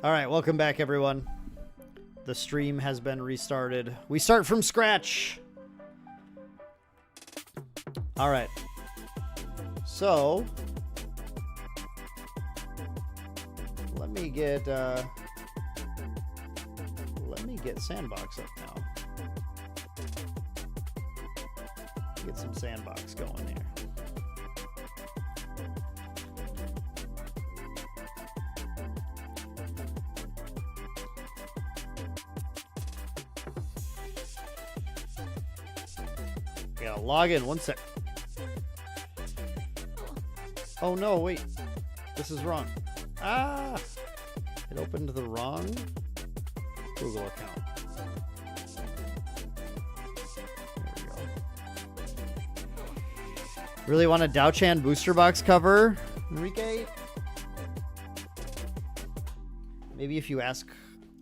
All right, welcome back, everyone. The stream has been restarted. We start from scratch. All right. So, let me get Sandbox up now. Get some Sandbox going here. Yeah, log in 1 sec. Oh no, wait. This is wrong. Ah! It opened the wrong Google account. There we go. Really want a Dao-chan booster box cover, Enrique? Maybe if you ask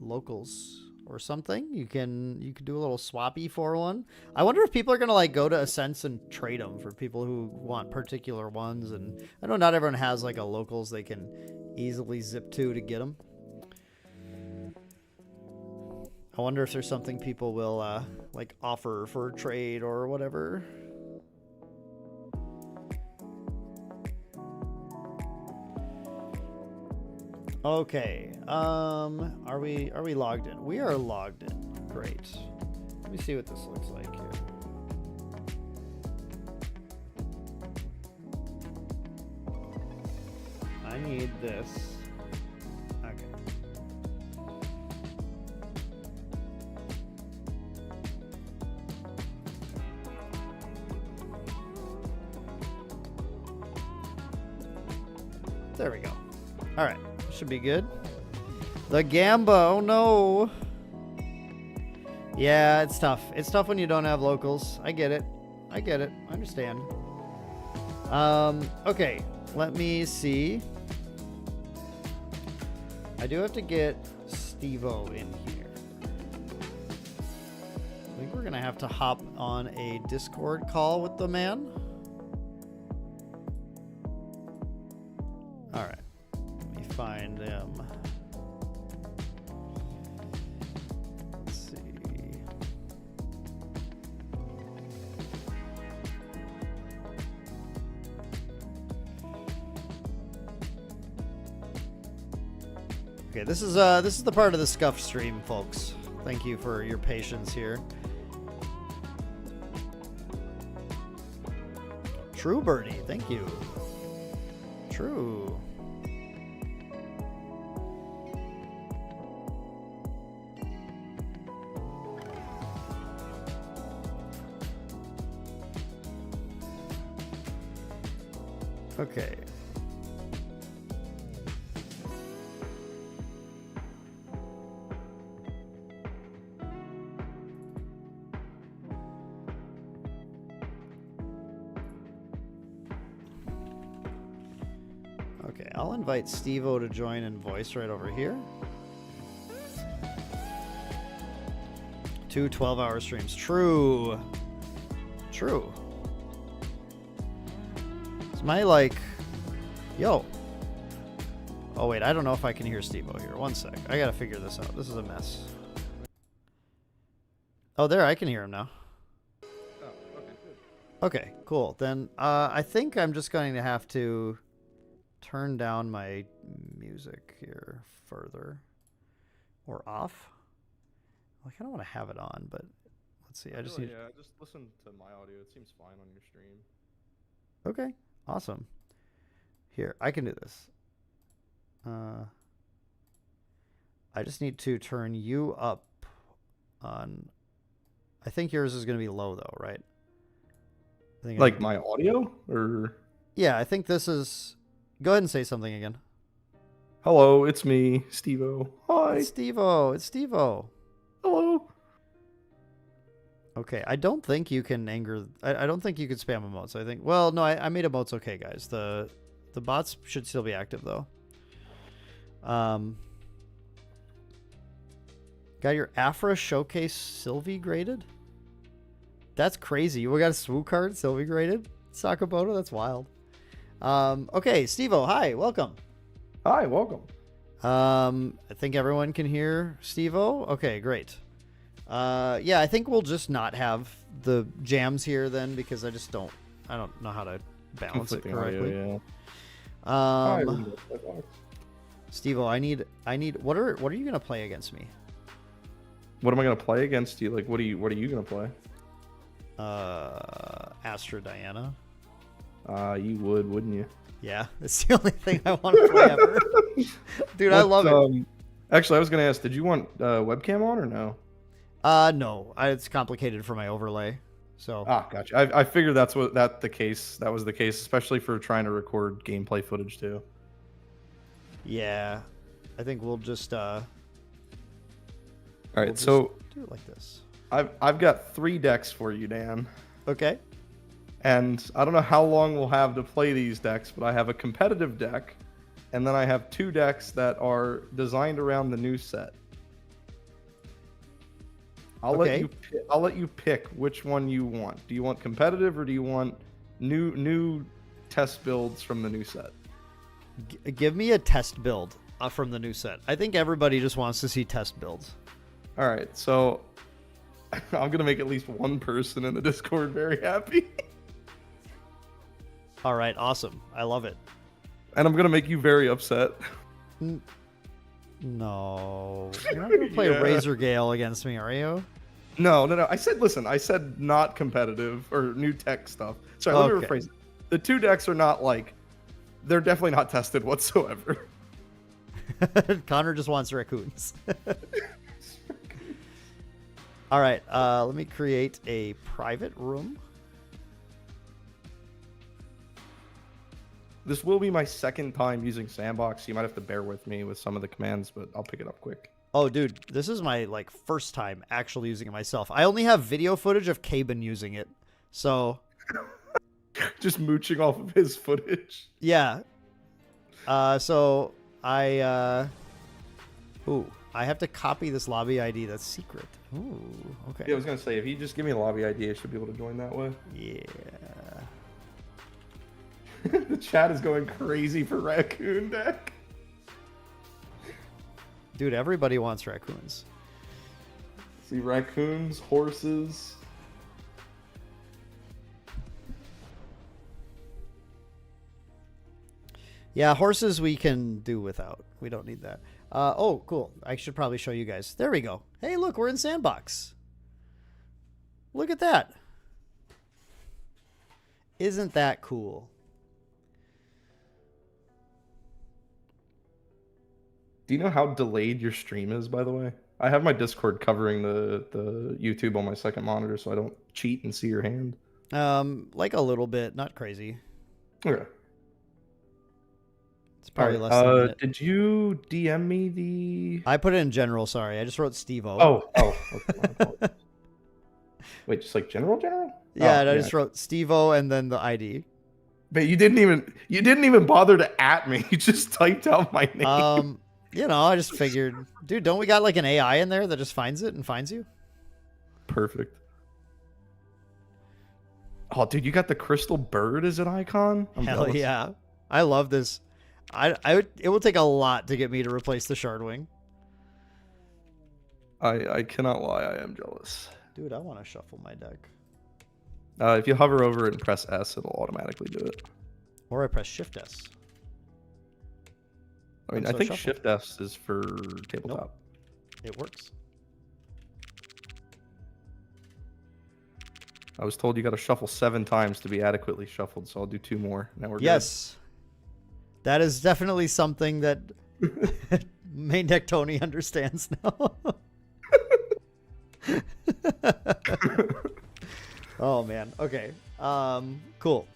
locals or something, you can do a little swappy for one. I wonder if people are gonna like go to Ascent and trade them for people who want particular ones. And I know not everyone has like a locals they can easily zip to get them. I wonder if there's something people will like offer for trade or whatever. Okay, are we logged in? We are logged in. Great. Let me see what this looks like here. I need this. Okay. There we go. All right. Should be good. The Gamba, oh no. Yeah, it's tough. It's tough when you don't have locals. I get it. I get it. I understand. Okay, let me see. I do have to get Steo in here. I think we're gonna have to hop on a Discord call with the man. All right. Find him. Let's see. Okay, this is the part of the scuff stream, folks. Thank you for your patience here. True Birdie, thank you. True. Okay. Okay, I'll invite Steo to join in voice right over here. 2 12-hour streams. True. True. My like, yo. Oh wait, I don't know if I can hear Steo here. 1 sec. I gotta figure this out. This is a mess. Oh, there, I can hear him now. Oh, okay, good. Okay, cool. Then I think I'm just going to have to turn down my music here further. Or off. Well, I kind of want to have it on, but let's see. I just need. Yeah, just listen to my audio. It seems fine on your stream. Okay. Awesome. Here, I can do this. I just need to turn you up on. I think yours is going to be low though, right? I think like my audio, or? Yeah, I think this is. Go ahead and say something again. Hello, it's me, Steo. Hi. It's Steo. It's Steo. Hello. Okay, I don't think you can anger. I don't think you can spam emotes. I think. Well, no, I made emotes okay, guys. The bots should still be active though. Got your Afra Showcase Sylvie graded? That's crazy. We got a Swoo card Sylvie graded? Sakamoto? That's wild. Okay, Steo, hi, welcome. Hi, welcome. I think everyone can hear Steve-O. Okay, great. Yeah, I think we'll just not have the jams here then because I don't know how to balance it correctly. Audio, yeah. Steve-O, I need what are you gonna play against me? What am I gonna play against you? Like, what are you gonna play? Astra Diana. You would, wouldn't you? Yeah, it's the only thing I want to play ever. Dude, I love it. Actually, I was gonna ask, did you want webcam on or no? No, it's complicated for my overlay. So. Gotcha. I figured that was the case, especially for trying to record gameplay footage too. Yeah, I think we'll just. All right, so do it like this. I've got 3 decks for you, Dan. Okay. And I don't know how long we'll have to play these decks, but I have a competitive deck, and then I have 2 decks that are designed around the new set. I'll let you pick which one you want. Do you want competitive or do you want new test builds from the new set? Give me a test build from the new set. I think everybody just wants to see test builds. All right, so I'm gonna make at least one person in the Discord very happy. All right, awesome. I love it. And I'm gonna make you very upset. No, you're not gonna play Razor Gale against me, are you? No. I said not competitive or new tech stuff. Sorry, let me rephrase it. The 2 decks are not they're definitely not tested whatsoever. Connor just wants raccoons. All right, let me create a private room. This will be my second time using Sandbox. So you might have to bear with me with some of the commands, but I'll pick it up quick. Oh, dude, this is my first time actually using it myself. I only have video footage of Caben using it, so just mooching off of his footage. Yeah. So I have to copy this lobby ID that's secret. Ooh, okay. Yeah, I was gonna say if you just give me a lobby ID, I should be able to join that way. Yeah. The chat is going crazy for raccoon deck. Dude, everybody wants raccoons. See, raccoons, horses. Yeah, horses we can do without. We don't need that. Oh, cool. I should probably show you guys. There we go. Hey, look, we're in Sandbox. Look at that. Isn't that cool? Do you know how delayed your stream is, by the way? I have my Discord covering the YouTube on my second monitor, so I don't cheat and see your hand. Like a little bit, not crazy. Okay. It's probably less than a minute. Did you DM me the... I put it in general, sorry. I just wrote Steve-O. Okay. Wait, just like general? Yeah, I just wrote Steve-O and then the ID. But you didn't even bother to at me. You just typed out my name. You know, I just figured, dude, don't we got like an AI in there that just finds it and finds you? Perfect. Oh, dude, you got the crystal bird as an icon? I'm Hell jealous. yeah. I love this. It will take a lot to get me to replace the Shardwing. I cannot lie, I am jealous. Dude, I want to shuffle my deck. If you hover over it and press S, it'll automatically do it. Or I press Shift S. I mean, I think Shift S is for tabletop. Nope. It works. I was told you got to shuffle 7 times to be adequately shuffled, so I'll do 2 more. Now we're yes. Good. That is definitely something that Maindeck Tony understands now. Oh man. Okay. Cool.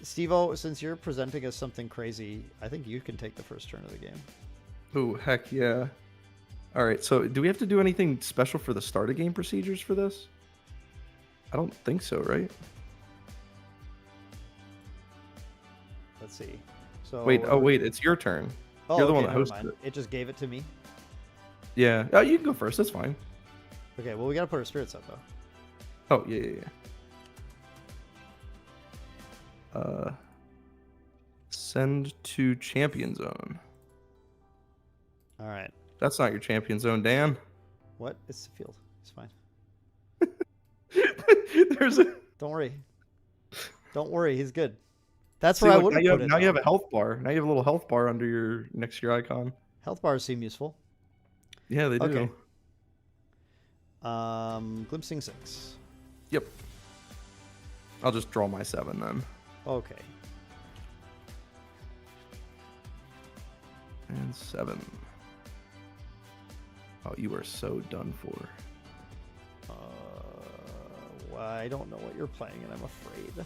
Steve-O, since you're presenting us something crazy, I think you can take the first turn of the game. Oh, heck yeah. All right, so do we have to do anything special for the start of game procedures for this? I don't think so, right? Let's see. So wait, it's your turn. Oh, you're the okay, one that hosted it. It just gave it to me? Yeah. You can go first, that's fine. Okay, well, we gotta put our spirits up, though. Oh, yeah. Send to champion zone. All right. That's not your champion zone, Dan. What? It's the field. It's fine. There's a. Don't worry. Don't worry. He's good. That's See, where I look, would have put it. Now you though. have a health bar. Now you have a little health bar under your next to your icon. Health bars seem useful. Yeah, they do. Okay. Glimpsing 6. Yep. I'll just draw my 7 then. Okay. And 7. Oh, you are so done for. Well, I don't know what you're playing, and I'm afraid.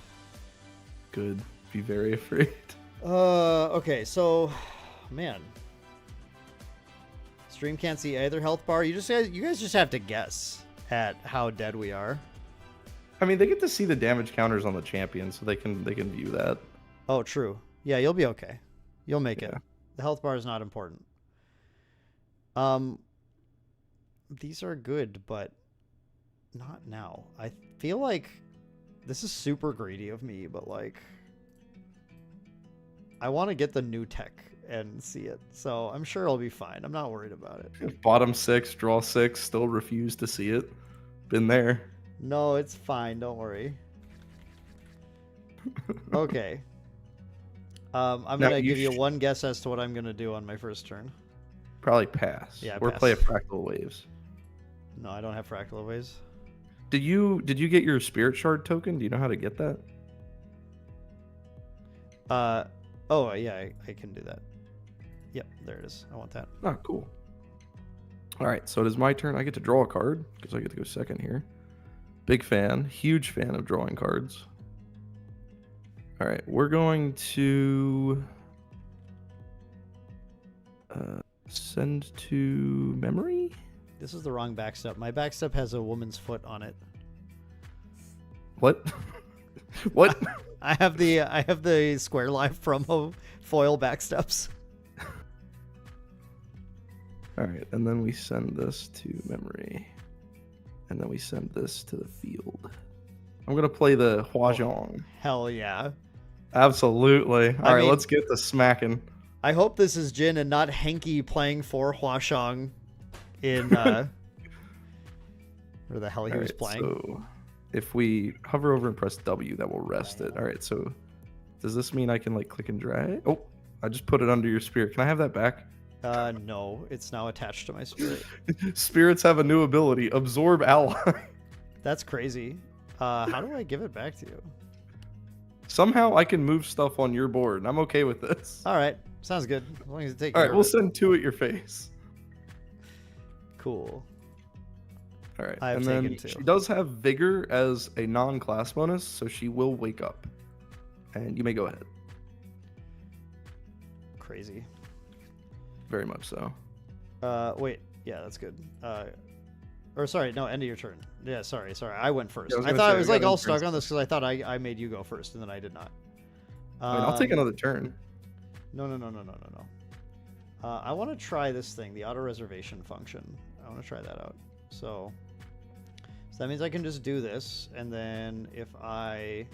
Good. Be very afraid. Okay, so, man. Stream can't see either health bar. You guys just have to guess at how dead we are. I mean, they get to see the damage counters on the champion, so they can view that. Oh, true. Yeah, you'll be okay. You'll make it. Yeah. The health bar is not important. These are good, but not now. I feel like this is super greedy of me, but like I want to get the new tech and see it. So I'm sure I'll be fine. I'm not worried about it. Bottom 6, draw 6, still refuse to see it. Been there. No, it's fine. Don't worry. Okay. I'm going to give you one guess as to what I'm going to do on my first turn. Probably pass. Yeah, or pass. play a Fractal Waves. No, I don't have fractal waves. Did you get your Spirit Shard token? Do you know how to get that? Oh, yeah, I can do that. Yep, there it is. I want that. Oh, cool. All right, so it is my turn. I get to draw a card because I get to go second here. Big fan, huge fan of drawing cards. All right, we're going to send to memory. This is the wrong backstep. My backstep has a woman's foot on it. What? What? I have the Square Life promo foil backsteps. All right, and then we send this to memory, and then we send this to the field. I'm gonna play the Huazhong. Hell yeah! Absolutely. All right, mean, let's get the smacking. I hope this is Jin and not Henky playing for Huashong in where the hell he was playing. So if we hover over and press W, that will rest it. All right, so does this mean I can like click and drag? Oh, I just put it under your spirit. Can I have that back? No, it's now attached to my spirit. Spirits have a new ability, absorb ally. That's crazy. How do I give it back to you? Somehow I can move stuff on your board, and I'm okay with this. All right, sounds good. As long as you take All care right, of we'll it. send 2 at your face. Cool. All right, I have and then taken 2. she does have vigor as a non-class bonus, so she will wake up. And you may go ahead. Crazy. Very much so. Wait. Yeah, that's good. Or sorry, no, end of your turn. Yeah, sorry. I went first. Yeah, I was I gonna thought say, I was I like got all in stuck first. on this because I thought I made you go first and then I did not. I mean, I'll take another turn. No. I want to try this thing, the auto reservation function. I want to try that out. So that means I can just do this, and then if I,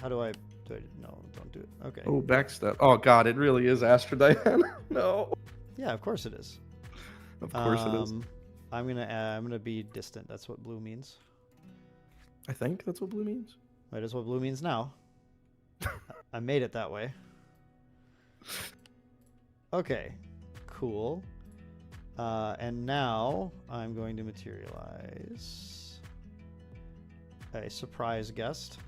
no, don't do it. Okay. Oh, backstep. Oh God, it really is Astrodian. No. Yeah, of course it is. Of course it is. I'm gonna be distant. That's what blue means. I think that's what blue means. That is what blue means now. I made it that way. Okay, cool. And now I'm going to materialize a surprise guest.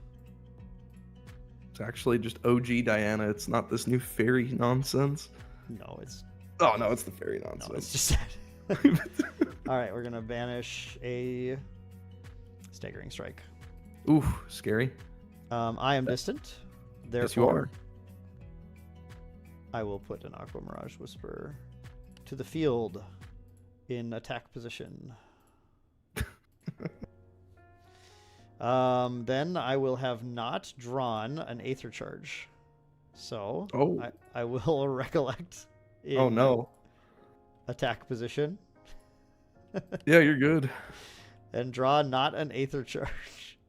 It's actually just OG Diana. It's not this new fairy nonsense. No, it's Oh no, it's the fairy no, nonsense. it's just that. All right, we're gonna banish a staggering strike. Ooh, scary. I am distant. Therefore, Yes, you are. I will put an Aqua Mirage Whisper to the field in attack position. Then I will have not drawn an Aether Charge. So I will recollect in Oh no. attack position Yeah, you're good. and draw not an Aether Charge.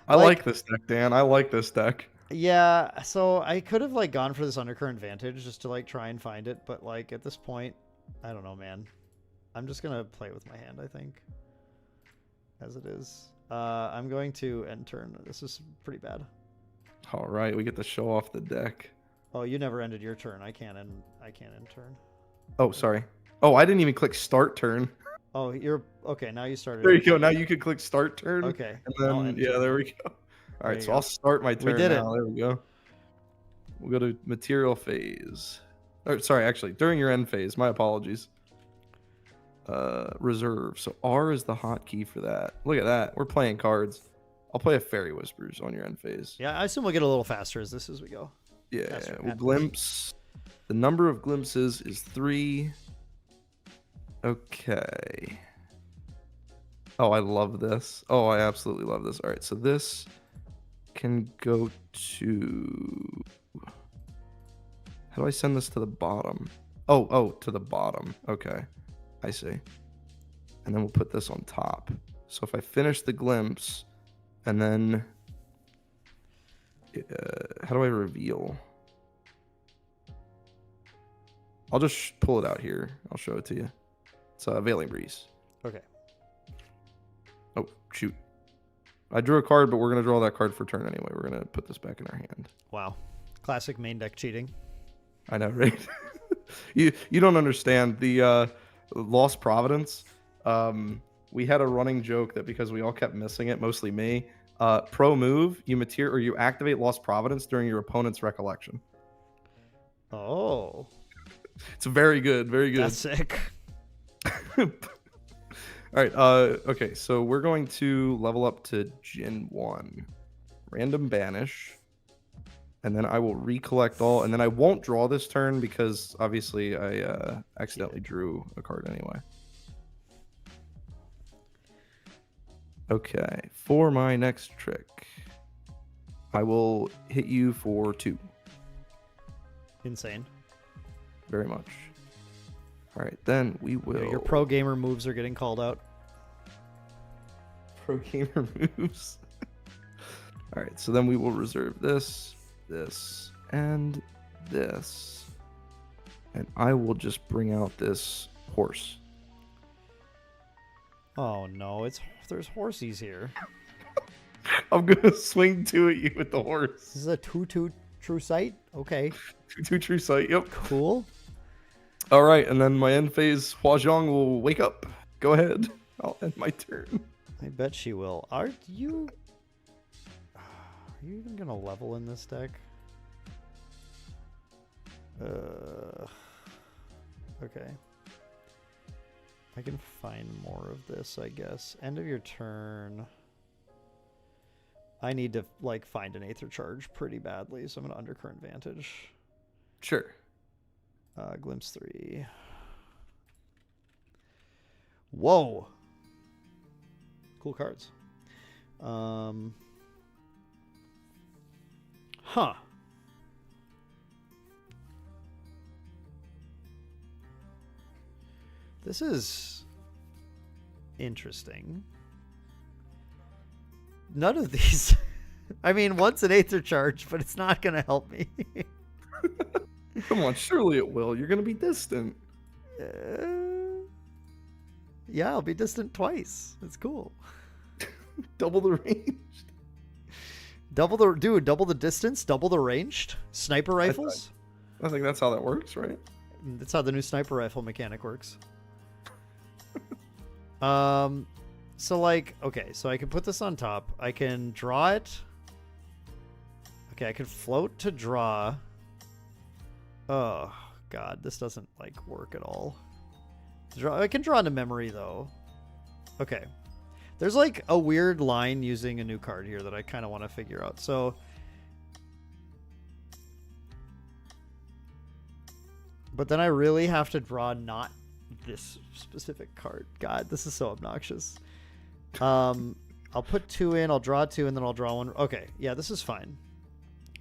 I like this deck, Dan. I like this deck. Yeah, so I could have like gone for this Undercurrent Vantage just to like try and find it, but like at this point, I don't know, man. I'm just gonna play with my hand, I think, as it is. I'm going to end turn. This is pretty bad. All right, we get to show off the deck. Oh, you never ended your turn. I can't end turn. Oh, sorry. Oh, I didn't even click start turn. Oh, you're okay. Now you started. There you go. Now you can click start turn. Okay. And then yeah, there we go. All right, so I'll start my turn. We did now. There we go. We'll go to material phase. Or sorry, actually, during your end phase. My apologies. Reserve. So R is the hotkey for that. Look at that. We're playing cards. I'll play a Fairy Whispers on your end phase. Yeah, I assume we'll get a little faster as we go. Yeah, we'll glimpse. The number of glimpses is 3. Okay. Oh, I love this. Oh, I absolutely love this. All right, so this can go to... How do I send this to the bottom? Oh, to the bottom. Okay, I see. And then we'll put this on top. So if I finish the glimpse, and then... how do I reveal? I'll just pull it out here. I'll show it to you. It's Veiling Breeze. Okay. Oh, shoot. I drew a card, but we're going to draw that card for turn anyway. We're going to put this back in our hand. Wow. Classic main deck cheating. I know, right? you don't understand. The Lost Providence, we had a running joke that because we all kept missing it, mostly me, pro move, you activate Lost Providence during your opponent's recollection. Oh. It's very good, very good. That's sick. All right, okay, so we're going to level up to Gen 1. Random banish. And then I will recollect all, and then I won't draw this turn because obviously I accidentally drew a card anyway. Okay, for my next trick, I will hit you for 2. Insane. Very much. All right, then we will... Your pro gamer moves are getting called out. Pro gamer moves. All right, so then we will reserve this, and this. And I will just bring out this horse. Oh no, there's horsies here. I'm gonna swing 2 at you with the horse. This is a 2/2 true sight? Okay. 2/2 true sight, yep. Cool. All right, and then my end phase, Huazhong will wake up. Go ahead. I'll end my turn. I bet she will. Are you even gonna level in this deck? Okay. I can find more of this, I guess. End of your turn. I need to like find an Aether Charge pretty badly, so I'm gonna Undercurrent Vantage. Sure. Glimpse 3. Whoa. Cool cards. Huh. This is interesting. None of these. I mean, one's an Aether Charge, but it's not going to help me. Come on, surely it will. You're going to be distant. Yeah, I'll be distant twice. It's cool. Double the range. Double the distance, double the ranged. Sniper rifles? I think that's how that works, right? That's how the new sniper rifle mechanic works. So like, okay, so I can put this on top. I can draw it. Okay, I can float to draw. Oh, God, this doesn't, like, work at all. I can draw into memory, though. Okay. There's, like, a weird line using a new card here that I kind of want to figure out. So, but then I really have to draw not this specific card. God, this is so obnoxious. I'll put 2 in, I'll draw 2, and then I'll draw 1. Okay, yeah, this is fine.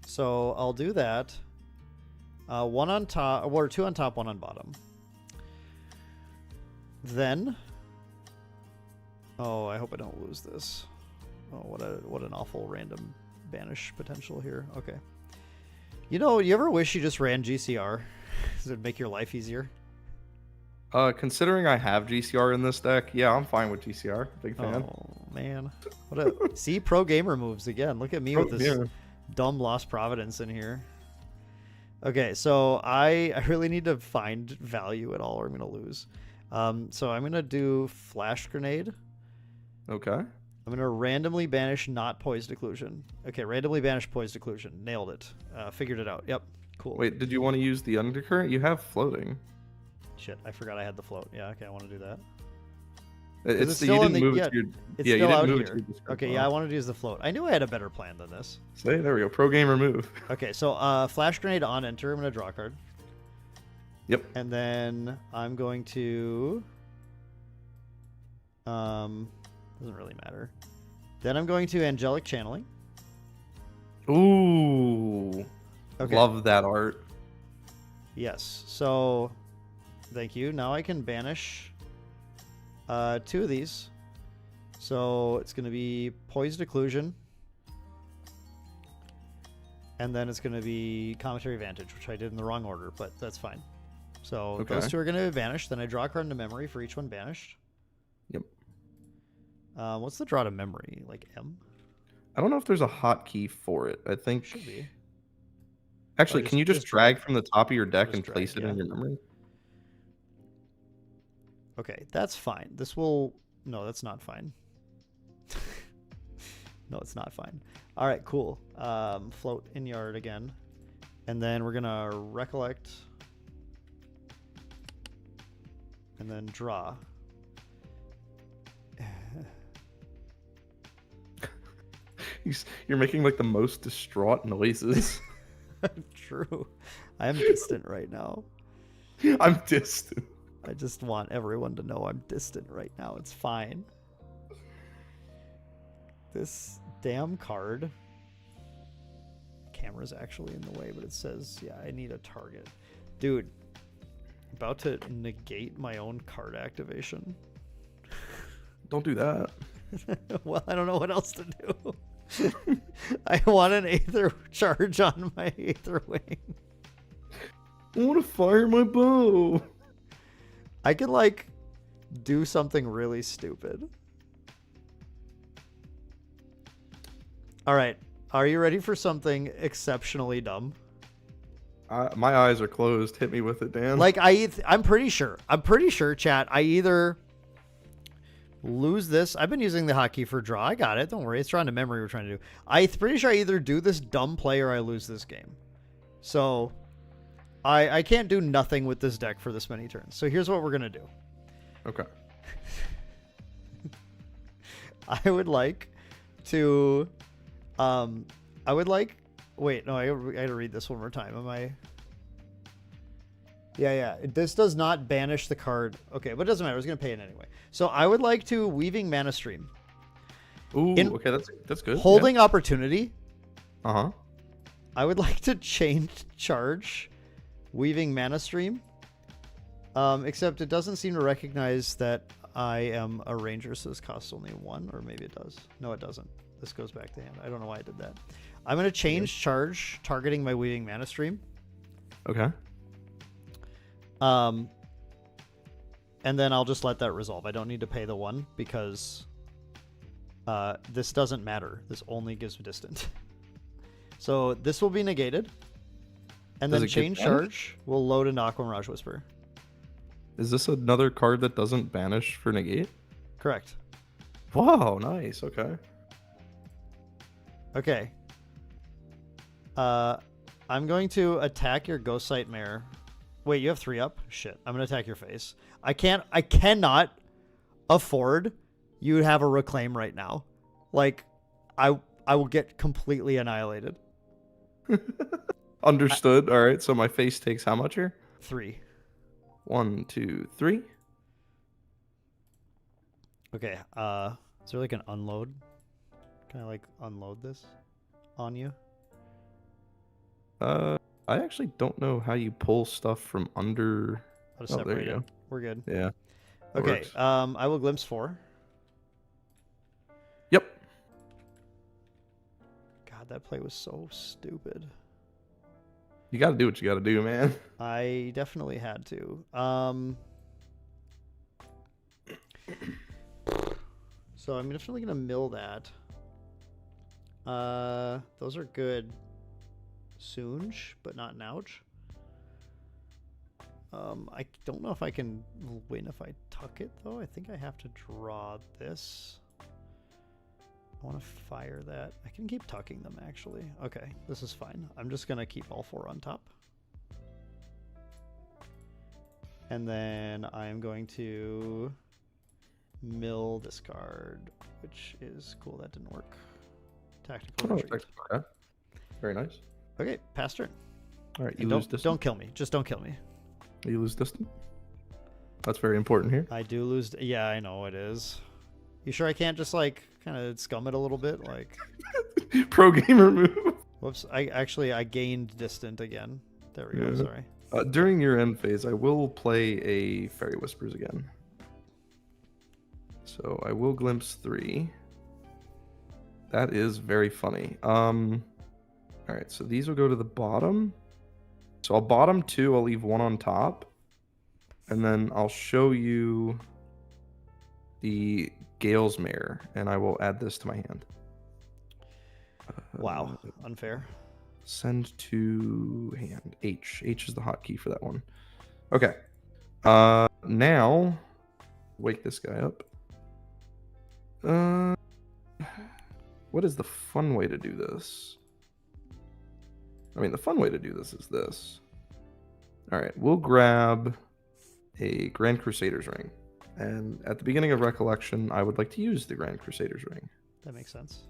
So I'll do that. 1 on top, or 2 on top, 1 on bottom. Then, oh, I hope I don't lose this. Oh, what an awful random banish potential here. Okay. You know, you ever wish you just ran GCR? Does it make your life easier? Considering I have GCR in this deck, yeah, I'm fine with GCR. Big fan. Oh man, what a see pro gamer moves again. Look at me with this dumb Lost Providence in here. Okay, so I really need to find value at all, or I'm gonna lose. So I'm gonna do Flash Grenade. Okay. I'm gonna randomly banish not Poised Occlusion. Okay, randomly banish Poised Occlusion. Nailed it. Figured it out. Yep. Cool. Wait, did you want to use the Undercurrent? You have floating. Shit, I forgot I had the float. Yeah, okay, I want to do that. It's you didn't move it to your. It's yeah, still you out didn't move here. it to your discard Okay, pile. yeah, I wanted to use the float. I knew I had a better plan than this. See, there we go. Pro gamer move. Okay, so Flash Grenade on enter. I'm gonna draw a card. Yep. And then I'm going to doesn't really matter. Then I'm going to Angelic Channeling. Ooh. Okay. Love that art. Yes. So thank you. Now I can banish 2 of these. So it's going to be Poised Occlusion. And then it's going to be Commentary Vantage, which I did in the wrong order, but that's fine. So those 2 are going to be banished. Then I draw a card into memory for each one banished. Yep. What's the draw to memory? Like M? I don't know if there's a hotkey for it. I think. Should be. Actually, Or can you just drag from the top of your deck just and drag, place it yeah. in your memory? Okay, that's fine. This will... No, that's not fine. No, it's not fine. All right, cool. Float in yard again. And then we're going to recollect. And then draw. You're making like the most distraught noises. True. I am distant right now. I'm distant. I just want everyone to know I'm distant right now. It's fine. This damn card. Camera's actually in the way, but it says, yeah, I need a target. Dude, about to negate my own card activation. Don't do that. Well, I don't know what else to do. I want an Aether charge on my Aether Wing. I want to fire my bow. I could, like, do something really stupid. All right. Are you ready for something exceptionally dumb? My eyes are closed. Hit me with it, Dan. Like, I'm pretty sure, chat, I either lose this. I've been using the hotkey for draw. I got it. Don't worry. It's drawing to memory we're trying to do. I'm pretty sure I either do this dumb play or I lose this game. So I can't do nothing with this deck for this many turns. So here's what we're going to do. Okay. I would like to... Wait, no, I got to read this one more time. Am I... Yeah. This does not banish the card. Okay, but it doesn't matter. I was going to pay it anyway. So I would like to Weaving Mana Stream. Ooh, okay, that's good. Holding Opportunity. Uh-huh. I would like to change charge Weaving Mana Stream. Except it doesn't seem to recognize that I am a ranger, so this costs only 1, or maybe it does. No, it doesn't. This goes back to hand. I don't know why I did that. I'm going to change charge, targeting my Weaving Mana Stream. Okay. And then I'll just let that resolve. I don't need to pay the 1 because this doesn't matter. This only gives distant. So this will be negated. And then change charge will load into Aqua Mirage Whisper. Is this another card that doesn't banish for negate? Correct. Wow, nice. Okay. Okay. I'm going to attack your Ghost Sight Mare. Wait, you have 3 up? Shit. I'm going to attack your face. I cannot afford you to have a Reclaim right now. Like, I will get completely annihilated. Understood. All right, so my face takes how much here? 3. 1, 2, 3. Okay, is there like an unload? Can I like unload this on you? I actually don't know how you pull stuff from under. I'll just separate it. We're good. Yeah. Okay, works. I will Glimpse 4. Yep. God, that play was so stupid. You got to do what you got to do, man. I definitely had to. So I'm definitely gonna mill that. Those are good. Soonge, but not Nouch. I don't know if I can win if I tuck it though. I think I have to draw this. I want to fire that. I can keep tucking them actually. Okay, this is fine. I'm just gonna keep all 4 on top. And then I'm going to mill this card, which is cool. That didn't work. Tactical retreat. Okay. Very nice. Okay, pass turn. All right, you And lose distance. don't kill me. Just don't kill me. You lose distance. That's very important here. I do lose. Yeah, I know it is. You sure I can't just like kind of scum it a little bit? Like, Pro gamer move. whoops. I gained distant again. There we go. Yeah. Sorry. During your end phase, I will play a Fairy Whispers again. So I will glimpse 3. That is very funny. All right, so these will go to the bottom. So I'll bottom 2. I'll leave 1 on top, and then I'll show you the Gale's Mare, and I will add this to my hand. Wow, unfair. Send to hand. H. H is the hotkey for that one. Okay. Now, wake this guy up. What is the fun way to do this? I mean, the fun way to do this is this. All right, we'll grab a Grand Crusader's Ring. And at the beginning of Recollection, I would like to use the Grand Crusader's Ring. That makes sense.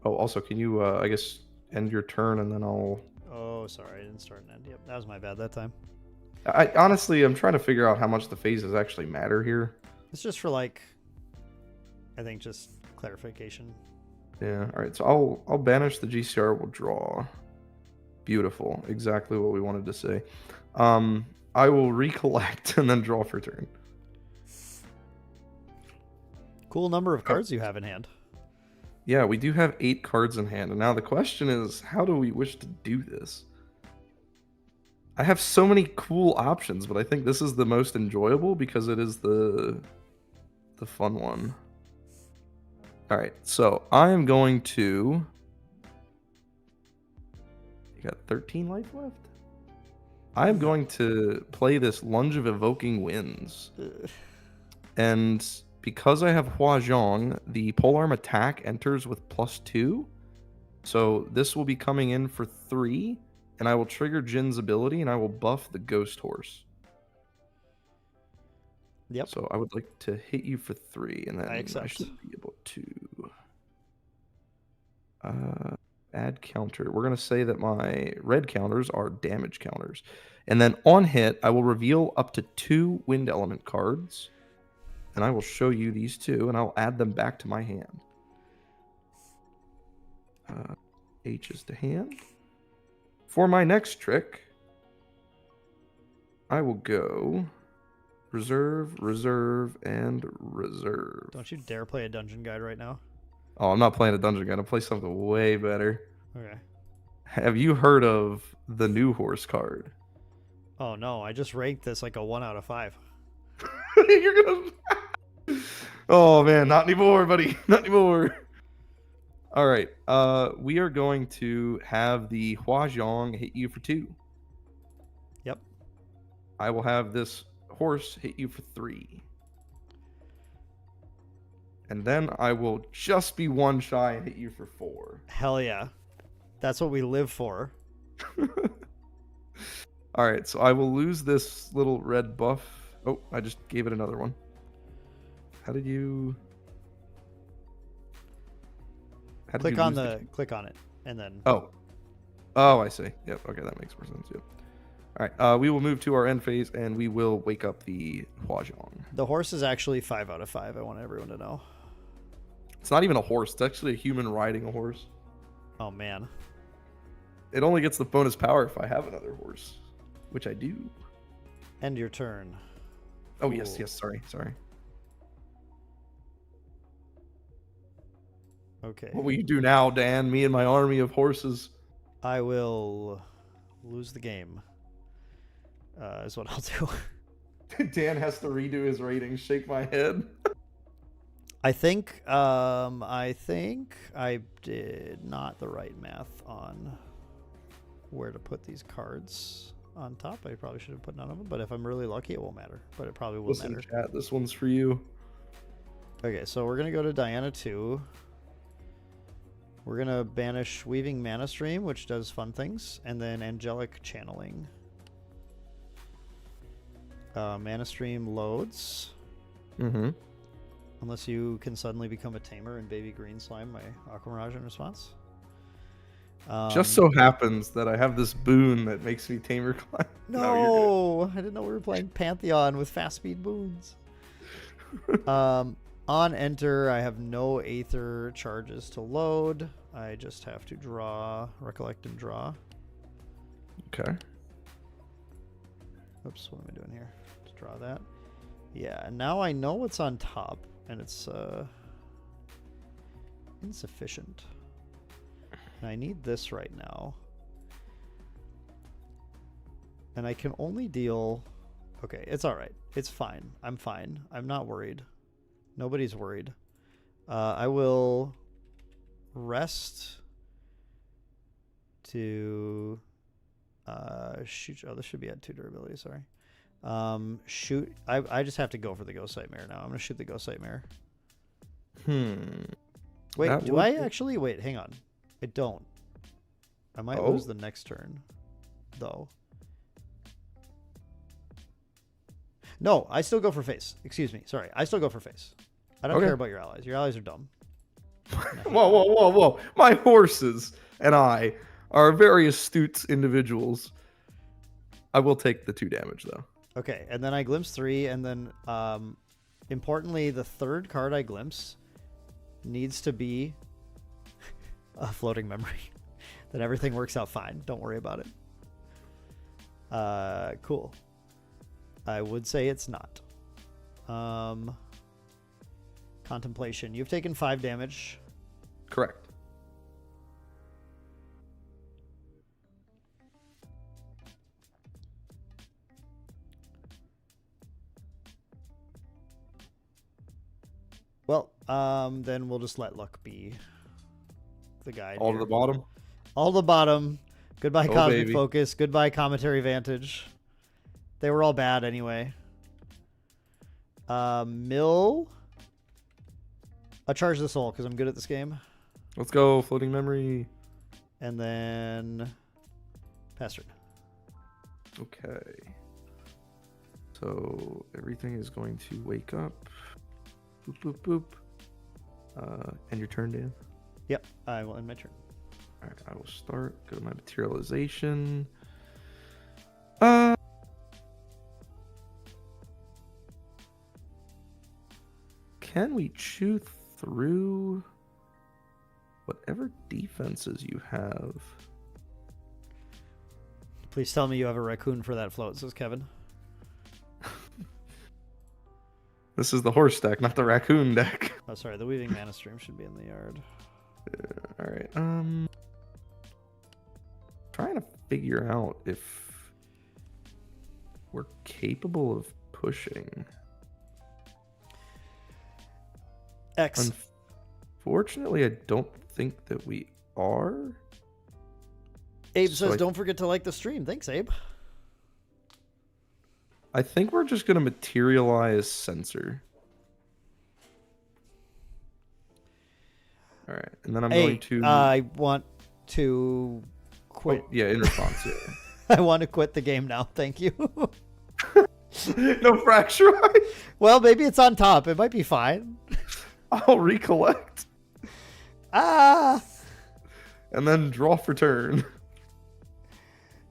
Oh, also, can you, I guess, end your turn and then I'll... Oh, sorry. I didn't start an end. Yep, that was my bad that time. Honestly, I'm trying to figure out how much the phases actually matter here. It's just for like, I think just clarification. Yeah, all right, so I'll banish the GCR, we'll draw. Beautiful, exactly what we wanted to say. I will recollect and then draw for turn. Cool number of cards you have in hand. Yeah, we do have 8 cards in hand, and now the question is, how do we wish to do this? I have so many cool options, but I think this is the most enjoyable because it is the fun one. All right, so I am going to... You got 13 life left? I am going to play this Lunge of Evoking Winds. And because I have Huazhong, the Polearm attack enters with +2. So this will be coming in for 3, and I will trigger Jin's ability, and I will buff the Ghost Horse. Yep. So I would like to hit you for 3, and then I accept. should be able to add counter. We're going to say that my red counters are damage counters. And then on hit, I will reveal up to 2 wind element cards. And I will show you these 2, and I'll add them back to my hand. H is to hand. For my next trick, I will go reserve, reserve, and reserve. Don't you dare play a dungeon guide right now. Oh, I'm not playing a dungeon guide. I'll play something way better. Okay. Have you heard of the new horse card? Oh no, I just ranked this like a 1 out of 5. You're gonna... Oh man, not anymore, buddy. Not anymore. All right. We are going to have the Huazhong hit you for 2. Yep. I will have this horse hit you for 3. And then I will just be 1 shy and hit you for 4. Hell yeah. That's what we live for. All right, so I will lose this little red buff. Oh, I just gave it another one. How did you... Click on it, and then... Oh, I see. Yep, okay, that makes more sense, yep. All right, we will move to our end phase, and we will wake up the Huazhong. The horse is actually 5 out of 5, I want everyone to know. It's not even a horse. It's actually a human riding a horse. Oh, man. It only gets the bonus power if I have another horse, which I do. End your turn. Oh, Cool. yes, sorry. Okay. What will you do now, Dan? Me and my army of horses. I will lose the game. Is what I'll do. Dan has to redo his ratings. Shake my head. I think I did not the right math on where to put these cards on top. I probably should have put none of them, but if I'm really lucky, it won't matter. But it probably will Listen, matter. chat, this one's for you. Okay, so we're gonna go to Diana 2. We're gonna banish Weaving Mana Stream, which does fun things, and then Angelic Channeling. Mana Stream loads. Mm-hmm. Unless you can suddenly become a tamer and baby green slime my Aqua Mirage in response. Just so happens that I have this boon that makes me tamer climb. No, I didn't know we were playing Pantheon with fast speed boons. On enter, I have no Aether charges to load. I just have to draw, recollect and draw. Okay. Oops, what am I doing here? To draw that. Yeah, and now I know what's on top, and it's insufficient. And I need this right now. And I can only deal... Okay, it's alright. It's fine. I'm fine. I'm not worried. Nobody's worried. I will rest to shoot. Oh, this should be at 2 durability. Sorry. Shoot. I just have to go for the Ghost Nightmare now. I'm gonna shoot the Ghost Nightmare. Wait, That do I would be- actually? Wait, hang on. I don't. I might Oh. lose the next turn, though. No, I still go for face. Excuse me. Sorry, I still go for face. I don't Okay. care about your allies. Your allies are dumb. Whoa. My horses and I are very astute individuals. I will take the 2 damage, though. Okay, and then I glimpse 3, and then, importantly, the third card I glimpse needs to be a floating memory. Then everything works out fine. Don't worry about it. Cool. I would say it's not. Contemplation. You've taken 5 damage. Correct. Well, then we'll just let luck be the guide. All to here. the bottom. All the bottom. Goodbye, Oh, Cosmic baby. Focus. Goodbye, Commentary Vantage. They were all bad anyway. Mill. I'll charge the soul because I'm good at this game. Let's go, floating memory. And then pass turn. Okay. So everything is going to wake up. Boop, boop, boop. And your turn, Dan. Yep, I will end my turn. All right, I will start. Go to my materialization. Can we chew through whatever defenses you have? Please tell me you have a raccoon for that float, says Kevin. This is the horse deck, not the raccoon deck. Oh, sorry, the Weaving Mana Stream should be in the yard. All right. Trying to figure out if we're capable of pushing. X. Unfortunately, I don't think that we are. Abe so says, don't forget to like the stream. Thanks, Abe. I think we're just going to materialize Sensor. All right. And then I'm going to... I want to quit. Oh, yeah, in response. Yeah. I want to quit the game now. Thank you. No fracture. Well, maybe it's on top. It might be fine. I'll recollect. Ah! And then draw for turn.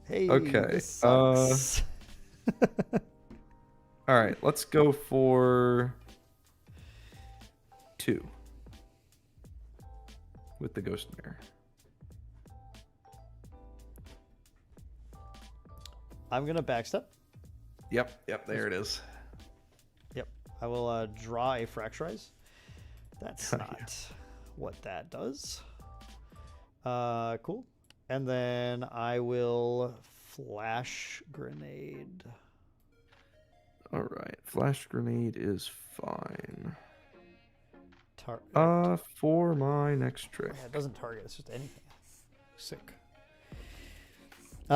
Hey, Okay, this sucks. All right, let's go for 2 with the Ghost Mare. I'm going to backstep. Yep, there it is. Yep. I will draw a Fracturize. That's Oh, not yeah. what that does. Cool. And then I will flash grenade. All right, flash grenade is fine. For my next trick. Yeah, it doesn't target. It's just anything. Sick.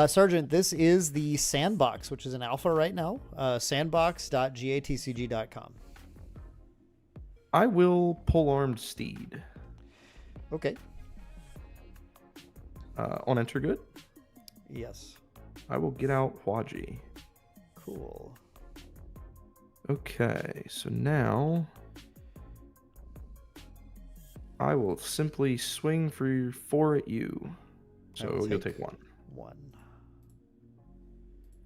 Sergeant, this is the Sandbox, which is an alpha right now. Sandbox.gatcg.com. I will pull armed steed. Okay. On enter good? Yes. I will get out Hwaji. Cool. Okay, so now I will simply swing for 4 at you. So you'll take 1. 1.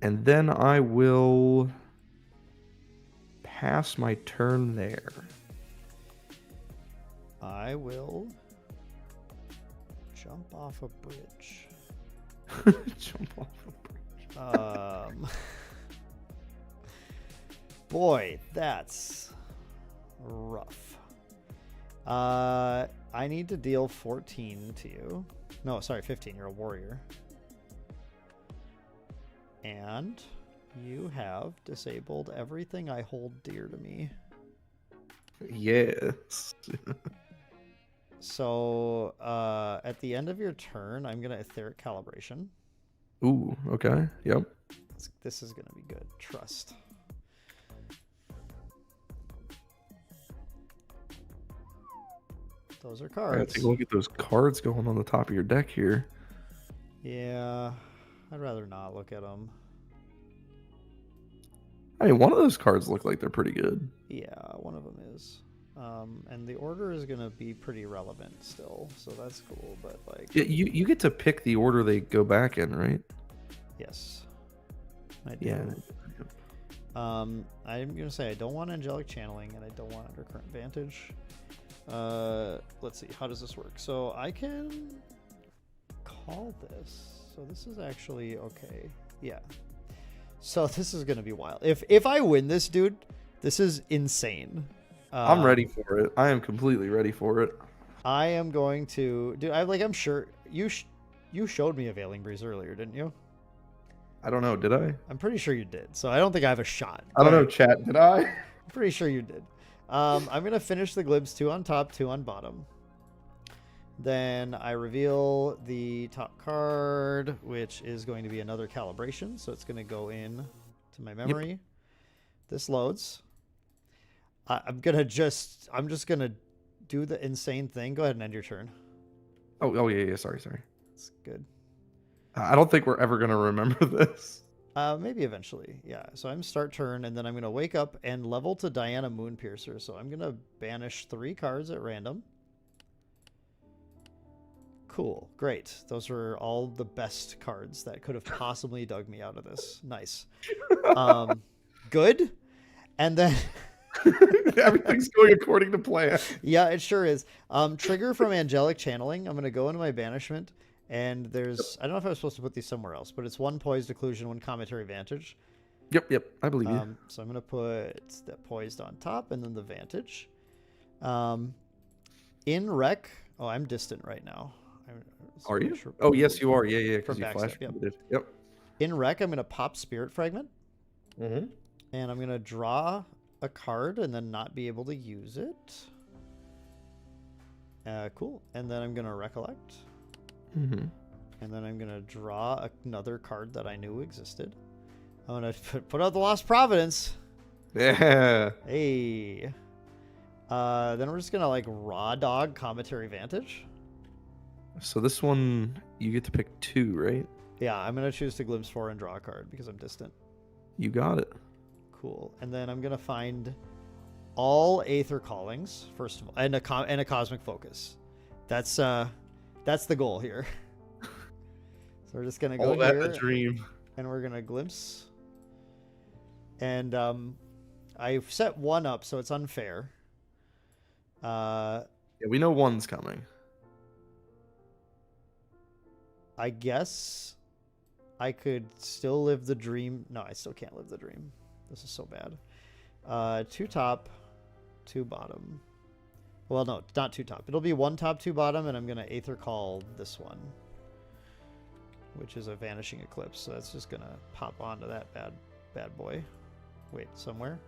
And then I will pass my turn there. I will jump off a bridge. Jump off a bridge. Boy, that's rough. I need to deal 14 to you. No, sorry, 15. You're a warrior. And you have disabled everything I hold dear to me. Yes. So, at the end of your turn, I'm going to etheric calibration. Ooh, okay. Yep. This is going to be good. Trust. Those are cards. Yeah, take a look at those cards going on the top of your deck here. Yeah, I'd rather not look at them. I mean, one of those cards look like they're pretty good. Yeah, one of them is. And the order is going to be pretty relevant still, so that's cool, but like... Yeah, you get to pick the order they go back in, right? Yes. I do. Yeah. I'm going to say I don't want Angelic Channeling, and I don't want Undercurrent Vantage. Let's see, how does this work? So I can call this. So this is actually okay. Yeah. So this is going to be wild. If I win this, dude, this is insane. I'm ready for it. I am completely ready for it. I am going to, dude. I'm sure you showed me a Veiling Breeze earlier, didn't you? I don't know. Did I? I'm pretty sure you did. So I don't think I have a shot. I don't know, chat. Did I? I'm pretty sure you did. I'm gonna finish the glibs 2 on top, 2 on bottom. Then I reveal the top card, which is going to be another calibration. So it's going to go in to my memory. Yep. This loads. I'm just gonna do the insane thing. Go ahead and end your turn. Oh yeah. Sorry. That's good. I don't think we're ever gonna remember this. Maybe eventually. Yeah. So I'm start turn, and then I'm gonna wake up and level to Diana Moonpiercer. So I'm gonna banish 3 cards at random. Cool. Great. Those are all the best cards that could have possibly dug me out of this. Nice. Good. And then everything's going according to plan. Yeah, it sure is. Trigger from Angelic Channeling. I'm going to go into my banishment, and there's... I don't know if I was supposed to put these somewhere else, but it's 1 Poised Occlusion, 1 Cometary Vantage. Yep. I believe you. So I'm going to put that Poised on top, and then the Vantage. In Rec... Oh, I'm distant right now. Are you? Oh, yes, you are. Yeah, because you flashed. Yep. In Rec, I'm going to pop Spirit Fragment. Mm-hmm. And I'm going to draw a card and then not be able to use it. Cool. And then I'm going to Recollect. Mm-hmm. And then I'm going to draw another card that I knew existed. I'm going to put out the Lost Providence. Yeah. Hey. Then we're just going to like Raw Dog Cometary Vantage. So this one, you get to pick 2, right? Yeah, I'm going to choose to Glimpse 4 and draw a card because I'm distant. You got it. Cool. And then I'm going to find all Aether Callings, first of all, and a Cosmic Focus. That's the goal here. So we're just going to go all that here. A dream. And we're going to Glimpse. And I've set 1 up, so it's unfair. Yeah, we know 1's coming. I guess I could still live the dream. No, I still can't live the dream. This is so bad. 2 top, 2 bottom. Well, no, not 2 top. It'll be 1 top, 2 bottom, and I'm going to Aether Call this one. which is a Vanishing Eclipse. So that's just gonna pop onto that bad boy. Wait, somewhere?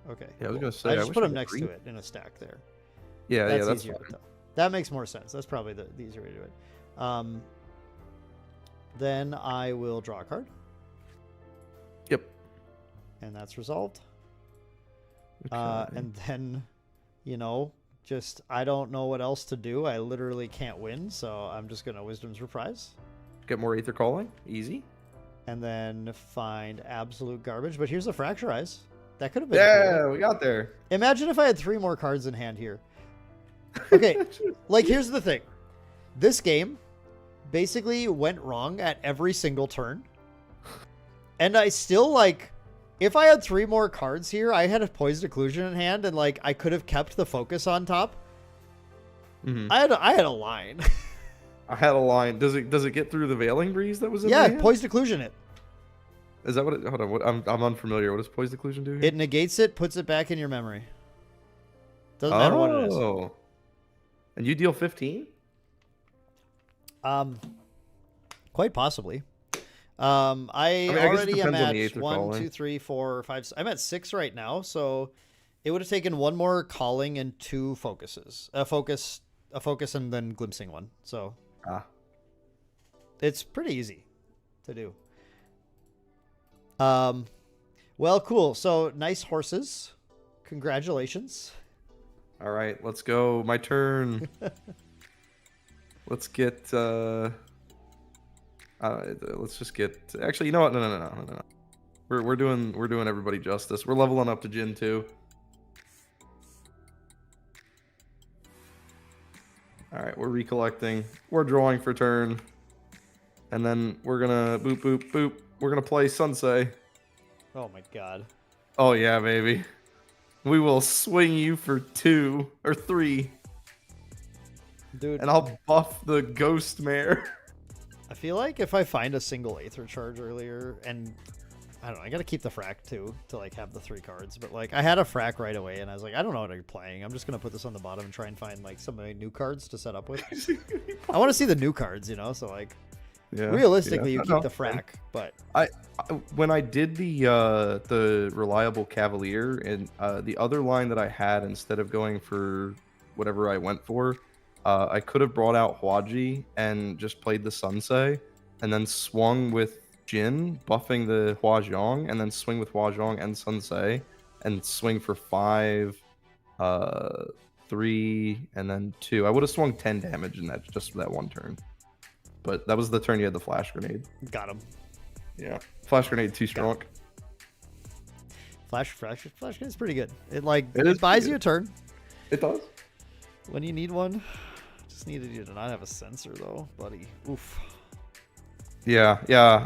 Okay. Yeah, I was gonna say I I just wish put I them could next read. to it in a stack there. Yeah, That's that's easier fine. to tell. That makes more sense. That's probably the easier way to do it. Then I will draw a card, Yep. and that's resolved. Okay. And then, just I don't know what else to do. I literally can't win, so I'm just gonna Wisdom's Reprise, Get more Aether Calling. Easy. and then find absolute garbage. But here's a Fracture Eyes. That could have been Yeah, cool. we got there. Imagine if I had 3 more cards in hand here. Okay, like here's the thing. This game basically went wrong at every single turn. And I still, if I had 3 more cards here, I had a Poised Occlusion in hand, and, I could have kept the focus on top. Mm-hmm. I had a line. I had a line. Does it get through the Veiling Breeze that was in Yeah, my hand? Poised Occlusion it. Is that what it... Hold on. What, I'm unfamiliar. What does Poised Occlusion do here? It negates it, puts it back in your memory. Doesn't matter what it is. Oh. And you deal 15? Quite possibly. I guess it Already am depends on at the Aether 1, Calling. 2, 3, 4, 5. I'm at 6 right now, so it would have taken 1 more calling and 2 focuses. A focus, and then glimpsing 1. So it's pretty easy to do. Well, cool. So nice horses. Congratulations. All right, let's go. My turn. Let's get. Let's just get. Actually, you know what? No. We're doing everybody justice. We're leveling up to Jin 2. All right, we're recollecting. We're drawing for turn, and then we're gonna boop boop boop. We're gonna play Sunsei. Oh my god. Oh yeah, baby. We will swing you for 2 or 3. Dude, And I'll buff the Ghost Mare. I feel like if I find a single Aether charge earlier, and I don't know, I gotta keep the frack too to have the 3 cards, but I had a frack right away, and I was like, I don't know what I'm playing. I'm just gonna put this on the bottom and try and find some of my new cards to set up with. I want to see the new cards, so Yeah, realistically, yeah. you keep the frack, but When I did the Reliable Cavalier and the other line that I had instead of going for whatever I went for, I could have brought out Huaji and just played the Sunsei, and then swung with Jin, buffing the Huajiang, and then swing with Huajiang and Sunsei, and swing for 5, 3, and then 2. I would have swung 10 damage in that one turn. But that was the turn you had the Flash Grenade. got him. Yeah. Flash Grenade too strong. Flash is pretty good. It is buys pretty you a turn It does. when you need one. Just needed you to not have a sensor though, buddy. Oof. Yeah.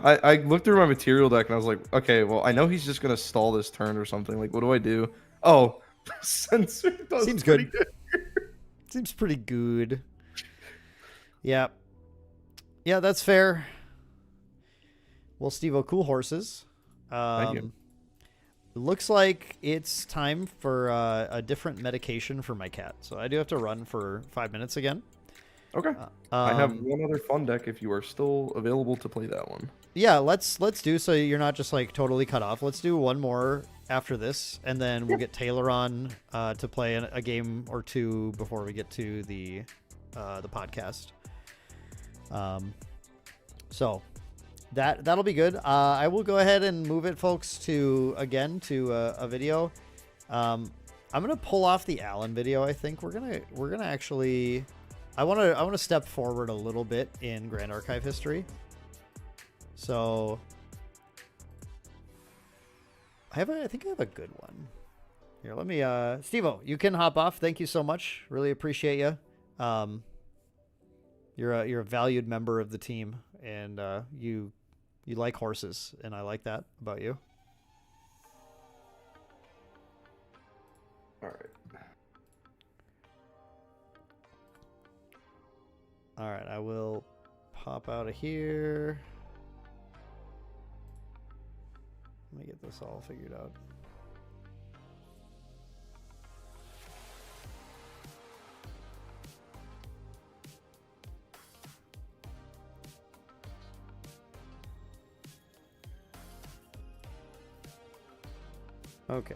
I looked through my material deck and I was like, okay, well, I know he's just gonna stall this turn or something. What do I do? Oh, sensor does Seems pretty good. Seems pretty good. Yeah. Yeah, that's fair. Well, Steve-O, cool horses. Thank you. It looks like it's time for a different medication for my cat. So I do have to run for 5 minutes again. Okay. I have one other fun deck if you are still available to play that one. Yeah, let's do so you're not just totally cut off. Let's do one more after this, and then we'll get Taylor on to play a game or 2 before we get to the podcast. So that'll be good. I will go ahead and move it, folks, to a video. I'm gonna pull off the Allan video. I think we're gonna actually. I want to step forward a little bit in Grand Archive history. So I think I have a good one. Here, let me Steve-O, you can hop off. Thank you so much. Really appreciate you. You're a valued member of the team, and you like horses, and I like that about you. All right. All right, I will pop out of here. Let me get this all figured out. Okay.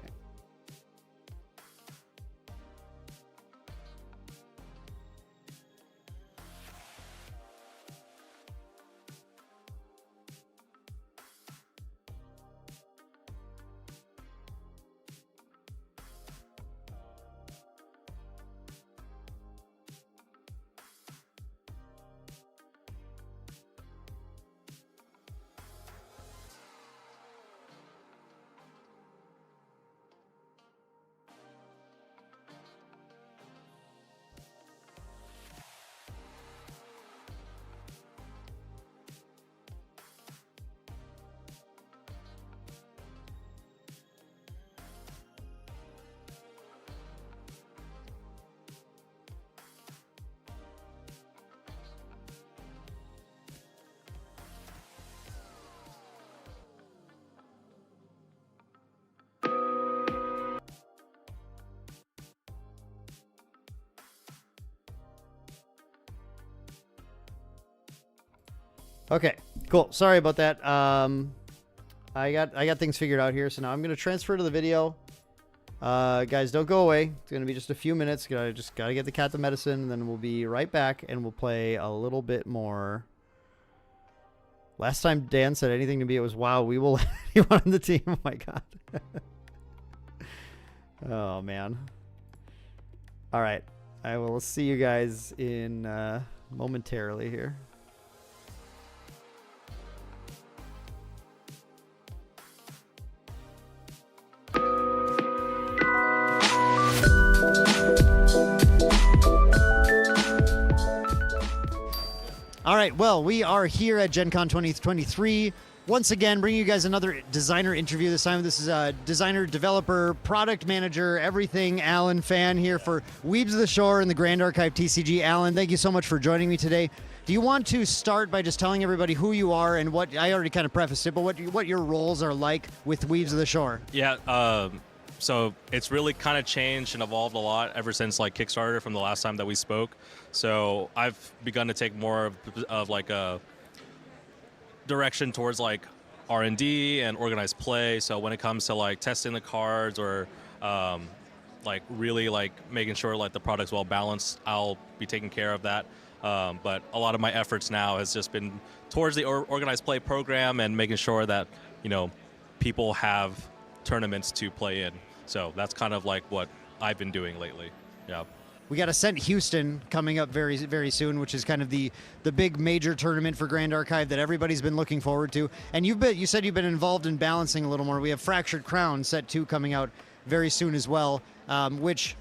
Okay, cool. Sorry about that. I got things figured out here, so now I'm gonna transfer to the video. Guys, don't go away. It's gonna be just a few minutes. Gotta get the cat the medicine, and then we'll be right back, and we'll play a little bit more. Last time Dan said anything to me, it was, "Wow, we will let anyone on the team." Oh my god. Oh man. All right, I will see you guys in momentarily here. All right, well, we are here at Gen Con 2023. Once again, bringing you guys another designer interview. This time, this is a designer, developer, product manager, everything. Allan Fan here for Weebs of the Shore and the Grand Archive TCG. Allan, thank you so much for joining me today. Do you want to start by just telling everybody who you are and what, I already kind of prefaced it, but what your roles are like with Weebs of the Shore? Yeah, so it's really kind of changed and evolved a lot ever since like Kickstarter from the last time that we spoke. So I've begun to take more of like a direction towards like R&D and organized play. So when it comes to like testing the cards or like really like making sure like the product's well balanced, I'll be taking care of that. But a lot of my efforts now has just been towards the organized play program and making sure that, you know, people have tournaments to play in. So that's kind of like what I've been doing lately. Yeah. We got Ascent Houston coming up very, very soon, which is kind of the big major tournament for Grand Archive that everybody's been looking forward to. And you said you've been involved in balancing a little more. We have Fractured Crown Set 2 coming out very soon as well, which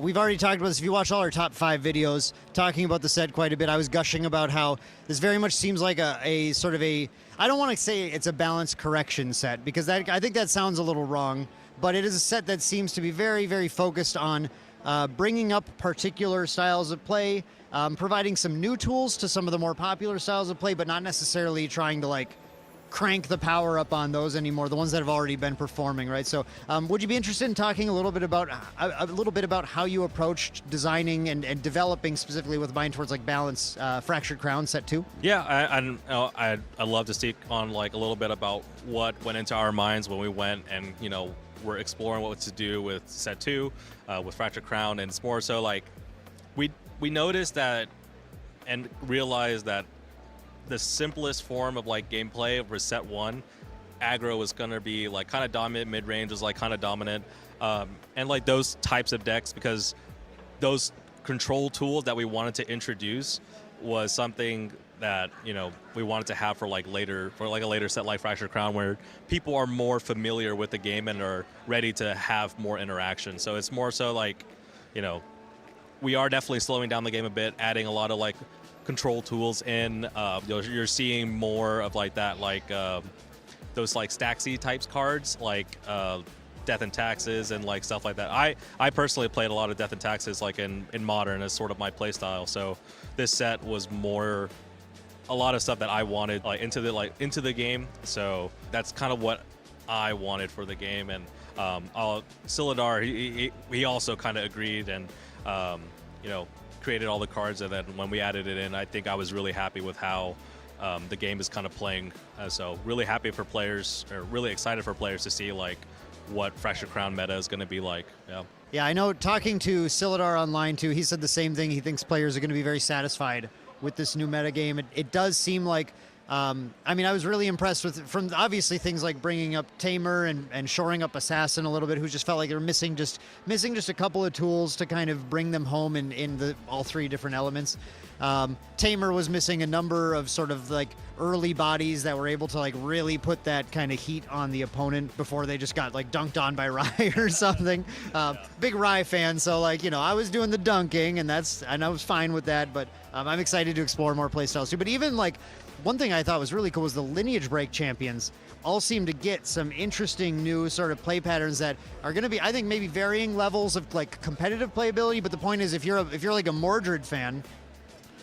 we've already talked about this. If you watch all our top 5 videos, talking about the set quite a bit, I was gushing about how this very much seems like a sort of a, I don't want to say it's a balance correction set, because I think that sounds a little wrong, but it is a set that seems to be very, very focused on bringing up particular styles of play, providing some new tools to some of the more popular styles of play, but not necessarily trying to like crank the power up on those anymore, the ones that have already been performing, right? So would you be interested in talking a little bit about how you approached designing and developing specifically with mind towards like balance Fractured Crown Set 2? Yeah, I'd love to speak on like a little bit about what went into our minds when we went and, you know, we're exploring what to do with Set 2, with Fractured Crown, and it's more so like we noticed that and realized that the simplest form of like gameplay for Set 1, aggro was gonna be like kind of dominant, mid-range was like kind of dominant, and like those types of decks, because those control tools that we wanted to introduce was something that, you know, we wanted to have for like a later set like Fractured Crown, where people are more familiar with the game and are ready to have more interaction. So it's more so like, you know, we are definitely slowing down the game a bit, adding a lot of like control tools in. You're seeing more of like that, like those like Staxy types cards, like Death and Taxes and like stuff like that. I personally played a lot of Death and Taxes like in Modern as sort of my play style. So this set was more a lot of stuff that I wanted like into the game. So that's kind of what I wanted for the game. And Silidar, he also kind of agreed and you know, created all the cards, and then when we added it in, I think I was really happy with how the game is kind of playing. So really happy for players, or really excited for players to see like what Fractured Crown meta is going to be like. Yeah. Yeah, I know talking to Silidar online too, he said the same thing. He thinks players are going to be very satisfied with this new metagame. It does seem like, I mean, I was really impressed with, from obviously things like bringing up Tamer and shoring up Assassin a little bit, who just felt like they were missing just a couple of tools to kind of bring them home in the all three different elements. Tamer was missing a number of sort of like early bodies that were able to like really put that kind of heat on the opponent before they just got like dunked on by Rye or something. Big Rye fan, so like, you know, I was doing the dunking and I was fine with that, but I'm excited to explore more playstyles too. But even like one thing I thought was really cool was the lineage break champions all seem to get some interesting new sort of play patterns that are going to be, I think, maybe varying levels of like competitive playability. But the point is, if you're like a Mordred fan,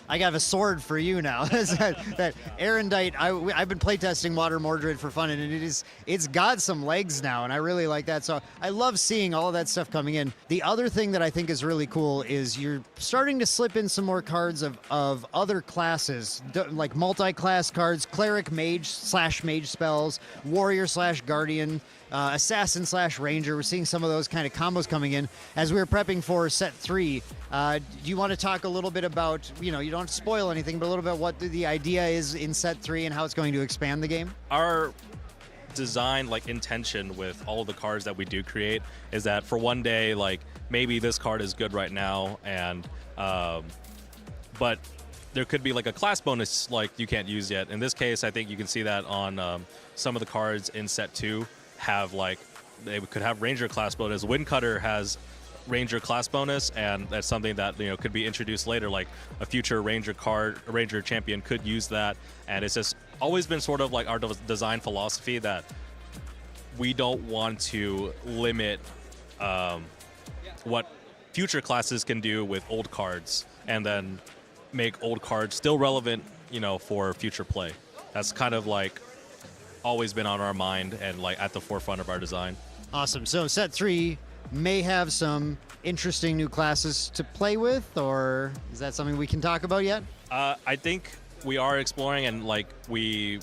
I got a sword for you now. that Erendite, I've been playtesting Modern Mordred for fun, and it's got some legs now, and I really like that. So I love seeing all of that stuff coming in. The other thing that I think is really cool is you're starting to slip in some more cards of other classes, like multi-class cards, cleric, mage / mage spells, warrior / guardian, assassin / ranger. We're seeing some of those kind of combos coming in as we were prepping for set 3. Do you want to talk a little bit about, you know, you don't have to spoil anything, but a little bit what the idea is in set 3 and how it's going to expand the game? Our design, like, intention with all of the cards that we do create is that for one day, like, maybe this card is good right now, and but there could be like a class bonus like you can't use yet. In this case, I think you can see that on some of the cards in set 2 have, like, they could have ranger class bonus. Windcutter has ranger class bonus, and that's something that, you know, could be introduced later, like a future ranger card, a ranger champion could use that. And it's just always been sort of like our design philosophy that we don't want to limit what future classes can do with old cards, and then make old cards still relevant, you know, for future play. That's kind of like always been on our mind and like at the forefront of our design. Awesome. So set 3 may have some interesting new classes to play with, or is that something we can talk about yet? I think we are exploring, and like I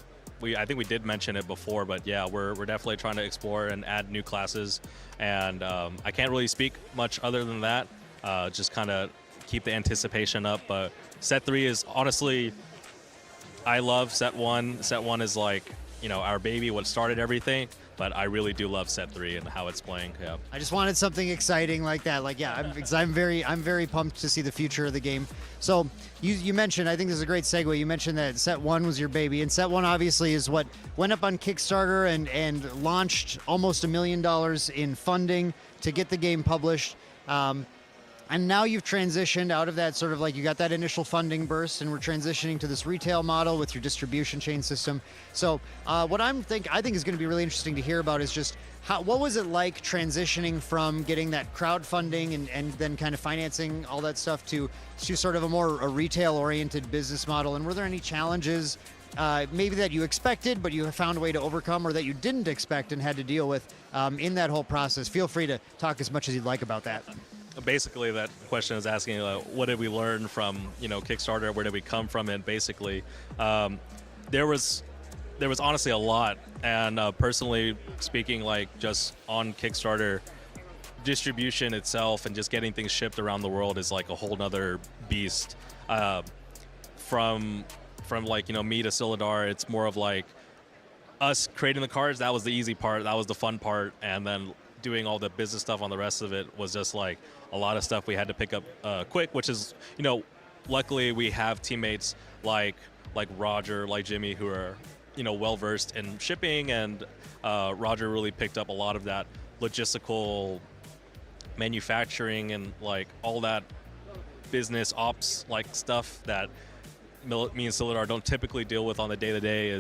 think we did mention it before, but yeah, we're definitely trying to explore and add new classes, and I can't really speak much other than that. Just kind of keep the anticipation up. But set 3 is honestly, I love set 1. Set 1 is like, you know, our baby, what started everything. But I really do love set 3 and how it's playing. Yeah. I just wanted something exciting like that. Like, yeah, I'm very pumped to see the future of the game. So you mentioned, I think this is a great segue. You mentioned that set 1 was your baby, and set 1 obviously is what went up on Kickstarter and launched almost $1 million in funding to get the game published. And now you've transitioned out of that sort of like, you got that initial funding burst, and we're transitioning to this retail model with your distribution chain system. So what I think is going to be really interesting to hear about is just what was it like transitioning from getting that crowdfunding and then kind of financing all that stuff to sort of a retail-oriented business model? And were there any challenges maybe that you expected but you found a way to overcome, or that you didn't expect and had to deal with in that whole process? Feel free to talk as much as you'd like about that. Basically, that question is asking, what did we learn from, you know, Kickstarter? Where did we come from? And basically, there was honestly a lot. And personally speaking, like just on Kickstarter, distribution itself and just getting things shipped around the world is like a whole nother beast. From like, you know, me to Silidar, it's more of like us creating the cards. That was the easy part. That was the fun part. And then doing all the business stuff on the rest of it was just like a lot of stuff we had to pick up quick, which is, you know, luckily we have teammates like Roger, like Jimmy, who are, you know, well versed in shipping, and Roger really picked up a lot of that logistical manufacturing and like all that business ops like stuff that me and Silidar don't typically deal with on the day-to-day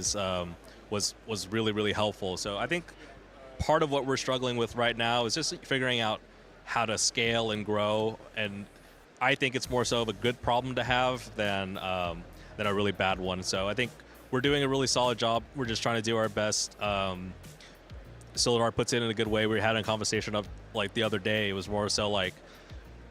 was really, really helpful. So I think part of what we're struggling with right now is just figuring out how to scale and grow, and I think it's more so of a good problem to have than a really bad one. So I think we're doing a really solid job. We're just trying to do our best. Silidar puts it in a good way. We had a conversation of like the other day. It was more so like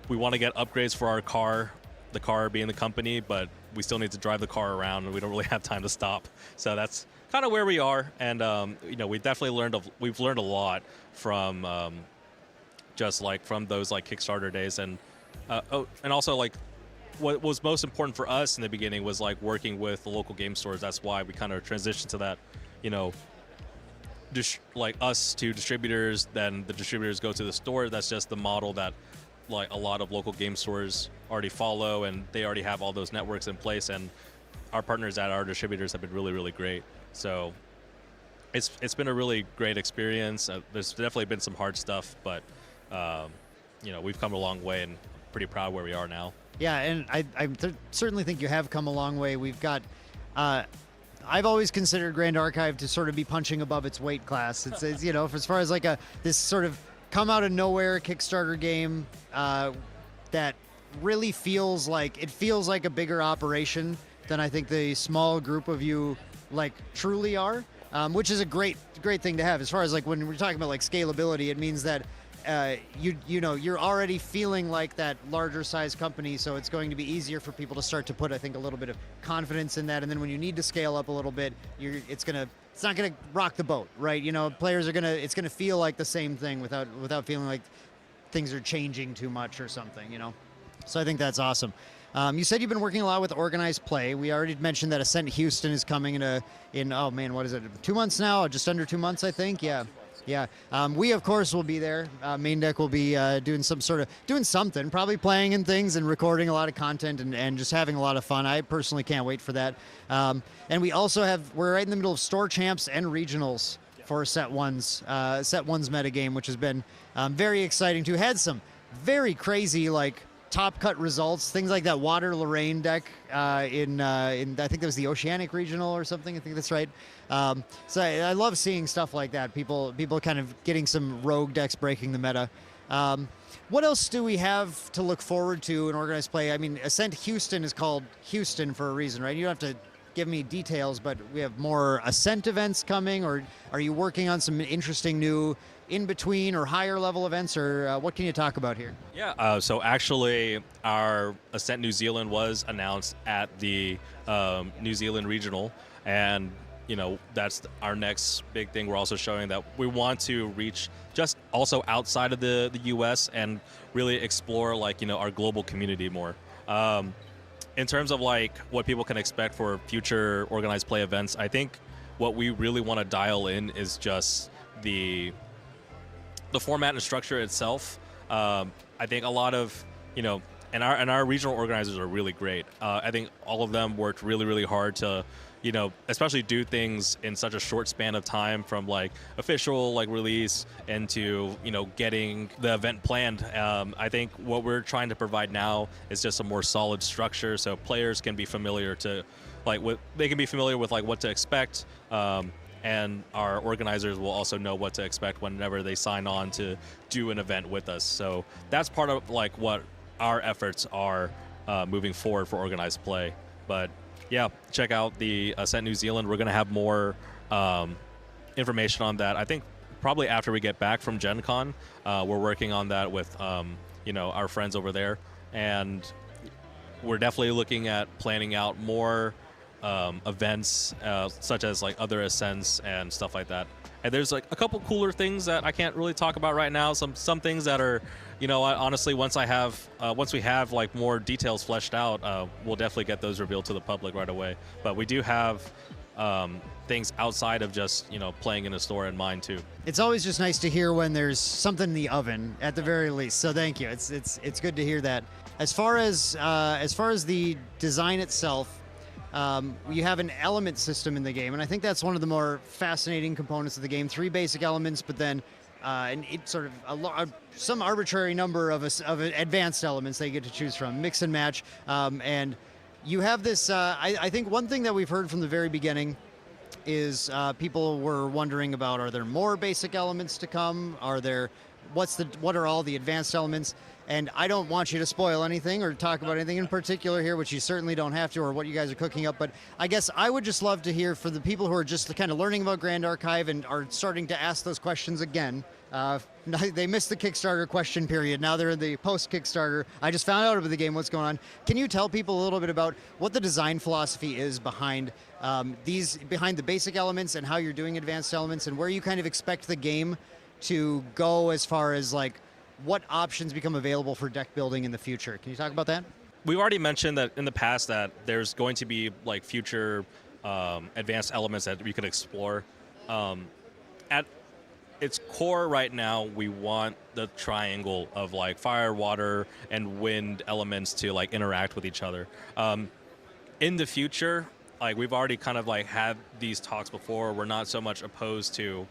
we want to get upgrades for our car. the car being the company, but we still need to drive the car around, and we don't really have time to stop. So that's kind of where we are, and we definitely we've learned a lot from just like from those like Kickstarter days, and also like what was most important for us in the beginning was like working with the local game stores. That's why we kind of transitioned to that, like us to distributors, then the distributors go to the store. That's just the model that like a lot of local game stores already follow, and they already have all those networks in place, and our partners at our distributors have been really, really great. So it's been a really great experience. There's definitely been some hard stuff, but we've come a long way, and pretty proud where we are now. Yeah, and I certainly think you have come a long way. We've got, I've always considered Grand Archive to sort of be punching above its weight class. It's as far as like this sort of come out of nowhere Kickstarter game that really feels like a bigger operation than I think the small group of you like truly are, which is a great thing to have. As far as like when we're talking about like scalability, it means that you're already feeling like that larger size company, so it's going to be easier for people to start to put, I think, a little bit of confidence in that. And then when you need to scale up a little bit, it's not gonna rock the boat, right? Players it's gonna feel like the same thing without feeling like things are changing too much or something, So I think that's awesome. You said you've been working a lot with organized play. We already mentioned that Ascent Houston is coming in oh man, what is it? 2 months now? Just under 2 months, I think. Yeah. Yeah, we of course will be there. Maindeck will be doing something, probably playing and things and recording a lot of content and just having a lot of fun. I personally can't wait for that. And we're right in the middle of store champs and regionals for Set One's metagame, which has been very exciting too. Had some very crazy like top cut results, things like that Water Lorraine deck in I think that was the Oceanic Regional or something. I think that's right. So I love seeing stuff like that. People kind of getting some rogue decks breaking the meta. What else do we have to look forward to in organized play? I mean, Ascent Houston is called Houston for a reason, right? You don't have to give me details, but we have more Ascent events coming, or are you working on some interesting new in-between or higher level events, or what can you talk about here? Yeah, so actually our Ascent New Zealand was announced at the New Zealand Regional, and that's our next big thing. We're also showing that we want to reach just also outside of the US and really explore like our global community more. In terms of like what people can expect for future organized play events, I think what we really want to dial in is just the format and structure itself. I think a lot of and our regional organizers are really great. I think all of them worked really, really hard to especially do things in such a short span of time, from like official like release into getting the event planned. I think what we're trying to provide now is just a more solid structure, so players can be familiar to like what to expect, and our organizers will also know what to expect whenever they sign on to do an event with us. So that's part of like what our efforts are moving forward for organized play. But yeah, check out the Ascent New Zealand. We're going to have more information on that, I think, probably after we get back from Gen Con. We're working on that with, our friends over there. And we're definitely looking at planning out more events, such as like other Ascents and stuff like that. And there's like a couple cooler things that I can't really talk about right now. Some things that are, honestly, once we have like more details fleshed out, we'll definitely get those revealed to the public right away. But we do have things outside of just playing in a store in mind too. It's always just nice to hear when there's something in the oven at the very least. So thank you. It's good to hear that. As far as the design itself, you have an element system in the game, and I think that's one of the more fascinating components of the game. 3 basic elements, but then some arbitrary number of advanced elements that you get to choose from, mix and match. And you have this. I think one thing that we've heard from the very beginning is people were wondering about: are there more basic elements to come? What are all the advanced elements? And I don't want you to spoil anything or talk about anything in particular here, which you certainly don't have to, or what you guys are cooking up. But I guess I would just love to hear for the people who are just kind of learning about Grand Archive and are starting to ask those questions again. They missed the Kickstarter question period. Now they're in the post-Kickstarter. I just found out about the game, what's going on. Can you tell people a little bit about what the design philosophy is behind behind the basic elements and how you're doing advanced elements, and where you kind of expect the game to go as far as like what options become available for deck building in the future? Can you talk about that? We've already mentioned that in the past that there's going to be like future advanced elements that we could explore. At its core right now, we want the triangle of like fire, water, and wind elements to like interact with each other. In the future, like we've already kind of like had these talks before. We're not so much opposed to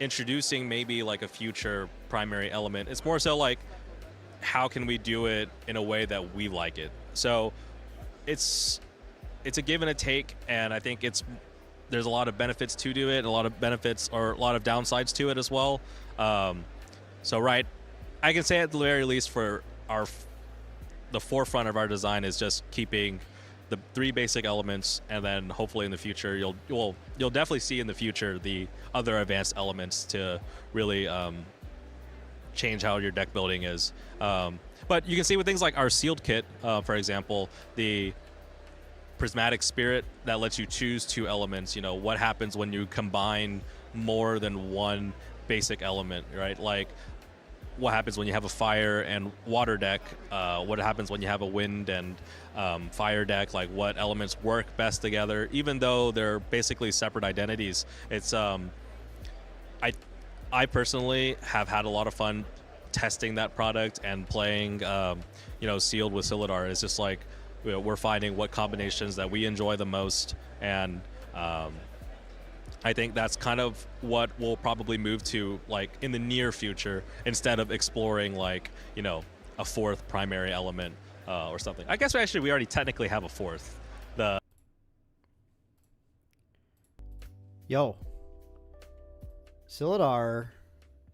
introducing maybe like a future primary element. It's more so like, how can we do it in a way that we like it? So it's a give and a take, and I think there's a lot of benefits to do it, and a lot of benefits or a lot of downsides to it as well. So right, I can say at the very least for the forefront of our design is just keeping the 3 basic elements, and then hopefully in the future you'll definitely see in the future the other advanced elements to really change how your deck building is. But you can see with things like our sealed kit, for example, the prismatic spirit that lets you choose 2 elements. You know, what happens when you combine more than one basic element, right? Like what happens when you have a fire and water deck, what happens when you have a wind and fire deck, like what elements work best together, even though they're basically separate identities. It's I personally have had a lot of fun testing that product and playing sealed with Silidar. It's just like, you know, we're finding what combinations that we enjoy the most, and I think that's kind of what we'll probably move to like in the near future, instead of exploring like, you know, a 4th primary element or something. I guess we already technically have a 4th. Yo, Silidar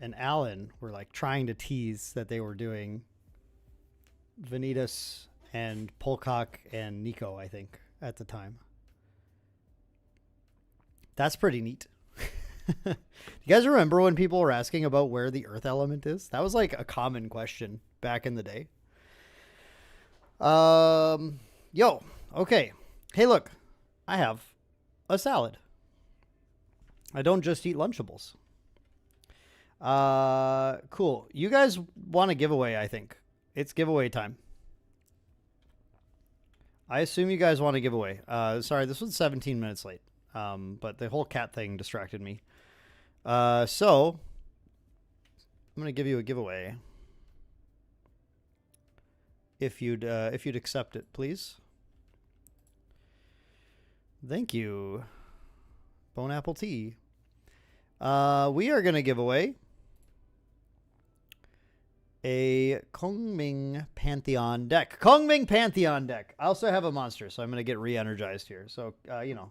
and Allan were like trying to tease that they were doing Vanitas and Polcock and Nico, I think, at the time. That's pretty neat. Do you guys remember when people were asking about where the earth element is? That was like a common question back in the day. Yo, okay. Hey, look, I have a salad. I don't just eat Lunchables. Cool. You guys want a giveaway, I think. It's giveaway time. I assume you guys want a giveaway. Sorry, this was 17 minutes late. But the whole cat thing distracted me. So I'm gonna give you a giveaway. If you'd accept it, please. Thank you. Bone Apple Tea. We are gonna give away a Kongming Pantheon deck. Kongming Pantheon deck. I also have a monster, so I'm gonna get re-energized here. So you know,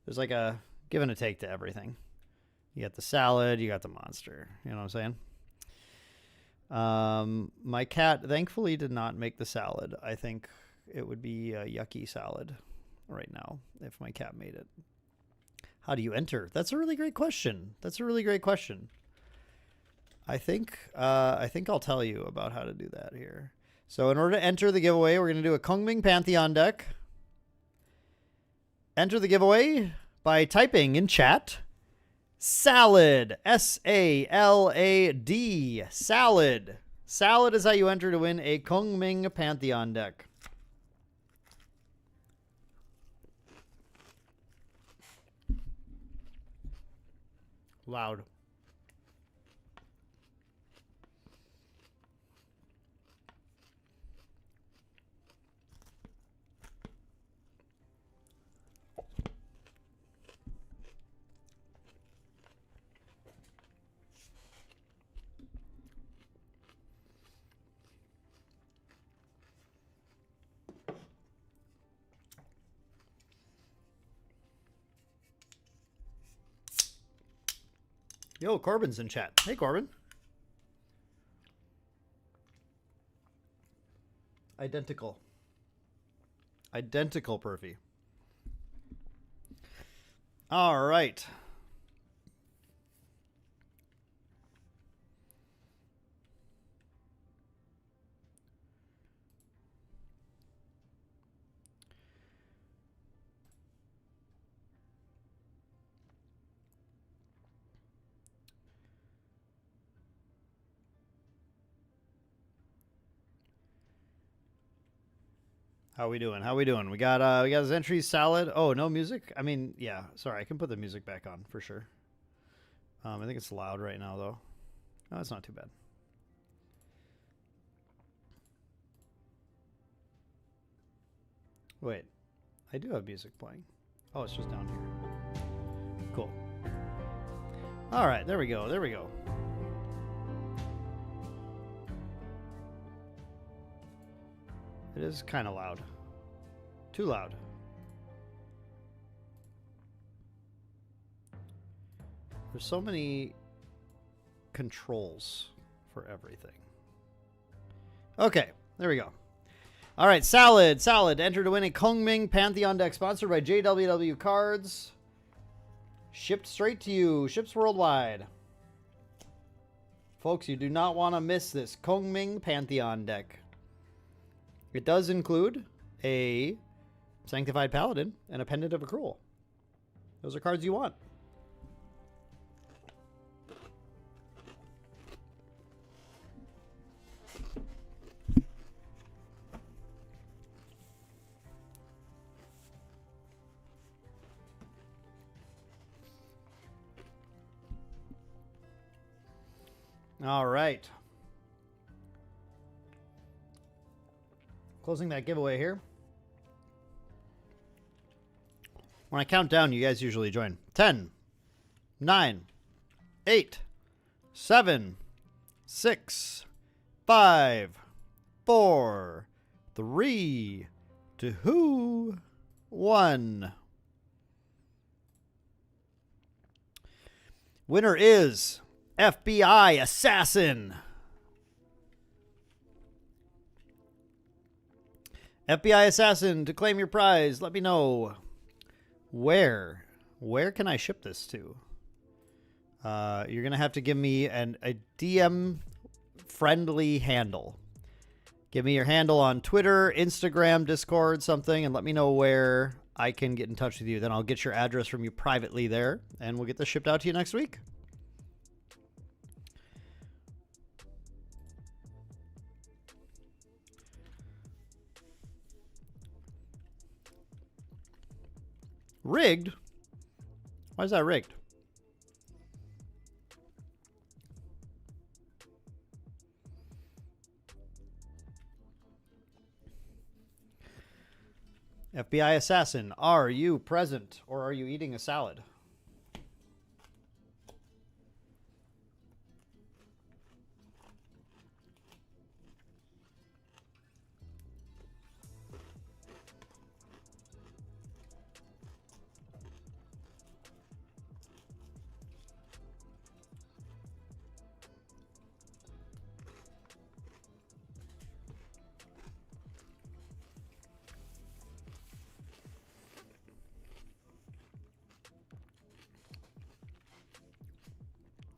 there's like a give and a take to everything. You got the salad, you got the monster. You know what I'm saying? My cat thankfully did not make the salad. I think it would be a yucky salad right now if my cat made it. How do you enter? That's a really great question. I think I'll tell you about how to do that here. So in order to enter the giveaway, we're going to do a Kongming Pantheon deck. Enter the giveaway by typing in chat salad, S-A-L-A-D, salad. Salad is how you enter to win a Kongming Pantheon deck. Loud. Yo, Corbin's in chat. Hey, Corbin. Identical. Identical, Perfy. All right. How we doing? How we doing? We got his entries salad. Oh, no music? I mean, yeah. Sorry, I can put the music back on for sure. I think it's loud right now though. No, it's not too bad. Wait. I do have music playing. Oh, it's just down here. Cool. All right, there we go. There we go. It is kind of loud. Too loud. There's so many controls for everything. Okay, there we go. All right, Salad. Enter to win a Kongming Pantheon deck sponsored by JWW Cards. Shipped straight to you. Ships worldwide. Folks, you do not want to miss this Kongming Pantheon deck. It does include a Sanctified Paladin and a Pendant of Accrual. Those are cards you want. All right. Closing that giveaway here. When I count down, you guys usually join. 10, 9, 8, 7, 6, 5, 4, 3, 2, 1. Winner is FBI Assassin. FBI Assassin, to claim your prize, let me know where can I ship this to? You're going to have to give me a DM friendly handle. Give me your handle on Twitter, Instagram, Discord, something, and let me know where I can get in touch with you. Then I'll get your address from you privately there, and we'll get this shipped out to you next week. Rigged? Why is that rigged? FBI Assassin, are you present or are you eating a salad?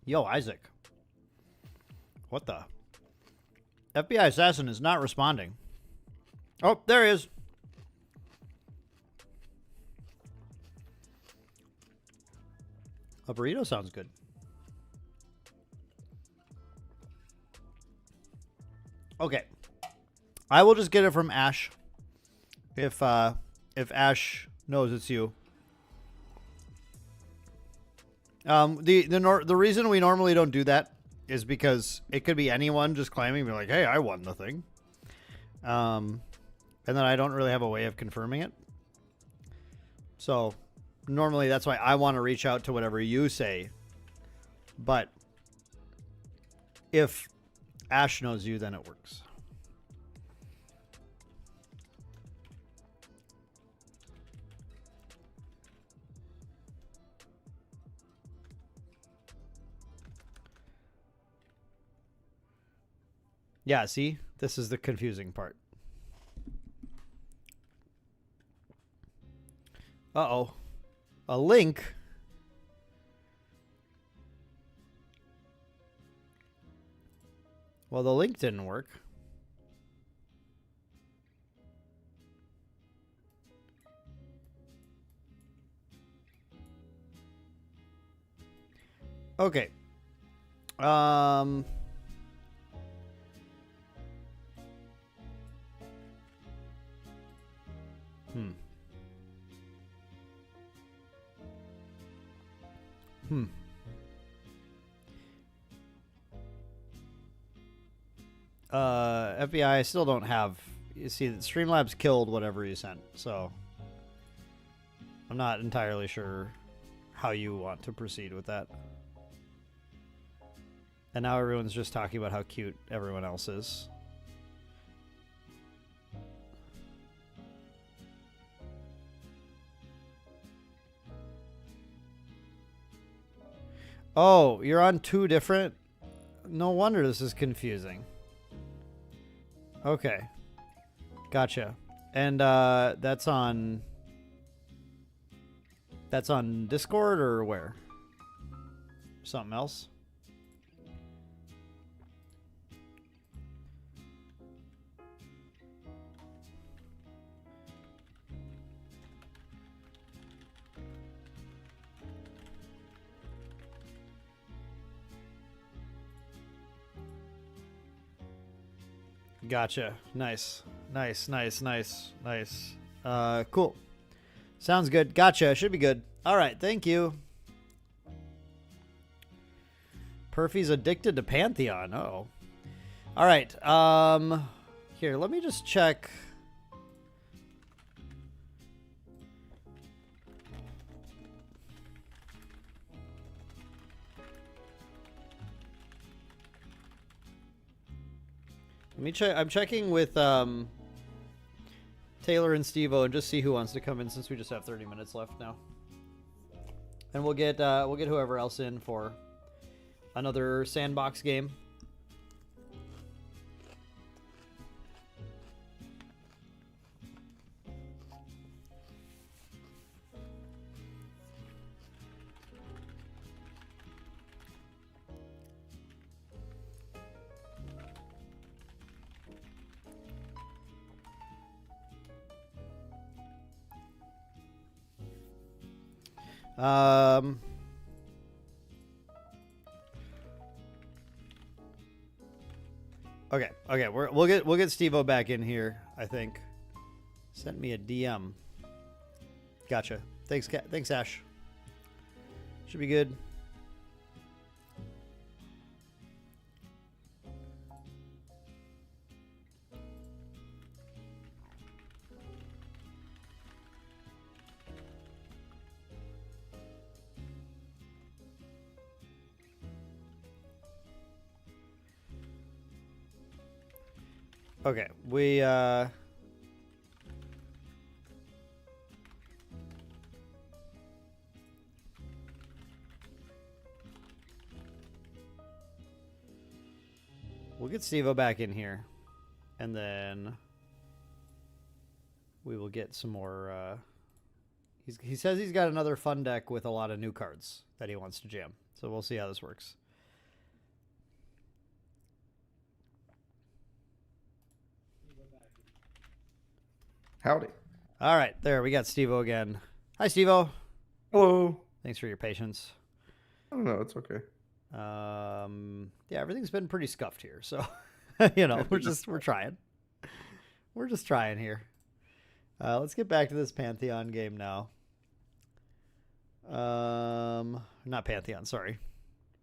Yo, Isaac. What the? FBI Assassin is not responding. Oh, there he is. A burrito sounds good. Okay. I will just get it from Ash. If Ash knows it's you. The reason we normally don't do that is because it could be anyone just claiming, be like, hey, I won the thing. And then I don't really have a way of confirming it. So normally that's why I want to reach out to whatever you say. But if Ash knows you, then it works. Yeah, see? This is the confusing part. Uh-oh. A link? Well, the link didn't work. Okay. Hmm. Hmm. FBI, I still don't have. You see, Streamlabs killed whatever you sent, so I'm not entirely sure how you want to proceed with that. And now everyone's just talking about how cute everyone else is. Oh, you're on two different... No wonder this is confusing. Okay. Gotcha. And that's on... That's on Discord or where? Something else? Gotcha. Nice. Nice, nice, nice, nice. Cool. Sounds good. Gotcha. Should be good. All right. Thank you. Perfy's addicted to Pantheon. Oh. All right. Here, let me just check. Let me check. I'm checking with Taylor and Steve-O and just see who wants to come in since we just have 30 minutes left now. And we'll get whoever else in for another Sandbox game. Okay, we'll get Steve-O back in here, I think. Sent me a DM. Gotcha. Thanks, Ash. Should be good. Okay, we'll get Steve-O back in here, and then we will get some more. He says he's got another fun deck with a lot of new cards that he wants to jam, so we'll see how this works. Howdy. All right, there we got Steve-O again. Hi, Steve-O. Hello. Thanks for your patience. I don't know. It's okay. Yeah, everything's been pretty scuffed here, so you know, we're trying. We're just trying here. Let's get back to this Pantheon game now. Not Pantheon, sorry.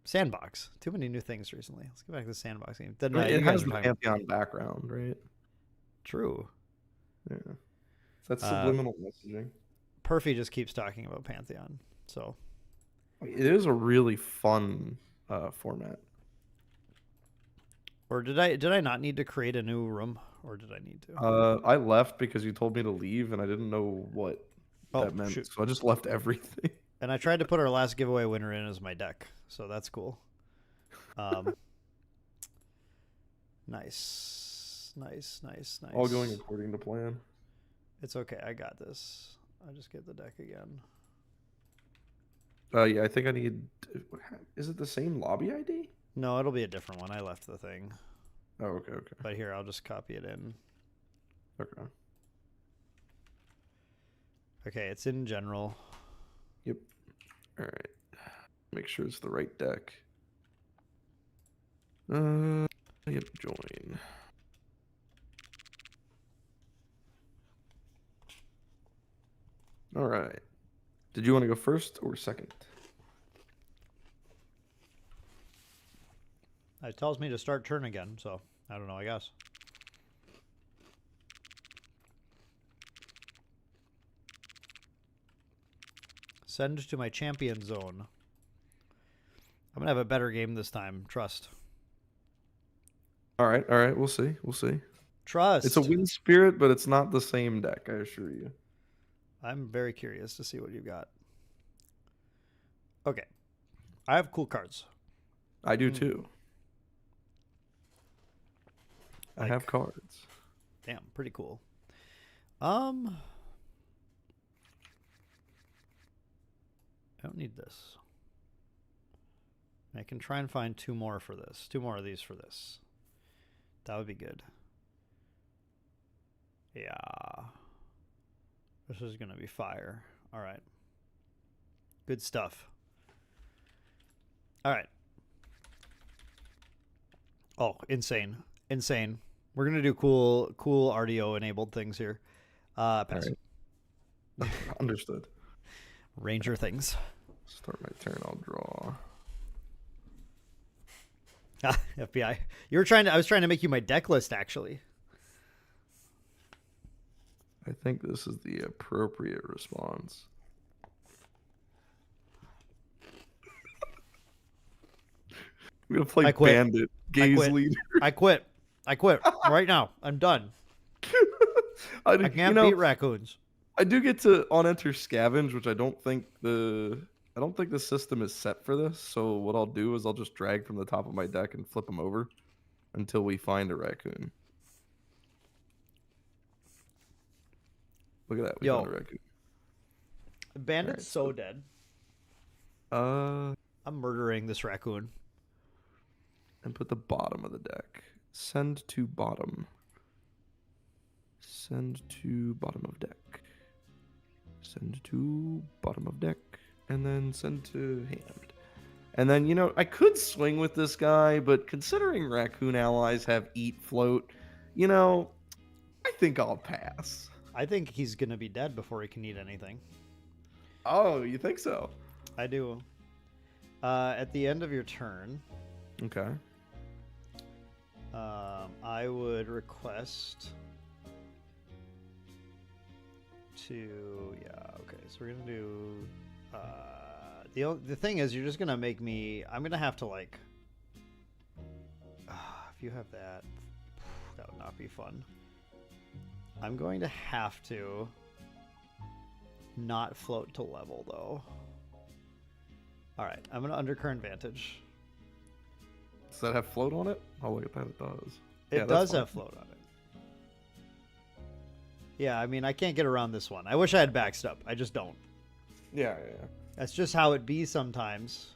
Sandbox. Too many new things recently. Let's get back to the Sandbox game. Then, It has the Pantheon background, right? True. Yeah. That's subliminal messaging. Perfy just keeps talking about Pantheon, so it is a really fun format. Or did I not need to create a new room, or did I need to? I left because you told me to leave, and I didn't know what that meant, shoot. so I just left everything. And I tried to put our last giveaway winner in as my deck, so that's cool. Nice. All going according to plan. It's okay. I got this. I just get the deck again. Yeah, I think I need. Is it the same lobby ID? No, it'll be a different one. I left the thing. Oh, okay, okay. But here, I'll just copy it in. Okay. Okay, it's in general. Yep. All right. Make sure it's the right deck. Yep, join. All right. Did you want to go first or second? It tells me to start turn again, so I don't know, I guess. Send to my champion zone. I'm going to have a better game this time. Trust. All right, all right. We'll see. We'll see. Trust. It's a wind spirit, but it's not the same deck, I assure you. I'm very curious to see what you got. Okay. I have cool cards. I do too. I Like- have cards. Damn, pretty cool. I don't need this. I can try and find two more for this. Two more of these for this. That would be good. Yeah. This is going to be fire. All right. Good stuff. All right. Oh, insane. Insane. We're going to do cool RDO enabled things here. Pass. Right. Understood. Ranger things. Start my turn. I'll draw. FBI. You were trying to. I was trying to make you my deck list, actually. I think this is the appropriate response. We're gonna play I quit. Bandit, Gaze quit. Leader. I quit. I quit right now. I'm done. I can't beat raccoons. I do get to on enter scavenge, which I don't think the system is set for this. So what I'll do is I'll just drag from the top of my deck and flip them over until we find a raccoon. Look at that, we found a raccoon. Bandit's so dead. And I'm murdering this raccoon. put the bottom of the deck. Send to bottom. Send to bottom of deck. Send to bottom of deck. And then send to hand. And then, you know, I could swing with this guy, but considering raccoon allies have eat float, you know, I think I'll pass. I think he's going to be dead before he can eat anything. Oh, you think so? I do. At the end of your turn, Okay. I would request to... Yeah, okay. So we're going to do... the thing is, you're just going to make me... I'm going to have to, like... if you have that, that would not be fun. I'm going to have to not float to level, though. All right, I'm going to Undercurrent Vantage. Does that have float on it? Oh, look at that, it does. It does have float on it. Yeah, I mean, I can't get around this one. I wish I had backstep. I just don't. Yeah. That's just how it be sometimes.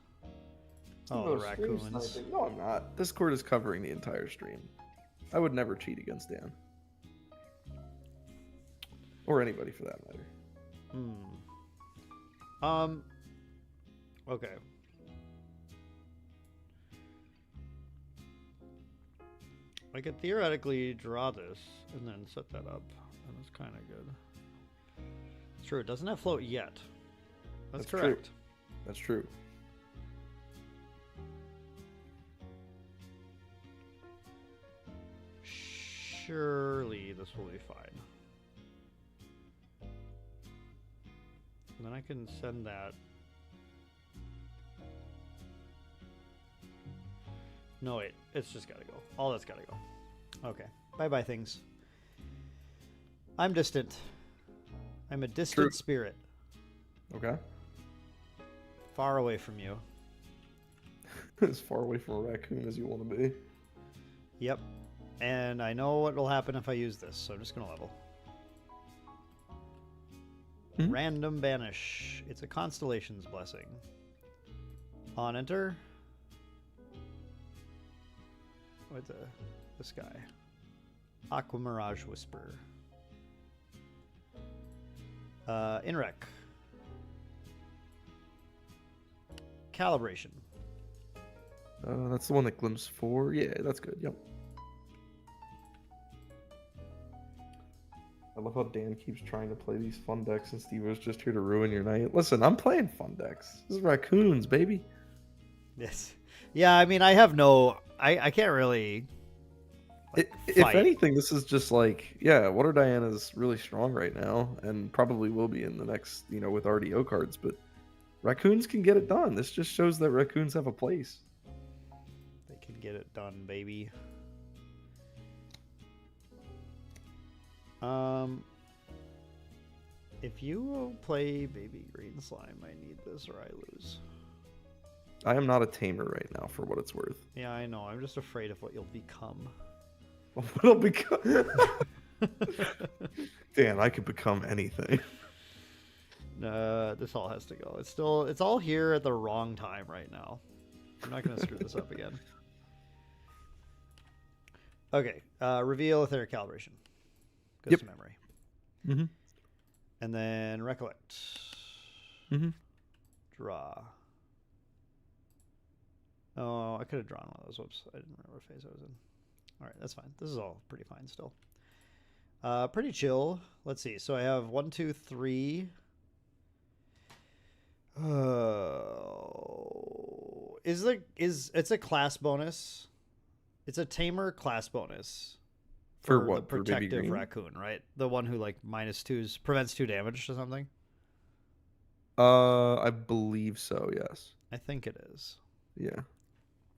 Oh, the stream raccoons. sniping. No, I'm not. Discord is covering the entire stream. I would never cheat against Dan. Or anybody for that matter. Okay. I could theoretically draw this and then set that up. And that's kind of good. It's true. It doesn't have float yet. That's correct. True. That's true. Surely this will be fine. And then I can send that. No, wait. It's just gotta go. All that's gotta go. Okay. Bye-bye, things. I'm distant. I'm a distant spirit. Okay. Far away from you. As far away from a raccoon as you want to be. Yep. And I know what will happen if I use this, so I'm just gonna level. Mhm. Random banish. It's a constellation's blessing. On enter. What's this guy? Aqua Mirage Whisper. Inrec. Calibration. That's the one that glimpses 4. Yeah, that's good. Yep. I love how Dan keeps trying to play these fun decks and Steve was just here to ruin your night. Listen, I'm playing fun decks. This is raccoons, baby. Yes. Yeah, I mean, I have no... I can't really... If anything, this is just like, yeah, Water Diana's really strong right now and probably will be in the next, with RDO cards, but raccoons can get it done. This just shows that raccoons have a place. They can get it done, baby. If you play Baby Green Slime, I need this or I lose. I am not a tamer right now, for what it's worth. Yeah, I know. I'm just afraid of what you'll become. What'll become? Dan, I could become anything. This all has to go. It's all here at the wrong time right now. I'm not gonna screw this up again. Okay, reveal etheric calibration. Goes to memory. Mm-hmm. And then recollect. Mm-hmm. Draw. Oh, I could have drawn one of those. Whoops, I didn't remember what phase I was in. All right, that's fine. This is all pretty fine still. Pretty chill. Let's see. So I have 1, 2, 3. It's a class bonus? It's a tamer class bonus For the what? For Baby protective Green? raccoon, right? The one who like -2s prevents 2 damage or something. I believe so. Yes. I think it is. Yeah.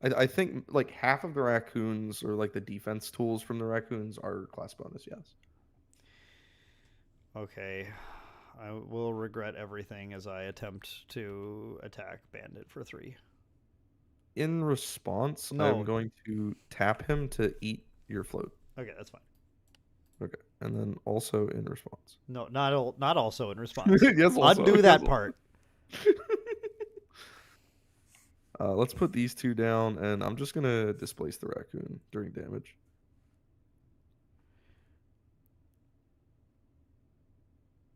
I think like half of the raccoons or like the defense tools from the raccoons are class bonus. Yes. Okay. I will regret everything as I attempt to attack Bandit for 3. In response, No. I'm going to tap him to eat your float. Okay, that's fine. Okay, and then also in response. No, not also in response. Yes, also. Undo that part. Let's put these 2 down, and I'm just gonna displace the raccoon during damage.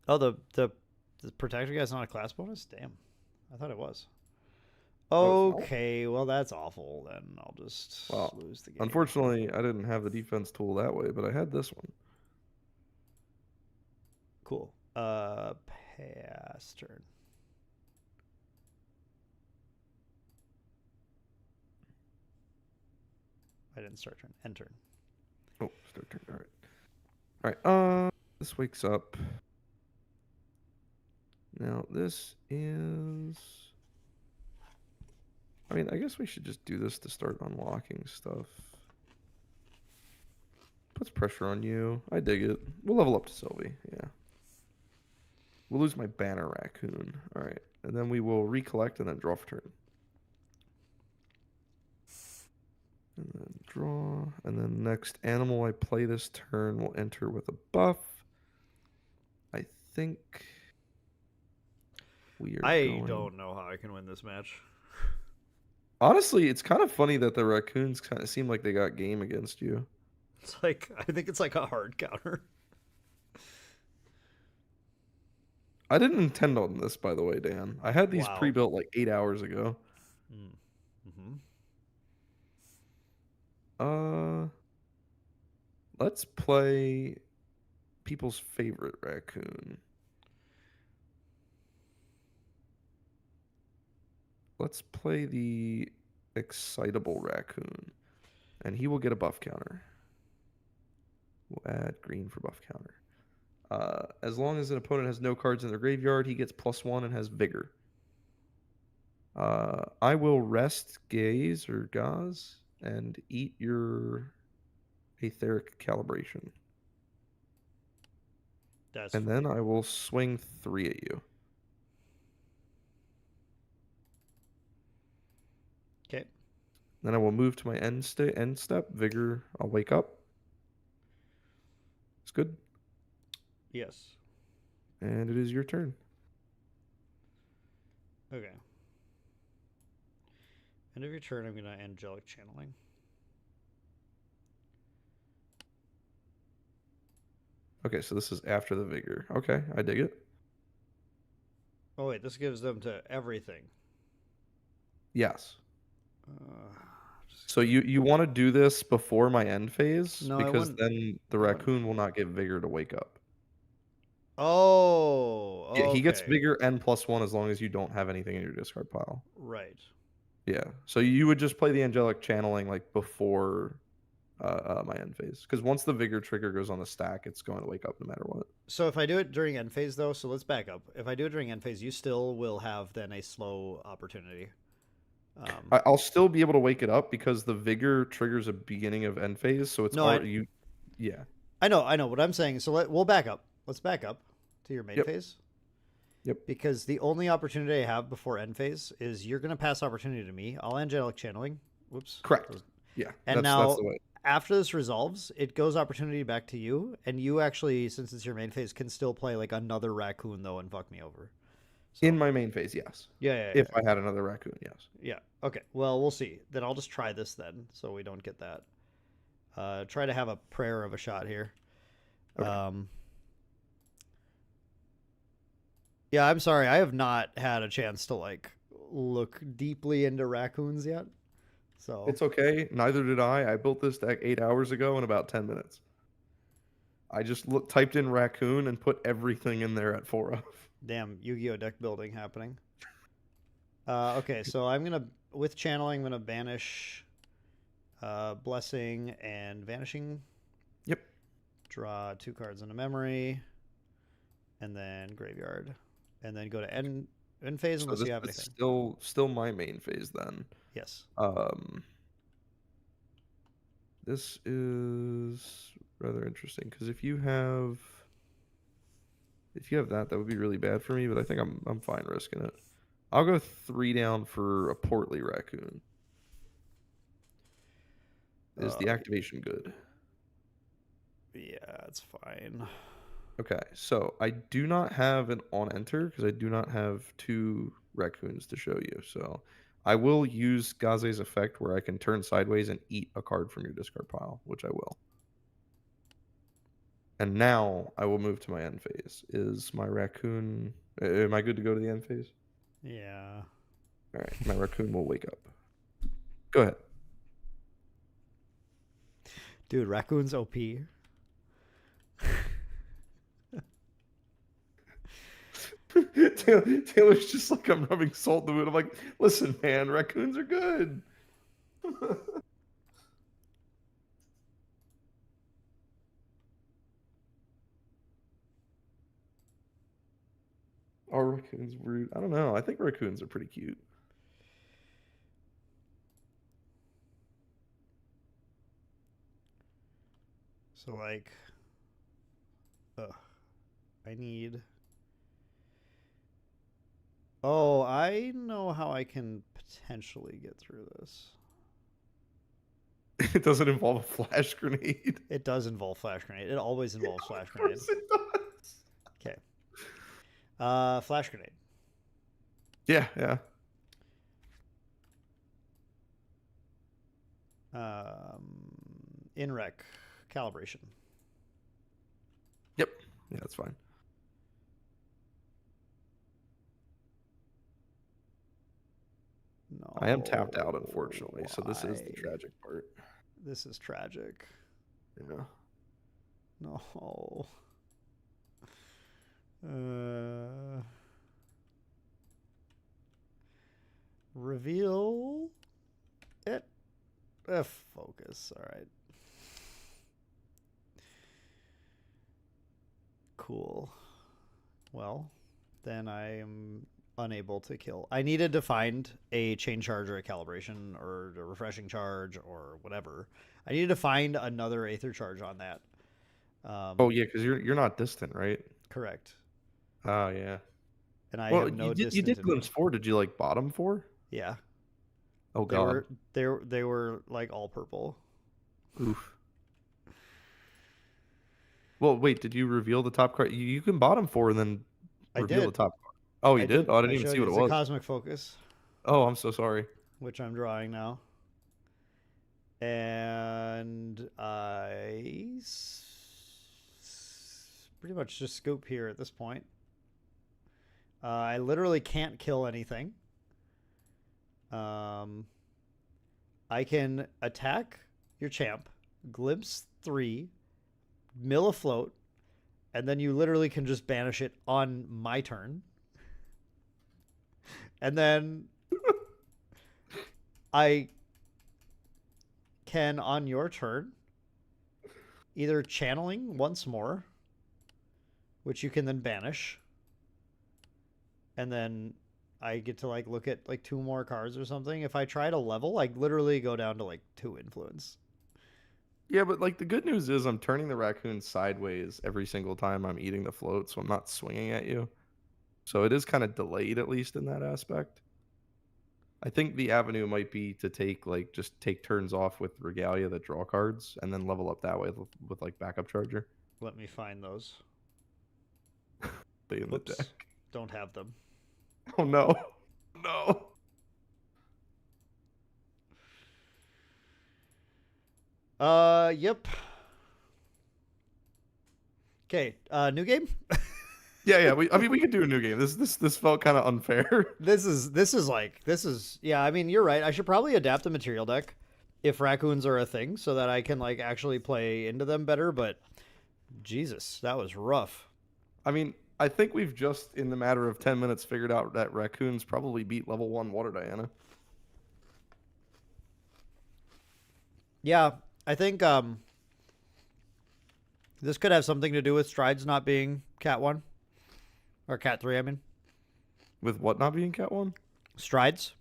Oh, the protector guy's not a class bonus? Damn. I thought it was. Okay, well that's awful. Then I'll just lose the game. Unfortunately, I didn't have the defense tool that way, but I had this one. Cool. Pass turn. I didn't start turn. End turn. Oh, start turn. All right. All right. This wakes up. Now this is. I mean, I guess we should just do this to start unlocking stuff. Puts pressure on you. I dig it. We'll level up to Sylvie. Yeah. We'll lose my banner raccoon. All right. And then we will recollect and then draw for turn. And then draw. And then next animal I play this turn will enter with a buff. I think we are don't know how I can win this match. Honestly, it's kind of funny that the raccoons kind of seem like they got game against you. It's like, I think it's like a hard counter. I didn't intend on this, by the way, Dan. I had these Wow. pre-built like 8 hours ago. Let's play people's favorite raccoon. Let's play the excitable raccoon, and he will get a buff counter. We'll add green for buff counter. As long as an opponent has no cards in their graveyard, he gets +1 and has vigor. I will rest gaze or gauze and eat your etheric calibration. And then I will swing 3 at you. Okay. Then I will move to my end step. Vigor, I'll wake up. It's good. Yes. And it is your turn. Okay. End of your turn, I'm going to Angelic Channeling. Okay, so this is after the Vigor. Okay, I dig it. Oh, wait, this gives them to everything. Yes. Just- So you want to do this before my end phase No, I because wouldn't. then the I wouldn't. raccoon will not get Vigor to wake up. Oh, Yeah, he gets okay. Vigor and +1 as long as you don't have anything in your discard pile. Right. Yeah. So you would just play the Angelic Channeling like before my end phase. Because once the Vigor trigger goes on the stack, it's going to wake up no matter what. So if I do it during end phase, though, so let's back up. If I do it during end phase, you still will have then a slow opportunity. I'll still be able to wake it up because the Vigor triggers a beginning of end phase. So it's already, yeah. I know what I'm saying. So we'll back up. Let's back up to your main phase. Yep. Because the only opportunity I have before end phase is you're going to pass opportunity to me. I'll Angelic Channeling. Whoops. Correct. Yeah. And that's the way. After this resolves, it goes opportunity back to you, and you actually, since it's your main phase, can still play like another raccoon though and fuck me over. So, In my main phase, yes. Yeah. If I had another raccoon, yes. Yeah. Okay. Well, we'll see. Then I'll just try this then, so we don't get that. Try to have a prayer of a shot here. Okay. Yeah, I'm sorry. I have not had a chance to like look deeply into raccoons yet. So It's okay. Neither did I. I built this deck 8 hours ago in about 10 minutes. I just typed in raccoon and put everything in there at 4 of. Damn, Yu-Gi-Oh deck building happening. Okay, so I'm gonna with channeling, I'm gonna banish Blessing and Vanishing. Yep. Draw 2 cards into memory, and then graveyard, and then go to end phase unless you have anything. Still my main phase then. Yes. This is rather interesting because if you have that would be really bad for me, but I think I'm fine risking it. I'll go 3 down for a Portly Raccoon. Is the activation good? Yeah, it's fine. Okay, so I do not have an on enter because I do not have 2 raccoons to show you. So I will use Gaze's effect where I can turn sideways and eat a card from your discard pile, which I will. And now I will move to my end phase. Is my raccoon... Am I good to go to the end phase? Yeah. All right, my raccoon will wake up. Go ahead. Dude, raccoon's OP. Taylor's just like, I'm rubbing salt in the wound. I'm like, listen, man, raccoons are good. Are raccoons rude? I don't know. I think raccoons are pretty cute. So like, I need. Oh, I know how I can potentially get through this. It doesn't involve a flash grenade. It does involve flash grenade. It always involves flash grenade. Of course it does. Okay. Flash grenade. Yeah. In rec calibration. Yep. Yeah, that's fine. No. I am tapped out, unfortunately, so this is the tragic part. This is tragic. Yeah. No. Reveal it. Focus. All right. Cool. Well, then I am unable to kill. I needed to find a chain charge or a calibration or a refreshing charge or whatever. I needed to find another aether charge on that. Oh yeah, because you're not distant, right? Correct. Oh yeah. And I Well, have no you did glimpse 4. Did you like bottom 4? Yeah. Oh god. They were like all purple. Oof. Well, wait, did you reveal the top card? You can bottom 4 and then I reveal did. the top card. Oh, you I did? Oh, I didn't I even showed see you. what it It's a was. Cosmic Focus, Oh, I'm so sorry. which I'm drawing now. And pretty much just scoop here at this point. I literally can't kill anything. I can attack your champ, glimpse 3, mill a float, and then you literally can just banish it on my turn. And then I can, on your turn, either channeling once more, which you can then banish, and then I get to like look at like 2 more cards or something. If I try to level, I literally go down to like 2 influence. Yeah, but like the good news is I'm turning the raccoon sideways every single time I'm eating the float, so I'm not swinging at you. So it is kind of delayed, at least in that aspect. I think the avenue might be to just take turns off with Regalia that draw cards, and then level up that way with like backup charger. Let me find those. They in the Whoops. deck. Don't have them. Oh no, no. Yep. Okay, new game? Yeah. I mean, we could do a new game. This felt kind of unfair. This is yeah, I mean, you're right. I should probably adapt the material deck if raccoons are a thing so that I can like actually play into them better, but Jesus, that was rough. I mean, I think we've just, in the matter of 10 minutes, figured out that raccoons probably beat level 1 Water Diana. Yeah, I think this could have something to do with Strides not being Cat 1 or Cat 3, I mean. With what not being Cat 1? Strides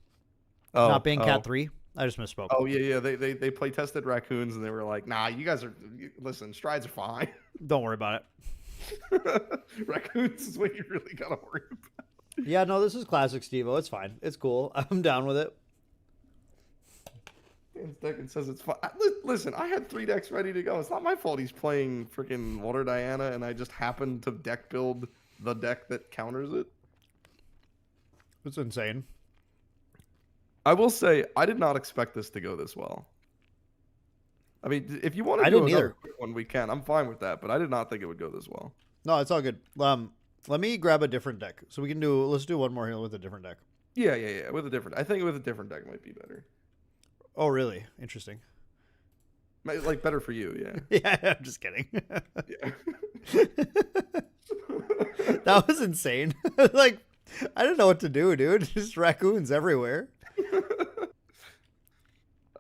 Oh, not being Cat 3. I just misspoke. Oh, yeah. They play tested raccoons and they were like, nah, you guys are, listen, Strides are fine. Don't worry about it. Raccoons is what you really gotta worry about. Yeah, no, this is classic Steve-O. It's fine. It's cool. I'm down with it. Dan's deck and says it's fine. Listen, I had 3 decks ready to go. It's not my fault he's playing freaking Water Diana and I just happened to deck build the deck that counters it. It's insane. I will say, I did not expect this to go this well. I mean, if you want to I do didn't another either. quick one, we can. I'm fine with that, but I did not think it would go this well. No, it's all good. Let me grab a different deck. So let's do one more here with a different deck. Yeah. I think with a different deck might be better. Oh, really? Interesting. Like better for you, yeah. Yeah, I'm just kidding. Yeah. That was insane. Like, I didn't know what to do, dude. Just raccoons everywhere.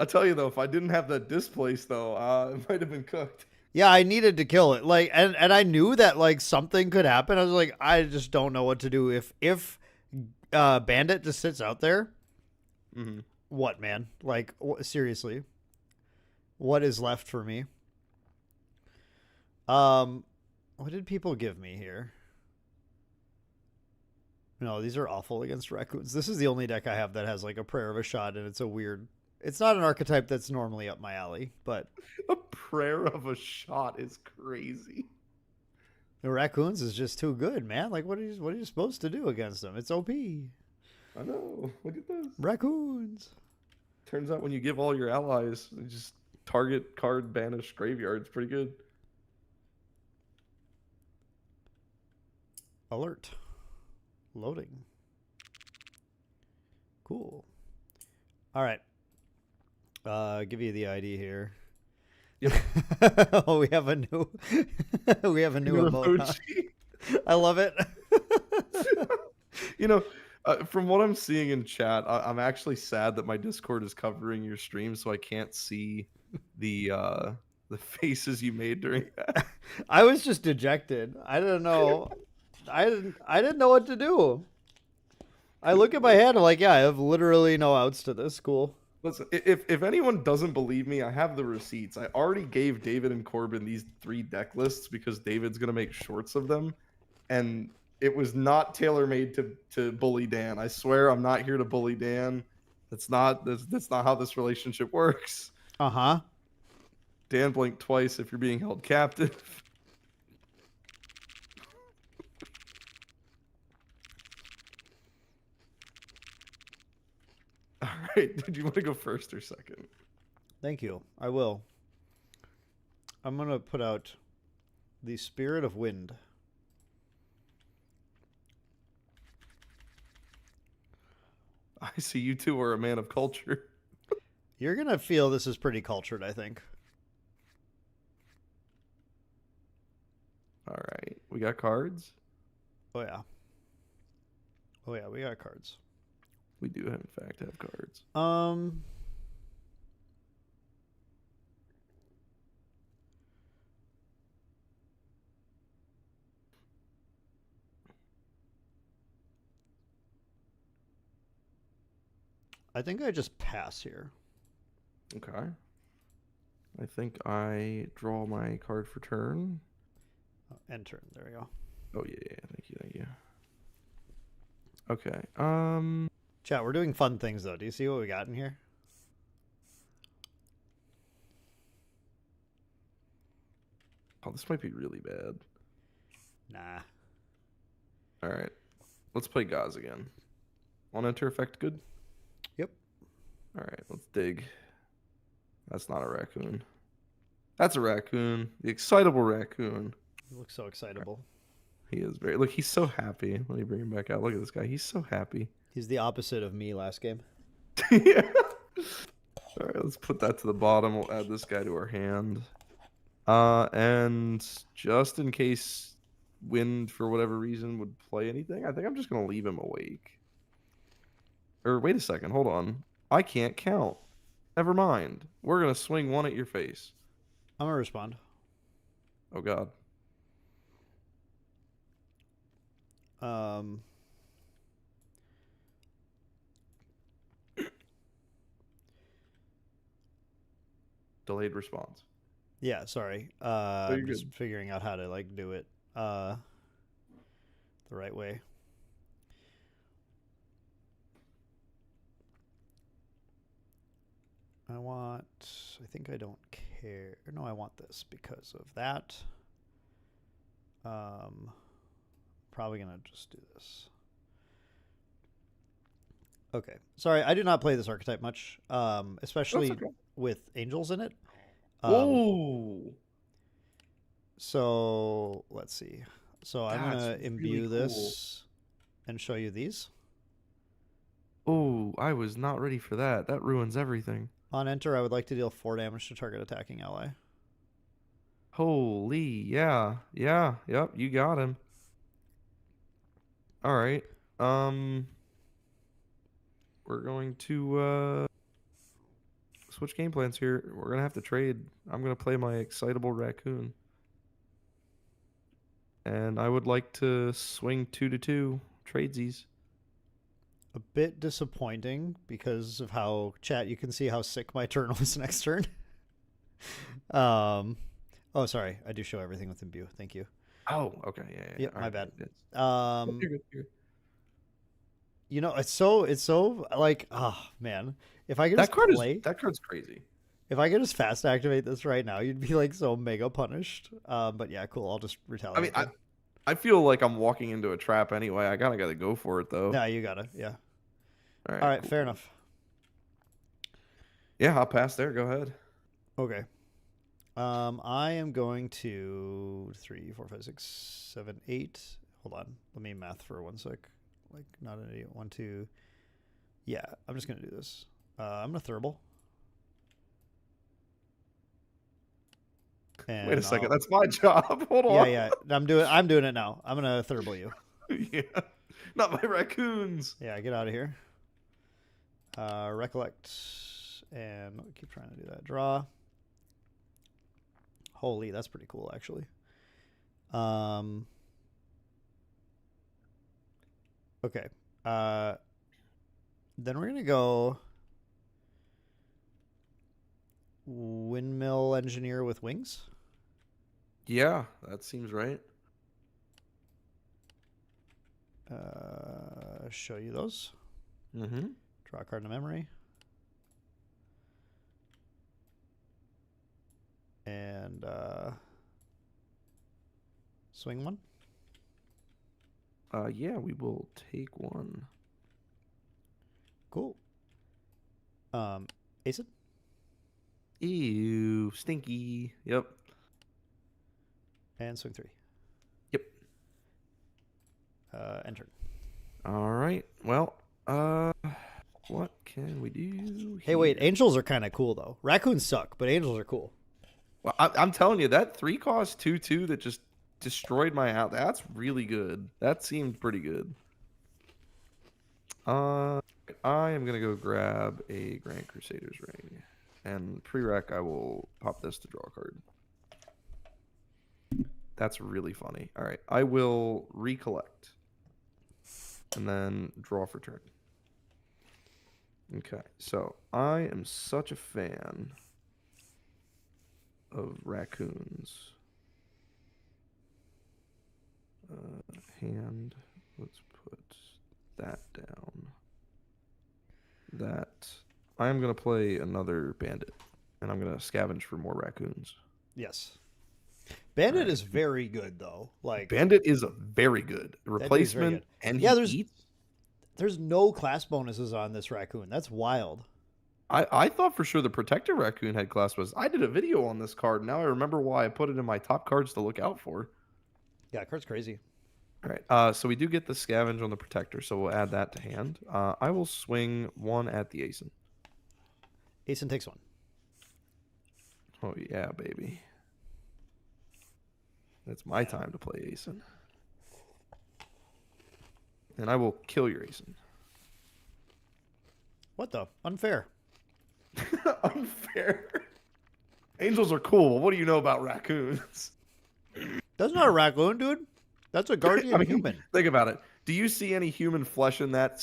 I tell you though, if I didn't have that displace though, it might have been cooked. Yeah, I needed to kill it. Like, and I knew that like something could happen. I was like, I just don't know what to do if Bandit just sits out there. Mm-hmm. What, man? Like, seriously, what is left for me? What did people give me here? No, these are awful against raccoons. This is the only deck I have that has like a Prayer of a Shot, and it's a weird. It's not an archetype that's normally up my alley, but A Prayer of a Shot is crazy. the raccoons is just too good, man. Like, what are you supposed to do against them? It's OP. I know. Look at this. Raccoons. Turns out when you give all your allies just target card banish graveyard, it's pretty good. Alert. Loading. Cool. All right. Give you the ID here. Yep. Oh, we have a new emote. Huh? I love it. You know, from what I'm seeing in chat, I'm actually sad that my Discord is covering your stream, so I can't see the faces you made during that. I was just dejected. I didn't know. I didn't know what to do. I look at my hand. I'm like, yeah, I have literally no outs to this. Cool. Listen, if anyone doesn't believe me, I have the receipts. I already gave David and Corbin these 3 deck lists because David's gonna make shorts of them, and it was not tailor-made to bully Dan. I swear, I'm not here to bully Dan. That's not how this relationship works. Uh-huh. Dan blinked twice if you're being held captive. right. Did you want to go first or second? Thank you. I will. I'm going to put out the Spirit of Wind. I see you two are a man of culture. You're going to feel this is pretty cultured, I think. All right. We got cards. Oh, yeah. Oh, yeah, we got cards. We do, in fact, have cards. I think I just pass here. Okay. I think I draw my card for turn. Oh, end turn. There we go. Oh, yeah. Thank you. Okay. Chat, we're doing fun things, though. Do you see what we got in here? Oh, this might be really bad. Nah. All right. Let's play Gauze again. On enter effect, good? Yep. All right, let's dig. That's not a raccoon. That's a raccoon. The excitable raccoon. He looks so excitable. He is very... Look, he's so happy. Let me bring him back out. Look at this guy. He's so happy. He's the opposite of me last game. Yeah. All right, let's put that to the bottom. We'll add this guy to our hand. And just in case Wind, for whatever reason, would play anything, I think I'm just going to leave him awake. Or wait a second. Hold on. I can't count. Never mind. We're going to swing one at your face. I'm going to respond. Oh, God. Delayed response. Yeah, sorry. you're I'm just good. figuring out how to like do it the right way. I think I don't care. No, I want this because of that. Probably gonna just do this. Okay. Sorry, I do not play this archetype much, especially That's okay. with angels in it. Whoa! So let's see. So I'm That's gonna really imbue cool. this and show you these. Oh, I was not ready for that. That ruins everything. On enter, I would like to deal 4 damage to target attacking ally. Holy, yeah. Yep, you got him. All right. We're going to switch game plans here. We're gonna have to trade. I'm gonna play my excitable raccoon, and I would like to swing 2/2 tradesies. A bit disappointing because of how chat. You can see how sick my turn was next turn. Oh, sorry. I do show everything with imbue. Thank you. Oh, okay, yeah. Yep, All my right, bad. it's- Um, you're good. you know, it's so like, oh man, if I could That just card play, that card's crazy. if I could just fast activate this right now, you'd be like so mega punished. But yeah, cool. I'll just retaliate. I mean, I feel like I'm walking into a trap anyway. I kind of got to go for it though. Yeah, you gotta. Yeah. All right, All right, cool. fair enough. Yeah, I'll pass there. Go ahead. Okay. I am going to 3, 4, 5, 6, 7, 8. Hold on. Let me math for 1 sec. Like, not an idiot. 1, 2. Yeah, I'm just gonna do this. I'm gonna Thurible. And Wait a second. That's my job. Hold on. Yeah. I'm doing it now. I'm gonna Thurible you. Yeah. Not my raccoons. Yeah, get out of here. Recollect, and keep trying to do that. Draw. Holy, that's pretty cool, actually. Okay. Then we're gonna go Windmill Engineer with Wings. Yeah, that seems right. Show you those. Mm-hmm. Draw a card in memory. And swing one. Yeah, we will take one. Cool. Ace. Ew, stinky. Yep. And swing 3. Yep. Enter. All right. Well, what can we do? Hey, wait. here? Angels are kind of cool though. Raccoons suck, but angels are cool. Well, I'm telling you, that 3-cost 2/2 that just destroyed my out. That's really good. That seemed pretty good. I am gonna go grab a Grand Crusader's Ring, and pre-rec I will pop this to draw a card. That's really funny. All right, I will recollect, and then draw for turn. Okay, so I am such a fan of raccoons. Hand. Let's put that down. That I'm gonna play another bandit, and I'm gonna scavenge for more raccoons. Yes. Bandit Alright. is very good though. Like Bandit is a very good replacement, good. and Yeah, he there's- eats. there's no class bonuses on this raccoon. That's wild. I thought for sure the protector raccoon had class was. I did a video on this card. Now I remember why I put it in my top cards to look out for. Yeah, card's crazy. All right, so we do get the scavenge on the protector, so we'll add that to hand. I will swing 1 at the Ascent. Ascent takes 1. Oh yeah, baby. It's my time to play Ascent. And I will kill your Ascent. What the? Unfair. Unfair. Angels are cool. What do you know about raccoons? That's not a raccoon, dude. That's a guardian human. Think about it. Do you see any human flesh in that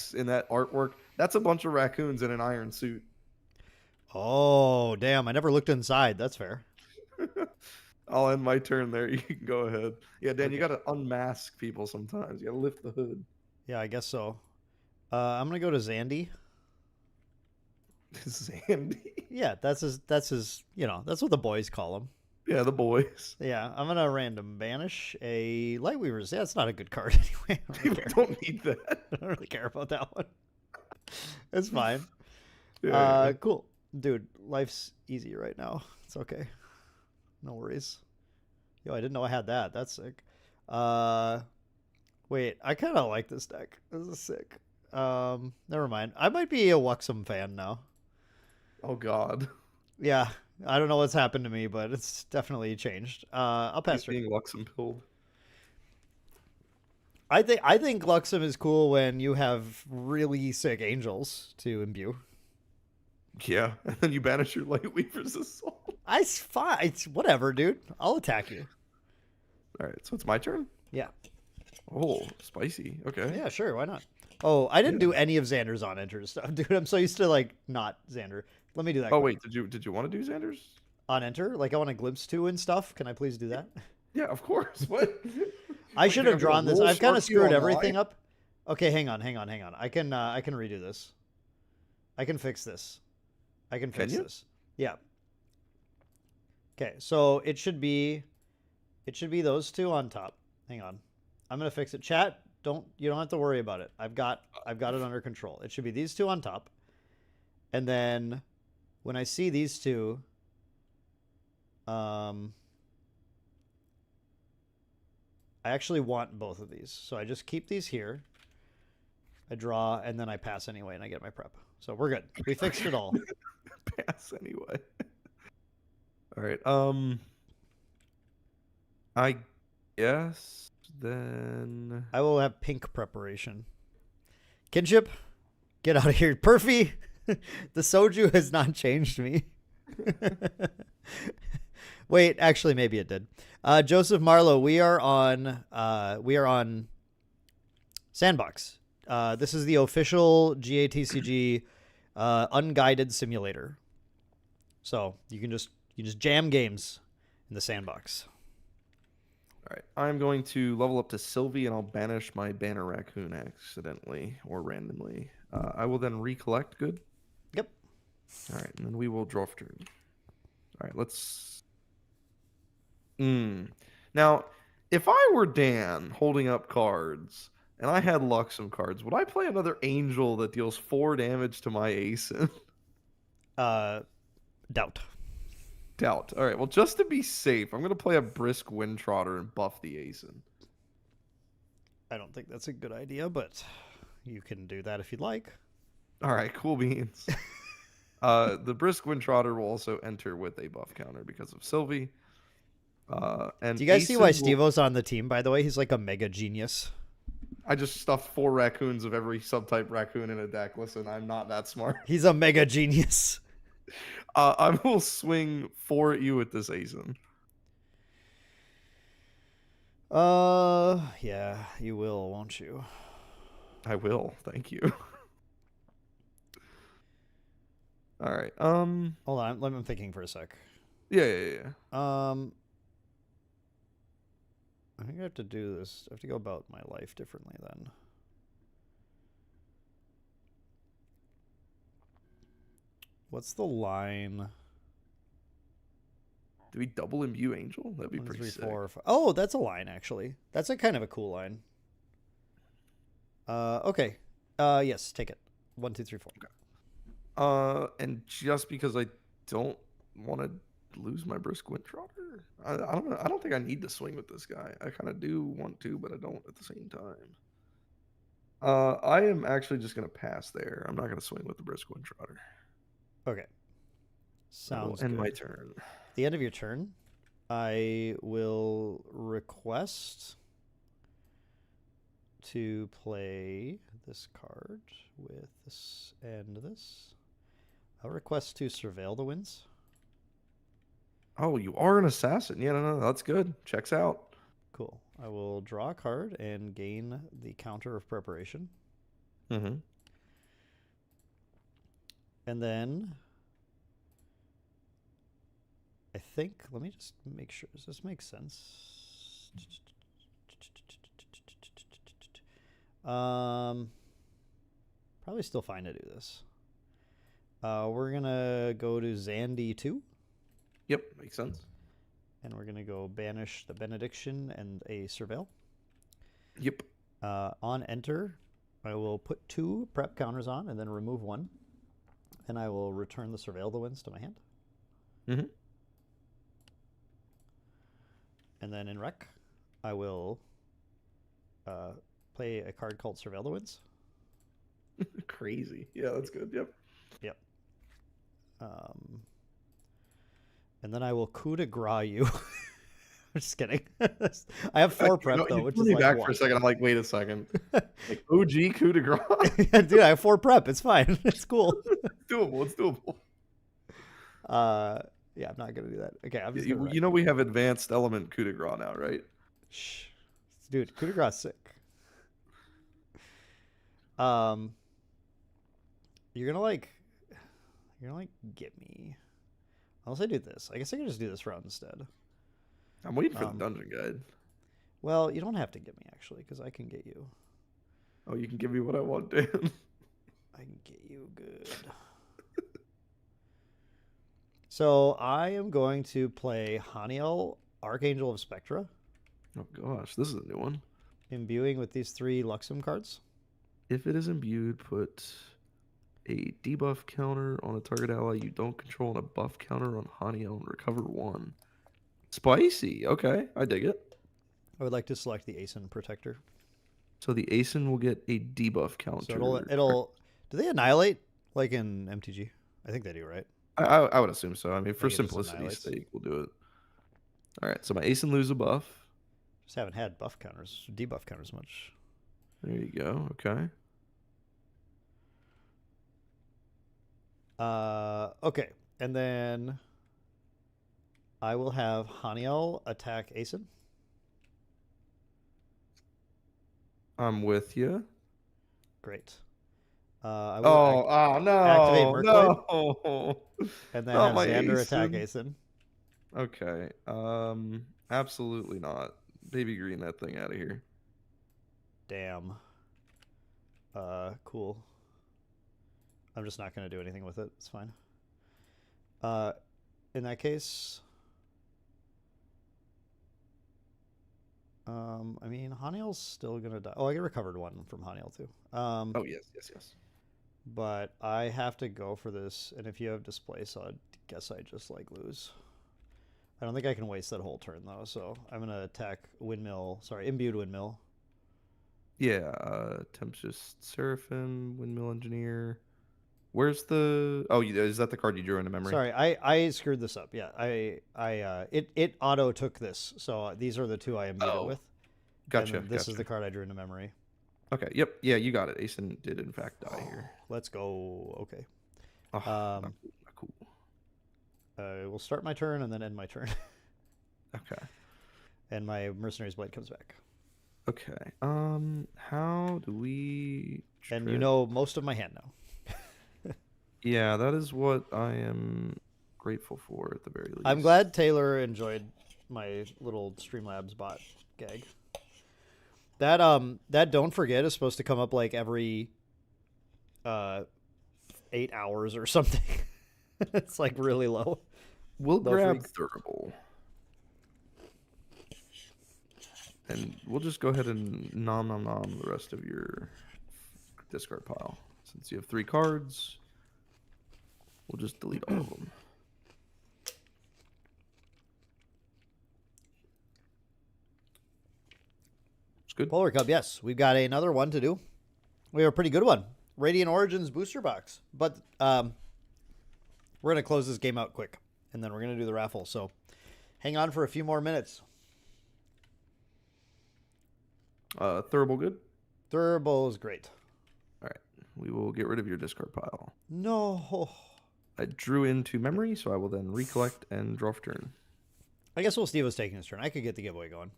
artwork? That's a bunch of raccoons in an iron suit. Oh, damn. I never looked inside. That's fair. I'll end my turn there. You can go ahead. Yeah, Dan, you got to unmask people sometimes. You got to lift the hood. Yeah, I guess so. I'm going to go to Zandy. Sandy. Yeah, that's his, that's what the boys call him. Yeah, the boys. Yeah, I'm going to random banish a Lightweavers. Yeah, it's not a good card anyway. I don't really People care. don't need that. I don't really care about that one. It's fine. Yeah, Cool. Dude, life's easy right now. It's okay. No worries. Yo, I didn't know I had that. That's sick. Wait, I kind of like this deck. This is sick. Never mind. I might be a Luxem fan now. Oh, God. Yeah, I don't know what's happened to me, but it's definitely changed. I'll pass He's her. being Luxempilled. I think Luxem is cool when you have really sick angels to imbue. Yeah, and then you banish your Lightweaver's Assault. It's fine. It's whatever, dude. I'll attack you. All right, so it's my turn? Yeah. Oh, spicy. Okay. Yeah, sure. Why not? Oh, I didn't do any of Xander's on enter stuff, dude. I'm so used to like not Xander. Let me do that. Oh, quick. wait, did you want to do Xander's? On enter, like I want to glimpse to and stuff. Can I please do that? Yeah, of course. What? I should have drawn this. I've kind of screwed everything up. up. Okay, hang on. I can redo this. I can fix this. I can fix you? this. Yeah. Okay, so it should be those two on top. Hang on. I'm gonna fix it. Chat, you don't have to worry about it. I've got it under control. It should be these two on top. And then when I see these two, I actually want both of these. So I just keep these here. I draw, and then I pass anyway, and I get my prep. So we're good. We fixed it all. Pass anyway. All right. I guess then I will have pink preparation. Kinship, get out of here. Perfy, the soju has not changed me. Wait, actually, maybe it did. Joseph Marlowe, we are on Sandbox. This is the official GATCG unguided simulator. So you can just jam games in the Sandbox. all right. I'm going to level up to Sylvie, and I'll banish my Banner Raccoon accidentally or randomly. I will then recollect. Good. Yep. All right, and then we will draw for turn. All right, let's. Now, if I were Dan holding up cards and I had Luxem cards, would I play another Angel that deals 4 damage to my Ascent? Doubt. Doubt. All right. Well, just to be safe, I'm going to play a Brisk Windtrotter and buff the Asen. I don't think that's a good idea, but you can do that if you'd like. All right. Cool beans. The Brisk Windtrotter will also enter with a buff counter because of Sylvie. And Do you guys see why Asen will- Stevo's on the team, by the way? He's like a mega genius. I just stuffed 4 raccoons of every subtype raccoon in a deck. Listen, I'm not that smart. He's a mega genius. I will swing 4 at you with this Asen. Yeah, you will, won't you? I will. Thank you. All right. Hold on, I'm thinking for a sec. Yeah. I think I have to do this. I have to go about my life differently then. What's the line? Do we double imbue Angel? That'd be 1, pretty 3, sick. 4, 5. Oh, that's a line actually. That's a kind of a cool line. Okay. Yes, take it. 1, 2, 3, 4. Okay. And just because I don't want to lose my Brisk Windtrotter, I don't know. I don't think I need to swing with this guy. I kind of do want to, but I don't at the same time. I am actually just gonna pass there. I'm not gonna swing with the Brisk Windtrotter. Okay. Sounds End good. my turn. At the end of your turn, I will request to play this card with this and this. I'll request to surveil the winds. Oh, you are an assassin. Yeah, no, that's good. Checks out. Cool. I will draw a card and gain the counter of preparation. Mm-hmm. And then I think, let me just make sure. Does this make sense? Probably still fine to do this. We're going to go to Zandy 2. Yep, makes sense. And we're going to go banish the Benediction and a Surveil. Yep. On enter, I will put 2 prep counters on and then remove 1. And I will return the Surveil the Winds to my hand. Mm-hmm. And then in rec, I will play a card called Surveil the Winds. Crazy. Yeah, that's good. Yep. Yep. And then I will coup de grace you. I'm just kidding. I have 4 prep though, which is me like back 1. for a second. I'm like, wait a second. Like OG coup de grace. Yeah, dude, I have 4 prep. It's fine. It's cool. It's doable. It's doable. Yeah, I'm not gonna do that. Okay, I'm just You, gonna you know we have advanced element coup de grace now, right? Shh. Dude, coup de grace sick. You're gonna get me. Unless I do this. I guess I can just do this round instead. I'm waiting for the dungeon guide. Well, you don't have to get me actually, because I can get you. Oh, you can give me what I want, Dan. I can get you good. So I am going to play Haniel, Archangel of Spectra, Oh gosh, this is a new one. imbuing with these 3 Luxem cards. If it is imbued, put a debuff counter on a target ally you don't control and a buff counter on Haniel and recover 1. Spicy. Okay, I dig it. I would like to select the Asen Protector. So the Asen will get a debuff counter. So it'll do they annihilate like in MTG? I think they do, right? I would assume so. I mean, for it just simplicity's annihilates. sake, we'll do it. All right, so my Asen lose a buff. Just haven't had buff counters, debuff counters much. There you go. Okay. Okay, and then I will have Haniel attack Asen. I'm with you. Great. I will no, activate Merclade. no. and then not have my Xander attack Asen. Asen. Okay. Absolutely not. Baby green that thing out of here. Damn. Cool. I'm just not going to do anything with it. It's fine. In that case, I mean, Haniel's still going to die. Oh, I get recovered 1 from Haniel too. Oh, yes. But I have to go for this, and if you have displace, I guess I just like lose. I don't think I can waste that whole turn though, so I'm gonna attack windmill. Sorry, imbued windmill. Yeah, Tempest Seraphim, Windmill Engineer. Where's the? Oh, is that the card you drew into memory? Sorry, I screwed this up. Yeah, it auto took this, so these are the two I imbued it with. Gotcha. And then this gotcha. is the card I drew into memory. Okay. Yep. Yeah, you got it. Ascent did in fact die here. Let's go. Okay. Oh, not cool. We'll start my turn and then end my turn. Okay. And my Mercenary's Blade comes back. Okay. How do we? And you know most of my hand now. Yeah, that is what I am grateful for at the very least. I'm glad Taylor enjoyed my little Streamlabs bot gag. That don't forget is supposed to come up like every 8 hours or something. It's like really low. We'll Low grab freak. Thurible. And we'll just go ahead and nom the rest of your discard pile. Since you have 3 cards, we'll just delete all of them. It's good. Polar Cub, yes. We've got another one to do. We have a pretty good one. Radiant Origins booster box. But we're going to close this game out quick. And then we're going to do the raffle. So hang on for a few more minutes. Thurible good? Turbo is great. All right. We will get rid of your discard pile. No. I drew into memory, so I will then recollect and draw for turn. I guess Steve was taking his turn. I could get the giveaway going.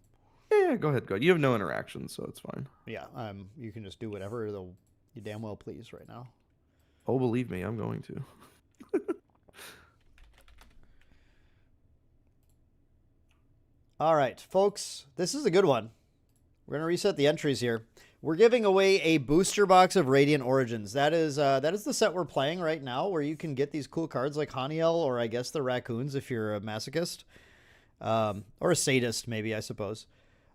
Yeah, go ahead. You have no interaction, so it's fine. Yeah, you can just do whatever you damn well please right now. Oh, believe me, I'm going to. All right, folks, this is a good one. We're going to reset the entries here. We're giving away a booster box of Radiant Origins. That is the set we're playing right now, where you can get these cool cards like Haniel, or I guess the Raccoons if you're a masochist. Or a sadist, maybe, I suppose.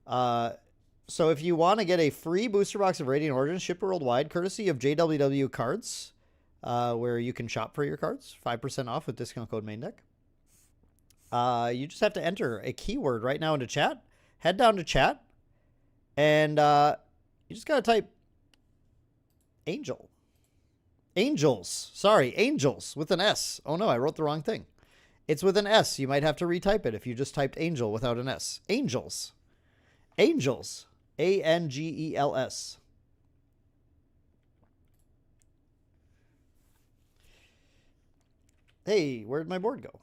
So if you want to get a free booster box of Radiant Origins, ship worldwide, courtesy of JWW Cards, where you can shop for your cards, 5% off with discount code Maindeck. You just have to enter a keyword right now into chat. Head down to chat, and you just got to type Angel. Angels. Sorry, Angels with an S. Oh no, I wrote the wrong thing. It's with an S. You might have to retype it if you just typed Angel without an S. Angels. Angels. ANGELS. Hey, where'd my board go?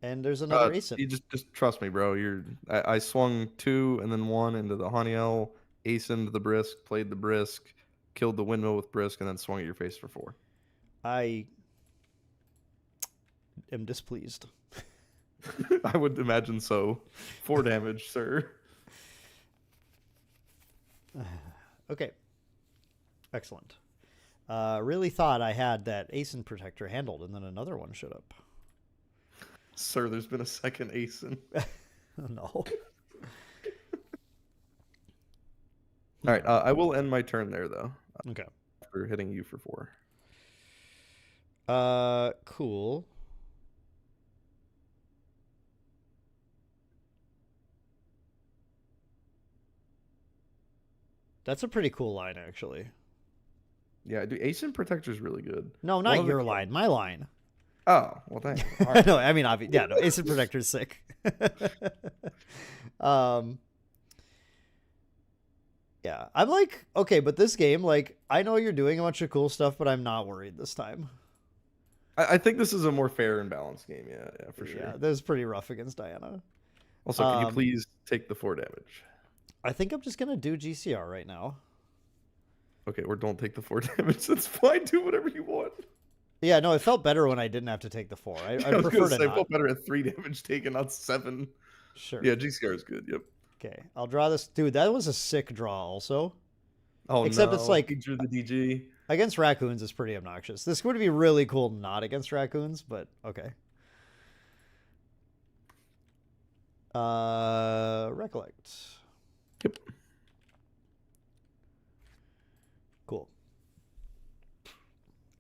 And there's another Ascent. You just trust me, bro. I swung 2 and then 1 into the Haniel, Ascent the Brisk, played the Brisk, killed the Windmill with Brisk, and then swung at your face for 4. I am displeased. I would imagine so. 4 damage, sir. Okay. Excellent. Really thought I had that Ascent Protector handled, and then another one showed up. Sir, there's been a second Ascent. Oh, no. All right, I will end my turn there, though. Okay. After hitting you for 4. Cool. That's a pretty cool line, actually. Yeah, dude, Ascent Protector is really good. No, not your line. My line. Oh, well, thank you. All right. No, I mean, obviously, yeah, no, Ascent Protector is sick. Yeah, I'm like, okay, but this game, like, I know you're doing a bunch of cool stuff, but I'm not worried this time. I think this is a more fair and balanced game. Yeah, for sure. Yeah, that was pretty rough against Diana. Also, can you please take the 4 damage? I think I'm just gonna do GCR right now. Okay, or don't take the 4 damage. That's fine. Do whatever you want. Yeah, no, it felt better when I didn't have to take the 4. I was prefer gonna to say, not. felt better at 3 damage taken, not 7. Sure. Yeah, GCR is good. Yep. Okay, I'll draw this. Dude, that was a sick draw also. Oh, Except no. it's like- He drew the DG. Against Raccoons is pretty obnoxious. This would be really cool not against Raccoons, but okay. Recollect. Yep. Cool.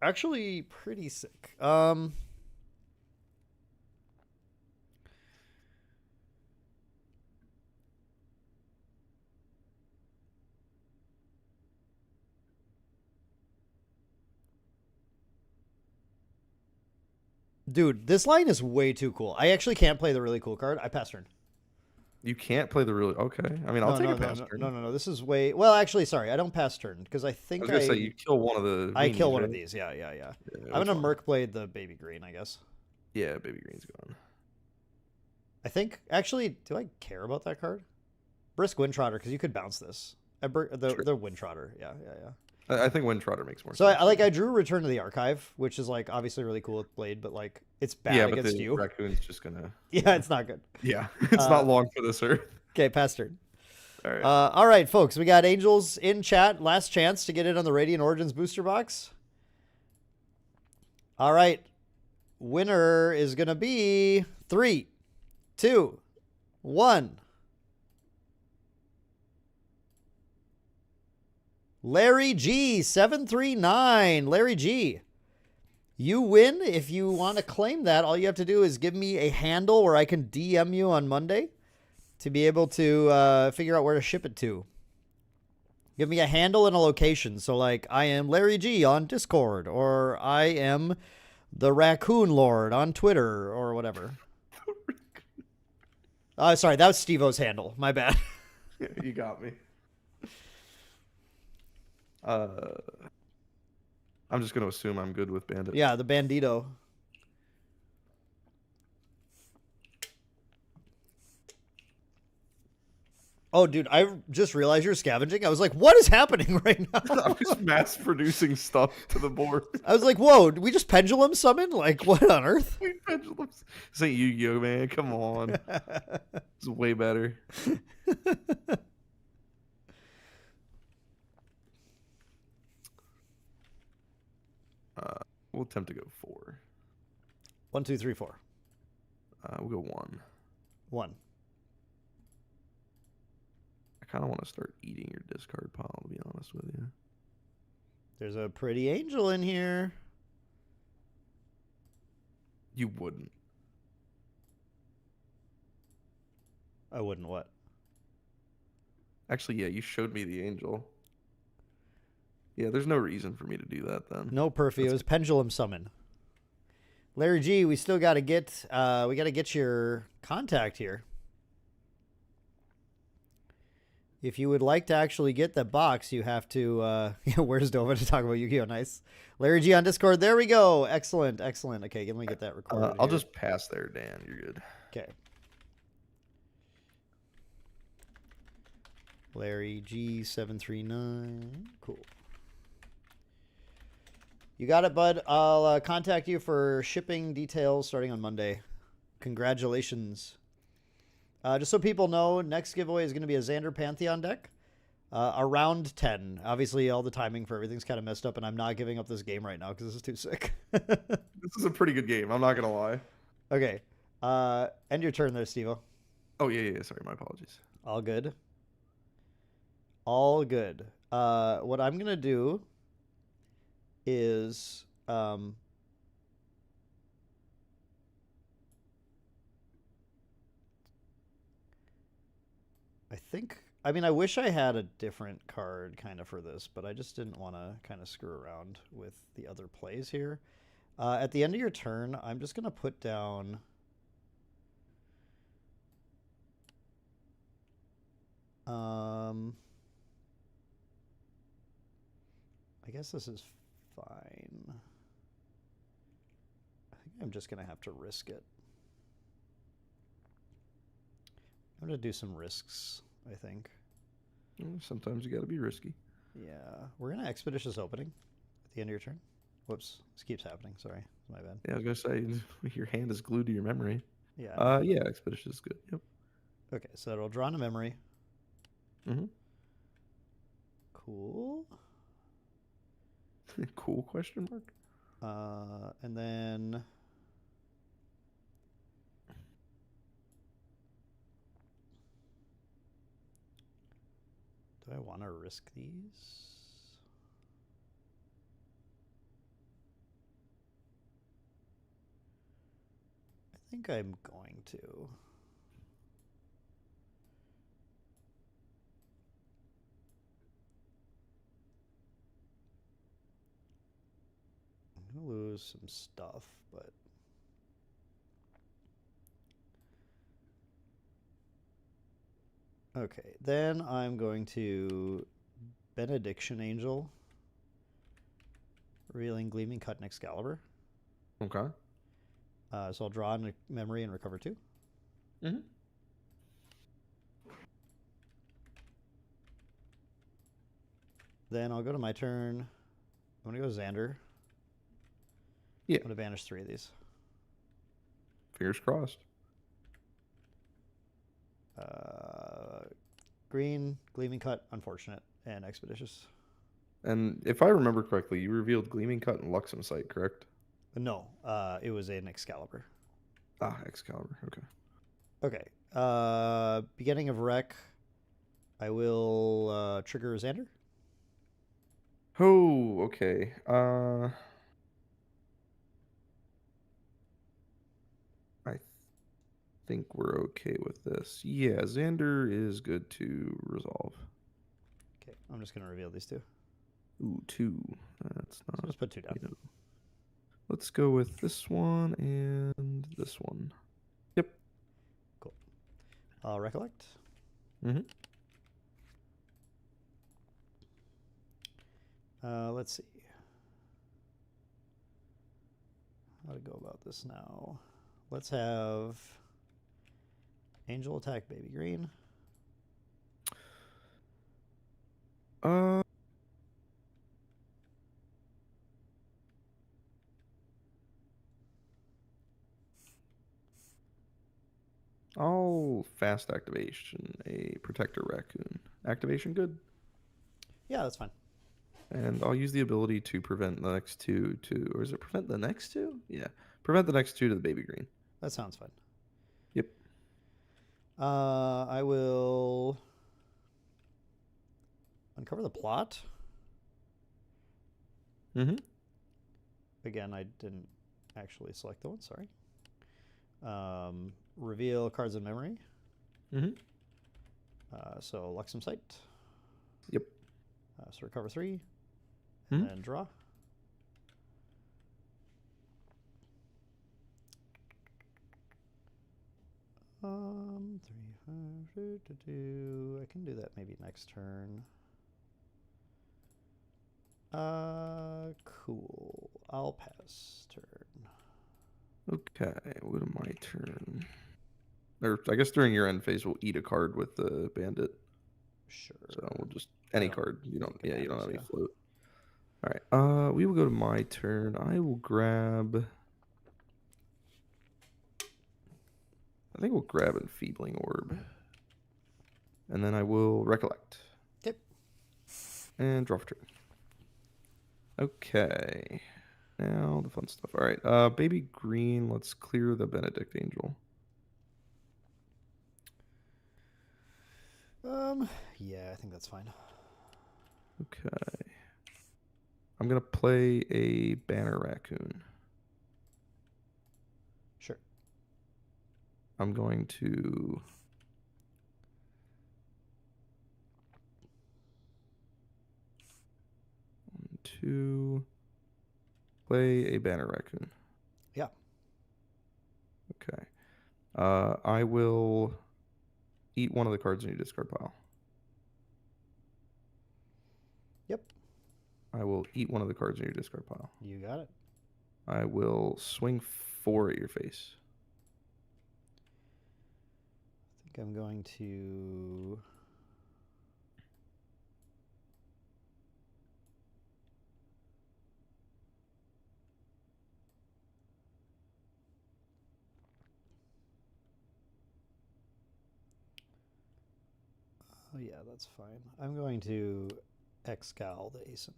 actually pretty sick. Dude, this line is way too cool. I actually can't play the really cool card. I pass turn. You can't play the really... Okay. I mean, I'll take a pass turn. No. This is way... Well, actually, sorry. I don't pass turn because I think I was going to say, you kill one of the... I kill one right? of these. Yeah. I'm going to Merc Blade the baby green, I guess. Yeah, baby green's gone. I think... Actually, do I care about that card? Brisk Windtrotter, because you could bounce this. The Windtrotter. Yeah. I think Windtrotter makes more so sense. I drew Return to the Archive, which is like obviously really cool with Blade, but like it's bad against you. Raccoon's just gonna. Yeah, it's not good. Yeah, it's not long for this earth. Okay, pass turn. All right. All right, folks, we got Angels in chat. Last chance to get in on the Radiant Origins booster box. All right, winner is gonna be 3, 2, 1. Larry G 739. Larry G, you win. If you want to claim that, all you have to do is give me a handle where I can DM you on Monday to be able to figure out where to ship it to. Give me a handle and a location. So like I am Larry G on Discord, or I am the Raccoon Lord on Twitter, or whatever. Sorry, that was Steve-O's handle. My bad. You got me. I'm just gonna assume I'm good with Bandit. Yeah, the Bandito. Oh, dude, I just realized you're scavenging. I was like, what is happening right now? I'm just mass producing stuff to the board. I was like, whoa, did we just pendulum summon? Like, what on earth? We pendulums. This ain't Yu-Gi-Oh, man. Come on. It's way better. We'll attempt to go 4. 1, 2, 3, 4. We'll go 1. 1. I kind of want to start eating your discard pile, to be honest with you. There's a pretty angel in here. You wouldn't. I wouldn't what? Actually, yeah, you showed me the angel. Yeah, there's no reason for me to do that then. No, Perfy. It was pendulum summon. Larry G, we still got to get your contact here. If you would like to actually get the box, you have to. Where's Dova to talk about Yu-Gi-Oh? Nice. Larry G on Discord. There we go. Excellent. Okay, let me get that recorded. I'll just pass there, Dan. You're good. Okay. Larry G 739. Cool. You got it, bud. I'll contact you for shipping details starting on Monday. Congratulations. Just so people know, next giveaway is going to be a Xander Pantheon deck. Around 10. Obviously, all the timing for everything's kind of messed up, and I'm not giving up this game right now because this is too sick. This is a pretty good game. I'm not going to lie. Okay. End your turn there, Steve-O. Oh, yeah. Sorry, my apologies. All good. All good. What I'm going to do is I wish I had a different card kind of for this, but I just didn't want to kind of screw around with the other plays here. At the end of your turn, I'm just going to put down I guess this is fine. I think I'm just going to have to risk it. I'm going to do some risks, I think. Sometimes you got to be risky. Yeah. We're going to Expeditious Opening at the end of your turn. Whoops. This keeps happening. Sorry. My bad. Yeah, I was going to say, your hand is glued to your memory. Yeah. Yeah, Expeditious is good. Yep. Okay, so it'll draw on a memory. Mm-hmm. Cool. Cool question mark. And then do I want to risk these? think I'm going to. I'm gonna lose some stuff, but okay. Then I'm going to Benediction Angel, revealing Gleaming Cut and Excalibur. Okay. So I'll draw a memory and recover 2. Mm-hmm. Then I'll go to my turn. I'm gonna go Xander. Yeah. I'm gonna banish 3 of these. Fingers crossed. Green, Gleaming Cut, Unfortunate, and Expeditious. And if I remember correctly, you revealed Gleaming Cut and Luxem Sight, correct? No, it was an Excalibur. Ah, Excalibur. Okay. Okay. Beginning of Rec, I will trigger Xander. Oh, okay. I think we're okay with this. Yeah, Xander is good to resolve. Okay, I'm just gonna reveal these 2. Ooh, 2. That's So not. just put 2 down. You know. Let's go with this one and this one. Yep. Cool. I'll Recollect. Mm-hmm. Let's see. How to go about this now? Let's have Angel attack Baby Green. I'll fast activation a Protector Raccoon. Activation good. Yeah, that's fine. And I'll use the ability to prevent the next 2 to, or is it prevent the next 2? Yeah. Prevent the next 2 to the Baby Green. That sounds fine. Yep. I will uncover the plot. Mm-hmm. Again, I didn't actually select the one, sorry. Reveal cards in memory. Mm-hmm. So Luxem Sight. Yep. So recover 3. Mm-hmm. And draw. Three, 5, 2. I can do that maybe next turn. Cool. I'll pass turn. Okay, we'll go to my turn. Or I guess during your end phase, we'll eat a card with the bandit. Sure. So we'll just any don't card. You don't. think it Yeah, you don't have matters, any yeah. float. All right. We will go to my turn. I will grab. I think we'll grab Enfeebling Orb, and then I will Recollect. Yep. And draw for turn. Okay. Now the fun stuff. All right. Baby Green. Let's clear the Benedict Angel. Yeah, I think that's fine. Okay. I'm gonna play a Banner Raccoon. Sure. I'm going to 1, 2. Play a Banner Raccoon. Yeah. Okay. I will eat one of the cards in your discard pile. Yep. I will eat one of the cards in your discard pile. You got it. I will swing 4 at your face. I think I'm going to... Oh yeah, that's fine. I'm going to Excal the Asen.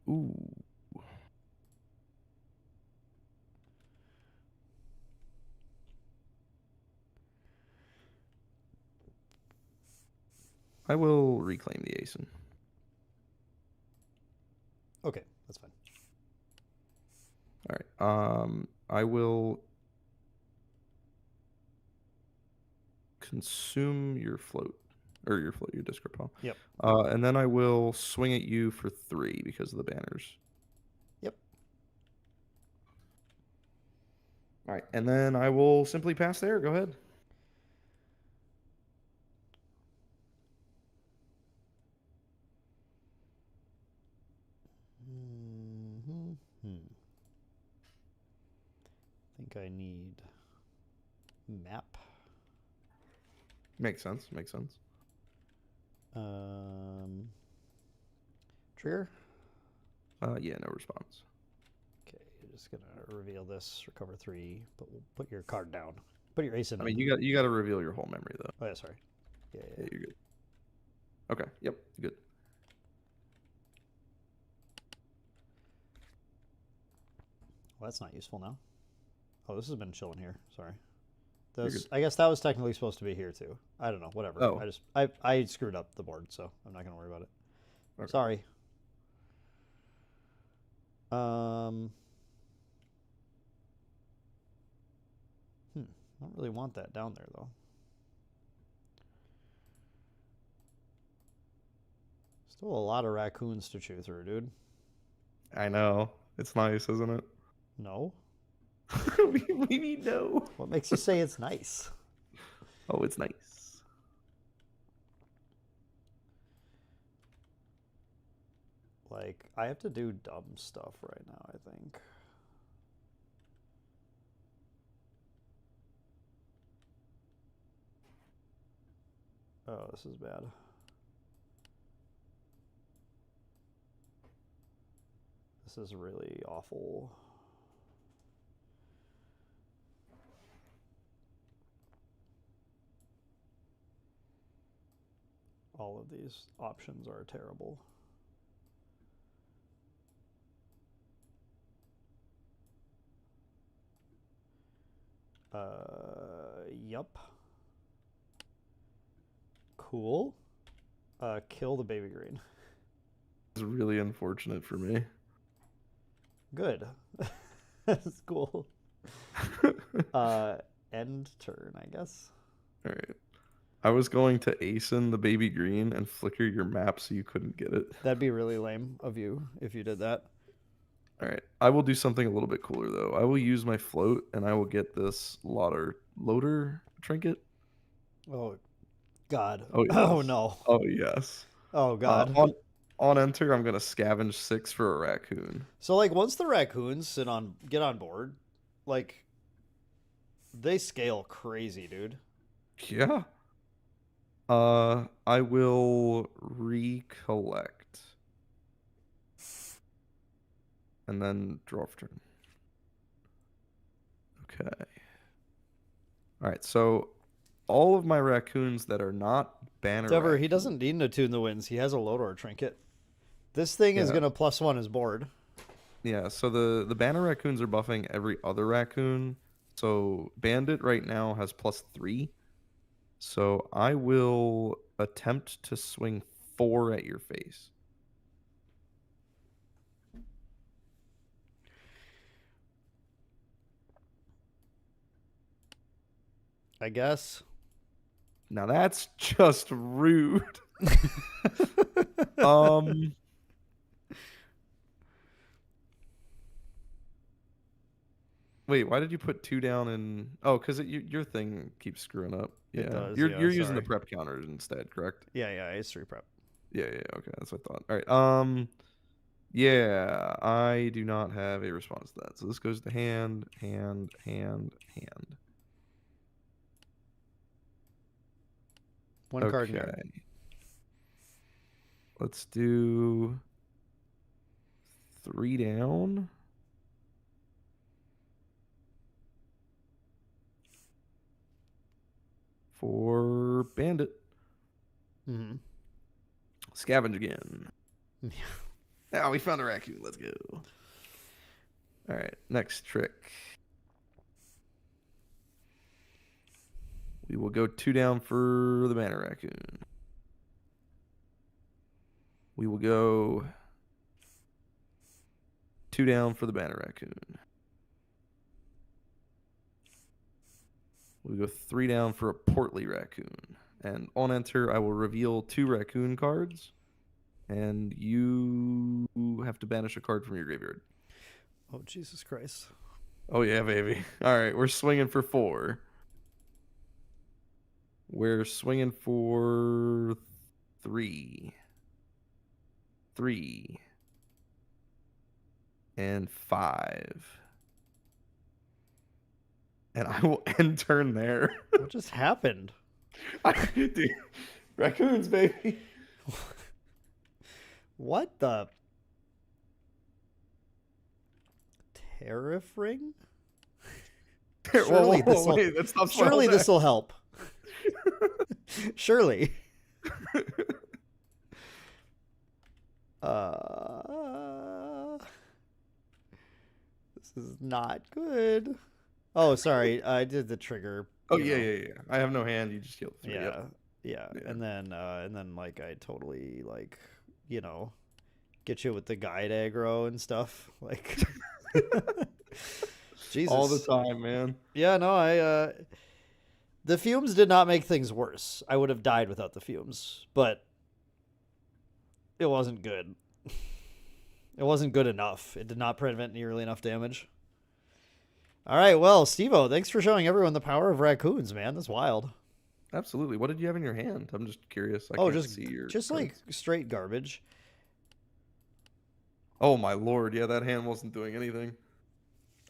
Ooh. I will reclaim the Asen. Okay, that's fine. All right. I will consume your float. Or your float, your discard pile. Yep. And then I will swing at you for 3 because of the banners. Yep. All right, and then I will simply pass there. Go ahead. I think I need map. Makes sense. Makes sense. Trigger. Yeah, no response. Okay, just gonna reveal this. Recover 3, but we'll put your card down. Put your ace in. I mean, you got to reveal your whole memory though. Oh yeah, sorry. Yeah. Yeah, you're good. Okay. Yep. Good. Well, that's not useful now. Oh, this has been chilling here. Sorry. You're This, good. I guess that was technically supposed to be here too. I don't know. Whatever. Oh. I screwed up the board, so I'm not gonna worry about it. Okay. Sorry. I don't really want that down there though. Still a lot of raccoons to chew through, dude. I know. It's nice, isn't it? No. we need no. What makes you say it's nice? Oh, it's nice. Like, I have to do dumb stuff right now, I think. Oh, this is bad. This is really awful. All of these options are terrible. Yup. Cool. Kill the baby green. It's really unfortunate for me. Good. That's cool. End turn, I guess. All right. I was going to ASIN the baby green and flicker your map so you couldn't get it. That'd be really lame of you if you did that. All right. I will do something a little bit cooler though. I will use my float and I will get this loader trinket. Oh, God. Oh, yes. Oh no. Oh yes. Oh, God. On enter, I'm gonna scavenge 6 for a raccoon. So, like, once the raccoons get on board, like, they scale crazy, dude. Yeah. I will recollect. And then draw for turn. Okay. All right, so all of my raccoons that are not banner Dever, he raccoons- doesn't need to tune the winds. He has a Lodor trinket. This thing is Yeah. going to +1 his board. Yeah, so the banner raccoons are buffing every other raccoon. So bandit right now has +3. So I will attempt to swing 4 at your face. I guess. Now that's just rude. Wait, why did you put 2 down in? Oh, because your thing keeps screwing up. Yeah, It does, you're yeah, using the sorry. prep counters instead, correct? Yeah, it's 3 prep. Yeah, okay, that's what I thought. All right, yeah, I do not have a response to that. So this goes to hand. One card in yard. Okay. Let's do 3 down. For bandit. Mm-hmm. Scavenge again. Yeah. Now we found a raccoon. Let's go. All right, next trick. We will go 2 down for the banner raccoon. We will go 2 down for the banner raccoon. We'll go 3 down for a portly raccoon. And on enter, I will reveal 2 raccoon cards. And you have to banish a card from your graveyard. Oh, Jesus Christ. Oh, yeah, baby. All right, we're swinging for 4. We're swinging for 3. 3. And 5. And I will end turn there. What just happened? Dude, raccoons, baby. What the? Tariff ring? Surely this will. Wait, that's not Surely this will help. Surely. This is not good. Oh, sorry. I did the trigger. Oh you know. yeah. I have no hand. You just heal 3. Yeah, Yep. yeah. Yeah. And then like I totally like, you know, get you with the guide aggro and stuff. Like Jesus. All the time, man. Yeah, no, the fumes did not make things worse. I would have died without the fumes, but it wasn't good. It wasn't good enough. It did not prevent nearly enough damage. All right, well, Steve-O, thanks for showing everyone the power of raccoons, man. That's wild. Absolutely. What did you have in your hand? I'm just curious. I Oh, can't see your just like straight garbage. Oh my lord, yeah, that hand wasn't doing anything.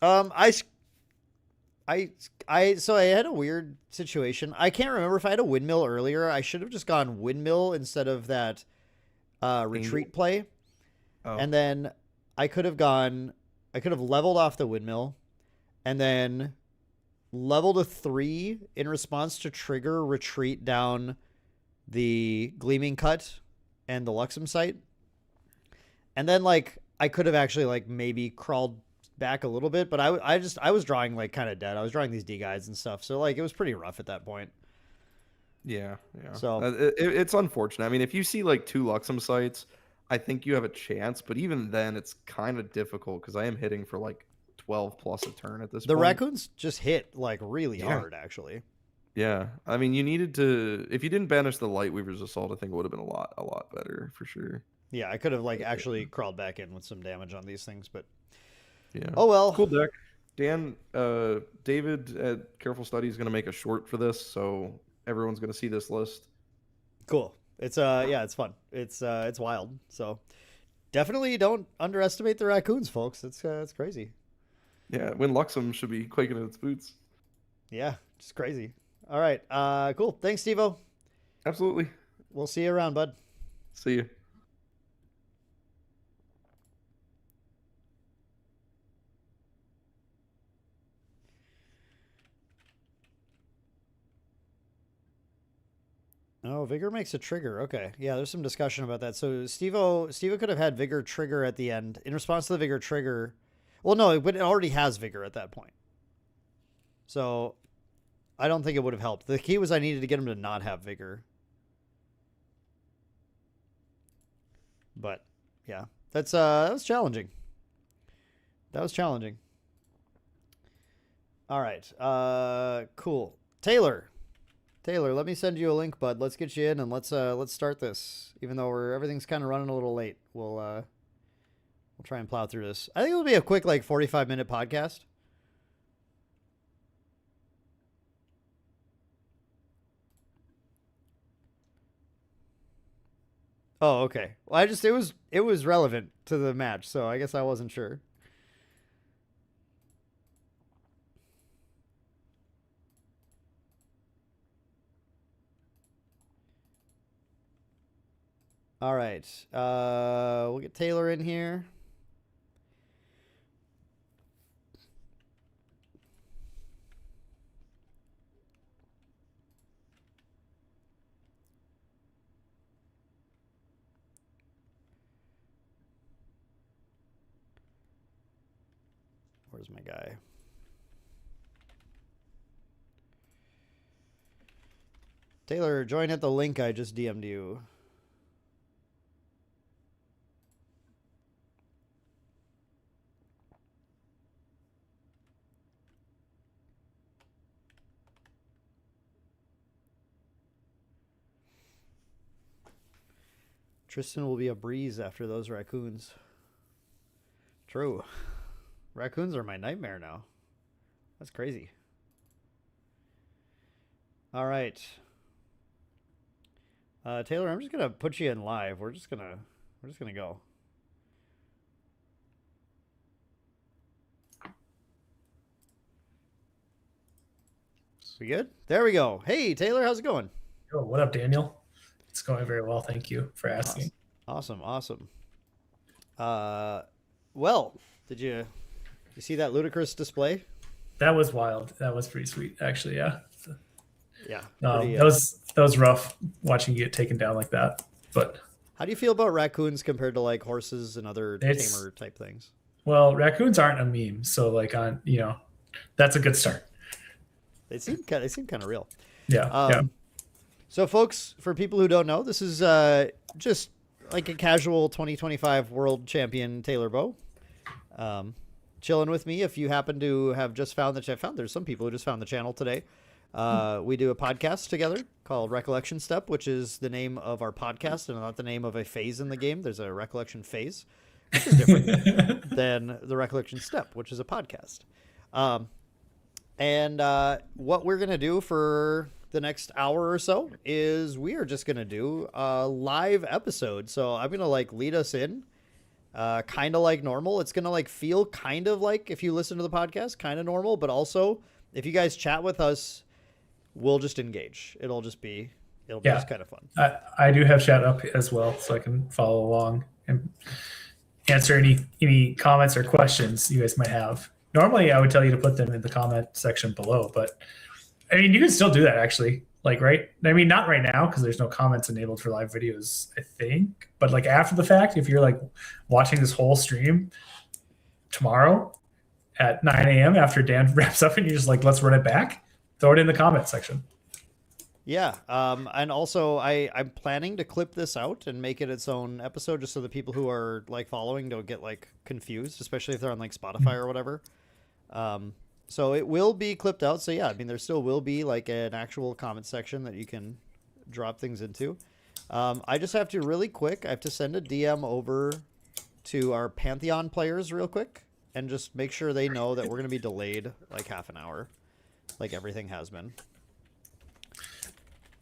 So I had a weird situation. I can't remember if I had a windmill earlier. I should have just gone windmill instead of that retreat play. Oh. And then I could have leveled off the windmill and then leveled a 3 in response to trigger retreat down the Gleaming Cut and the Luxem site. And then like I could have actually like maybe crawled back a little bit, but I was drawing like kind of dead. I was drawing these D guides and stuff. So like it was pretty rough at that point. Yeah. So it's unfortunate. I mean, if you see like 2 Luxem sites, I think you have a chance, but even then it's kind of difficult because I am hitting for like 12 plus a turn at this the point. raccoons just hit like really hard actually. Yeah. I mean, you needed to, if you didn't banish the Lightweaver's Assault, I think it would have been a lot better for sure. Yeah, I could have like actually crawled back in with some damage on these things, but yeah. Oh well. Cool deck. Dan, David at Careful Study is going to make a short for this, so everyone's going to see this list. Cool. It's yeah, it's fun. It's wild. So definitely don't underestimate the raccoons, folks. It's crazy. Yeah, when Luxem should be quaking in its boots. Yeah, just crazy. All right. Cool. Thanks, Steve-O. Absolutely. We'll see you around, bud. See you. Oh, Vigor makes a trigger. Okay. Yeah, there's some discussion about that. So Steve-O could have had Vigor trigger at the end. In response to the Vigor trigger... Well, no, but it already has Vigor at that point. So I don't think it would have helped. The key was I needed to get him to not have Vigor. But, yeah. That was challenging. That was challenging. All right. Cool. Taylor, let me send you a link, bud. Let's get you in and let's start this. Even though everything's kind of running a little late, we'll try and plow through this. I think it'll be a quick like 45-minute podcast. Oh, okay. Well, it was relevant to the match, so I guess I wasn't sure. All right. We'll get Taylor in here. Where's my guy? Taylor, join at the link I just DM'd you. Tristan will be a breeze after those raccoons. True. Raccoons are my nightmare now. That's crazy. All right. Taylor, I'm just gonna put you in live. We're just gonna go. We good? There we go. Hey, Taylor, how's it going? Oh, what up, Daniel? It's going very well. Thank you for asking. Awesome. Well, did you see that ludicrous display? That was wild. That was pretty sweet, actually. Yeah. Yeah. That was rough watching you get taken down like that. But how do you feel about raccoons compared to like horses and other tamer type things? Well, raccoons aren't a meme, so like that's a good start. They seem kind of real. Yeah. So, folks, for people who don't know, this is just like a casual 2025 World Champion Taylor Boe. Chilling with me. If you happen to have just found the channel, there's some people who just found the channel today. We do a podcast together called Recollection Step, which is the name of our podcast and not the name of a phase in the game. There's a Recollection phase, which is different than the Recollection Step, which is a podcast. And what we're going to do for the next hour or so is we are just going to do a live episode. So I'm going to like lead us in kind of like normal. It's going to like feel kind of like if you listen to the podcast, kind of normal, but also if you guys chat with us, we'll just engage. It'll be just kind of fun. I do have chat up as well, so I can follow along and answer any comments or questions you guys might have. Normally, I would tell you to put them in the comment section below, but I mean, you can still do that actually. Like, right? I mean, not right now because there's no comments enabled for live videos, I think. But like after the fact, if you're like watching this whole stream tomorrow at 9 a.m. after Dan wraps up and you're just like, let's run it back, throw it in the comment section. Yeah. And also I'm planning to clip this out and make it its own episode just so the people who are like following don't get like confused, especially if they're on like Spotify or whatever. So it will be clipped out. So yeah, I mean, there still will be like an actual comment section that you can drop things into. I just have to really quick, I have to send a DM over to our Pantheon players real quick and just make sure they know that we're going to be delayed like half an hour, like everything has been.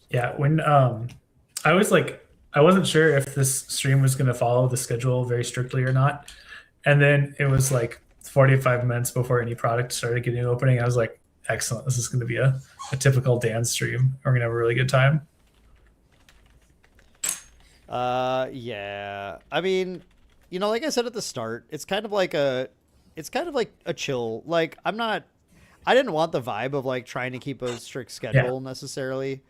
Yeah, when I wasn't sure if this stream was going to follow the schedule very strictly or not. And then it was like 45 minutes before any product started getting opening. I was like, excellent. This is going to be a typical dance stream. We're going to have a really good time. Yeah. I mean, like I said at the start, it's kind of like a chill. Like I didn't want the vibe of like trying to keep a strict schedule necessarily.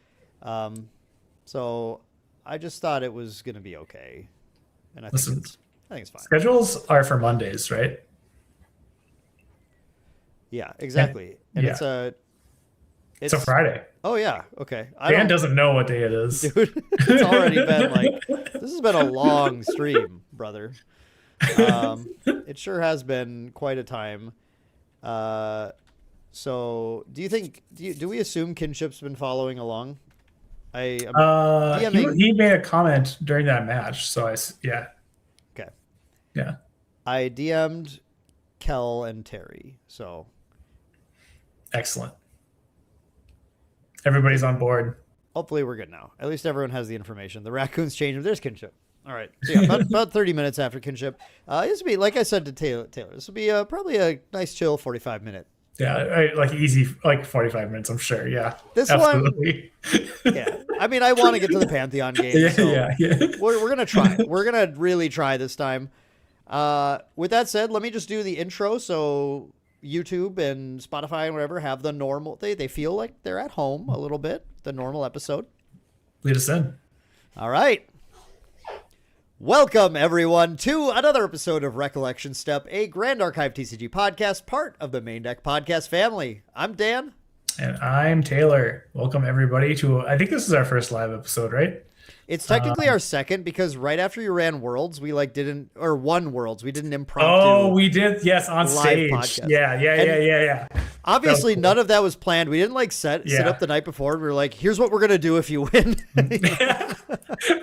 So I just thought it was going to be okay. And I think it's fine. Schedules are for Mondays, right? Yeah, exactly. And it's a Friday. Oh yeah. Okay. Dan doesn't know what day it is. Dude, it's already been like, this has been a long stream, brother. It sure has been quite a time. So do you think, do we assume Kinship's been following along? I'm DMing. He made a comment during that match. So yeah. Okay. Yeah. I DM'd Kel and Terry. So. Excellent. Everybody's on board. Hopefully we're good now. At least everyone has the information. The raccoons changed. There's Kinship. All right. So yeah, about 30 minutes after Kinship. This will be, like I said to Taylor, this will be probably a nice chill 45-minute. Yeah, like easy, like 45 minutes, I'm sure. Yeah. This absolutely. Yeah. I mean, I want to get to the Pantheon game. Yeah, so yeah. We're going to try. We're going to really try this time. With that said, let me just do the intro so YouTube and Spotify and whatever have the normal, they feel like they're at home a little bit, the normal episode. Lead us in. All right. Welcome, everyone, to another episode of Recollection Step, a Grand Archive TCG podcast, part of the Maindeck podcast family. I'm Dan. And I'm Taylor. Welcome, everybody, to, I think this is our first live episode, right? It's technically our second because right after you ran Worlds, we won Worlds. We did an impromptu. Oh, we did. Yes, on live stage. podcast. Yeah. Obviously, cool. None of that was planned. We didn't like sit up the night before. We were like, here's what we're going to do if you win.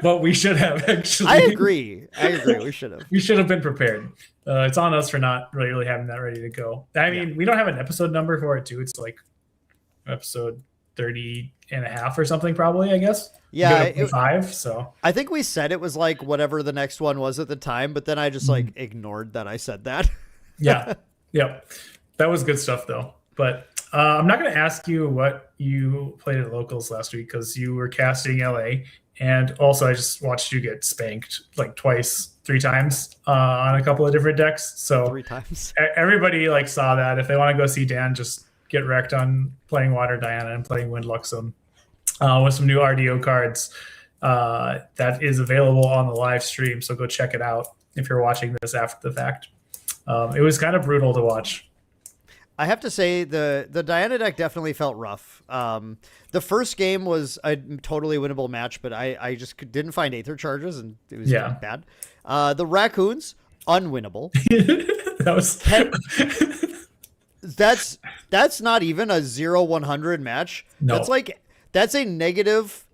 But we should have actually. I agree. We should have. We should have been prepared. It's on us for not really having that ready to go. I mean, we don't have an episode number for it too. It's like episode 30 and a half or something, probably, I guess. Yeah. 5. So I think we said it was like whatever the next one was at the time, but then I just like ignored that I said that. Yeah. Yep. That was good stuff though. But I'm not going to ask you what you played at locals last week because you were casting LA. And also, I just watched you get spanked like 3 times on a couple of different decks. So 3 times. Everybody like saw that. If they want to go see Dan just get wrecked on playing Water Diana and playing Wind Luxem with some new RDO cards, that is available on the live stream. So go check it out if you're watching this after the fact. It was kind of brutal to watch. I have to say the Diana deck definitely felt rough. The first game was a totally winnable match, but I just didn't find Aether Charges, and it was bad. The Raccoons, unwinnable. That was that's not even a 0-100 match. No. That's a negative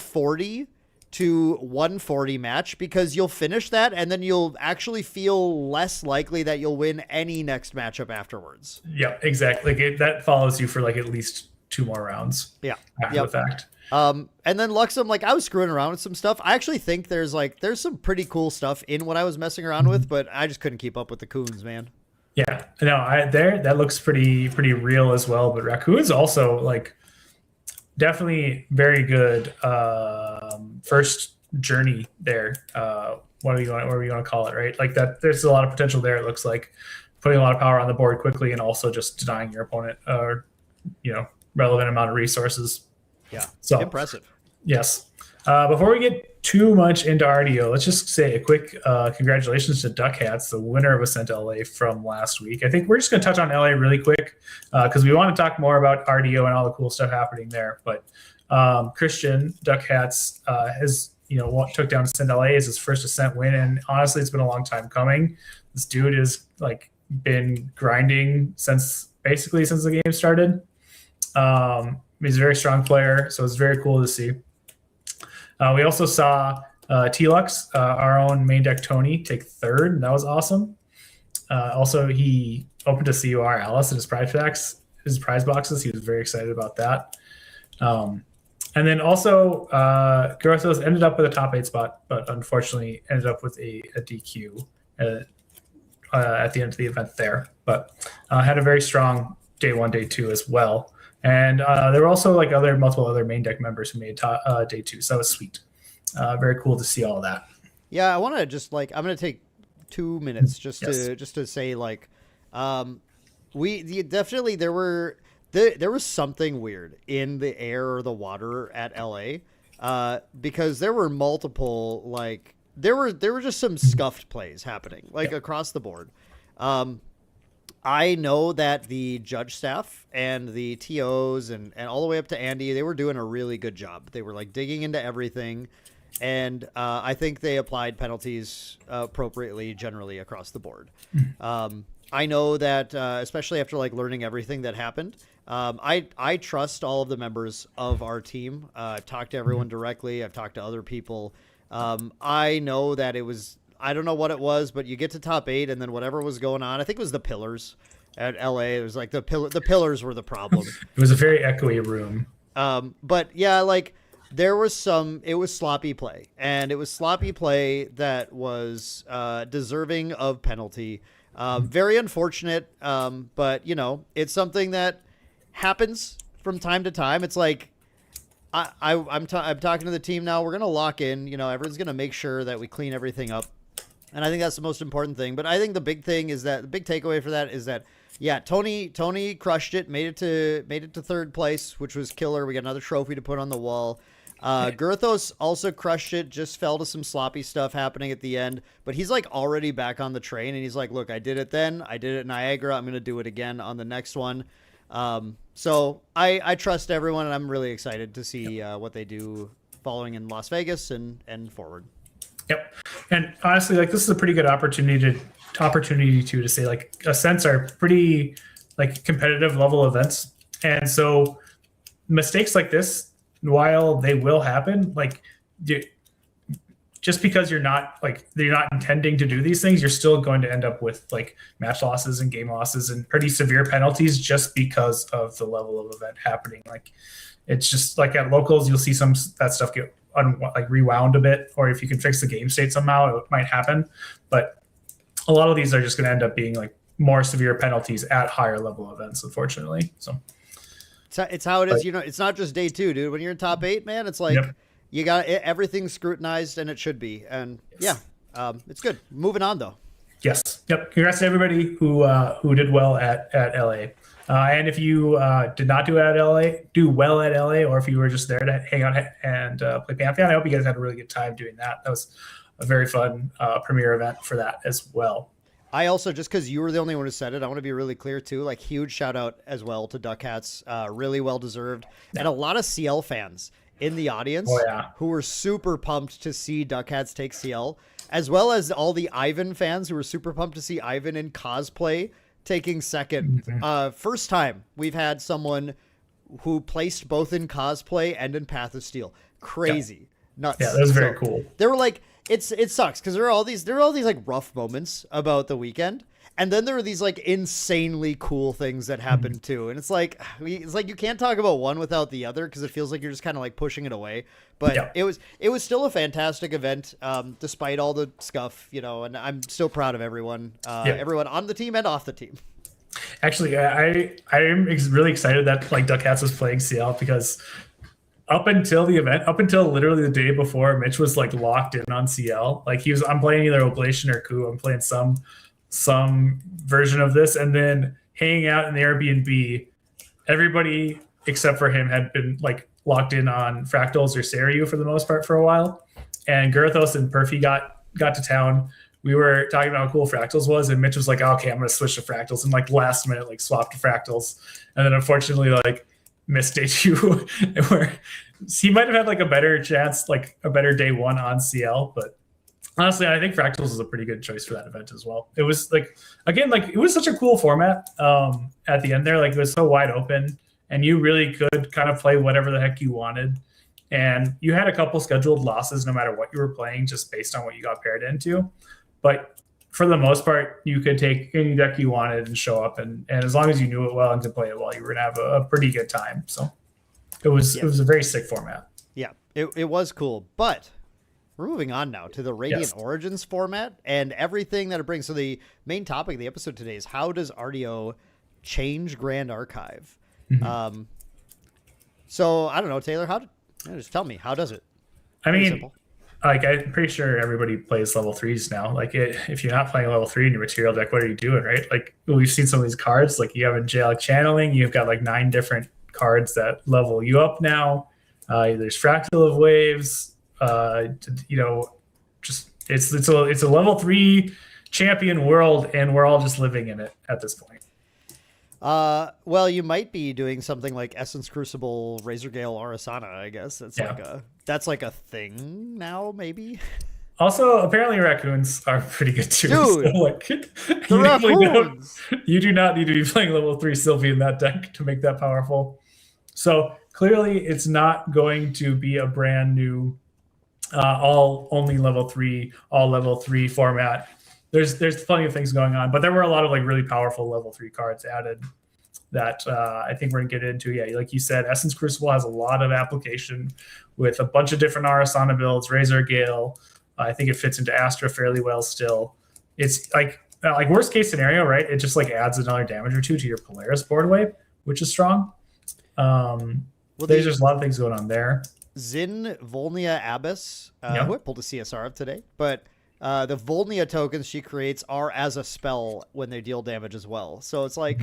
40 to 140 match because you'll finish that and then you'll actually feel less likely that you'll win any next matchup afterwards. Yeah, exactly. Like that follows you for like at least 2 more rounds. Yeah. After the fact. And then Luxem, like I was screwing around with some stuff. I actually think there's some pretty cool stuff in what I was messing around with, but I just couldn't keep up with the Coons, man. Yeah, no, that looks pretty real as well. But Raccoon's also like definitely very good. First journey there. Whatever you want to call it, right? Like that. There's a lot of potential there. It looks like putting a lot of power on the board quickly, and also just denying your opponent, relevant amount of resources. Yeah, so impressive. Yes. Before we get too much into RDO, let's just say a quick congratulations to Duck Hats, the winner of Ascent LA from last week. I think we're just going to touch on LA really quick because we want to talk more about RDO and all the cool stuff happening there. But Christian Duck Hats has took down Ascent LA as his first Ascent win, and honestly, it's been a long time coming. This dude has like been grinding since the game started. He's a very strong player, so it's very cool to see. We also saw T-Lux, our own main deck Tony, take 3rd, and that was awesome. Also, he opened a CUR Alice in his prize boxes. He was very excited about that. And then also, Garothos ended up with a top 8 spot, but unfortunately ended up with a DQ at the end of the event there. But had a very strong day 1, day 2 as well. And there were also like multiple other main deck members who made day 2, so that was sweet. Very cool to see all of that. Yeah, I want to just I'm going to take 2 minutes just to say definitely there was something weird in the air or the water at LA because there were multiple there were just some scuffed plays happening across the board. I know that the judge staff and the TOs and all the way up to Andy, they were doing a really good job. They were digging into everything. And I think they applied penalties appropriately generally across the board. I know that especially after learning everything that happened, I trust all of the members of our team. I've talked to everyone directly. I've talked to other people. I know that I don't know what it was, but you get to top 8 and then whatever was going on, I think it was the pillars at LA. It was the pillars were the problem. It was a very echoey room. But yeah, it was sloppy play, and it was sloppy play that was deserving of penalty. Very unfortunate, but it's something that happens from time to time. It's I'm talking to the team now. We're gonna lock in. Everyone's gonna make sure that we clean everything up, and I think that's the most important thing. But I think the big takeaway for that is that Tony crushed it, made it to 3rd place, which was killer. We got another trophy to put on the wall. Girthos also crushed it, just fell to some sloppy stuff happening at the end, but he's already back on the train, and he's look, I did it then, I did it at Niagara, I'm going to do it again on the next one. So I trust everyone, and I'm really excited to see what they do following in Las Vegas and forward. Yep. And honestly, like this is a pretty good opportunity to say like Ascents are pretty like competitive level events. And so mistakes like this, while they will happen, like just because you're not intending to do these things, you're still going to end up with like match losses and game losses and pretty severe penalties just because of the level of event happening. Like it's just like at locals, you'll see some that stuff get rewound a bit, or if you can fix the game state somehow, it might happen. But a lot of these are just going to end up being like more severe penalties at higher level events, unfortunately. So it's how it is. You know, it's not just day 2, dude. When you're in top 8, man, it's like you got everything scrutinized, and it should be. And it's good. Moving on though. Yes. Yep. Congrats to everybody who did well at LA. And if you did not do well at LA, or if you were just there to hang out and play Pantheon, I hope you guys had a really good time doing that. That was a very fun premiere event for that as well. I also, just because you were the only one who said it, I want to be really clear too. Like, huge shout out as well to Duck Hats, really well deserved, and a lot of CL fans in the audience who were super pumped to see Duck Hats take CL, as well as all the Ivan fans who were super pumped to see Ivan in cosplay taking second. First time we've had someone who placed both in cosplay and in Path of Steel. Crazy. Nuts. Yeah, that was very cool. They were like, it sucks because there are all these like rough moments about the weekend, and then there are these like insanely cool things that happen too. And it's like you can't talk about one without the other, because it feels like you're just kind of like pushing it away. But it was still a fantastic event, despite all the scuff, you know. And I'm still proud of everyone, everyone on the team and off the team. Actually, I'm really excited that like Duck Hats was playing CL, because up until the event, up until literally the day before, Mitch was like locked in on CL. Like I'm playing either Oblation or Coup. I'm playing some version of this, and then hanging out in the Airbnb, everybody except for him had been like locked in on Fractals or Seiryu for the most part for a while. And Girthos and Perfy got to town. We were talking about how cool Fractals was, and Mitch was like, okay, I'm going to switch to Fractals, and like last minute like swapped to Fractals. And then unfortunately like missed day 2 where he might have had like a better chance, like a better day 1 on CL. But honestly, I think Fractals is a pretty good choice for that event as well. It was like, again, like it was such a cool format at the end there. Like it was so wide open, and you really could kind of play whatever the heck you wanted. And you had a couple scheduled losses no matter what you were playing, just based on what you got paired into. But for the most part, you could take any deck you wanted and show up, and as long as you knew it well and could play it well, you were gonna have a pretty good time. So it was a very sick format. Yeah, it was cool. But we're moving on now to the Radiant Origins format and everything that it brings. So the main topic of the episode today is, how does RDO change Grand Archive? So I don't know, Taylor, just tell me, how does it? I mean, like, I'm pretty sure everybody plays level 3s now. Like, if you're not playing level 3 in your material deck, what are you doing, right? Like, we've seen some of these cards. Like, you have Angelic Channeling. You've got, like, 9 different cards that level you up now. There's Fractal of Waves. You know, just it's a level 3 champion world, and we're all just living in it at this point. Well, you might be doing something like Essence Crucible, Razor Gale, Arasana, I guess. That's like a thing now, maybe. Also, apparently raccoons are pretty good too. Dude, so, like, the raccoons! You do not need to be playing level 3 Sylvie in that deck to make that powerful. So clearly it's not going to be a brand new only level 3 format. There's plenty of things going on, but there were a lot of like really powerful level 3 cards added that I think we're gonna get into. Yeah, like you said, Essence Crucible has a lot of application with a bunch of different Arasana builds, Razor Gale. I think it fits into Astra fairly well still. It's like worst case scenario, right? It just like adds another damage or 2 to your Polaris board wipe, which is strong. There's just a lot of things going on there. Zin Volnia Abyss, who I pulled a CSR of today, but the Volnia tokens she creates are as a spell when they deal damage as well. So it's like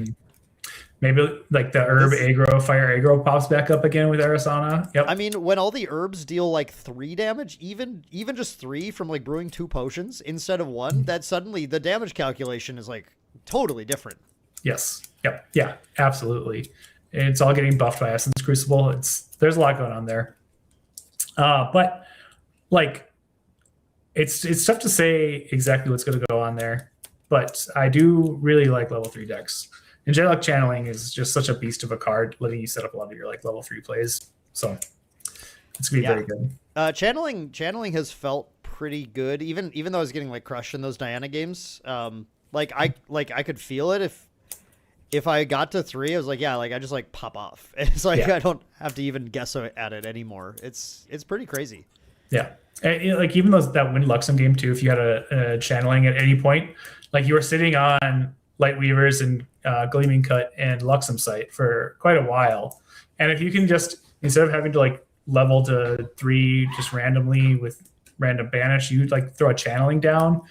maybe like the herb aggro, fire aggro pops back up again with Arasana. Yep. I mean, when all the herbs deal like 3 damage, even just 3 from like brewing 2 potions instead of 1, that suddenly the damage calculation is like totally different. Yes. Yep. Yeah, absolutely. It's all getting buffed by Essence Crucible. There's a lot going on there. But like, it's tough to say exactly what's going to go on there. But I do really like level 3 decks. Angelic Channeling is just such a beast of a card, letting you set up a lot of your like level 3 plays. So it's gonna be very good. Channeling has felt pretty good, even though I was getting like crushed in those Diana games. I could feel it if I got to 3, I was like, yeah, like I just like pop off. It's like I don't have to even guess at it anymore. It's pretty crazy. Yeah. And, like even that Wind Luxem game too, if you had a channeling at any point, like you were sitting on Light Weavers and Gleaming Cut and Luxem Sight for quite a while. And if you can just, instead of having to like level to 3 just randomly with random banish, you like throw a channeling down,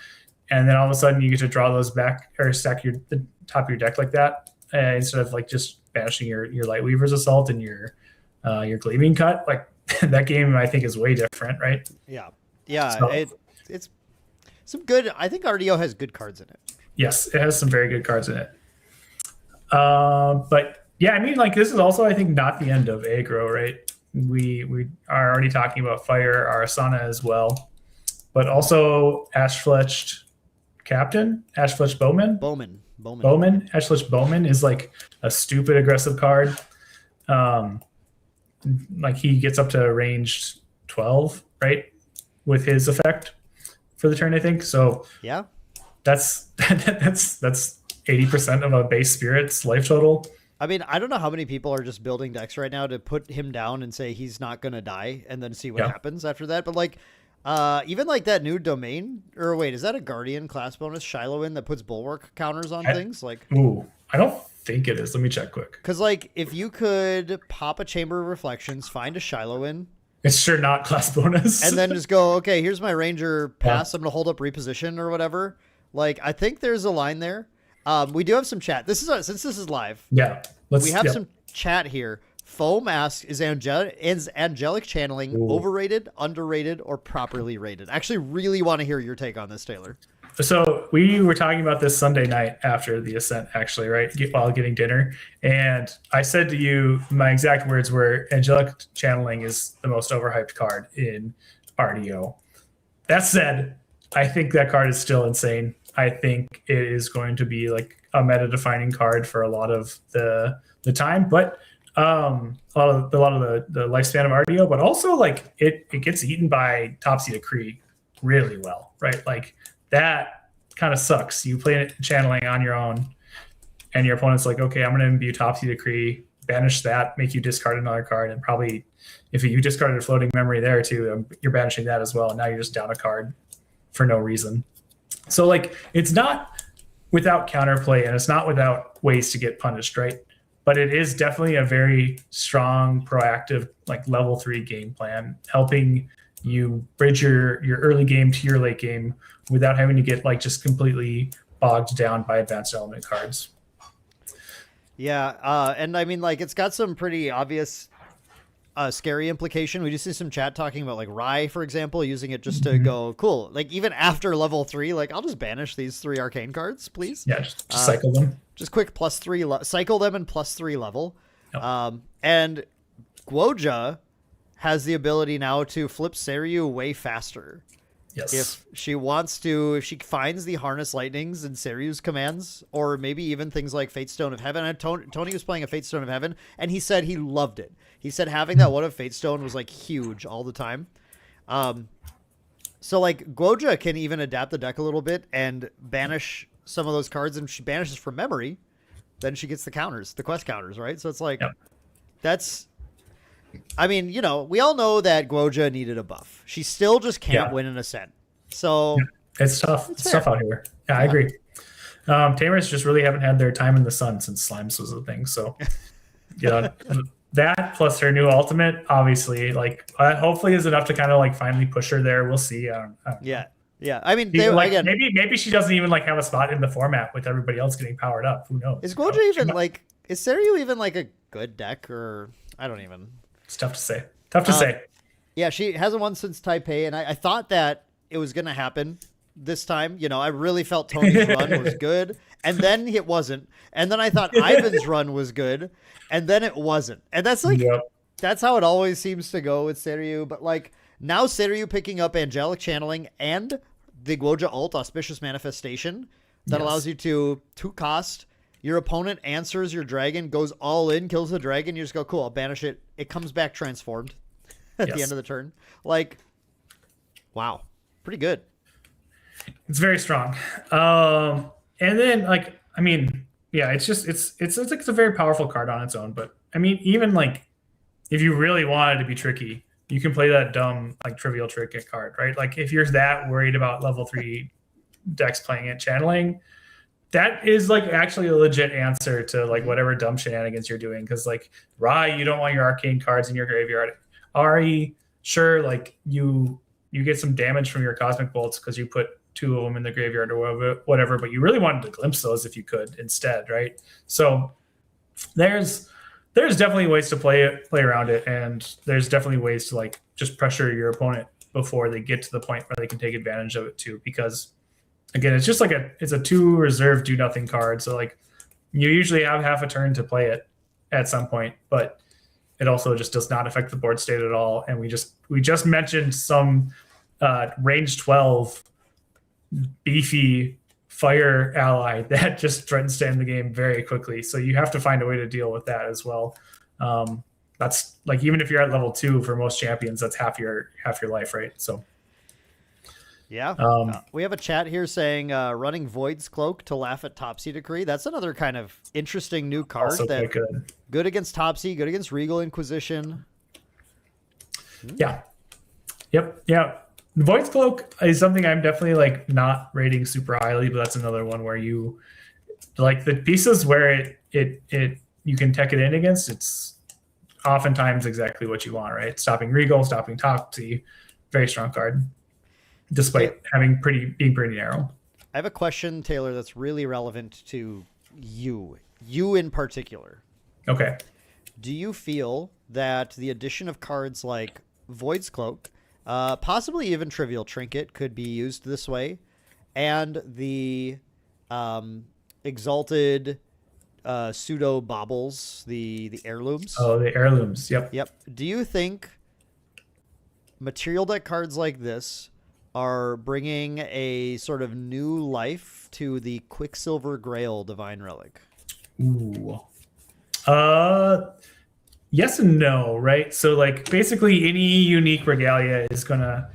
and then all of a sudden you get to draw those back or stack the top of your deck like that, instead of like just banishing your Light Weaver's Assault and your Gleaming Cut. Like that game I think is way different, right? Yeah. So, It's some good. I think RDO has good cards in it. Yes, it has some very good cards in it. But yeah, I mean, like this is also, I think, not the end of aggro, right? We are already talking about Fire, Arasana as well, but also Ashfletched Captain, Ashfletched Bowman. Ashfletched Bowman is like a stupid aggressive card. Like he gets up to ranged 12, right, with his effect for the turn, I think. So yeah, that's 80% of a base spirit's life total. I mean, I don't know how many people are just building decks right now to put him down and say he's not going to die and then see what happens after that. But like, even like that new domain, or wait, is that a Guardian class bonus, Shilohin, that puts bulwark counters on things? Like, ooh, I don't think it is. Let me check quick. Because like, if you could pop a Chamber of Reflections, find a Shilohin, it's sure not class bonus, and then just go, okay, here's my Ranger pass. I'm going to hold up Reposition or whatever. Like, I think there's a line there. We do have some chat. Since this is live. Yeah. We have some chat here. Foam asks, is angelic channeling overrated, underrated, or properly rated? I actually really want to hear your take on this, Taylor. So we were talking about this Sunday night after the Ascent, actually, right? While getting dinner. And I said to you, my exact words were, angelic channeling is the most overhyped card in RDO. That said, I think that card is still insane. I think it is going to be like a meta-defining card for a lot of the time, but a lot of the lifespan of RDO. But also, like it gets eaten by Topsy Decree really well, right? Like that kind of sucks. You play it channeling on your own, and your opponent's like, okay, I'm going to imbue Topsy Decree, banish that, make you discard another card, and probably if you discarded a Floating Memory there too, you're banishing that as well, and now you're just down a card for no reason. So like it's not without counterplay and it's not without ways to get punished, right? But it is definitely a very strong, proactive, like level 3 game plan, helping you bridge your early game to your late game without having to get like just completely bogged down by advanced element cards. Yeah, and I mean, like, it's got some pretty obvious scary implication. We just see some chat talking about like Rye, for example, using it just to go, cool, like even after level 3, like I'll just banish these 3 arcane cards, please. Yeah, just cycle them. Just quick +3 cycle them and +3 level. Yep. And Guoja has the ability now to flip Seryu way faster. Yes. If she wants to, if she finds the Harness Lightnings and Seryu's commands, or maybe even things like Fatestone of Heaven. And Tony was playing a Fatestone of Heaven, and he said he loved it. He said having that one of Fatestone was like huge all the time. So like Guoja can even adapt the deck a little bit and banish some of those cards, and she banishes from memory. Then she gets the counters, the quest counters, right? So it's like, that's... I mean, you know, we all know that Guoja needed a buff. She still just can't win an Ascent. So it's tough. It's tough out here. Yeah, I agree. Tamers just really haven't had their time in the sun since Slimes was a thing. So, yeah, that plus her new ultimate, obviously, like hopefully is enough to kind of like finally push her there. We'll see. Yeah. I mean, like, again, maybe she doesn't even like have a spot in the format with everybody else getting powered up. Who knows? Is Guoja even like? Is Seryu even like a good deck, or I don't even. It's tough to say. Tough to say. Yeah, she hasn't won since Taipei, and I thought that it was going to happen this time. You know, I really felt Tony's run was good, and then it wasn't. And then I thought Ivan's run was good, and then it wasn't. And that's like, that's how it always seems to go with Seiryu. But like now, Seiryu picking up angelic channeling and the Gwoja ult, auspicious manifestation, that allows you to cost. Your opponent answers your dragon, goes all in, kills the dragon. You just go, cool, I'll banish it. It comes back transformed at the end of the turn. Like, wow, pretty good. It's very strong. And then, like, I mean, yeah, it's a very powerful card on its own. But I mean, even like, if you really wanted to be tricky, you can play that dumb, like, trivial trinket card, right? Like, if you're that worried about level 3 decks playing it, channeling, that is like actually a legit answer to like whatever dumb shenanigans you're doing. Because like Rai, you don't want your arcane cards in your graveyard. Ari, sure, like you get some damage from your cosmic bolts because you put 2 of them in the graveyard or whatever. But you really wanted to glimpse those if you could instead, right? So there's definitely ways to play around it, and there's definitely ways to like just pressure your opponent before they get to the point where they can take advantage of it too. Because again, it's just like it's a 2 reserve do nothing card. So like you usually have half a turn to play it at some point, but it also just does not affect the board state at all. And we just mentioned some range 12 beefy fire ally that just threatens to end the game very quickly. So you have to find a way to deal with that as well. That's like, even if you're at level 2 for most champions, that's half your life, right? So yeah. We have a chat here saying running Void's Cloak to laugh at Topsy Decree. That's another kind of interesting new card. Also that good against Topsy, good against Regal Inquisition. Yeah. Yep. Yeah. Void's Cloak is something I'm definitely like not rating super highly, but that's another one where you like the pieces where it you can tech it in against. It's oftentimes exactly what you want, right? Stopping Regal, stopping Topsy, very strong card, despite being pretty narrow. I have a question, Taylor, that's really relevant to you in particular. Okay. Do you feel that the addition of cards like Void's Cloak, possibly even Trivial Trinket, could be used this way, and the exalted pseudo baubles, the heirlooms? Oh, the heirlooms. Yep. Do you think material deck cards like this are bringing a sort of new life to the Quicksilver Grail Divine Relic? Ooh. Yes and no, right? So like basically any unique regalia is gonna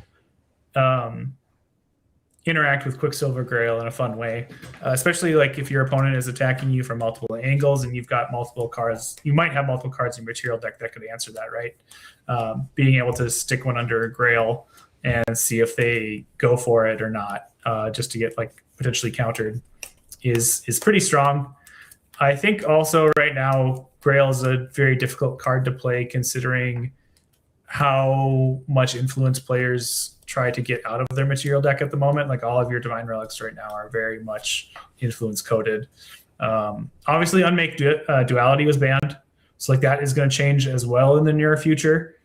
interact with Quicksilver Grail in a fun way, especially like if your opponent is attacking you from multiple angles and you've got multiple cards. You might have multiple cards in your material deck that could answer that, right? Being able to stick one under a Grail and see if they go for it or not, just to get like potentially countered, is pretty strong. I think also right now Grail is a very difficult card to play, considering how much influence players try to get out of their material deck at the moment. Like all of your Divine Relics right now are very much influence coded. Obviously, Unmake Duality was banned, so like that is going to change as well in the near future.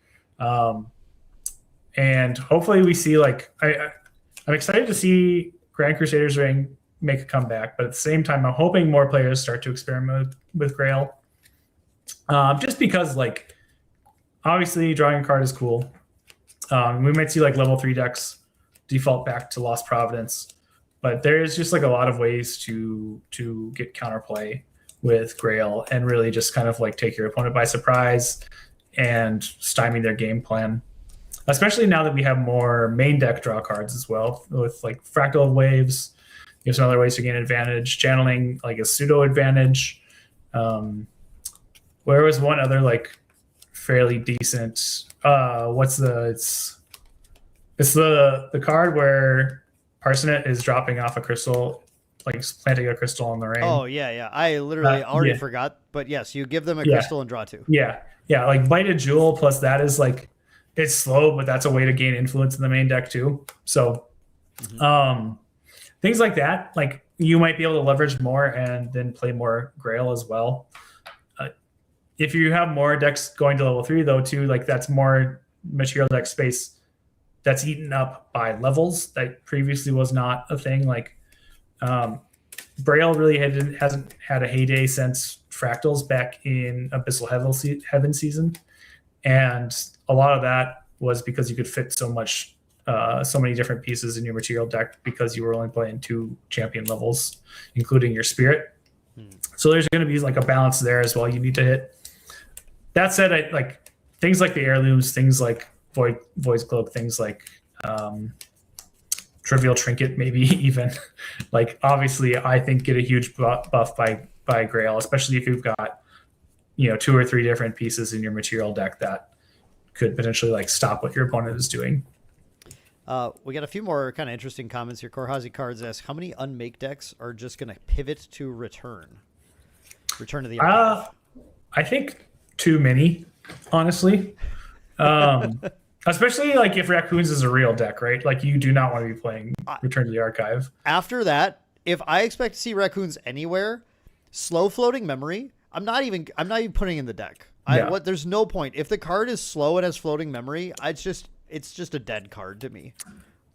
And hopefully we see like I'm excited to see Grand Crusader's Ring make a comeback, but at the same time, I'm hoping more players start to experiment with Grail. Just because like obviously drawing a card is cool. We might see like level 3 decks default back to Lost Providence, but there's just like a lot of ways to get counterplay with Grail and really just kind of like take your opponent by surprise and stymie their game plan. Especially now that we have more main deck draw cards as well, with like Fractal Waves. You have some other ways to gain advantage. Channeling like a pseudo advantage. Where was one other like fairly decent? It's the card where Parsonet is dropping off a crystal, like planting a crystal on the rain. Oh yeah. I literally already forgot, but yes, you give them a crystal and draw 2. Yeah. Like Blighted Jewel plus that is like, it's slow, but that's a way to gain influence in the main deck too. So, things like that, like you might be able to leverage more and then play more Grail as well. If you have more decks going to level 3 though too, like that's more material deck space that's eaten up by levels that previously was not a thing. Like Braille really hasn't had a heyday since Fractals back in Abyssal Heaven season. and a lot of that was because you could fit so many different pieces in your material deck because you were only playing 2 champion levels, including your spirit. So there's going to be like a balance there as well you need to hit. That said, I like things like the heirlooms, things like Void's Cloak, things like Trivial Trinket, maybe even. Like, obviously, I think get a huge buff by Grail, especially if you've got 2 or 3 different pieces in your material deck that could potentially like stop what your opponent is doing. We got a few more kind of interesting comments here. Korhazi Cards asks, how many unmake decks are just going to pivot to Return to the archive? I think too many, honestly. Especially like if Raccoons is a real deck, right? Like you do not want to be playing Return to the Archive. After that, if I expect to see Raccoons anywhere, slow floating memory, I'm not even putting in the deck. There's no point. If the card is slow and has floating memory, it's just a dead card to me.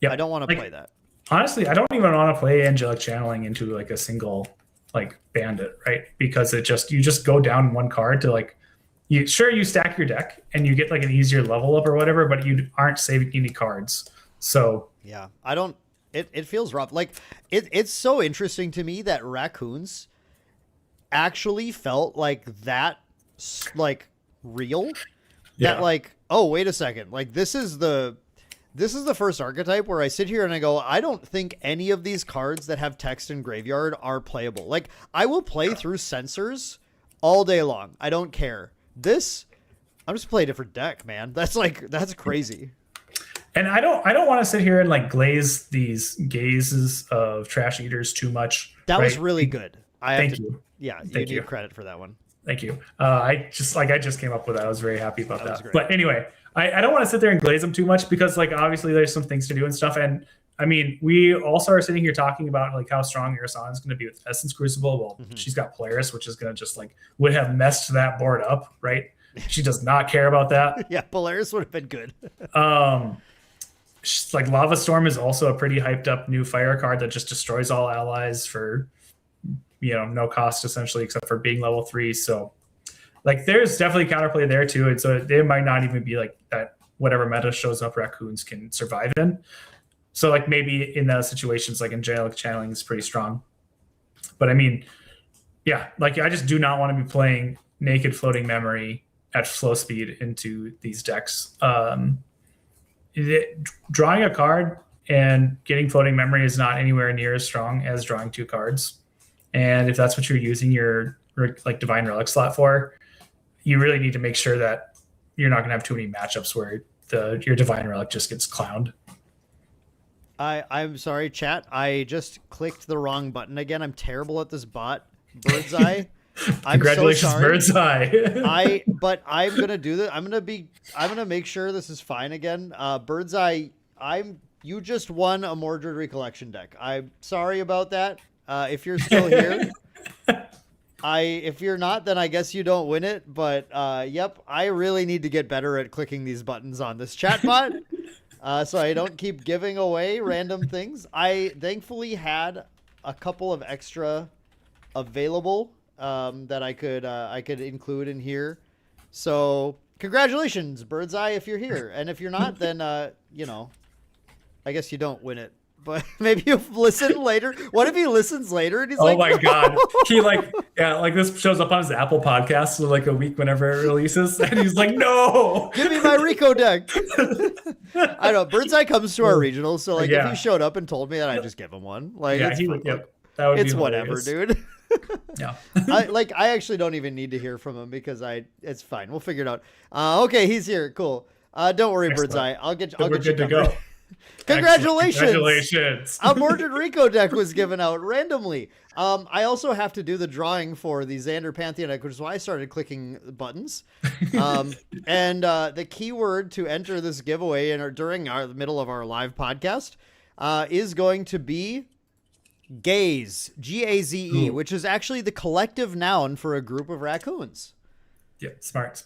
Yeah, I don't want to play that. Honestly, I don't even want to play Angelic Channeling into like a single like bandit, right? Because you just go down one card to like you stack your deck and you get like an easier level up or whatever, but you aren't saving any cards. So yeah, I don't. It feels rough. Like it's so interesting to me that Raccoons actually felt like that, like real. Yeah. That like, oh wait a second, like this is the first archetype where I sit here and I go, I don't think any of these cards that have text in graveyard are playable. Like I will play through Censors all day long. I don't care. I'm just playing a different deck, man. That's crazy. And I don't want to sit here and like glaze these gazes of Trash Eaters too much. That was really good. Thank you. Yeah, you need credit for that one. Thank you. I just came up with that. I was very happy about that. But anyway, I don't want to sit there and glaze them too much because like obviously there's some things to do and stuff. And I mean, we also are sitting here talking about like how strong Irasan is going to be with Essence Crucible. Well, she's got Polaris, which is going to just like would have messed that board up, right? She does not care about that. Yeah, Polaris would have been good. Like Lava Storm is also a pretty hyped up new fire card that just destroys all allies for no cost essentially except for being level 3. So like there's definitely counterplay there too, and so it might not even be like that whatever meta shows up Raccoons can survive in. So like maybe in those situations like Angelic Channeling is pretty strong. But I mean, yeah, like I just do not want to be playing Naked Floating Memory at flow speed into these decks. Drawing a card and getting Floating Memory is not anywhere near as strong as drawing 2 cards. And if that's what you're using your like Divine Relic slot for, you really need to make sure that you're not going to have too many matchups where your Divine Relic just gets clowned. I'm sorry, chat. I just clicked the wrong button again. I'm terrible at this bot. Birdseye. Congratulations, so sorry. Birdseye. But I'm gonna do that. I'm gonna make sure this is fine again. Birdseye, you just won a Mordred Recollection deck. I'm sorry about that. If you're still here, if you're not, then I guess you don't win it. But yep, I really need to get better at clicking these buttons on this chat bot, so I don't keep giving away random things. I thankfully had a couple of extra available that I could include in here. So congratulations, Birdseye, if you're here, and if you're not, then I guess you don't win it. But maybe you listen later. What if he listens later and he's like, "Oh my god!" He like this shows up on his Apple podcast for like a week whenever it releases, and he's like, "No, give me my Rico deck." I know Birdseye comes to our regionals, so like if he showed up and told me that, I'd just give him one. Like, yeah, that would it's be whatever, dude. Yeah. I actually don't even need to hear from him because it's fine. We'll figure it out. Okay, he's here. Cool. Don't worry, Excellent. Birdseye. I'll get We're you good to covered. go. Congratulations! Congratulations! A Mordred Rico deck was given out randomly. I also have to do the drawing for the Xander Pantheon deck, which is why I started clicking buttons. And the keyword to enter this giveaway during the middle of our live podcast is going to be Gaze, Gaze, which is actually the collective noun for a group of raccoons. Yeah, smart.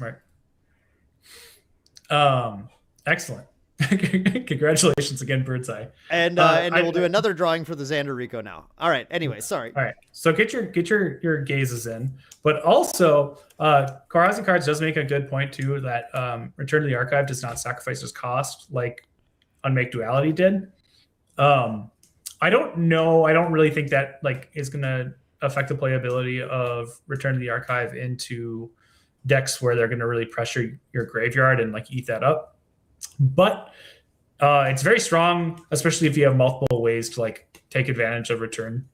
Excellent. Congratulations again, Birdseye. And we'll do another drawing for the Xander Rico now. All right. Anyway, sorry. All right. So get your gazes in, but also Horizon Cards does make a good point too that Return to the Archive does not sacrifice its cost like Unmake Duality did. I don't know. I don't really think that like is gonna affect the playability of Return to the Archive into decks where they're gonna really pressure your graveyard and like eat that up. But it's very strong, especially if you have multiple ways to like take advantage of return.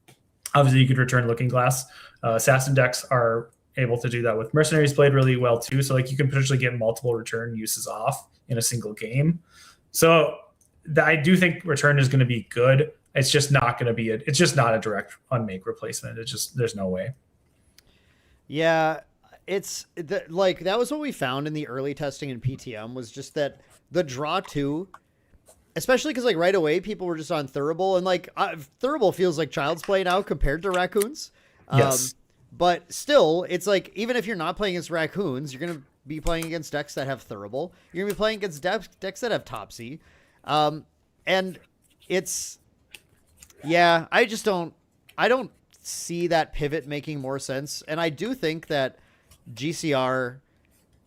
Obviously, you could return Looking Glass. Assassin decks are able to do that with Mercenaries played really well too. So like you can potentially get multiple return uses off in a single game. So I do think return is going to be good. It's just not going to be it's just not a direct unmake replacement. It's just there's no way. Yeah, it's like that was what we found in the early testing in PTM was just that the draw 2, especially because like right away people were just on Thurible, and like Thurible feels like child's play now compared to Raccoons. Yes. But still, it's like even if you're not playing against Raccoons, you're gonna be playing against decks that have Thurible. You're gonna be playing against decks that have Topsy, and it's I don't see that pivot making more sense, and I do think that GCR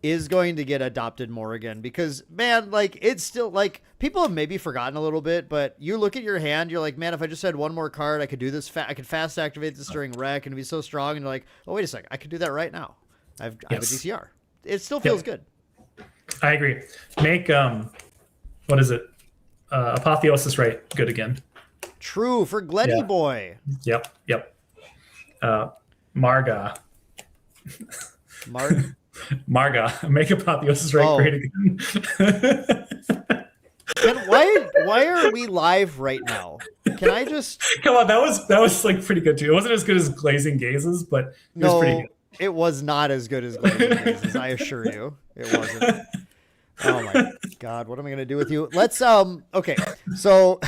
is going to get adopted more again because, man, like it's still like people have maybe forgotten a little bit, but you look at your hand, you're like, man, if I just had one more card, I could do this. I could fast activate this during rec and it'd be so strong. And you're like, oh, wait a sec, I could do that right now. I have a GCR. It still feels good. I agree. Make what is it? Apotheosis right good again. True for Glenny Boy. Yep. Marga. Marga, make Apotheosis right great again. Why are we live right now? Can I just come on? That was like pretty good too. It wasn't as good as Glazing Gazes, but it was pretty good. It was not as good as Glazing Gazes, I assure you. It wasn't. Oh my God, what am I gonna do with you? Let's okay. So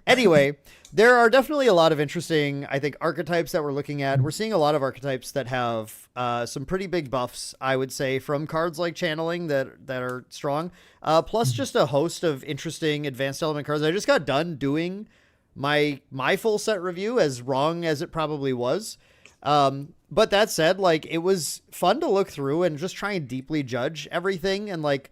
anyway, there are definitely a lot of interesting, I think, archetypes that we're looking at. We're seeing a lot of archetypes that have some pretty big buffs, I would say, from cards like Channeling that are strong. Plus just a host of interesting advanced element cards. I just got done doing my full set review, as wrong as it probably was. But that said, like it was fun to look through and just try and deeply judge everything and like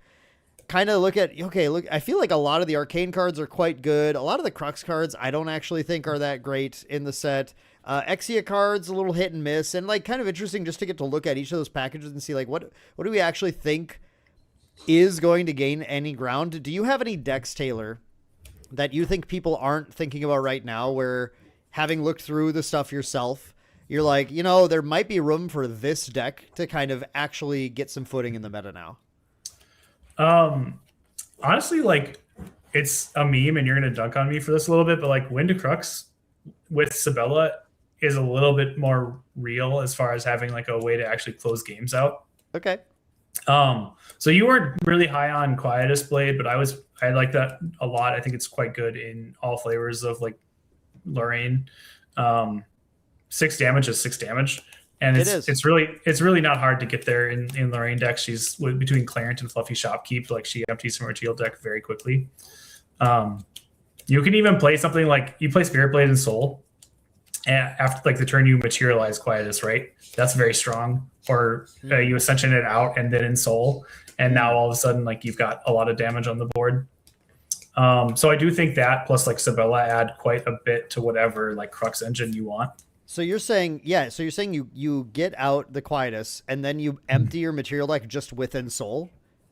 kind of look at, okay, look, I feel like a lot of the arcane cards are quite good. A lot of the Crux cards I don't actually think are that great in the set. Exia cards, a little hit and miss, and like kind of interesting just to get to look at each of those packages and see like what do we actually think is going to gain any ground. Do you have any decks, Taylor, that you think people aren't thinking about right now where, having looked through the stuff yourself, you're like, you know, there might be room for this deck to kind of actually get some footing in the meta now? Honestly, like it's a meme and you're going to dunk on me for this a little bit, but like Wind to Crux with Sabella is a little bit more real as far as having like a way to actually close games out. Okay. So you weren't really high on Quietus Blade, but I like that a lot. I think it's quite good in all flavors of like Lorraine. 6 damage is 6 damage. And it's really not hard to get there in Lorraine deck. She's between Clarent and Fluffy Shopkeep, like she empties from her teal deck very quickly. You can even play something like you play Spirit Blade and Soul, and after like the turn you materialize Quietus, right? That's very strong. Or you Ascension it out and then in Soul, and now all of a sudden like you've got a lot of damage on the board. So I do think that plus like Sabella add quite a bit to whatever like Crux engine you want. So you're saying, you get out the Quietus and then you empty your material deck just within Soul?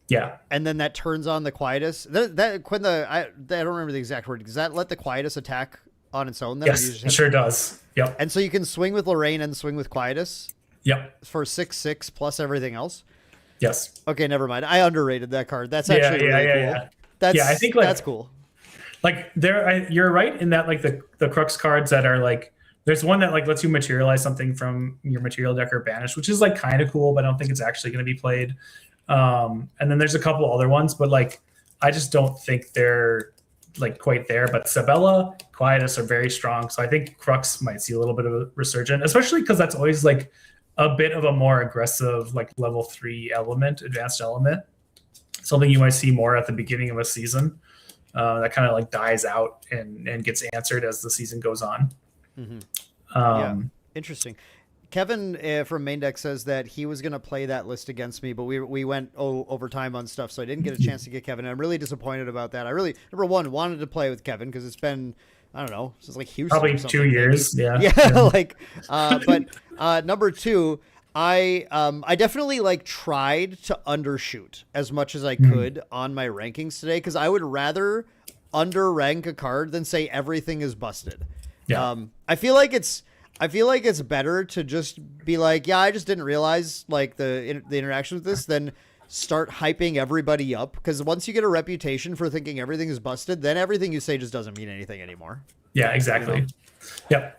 Yeah. And then that turns on the Quietus? I don't remember the exact word. Does that let the Quietus attack on its own then? Yes, it sure does. Yep. And so you can swing with Lorraine and swing with Quietus? Yep. For 6/6 plus everything else? Yes. Okay, never mind. I underrated that card. That's actually really cool. Yeah. I think like, that's cool. Like you're right in that like the Crux cards that are like, there's one that like lets you materialize something from your material deck or banish, which is like kind of cool, but I don't think it's actually going to be played. And then there's a couple other ones, but like I just don't think they're like quite there. But Sabella, Quietus are very strong, so I think Crux might see a little bit of a resurgence, especially because that's always like a bit of a more aggressive like level 3 element, advanced element, something you might see more at the beginning of a season. that kind of like dies out and gets answered as the season goes on. Yeah, interesting. Kevin from Maindeck says that he was going to play that list against me, but we went overtime on stuff, so I didn't get a chance to get Kevin. And I'm really disappointed about that. I really, number one, wanted to play with Kevin because it's been, I don't know, since like Houston. Probably or 2 years. Maybe. Yeah. Yeah. Like, but number two, I definitely like tried to undershoot as much as I could on my rankings today because I would rather under rank a card than say everything is busted. Yeah. I feel like it's better to just be like, yeah, I just didn't realize like the interaction with this, than start hyping everybody up. Because once you get a reputation for thinking everything is busted, then everything you say just doesn't mean anything anymore. Yeah, exactly. You know? Yep.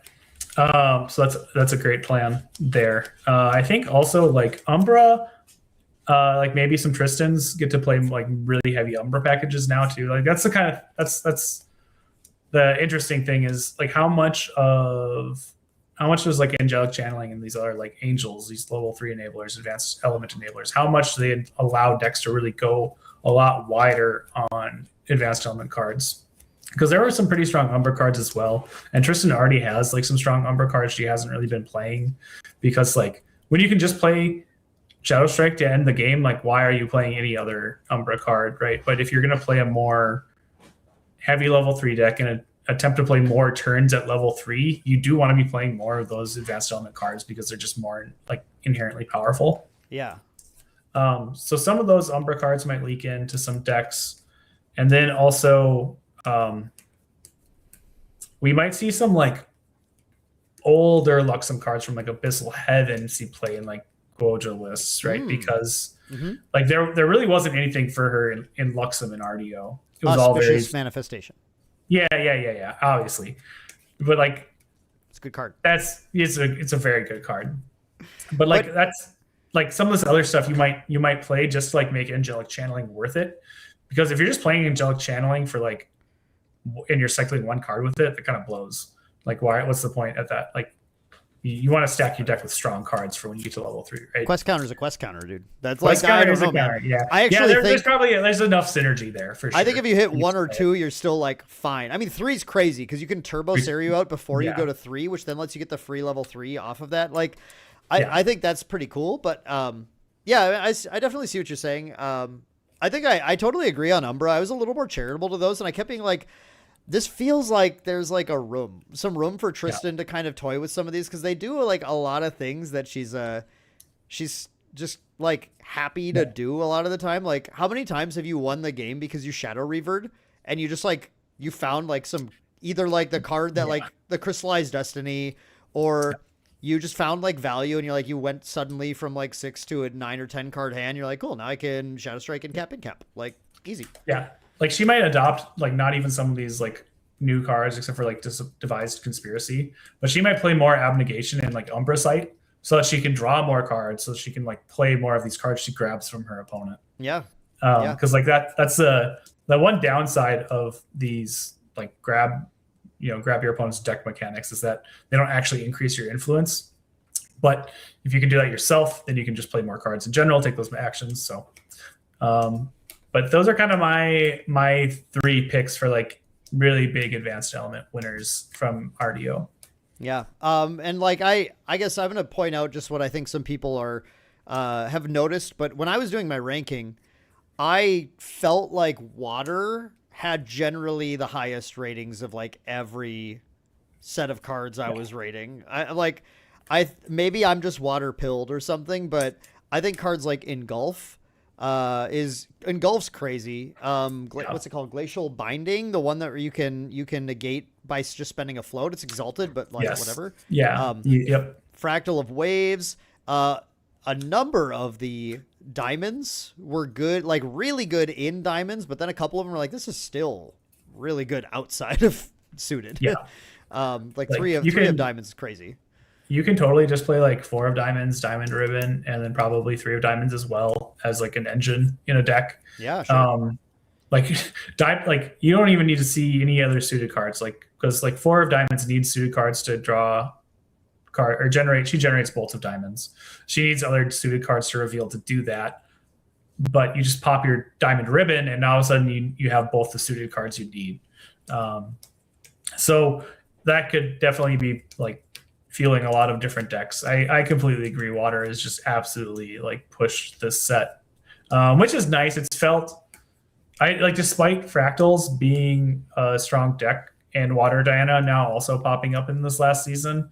So that's a great plan there. I think also like Umbra, like maybe some Tristans get to play like really heavy Umbra packages now too. Like that's the kind of that's the interesting thing is like how much does like angelic channeling and these other like angels, these level 3 enablers, advanced element enablers, how much they allow decks to really go a lot wider on advanced element cards. Because there were some pretty strong Umbra cards as well. And Tristan already has like some strong Umbra cards she hasn't really been playing. Because like when you can just play Shadow Strike to end the game, like why are you playing any other Umbra card, right? But if you're going to play a more heavy level 3 deck and attempt to play more turns at level 3, you do want to be playing more of those advanced element cards because they're just more like inherently powerful. Yeah. So some of those Umbra cards might leak into some decks. And then also we might see some like older Luxem cards from like Abyssal Heaven see play in like Goja lists, right? Because like there really wasn't anything for her in Luxem and RDO. It was all very manifestation. Yeah, obviously. But like it's a good card. It's a very good card. But like that's like some of this other stuff you might play just to like make angelic channeling worth it. Because if you're just playing angelic channeling for like and you're cycling one card with it, that kind of blows. Like what's the point at that? Like you want to stack your deck with strong cards for when you get to level 3, right? Quest counter is a quest counter, dude. That's quest like, counter I is don't know, a counter, man. yeah. I actually think there's enough synergy there for sure. I think if you hit 1 or 2, you're still like fine. I mean, 3 is crazy because you can turbo Serio out before you go to 3, which then lets you get the free level 3 off of that. Like, I think that's pretty cool. But yeah, I definitely see what you're saying. I think I totally agree on Umbra. I was a little more charitable to those, and I kept being like, this feels like there's like some room for Tristan to kind of toy with some of these because they do like a lot of things that she's just like happy to do a lot of the time. Like, how many times have you won the game because you Shadow Revered and you just like you found like some either like the card that like the Crystallized Destiny, or you just found like value and you're like you went suddenly from like 6 to a 9 or 10 card hand. You're like, cool, now I can Shadow Strike and cap like easy. Yeah. Like she might adopt like not even some of these like new cards except for like Devised Conspiracy, but she might play more Abnegation and like Umbra Sight so that she can draw more cards, so she can like play more of these cards she grabs from her opponent. Yeah. Because like that's the one downside of these like grab your opponent's deck mechanics is that they don't actually increase your influence. But if you can do that yourself, then you can just play more cards in general, take those actions. So but those are kind of my 3 picks for like really big advanced element winners from RDO. Yeah. And like I guess I'm gonna point out just what I think some people are have noticed, but when I was doing my ranking, I felt like water had generally the highest ratings of like every set of cards I was rating. Maybe I'm just water pilled or something, but I think cards like Engulf's crazy. What's it called? Glacial Binding, the one that you can negate by just spending a float. It's exalted, but like whatever. Yeah. Yep. Fractal of Waves. A number of the diamonds were good, like really good in diamonds, but then a couple of them were like, this is still really good outside of suited. Yeah. Like three of diamonds is crazy. You can totally just play like 4 of diamonds, diamond ribbon, and then probably 3 of diamonds as well as like an engine in a deck. Yeah, sure. Like you don't even need to see any other suited cards, like because like 4 of diamonds needs suited cards to draw card or generate. She generates bolts of diamonds. She needs other suited cards to reveal to do that. but you just pop your diamond ribbon, and all of a sudden you have both the suited cards you need. So that could definitely be like fueling a lot of different decks. I completely agree. Water is just absolutely like pushed this set, which is nice. It's felt despite Fractals being a strong deck and Water Diana now also popping up in this last season,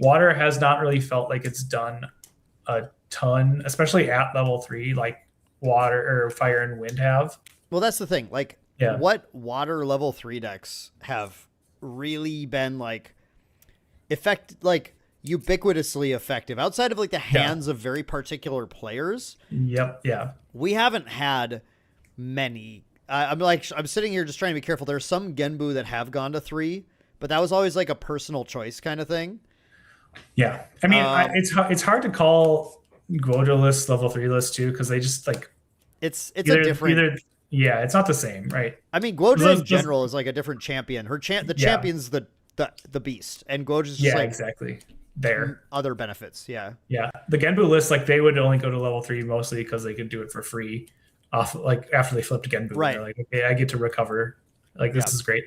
Water has not really felt like it's done a ton, especially at level 3, like Water or Fire and Wind have. Well, that's the thing. Like, what Water level 3 decks have really been like ubiquitously effective outside of like the hands of very particular players. Yep. Yeah. We haven't had many. I'm sitting here just trying to be careful. There's some Genbu that have gone to 3, but that was always like a personal choice kind of thing. Yeah. I mean, it's hard to call Gojo list level 3 list too, because they just like it's a different. Yeah, it's not the same, right? I mean, Gojo in general is like a different champion. Champion's the beast, and Gojo's just like exactly there. Other benefits, yeah. The Genbu list, like they would only go to level 3 mostly because they could do it for free, off like after they flipped Genbu. Right. They're like, okay, I get to recover. Like this is great.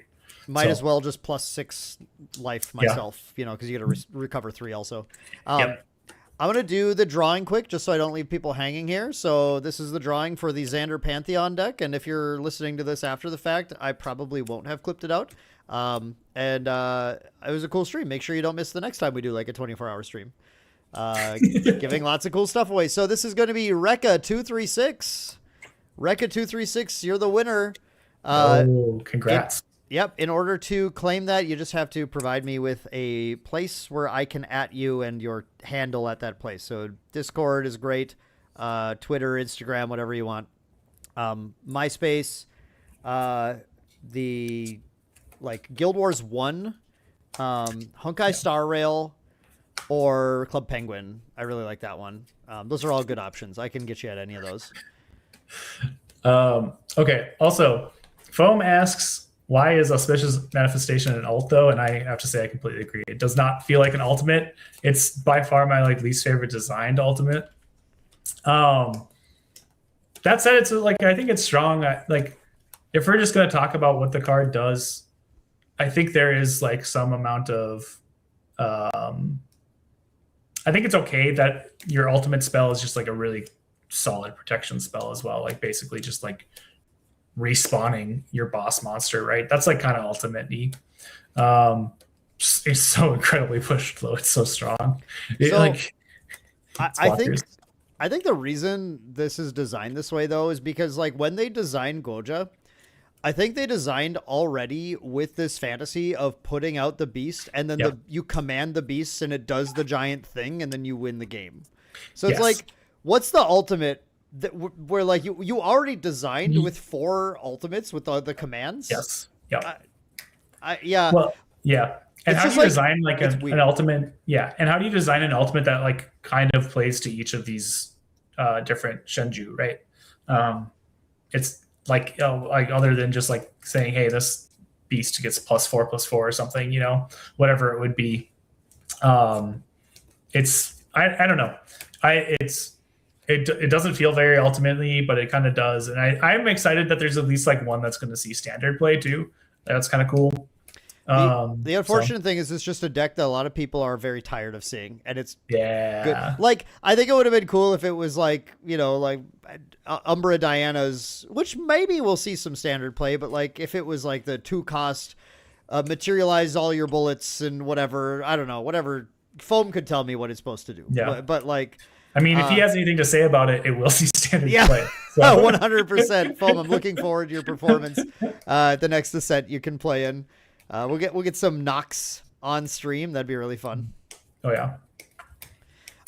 Might as well just +6 life myself, because you got to recover 3 also. I'm going to do the drawing quick just so I don't leave people hanging here. So this is the drawing for the Xander Pantheon deck. And if you're listening to this after the fact, I probably won't have clipped it out. It was a cool stream. Make sure you don't miss the next time we do like a 24-hour stream. Giving lots of cool stuff away. So this is going to be Rekka236. Rekka236, you're the winner. Congrats. Yep. In order to claim that, you just have to provide me with a place where I can @ you and your handle at that place. So Discord is great. Twitter, Instagram, whatever you want. MySpace, the Guild Wars 1, Honkai Star Rail, or Club Penguin. I really like that one. Those are all good options. I can get you at any of those. Okay. Also, Foam asks, why is Auspicious Manifestation an ult though? And I have to say I completely agree. It does not feel like an ultimate. It's by far my least favorite designed ultimate. That said, it's I think it's strong. If we're just going to talk about what the card does, I think there is some amount of I think it's okay that your ultimate spell is just a really solid protection spell as well. Basically just respawning your boss monster, right? That's kind of ultimate-y. It's so incredibly pushed though. It's so strong. I think the reason this is designed this way though is because when they designed Goja, I think they designed already with this fantasy of putting out the beast and then you command the beast and it does the giant thing and then you win the game. So it's what's the ultimate where you already designed with 4 ultimates with the commands? Yes. Yeah. Well, yeah. And how do you design an ultimate? Yeah. And how do you design an ultimate that kind of plays to each of these different Shenju, right? It's other than just saying, hey, this beast gets +4/+4 or something, whatever it would be. It's I don't know. It doesn't feel very ultimately, but it kind of does. And I'm excited that there's at least one that's going to see standard play too. That's kind of cool. The unfortunate thing is it's just a deck that a lot of people are very tired of seeing, and it's good. I think it would have been cool if it was Umbra Diana's, which maybe we'll see some standard play, but if it was the 2-cost materialize all your bullets and whatever, I don't know, whatever Foam could tell me what it's supposed to do. Yeah. But I mean, if he has anything to say about it, it will see standard play. So. 100%. Foam, I'm looking forward to your performance. The next Ascent you can play in. We'll get some Nox on stream. That'd be really fun. Oh yeah.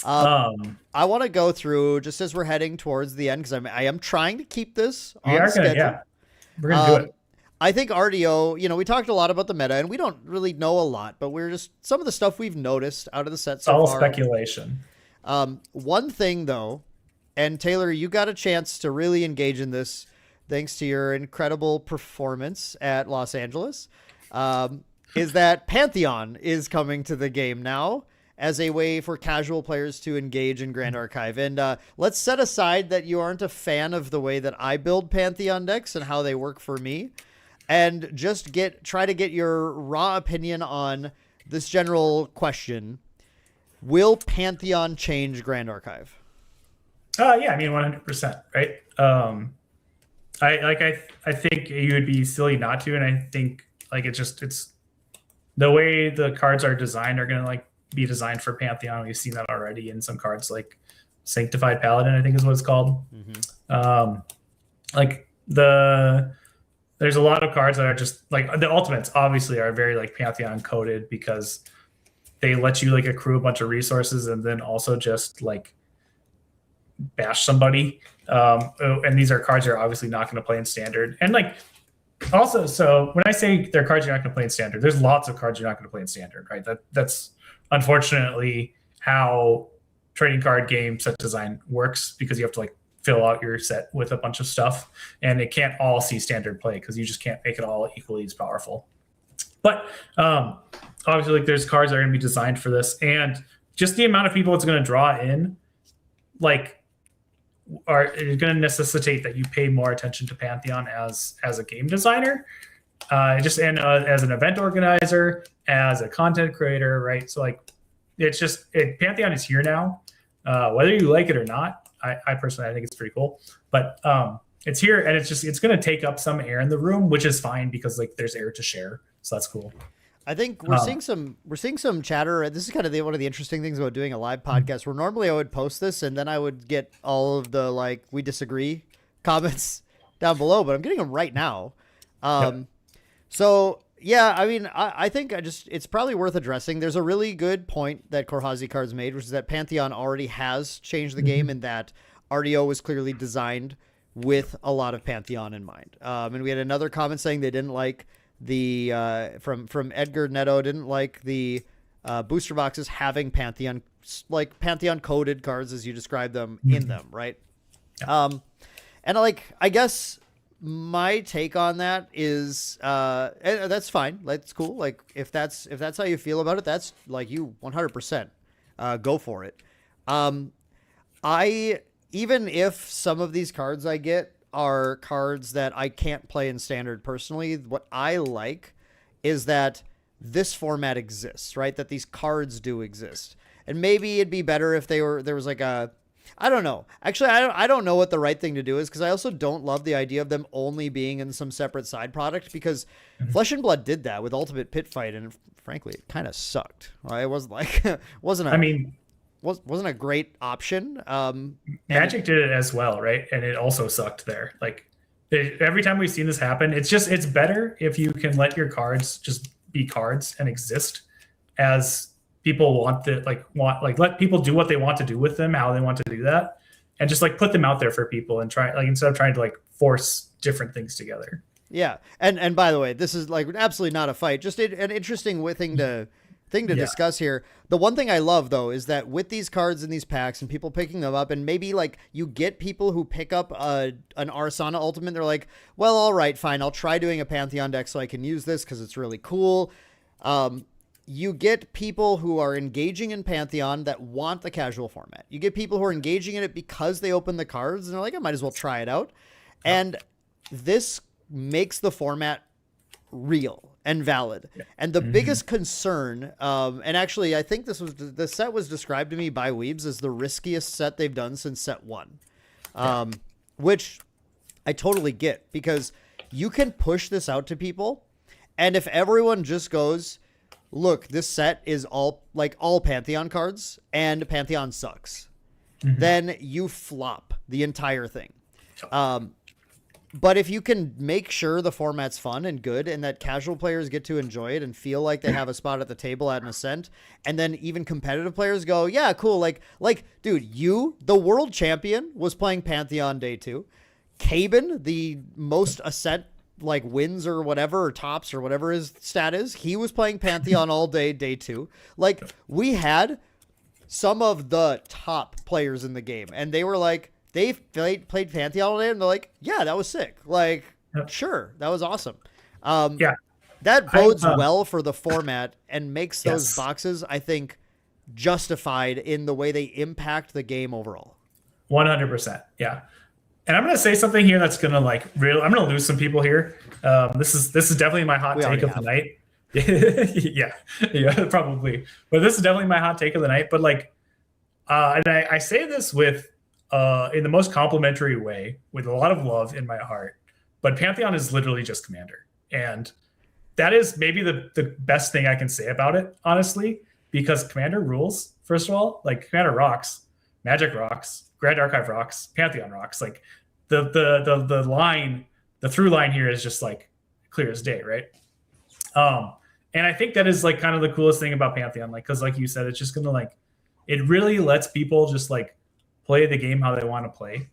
I want to go through just as we're heading towards the end because I am trying to keep this on schedule. We're gonna do it. I think RDO, we talked a lot about the meta, and we don't really know a lot, but we're just some of the stuff we've noticed out of the set so far. All speculation. One thing though, and Taylor, you got a chance to really engage in this thanks to your incredible performance at Los Angeles, is that Pantheon is coming to the game now. as a way for casual players to engage in Grand Archive. And let's set aside that you aren't a fan of the way that I build Pantheon decks and how they work for me, and just try to get your raw opinion on this general question. Will Pantheon change Grand Archive? Yeah, I mean 100%, right? I think you would be silly not to, and I think like it's the way the cards are designed are gonna like be designed for Pantheon. We've seen that already in some cards like Sanctified Paladin, I think is what it's called. Like there's a lot of cards that are just like the ultimates obviously are very like Pantheon coded because they let you like accrue a bunch of resources and then also just like bash somebody. And these are cards you're obviously not going to play in standard. And like also, so when I say they're cards you're not going to play in standard, there's lots of cards you're not going to play in standard, right? That's unfortunately how trading card game set design works, because you have to like fill out your set with a bunch of stuff, and it can't all see standard play because you just can't make it all equally as powerful. But obviously, like there's cards that are going to be designed for this, and just the amount of people it's going to draw in, like, are going to necessitate that you pay more attention to Pantheon as a game designer, as an event organizer, as a content creator, right? So like, Pantheon is here now, whether you like it or not. I personally, I think it's pretty cool, but it's here, and it's going to take up some air in the room, which is fine because like there's air to share, so that's cool. I think we're seeing some chatter. This is kind of one of the interesting things about doing a live podcast, where normally I would post this and then I would get all of the like we disagree comments down below, but I'm getting them right now. So yeah, I mean, I think it's probably worth addressing. There's a really good point that Korhazi Cards made, which is that Pantheon already has changed the game, and that RDO was clearly designed with a lot of Pantheon in mind. And we had another comment saying they didn't like the from Edgar Neto didn't like the booster boxes having Pantheon coded cards as you described them in them, right? And like, I guess my take on that is that's fine. That's cool. Like if that's how you feel about it, that's like you 100% go for it. Even if some of these cards I get are cards that I can't play in standard personally, what I like is that this format exists, right? That these cards do exist. And maybe it'd be better if there was like I don't know. Actually, I don't know what the right thing to do is, because I also don't love the idea of them only being in some separate side product, because Flesh and Blood did that with Ultimate Pit Fight, and frankly, it kind of sucked. It wasn't like wasn't a great option. Magic did it as well, right? And it also sucked there. Like every time we've seen this happen, it's better if you can let your cards just be cards and exist as people let people do what they want to do with them, how they want to do that, and just like put them out there for people and try, like, instead of trying to like force different things together. Yeah. And by the way, this is like absolutely not a fight, just an interesting thing to discuss here. The one thing I love though is that with these cards in these packs and people picking them up, and maybe like you get people who pick up an Arsana Ultimate, they're like, well, all right, fine, I'll try doing a Pantheon deck so I can use this because it's really cool. You get people who are engaging in Pantheon that want the casual format. You get people who are engaging in it because they open the cards and they're like, I might as well try it out. And this makes the format real and valid. Yeah. And the biggest concern, and actually I think the set was described to me by Weebs as the riskiest set they've done since set 1, which I totally get, because you can push this out to people, and if everyone just goes, look, this set is all Pantheon cards and Pantheon sucks, then you flop the entire thing. But if you can make sure the format's fun and good and that casual players get to enjoy it and feel like they have a spot at the table at an Ascent, and then even competitive players go, yeah, cool. Like, dude, the world champion was playing Pantheon day 2. Caben, the most Ascent wins or whatever, or tops or whatever his stat is, he was playing Pantheon all day 2. Like, we had some of the top players in the game, and they were like, they played Pantheon all day, and they're like, yeah, that was sick. Like, sure, that was awesome. That bodes well for the format and makes those boxes, I think, justified in the way they impact the game overall. 100%. Yeah. And I'm going to say something here that's going to I'm going to lose some people here. This is definitely my hot take of the night. yeah, probably. But this is definitely my hot take of the night. But and I say this with in the most complimentary way, with a lot of love in my heart. But Pantheon is literally just Commander, and that is maybe the best thing I can say about it, honestly, because Commander rules. First of all, Commander rocks, Magic rocks, Grand Archive rocks, Pantheon rocks. The line, the through line here is just clear as day, right? And I think that is kind of the coolest thing about Pantheon, because like you said, it's just gonna it really lets people just play the game how they want to play.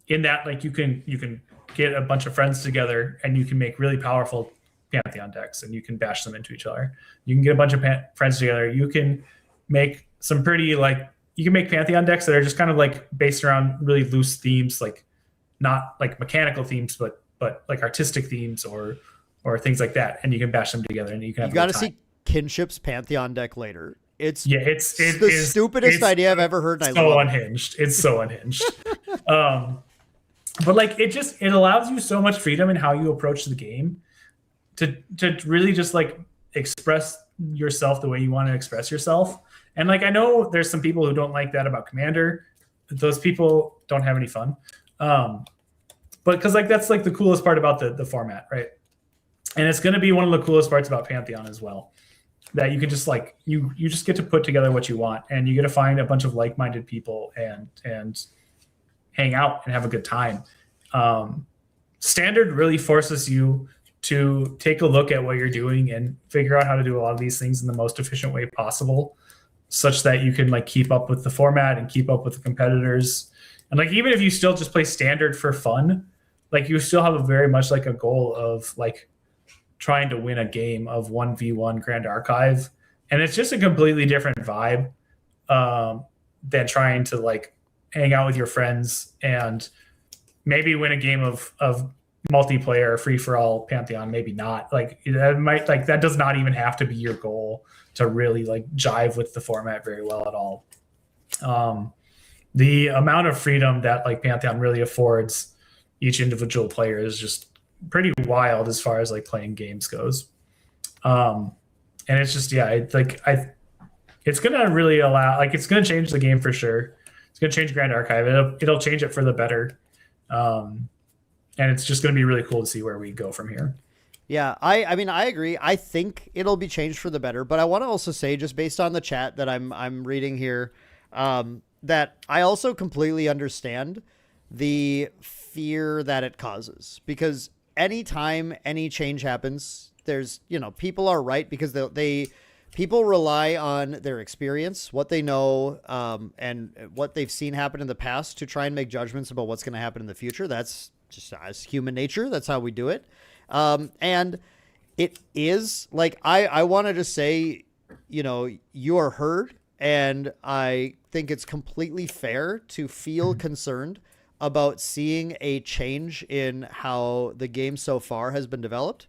In that you can get a bunch of friends together and you can make really powerful Pantheon decks and you can bash them into each other. You can get a bunch of friends together. You can make some pretty you can make Pantheon decks that are just kind of based around really loose themes, not mechanical themes, but artistic themes or things like that. And you can bash them together and you can have. You got to see Kinship's Pantheon deck later. It's the it's stupidest idea I've ever heard. And I love unhinged. It's so unhinged. But it allows you so much freedom in how you approach the game to really just express yourself the way you want to express yourself. And I know there's some people who don't like that about Commander. Those people don't have any fun. But because that's the coolest part about the format, right? And it's going to be one of the coolest parts about Pantheon as well, that you can just you just get to put together what you want, and you get to find a bunch of like-minded people and hang out and have a good time. Standard really forces you to take a look at what you're doing and figure out how to do a lot of these things in the most efficient way possible, such that you can keep up with the format and keep up with the competitors. And even if you still just play Standard for fun, you still have a very much a goal of trying to win a game of 1v1 Grand Archive. And it's just a completely different vibe than trying to hang out with your friends and maybe win a game of multiplayer free for all Pantheon. Maybe not. That might that does not even have to be your goal to really jive with the format very well at all. The amount of freedom that Pantheon really affords each individual player is just pretty wild as far as playing games goes. And it's just it's gonna really allow it's gonna change the game for sure. It's gonna change Grand Archive. It'll change it for the better. And it's just gonna be really cool to see where we go from here. Yeah, I mean I agree. I think it'll be changed for the better, but I want to also say, just based on the chat that I'm reading here, that I also completely understand the fear that it causes, because anytime any change happens, there's people are right, because people rely on their experience, what they know, and what they've seen happen in the past to try and make judgments about what's going to happen in the future. That's just as human nature. That's how we do it. And it is I want to just say, you are heard, and I think it's completely fair to feel concerned about seeing a change in how the game so far has been developed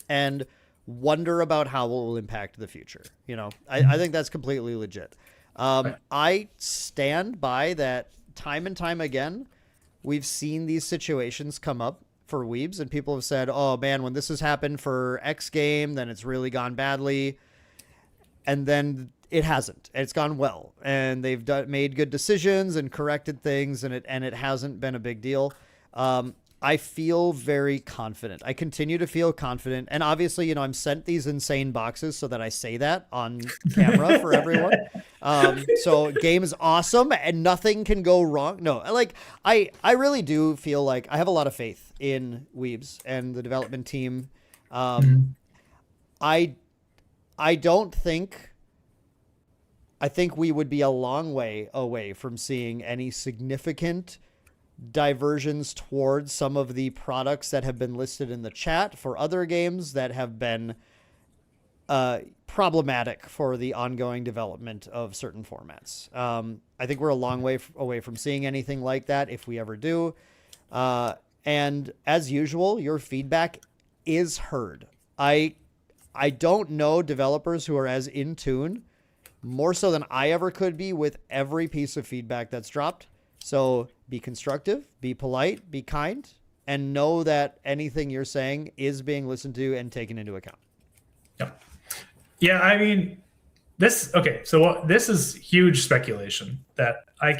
and wonder about how it will impact the future. I think that's completely legit. I stand by that. Time and time again, we've seen these situations come up for weebs, and people have said, oh man, when this has happened for X game, then it's really gone badly. And then it hasn't. It's gone well, and they've made good decisions and corrected things, and it hasn't been a big deal. I feel very confident. I continue to feel confident, and obviously, I'm sent these insane boxes so that I say that on camera for everyone. So game is awesome, and nothing can go wrong. No, I really do feel I have a lot of faith in Weebs and the development team. I don't think. I think we would be a long way away from seeing any significant diversions towards some of the products that have been listed in the chat for other games that have been problematic for the ongoing development of certain formats. I think we're a long way away from seeing anything like that, if we ever do. And as usual, your feedback is heard. I I don't know developers who are as in tune, more so than I ever could be, with every piece of feedback that's dropped. So be constructive, be polite, be kind, and know that anything you're saying is being listened to and taken into account. Yep. Yeah, I mean, this is huge speculation that I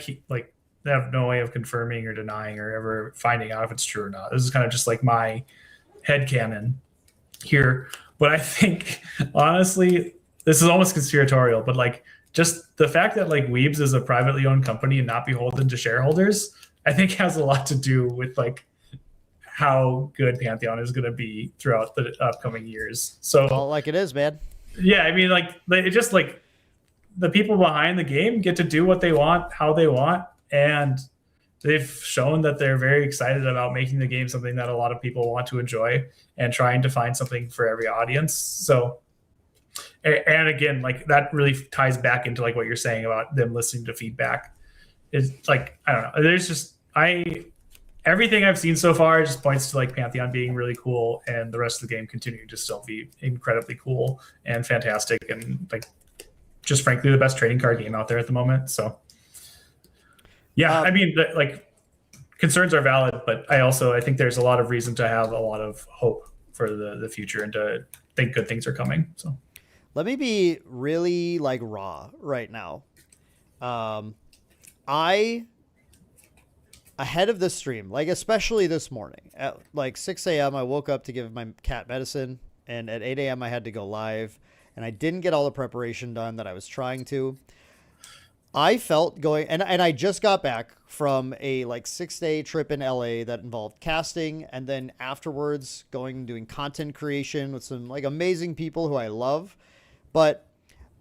have no way of confirming or denying or ever finding out if it's true or not. This is kind of just like my headcanon here. But I think, honestly, this is almost conspiratorial, but like just the fact that like Weebs is a privately owned company and not beholden to shareholders, I think has a lot to do with like how good Pantheon is going to be throughout the upcoming years. So, Well, like it is, man. yeah, I mean, like it just like the people behind the game get to do what they want, how they want, and they've shown that they're very excited about making the game something that a lot of people want to enjoy and trying to find something for every audience. So, and again, like that really ties back into like what you're saying about them listening to feedback. It's like, I don't know. There's just, everything I've seen so far just points to like Pantheon being really cool and the rest of the game continuing to still be incredibly cool and fantastic and like just frankly the best trading card game out there at the moment. So yeah, I mean, like concerns are valid, but I think there's a lot of reason to have a lot of hope for the future and to think good things are coming. So let me be really like raw right now. Ahead of this stream, like especially this morning at like 6 a.m. I woke up to give my cat medicine, and at 8 a.m. I had to go live, and I didn't get all the preparation done that I was trying to. I felt going, and I just got back from a like 6-day trip in LA that involved casting, and then afterwards going and doing content creation with some like amazing people who I love. But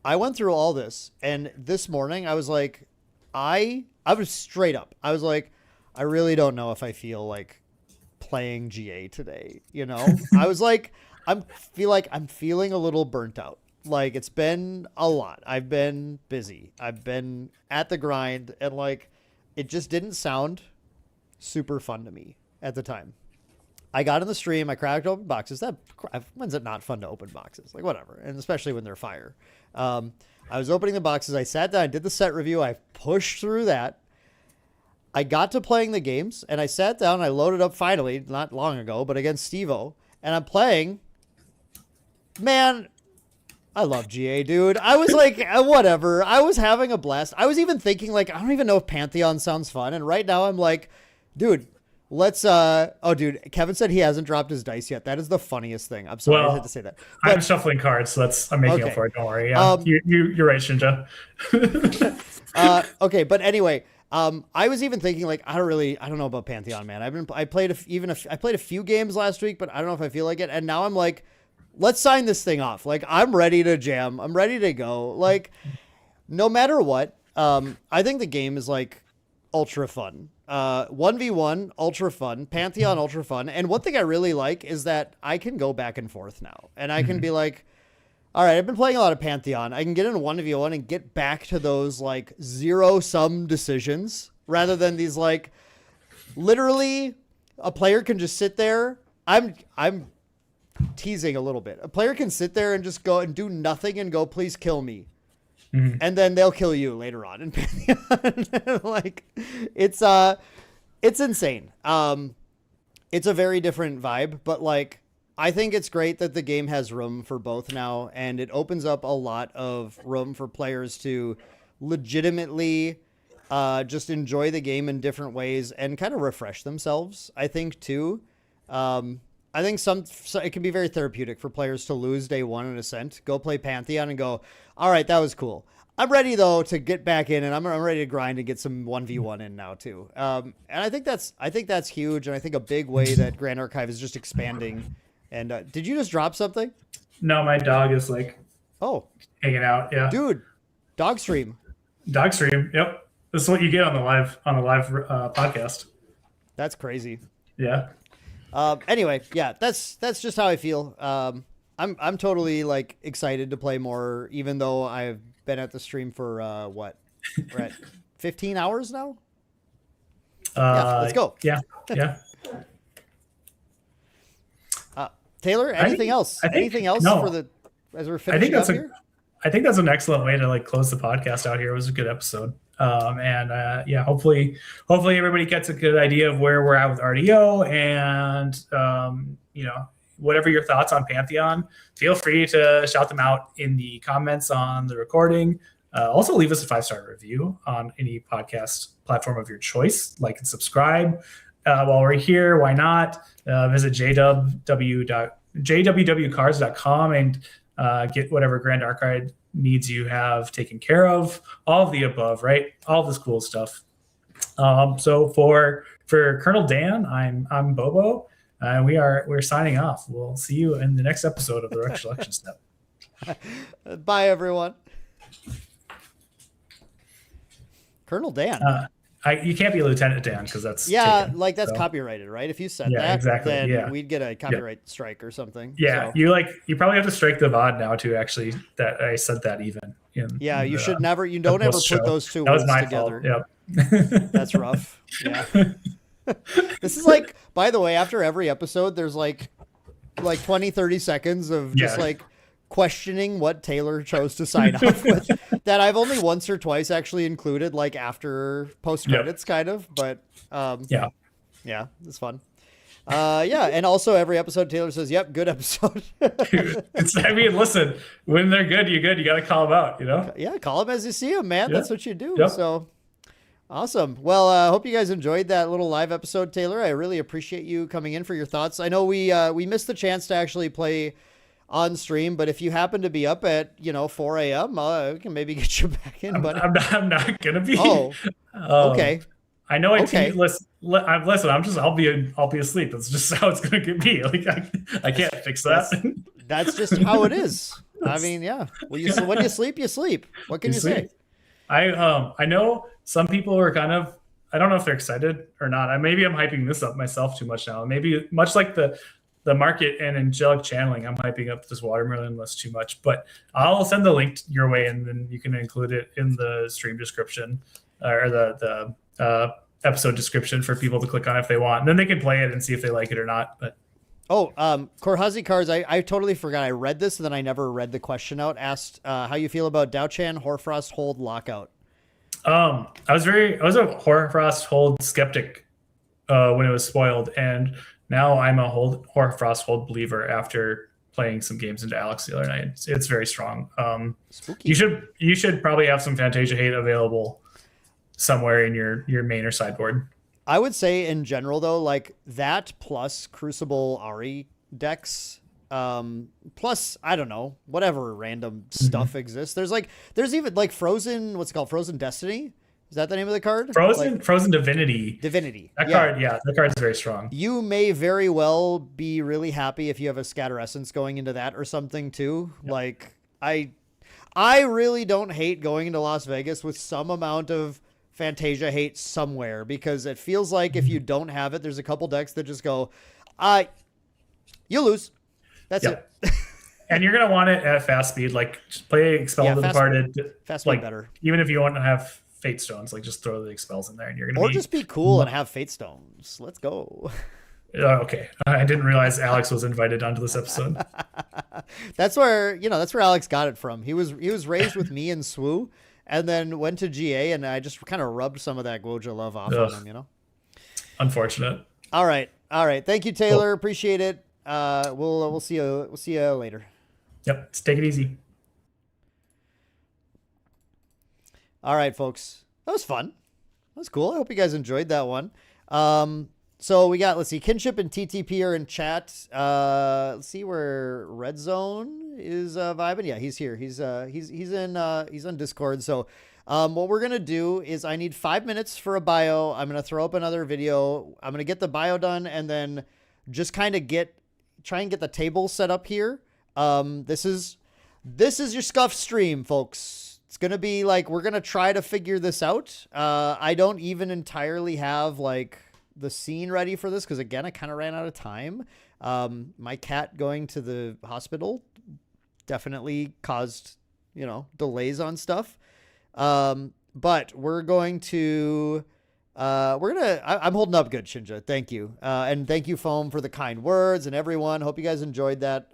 I went through all this, and this morning I was like, I was straight up. I was like, I really don't know if I feel like playing GA today. You know, I was like, I'm feeling a little burnt out. Like it's been a lot. I've been busy. I've been at the grind, and like, it just didn't sound super fun to me at the time. I got in the stream. I cracked open boxes. When's it not fun to open boxes? Like whatever. And especially when they're fire. I was opening the boxes. I sat down, I did the set review. I pushed through that. I got to playing the games, and I sat down. I loaded up finally, not long ago, but against Steo, and I'm playing. Man, I love GA, dude. I was like, whatever. I was having a blast. I was even thinking, like, I don't even know if Pantheon sounds fun. And right now I'm like, dude, let's, oh, dude, Kevin said he hasn't dropped his dice yet. That is the funniest thing. I'm sorry I had to say that. But, I'm shuffling cards, so I'm making up for it. Don't worry. Yeah, you're right, Shinja. Okay, but anyway, I was even thinking, like, I don't know about Pantheon, man. I played a few games last week, but I don't know if I feel like it. And now I'm like, let's sign this thing off. Like, I'm ready to jam. I'm ready to go. Like, no matter what, I think the game is like ultra fun. 1v1, ultra fun. Pantheon, ultra fun. And one thing I really like is that I can go back and forth now. And I can be like, all right, I've been playing a lot of Pantheon. I can get in 1v1 and get back to those like zero-sum decisions rather than these like literally a player can just sit there. I'm teasing a little bit. A player can sit there and just go and do nothing and go, please kill me. Mm-hmm. And then they'll kill you later on in Pantheon. Like it's insane. It's a very different vibe, but like, I think it's great that the game has room for both now, and it opens up a lot of room for players to legitimately just enjoy the game in different ways and kind of refresh themselves, I think, too. I think it can be very therapeutic for players to lose day one in Ascent, go play Pantheon and go, all right, that was cool. I'm ready, though, to get back in, and I'm ready to grind and get some 1v1 in now, too. And I think that's huge, and I think a big way that Grand Archive is just expanding. And did you just drop something? No, my dog is like, hanging out. Yeah, dude, dog stream. Dog stream. Yep, this is what you get on the live podcast. That's crazy. Yeah. Anyway, yeah, that's just how I feel. I'm totally like excited to play more, even though I've been at the stream for what? We're at 15 hours now. Yeah, let's go. Yeah. Taylor, anything else? Anything else for the as we're I finishing think that's up here? I think that's an excellent way to like close the podcast out here. It was a good episode. Yeah, hopefully everybody gets a good idea of where we're at with RDO, and whatever your thoughts on Pantheon, feel free to shout them out in the comments on the recording. Also leave us a 5-star review on any podcast platform of your choice, like and subscribe. While we're here, why not visit jwwcards.com and get whatever Grand Archive needs you have taken care of. All of the above, right? All this cool stuff. So for Colonel Dan, I'm Bobo, and we're signing off. We'll see you in the next episode of the Recollection Step. Bye, everyone. Colonel Dan. You can't be Lieutenant Dan because that's taken, that's so. Copyrighted, right? If you said that, exactly. then we'd get a copyright strike or something. Yeah, so. You probably have to strike the VOD now too. Actually, that I said that even. You should never. You don't ever put those two words together. Fault. Yep. That's rough. Yeah. This is like, by the way, after every episode, there's like 20, 30 seconds of just like questioning what Taylor chose to sign off with, that I've only once or twice actually included, like after post credits kind of, but yeah, it's fun. And also every episode Taylor says, yep, good episode. Listen, when they're good, you're good. You got to call them out, Yeah, call them as you see them, man. That's what you do. Yep. So awesome. Well, I hope you guys enjoyed that little live episode, Taylor. I really appreciate you coming in for your thoughts. I know we missed the chance to actually play on stream, but if you happen to be up at 4 a.m., we can maybe get you back in. But I'm not gonna be. Oh, okay. I know. Listen. I'll be asleep. That's just how it's gonna be. Like I can't fix that. That's just how it is. I mean, yeah. When you sleep, you sleep. What can you say? I know some people are kind of. I don't know if they're excited or not. Maybe I'm hyping this up myself too much now. Maybe much like the market and angelic channeling, I'm hyping up this watermelon list too much, but I'll send the link your way and then you can include it in the stream description or the episode description for people to click on if they want, and then they can play it and see if they like it or not. But Korhazi Cards, I totally forgot. I read this and then I never read the question out. Asked how you feel about Dao-Chan Hoarfrost Hold Lockout. I was a Hoarfrost Hold skeptic when it was spoiled, and now I'm a Hoarfrost Hold believer after playing some games into Alex the other night. It's very strong. Spooky. You should probably have some Fantasia Hate available somewhere in your main or sideboard. I would say in general though, like that plus Crucible Ari decks, plus I don't know, whatever random stuff exists. There's even like Frozen, what's it called? Frozen Destiny. Is that the name of the card? Frozen Divinity. Card, that card's very strong. You may very well be really happy if you have a Scatter Essence going into that or something too. Yep. Like I really don't hate going into Las Vegas with some amount of Fantasia Hate somewhere, because it feels like if you don't have it, there's a couple decks that just go, you lose. That's it. And you're gonna want it at fast speed. Like just play Expel the Departed. Fast speed better. Even if you want to have Fate Stones, like just throw the Expels in there, and you're gonna. Or just be cool and have Fate Stones. Let's go. Okay, I didn't realize Alex was invited onto this episode. That's where Alex got it from. He was raised with me and Swoo, and then went to GA, and I just kind of rubbed some of that Goja love off on him. Unfortunate. All right. Thank you, Taylor. Cool. Appreciate it. We'll see you later. Yep. Take it easy. All right, folks. That was fun. That was cool. I hope you guys enjoyed that one. So we got, let's see, Kinship and TTP are in chat. Let's see where Red Zone is vibing. Yeah, he's here. He's on Discord. So what we're gonna do is I need 5 minutes for a bio. I'm gonna throw up another video. I'm gonna get the bio done and then just kind of try and get the table set up here. This is your Scuff stream, folks. It's going to be like, we're going to try to figure this out. I don't even entirely have like the scene ready for this, because again, I kind of ran out of time. My cat going to the hospital definitely caused, delays on stuff. But we're going to, I'm holding up good, Shinja. Thank you. And thank you, Foam, for the kind words and everyone. Hope you guys enjoyed that.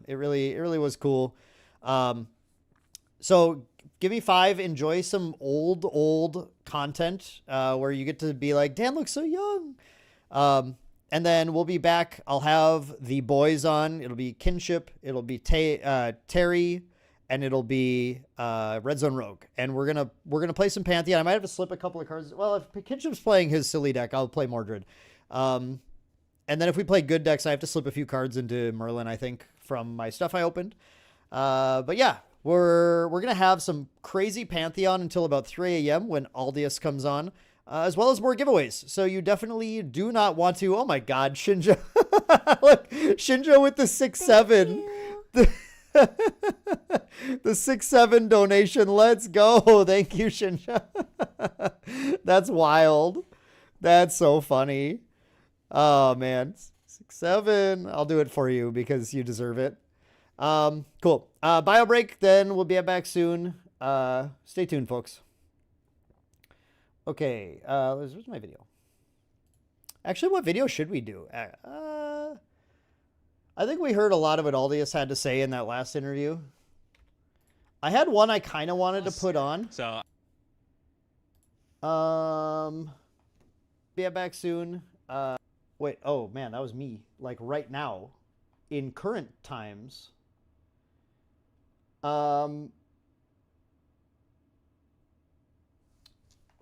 It really was cool. So give me 5. Enjoy some old content where you get to be like, Dan looks so young. And then we'll be back. I'll have the boys on. It'll be Kinship. It'll be Terry, and it'll be Red Zone Rogue. And we're gonna play some Pantheon. I might have to slip a couple of cards. Well, if Kinship's playing his silly deck, I'll play Mordred. And then if we play good decks, I have to slip a few cards into Merlin, I think, from my stuff I opened. But yeah, we're gonna have some crazy Pantheon until about 3 a.m. when Aldius comes on. As well as more giveaways. So you definitely do not want to. Oh my God, Shinja. Look, Shinja with the 6-7. The 6-7 donation. Let's go. Thank you, Shinja. That's wild. That's so funny. Oh man. 6-7. I'll do it for you because you deserve it. Cool. Bio break, then we'll be back soon. Stay tuned, folks. Okay, where's my video? Actually, what video should we do? I think we heard a lot of what Aldius had to say in that last interview. I had one I kind of wanted to put on. So, be back soon. Wait, oh man, that was me. Like right now, in current times.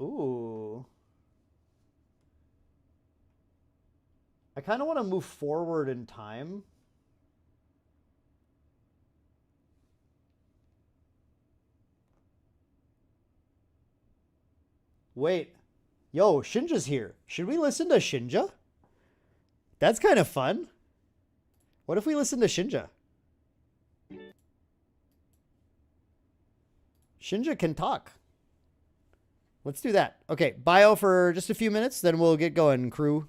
Ooh. I kind of want to move forward in time. Wait. Yo, Shinja's here. Should we listen to Shinja? That's kind of fun. What if we listen to Shinja? Shinja can talk. Let's do that. Okay, bio for just a few minutes, then we'll get going, crew.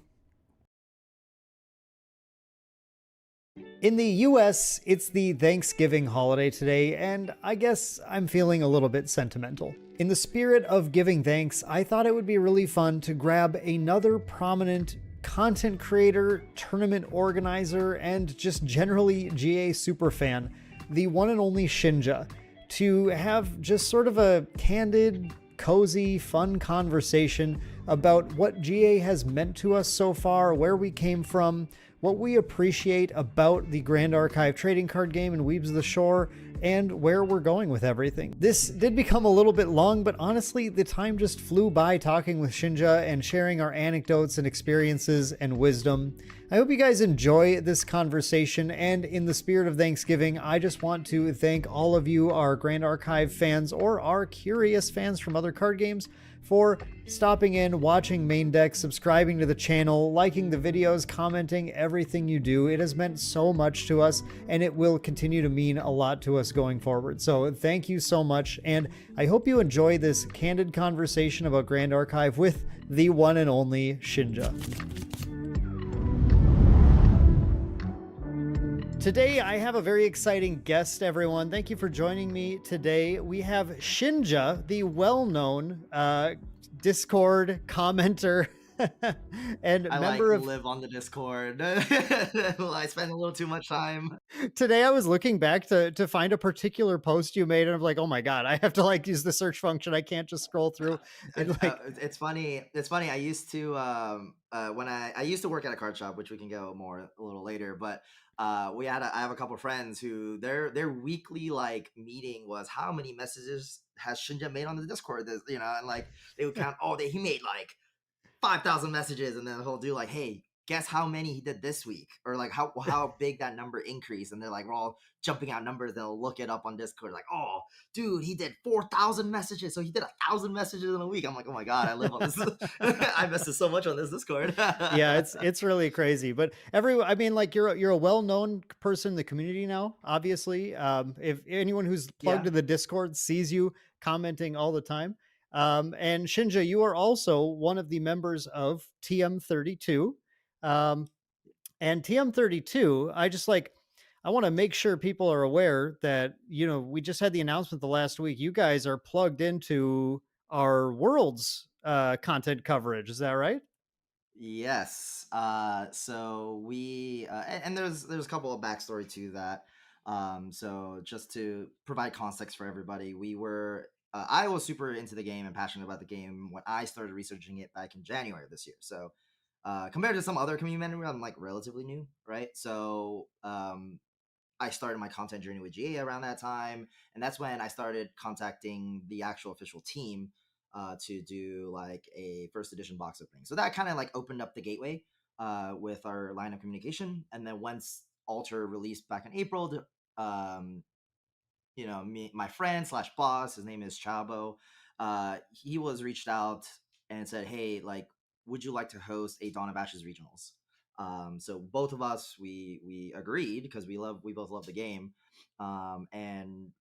In the US, it's the Thanksgiving holiday today, and I guess I'm feeling a little bit sentimental. In the spirit of giving thanks, I thought it would be really fun to grab another prominent content creator, tournament organizer, and just generally GA superfan, the one and only Shinja, to have just sort of a candid, cozy, fun conversation about what GA has meant to us so far, where we came from, what we appreciate about the Grand Archive trading card game and Weebs of the Shore, and where we're going with everything. This did become a little bit long, but honestly, the time just flew by talking with Shinja and sharing our anecdotes and experiences and wisdom. I hope you guys enjoy this conversation, and in the spirit of Thanksgiving, I just want to thank all of you, our Grand Archive fans or our curious fans from other card games, for stopping in, watching Maindeck, subscribing to the channel, liking the videos, commenting, everything you do. It has meant so much to us, and it will continue to mean a lot to us going forward. So thank you so much, and I hope you enjoy this candid conversation about Grand Archive with the one and only Shinja. Today, I have a very exciting guest, everyone. Thank you for joining me today. We have Shinja, the well-known Discord commenter and member of... live on the Discord. I spend a little too much time. Today, I was looking back to find a particular post you made, and I'm like, oh my God, I have to like use the search function. I can't just scroll through. And, like... It's funny. I used to when I used to work at a card shop, which we can go more a little later, but I have a couple of friends who their weekly like meeting was how many messages has Shinja made on the Discord, and like they would count, he made like 5,000 messages, and then he'll do like, hey, guess how many he did this week, or like how big that number increased, and they're like, we're all jumping out numbers. They'll look it up on Discord, like, oh, dude, he did 4,000 messages, so he did 1,000 messages in a week. I'm like, oh my God, I live on this. I message so much on this Discord. Yeah, it's really crazy. But I mean, like you're a well-known person in the community now. Obviously, if anyone who's plugged to the Discord sees you commenting all the time. And Shinja, you are also one of the members of TM32. And TM32, I want to make sure people are aware that, we just had the announcement the last week. You guys are plugged into our Worlds content coverage. Is that right? Yes. So we, and there's a couple of backstory to that. So just to provide context for everybody, I was super into the game and passionate about the game when I started researching it back in January of this year. So compared to some other community members, I'm like relatively new, right? So I started my content journey with GA around that time, and that's when I started contacting the actual official team to do like a first edition box opening. So that kind of like opened up the gateway with our line of communication. And then once Alter released back in April, um, my friend slash boss, his name is Chabo. He was reached out and said, "Hey, like, would you like to host a Dawn of Ashes regionals?" So both of us, we agreed because we both love the game, and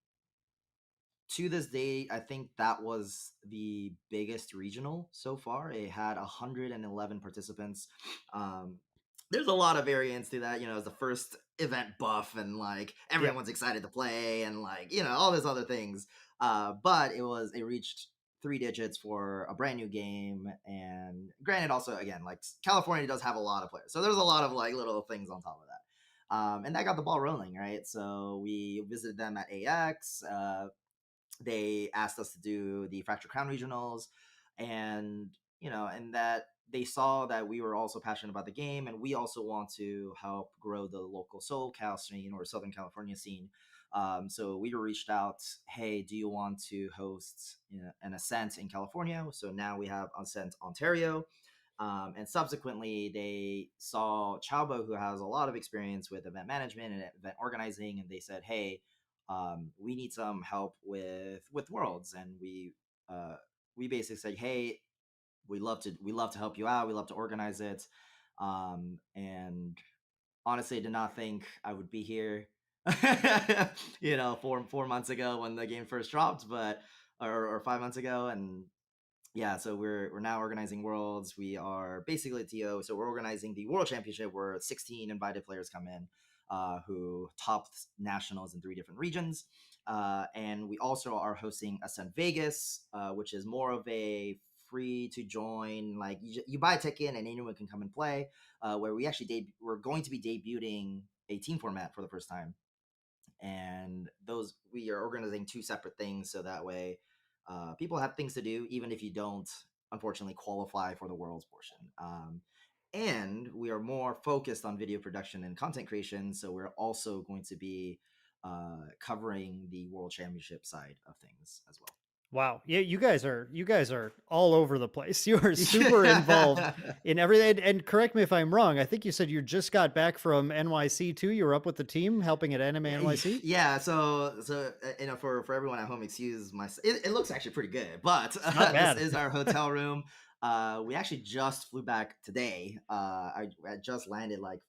to this day, I think that was the biggest regional so far. It had 111 participants. Um, there's a lot of variants to that. It's the first event buff, and like everyone's excited to play, and like all these other things. But it reached 3 digits for a brand new game, and granted, also again, like California does have a lot of players, so there's a lot of like little things on top of that. And that got the ball rolling, right? So we visited them at AX. They asked us to do the Fractured Crown regionals, and and that they saw that we were also passionate about the game, and we also want to help grow the local SoCal scene or Southern California scene. So we were reached out, hey, do you want to host an Ascent in California? So now we have Ascent Ontario. And subsequently, they saw Chaubo, who has a lot of experience with event management and event organizing, and they said, hey, we need some help with Worlds. And we basically said, hey, we love to help you out, we love to organize it. And honestly, I did not think I would be here 4 months ago when the game first dropped, but or 5 months ago. And yeah, so we're now organizing Worlds. We are basically a TO, so we're organizing the World Championship where 16 invited players come in, who topped nationals in 3 different regions. And we also are hosting Ascent Vegas, which is more of a free to join, like you buy a ticket and anyone can come and play. Where we're going to be debuting a team format for the first time, and we are organizing 2 separate things, so that way people have things to do even if you don't unfortunately qualify for the Worlds portion. And we are more focused on video production and content creation, so we're also going to be covering the World Championship side of things as well. Wow. Yeah, you guys are all over the place. You are super involved in everything. And correct me if I'm wrong. I think you said you just got back from NYC too. You were up with the team helping at Anime NYC. Yeah. So for everyone at home, excuse my. It looks actually pretty good, but Not bad. this is our hotel room. We actually just flew back today. I just landed like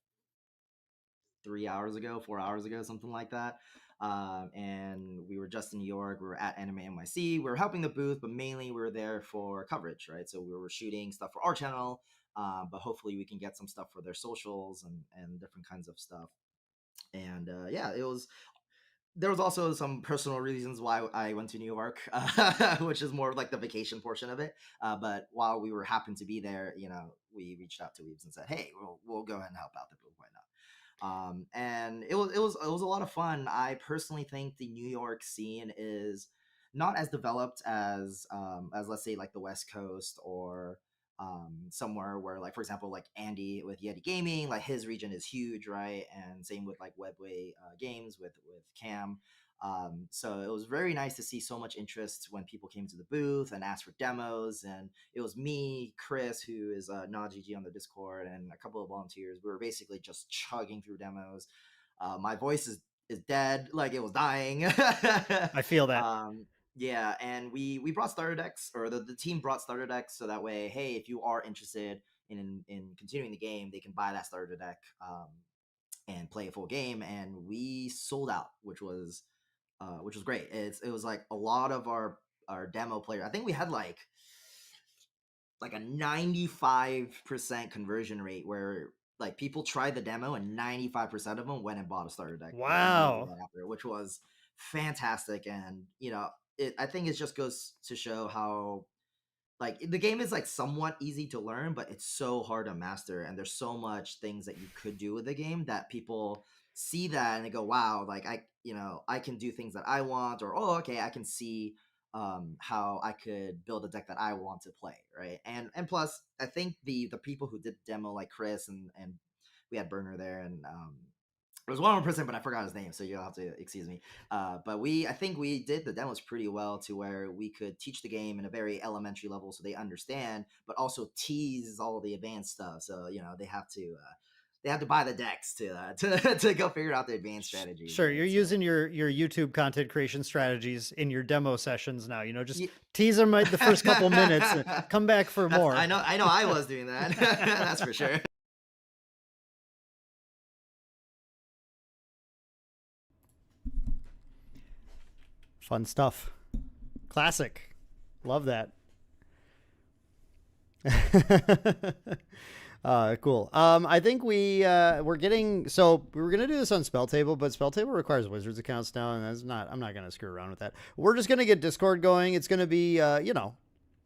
3 hours ago, 4 hours ago, something like that. And we were just in New York. We were at Anime NYC. We were helping the booth, but mainly we were there for coverage, right? So we were shooting stuff for our channel, but hopefully we can get some stuff for their socials and different kinds of stuff. And there was also some personal reasons why I went to New York, which is more like the vacation portion of it. But while we were happened to be there, we reached out to Weebs and said, hey, we'll go ahead and help out the booth. Why not? And it was a lot of fun. I personally think the New York scene is not as developed as let's say like the West Coast or somewhere where, like, for example, like Andy with Yeti Gaming, like his region is huge, right? And same with like Webway Games with Cam. So it was very nice to see so much interest when people came to the booth and asked for demos. And it was me, Chris, who is NodGG on the Discord, and a couple of volunteers. We were basically just chugging through demos. My voice is dead, like it was dying. I feel that. Yeah, and we brought starter decks, or the team brought starter decks, so that way, hey, if you are interested in continuing the game, they can buy that starter deck and play a full game. And we sold out, which was great. It was like a lot of our demo players. I think we had like a 95% conversion rate where like people tried the demo and 95% of them went and bought a starter deck. Wow. After, which was fantastic. And I think it just goes to show how like the game is like somewhat easy to learn, but it's so hard to master, and there's so much things that you could do with the game that people see that and they go, wow, like I can do things that I want, or oh, okay, I can see how I could build a deck that I want to play, right? And plus, I think the people who did demo, like Chris and we had Burner there, and there was one more person, but I forgot his name, so you'll have to excuse me. But I think we did the demos pretty well to where we could teach the game in a very elementary level so they understand, but also tease all of the advanced stuff. So they have to buy the decks to go figure out the advanced strategies. Sure, right? you're So- using your YouTube content creation strategies in your demo sessions now. Just Ye- tease them right the first couple minutes, and come back for That's- more. I know I was doing that. That's for sure. Fun stuff. Classic. Love that. Cool. I think we're getting, so we were gonna do this on Spell Table, but Spell Table requires Wizards accounts now, and I'm not gonna screw around with that. We're just gonna get Discord going. It's gonna be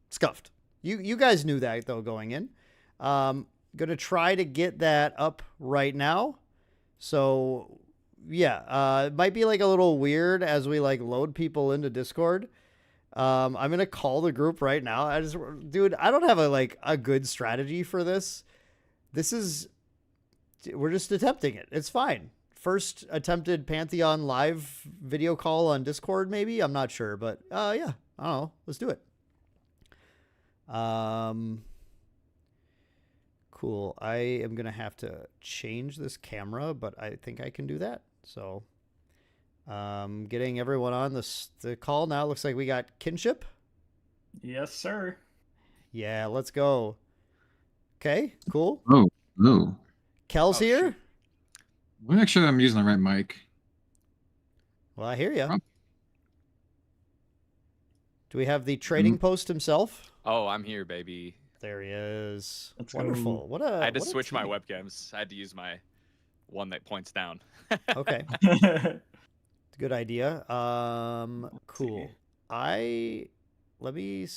scuffed. You guys knew that though going in. Gonna try to get that up right now. So yeah, it might be like a little weird as we like load people into Discord. I'm gonna call the group right now. Dude, I don't have a good strategy for this. We're just attempting it. It's fine. First attempted Pantheon live video call on Discord, maybe? I'm not sure, but yeah, I don't know. Let's do it. Cool. I am gonna have to change this camera, but I think I can do that. So getting everyone on the call now. Looks like we got Kinship. Yes, sir. Yeah, let's go. Okay, cool. Oh. Kel's here. Shoot. Let me make sure that I'm using the right mic. Well, I hear you. Oh. Do we have the trading post himself? Oh, I'm here, baby. There he is. Let's Wonderful. go. I had to what a switch my team. webcams. I had to use my one that points down. Okay, good idea. Cool. Let me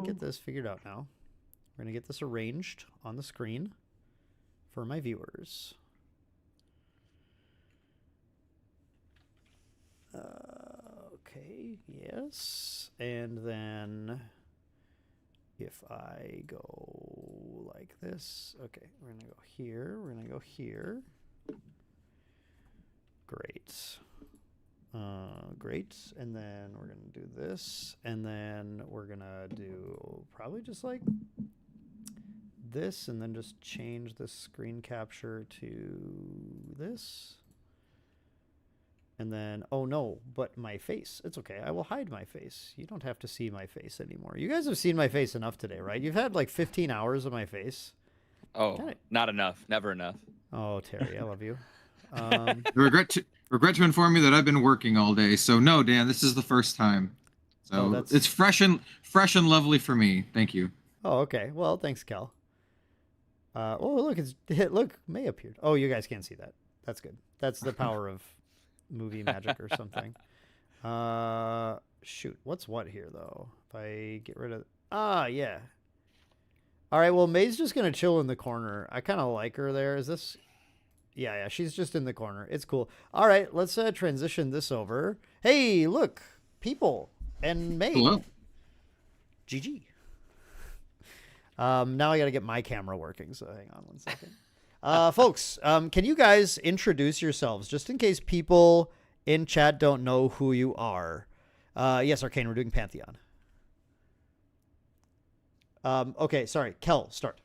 get this figured out now. We're gonna get this arranged on the screen for my viewers. Okay, yes. And then if I go like this, okay, we're gonna go here, we're gonna go here. Great. Great. And then we're gonna do this, and then we're gonna do probably just like this, and then just change the screen capture to this. And then, oh no, but my face. It's okay. I will hide my face. You don't have to see my face anymore. You guys have seen my face enough today, right? You've had like 15 hours of my face. Oh, not enough. Never enough. Oh, Terry, I love you. Regret to inform you that I've been working all day. So no, Dan, this is the first time. So it's fresh and lovely for me. Thank you. Oh, okay. Well, thanks, Cal. Oh, look, look, May appeared. Oh, you guys can't see that. That's good. That's the power of movie magic or something. Shoot, what's what here though? If I get rid of yeah. All right, well, May's just gonna chill in the corner. I kind of like her there. Is this? Yeah, she's just in the corner. It's cool. All right, let's transition this over. Hey, look, people and May. Hello. GG. Now I got to get my camera working, so hang on one second. Folks, can you guys introduce yourselves, just in case people in chat don't know who you are? Yes, Arcane, we're doing Pantheon. Okay, sorry. Kel, start.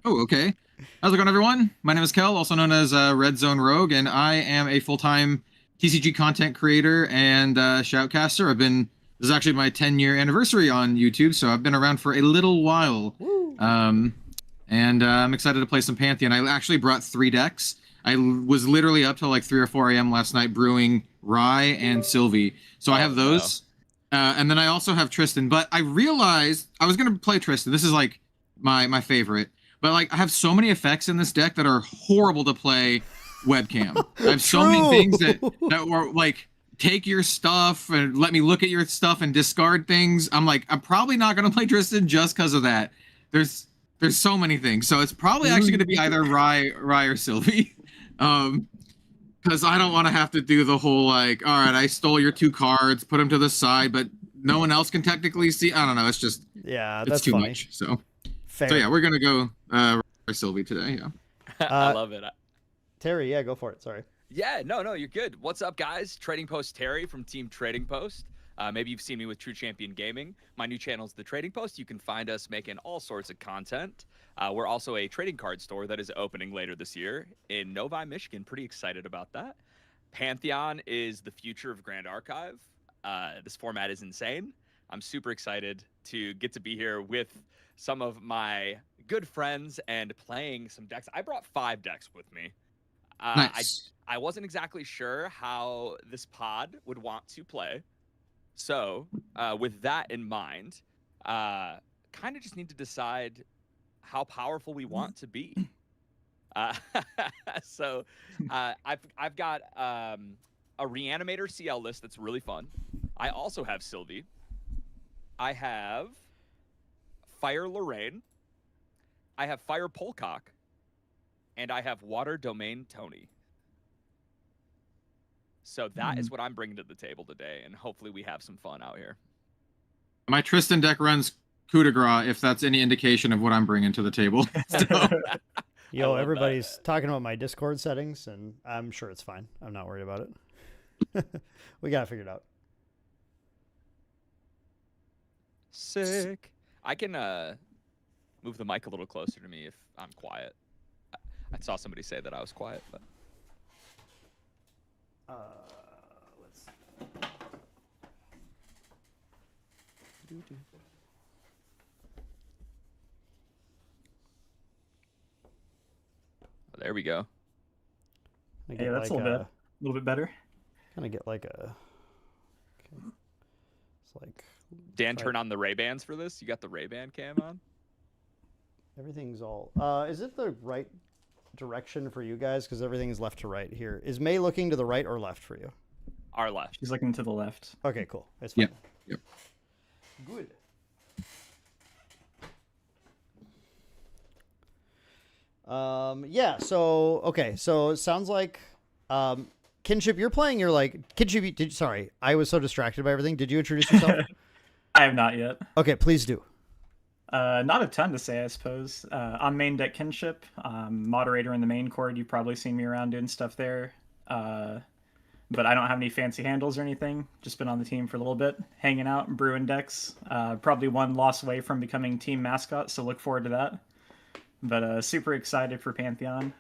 Oh, okay. How's it going, everyone? My name is Kel, also known as Red Zone Rogue, and I am a full-time TCG content creator and shoutcaster. This is actually my 10-year anniversary on YouTube, so I've been around for a little while. And I'm excited to play some Pantheon. I actually brought 3 decks. I was literally up till like 3 or 4 a.m. last night brewing Rye and Sylvie. So I have those. And then I also have Tristan. But I realized I was going to play Tristan. This is like my favorite. But like I have so many effects in this deck that are horrible to play webcam. I have so many things that were like, take your stuff and let me look at your stuff and discard things. I'm like, I'm probably not going to play Tristan just because of that. There's so many things. So it's probably actually going to be either Rye or Sylvie. Because I don't want to have to do the whole like, all right, I stole your 2 cards, put them to the side, but no one else can technically see. I don't know. It's just that's too funny. much. So Fair. so yeah, we're gonna go Sylvie today. Yeah. I love it. Terry, yeah, go for it. Sorry. Yeah, no, you're good. What's up, guys? Trading Post Terry from Team Trading Post. Maybe you've seen me with True Champion Gaming. My new channel is The Trading Post. You can find us making all sorts of content. We're also a trading card store that is opening later this year in Novi, Michigan. Pretty excited about that. Pantheon is the future of Grand Archive. This format is insane. I'm super excited to get to be here with some of my good friends and playing some decks. I brought 5 decks with me. Nice. I wasn't exactly sure how this pod would want to play. So with that in mind, kind of just need to decide how powerful we want to be. So I've got a Reanimator CL list that's really fun. I also have Sylvie. I have Fire Lorraine. I have Fire Polcock. And I have Water Domain Tony. So that is what I'm bringing to the table today, and hopefully we have some fun out here. My Tristan deck runs coup de grace, if that's any indication of what I'm bringing to the table. Yo, everybody's talking about my Discord settings, and I'm sure it's fine. I'm not worried about it. We got to figure it out. Sick. I can move the mic a little closer to me if I'm quiet. I saw somebody say that I was quiet, but Let's see. there we go. Yeah, that's like a little bit better. Kind of get like a. Okay. It's like. Dan, turn on the Ray-Bans for this. You got the Ray-Ban cam on? Everything's all. Is it the right direction for you guys? Because everything is left to right here. Is May looking to the right or left for you? Our left. She's looking to the left. Okay, cool. It's fine. Yep. Good. Yeah. So okay. So it sounds like Kinship. You're playing. You're like Kinship. Sorry, I was so distracted by everything. Did you introduce yourself? I have not yet. Okay, please do. Not a ton to say, I suppose. I'm Maindeck Kinship, moderator in the main chord. You've probably seen me around doing stuff there. But I don't have any fancy handles or anything. Just been on the team for a little bit, hanging out and brewing decks. Probably one loss away from becoming team mascot, so look forward to that. But super excited for Pantheon.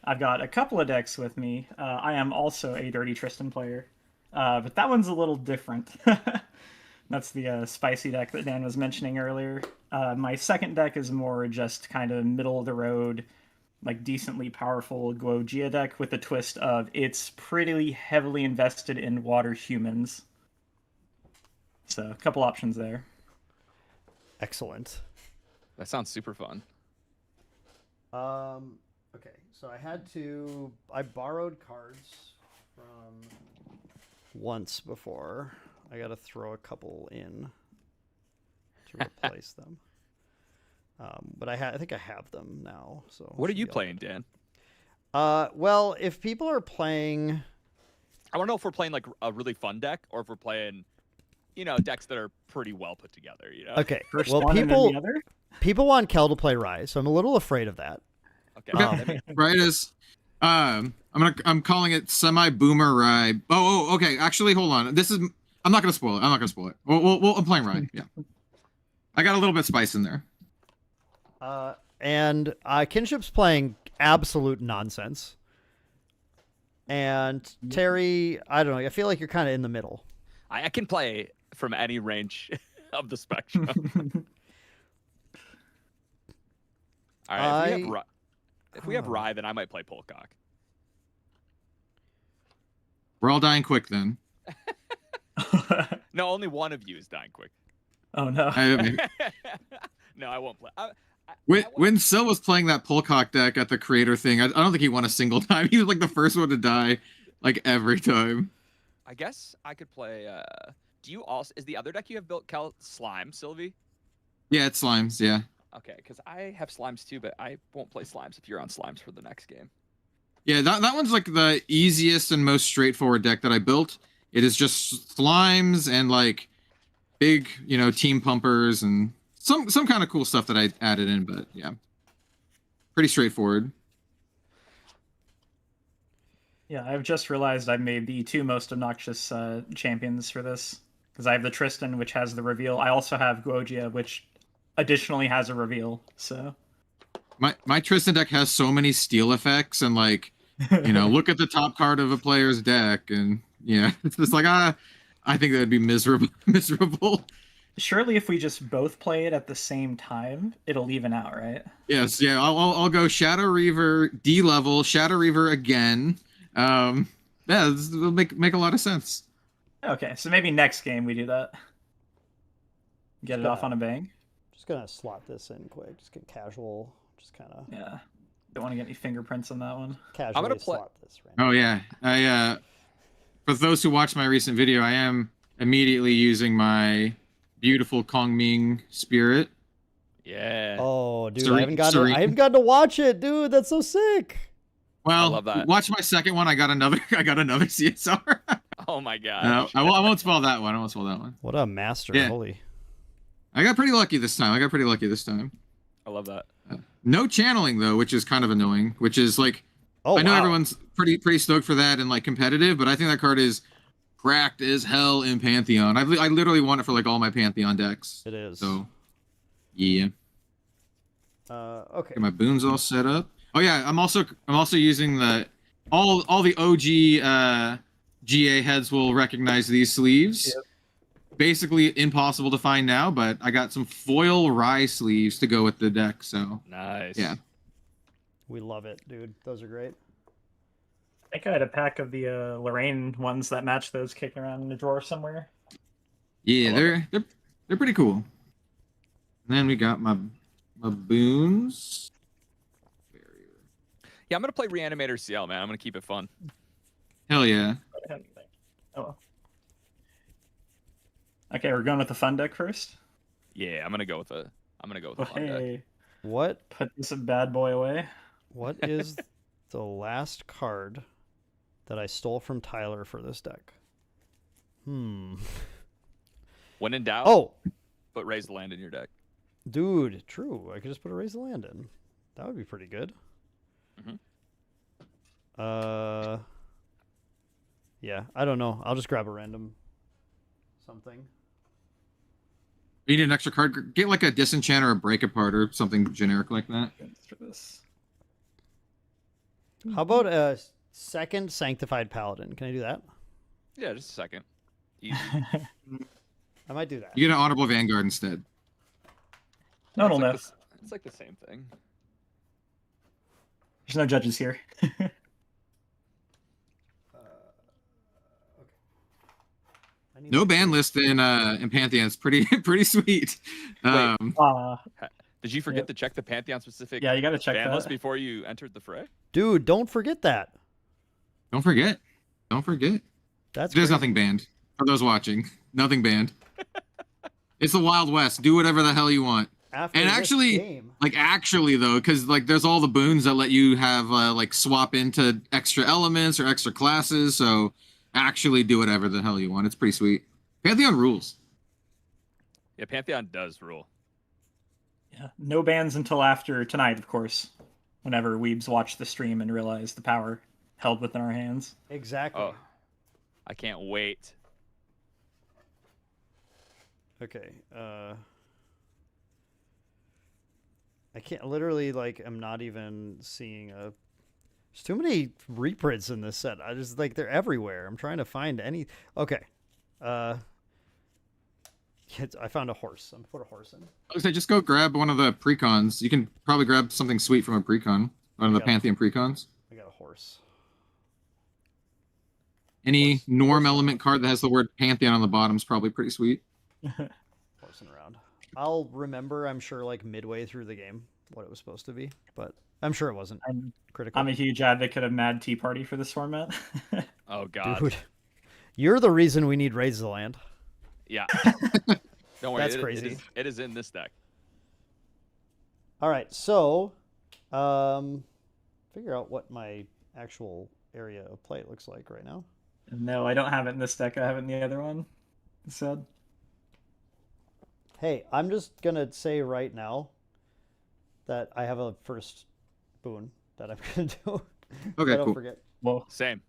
I've got a couple of decks with me. I am also a Dirty Tristan player, but that one's a little different. That's the spicy deck that Dan was mentioning earlier. My second deck is more just kind of middle of the road, like decently powerful Guogia deck with the twist of it's pretty heavily invested in water humans. So a couple options there. Excellent. That sounds super fun. Okay, so I borrowed cards from once before. I gotta throw a couple in to replace them. But I think I have them now. So what are you playing, Dan? Well, if people are playing, I want to know if we're playing like a really fun deck or if we're playing, decks that are pretty well put together. Okay. First well, one and then the other? people want Kel to play Rise, so I'm a little afraid of that. Okay. Right is, I'm calling it semi-boomer Rye. Oh, okay. Actually, hold on. I'm not gonna spoil it. I'm playing Rye. Yeah. I got a little bit of spice in there. And Kinship's playing absolute nonsense. And Terry, I don't know. I feel like you're kind of in the middle. I can play from any range of the spectrum. All right. If we have Rye, then I might play Polcock. We're all dying quick then. No, only one of you is dying quick. Oh no. No, I won't play. When Sil was playing that Polcock deck at the creator thing, I don't think he won a single time. He was like the first one to die, like every time. I guess I could play. Do you also? Is the other deck you have built Kel Slime, Sylvie? Yeah, it's Slimes. Yeah. Okay, because I have Slimes too, but I won't play Slimes if you're on Slimes for the next game. Yeah, that one's like the easiest and most straightforward deck that I built. It is just slimes and like big, team pumpers and some kind of cool stuff that I added in, but yeah. Pretty straightforward. Yeah, I've just realized I made the 2 most obnoxious champions for this. Because I have the Tristan, which has the reveal. I also have Guogia, which additionally has a reveal. So My Tristan deck has so many steal effects and like, look at the top card of a player's deck and yeah, it's just like I think that would be miserable. Surely if we just both play it at the same time, it'll even out, right? Yes, yeah. I'll go Shadow Reaver D level, Shadow Reaver again. Yeah, this will make a lot of sense. Okay, so maybe next game we do that. Get it off on a bang. Just gonna slot this in quick. Just get casual. Just kind of. Yeah. Don't want to get any fingerprints on that one. Casually slot this. Oh yeah, for those who watched my recent video, I am immediately using my beautiful Kongming Spirit. Yeah. Oh, dude, I haven't gotten to watch it, dude. That's so sick. Well, I love that. Watch my second one. I got another CSR. Oh my god. No, I won't spoil that one. What a master! Yeah. Holy. I got pretty lucky this time. I love that. No channeling though, which is kind of annoying. Which is like, Oh, I know wow. everyone's pretty stoked for that and like competitive, but I think that card is cracked as hell in Pantheon. I literally want it for like all my Pantheon decks. It is. So, yeah. Okay. Get my boons all set up. Oh yeah, I'm also using all the OG GA heads will recognize these sleeves. Yep. Basically impossible to find now, but I got some foil rye sleeves to go with the deck. So Nice. yeah. We love it, dude. Those are great. I think I had a pack of the Lorraine ones that match those kicking around in a drawer somewhere. Yeah, they're pretty cool. And then we got my boons. Yeah, I'm gonna play Reanimator CL, man. I'm gonna keep it fun. Hell yeah. Oh well. Okay, we're going with the fun deck first. Yeah, I'm gonna go with the fun deck. Hey, What put this bad boy away. What is the last card that I stole from Tyler for this deck? When in doubt, Oh, put Raise the Land in your deck. dude, true. I could just put a Raise the Land in. That would be pretty good. Yeah, I don't know. I'll just grab a random something. You need an extra card. Get like a Disenchant or a Break Apart or something generic like that. For this. How about a second Sanctified Paladin? Can I do that? Yeah, just a second. Easy. I might do that. You get an Honorable Vanguard instead. No one will know. It's like the same thing. There's no judges here. No ban list in Pantheon. It's pretty sweet. Did you forget to check the Pantheon specific Yeah, you gotta check ban that. list before you entered the fray? Dude, don't forget that. Don't forget. That's There's crazy. nothing banned. For those watching, nothing banned. It's the Wild West. Do whatever the hell you want. After And this actually, game. actually though, because like there's all the boons that let you have like swap into extra elements or extra classes. So actually do whatever the hell you want. It's pretty sweet. Pantheon rules. Yeah, Pantheon does rule. Yeah, no bans until after tonight, of course. Whenever weebs watch the stream and realize the power held within our hands. Exactly. Oh, I can't wait. Okay. I can't literally like. I'm not even seeing a. There's too many reprints in this set. I just like they're everywhere. I'm trying to find any. Okay. I found a horse. I'm gonna put a horse in. I would say just go grab one of the precons. You can probably grab something sweet from a precon. One of the Yeah. Pantheon precons. I got a horse. Any norm element card that has the word Pantheon on the bottom is probably pretty sweet. Horsing around. I'll remember. I'm sure like midway through the game what it was supposed to be, but I'm sure it wasn't critical. I'm a huge advocate of Mad Tea Party for this format. Oh god. Dude, you're the reason we need Raise the Land. Yeah. Don't worry. That's it crazy. It is in this deck. All right, so figure out what my actual area of play, it looks like right now. No, I don't have it in this deck. I have it in the other one. Sad. Hey, I'm just gonna say right now that I have a first boon that I'm gonna do. Okay, Don't cool. forget. Well, Same.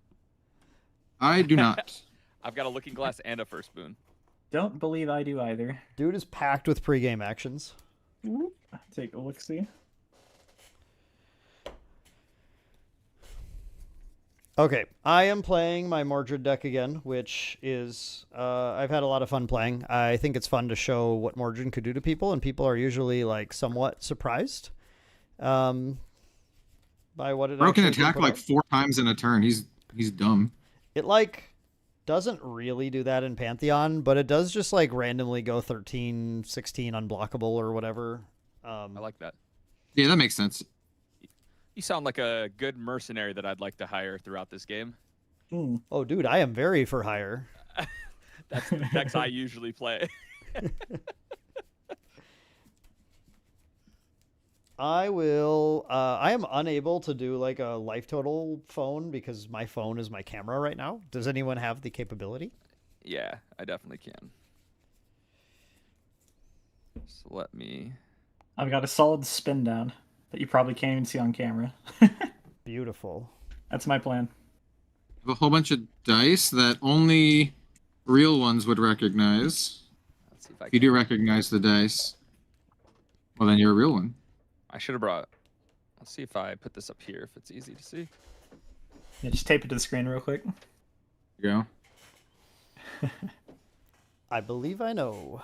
I do not. I've got a looking glass and a first boon. don't believe I do either. Dude is packed with pregame actions. Take a look-see. Okay, I am playing my Mordred deck again, which is I've had a lot of fun playing. I think it's fun to show what Mordred could do to people, and people are usually like somewhat surprised by what it Bro can actually can attack put like out. 4 times in a turn. He's dumb. It like doesn't really do that in Pantheon, but it does just like randomly go 13, 16 unblockable or whatever. I like that. Yeah, that makes sense. You sound like a good mercenary that I'd like to hire throughout this game. Oh, dude, I am very for hire. That's the decks I usually play. I will. I am unable to do like a life total phone because my phone is my camera right now. Does anyone have the capability? Yeah, I definitely can. So let me. I've got a solid spin down that you probably can't even see on camera. Beautiful. That's my plan. I have a whole bunch of dice that only real ones would recognize. Let's see if I If you do recognize the dice, well, then you're a real one. I should have brought. Let's see if I put this up here. If it's easy to see. Yeah, just tape it to the screen real quick. There you go. I believe I know.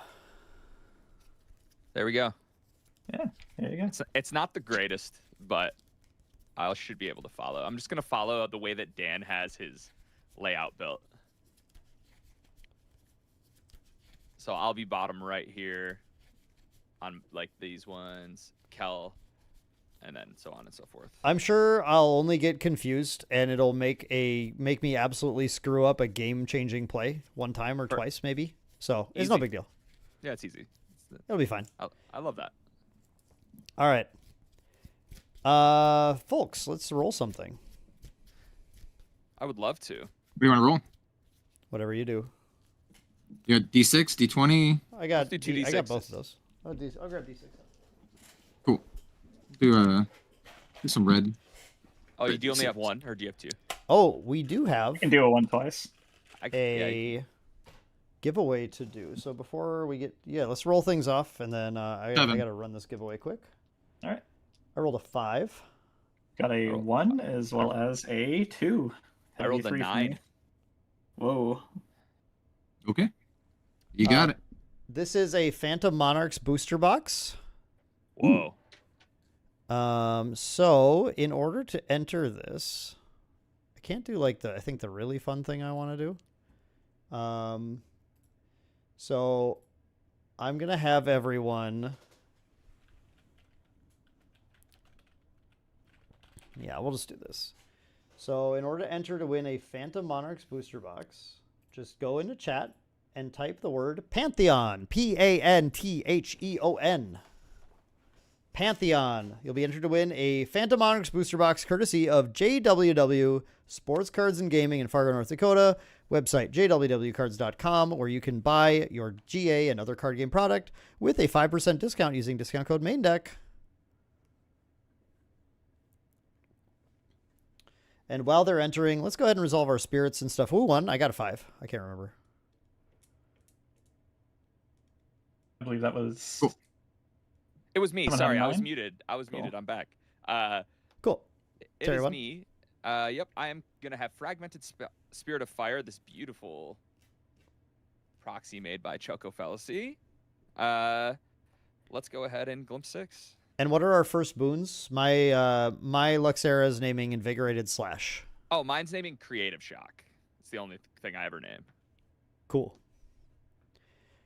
There we go. Yeah, there you go. It's not the greatest, but I should be able to follow. I'm just gonna follow the way that Dan has his layout built. So I'll be bottom right here on like these ones, Kel, and then so on and so forth. I'm sure I'll only get confused, and it'll make me absolutely screw up a game-changing play one time or twice, maybe. So it's no Easy. big deal. Yeah, it's easy. It'll be fine. I love that. All right. Folks, let's roll something. I would love to. What do you want to roll? Whatever you do. You got D6, D20. I got Let's do two I got D6s. both of those. I'll grab D6. Cool. Do some red. Oh, you do only have one, or do you have two? Oh, we do have You can do it one twice. a giveaway to do. So before we get, let's roll things off, and then I got to run this giveaway quick. All right. I rolled a 5. Got a 1 as well as a 2. I rolled a Heavy 3 for 9. me. Whoa. Okay. You got it. This is a Phantom Monarchs booster box. Whoa. So in order to enter this, I can't do like I think the really fun thing I want to do. So I'm going to have everyone. Yeah, we'll just do this. So in order to enter to win a Phantom Monarchs booster box, just go into chat and type the word Pantheon. Pantheon. Pantheon. You'll be entered to win a Phantom Monarchs booster box courtesy of JWW Sports Cards and Gaming in Fargo, North Dakota. Website jwwcards.com, where you can buy your GA and other card game product with a 5% discount using discount code Maindeck. And while they're entering, let's go ahead and resolve our spirits and stuff. Who won? I got a 5. I can't remember. I believe that was. Cool. It was me. Someone Sorry, have I was 9? muted. Cool. I'm back. Cool. It Terry is won? me. Yep, I am gonna have Fragmented Spirit of Fire, this beautiful proxy made by Choco Fallacy. Let's go ahead and glimpse 6. And what are our first boons? My Luxera is naming Invigorated Slash. Oh, mine's naming Creative Shock. It's the only thing I ever name. Cool.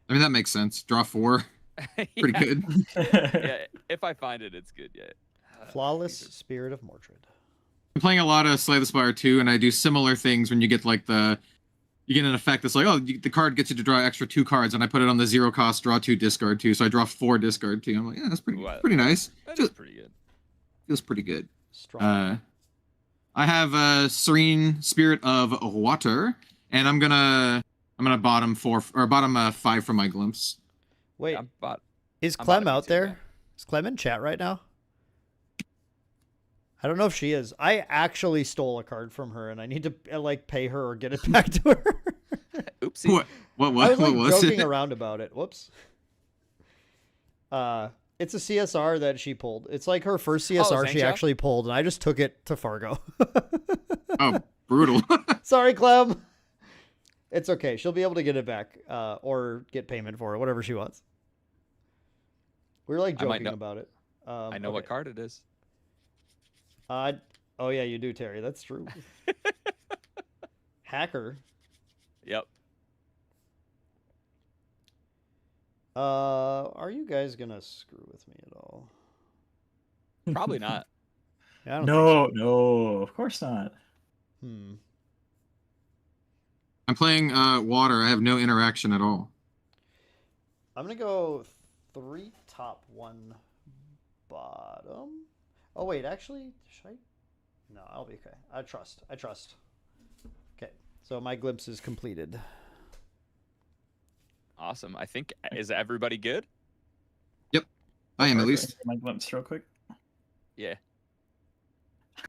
I mean, that makes sense. Draw 4. Pretty Yeah. good. Yeah, if I find it, it's good. Yeah. Flawless these are- Spirit of Mordred. I'm playing a lot of Slay the Spire 2, and I do similar things when you get like you get an effect that's like, oh, the card gets you to draw extra 2 cards, and I put it on the 0 cost, draw 2, discard 2, so I draw 4, discard 2. I'm like, yeah, that's pretty Ooh, pretty nice. That is pretty good. Feels pretty good. Strong. I have a Serene Spirit of Water, and I'm gonna bottom 5 from my glimpse. Wait, Yeah, is I'm Clem bottoming out too, there? yeah. Is Clem in chat right now? I don't know if she is. I actually stole a card from her, and I need to like pay her or get it back to her. Oopsie. What I was like what was joking it? around about it. Whoops. It's a CSR that she pulled. It's like her first CSR she Shinja? actually pulled, and I just took it to Fargo. Oh, brutal. Sorry, Clem. It's okay. She'll be able to get it back, or get payment for it, whatever she wants. We were like I might joking know- about it. I know what card it is. Oh yeah, you do, Terry. That's true. Hacker. Yep. Are you guys gonna screw with me at all? Probably not. Yeah, I don't think No, of course not. so. I'm playing water. I have no interaction at all. I'm gonna go 3 top, 1 bottom. Oh wait, actually, should I? No, I'll be okay. I trust. Okay, so my glimpse is completed. Awesome. I think, is everybody good? I am at least. My glimpse real quick. Yeah.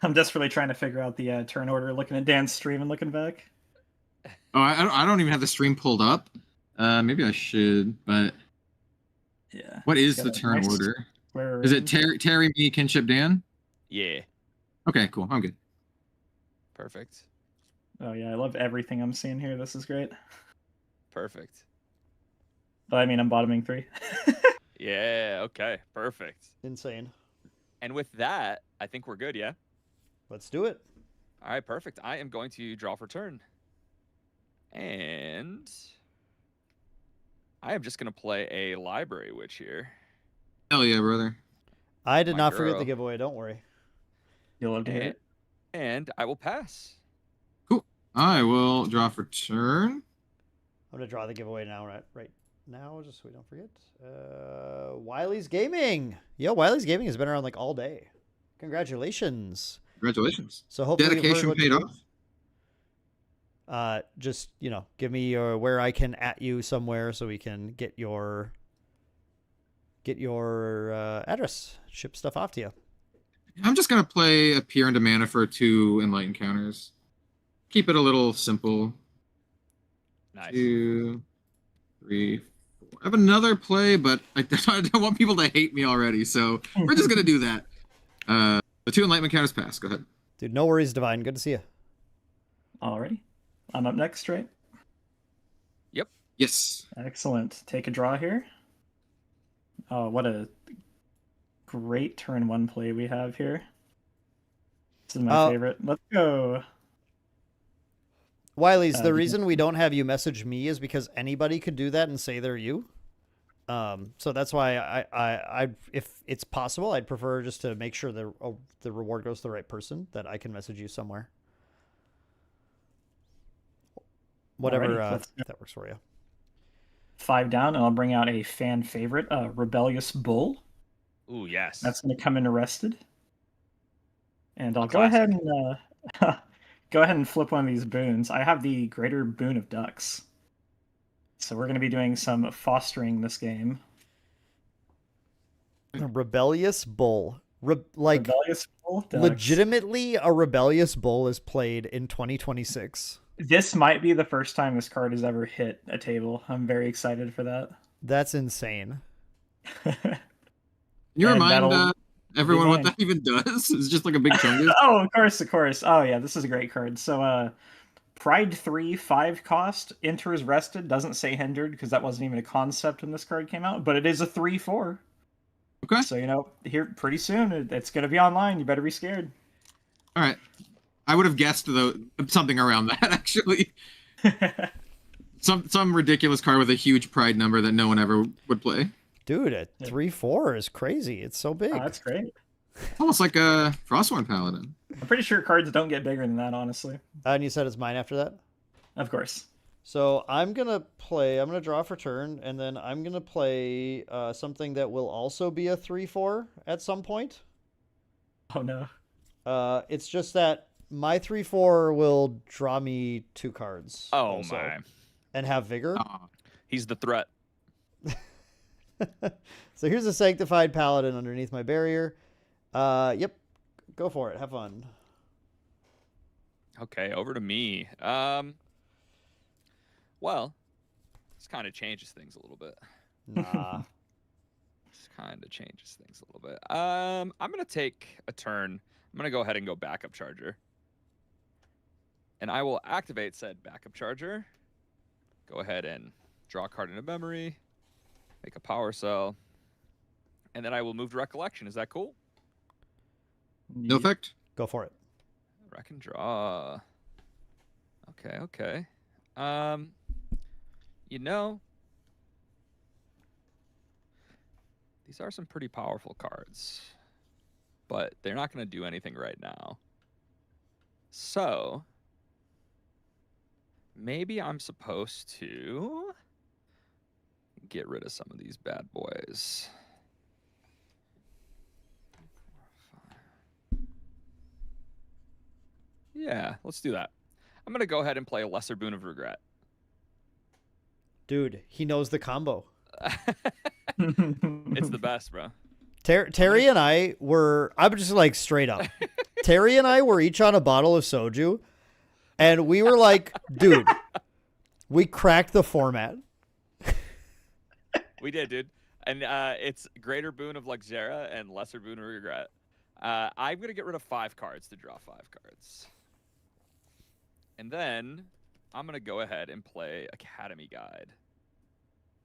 I'm desperately trying to figure out the turn order, looking at Dan's stream and looking back. Oh, I don't even have the stream pulled up. Maybe I should, but Yeah. what is Got the a turn nice order? square Is it range. Terry, me, Kinship, Dan? Yeah. Okay, cool. I'm good. Perfect. Oh yeah, I love everything I'm seeing here. This is great. Perfect. But I mean, I'm bottoming 3. Yeah. Okay. Perfect. Insane. And with that, I think we're good. Yeah. Let's do it. All right. Perfect. I am going to draw for turn. And I am just going to play a Library Witch here. Hell yeah, brother. I did My not forget girl. the giveaway. Don't worry. You'll love to hear And, it. and I will pass. I will draw for turn. I'm gonna draw the giveaway now, right now, just so we don't forget. Wiley's Gaming. Yo, Wiley's Gaming has been around like all day. Congratulations. Congratulations. So hopefully you've heard Dedication what to paid do. off. Just give me your where I can at you somewhere so we can get your address, ship stuff off to you. I'm just gonna play Appear into Mana for 2 Enlightened counters. Keep it a little simple. Nice. 2, 3, 4. I have another play, but I don't want people to hate me already, so we're just gonna do that. The 2 Enlightenment counters pass. Go ahead. Dude, no worries, Divine. Good to see you. Alrighty. I'm up next, right? Yes. Excellent. Take a draw here. Oh, what a great turn 1 play we have here. This is my favorite. Let's go. Wiley's, the because- reason we don't have you message me is because anybody could do that and say they're you. So that's why I if it's possible, I'd prefer just to make sure the reward goes to the right person, that I can message you somewhere. Whatever Alrighty, let's go. that works for you. 5 down, and I'll bring out a fan favorite, Rebellious Bull. Ooh, yes. That's going to come in arrested. And I'll A go ahead classic. and go ahead and flip one of these boons. I have the Greater Boon of Ducks. So we're going to be doing some fostering this game. A rebellious bull. Rebellious Bull Ducks. Legitimately a rebellious bull is played in 2026. This might be the first time this card has ever hit a table. I'm very excited for that. That's insane. You And remind that'll everyone be what mine. that even does? It's just like a big chungus. Oh, of course. Oh, yeah, this is a great card. So, Pride 3, 5 cost, enters rested, doesn't say hindered because that wasn't even a concept when this card came out, but it is a 3/4. Okay. So, here pretty soon it's going to be online. You better be scared. All right. I would have guessed something around that actually. Some ridiculous card with a huge pride number that no one ever would play. Dude, a 3/4 is crazy. It's so big. Oh, that's great. Almost like a Frostborn Paladin. I'm pretty sure cards don't get bigger than that, honestly. And you said it's mine after that? Of course. So I'm going to draw for turn, and then I'm going to play something that will also be a 3/4 at some point. Oh, no. It's just that my 3/4 will draw me 2 cards. Oh also, my. and have vigor. He's the threat. So here's a Sanctified Paladin underneath my barrier. Yep. Go for it. Have fun. Okay, over to me. Well, this kind of changes things a little bit. Nah. This kind of changes things a little bit. I'm gonna take a turn. I'm gonna go ahead and go backup charger. And I will activate said backup charger. Go ahead and draw a card into memory. Make a power cell. And then I will move to Recollection. Is that cool? No effect. Go for it. Rec and draw. Okay, okay. You know, these are some pretty powerful cards, but they're not going to do anything right now. So maybe I'm supposed to get rid of some of these bad boys. Yeah, let's do that. I'm going to go ahead and play a Lesser Boon of Regret. Dude, he knows the combo. It's the best, bro. Terry and I were, I'm just like straight up. Terry and I were each on a bottle of soju, and we were like, dude, we cracked the format. We did, dude. And it's Greater Boon of Luxera and Lesser Boon of Regret. I'm going to get rid of 5 cards to draw 5 cards. And then I'm going to go ahead and play Academy Guide.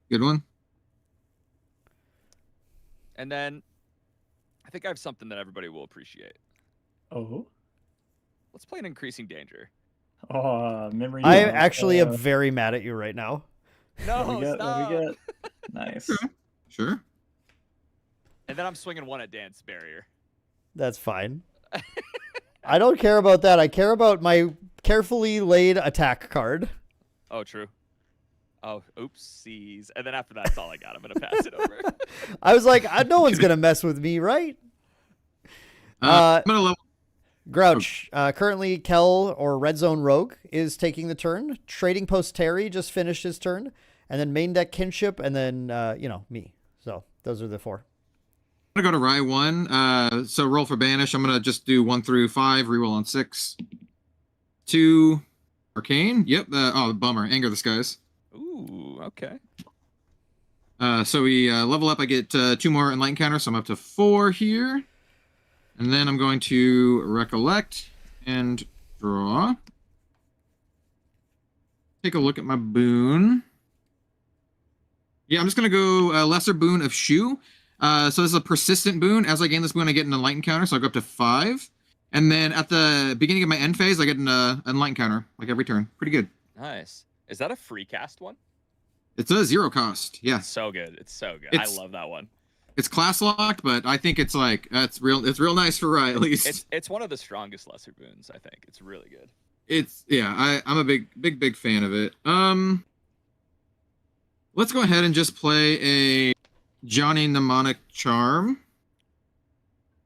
Good one. And then I think I have something that everybody will appreciate. Oh. Let's play an Increasing Danger. Oh, memory. I actually am very mad at you right now. No, What we stop. get? Nice. Sure. And then I'm swinging 1 at Dance Barrier. That's fine. I don't care about that. I care about my carefully laid attack card. Oh, true. Oh, oopsies. And then after that's all I got. I'm going to pass it over. I was like, no one's going to mess with me, right? I'm gonna level. Grouch, currently Kel or Red Zone Rogue is taking the turn. Trading Post Terry just finished his turn. And then Maindeck Kinship, and then, me. So those are the 4. I'm gonna go to Rye 1. So roll for banish. I'm gonna just do 1 through 5. Reroll on 6. 2. Arcane. Yep. Oh, bummer. Anger the Skies. Ooh, okay. So we level up. I get 2 more Enlighten counters, so I'm up to 4 here. And then I'm going to Recollect and draw. Take a look at my boon. Yeah, I'm just going to go Lesser Boon of Shu. So this is a persistent boon. As I gain this boon, I get an Enlighten counter, so I go up to 5. And then at the beginning of my end phase, I get an Enlighten counter, like every turn. Pretty good. Nice. Is that a free cast one? It's a 0 cost. Yeah. It's so good. It's so good. I love that one. It's class locked, but I think it's like it's real nice for Rye at least. It's one of the strongest lesser boons, I think. It's really good. I'm a big fan of it. Let's go ahead and just play a Johnny Mnemonic Charm.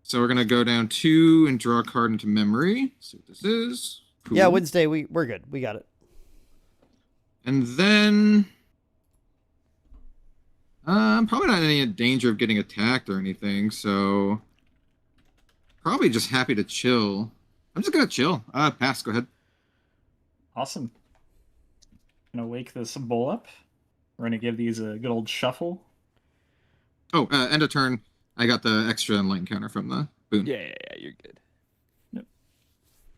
So we're gonna go down 2 and draw a card into memory. See what this is. Cool. Yeah, Wednesday, we're good. We got it. And then I'm probably not in any danger of getting attacked or anything, so probably just happy to chill. I'm just gonna chill. Pass. Go ahead. Awesome. Gonna wake this bowl up. We're gonna give these a good old shuffle. Oh, end of turn. I got the extra Enlighten counter from the boon. Yeah, you're good. Yep.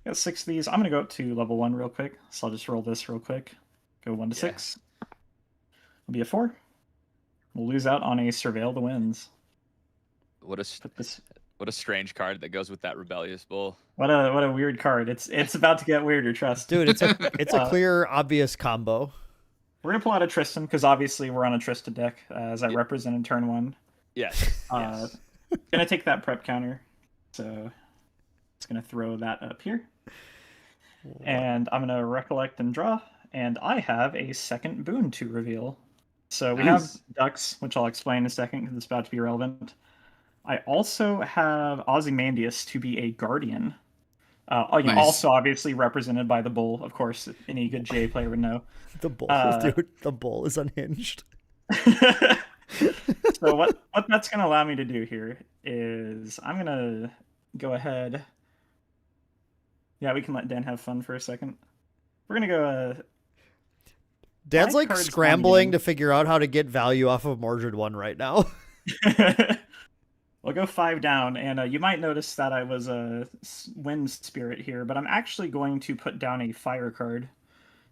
Got 6 of these. I'm gonna go up to level 1 real quick, so I'll just roll this real quick. Go 1 to 6. It'll be a 4. We'll lose out on a Surveil the Winds. What a strange card that goes with that Rebellious Bull. What a weird card. It's about to get weirder, trust. Dude, it's a clear, obvious combo. We're gonna pull out a Tristan because obviously we're on a Tristan deck as I represented turn 1. Yes. Yes. Gonna take that prep counter, so it's gonna throw that up here, and I'm gonna recollect and draw, and I have a second boon to reveal. So we have Ducks, which I'll explain in a second because it's about to be relevant. I also have Ozymandias to be a Guardian. Nice. Also, obviously represented by the bull, of course. Any good GA player would know. The bull, dude. The bull is unhinged. So what that's going to allow me to do here is I'm going to go ahead. Yeah, we can let Dan have fun for a second. We're going to go... Dan's my like card's scrambling on to figure out how to get value off of Mordred 1 right now. We'll go 5 down, and you might notice that I was a wind spirit here, but I'm actually going to put down a fire card.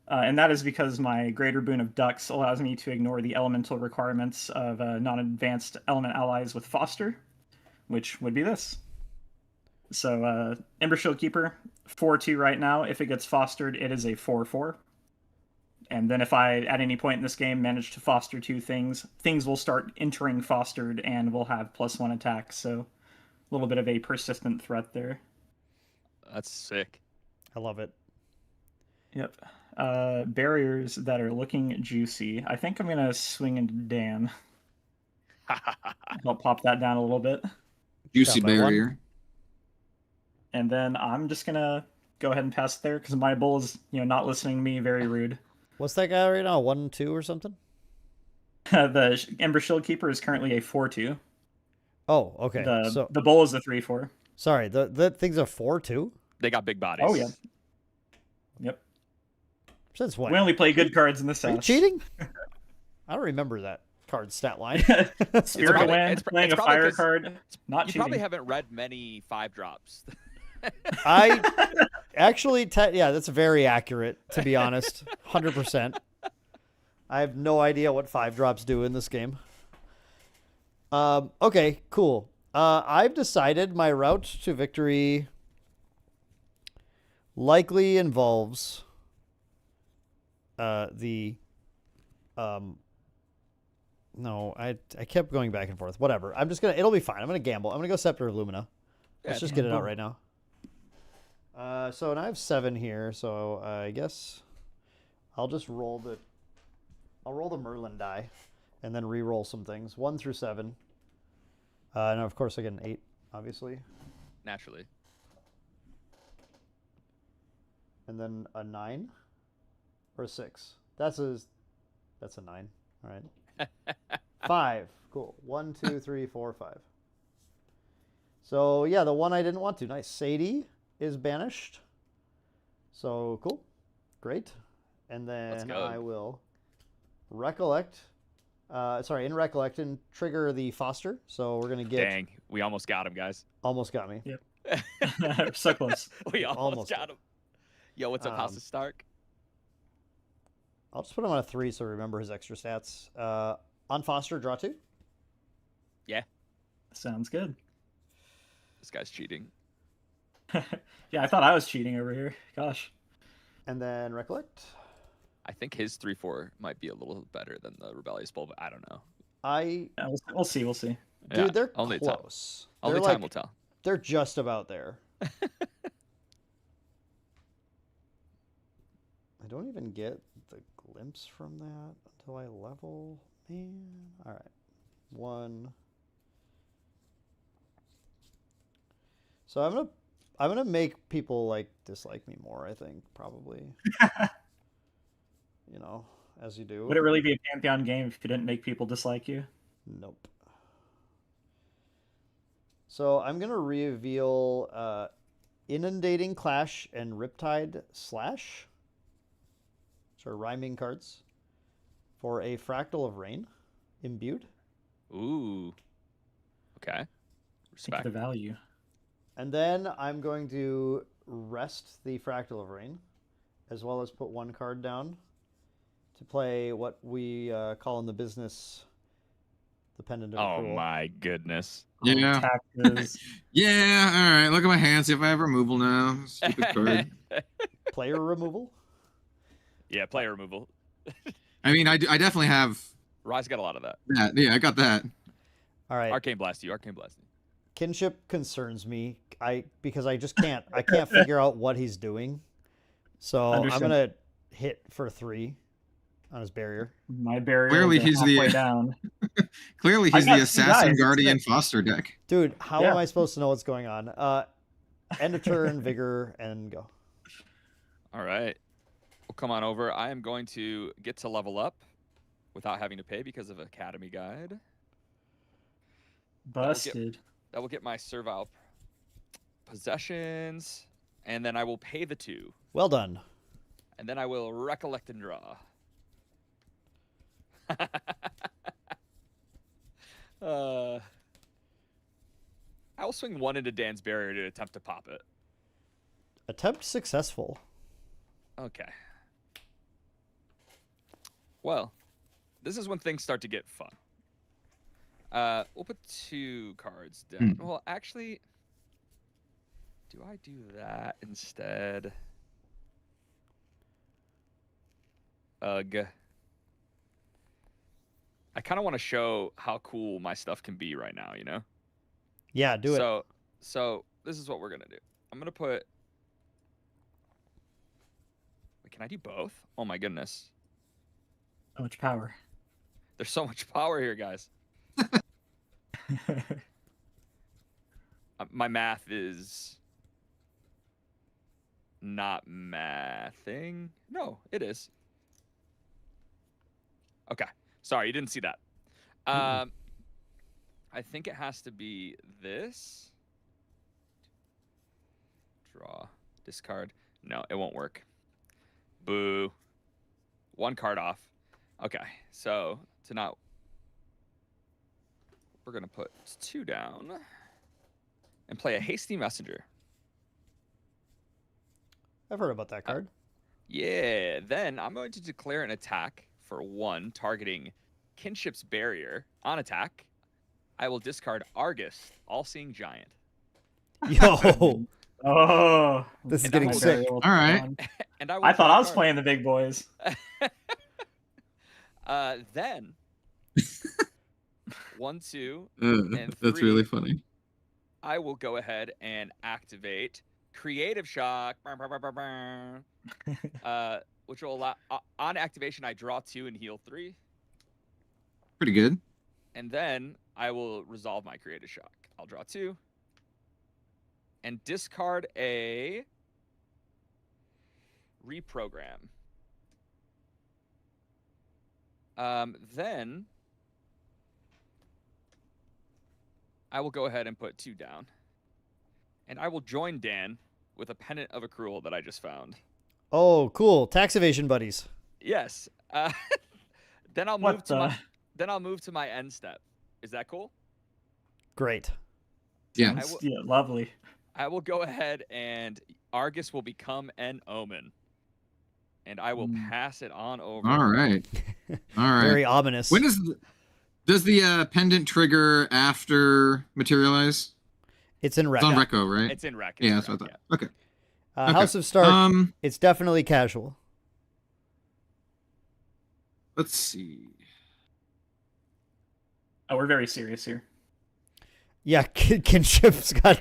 And that is because my Greater Boon of Ducks allows me to ignore the elemental requirements of non-advanced element allies with Foster, which would be this. So Ember Shield Keeper, 4/2 right now. If it gets fostered, it is a 4/4. And then if I, at any point in this game, manage to foster 2 things, things will start entering fostered and will have +1 attack. So a little bit of a persistent threat there. That's sick. I love it. Yep. Barriers that are looking juicy. I think I'm going to swing into Dan. I'll pop that down a little bit. Juicy Down by 1. barrier. And then I'm just going to go ahead and pass it there because my bull is, not listening to me. Very rude. What's that guy right now? 1-2 or something? The Ember Shield Keeper is currently a 4/2. Oh, okay. The bull is a 3/4. Sorry, the thing's a 4/2? They got big bodies. Oh, yeah. Yep. Since when? We only play good cards in this Are you house. cheating? I don't remember that card stat line. Spirit probably- of Wind, it's playing a probably fire 'cause card. Not You cheating. probably haven't read many 5-drops. I actually, yeah, that's very accurate, to be honest. 100%. I have no idea what 5-drops do in this game. Okay, cool. I've decided my route to victory likely involves no, I kept going back and forth. Whatever. It'll be fine. I'm gonna gamble. I'm gonna go Scepter of Lumina. Let's just get it out right now. So now I have 7 here, so I guess I'll just roll the Merlin die and then re-roll some things. 1 through 7. And of course I get an 8, obviously. Naturally. And then a 9 or a 6. That's a 9. All right. 5. Cool. 1, 2, 3, 4, 5. So yeah, the one I didn't want to. Nice. Sadie is banished. So cool. Great. And then I will recollect. In recollect and trigger the foster. So we're gonna get. Dang, we almost got him, guys. Almost got me. Yep. So close. We almost Almost got him. Yo, what's up, House of Stark? I'll just put him on a 3 so remember his extra stats. On foster, draw 2. Yeah. Sounds good. This guy's cheating. Yeah, I thought I was cheating over here. Gosh. And then recollect. I think his 3/4 might be a little better than the Rebellious Bull, but I don't know. Yeah, we'll see. We'll see. Dude, Yeah, they're only close. Time. Only time will tell. They're just about there. I don't even get the glimpse from that until I level. Man. All right. 1. So I'm gonna make people like dislike me more, I think, probably. As you do. Would it really be a Pantheon game if you didn't make people dislike you? Nope. So I'm gonna reveal Inundating Clash and Riptide Slash. So rhyming cards for a Fractal of Rain imbued. Ooh. Okay. Respect. The value. And then I'm going to rest the Fractal of Rain, as well as put 1 card down to play what we call in the business the Pendant of Oh Accrual. my goodness. Yeah. Taxes. Yeah, all right. Look at my hand. See if I have removal now. Stupid card. Player removal. Yeah, player removal. I mean, I definitely have Rise got a lot of that. that. Yeah, I got that. All right. Arcane Blast you. Kinship concerns me. Because I just can't. I can't figure out what he's doing. So I'm gonna hit for 3 on his barrier. My barrier. Clearly, is he's halfway the down. clearly I he's got the 2 Assassin guys. Guardian Foster deck. Dude, how Yeah. am I supposed to know what's going on? End of turn, vigor, and go. All right. Well, come on over. I am going to get to level up without having to pay because of Academy Guide. Busted. That will get my servile possessions, and then I will pay the 2. Well done. And then I will recollect and draw. I will swing 1 into Dan's barrier to attempt to pop it. Attempt successful. Okay. Well, this is when things start to get fun. We'll put 2 cards down. Well, actually, do I do that instead? Ugh. I kind of want to show how cool my stuff can be right now, you know? Yeah, do it. So this is what we're gonna do. I'm gonna put. Wait, can I do both? Oh my goodness. So much power. There's so much power here, guys. My math is not mathing. No, it is. Okay. Sorry, you didn't see that. I think it has to be this. Draw. Discard. No, it won't work. Boo. 1 card off. Okay, so to not... We're going to put 2 down and play a Hasty Messenger. I've heard about that card. Yeah, then I'm going to declare an attack for 1, targeting Kinship's Barrier. On attack, I will discard Argus, All-Seeing Giant. Yo, Oh, this is And getting I'm sick. All right. And I will I thought draw I a was card. playing the big boys. Then 1, 2, That's three. really funny. I will go ahead and activate Creative Shock, which will allow on activation I draw 2 and heal 3, Pretty good. and then I will resolve my Creative Shock. I'll draw 2 and discard a Reprogram. Then I will go ahead and put 2 down. And I will join Dan with a Pendant of Accrual that I just found. Oh, cool. Tax evasion buddies. Yes. Then I'll What move to my end step. Is that cool? Great. Yeah. I will- Yeah, lovely. I will go ahead and Argus will become an Omen. And I will pass it on over. All right. All right. Very ominous. When does the pendant trigger after materialize? It's in It's on Rec. Reco, right? It's in Rec. Yeah, that's what I thought. Okay. Okay. House of Stark. It's definitely casual. Let's see. Oh, we're very serious here. Yeah, Kinship's got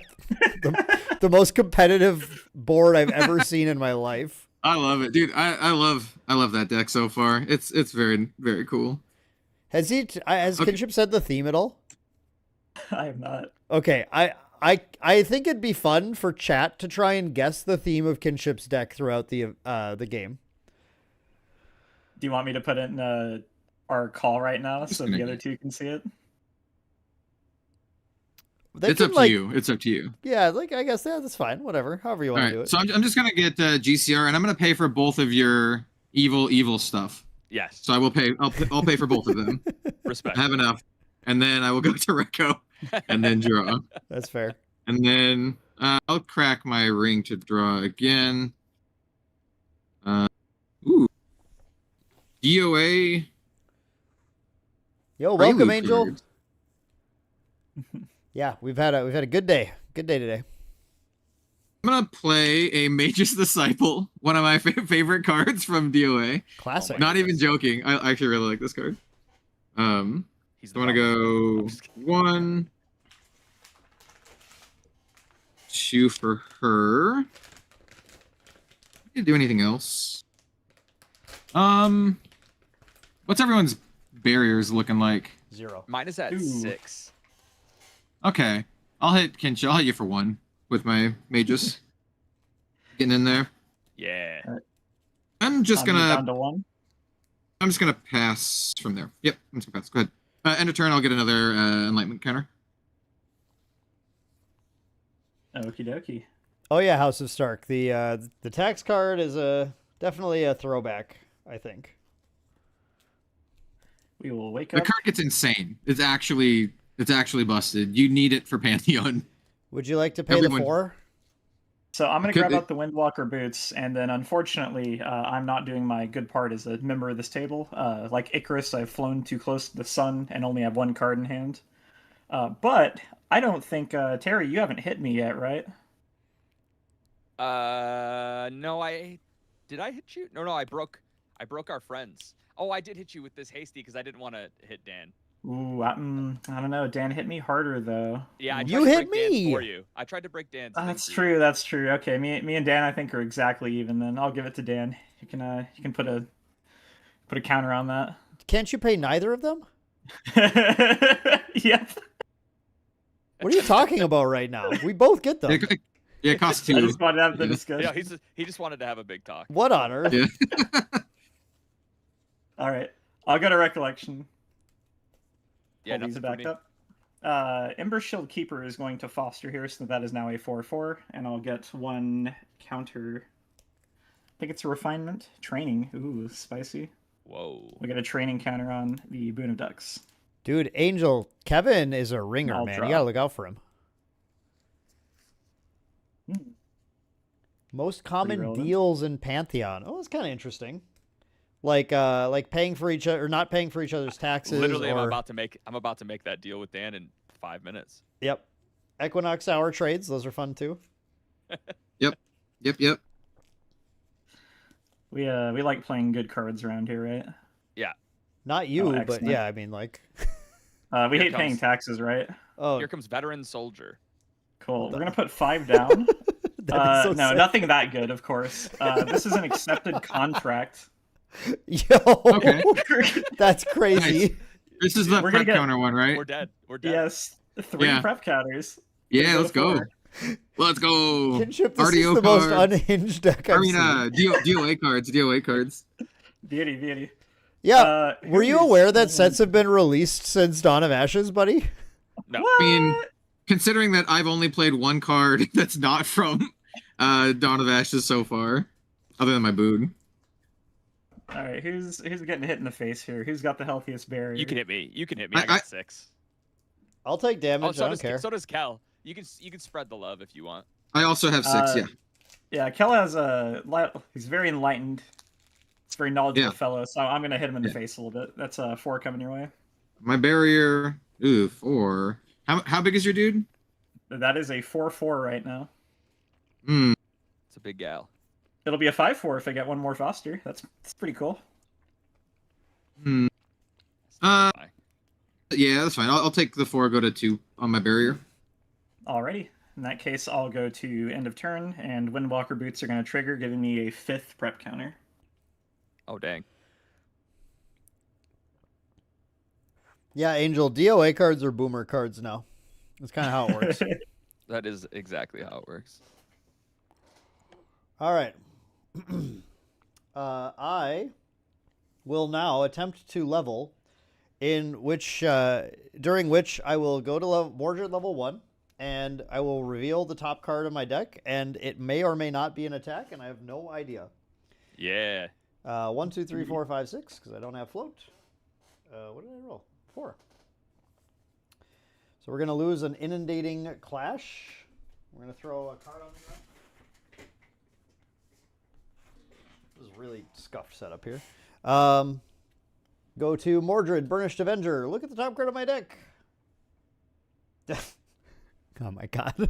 the most competitive board I've ever seen in my life. I love it, dude. I love that deck so far. It's very, very cool. Has Kinship said the theme at all? I have not. Okay, I think it'd be fun for chat to try and guess the theme of Kinship's deck throughout the game. Do you want me to put it in our call right now so gonna the other 2 can see it? They It's can, up to you. It's up to you. Yeah, I guess that's fine. Whatever, however you All want to right. do it. So I'm just gonna get GCR, and I'm gonna pay for both of your evil stuff. Yes. So I will pay. I'll pay for both of them. Respect. I have enough, and then I will go to Reco, and then draw, That's fair. and then I'll crack my ring to draw again. Ooh. DOA. Yo, welcome, Prelude Angel. cards. Yeah, we've had a good day. Good day today. I'm gonna play a Mage's Disciple, one of my favorite cards from DOA. Classic. Not even joking. I actually really like this card. He's I want to go I'm just kidding. 1, 2 for her. Didn't do anything else. What's everyone's barriers looking like? 0. Mine is at Ooh. 6. Okay, I'll hit Kinship. I'll hit you for 1. with my mages. Getting in there. Yeah. I'm just Down gonna to 1. I'm just gonna pass from there. Yep, I'm just gonna pass. Go ahead. End of turn, I'll get another enlightenment counter. Okie dokie. Oh yeah, House of Stark. The tax card is definitely a throwback, I think. We will wake The up. card gets insane. It's actually busted. You need it for Pantheon. Would you like to pay the Everyone- 4? So I'm going to Could grab be- out the Windwalker boots, and then unfortunately, I'm not doing my good part as a member of this table. Like Icarus, I've flown too close to the sun and only have 1 card in hand. But I don't think, Terry, you haven't hit me yet, right? No, did I hit you? No, I broke our friends. Oh, I did hit you with this hasty because I didn't want to hit Dan. Ooh, I don't know. Dan hit me harder, though. Yeah, I tried You to hit break Dan's me! for you. I tried to break Dan's. thing That's for you. true. That's true. Okay, me and Dan, I think, are exactly even. Then I'll give it to Dan. You can put a counter on that. Can't you pay neither of them? Yep. What are you talking about right now? We both get them. Yeah, it costs I 2. just wanted to have the Yeah. discussion. Yeah, he just wanted to have a big talk. What on earth? Yeah. All right, I'll go to Recollection. Yeah, Hold these nothing for back me. up. Ember Shield Keeper is going to foster here, so that is now a 4/4, and I'll get 1 counter. I think it's a refinement. Training. Ooh, spicy. Whoa. We get a training counter on the Boon of Ducks. Dude, Angel, Kevin is a ringer, I'll man. draw. You gotta look out for him. Hmm. Most common relevant. deals in Pantheon. Oh, that's kind of interesting. Like paying for each other or not paying for each other's taxes. Literally, or... I'm about to make that deal with Dan in 5 minutes. Yep. Equinox hour trades. Those are fun too. Yep. We like playing good cards around here, right? Not you, but excellent. yeah, I mean like. We Here hate paying comes- taxes, right? Oh, Here comes Veteran Soldier. Cool. We're gonna put 5 down. that'd be so No, sick. nothing that good, of course. This is an accepted contract. Yo, Okay. that's crazy. This is the We're gonna prep get- counter one, right? We're dead. We're dead. Yes, 3 Yeah. prep counters. Yeah, Go let's go. for Let's go. Kinship, this RDO is the most cards. unhinged deck I've I mean, seen. DOA cards. DOA cards. Beauty. Yeah, were you who's- aware that sets have been released since Dawn of Ashes, buddy? No. What? I mean, considering that I've only played 1 card that's not from Dawn of Ashes so far, other than my boon. All right, who's getting hit in the face here? Who's got the healthiest barrier? You can hit me. I I- got 6. I'll take Oh, damage. I don't care. so does Kel. You can spread the love if you want. I also have 6, yeah. Yeah, Kel has he's very enlightened. It's a very knowledgeable Yeah. fellow, so I'm gonna hit him in the Yeah. face a little bit. That's 4 coming your way. My barrier, 4. How big is your dude? That is a 4/4 right now. Hmm. It's a big gal. It'll be a 5/4 if I get 1 more Foster. That's pretty cool. Hmm. Fine. Yeah, that's fine. I'll take the 4, go to 2 on my barrier. Alrighty. In that case, I'll go to end of turn, and Windwalker Boots are going to trigger, giving me a 5th prep counter. Oh dang. Yeah, Angel, DOA cards are boomer cards now. That's kind of how it works. That is exactly how it works. All right. I will now attempt to level, in which during which I will go to Mordred level 1, and I will reveal the top card of my deck, and it may or may not be an attack, and I have no idea. Yeah. 1, 2, 3, 4, 5, 6, because I don't have float. What did I roll? 4. So we're going to lose an Inundating Clash. We're going to throw a card on the ground. This is really scuffed setup here. Go to Mordred, Burnished Avenger. Look at the top card of my deck. Oh my god.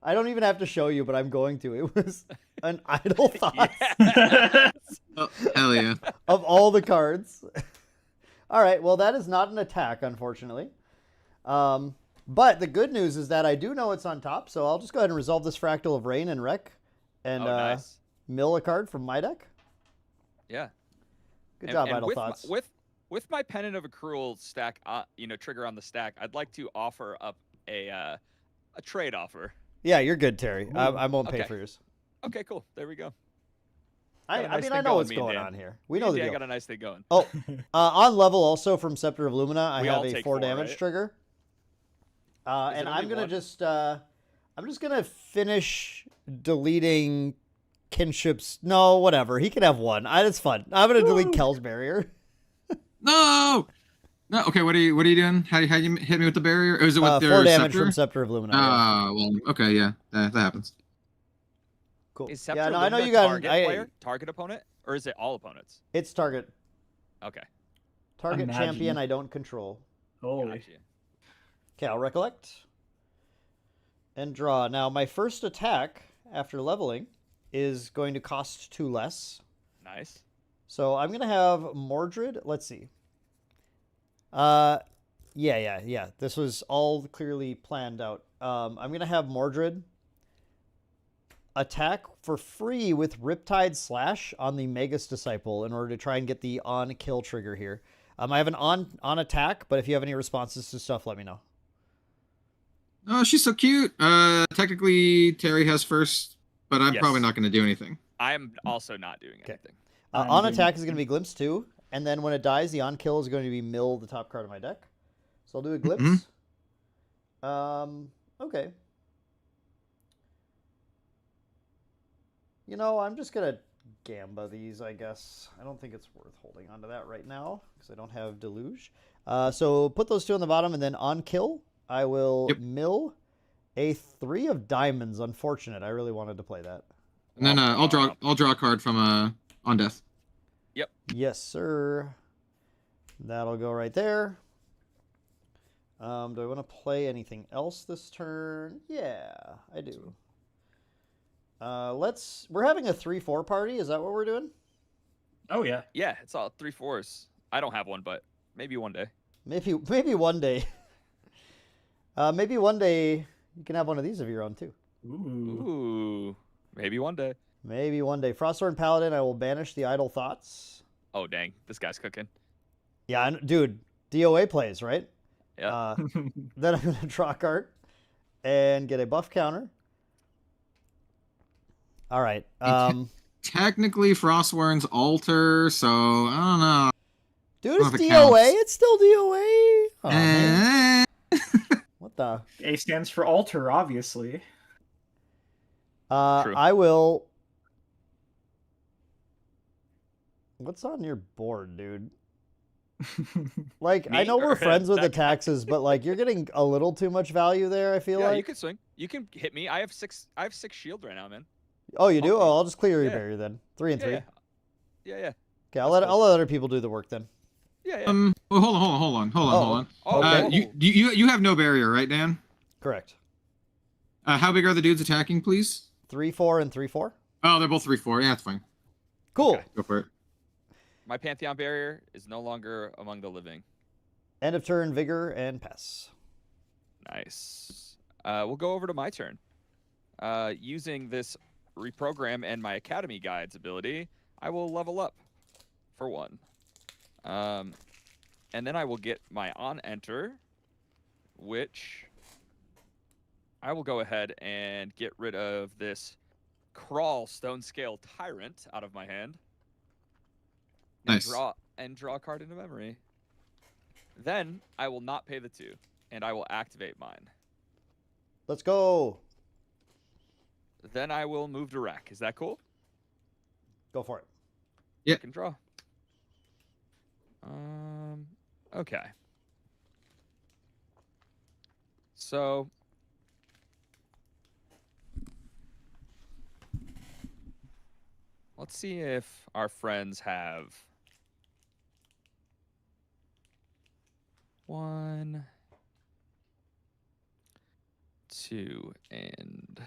I don't even have to show you, but I'm going to. It was an idle thought Yes. Oh, hell yeah. of all the cards. All right, well, that is not an attack, unfortunately. But the good news is that I do know it's on top, so I'll just go ahead and resolve this Fractal of Rain and Wreck and Oh, nice. mill a card from my deck. Yeah. Good And- job, and Idle with Thoughts. with my Pennant of Accrual stack, trigger on the stack, I'd like to offer up a trade offer. Yeah, you're good, Terry. I won't pay Okay. for yours. Okay, cool. There we go. I Got a nice mean, thing I know going, what's me and going Dan. on here. We know the I deal. got a nice thing going. Oh, on level also from Scepter of Lumina, I We have all a take 4 4, damage right? trigger. And only I'm gonna one? just I'm just gonna finish deleting Kinship's. No, whatever. He can have 1. It's fun. I'm gonna delete Kel's barrier. No. No. Okay. What are you doing? How you hit me with the barrier? Or is it with 4 their damage scepter? from Scepter of Lumina. yeah. Ah, well, okay, yeah, that happens. Cool. Is Scepter Yeah, no, I know Lumina you got. target player, target opponent, or is it all opponents? It's target Okay. champion. Imagine. I don't control. Holy. Gotcha. Okay, I'll recollect and draw. Now, my first attack after leveling is going to cost 2 less. Nice. So I'm gonna have Mordred. Let's see. Yeah. This was all clearly planned out. I'm gonna have Mordred attack for free with Riptide Slash on the Magus Disciple in order to try and get the on kill trigger here. I have an on attack, but if you have any responses to stuff, let me know. Oh, she's so cute. Technically, Terry has first, but I'm Yes. probably not going to do anything. I'm also not doing Okay. anything. I'm On doing attack is going to be Glimpse 2, and then when it dies, the on kill is going to be mill the top card of my deck. So I'll do a Glimpse. Okay. You know, I'm just going to Gamba these, I guess. I don't think it's worth holding onto that right now, because I don't have Deluge. So put those 2 on the bottom, and then on kill, I will mill a 3 of diamonds. Unfortunate. I really wanted to play that. And then I'll draw a card from on death. Yes, sir. That'll go right there. Do I want to play anything else this turn? Yeah, I do. We're having a 3-4 party. Is that what we're doing? Oh yeah. Yeah, it's all 3/4s. I don't have one, but maybe one day. Maybe one day. Maybe one day you can have one of these of your own too. Ooh. Ooh, maybe one day. Maybe one day. Frostborn Paladin, I will banish the idle thoughts. Oh dang, this guy's cooking. Yeah, dude, DOA plays, right? Yeah. Then I'm going to draw a card and get a buff counter. All right. Technically, Frostworn's altar, so I don't know. Dude, Well, it's if it DOA. counts. It's still DOA. Oh, man. What the? A stands for altar, obviously. True. I will. What's on your board, dude? Like, I Me know we're or friends with the that guy? taxes, but like, you're getting a little too much value there. I feel Yeah, like. you can swing. You can hit me. I have 6 shield right now, man. Oh, you do? Okay. Oh, I'll just clear your Yeah. barrier then. 3 and 3. Yeah. Yeah. Okay, That's I'll let cool. other people do the work then. Yeah. Well, hold on. Oh, okay. You have no barrier, right, Dan? Correct. How big are the dudes attacking, please? 3-4 and 3-4. Oh, they're both 3/4. Yeah, that's fine. Cool. Okay. Go for it. My Pantheon barrier is no longer among the living. End of turn, vigor and pass. Nice. We'll go over to my turn. Using this reprogram and my Academy Guides ability, I will level up for 1. And then I will get my on enter, which I will go ahead and get rid of this Crawl Stone Scale Tyrant out of my hand. And Nice. draw a card into memory. Then I will not pay the 2, and I will activate mine. Let's go. Then I will move to Wreck. Is that cool? Go for it. Yeah. I can draw. Okay. So let's see if our friends have 1, 2, and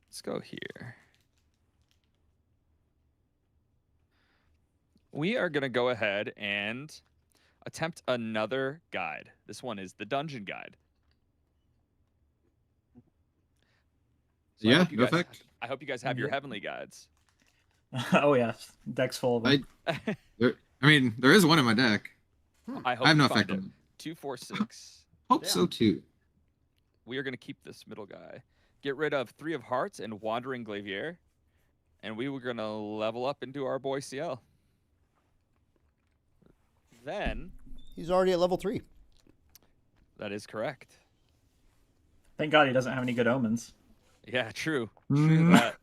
let's go here. We are going to go ahead and attempt another guide. This one is the Dungeon Guide. So Yeah, no effect. I hope you guys have your Heavenly Guides. Oh yeah, deck's full of them. I mean, there is one in my deck. I hope I have you no find effect it. on it. 2, 4, 6. Hope so too. we are going to keep this middle guy. Get rid of 3 of Hearts and Wandering Glavier. And we were going to level up into our boy CL. Then... He's already at level 3. That is correct. Thank God he doesn't have any good omens. Yeah, true. True that.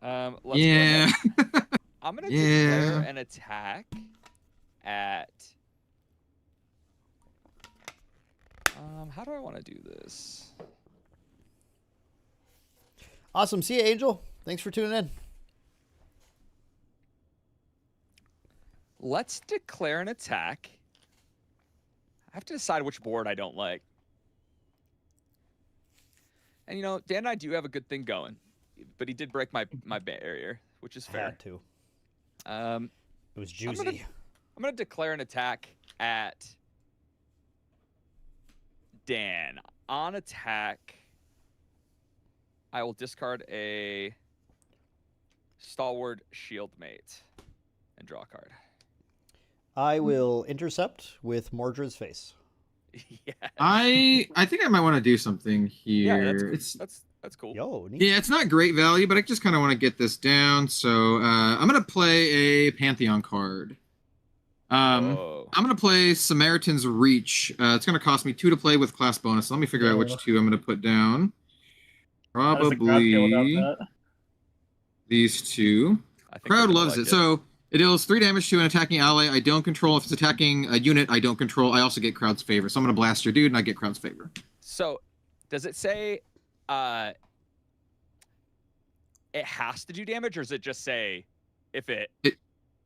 Let's go Yeah. ahead. I'm going to declare an attack at... how do I want to do this? Awesome. See you, Angel. Thanks for tuning in. Let's declare an attack. I have to decide which board I don't like. And you know, Dan and I do have a good thing going, but he did break my barrier, which is fair. Had to. It was juicy. I'm gonna declare an attack at Dan. On attack, I will discard a Stalwart Shieldmate and draw a card. I will intercept with Mordred's face. Yeah. I think I might want to do something here. Yeah, that's cool. Yo, neat. Yeah, it's not great value, but I just kind of want to get this down. So I'm gonna play a Pantheon card. I'm gonna play Samaritan's Reach. It's gonna cost me 2 to play with class bonus. Let me figure out which 2 I'm gonna put down. How does the crowd feel Probably about that? these 2. I think Crowd they're gonna loves like it. So it deals 3 damage to an attacking ally I don't control. If it's attacking a unit I don't control, I also get crowd's favor. So I'm gonna blast your dude, and I get crowd's favor. So, does it say it has to do damage, or does it just say if it?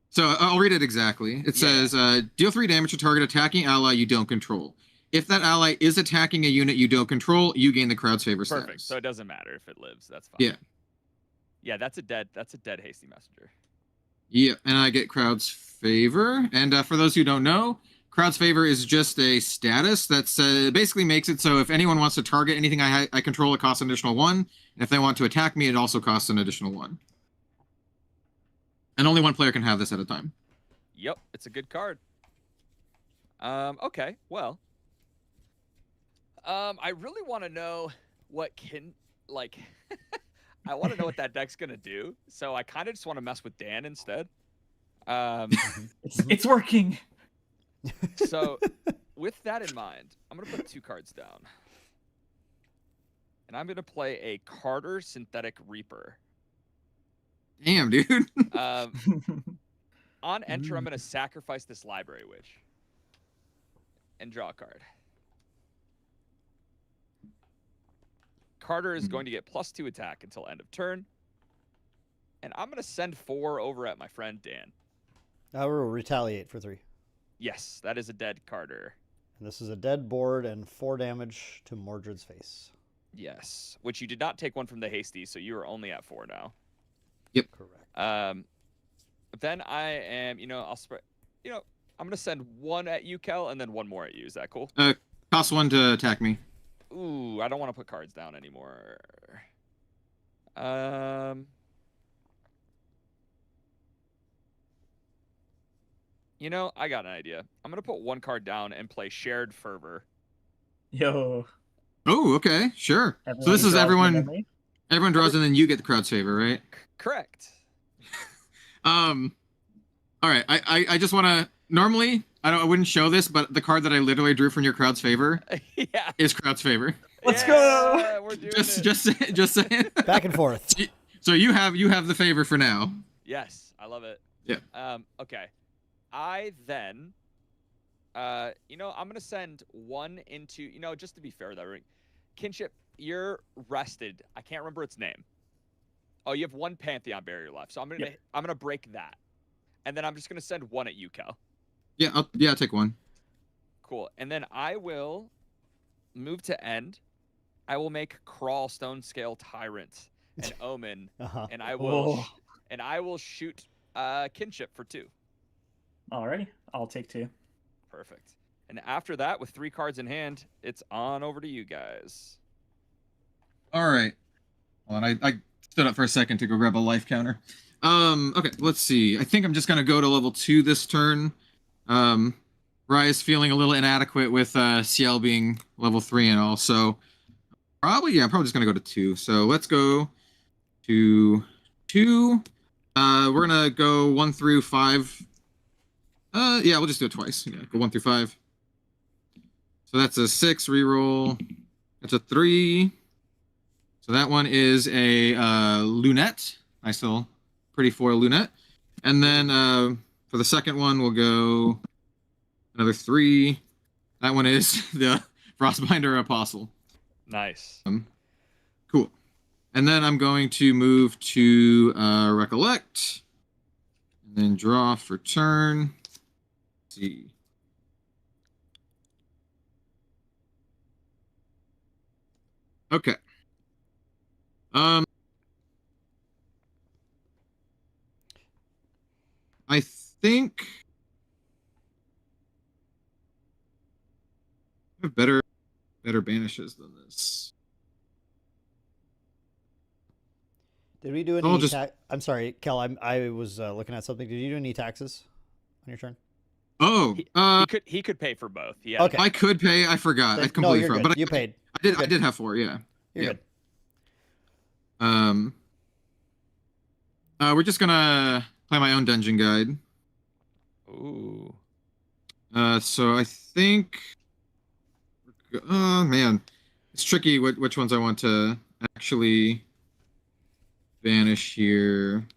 So I'll read it exactly. It says, deal 3 damage to target attacking ally you don't control. If that ally is attacking a unit you don't control, you gain the crowd's favor Perfect. status. So it doesn't matter if it lives. That's fine. Yeah. Yeah, that's a dead hasty messenger. Yeah, and I get crowd's favor. And for those who don't know, crowd's favor is just a status that basically makes it so if anyone wants to target anything I control, it costs an additional 1. And if they want to attack me, it also costs an additional 1. And only one player can have this at a time. Yep, it's a good card. Okay, well. I really want to know what I want to know what that deck's gonna do. So I kind of just want to mess with Dan instead. It's working. So with that in mind, I'm gonna put 2 cards down. And I'm gonna play a Carter Synthetic Reaper. Damn, dude. On enter, I'm going to sacrifice this Library Witch and draw a card. Carter is going to get +2 attack until end of turn. And I'm going to send 4 over at my friend Dan. I will retaliate for 3. Yes, that is a dead Carter. And this is a dead board and 4 damage to Mordred's face. Yes, which you did not take 1 from the hasty, so you are only at 4 now. Yep. Correct. Then I am, I'll spread, I'm going to send 1 at you, Kel, and then 1 more at you. Is that cool? Cost 1 to attack me. Ooh, I don't want to put cards down anymore. I got an idea. I'm going to put 1 card down and play Shared Fervor. Yo. Oh, okay, sure. So this is everyone draws and then you get the crowd's favor, right? Correct. All right. I just want to. Normally, I wouldn't show this, but the card that I literally drew from your crowd's favor is crowd's favor. Let's go. We're doing Just saying. Back and forth. So you have the favor for now. Yes, I love it. Yeah. Okay. I then, I'm gonna send 1 into, just to be fair though, Kinship, you're rested. I can't remember its name. Oh, you have 1 Pantheon barrier left, so I'm gonna break that, and then I'm just gonna send 1 at you, Cal. Yeah, I'll take 1. Cool, and then I will move to end. I will make Crawl Stone Scale Tyrant and Omen, and I will shoot Kinship for 2. Alrighty, I'll take 2. Perfect. And after that, with 3 cards in hand, it's on over to you guys. All right. Well, and I stood up for a second to go grab a life counter. Okay, let's see. I think I'm just gonna go to level 2 this turn. Rye is feeling a little inadequate with CL being level 3 and all. So probably, I'm probably just gonna go to 2. So let's go to 2. We're gonna go 1 through 5. Yeah, we'll just do it twice. Yeah, go 1 through 5. So that's a 6 reroll. That's a 3. So that one is a lunette. Nice little pretty foil lunette. And then for the second one, we'll go another 3. That one is the Frostbinder Apostle. Nice. Cool. And then I'm going to move to Recollect. And then draw for turn. Let's see. Okay. I think I have better banishes than this. Did we do any? I'm sorry, Kel. I was looking at something. Did you do any taxes on your turn? Oh, he could pay for both. Yeah. Okay. I could pay. I forgot. I completely forgot. But you paid. I did have 4. Yeah. You're good. We're just gonna play my own dungeon guide. Ooh. So I think. Oh man, it's tricky. Which ones I want to actually banish here.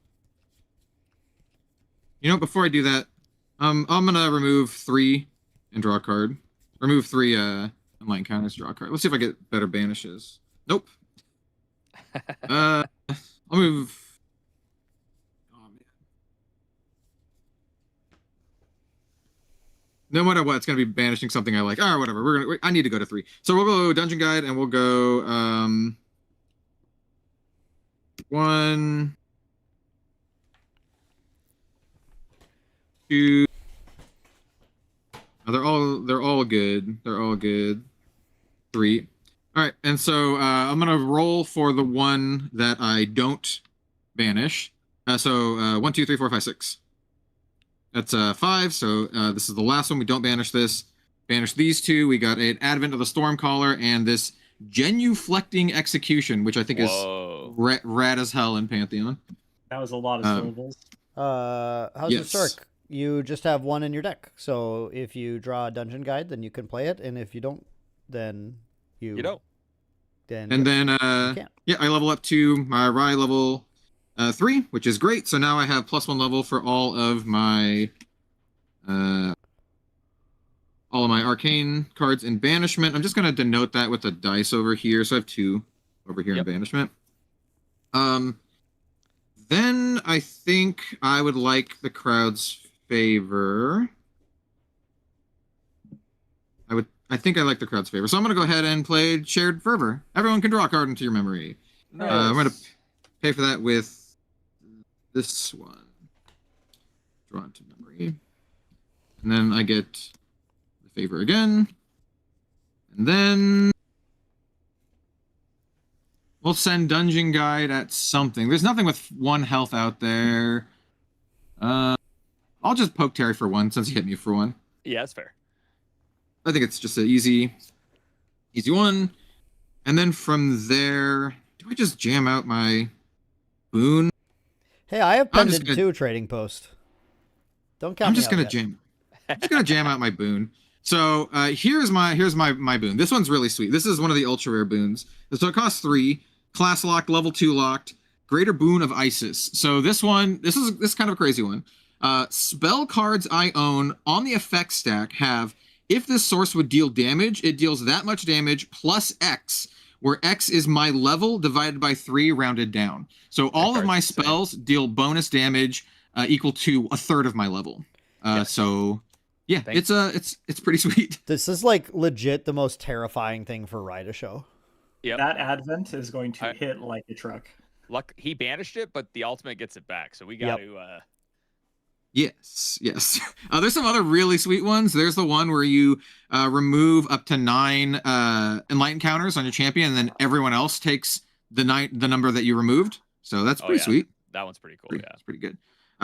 You know, before I do that, I'm gonna remove 3 and draw a card. Remove 3 online counters, draw a card. Let's see if I get better banishes. Nope. I'll move. Oh man. No matter what, it's gonna be banishing something I like. Or whatever. I need to go to 3. So we'll go dungeon guide and we'll go 1, 2. Oh, they're all good. They're all good. 3. All right, and so I'm gonna roll for the one that I don't banish. So 1, 2, 3, 4, 5, 6. That's 5. So this is the last one. We don't banish this. Banish these 2. We got an Advent of the Stormcaller and this Genuflecting Execution, which I think is rad as hell in Pantheon. That was a lot of syllables. How's Historic? You just have 1 in your deck. So if you draw a dungeon guide, then you can play it, and if you don't, then you don't. Then I level up to my Rye level 3, which is great. So now I have +1 level for all of my arcane cards in banishment. I'm just going to denote that with a dice over here. So I have 2 over here in banishment. Then I think I would like the crowd's favor. I think I like the crowd's favor. So I'm going to go ahead and play Shared Fervor. Everyone can draw a card into your memory. Nice. I'm going to pay for that with this one. Draw into memory. And then I get the favor again. And then we'll send Dungeon Guide at something. There's nothing with 1 health out there. I'll just poke Terry for 1 since he hit me for 1. Yeah, that's fair. I think it's just an easy one. And then from there, do I just jam out my boon? Hey, I have Pendant 2 trading post. Don't count I'm just gonna jam out my boon. So here's my boon. This one's really sweet. This is one of the ultra rare boons. So it costs 3, class locked, level 2 locked, Greater Boon of Isis. So this is kind of a crazy one. Spell cards I own on the effect stack have, if this source would deal damage, it deals that much damage plus X, where X is my level divided by 3 rounded down. So all of my spells deal bonus damage equal to 1/3 of my level. So yeah, it's pretty sweet. This is like legit the most terrifying thing for Rye to show. Yeah, that Advent is going to hit like a truck. He banished it, but the ultimate gets it back. So we got to. Yes. There's some other really sweet ones. There's the one where you remove up to 9 enlightened counters on your champion, and then everyone else takes the number that you removed. So that's pretty sweet. That one's pretty cool. It's pretty good.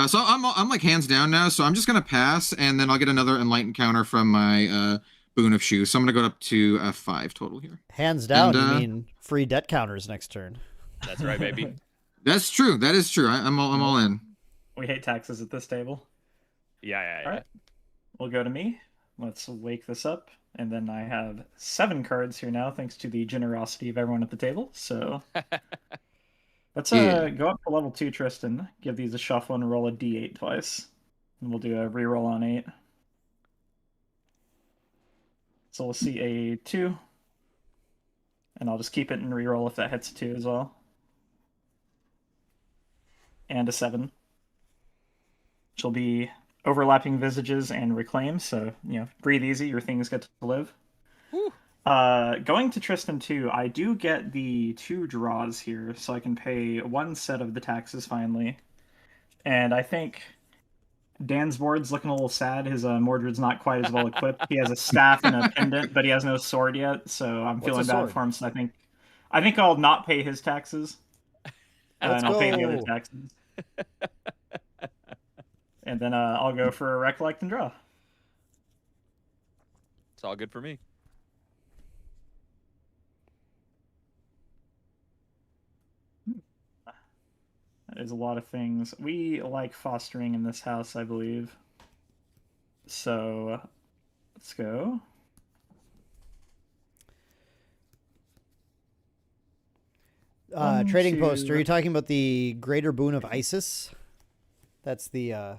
So I'm like hands down now. So I'm just gonna pass, and then I'll get another enlightened counter from my boon of shoes. So I'm gonna go up to 5 total here. Hands down, And, you mean free debt counters next turn. That's right, baby. That's true. That is true. I'm all in. We hate taxes at this table. Yeah. All right. We'll go to me. Let's wake this up. And then I have 7 cards here now, thanks to the generosity of everyone at the table. So let's go up to level 2, Tristan. Give these a shuffle and roll a d8 twice. And we'll do a reroll on 8. So we'll see a 2. And I'll just keep it and reroll if that hits a 2 as well. And a 7. Which will be overlapping visages and reclaim, so breathe easy, your things get to live. Going to Tristan 2, I do get the 2 draws here, so I can pay 1 set of the taxes finally. And I think Dan's board's looking a little sad. His Mordred's not quite as well equipped. He has a staff and a pendant, but he has no sword yet, so I'm feeling bad for him. So I think I'll not pay his taxes, and I'll pay the other taxes. And then I'll go for a recollect and draw. It's all good for me. There's a lot of things. We like fostering in this house, I believe. So let's go. Trading post. Are you talking about the Greater Boon of Isis? That's the.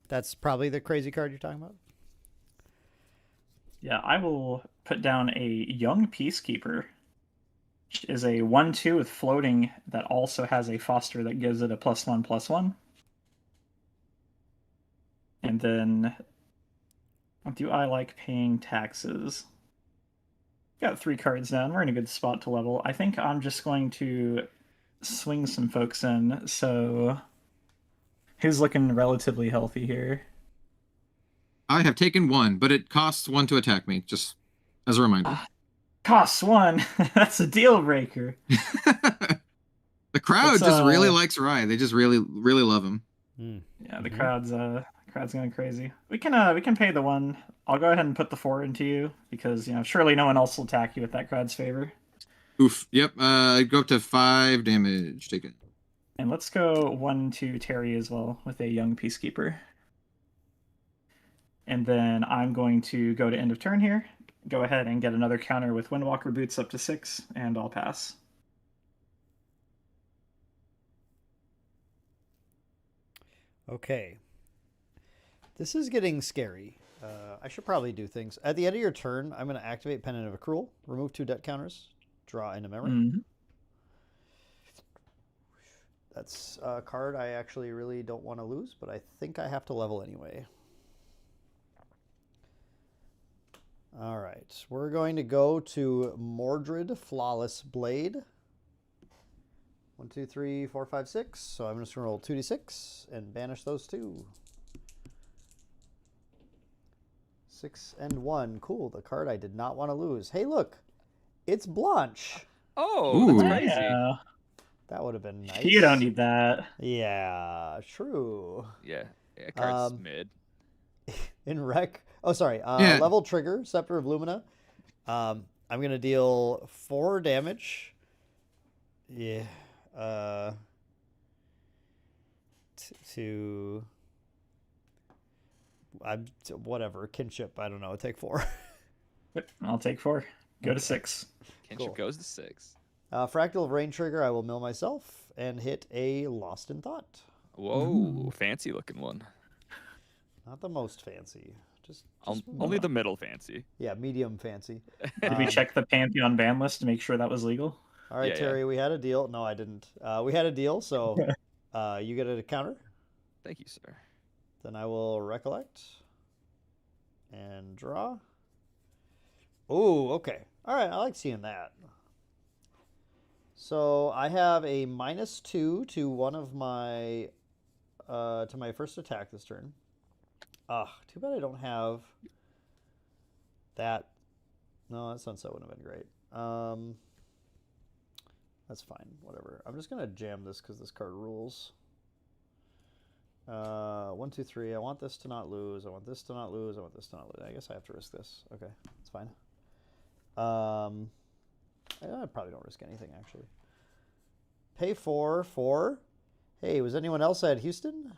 That's probably the crazy card you're talking about. Yeah, I will put down a Young Peacekeeper, which is a 1/2 with floating that also has a foster that gives it a +1/+1. And then, do I like paying taxes? Got 3 cards down. We're in a good spot to level. I think I'm just going to swing some folks in. So, who's looking relatively healthy here? I have taken 1, but it costs 1 to attack me, just as a reminder. Costs 1. That's a deal breaker. The crowd just really likes Rye. They just really love him. Yeah, the crowd's going crazy. We can pay the 1. I'll go ahead and put the 4 into you because surely no one else will attack you with that crowd's favor. Oof. Yep. Go up to 5 damage. Take it. And let's go 1 to Terry as well with a Young Peacekeeper. And then I'm going to go to end of turn here. Go ahead and get another counter with Windwalker Boots up to 6, and I'll pass. Okay. This is getting scary. I should probably do things. At the end of your turn, I'm going to activate Pendant of Accrual, remove 2 debt counters, draw into memory. Mm-hmm. That's a card I actually really don't want to lose, but I think I have to level anyway. All right, we're going to go to Mordred Flawless Blade. 1, 2, 3, 4, 5, 6. So I'm just going to roll 2d6 and banish those 2. 6 and 1. Cool, the card I did not want to lose. Hey, look, it's Blanche. Oh, that's crazy. Yeah. That would have been nice. You don't need that. Yeah, true. Yeah, card's mid. In Rec. Oh, sorry. Level trigger, Scepter of Lumina. I'm going to deal 4 damage. Yeah. To whatever. Kinship. I don't know. Take 4. I'll take 4. Go to 6. Kinship Cool. goes to 6. Fractal of Rain trigger. I will mill myself and hit a Lost in Thought. Whoa, fancy looking one. Not the most fancy. Just only the middle fancy. Yeah, medium fancy. Did we check the Pantheon ban list to make sure that was legal? All right, Yeah, Terry, we had a deal. No, I didn't. We had a deal, so you get a counter. Thank you, sir. Then I will recollect and draw. Oh, okay. All right, I like seeing that. So I have a -2 to one of my to my first attack this turn. Too bad I don't have that. No, that sunset wouldn't have been great. That's fine. Whatever. I'm just gonna jam this because this card rules. 1, 2, 3. I want this to not lose. I want this to not lose. I want this to not lose. I guess I have to risk this. Okay, it's fine. I probably don't risk anything, actually. Pay 4 for... Hey, was anyone else at Houston?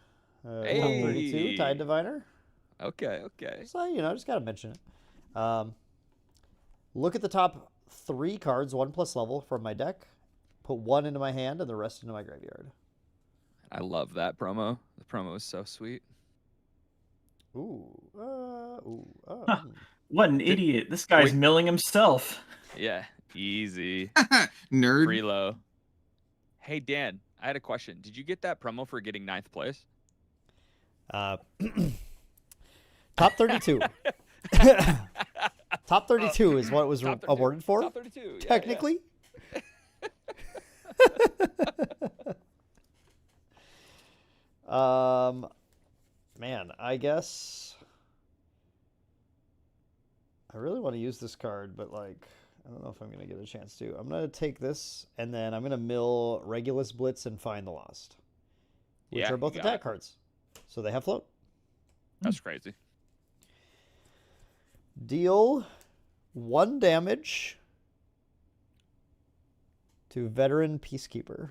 Hey. 32, Tide Diviner. Okay, okay. So, you know, just got to mention it. Look at the top 3 cards, 1 plus level from my deck. Put 1 into my hand and the rest into my graveyard. I love that promo. The promo is so sweet. What an idiot. This guy's milling himself. Yeah, easy. Nerd. Freelo. Hey, Dan, I had a question. Did you get that promo for getting 9th place? Top 32. Top 32 is what it was awarded for. Top 32. Yeah, technically. Man, I guess I really want to use this card, but like I don't know if I'm gonna get a chance to. I'm gonna take this and then I'm gonna mill Regulus Blitz and Find the Lost, which Yeah, are both you got attack it. cards, so they have float. That's crazy. Deal 1 damage to Veteran Peacekeeper.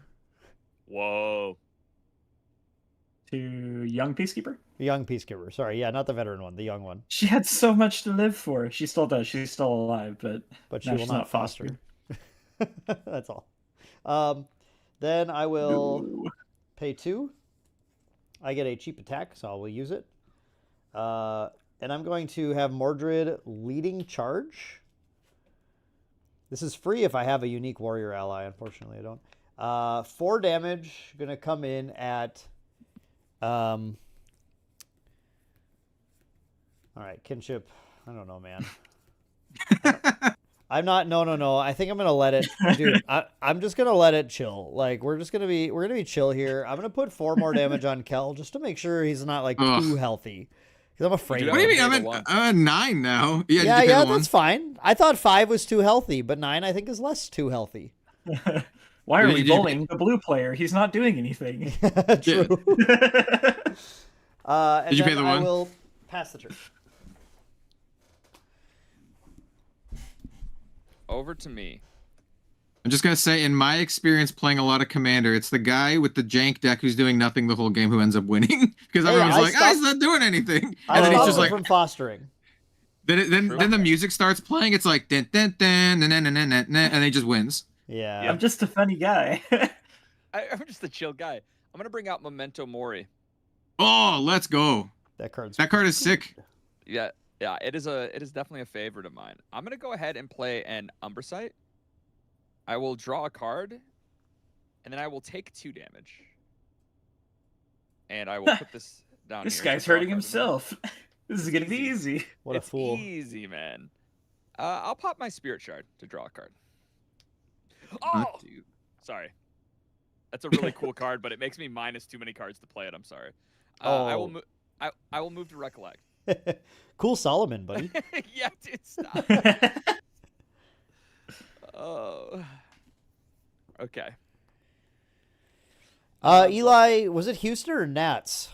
Whoa. To Young Peacekeeper? Young Peacekeeper. Sorry, yeah, not the veteran one, the young one. She had so much to live for. She still does. She's still alive, but She now will she's not foster. That's all. Then I will pay 2. I get a cheap attack, so I will use it. And I'm going to have Mordred leading charge. This is free if I have a unique warrior ally. Unfortunately, I don't. 4 damage. Going to come in at... all right, Kinship. I don't know, man. I'm not. No. I think I'm gonna let it, dude. I'm just gonna let it chill. Like we're gonna be chill here. I'm gonna put 4 more damage on Kel just to make sure he's not like too healthy. Because I'm afraid. What What do you Yeah, mean? I'm at 9 now. Yeah, Yeah, did you pay the that's fine. I thought 5 was too healthy, but 9 I think is less too healthy. why are Did we you- bullying the blue player? He's not doing anything. True. And Did you pay then the I 1? will pass the turn. Over to me. I'm just gonna say, in my experience playing a lot of Commander, it's the guy with the jank deck who's doing nothing the whole game who ends up winning. Because Hey, everyone's I like, stopped- he's not doing anything. I And then he's stopped just him like, from fostering. then the music starts playing. It's like, dun, dun, dun, dun, dun, dun, dun, dun, and he just wins. Yeah. I'm just a funny guy. I'm just a chill guy. I'm gonna bring out Memento Mori. Oh, let's go. That card is sick. Yeah, it is definitely a favorite of mine. I'm gonna go ahead and play an Umbrasite. I will draw a card, and then I will take 2 damage. And I will put this down This here. guy's So draw a hurting card. himself. This is gonna be easy. What a It's fool. easy, man. I'll pop my Spirit Shard to draw a card. Huh? Oh, dude. Sorry. That's a really cool card, but it makes me minus too many cards to play it. I'm sorry. I will I will move to Recollect. Cool Solomon, buddy. Yeah, dude, stop. Oh. Okay. Eli, was it Houston or Nats?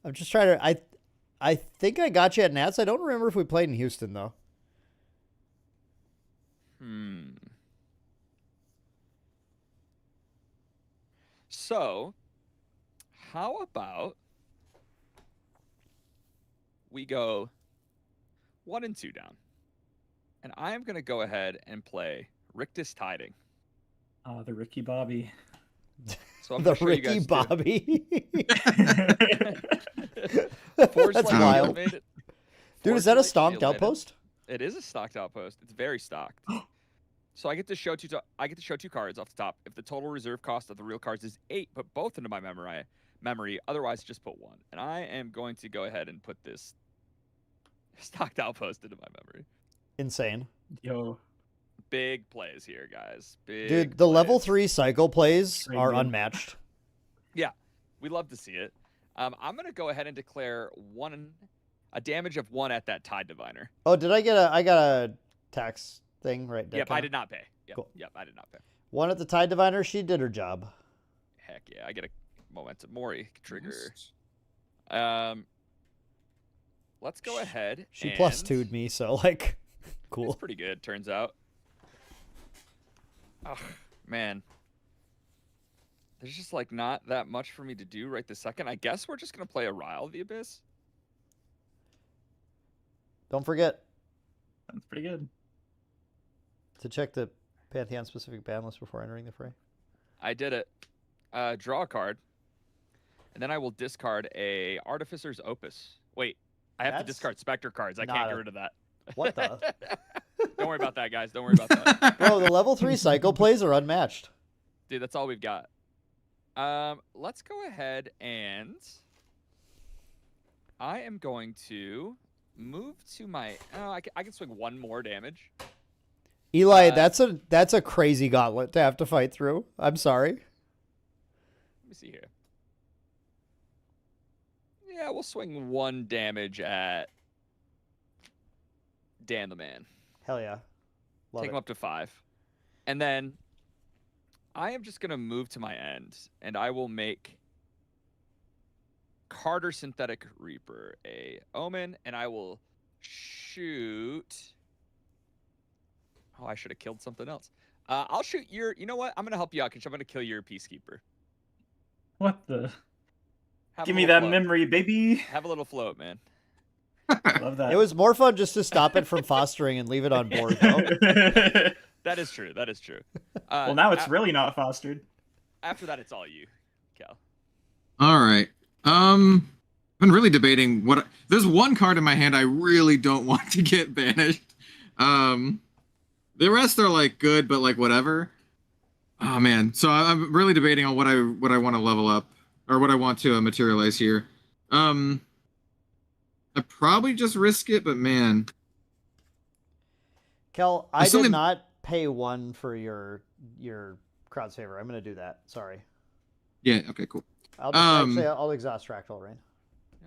I'm just trying to. I think I got you at Nats. I don't remember if we played in Houston though. So, how about we go 1 and 2 down, and I am going to go ahead and play Rictus Tiding. Oh, the Ricky Bobby. So I'm The gonna show you Ricky guys Bobby. Forge That's Lightning wild. made it- Dude, Forge is that a Light stonked Shield made it. outpost? It is a stocked outpost. It's very stocked. So I get to show 2 cards off the top. If the total reserve cost of the real cards is 8, put both into my memory. Otherwise, just put 1. And I am going to go ahead and put this stocked outpost into my memory. Insane. Yo. Big plays here, guys. Big Dude, the level plays. 3 cycle plays Very are good. unmatched. Yeah, we love to see it. I'm going to go ahead and declare a damage of 1 at that Tide Diviner. Oh, did I get I got a tax thing right there? Yep, I did not pay. Yep, Cool. Yep, I did not pay. 1 at the Tide Diviner. She did her job. Heck yeah, I get a Momentum Mori trigger. Let's go ahead. She and... plus 2'd me, so like, cool. It's pretty good, turns out. Oh, man. There's just like not that much for me to do right this second. I guess we're just gonna play a Ryle of the Abyss. Don't forget That's pretty good. to check the Pantheon specific ban list before entering the fray. I did it. Draw a card, and then I will discard a Artificer's Opus. Wait, I have to That's discard Spectre cards. I not can't get a- rid of that. What the? Don't worry about that, guys. Don't worry about that. Bro, the level 3 cycle plays are unmatched. Dude, that's all we've got. Let's go ahead and I am going to move to my. Oh, I can swing 1 more damage. Eli, that's a crazy gauntlet to have to fight through. I'm sorry. Let me see here. Yeah, we'll swing 1 damage at Dan the Man. Hell yeah. Love Take it. him up to 5. And then I am just going to move to my end, and I will make Carter Synthetic Reaper a Omen, and I will shoot... Oh, I should have killed something else. I'll shoot your... You know what? I'm going to help you out, Kinship. I'm going to kill your Peacekeeper. What the? Have Give a me little that float. memory, baby. Have a little float, man. Love that. It was more fun just to stop it from fostering and leave it on board, though. That is true. That is true. Well, now it's really not fostered. After that, it's all you, Cal. All right. I've been really debating what. There's one card in my hand I really don't want to get banished. The rest are like good, but like whatever. Oh man. So I'm really debating on what I want to level up or what I want to materialize here. I probably just risk it, but man. Kel, I There's did something- not pay 1 for your crowd's favor. I'm going to do that. Sorry. Yeah. Okay. Cool. I'll just actually I'll exhaust Fractal Rain.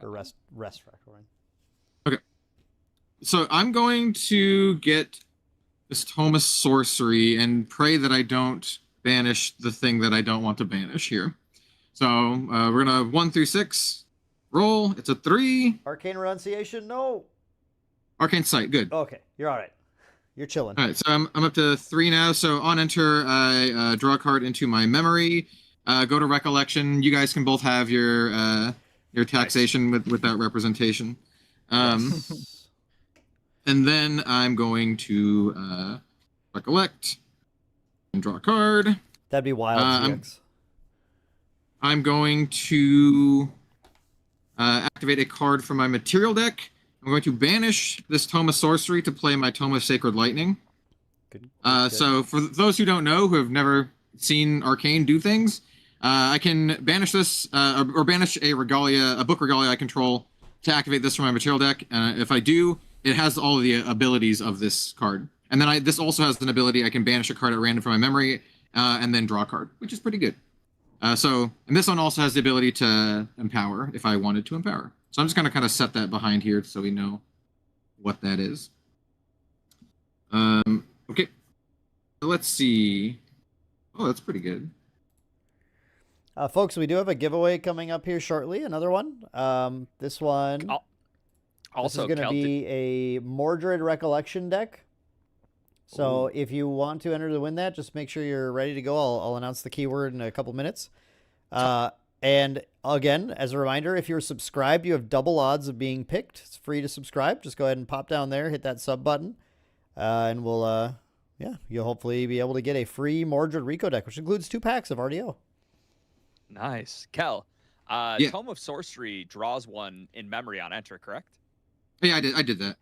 Or rest Fractal Rain. Okay. So I'm going to get this Thomas Sorcery and pray that I don't banish the thing that I don't want to banish here. So we're gonna 1 through 6 roll. It's a 3. Arcane Renunciation? No. Arcane Sight. Good. Okay, you're all right. You're chilling. All right. So I'm up to 3 now. So on enter, I draw a card into my memory. Go to Recollection. You guys can both have your taxation with that representation. Yes. And then I'm going to recollect and draw a card. That'd be wild. GX. I'm going to activate a card from my material deck. I'm going to banish this Tome of Sorcery to play my Tome of Sacred Lightning. Good. So for those who don't know, who have never seen Arcane do things, I can banish this or banish a book Regalia I control to activate this from my material deck. If I do, it has all of the abilities of this card. And then this also has an ability I can banish a card at random from my memory and then draw a card, which is pretty good. And this one also has the ability to empower if I wanted to empower. So I'm just going to kind of set that behind here so we know what that is. Okay. So let's see. Oh, that's pretty good. Folks, we do have a giveaway coming up here shortly. Another one. This one. Also, this is going to be a Mordred Recollection deck. So if you want to enter to win that, just make sure you're ready to go. I'll announce the keyword in a couple minutes. And again, as a reminder, if you're subscribed, you have double odds of being picked. It's free to subscribe. Just go ahead and pop down there, hit that sub button, and we'll, you'll hopefully be able to get a free Mordred Rico deck, which includes 2 packs of RDO. Nice. Kel, Yeah. Tome of Sorcery draws 1 in memory on enter, correct? Yeah, I did that.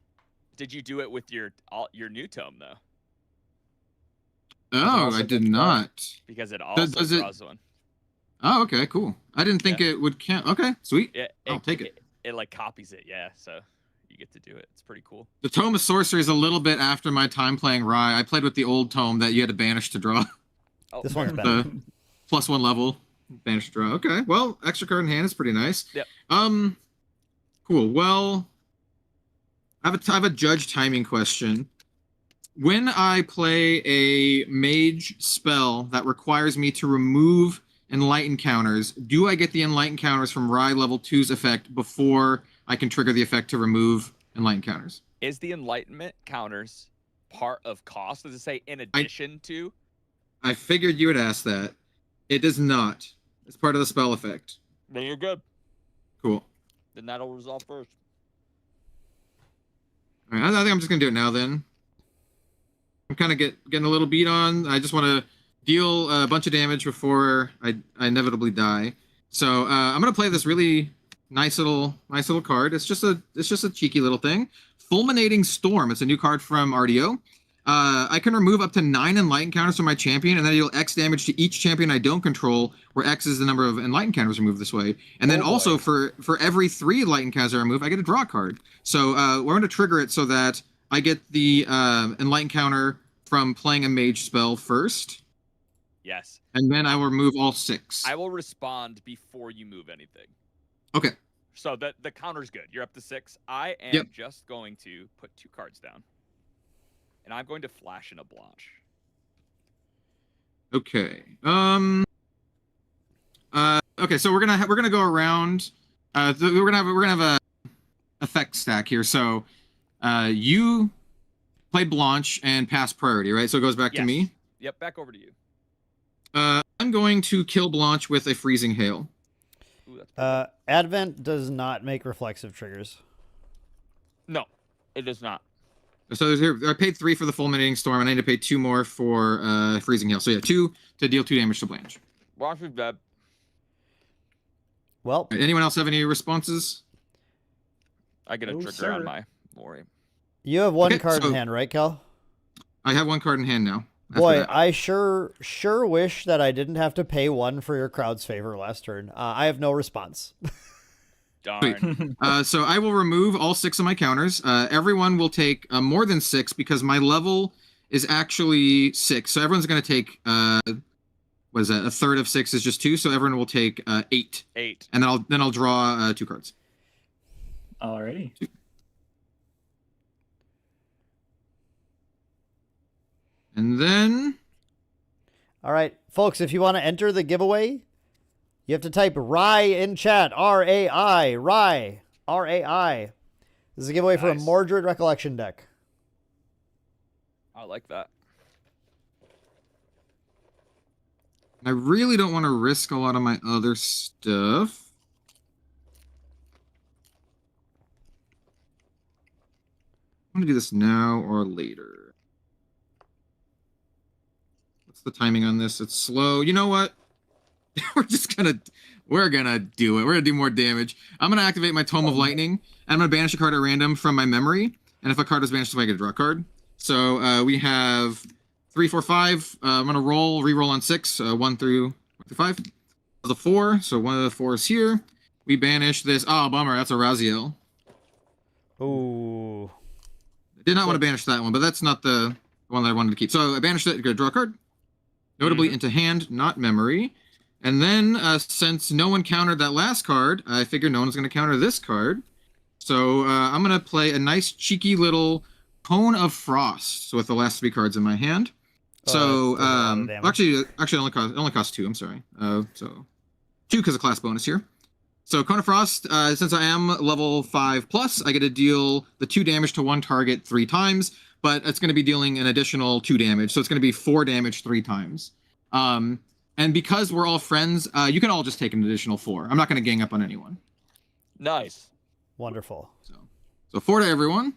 Did you do it with your new tome, though? Oh, also I did get not. Because it also Does it- draws 1. Oh, okay, cool. I didn't think it would count. Okay, sweet. I'll take it. It like copies it, yeah, so you get to do it. It's pretty cool. The Tome of Sorcery is a little bit after my time playing Rye. I played with the old tome that you had to banish to draw. Oh, This one's fair. better. The +1 level. Banish to draw. Okay, well, extra card in hand is pretty nice. Yep. Cool. Well, I have a judge timing question. When I play a mage spell that requires me to remove enlightened counters. Do I get the enlightened counters from Rye level 2's effect before I can trigger the effect to remove enlightened counters? Is the enlightenment counters part of cost? Does it say in addition to? I figured you would ask that. It does not. It's part of the spell effect. Then you're good. Cool. Then that'll resolve first. All right, I think I'm just gonna do it now. Then I'm kind of getting a little beat on. I just want to deal a bunch of damage before I inevitably die. So I'm gonna play this really nice little card. It's just a cheeky little thing. Fulminating Storm. It's a new card from RDO. I can remove up to 9 enlightened counters from my champion, and then deal X damage to each champion I don't control, where X is the number of enlightened counters removed this way. And then also for every 3 enlightened counters I remove, I get a draw card. So we're going to trigger it so that I get the enlightened counter from playing a mage spell first. Yes. And then I will remove all 6. I will respond before you move anything. Okay. So the counter's good. You're up to 6. I am just going to put 2 cards down. And I'm going to flash in a Blanche. Okay. Okay. So we're gonna go around. We're gonna have a effect stack here. So, you play Blanche and pass priority, right? So it goes back to me. Yep. Back over to you. I'm going to kill Blanche with a freezing hail. Ooh, that's Advent does not make reflexive triggers. No, it does not. So here, I paid 3 for the Fulminating Storm, and I need to pay 2 more for Freezing Hail. So yeah, 2 to deal 2 damage to Blanche. Blanche is dead. Well, right, anyone else have any responses? I get a trigger on my Lori. You have one card in hand, right, Cal? I have 1 card in hand now. Boy, I sure wish that I didn't have to pay 1 for your crowd's favor last turn. I have no response. Darn. So I will remove all 6 of my counters. Everyone will take more than 6 because my level is actually 6. So everyone's going to take, what is that? A third of 6 is just 2. So everyone will take 8. 8. And then I'll draw 2 cards. Alrighty. 2. And then... All right, folks, if you want to enter the giveaway, you have to type RAI in chat. R-A-I. RAI. R-A-I. This is a giveaway for a Mordred Recollection deck. I like that. I really don't want to risk a lot of my other stuff. I'm going to do this now or later. What's the timing on this? It's slow. You know what? we're gonna do it. We're gonna do more damage. I'm gonna activate my Tome of Lightning, and I'm gonna banish a card at random from my memory. And if a card is banished, I get a draw card. So we have 3, 4, 5. I'm gonna re-roll on 6, 1 through 5. The 4, so one of the 4 is here. We banish this. Oh, bummer. That's a Raziel. Ooh. I did not want to banish that one, but that's not the one that I wanted to keep. So I banished it. Get a draw card. Notably into hand, not memory. And then, since no one countered that last card, I figured no one's going to counter this card. So I'm going to play a nice, cheeky little Cone of Frost with the last 3 cards in my hand. So, actually, it only costs 2. I'm sorry. So 2 because of class bonus here. So Cone of Frost, since I am level 5+, I get to deal the 2 damage to 1 target 3 times, but it's going to be dealing an additional 2 damage. So it's going to be 4 damage 3 times. And because we're all friends, you can all just take an additional 4. I'm not going to gang up on anyone. Nice. Wonderful. So 4 to everyone.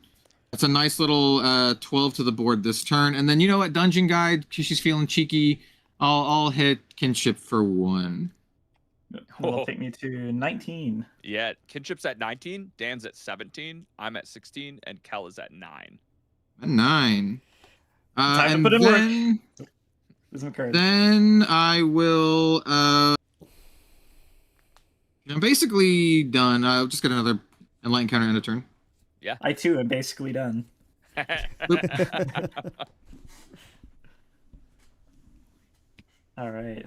That's a nice little 12 to the board this turn. And then, you know what, Dungeon Guide, because she's feeling cheeky, I'll hit Kinship for 1. That'll take me to 19. Yeah, Kinship's at 19, Dan's at 17, I'm at 16, and Kel is at 9. 9. Time to put in work. Then I will. I'm basically done. I'll just get another enlightened counter end of turn. Yeah. I too am basically done. All right.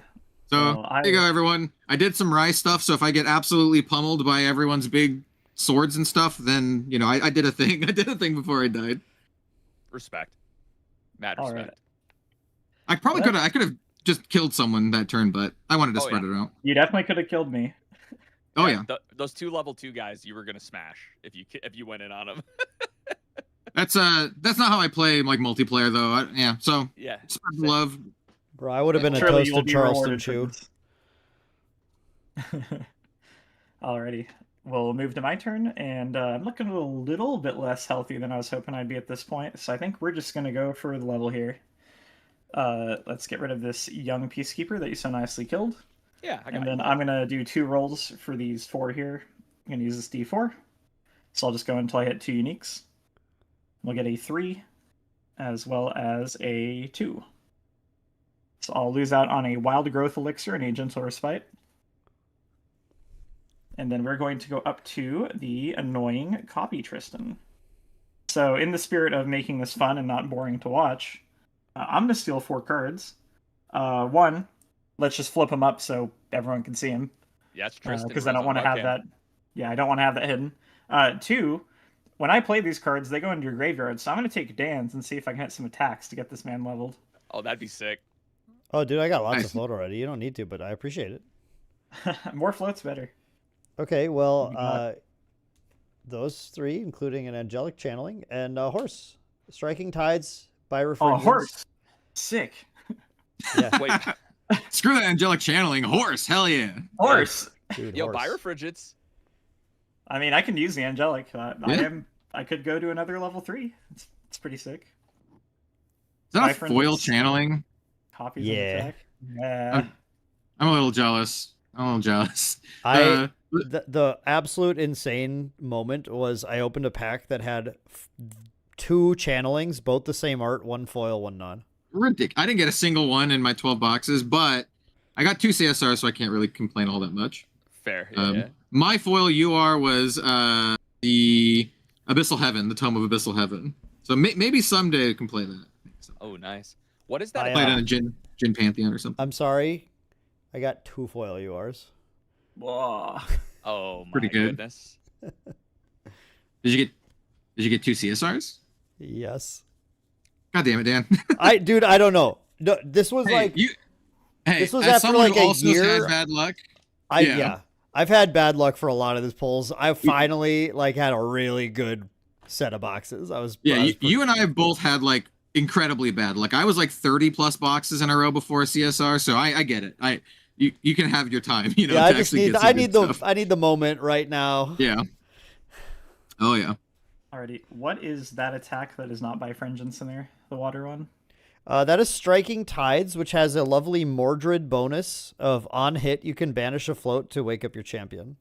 So there you go, everyone. I did some Rye stuff. So if I get absolutely pummeled by everyone's big swords and stuff, then you know I did a thing. I did a thing before I died. Respect. Mad respect. I probably could have. I could have just killed someone that turn, but I wanted to Oh, spread yeah. it out. You definitely could have killed me. Oh yeah, Those 2 level 2 guys you were gonna smash if you went in on them. that's not how I play like multiplayer though. Yeah, so Yeah. spread the love. Bro, I would have been a Surely you will toasted be Charleston rewarded for chew. this. Alrighty. We'll move to my turn, and I'm looking a little bit less healthy than I was hoping I'd be at this point, so I think we're just going to go for the level here. Let's get rid of this young Peacekeeper that you so nicely killed. Yeah, I got And then you. I'm going to do 2 rolls for these 4 here. I'm going to use this D4. So I'll just go until I hit 2 uniques. We'll get a 3, as well as a 2. So I'll lose out on a Wild Growth Elixir and a Gentle Respite. And then we're going to go up to the annoying Copy Tristan. So in the spirit of making this fun and not boring to watch, I'm going to steal 4 cards. 1, let's just flip them up so everyone can see them. Yeah, it's Tristan. Because I don't want to have that. Yeah, I don't want to have that hidden. 2, when I play these cards, they go into your graveyard. So I'm going to take Dan's and see if I can hit some attacks to get this man leveled. Oh, that'd be sick. Oh, dude, I got lots Nice. of float already. You don't need to, but I appreciate it. More floats, better. Okay, well, got? those 3, including an angelic channeling and a horse, striking tides by Oh, refrigerants. horse. Sick. Yeah, Wait, Screw that angelic channeling. Horse, hell yeah. Horse. dude, yo, horse. buy refrigerates. I mean, I can use the angelic. Yeah. I could go to another level 3. It's pretty sick. Is that My a friend foil is- channeling? Copies Yeah. of attack. Yeah. I'm a little jealous. I the absolute insane moment was I opened a pack that had 2 channelings, both the same art, 1 foil, 1 non. Ridiculous. I didn't get a single one in my 12 boxes, but I got 2 CSRs, so I can't really complain all that much. Fair. Yeah. My foil UR was the Abyssal Heaven, the Tome of Abyssal Heaven. So maybe someday I can play that. Oh, nice. What is that? I, Play it on a Jin Pantheon or something. I'm sorry, I got 2 foil URs. Whoa. Oh my Pretty good. goodness. Did you get 2 CSRs? Yes. God damn it, Dan. Dude, I don't know. No, this was Hey, this was as after someone like who a also year. has bad luck. Yeah. I've had bad luck for a lot of these pulls. I finally had a really good set of boxes. I was You and I both had like incredibly bad luck. I was like 30 plus boxes in a row before a CSR, so I get it. You can have your time, you know. Yeah, to actually get some good stuff. I need the moment right now. Yeah. Oh yeah. Alrighty. What is that attack that is not by Vengeance in there? The water one? That is Striking Tides, which has a lovely Mordred bonus of on hit you can banish a float to wake up your champion.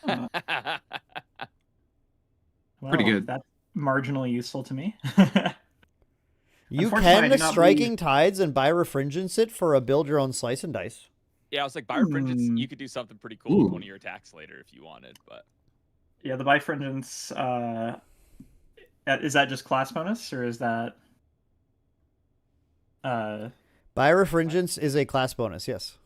Well, Pretty good. That's marginally useful to me. You Unfortunately, I can do not Striking Tides and buy Refringence it for a build your own slice and dice. Yeah, I was like, buy refrigerates. You could do something pretty cool with one of your attacks later if you wanted, but Yeah, the Bifringence, is that just class bonus, or is that... Buy Refringence is a class bonus, yes.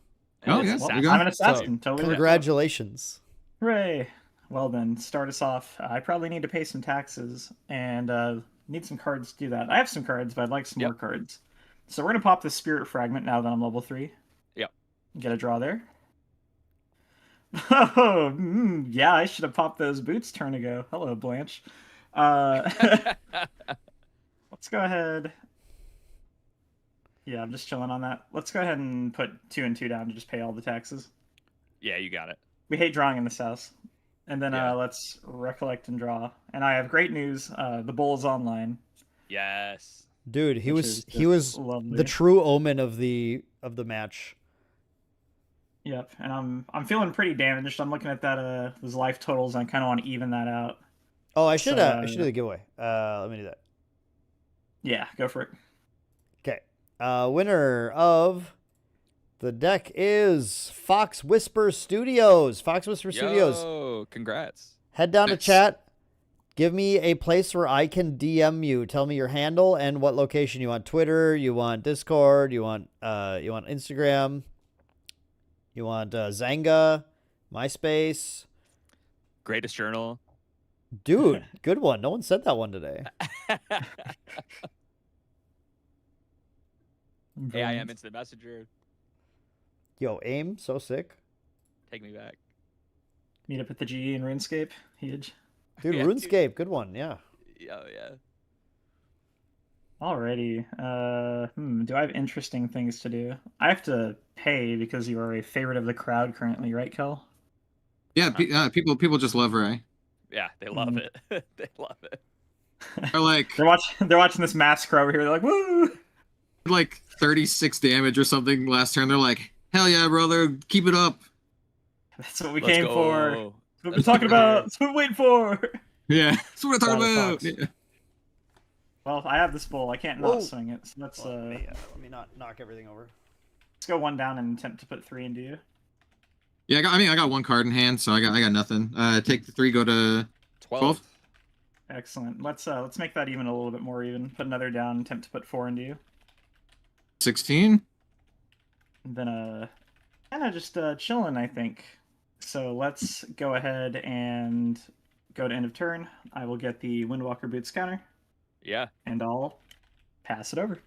Oh, it's yeah, assassin. there you go. I'm an assassin, totally. Congratulations. Hooray! Well then, start us off. I probably need to pay some taxes, and need some cards to do that. I have some cards, but I'd like some more cards. So we're going to pop the Spirit Fragment now that I'm level 3. Yep. Get a draw there. Oh, yeah, I should have popped those boots turn ago. Hello, Blanche. Let's go ahead. Yeah, I'm just chilling on that. Let's go ahead and put 2 and 2 down to just pay all the taxes. Yeah, you got it. We hate drawing in this house. And then Yeah. let's recollect and draw. And I have great news. The bull is online. Yes. Dude, he Which was is he was lovely. the true omen of the match. Yep. And I'm feeling pretty damaged. I'm looking at that those life totals, and I kind of want to even that out. Oh, I should So, do the giveaway. Let me do that. Yeah, go for it. Okay. Winner of the deck is Fox Whisper Studios. Fox Whisper Studios. Yo, congrats. Head down to Nice. chat. Give me a place where I can DM you. Tell me your handle and what location you want. Twitter, you want Discord, you want Instagram, you want Zanga, MySpace. Greatest journal. Dude, good one. No one said that one today. AIM Instant Messenger. Yo, aim, so sick. Take me back. Meet up at the GE in RuneScape. Huge. Dude, Yeah, RuneScape, good one, yeah. Oh, yeah. Alrighty. Do I have interesting things to do? I have to pay because you are a favorite of the crowd currently, right, Kel? Yeah, people just love Ray. Yeah, they love it. They love it. They're like They're watching this massacre over here. They're like, woo! like 36 damage or something last turn. They're like, hell yeah, brother, keep it up. That's what we Let's came go. for. That's what we're Let's talking go. about. That's what we're waiting for. Yeah, that's what I'm talking Battle about. Fox. Yeah. Well, I have this bull. I can't Whoa. not swing it. So let's Let me not knock everything over. let's go one down and attempt to put 3 into you. Yeah, I got one card in hand, so I got nothing. Take the 3, go to 12. Excellent. Let's make that even a little bit more even. Put another down, attempt to put 4 into you. 16. And then kind of just chilling, I think. So let's go ahead and go to end of turn. I will get the Windwalker Boots counter, Yeah. and I'll pass it over.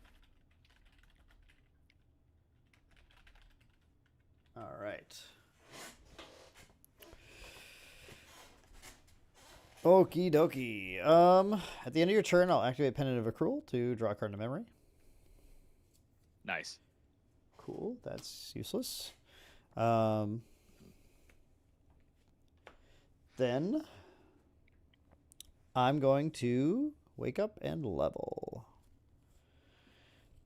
All right. Okie dokie. At the end of your turn, I'll activate Pendant of Accrual to draw a card to memory. Nice. Cool. That's useless. Then I'm going to wake up and level.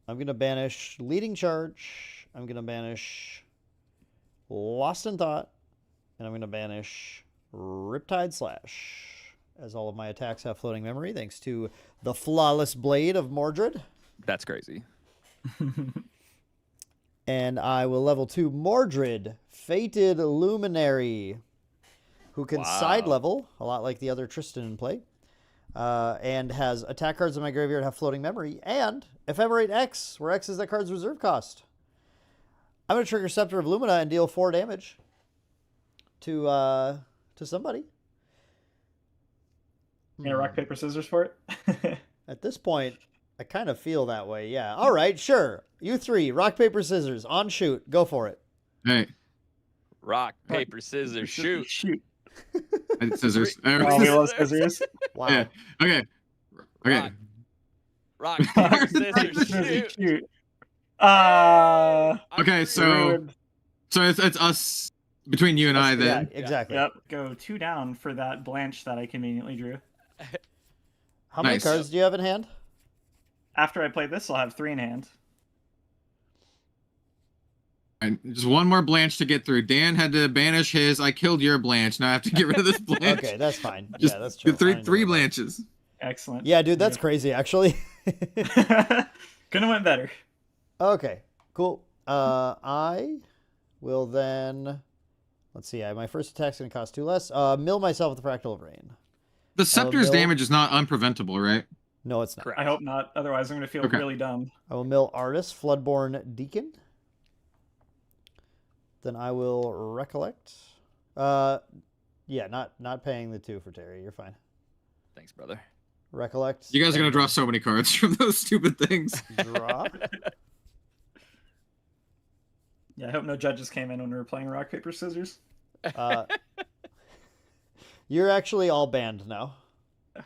I'm going to banish Leading Charge. I'm going to banish Lost in Thought. And I'm going to banish Riptide Slash, as all of my attacks have floating memory, thanks to the Flawless Blade of Mordred. That's crazy. And I will level 2 Mordred, Fated Luminary, who can side level, a lot like the other Tristan in play, and has attack cards in my graveyard have floating memory, and Ephemerate X, where X is that card's reserve cost. I'm going to trigger Scepter of Lumina and deal 4 damage to somebody. You gonna rock, paper, scissors for it? At this point, I kind of feel that way, yeah. All right, sure. You 3, rock, paper, scissors, on shoot. Go for it. Hey, Rock, paper, scissors, shoot. Shoot. I did scissors. Oh, we love scissors. Wow. Yeah. Okay. Okay. Rock, paper, scissors, shoot. Shoot. Okay, so it's us between you and I then. Yeah, exactly. Yep. Go 2 down for that Blanche that I conveniently drew. How many Nice. cards do you have in hand? After I play this, I'll have 3 in hand. And just one more Blanche to get through. Dan had to banish his. I killed your Blanche. Now I have to get rid of this Blanche. Okay, that's fine. Just Yeah, that's true. three Blanches. Excellent. Yeah, dude, that's crazy, actually. Couldn't have went better. Okay, cool. I will then... Let's see, my first attack's going to cost 2 less. Mill myself with the Fractal of Rain. The Scepter's mill- damage is not unpreventable, right? No, it's not. Correct. I hope not. Otherwise, I'm going to feel Okay. really dumb. I will mill Artist, Floodborn Deacon. Then I will Recollect. Yeah, not paying the 2 for Terry. You're fine. Thanks, brother. Recollect. You guys are gonna draw so many cards from those stupid things. Draw. Yeah, I hope no judges came in when we were playing rock, paper, scissors. You're actually all banned now.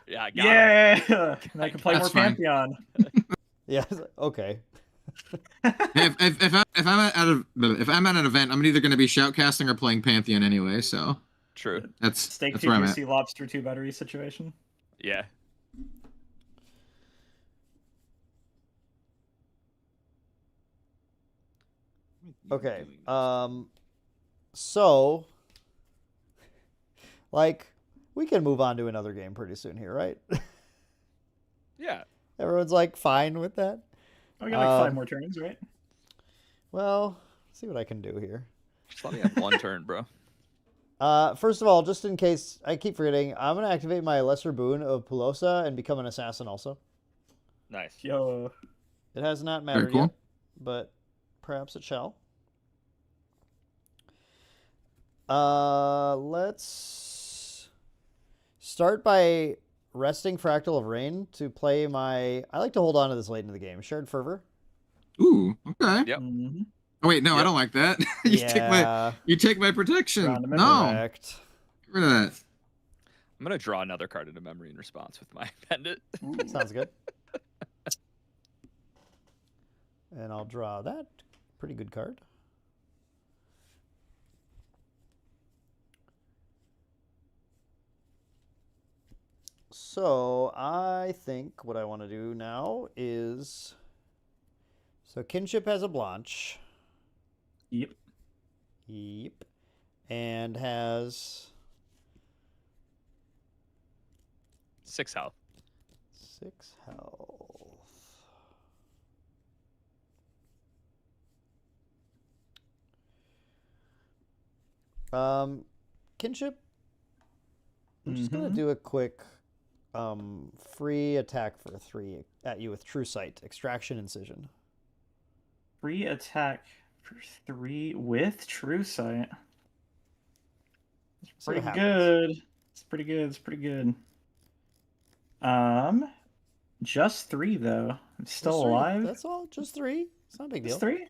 Yeah, I got it. Yeah! And I can play more That's fine. Pantheon. Yeah, okay. If I'm at an event, I'm either gonna be shoutcasting or playing Pantheon anyway. So True. that's Steak that's 2 where I'm at. juicy, lobster 2 buttery situation. Yeah. Okay. So, like, we can move on to another game pretty soon here, right? Yeah. Everyone's like fine with that. We got like 5 more turns, right? Well, let's see what I can do here. Just let me have one turn, bro. First of all, just in case I keep forgetting, I'm gonna activate my lesser boon of Pulosa and become an assassin also. Nice. Yo. It has not mattered cool. yet, but perhaps it shall. Let's start by resting Fractal of Rain to play my... I like to hold on to this late into the game. Shared Fervor. Ooh, okay. Yep. Oh wait, no, I Yep. don't like that. You take my protection. Round of memory. No, Correct. get rid of that. I'm gonna draw another card into memory in response with my pendant. Sounds good. And I'll draw that. Pretty good card. So I think what I want to do now is, so Kinship has a Blanche. Yep. Yep. And has 6 health. 6 health. Kinship, I'm just gonna do a quick free attack for 3 at you with True Sight, Extraction, Incision. Free attack for 3 with True Sight. It's See what pretty happens. good. It's pretty good. It's pretty good. Just 3 though. I'm still Just 3. alive. That's all. Just 3. It's not a big deal. Just 3.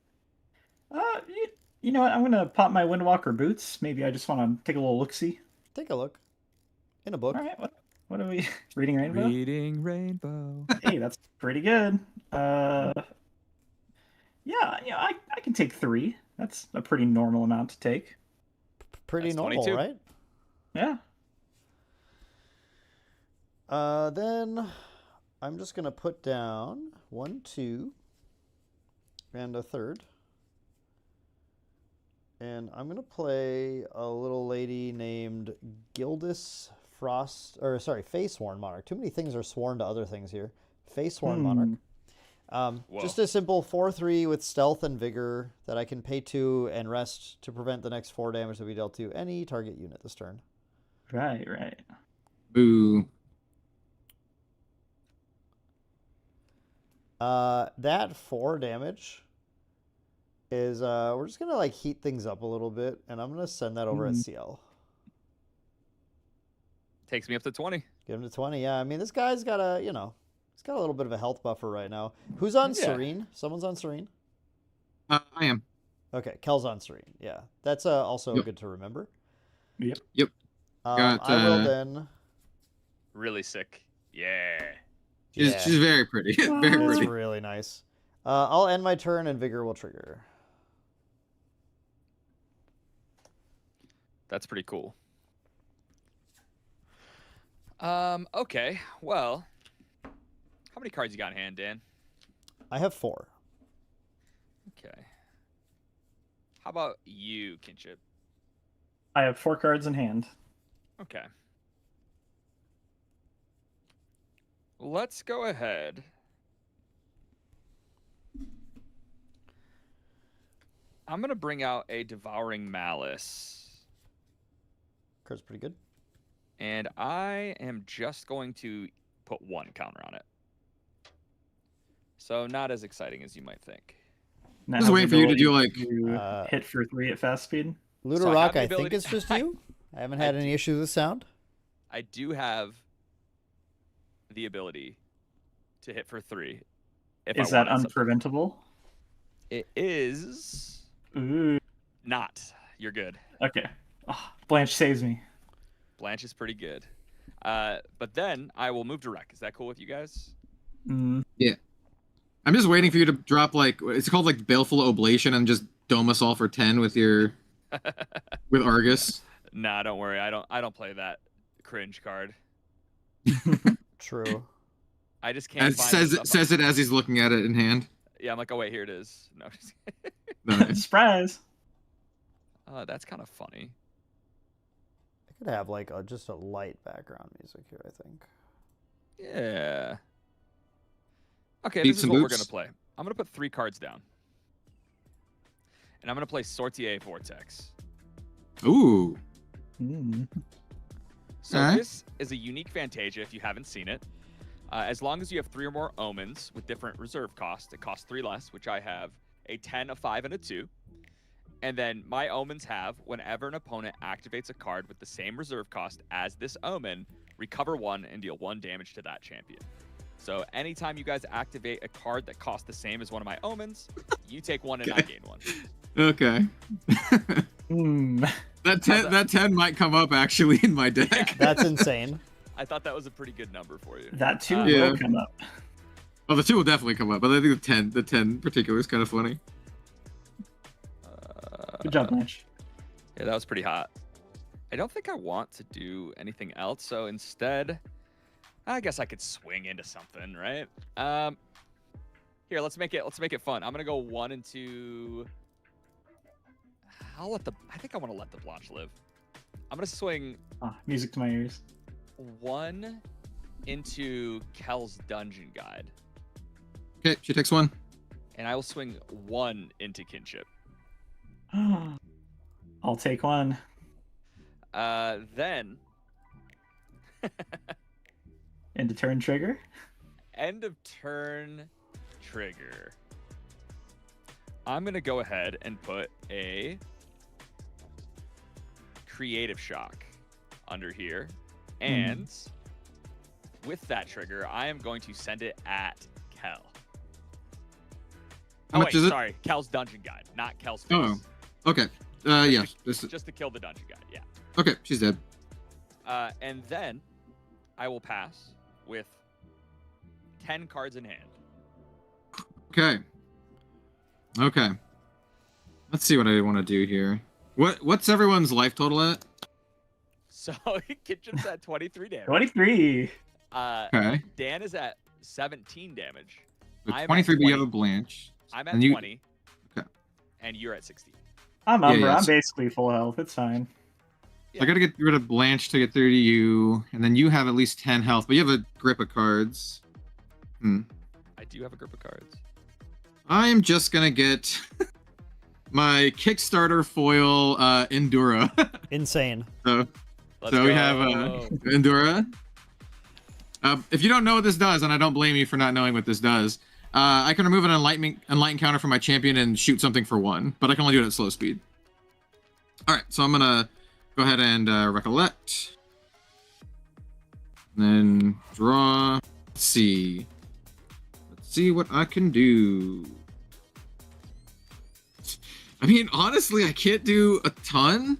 You know what? I'm gonna pop my Windwalker boots. Maybe I just want to take a little look-see. Take a look in a book. All right. What are we reading? Rainbow. Reading Rainbow. Hey, that's pretty good. Yeah, I can take 3. That's a pretty normal amount to take. Pretty That's normal, 22. right? Yeah. Then I'm just gonna put down 1, 2, and a 3rd. And I'm gonna play a little lady named Gildis Frost, or sorry, Faceworn Monarch. Too many things are sworn to other things here. Faceworn Monarch. Just a simple 4/3 with stealth and vigor that I can pay 2 and rest to prevent the next 4 damage to be dealt to any target unit this turn. Right. Boo. That 4 damage is we're just gonna like heat things up a little bit, and I'm gonna send that over at CL. Takes me up to 20. Get him to 20. Yeah, I mean this guy's got a he's got a little bit of a health buffer right now. Who's on Serene? Someone's on Serene. I am. Okay, Kel's on Serene. Yeah, that's also good to remember. Yep. Got, I will then. Really sick. Yeah. She's very pretty. Very It's pretty. really nice. I'll end my turn and Vigor will trigger. That's pretty cool. Okay. Well, how many cards you got in hand, Dan? I have 4. Okay. How about you, Kinship? I have 4 cards in hand. Okay. Let's go ahead. I'm going to bring out a Devouring Malice. Card's pretty good. And I am just going to put 1 counter on it. So not as exciting as you might think. Now Just has waiting the for you to do, ability like, to hit for 3 at fast speed. Luda So I have Rock, the I think ability- it's just you. I haven't had any issues with sound. I do have the ability to hit for 3. Is that unpreventable? It is Ooh. not. You're good. Okay. Oh, Blanche saves me. Blanche is pretty good. But then I will move to Wreck. Is that cool with you guys? Yeah. I'm just waiting for you to drop like it's called like Baleful Oblation and just dome us all for 10 with your with Argus. Nah, don't worry. I don't play that cringe card. True. I just can't. And find the stuff says it as he's looking at it in hand. Yeah, I'm like, oh wait, here it is. No, just Nice. Surprise. that's kind of funny. I could have like just a light background music here, I think. Yeah. Okay, Beat this is some what we're boots. gonna play. I'm gonna put 3 cards down, and I'm gonna play Sortier Vortex. Ooh. So Alright. this is a unique Fantasia if you haven't seen it. As long as you have 3 or more omens with different reserve cost, it costs 3 less, which I have a 10, a 5, and a 2. And then my omens have, whenever an opponent activates a card with the same reserve cost as this omen, recover 1 and deal 1 damage to that champion. So anytime you guys activate a card that costs the same as one of my omens, you take one and I gain one. Okay. Hmm. That 10 might come up actually in my deck. That's insane. I thought that was a pretty good number for you. That too Yeah. will come up. Oh, the 2 will definitely come up, but I think the 10 in particular is kind of funny. Good job, Blanche. Yeah, that was pretty hot. I don't think I want to do anything else, so instead, I guess I could swing into something, right? Here, let's make it fun. I'm gonna go 1 into. I think I want to let the Blanche live. I'm gonna swing Ah, music to my ears. 1 into Kel's Dungeon Guide, Okay, she takes 1. and I will swing 1 into Kinship. I'll take 1. Then Into turn trigger. end of turn trigger. I'm gonna go ahead and put a creative shock under here, and with that trigger, I am going to send it at Kel. How much is it? Sorry, Kel's Dungeon Guide, not Kel's face. Oh, okay. Yeah. Just to kill the Dungeon Guide, yeah. Okay, she's dead. And then I will pass with 10 cards in hand. Okay. Okay. Let's see what I want to do here. What's everyone's life total at? So Kinship's at 23 damage. 23. Okay. Dan is at 17 damage. With I'm at 23, but you have 20. a Blanche. I'm at And you- 20. Okay. And you're at 16. I'm Yeah, Umbra. yeah, I'm so- basically full health. It's fine. So I gotta get rid of Blanche to get through to you, and then you have at least 10 health, but you have a grip of cards. I do have a grip of cards. I'm just gonna get my Kickstarter foil Endura. Insane. so Let's we go. have Endura. If you don't know what this does, and I don't blame you for not knowing what this does, I can remove an enlighten counter from my champion and shoot something for 1, but I can only do it at slow speed. All right, so I'm gonna go ahead and recollect, and then draw. Let's see what I can do. I mean, honestly, I can't do a ton.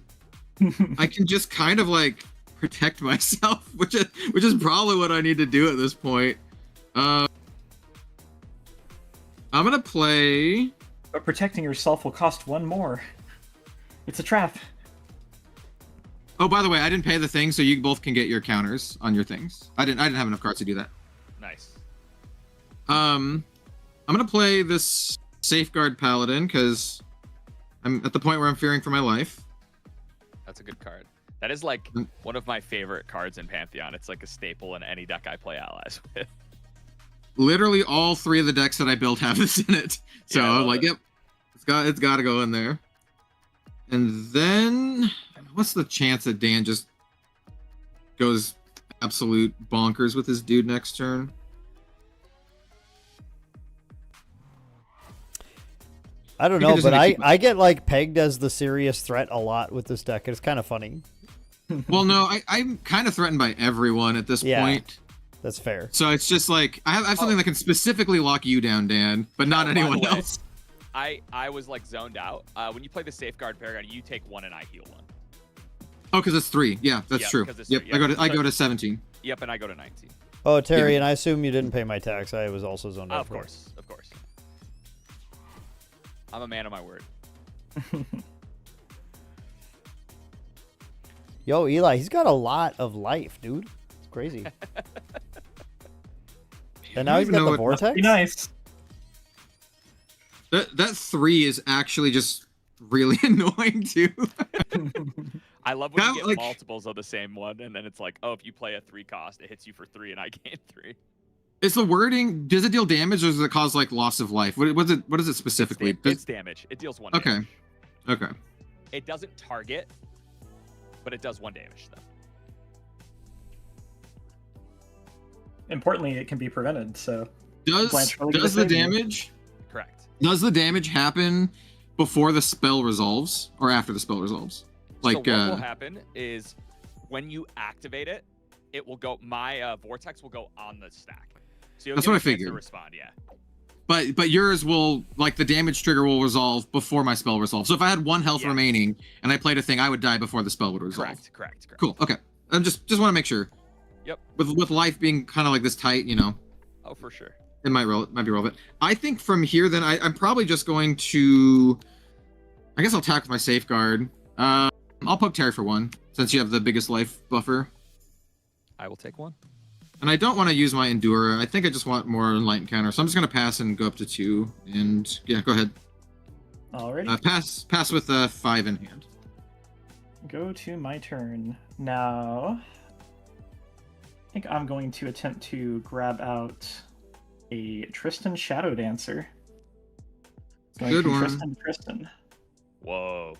I can just kind of like protect myself, which is probably what I need to do at this point. I'm gonna play. But protecting yourself will cost 1 more. It's a trap. Oh, by the way, I didn't pay the thing, so you both can get your counters on your things. I didn't have enough cards to do that. Nice. I'm gonna play this Safeguard Paladin because I'm at the point where I'm fearing for my life. That's a good card. That is like one of my favorite cards in Pantheon. It's like a staple in any deck I play allies with. Literally all 3 of the decks that I built have this in it. So Yeah, I love like, it. yep, it's got to go in there. And then, what's the chance that Dan just goes absolute bonkers with his dude next turn? I don't You know, can just but make I get like pegged as the serious threat a lot with this deck. It's kind of funny. Well, no, I'm kind of threatened by everyone at this Yeah. point. That's fair. So it's just like, I have something that can specifically lock you down, Dan, but not Oh, by the anyone way, else. I was like zoned out. When you play the Safeguard Paragon, you take 1 and I heal 1. Oh, because it's 3. Yeah, that's Yeah, true. 'cause it's Yep, 3, I go yeah. to I go to 17. Yep, and I go to 19. Oh, Terry, and I assume you didn't pay my tax. I was also zoned out. Of course, of course. I'm a man of my word. Yo, Eli, he's got a lot of life, dude. It's crazy. And now he's got the vortex. Be nice. That 3 is actually just really annoying too. I love when Now, you get like- multiples of the same one, and then it's like, oh, if you play a 3 cost, it hits you for 3, and I gain 3. Is the wording, does it deal damage or does it cause like loss of life? What is it specifically? It's damage. It deals 1 Okay. damage. Okay. It doesn't target, but it does 1 damage though. Importantly, it can be prevented. So Does Blanche really gonna the save you? damage Correct. does the damage happen before the spell resolves or after the spell resolves? Like so what will happen is when you activate it, it will go. My vortex will go on the stack. So you'll That's get what a I chance to figured. respond, yeah. But yours will, like, the damage trigger will resolve before my spell resolves. So if I had 1 health Yeah. remaining and I played a thing, I would die before the spell would resolve. Correct. Cool. Okay. I'm just want to make sure. Yep. With life being kind of like this tight, you know, Oh, for sure. it might be relevant. I think from here, then I'm probably just going to. I guess I'll attack with my safeguard. I'll poke Terry for 1 since you have the biggest life buffer, I will take 1. and I don't want to use my endure. I think I just want more light encounter, so I'm just gonna pass and go up to 2. And yeah, go ahead. Alrighty. Pass with 5 in hand. Go to my turn. Now, I think I'm going to attempt to grab out a Tristan Shadow Dancer. Going Good to one. Tristan. Whoa.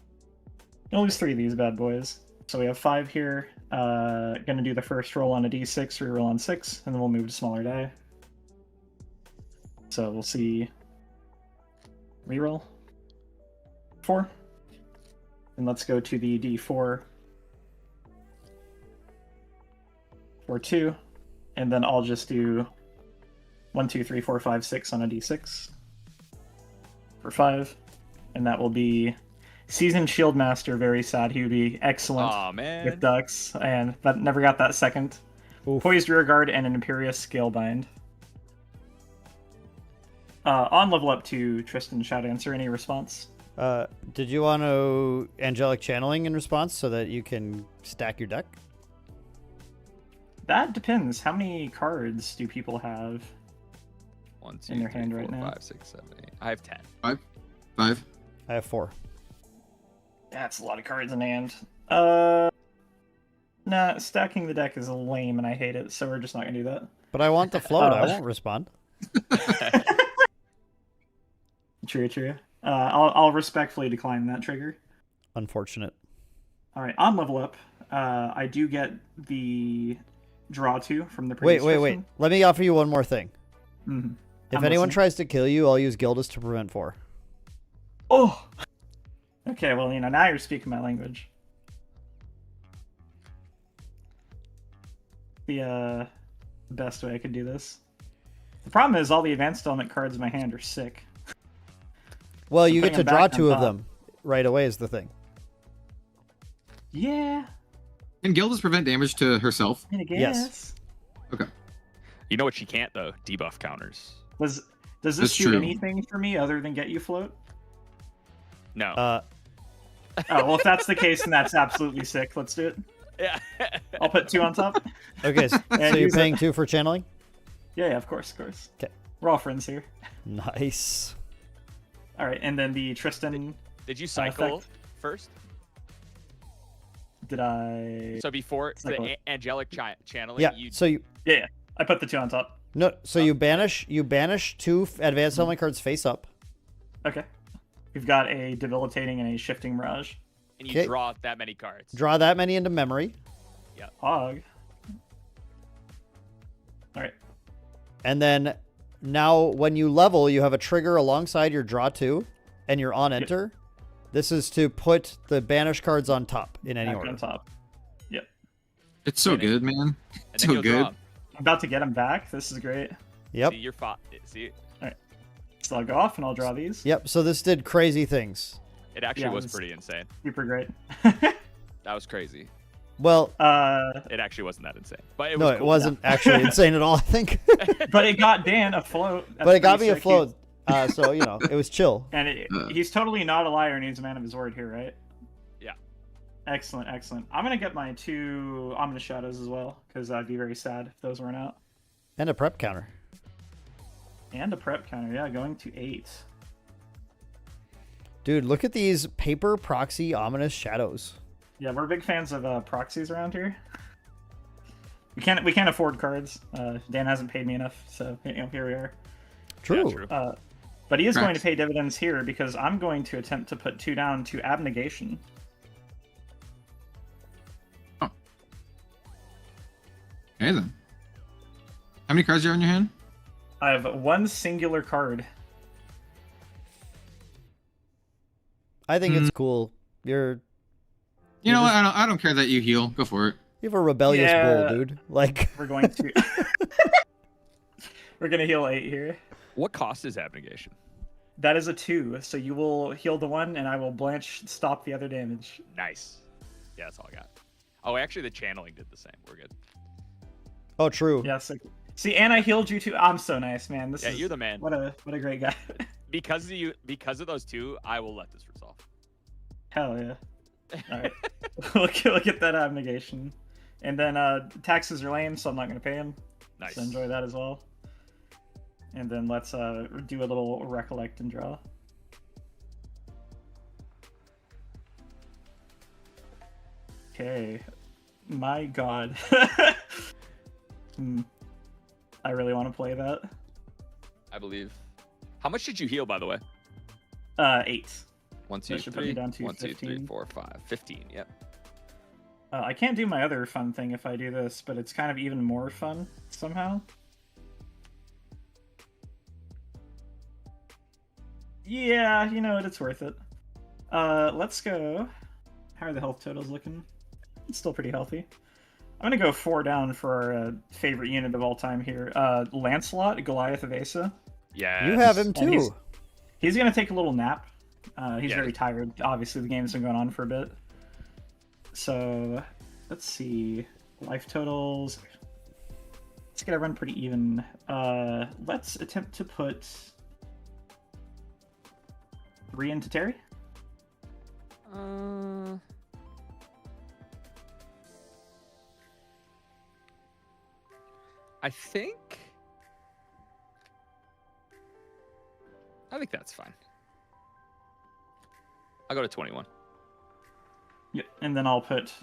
You'll lose 3 of these bad boys. So we have 5 here. Gonna do the first roll on a d6, reroll on 6, and then we'll move to smaller die. So we'll see. Reroll. 4. And let's go to the d4 for 2. And then I'll just do 1, 2, 3, 4, 5, 6 on a d6 for 5. And that will be Seasoned Shieldmaster, very sad. He would be excellent Aw, man. with Ducks, and that never got that second. Oof. Poised Rearguard and an Imperious Scalebind. On level up to Tristan Shadow Dancer, any response? Did you want to angelic channeling in response so that you can stack your deck? That depends. How many cards do people have? 1, 2, in their 3, hand 4, right now? 5, 6, 7, 8. I have 10. 5. I have 4. That's a lot of cards in hand. Nah, stacking the deck is lame and I hate it, so we're just not gonna do that. But I want the float. I won't respond. True. I'll respectfully decline that trigger. Unfortunate. All right, on level up, I do get the draw 2 from the previous Wait. Let me offer you one more thing. Mm-hmm. If anyone tries to kill you, I'll use Gildas to prevent 4. Oh! Okay, well, now you're speaking my language. The best way I could do this. The problem is all the advanced element cards in my hand are sick. Well, So you get putting to them draw back on 2 of top. them right away is the thing. Yeah, Can Gildas prevent damage to herself? I guess. Yes. Okay. You know what she can't, though? Debuff counters. Does this That's do true. anything for me other than get you float? No. Oh, well, if that's the case, then that's absolutely sick. Let's do it. yeah. I'll put 2 on top. Okay, so And you're use it. paying 2 for channeling? Yeah, of course. 'Kay. We're all friends here. Nice. All right, and then the Tristan. Did you cycle effect. first? Did I? So before Cycle. the angelic channeling, Yeah, you so you... Yeah, I put the 2 on top. No, so you banish 2 advanced element cards face up. Okay. We've got a debilitating and a shifting mirage. and you Okay. draw that many cards. Draw that many into memory. Hog. All right. And then now when you level, you have a trigger alongside your draw 2 and you're on enter. This is to put the banish cards on top in any Back order. on top. Yep. It's so And then- good, man. And So then you'll good. draw 'em. I'm about to get him back. This is great. Yep. See, you're see, So I'll go off and I'll draw these. Yep. So this did crazy things. it actually Yeah, was it's- pretty insane. Super great. That was crazy. Well, It actually wasn't that insane, but it no, was it cool. wasn't actually insane at all, I think. But it got Dan afloat. That's But it got pretty me sick. afloat. So, it was chill. And he's totally not a liar and he's a man of his word here, right? Yeah. Excellent, excellent. I'm going to get my 2 Ominous Shadows as well, because I'd be very sad if those weren't out. And a prep counter. And a prep counter, yeah, going to 8. Dude, look at these paper proxy ominous shadows. Yeah, we're big fans of proxies around here. We can't afford cards. Dan hasn't paid me enough, so here we are. True. true. But he is going to Correct. pay dividends here because I'm going to attempt to put 2 down to Abnegation. Okay then. How many cards do you have in your hand? I have 1 singular card. I think it's cool. You know what? I don't care that you heal. Go for it. You have a rebellious Yeah. bull, dude. Like, We're going to We're gonna heal 8 here. What cost is abnegation? That is a 2, so you will heal the 1, and I will blanch stop the other damage. Nice. Yeah, that's all I got. Oh, actually, the channeling did the same. We're good. Oh, true. Yes. See, and I healed you too. I'm so nice, man. This is You're the man. What a great guy. Because of those two, I will let this resolve. Hell yeah. All right. we'll get that abnegation, and then taxes are lame, so I'm not gonna pay him. Nice. So enjoy that as well. And then let's do a little recollect and draw. Okay. My god. I really want to play that. I believe. How much did you heal, by the way? 8. 1, 2, That should put me 3. down to 1, 2, 3, 15. 4, 5. 15. Yep. I can't do my other fun thing if I do this, but it's kind of even more fun somehow. Yeah, you know what? It's worth it. Let's go. How are the health totals looking? It's still pretty healthy. I'm gonna go 4 down for our favorite unit of all time here. Lancelot, Goliath of Asa. Yeah. You have him And too. He's gonna take a little nap. He's Yeah. very tired. Obviously, the game's been going on for a bit. So, let's see. Life totals. Let's get everyone pretty even. Let's attempt to put 3 into Terry. I think that's fine. I'll go to 21. Yep, and then I'll put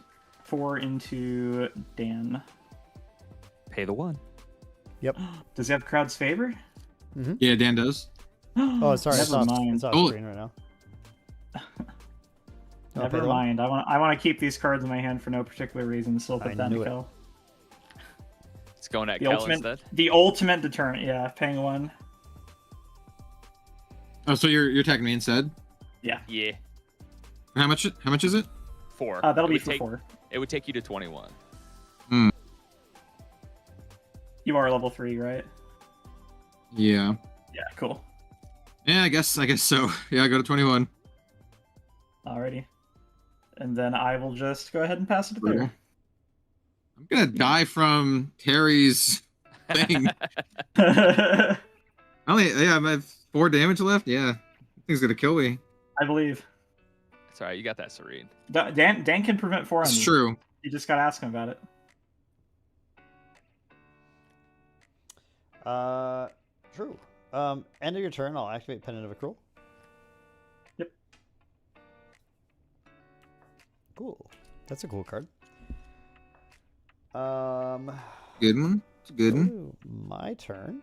4 into Dan. Pay the 1. Yep. Does he have crowd's favor? Yeah, Dan does. Oh, sorry. It's Never off, mind. it's off Oh. screen right now. Never mind. I want to keep these cards in my hand for no particular reason, so I'll put I that knew in it. Kel. It's going at The Kel ultimate, instead. the ultimate deterrent. Yeah, paying 1. Oh, so you're attacking me instead? Yeah. How much is it? 4. That'll It be would for take, 4. It would take you to 21. You are level 3, right? Yeah. Yeah, cool. Yeah, I guess so. Yeah, I go to 21. Alrighty. And then I will just go ahead and pass it to Brutal. there. I'm gonna die from Terry's thing. I I have 4 damage left. Yeah, thing's gonna kill me. believe. It's alright, you got that, Serene. Dan can prevent 4 on It's you. true. You just gotta ask him about it. True. End of your turn, I'll activate Pendant of Accrual. Yep. Cool. That's a cool card. Good one. It's a good one. Ooh, my turn.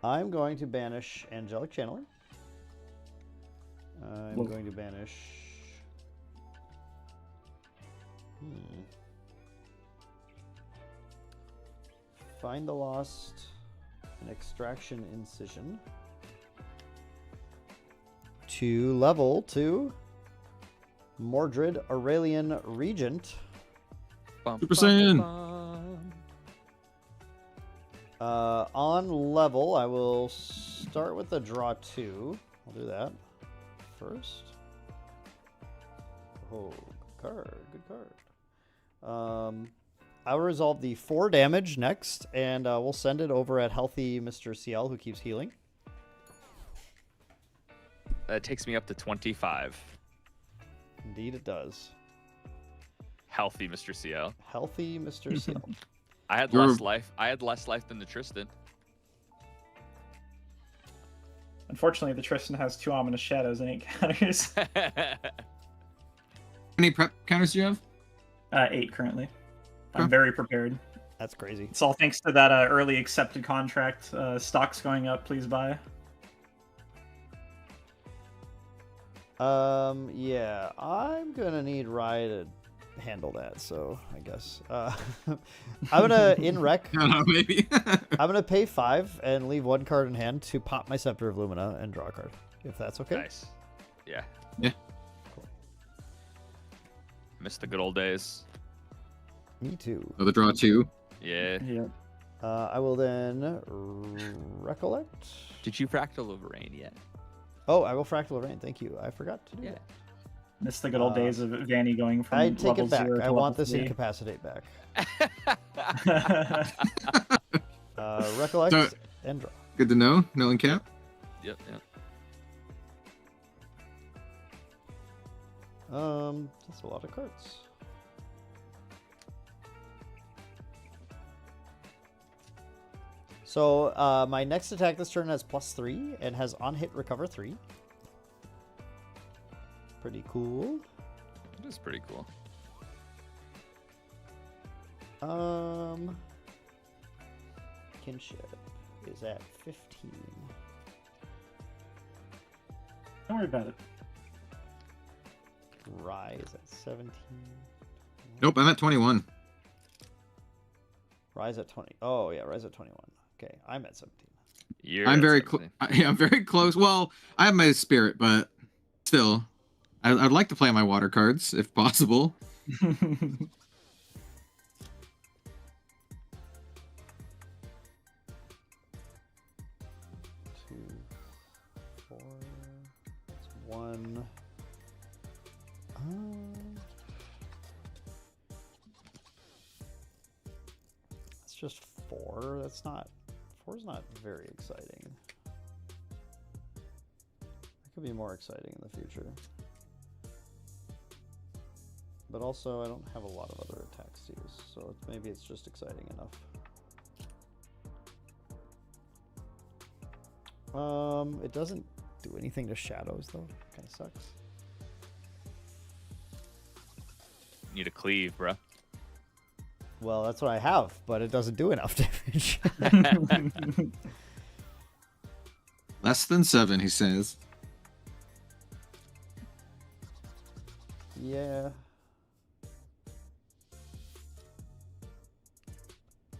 I'm going to banish Angelic Channeler. I'm Whoa. going to banish. Find the Lost, an Extraction Incision. To level to Mordred Aurelian Regent. Super Saiyan. On level, I will start with the draw 2. I'll do that first. Oh, good card. Good card. I will resolve the 4 damage next, and we'll send it over at healthy Mr. CL, who keeps healing. That takes me up to 25. Indeed, it does. Healthy, Mr. CL. Healthy Mr. CL. I had You're- less life. I had less life than the Tristan. Unfortunately, the Tristan has 2 ominous shadows and 8 counters. How many prep counters do you have? 8 currently. I'm Okay. very prepared. That's crazy. It's all thanks to that early accepted contract. Stocks going up, please buy. Yeah, I'm gonna need Rye to handle that, so I guess. I'm gonna, in rec, I don't know, maybe. I'm gonna pay 5 and leave 1 card in hand to pop my Scepter of Lumina and draw a card, if that's okay. Nice. Yeah. Yeah. Cool. Missed the good old days. Me too. Another draw 2. Yeah. Yeah. I will then recollect. Did you fractal of rain yet? Oh, I will fractal rain. Thank you. I forgot to do that. Miss the good old days of Vanny going from I take level it back. 0 to I level want this 3. incapacitate back. Recollect So- and draw. Good to know. No incap. Yep. That's a lot of cards. So my next attack this turn has +3 and has on hit recover 3. Pretty cool. It is pretty cool. Kinship is at 15. Don't worry about it. Rise at 17. Nope, I'm at 21. Rise at 20. Oh yeah, rise at 21. Okay, I'm at 17. I'm very close. I'm very close. Well, I have my spirit, but still, I'd like to play my water cards if possible. 2, 4. That's 1. It's just 4. That's not. 4 is not very exciting. That could be more exciting in the future. But also, I don't have a lot of other attacks to use, so maybe it's just exciting enough. It doesn't do anything to shadows though. Kind of sucks. Need a cleave, bro. Well, that's what I have, but it doesn't do enough damage. Less than 7, he says. Yeah.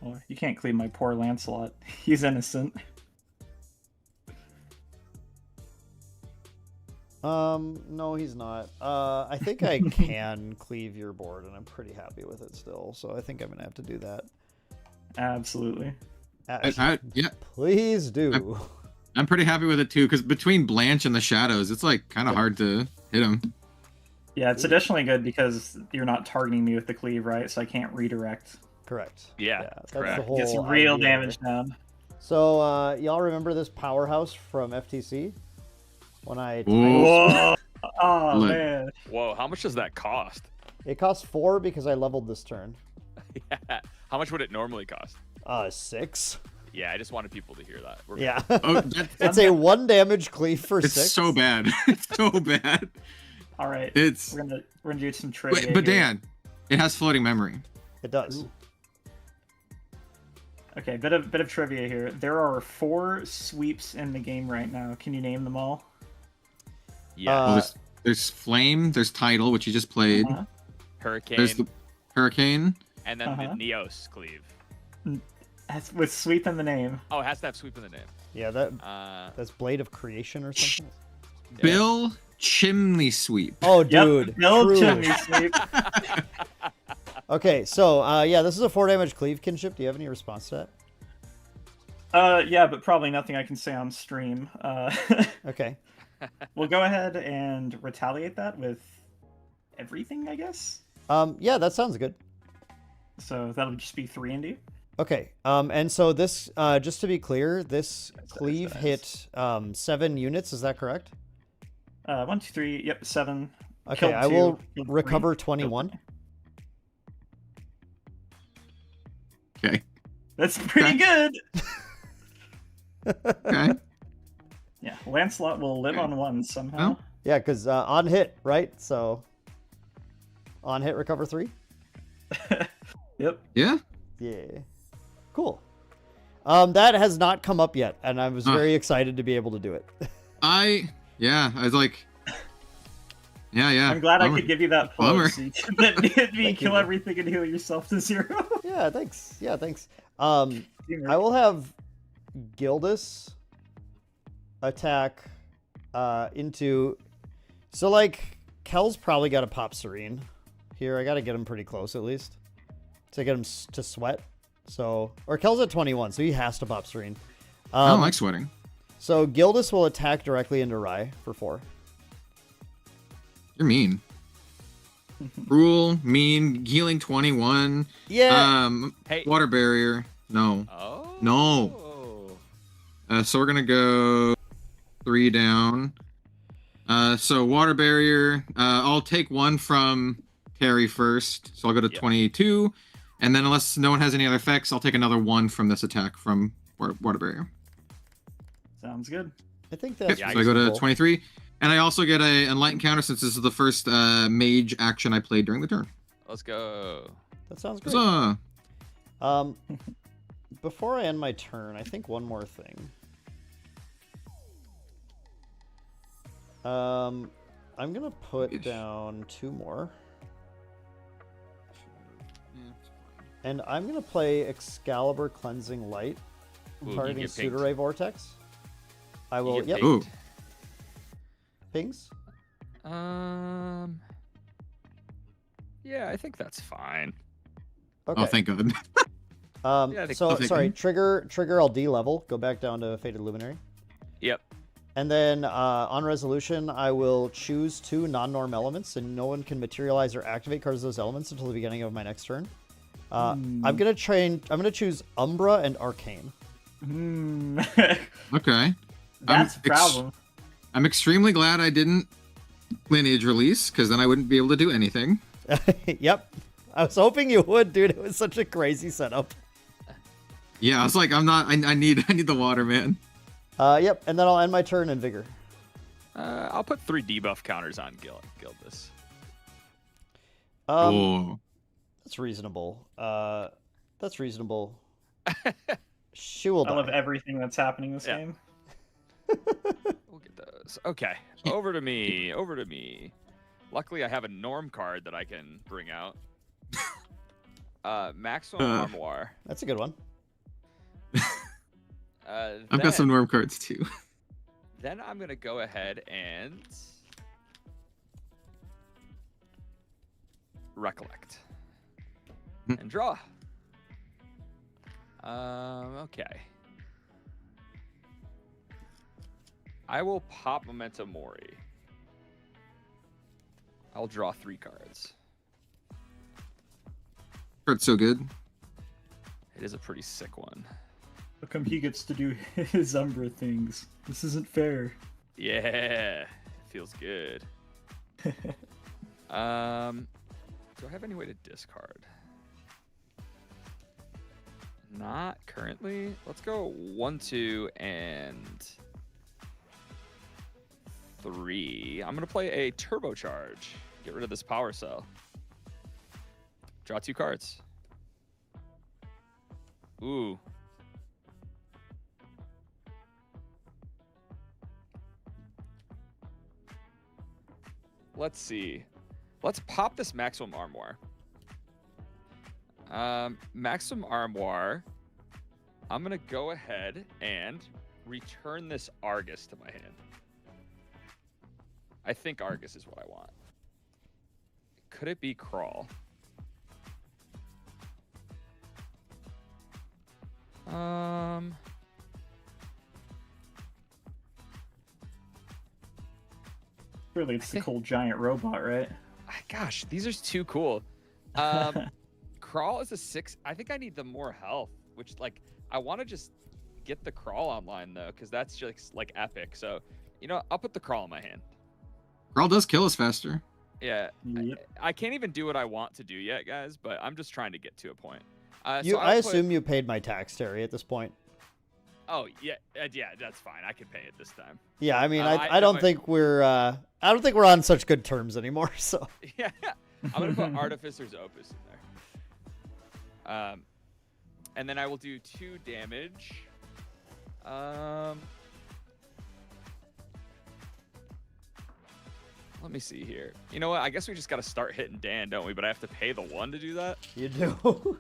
Well, you can't clean my poor Lancelot. He's innocent. No, he's not. I think I can cleave your board, and I'm pretty happy with it still. So I think I'm gonna have to do that. Absolutely. Yeah, Please do. I'm pretty happy with it too, because between Blanche and the shadows, it's like kind of hard to hit him. Yeah, it's additionally good because you're not targeting me with the cleave, right? So I can't redirect. Correct. Yeah, that's correct. the whole Get some real idea damage there. down. So y'all remember this powerhouse from FTC? When I Whoa! Oh Look. man. Whoa, how much does that cost? It costs 4 because I leveled this turn. Yeah. How much would it normally cost? 6. Yeah, I just wanted people to hear that. We're Yeah. Oh, It's a 1 damage cleave for it's 6. so bad. It's so bad. All right. It's. We're gonna do some trivia. Wait, but here. Dan, it has floating memory. It does. Okay, bit of trivia here. There are 4 sweeps in the game right now. Can you name them all? Yeah. Well, there's Flame, there's Tidal, which you just played. Uh-huh. Hurricane. There's the Hurricane. And then Uh-huh. the Neos cleave. With sweep in the name. Oh, it has to have sweep in the name. Yeah, that's Blade of Creation or something. Yeah. Bill Chimney Sweep. Oh, dude. Yep, Bill true. Chimney Sweep. Okay, so yeah, this is a 4 damage cleave kinship. Do you have any response to that? Yeah, but probably nothing I can say on stream. Okay. We'll go ahead and retaliate that with everything, I guess. Yeah, that sounds good. So that'll just be 3 and D. Okay. And so this, just to be clear, this cleave hit 7 units. Is that correct? 1, 2, 3. Yep, 7. Okay, Killed I 2, will killed 3. recover 21. Okay. That's pretty good. Okay. Yeah, Lancelot will live on 1 somehow. Oh. Yeah, because on hit, right? So on hit, recover 3. Yep. Yeah. Yeah. Cool. That has not come up yet, and I was very excited to be able to do it. I was like, yeah. I'm glad Bummer. I could give you that Bummer. pose. So you can then hit me, Thank kill you. everything, and heal yourself to 0. Yeah, thanks. Yeah, thanks. I will have Gildas attack into. So like Kel's probably got to pop Serene here. I got to get him pretty close at least to get him to sweat. So, or Kel's at 21, so he has to pop Serene. I don't like sweating. So Gildas will attack directly into Rai for 4. You're mean. Cruel, mean, healing 21. Yeah. Hey. Water barrier. No. Oh. No. So we're gonna go 3 down. So water barrier. I'll take 1 from Terry first. So I'll go to 22, and then unless no one has any other effects, I'll take another 1 from this attack from water barrier. Sounds good. I think that's So I go to 23, and I also get a enlightened counter since this is the first mage action I played during the turn. Let's go. That sounds great. So, Before I end my turn, I think one more thing. I'm gonna put down 2 more. And I'm gonna play Excalibur Cleansing Light, Ooh, targeting you get pinged. Sudare Vortex. I will. You get Yep. pinged. ooh, Pings. Yeah, I think that's fine. Okay. oh, thank God. Yeah, I think So I'll take sorry. them. Trigger. I'll D-level. Go back down to Fated Luminary. Yep. And then on resolution, I will choose 2 non-norm elements, and no one can materialize or activate cards of those elements until the beginning of my next turn. I'm gonna choose Umbra and Arcane. Okay. That's a problem. I'm extremely glad I didn't lineage release, because then I wouldn't be able to do anything. Yep. I was hoping you would, dude. It was such a crazy setup. Yeah, I was like, I need the water, man. Yep. And then I'll end my turn in Vigor. I'll put 3 debuff counters on Gildas. Oh. That's reasonable. That's reasonable. She will I die. love everything that's happening this game. We'll get those. Okay, over to me. Over to me. Luckily, I have a norm card that I can bring out. Maximum Armoire. That's a good one. I've got some norm cards too. Then I'm gonna go ahead and recollect and draw. Okay. I will pop Memento Mori. I'll draw 3 cards. Card's so good. It is a pretty sick one. How come he gets to do his Umbra things? This isn't fair. Yeah, feels good. Do I have any way to discard? Not currently. Let's go 1, 2, and 3. I'm gonna play a turbocharge. Get rid of this power cell. Draw 2 cards. Ooh. Let's see. Let's pop this Maximum Armoire. Maximum Armoire. I'm gonna go ahead and return this Argus to my hand. I think Argus is what I want. Could it be Crawl? Surely it's the cool giant robot, right? Gosh, these are too cool. Crawl is a 6. I think I need the more health, which like I want to just get the Crawl online though, because that's just like epic. So, you know, I'll put the Crawl in my hand. Crawl does kill us faster. Yeah, Yep. I can't even do what I want to do yet, guys. But I'm just trying to get to a point. I I'll put- assume you paid my tax, Terry, at this point. Oh yeah, yeah, that's fine. I can pay it this time. Yeah, I mean, I I don't know think we're on such good terms anymore. So Yeah, I'm gonna put Artificer's Opus in there. And then I will do 2 damage. Let me see here. You know what? I guess we just gotta start hitting Dan, don't we? But I have to pay the 1 to do that. you do.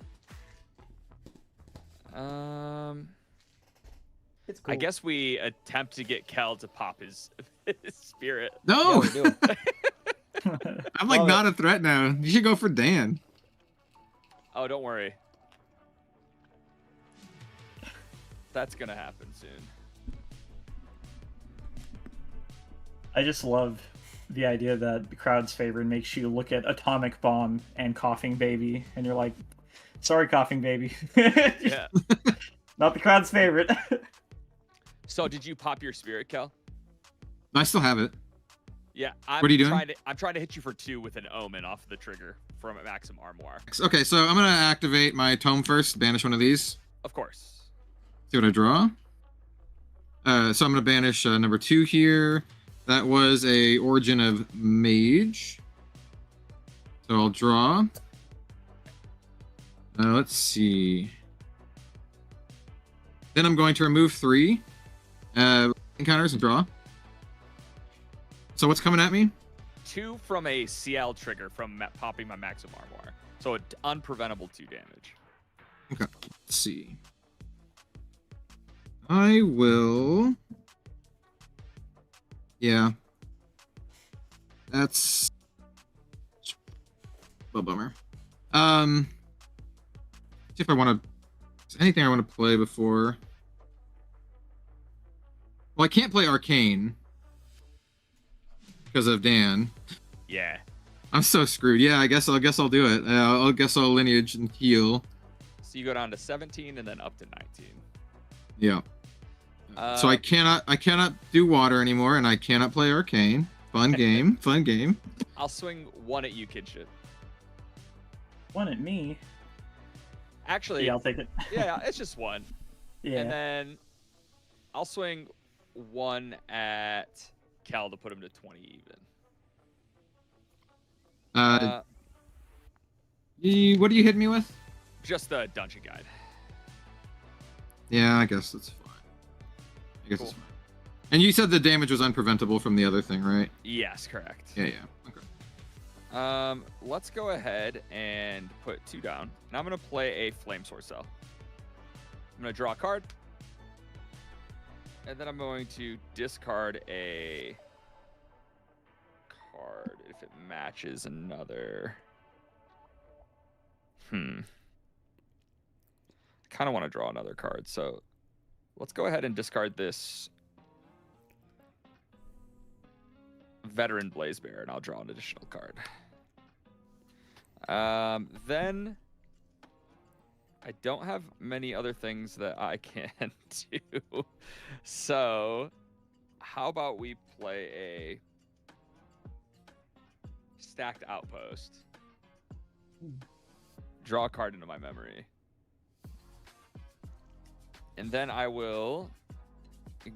It's cool. I guess we attempt to get Kel to pop his spirit. No, Yeah, we do. I'm like Love not a threat now. You should go for Dan. Oh, don't worry. that's gonna happen soon. I just love the idea that the crowd's favorite makes you look at Atomic Bomb and Coughing Baby, and you're like, sorry, Coughing Baby. Yeah. Not the crowd's favorite. So did you pop your spirit, Kel? I still have it. Yeah. What are you doing? I'm trying to hit you for 2 with an omen off the trigger from a Maxim Armoire. Okay, so I'm gonna activate my tome first. Banish one of these. Of course. See what I draw. So I'm gonna banish number 2 here. That was a Origin of Mage. So I'll draw. Let's see. Then I'm going to remove 3 encounters and draw. So what's coming at me? 2 from a CL trigger from popping my Maxim Armoire. So an unpreventable 2 damage. Okay, let's see. I will... Yeah. That's... a bummer. See if I want to... anything I want to play before... Well, I can't play Arcane. Because of Dan. Yeah. I'm so screwed. Yeah, I guess I'll do it. I guess I'll lineage and heal. So you go down to 17 and then up to 19. Yeah. So I cannot do water anymore, and I cannot play Arcane. Fun game. Fun game. I'll swing 1 at you, Kinship. 1 at me. Actually, Yeah, I'll take it. yeah, it's just 1. Yeah. And then I'll swing 1 at Cal to put him to 20 even. What do you hit me with? Just the dungeon guide. Yeah, I guess that's fine. I guess Cool. it's fine. And you said the damage was unpreventable from the other thing, right? Yes, correct. Yeah, yeah. Okay. Let's go ahead and put 2 down. Now I'm gonna play a Flame Sword Cell. I'm gonna draw a card. And then I'm going to discard a card if it matches another. I kind of want to draw another card, so let's go ahead and discard this Veteran Blazebearer, and I'll draw an additional card. Then I don't have many other things that I can do. So how about we play a Stacked Outpost? Draw a card into my memory. And then I will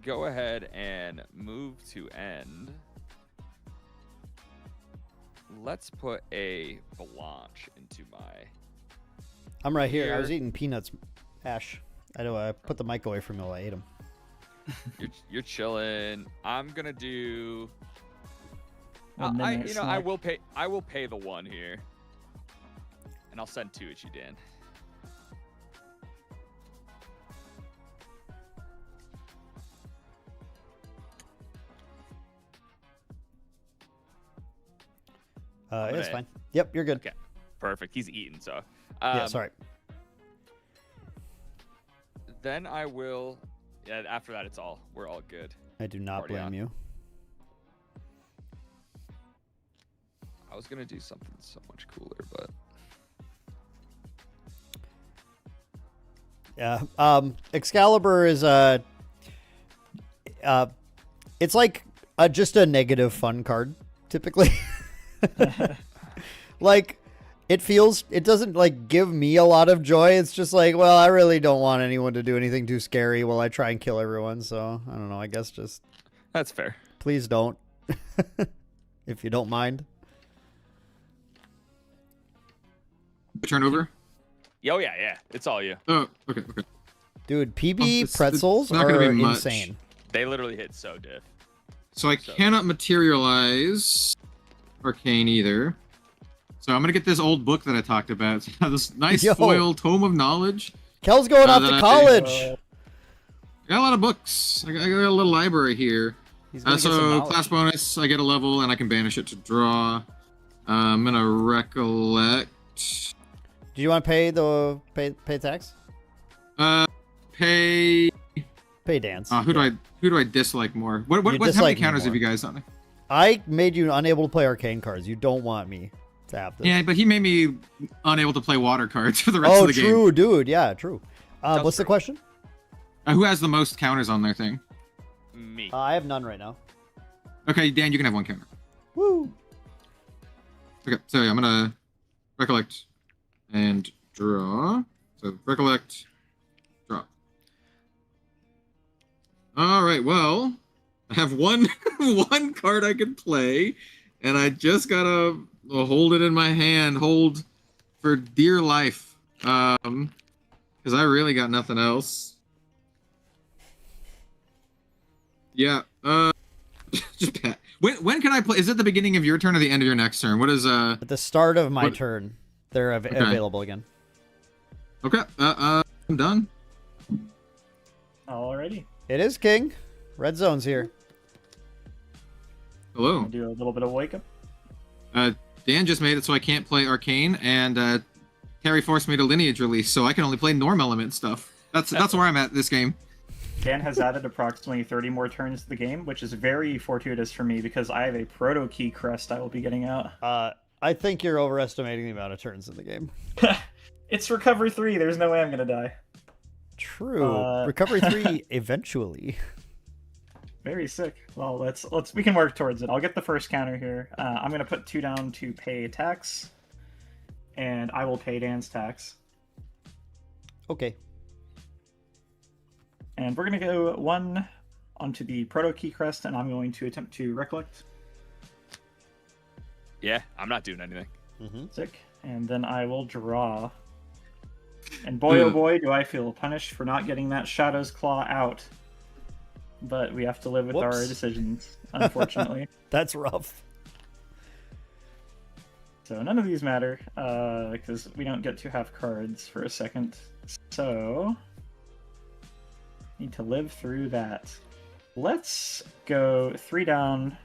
go ahead and move to end. Let's put a Blanche into my... I'm right here. I was eating peanuts, Ash. I know I put the mic away from you while I ate them. You're chilling. I'm gonna do... Midnight I snack. will pay the 1 here. And I'll send 2 at you, Dan. It's fine. Yep, you're good. Okay, perfect. He's eaten, so. Yeah, sorry. Then I will. Yeah, after that, we're all good. I do not Party blame on. you. I was gonna do something so much cooler, but Yeah. Excalibur is it's like just a negative fun card typically. Like it doesn't like give me a lot of joy. It's just like, well, I really don't want anyone to do anything too scary while I try and kill everyone. So I don't know. I guess just that's fair. please don't, if you don't mind. Turn over. Oh yeah. It's all you. Oh, okay. Dude, PB It's pretzels not gonna are be much. insane. They literally hit so diff. So I cannot materialize Arcane either. So I'm gonna get this old book that I talked about. This nice Yo. foil tome of knowledge. Kel's going off to that I- college. I got a lot of books. I got a little library here. He's gonna get some So knowledge. class bonus, I get a level and I can banish it to draw. I'm gonna recollect. Do you want to pay tax? Pay. Pay dance. Who do I dislike more? What You how many dislike me counters have more. you guys on? I made you unable to play arcane cards. You don't want me to have this. Yeah, but he made me unable to play water cards for the rest of the game. true, dude. Yeah, true. What's the question? Who has the most counters on their thing? Me. I have none right now. Okay, Dan, you can have one counter. Woo. Okay, so yeah, I'm gonna recollect and draw. So recollect, draw. All right, well, I have one one card I can play, and I just gotta hold it in my hand, hold for dear life, because I really got nothing else. Yeah, just pat. When can I play? Is it the beginning of your turn or the end of your next turn? What is At the start of my What- turn, they're Okay. available again. Okay, I'm done. Alrighty. It is King. Red Zone's here. Hello. I'll do a little bit of wake up. Dan just made it so I can't play Arcane, and Terry forced me to Lineage release, so I can only play Norm Element stuff. That's where I'm at this game. Dan has added approximately 30 more turns to the game, which is very fortuitous for me because I have a proto key crest I will be getting out. I think you're overestimating the amount of turns in the game. It's recovery 3. There's no way I'm gonna die. True. Recovery 3 eventually. Very sick. Well, we can work towards it. I'll get the first counter here. I'm gonna put 2 down to pay tax, and I will pay Dan's tax. Okay. And we're gonna go 1 onto the proto key crest, and I'm going to attempt to recollect. Yeah, I'm not doing anything. Sick. And then I will draw. And boy, oh boy, do I feel punished for not getting that Shadow's Claw out. But we have to live with our Whoops. decisions, unfortunately. That's rough. So none of these matter, because we don't get to have cards for a second. So, need to live through that. Let's go 3 down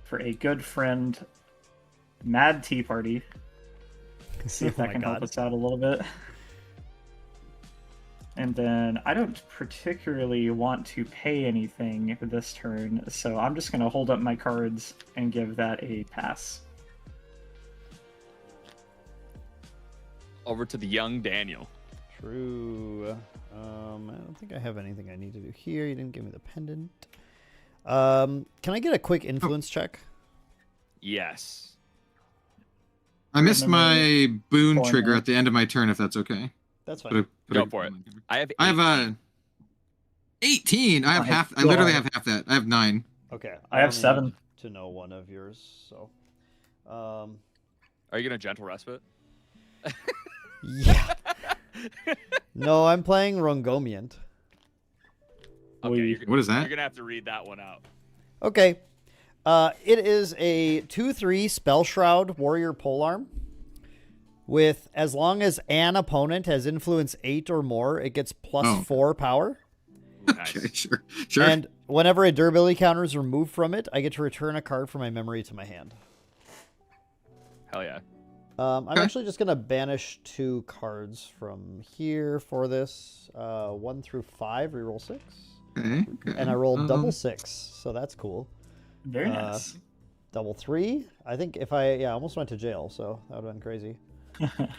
for a good friend, Mad Tea Party. See if Oh that my can help God. us out a little bit. And then I don't particularly want to pay anything this turn, so I'm just going to hold up my cards and give that a pass. Over to the young Daniel. True. I don't think I have anything I need to do here. You didn't give me the pendant. Can I get a quick influence check? Yes. I missed my boon Pulling trigger out. at the end of my turn, if that's okay. That's Put fine. Go for it. I have 18. I have My half. I literally God. have half that. I have 9. Okay. I have only 7. need to know one of yours, so. Are you gonna gentle respite? Yeah. No, I'm playing Rongomiant. Okay, What is that? You're gonna have to read that one out. Okay. It is a 2/3 Spell Shroud Warrior Polearm. With as long as an opponent has influence 8 or more, it gets plus 4 power. Nice. Okay, sure. Sure. And whenever a durability counter is removed from it, I get to return a card from my memory to my hand. Hell yeah. I'm Okay. actually just going to banish 2 cards from here for this. 1 through 5, reroll 6. Okay. And I rolled double 6, so that's cool. Very nice. Double 3. I think if I almost went to jail, so that would have been crazy.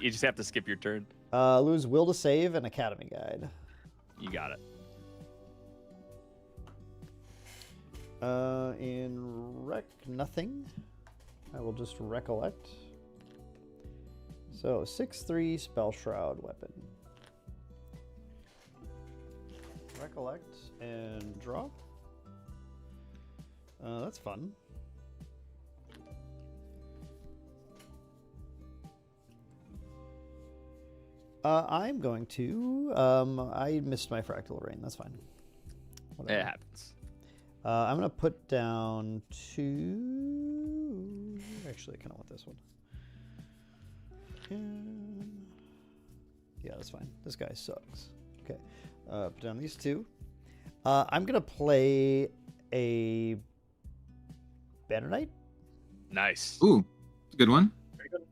You just have to skip your turn. Lose Will to Save and Academy Guide. You got it. In Rec Nothing, I will just Recollect. So 6/3 Spell Shroud weapon. Recollect and draw. That's fun. I'm going to. I missed my Fractal Rain. That's fine. Whatever. It happens. I'm going to put down 2. Actually, I kind of want this one. Yeah, that's fine. This guy sucks. Okay. Put down these 2. I'm going to play a Banner Knight. Nice. Ooh, it's a good one.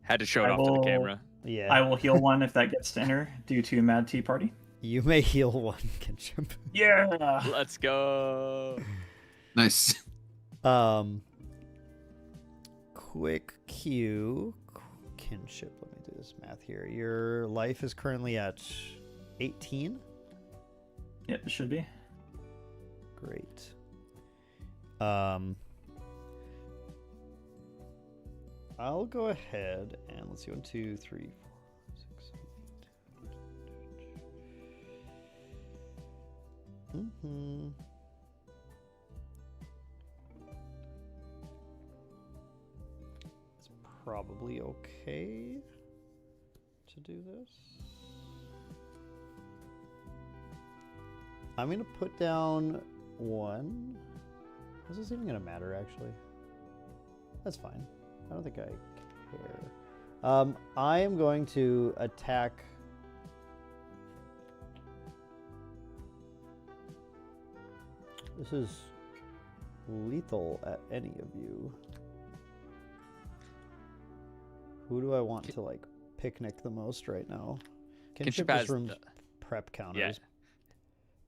Had to show it I off to the will- camera. Yeah. I will heal 1 if that gets to enter due to Mad Tea Party. You may heal one, Kinship. Yeah. Let's go. Nice. Quick Q. Kinship. Let me do this math here. Your life is currently at 18. Yep, it should be. Great. I'll go ahead and let's see. 1, 2, 3, 4, 6, 7, 8. It's probably okay to do this. I'm gonna put down 1. Is this even gonna matter, actually? That's fine. I don't think I care. I am going to attack... This is lethal at any of you. Who do I want to, like, picnic the most right now? Kinship has just rooms the- prep counters. Yeah.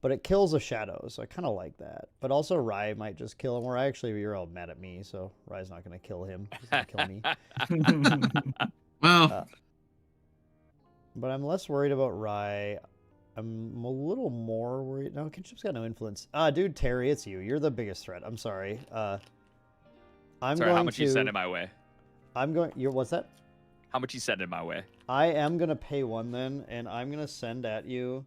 But it kills a shadow, so I kind of like that. But also Rye might just kill him, or actually you're all mad at me, so Rye's not going to kill him. He's going to kill me. Well, But I'm less worried about Rye. I'm a little more worried. No, Kinship's got no influence. Dude, Terry, it's you. You're the biggest threat. I'm sorry. I'm Sorry, going how much to... you sending my way? I'm going... What's that? How much you sending my way? I am going to pay 1 then, and I'm going to send at you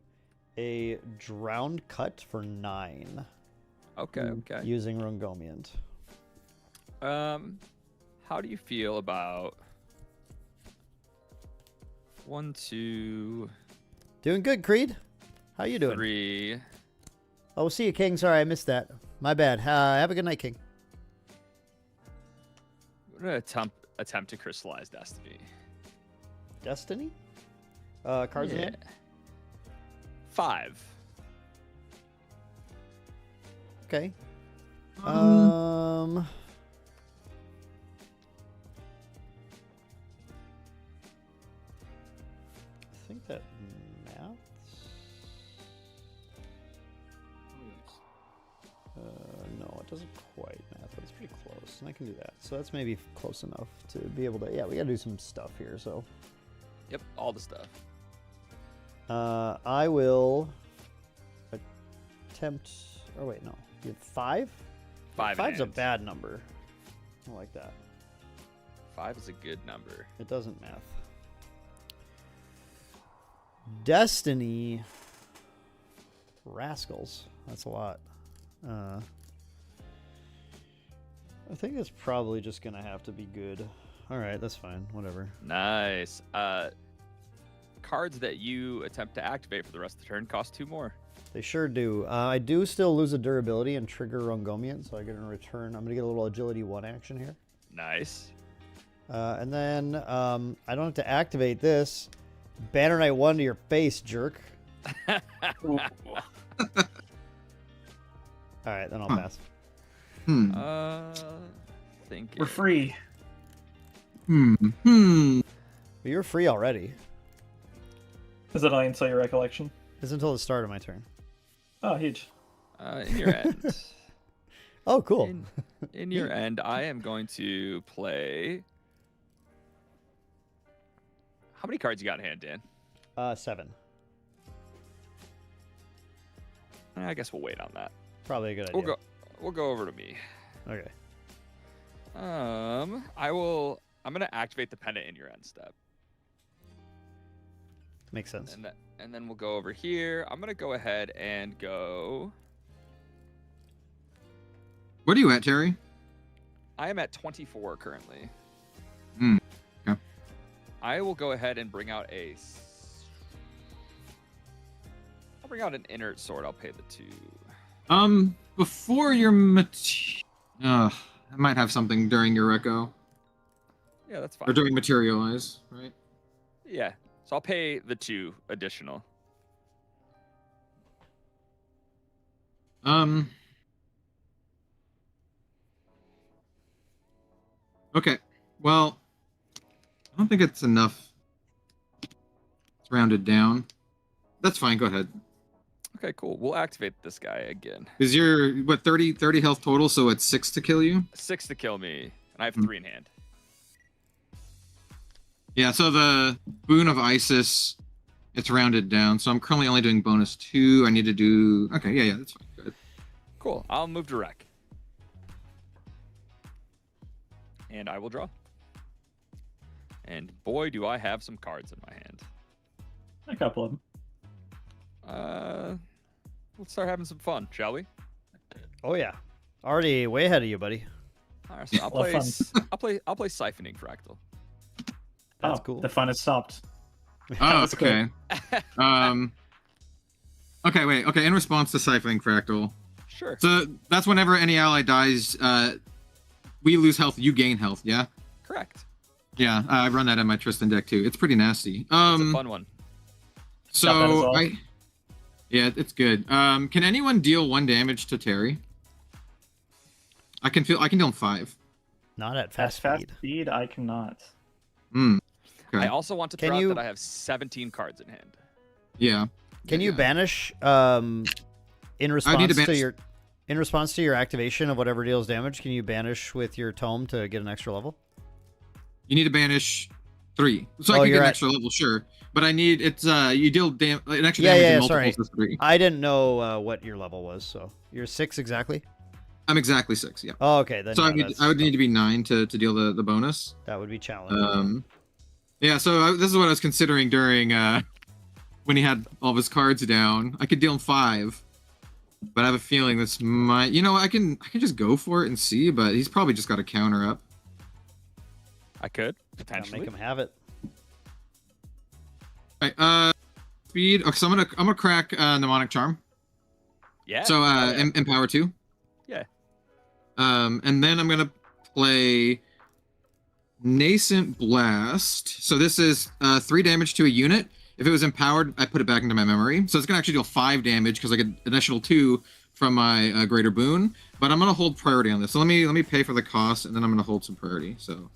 a drowned cut for 9. Okay, okay. Using Rungomiant. How do you feel about 1, 2, Doing good, Creed. How you doing? 3? Oh, see you, King. Sorry, I missed that. My bad. Have a good night, King. I'm gonna attempt to crystallize destiny. Destiny? Cards in hand? 5. Okay. I think that maths. No, it doesn't quite math, but it's pretty close, and I can do that. So that's maybe close enough to be able to. Yeah, we gotta do some stuff here. So. Yep, all the stuff. I will attempt. Oh wait, no. You have 5. 5. 5's a bad number. I like that. 5 is a good number. It doesn't math. Destiny. Rascals. That's a lot. I think it's probably just gonna have to be good. All right, that's fine. Whatever. Nice. Cards that you attempt to activate for the rest of the turn cost 2 more. They sure do. I do still lose a durability and trigger Rungomiant, so I get a return. I'm gonna get a little agility 1 action here. Nice. And then I don't have to activate this. Banner Knight 1 to your face, jerk. All right, then I'll pass. Thinking. We're free. But you're free already. Is it only until your recollection? It's until the start of my turn. Oh, huge. In your end. Oh, cool. In your end, I am going to play. How many cards you got in hand, Dan? 7. I guess we'll wait on that. Probably a good idea. We'll go over to me. Okay. I'm gonna activate the pendant in your end step. Makes sense. And then we'll go over here. I'm gonna go ahead and go. What are you at, Terry? I am at 24 currently. Okay. I will go ahead and bring out I'll bring out an inert sword. I'll pay the 2. Before your I might have something during your reco. Yeah, that's fine. Or during materialize, right? Yeah. So I'll pay the 2 additional. Okay. Well, I don't think it's enough. It's rounded down. That's fine. Go ahead. Okay, cool. We'll activate this guy again. Is your what 30 health total? So it's 6 to kill you. 6 to kill me, and I have 3 in hand. Yeah. So the Boon of Isis, it's rounded down. So I'm currently only doing bonus 2. I need to do. Okay. Yeah. That's fine. Good. Cool. I'll move to Rec. And I will draw. And boy, do I have some cards in my hand. A couple of them. Let's start having some fun, shall we? Oh yeah, already way ahead of you, buddy. All right, so I'll Well, play. I'll play Siphoning Fractal. That's Oh, cool. The fun has stopped. Oh, was okay. Okay, wait. Okay, in response to Siphoning Fractal. Sure. So that's whenever any ally dies, we lose health, you gain health, yeah? Correct. Yeah, I run that in my Tristan deck too. It's pretty nasty. It's a fun one. Got that as So well. yeah, it's good. Can anyone deal 1 damage to Terry? I can deal him 5. Not at At fast fast speed. speed, I cannot. Hmm. Okay. I also want to Can throw you- out that I have 17 cards in hand. Yeah. Can you Yeah. banish in response to banish- your activation of whatever deals damage? Can you banish with your tome to get an extra level? You need to banish 3. So I Oh, can you're get an at- extra level, sure. But I need you deal an extra Yeah, damage yeah, in sorry. multiples of 3. I didn't know what your level was, so you're 6 exactly. I'm exactly 6, yeah. Oh, okay, then So yeah, I would need to be 9 to deal the bonus. that would be challenging. Yeah, so this is what I was considering during when he had all of his cards down. I could deal him 5, but I have a feeling this might. You know, I can just go for it and see, but he's probably just got a counter up. I could Gotta potentially. make him have it. Right, speed. Okay, so I'm gonna crack Mnemonic Charm. Yeah. So hell yeah. Empower 2. Yeah. And then I'm gonna play Nascent Blast. So this is 3 damage to a unit. If it was empowered, I put it back into my memory. So it's gonna actually deal 5 damage because I get an additional 2 from my Greater Boon. But I'm gonna hold priority on this. So let me pay for the cost, and then I'm gonna hold some priority. So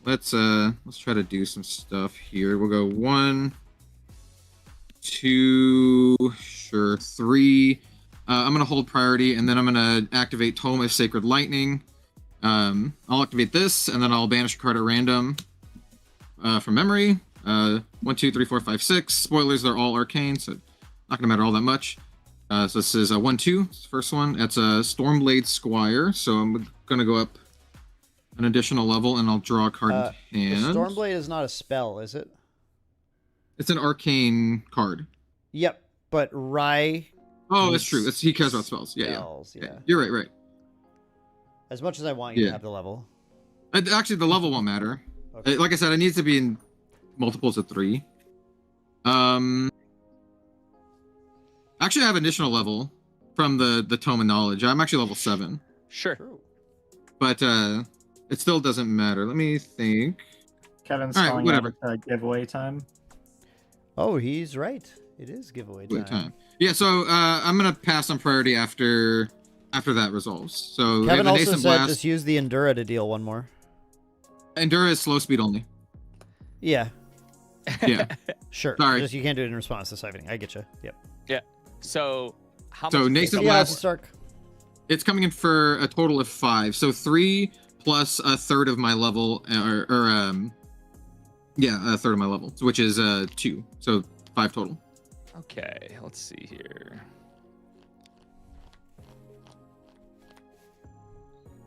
let's try to do some stuff here. We'll go 1, 2, sure, 3. I'm gonna hold priority, and then I'm gonna activate Tome of Sacred Lightning. I'll activate this, and then I'll banish a card at random from memory. 1, 2, 3, 4, 5, 6. Spoilers, they're all arcane, so not gonna matter all that much. So this is 1, 2. First one. That's a Stormblade Squire. So I'm gonna go up an additional level, and I'll draw a card The in hand. Stormblade is not a spell, is it? It's an arcane card. Yep, but Rai Oh, that's true. He cares about spells. Yeah, spells, yeah. yeah. You're right. As much as I want you Yeah. to have the level. Actually, the level won't matter. Okay. Like I said, it needs to be in multiples of 3. Actually, I have additional level from the Tome of Knowledge. I'm actually level 7, Sure. True. but it still doesn't matter. Let me think. Kevin's All right, calling whatever. out giveaway time. Oh, he's right. It is giveaway time. Wait, time. Yeah, so I'm gonna pass on priority after that resolves. So we have Kevin the also Nascent said Blast. just use the Endura to deal one more. Endura is slow speed only. Yeah, Yeah. sure. Sorry. Just you can't do it in response to siphoning. I get you. Yep. So how So much? Nascent Yeah, Blast. it's Stark. It's coming in for a total of 5. So 3 plus a third of my level, a third of my level, which is 2. So 5 total. Okay, let's see here.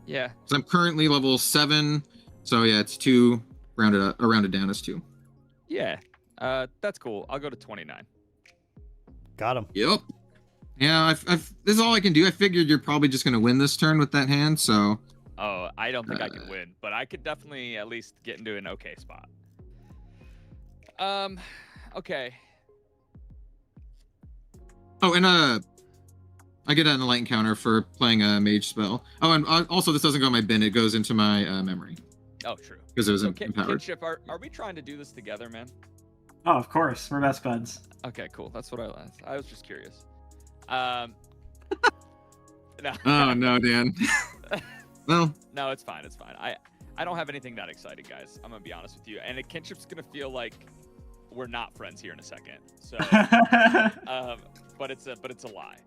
Yeah. So I'm currently level 7. So yeah, it's 2 rounded down as 2. Yeah. That's cool. I'll go to 29. Got him. Yep. Yeah, this is all I can do. I figured you're probably just gonna win this turn with that hand. So Oh, I don't think I can win, but I could definitely at least get into an okay spot. Okay. oh, and I get an enlighten counter for playing a mage spell. Oh, and also this doesn't go in my bin. It goes into my memory Oh, true. because it was So, empowered. Kinship, are we trying to do this together, man? Oh, of course. We're best buds. Okay, cool. That's what I was just curious. No. Oh no, Dan. Well, No, it's fine. It's fine. I don't have anything that exciting, guys. I'm gonna be honest with you. And a Kinship's gonna feel like we're not friends here in a second. So, but it's a lie.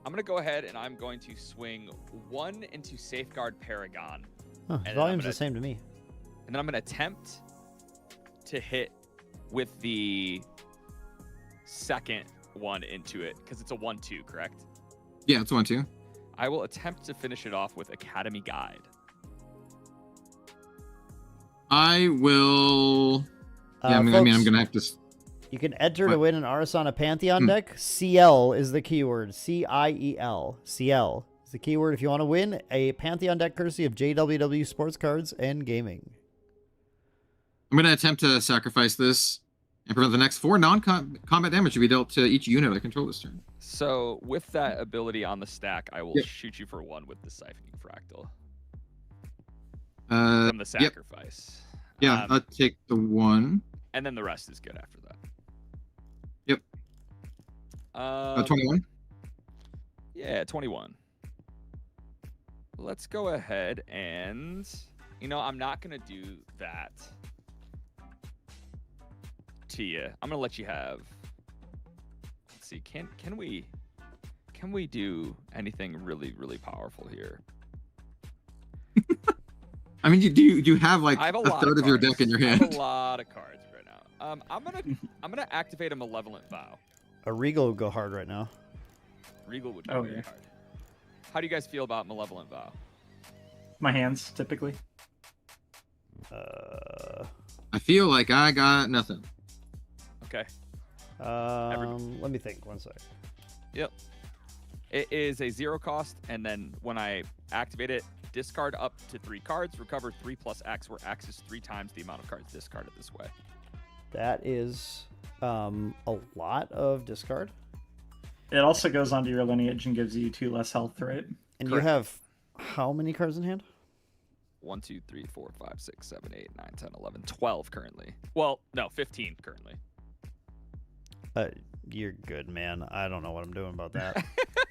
I'm gonna go ahead and I'm going to swing 1 into Safeguard Paragon. Huh, And volume's the same to me. And then I'm gonna attempt to hit with the second one into it because it's a 1/2, correct? Yeah, it's 1/2. I will attempt to finish it off with Academy Guide. I will. Yeah, I mean, folks, I'm gonna have to. You can enter to What? win an Arasana Pantheon deck. CL is the keyword. CIEL. CL is the keyword if you want to win a Pantheon deck courtesy of JWW Sports Cards and Gaming. I'm gonna attempt to sacrifice this and prevent the next 4 non-combat damage to be dealt to each unit I control this turn. So with that ability on the stack, I will Yep. shoot you for 1 with the Siphoning Fractal From from the sacrifice. Yeah, I'll take the 1. And then the rest is good after that. Yep. 21. Yeah, 21. Let's go ahead and, I'm not going to do that to you. I'm going to let you have, let's see, can we do anything really, really powerful here? I mean, do you have like I have a lot third of your deck in your I have hand? a lot of cards right now. I'm gonna activate a Malevolent Vow. A Regal would go hard right now. Regal would go very hard. How do you guys feel about Malevolent Vow? My hands, typically. I feel like I got nothing. Okay. Let me think. 1 sec. Yep. It is a 0 cost, and then when I activate it, discard up to 3 cards, recover 3 plus X, where X is 3 times the amount of cards discarded this way. That is a lot of discard. It also goes onto your lineage and gives you 2 less health, right? And Correct. you have how many cards in hand? 1, 2, 3, 4, 5, 6, 7, 8, 9, 10, 11, 12 currently. Well, no, 15 currently. You're good, man. I don't know what I'm doing about that.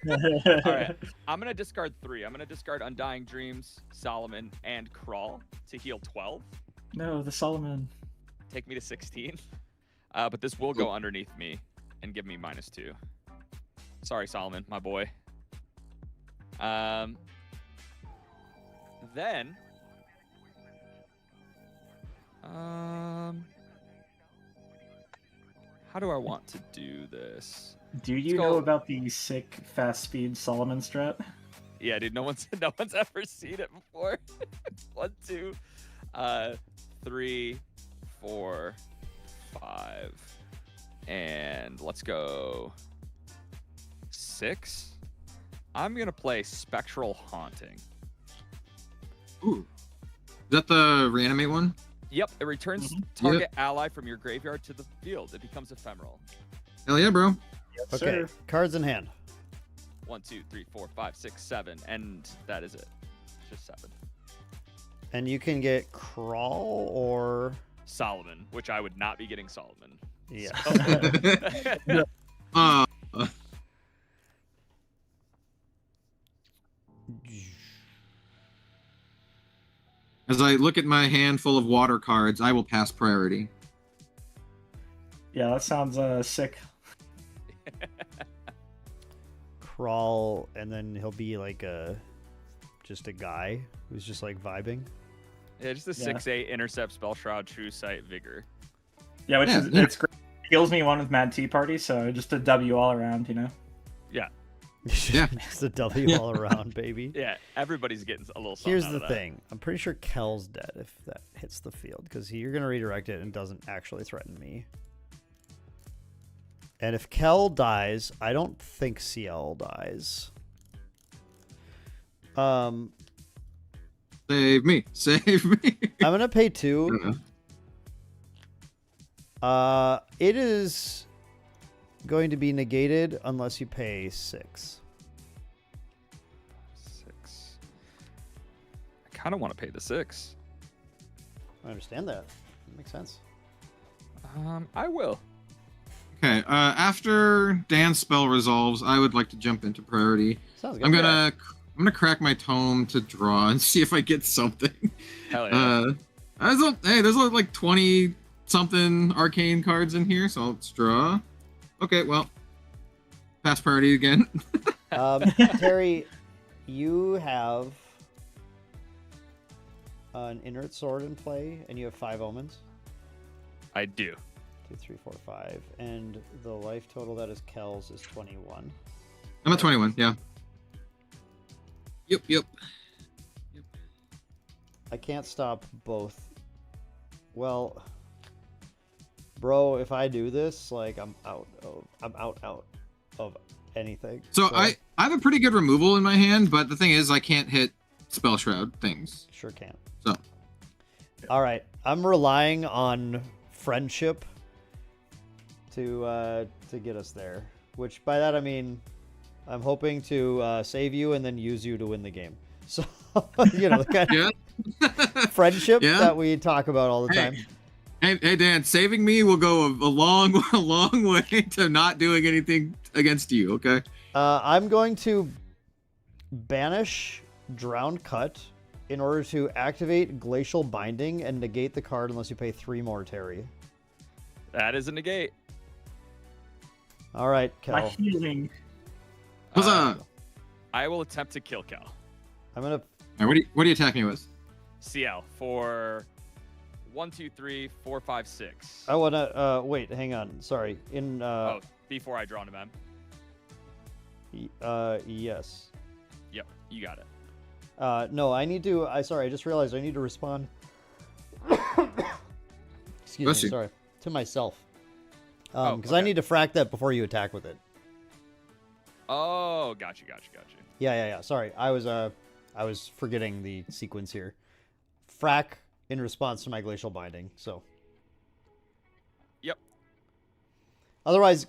All right. I'm going to discard 3. I'm going to discard Undying Dreams, Solomon, and Crawl to heal 12. No, the Solomon. Take me to 16. But this will go underneath me and give me -2. Sorry, Solomon, my boy. Then... how do I want to do this? Do you know about the sick fast speed Solomon strat? Yeah, dude, no one's ever seen it before. 1, 2, 3, 4, 5, and let's go 6. I'm gonna play Spectral Haunting. Ooh. Is that the reanimate one? Yep, it returns target ally from your graveyard to the field. It becomes ephemeral. Hell yeah, bro. Yes, Okay, sir. cards in hand. 1, 2, 3, 4, 5, 6, 7, and that is it. Just 7. And you can get Crawl or... Solomon, which I would not be getting Solomon. Yeah. Uh, as I look at my hand full of water cards, I will pass priority. Yeah, that sounds sick. Crawl, and then he'll be like just a guy who's just like vibing. Yeah, just a 6/8 intercept, spell shroud, true sight, vigor. Yeah, which is it's great. Heals me 1 with Mad Tea Party, so just a W all around, you know. Yeah. Yeah. Just a W all around, baby. Yeah, everybody's getting a little something Here's out the of that. thing. I'm pretty sure Kel's dead if that hits the field, because you're going to redirect it and doesn't actually threaten me. And if Kel dies, I don't think CL dies. Save me. Save me. I'm going to pay 2. It is going to be negated unless you pay 6. 6. I kind of want to pay the 6. I understand that. That makes sense. I will. Okay, after Dan's spell resolves, I would like to jump into priority. Sounds good. I'm gonna crack my tome to draw and see if I get something. Hell yeah. There's like 20 something arcane cards in here, so let's draw. Okay, well, pass priority again. Terry, you have an inert sword in play, and you have 5 omens. I do. 2, 3, 4, 5, and the life total that is Kel's is 21. I'm at 21. Yeah. Yep. I can't stop both. Well, bro, if I do this, like I'm out of anything. So I have a pretty good removal in my hand, but the thing is, I can't hit Spell Shroud things. Sure can. So. All right, I'm relying on friendship to get us there. Which by that I mean, I'm hoping to save you and then use you to win the game. So you know, the kind of friendship that we talk about all the time. Hey Dan, saving me will go a long way to not doing anything against you. Okay. I'm going to banish Drowned Cut in order to activate Glacial Binding and negate the card unless you pay 3 more, Terry. That is a negate. All right, Kel. My healing. I will attempt to kill Kel. I'm gonna. Right, what do you attack me with? CL for 1, 2, 3, 4, 5, 6. I wanna. Wait, hang on. Sorry. Before I draw an MM. Yes. Yep, you got it. No, I need to. I just realized I need to respond. Excuse me. Sorry. To myself. Because I need to frack that before you attack with it. Oh, got you. Yeah. Sorry, I was forgetting the sequence here. Frack in response to my Glacial Binding. So. Yep. Otherwise,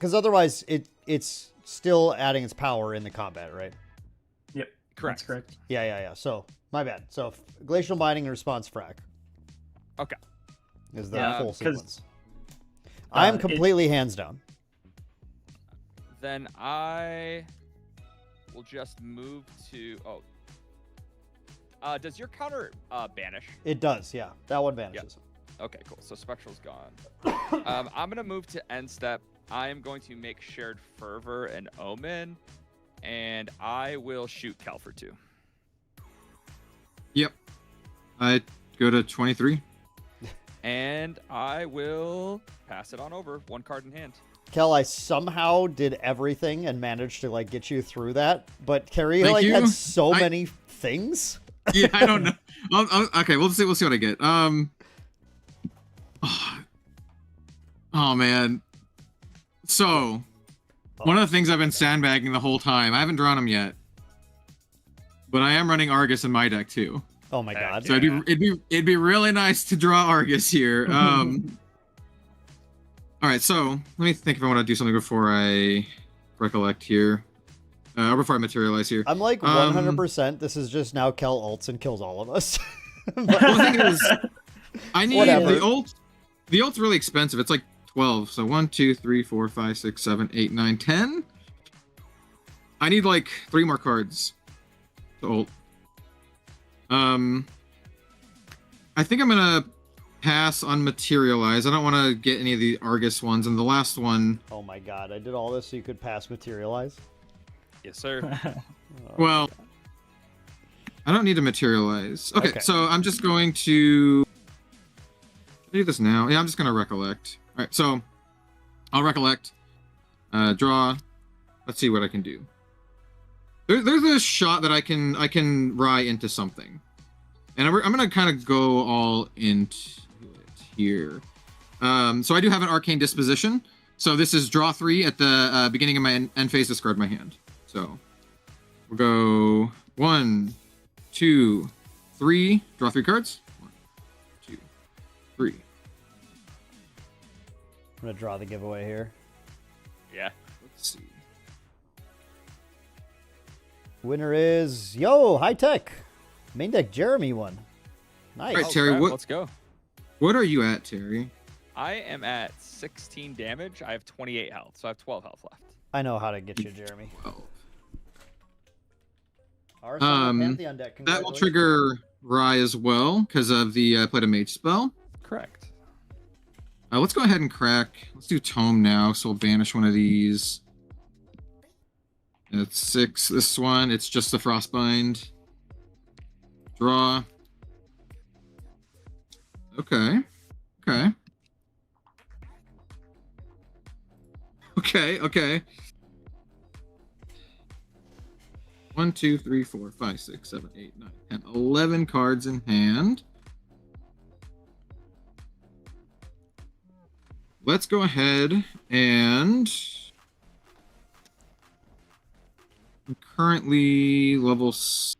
it's still adding its power in the combat, right? Yep. Correct. That's correct. Yeah. So my bad. So Glacial Binding in response frack. Okay. Is the full 'cause, sequence. I am completely hands down. Then I will just move to. Does your counter banish? It does, yeah. That one vanishes. Yep. Okay, cool. So Spectral's gone. I'm gonna move to end step. I am going to make Shared Fervor an Omen, and I will shoot Kel for 2. Yep. I go to 23. And I will pass it on over. 1 card in hand. Kel, I somehow did everything and managed to like get you through that, but Carrie Thank you. had so many things. Yeah, I don't know. Okay, we'll see what I get. Oh man. So, one of the things I've been sandbagging the whole time. I haven't drawn them yet, but I am running Argus in my deck too. Oh my god. So it'd be really nice to draw Argus here. All right, so let me think if I want to do something before I recollect here. Or before I materialize here. I'm like 100%. This is just now Kel ults and kills all of us. Well, the thing is, I need Whatever. the ult. The ult's really expensive. It's like 12. So 1, 2, 3, 4, 5, 6, 7, 8, 9, 10. I need like 3 more cards to ult. I think I'm gonna pass on materialize. I don't want to get any of the Argus ones, and the last one. Oh my god, I did all this so you could pass materialize? Yes, sir. Well, I don't need to materialize. Okay, so I'm just going to do this now. Yeah, I'm just gonna recollect. All right, so I'll recollect. Draw. Let's see what I can do. There's a shot that I can rye into something, and I'm gonna kind of go all into it here. So I do have an arcane disposition. So this is draw 3 at the beginning of my end phase. Discard my hand. So we'll go 1, 2, 3. Draw 3 cards. 1, 2, 3. I'm gonna draw the giveaway here. Yeah. Let's see. Winner is High Tech. Maindeck Jeremy won. Nice. All right, Terry. crap, What? Let's go. What are you at, Terry? I am at 16 damage. I have 28 health, so I have 12 health left. I know how to get you, Jeremy. 12. Our Pantheon deck. That will trigger Rye as well because of the played a mage spell. Correct. Let's go ahead and crack. Let's do Tome now. So we'll banish one of these. It's 6. This one, it's just the Frostbind. Draw. Okay. Okay. Okay. 1, 2, 3, 4, 5, 6, 7, 8, 9, 10, 11 cards in hand. Let's go ahead and I'm currently level 6.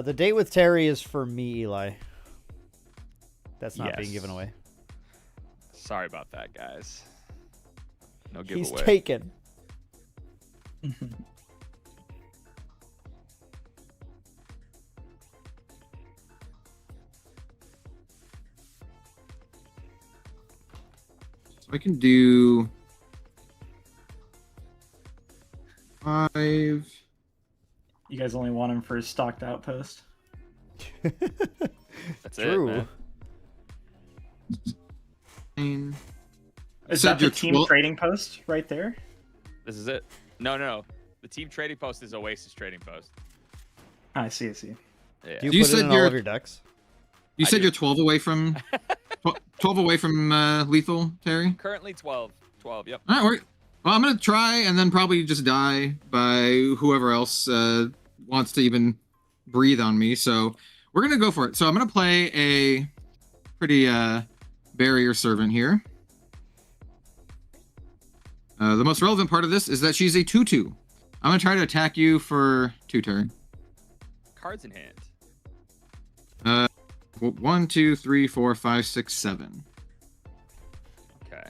The date with Terry is for me, Eli. That's not being given away. Sorry about that, guys. No giveaway. He's taken. So I can do 5. You guys only want him for his stocked outpost. That's True. it, man. Is Said that the your team 12 trading post right there? This is it. No. The team trading post is Oasis trading post. I see. Yeah. Do you, You put it said in all you're- of your decks? You I said do. you're 12 away from 12 away from lethal, Terry? Currently 12. 12, yep. All right, well, I'm gonna try and then probably just die by whoever else wants to even breathe on me. So we're gonna go for it. So I'm gonna play a pretty barrier servant here. The most relevant part of this is that she's a 2/2. I'm gonna try to attack you for 2 turn. Cards in hand. 1, 2, 3, 4, 5, 6, 7. Okay.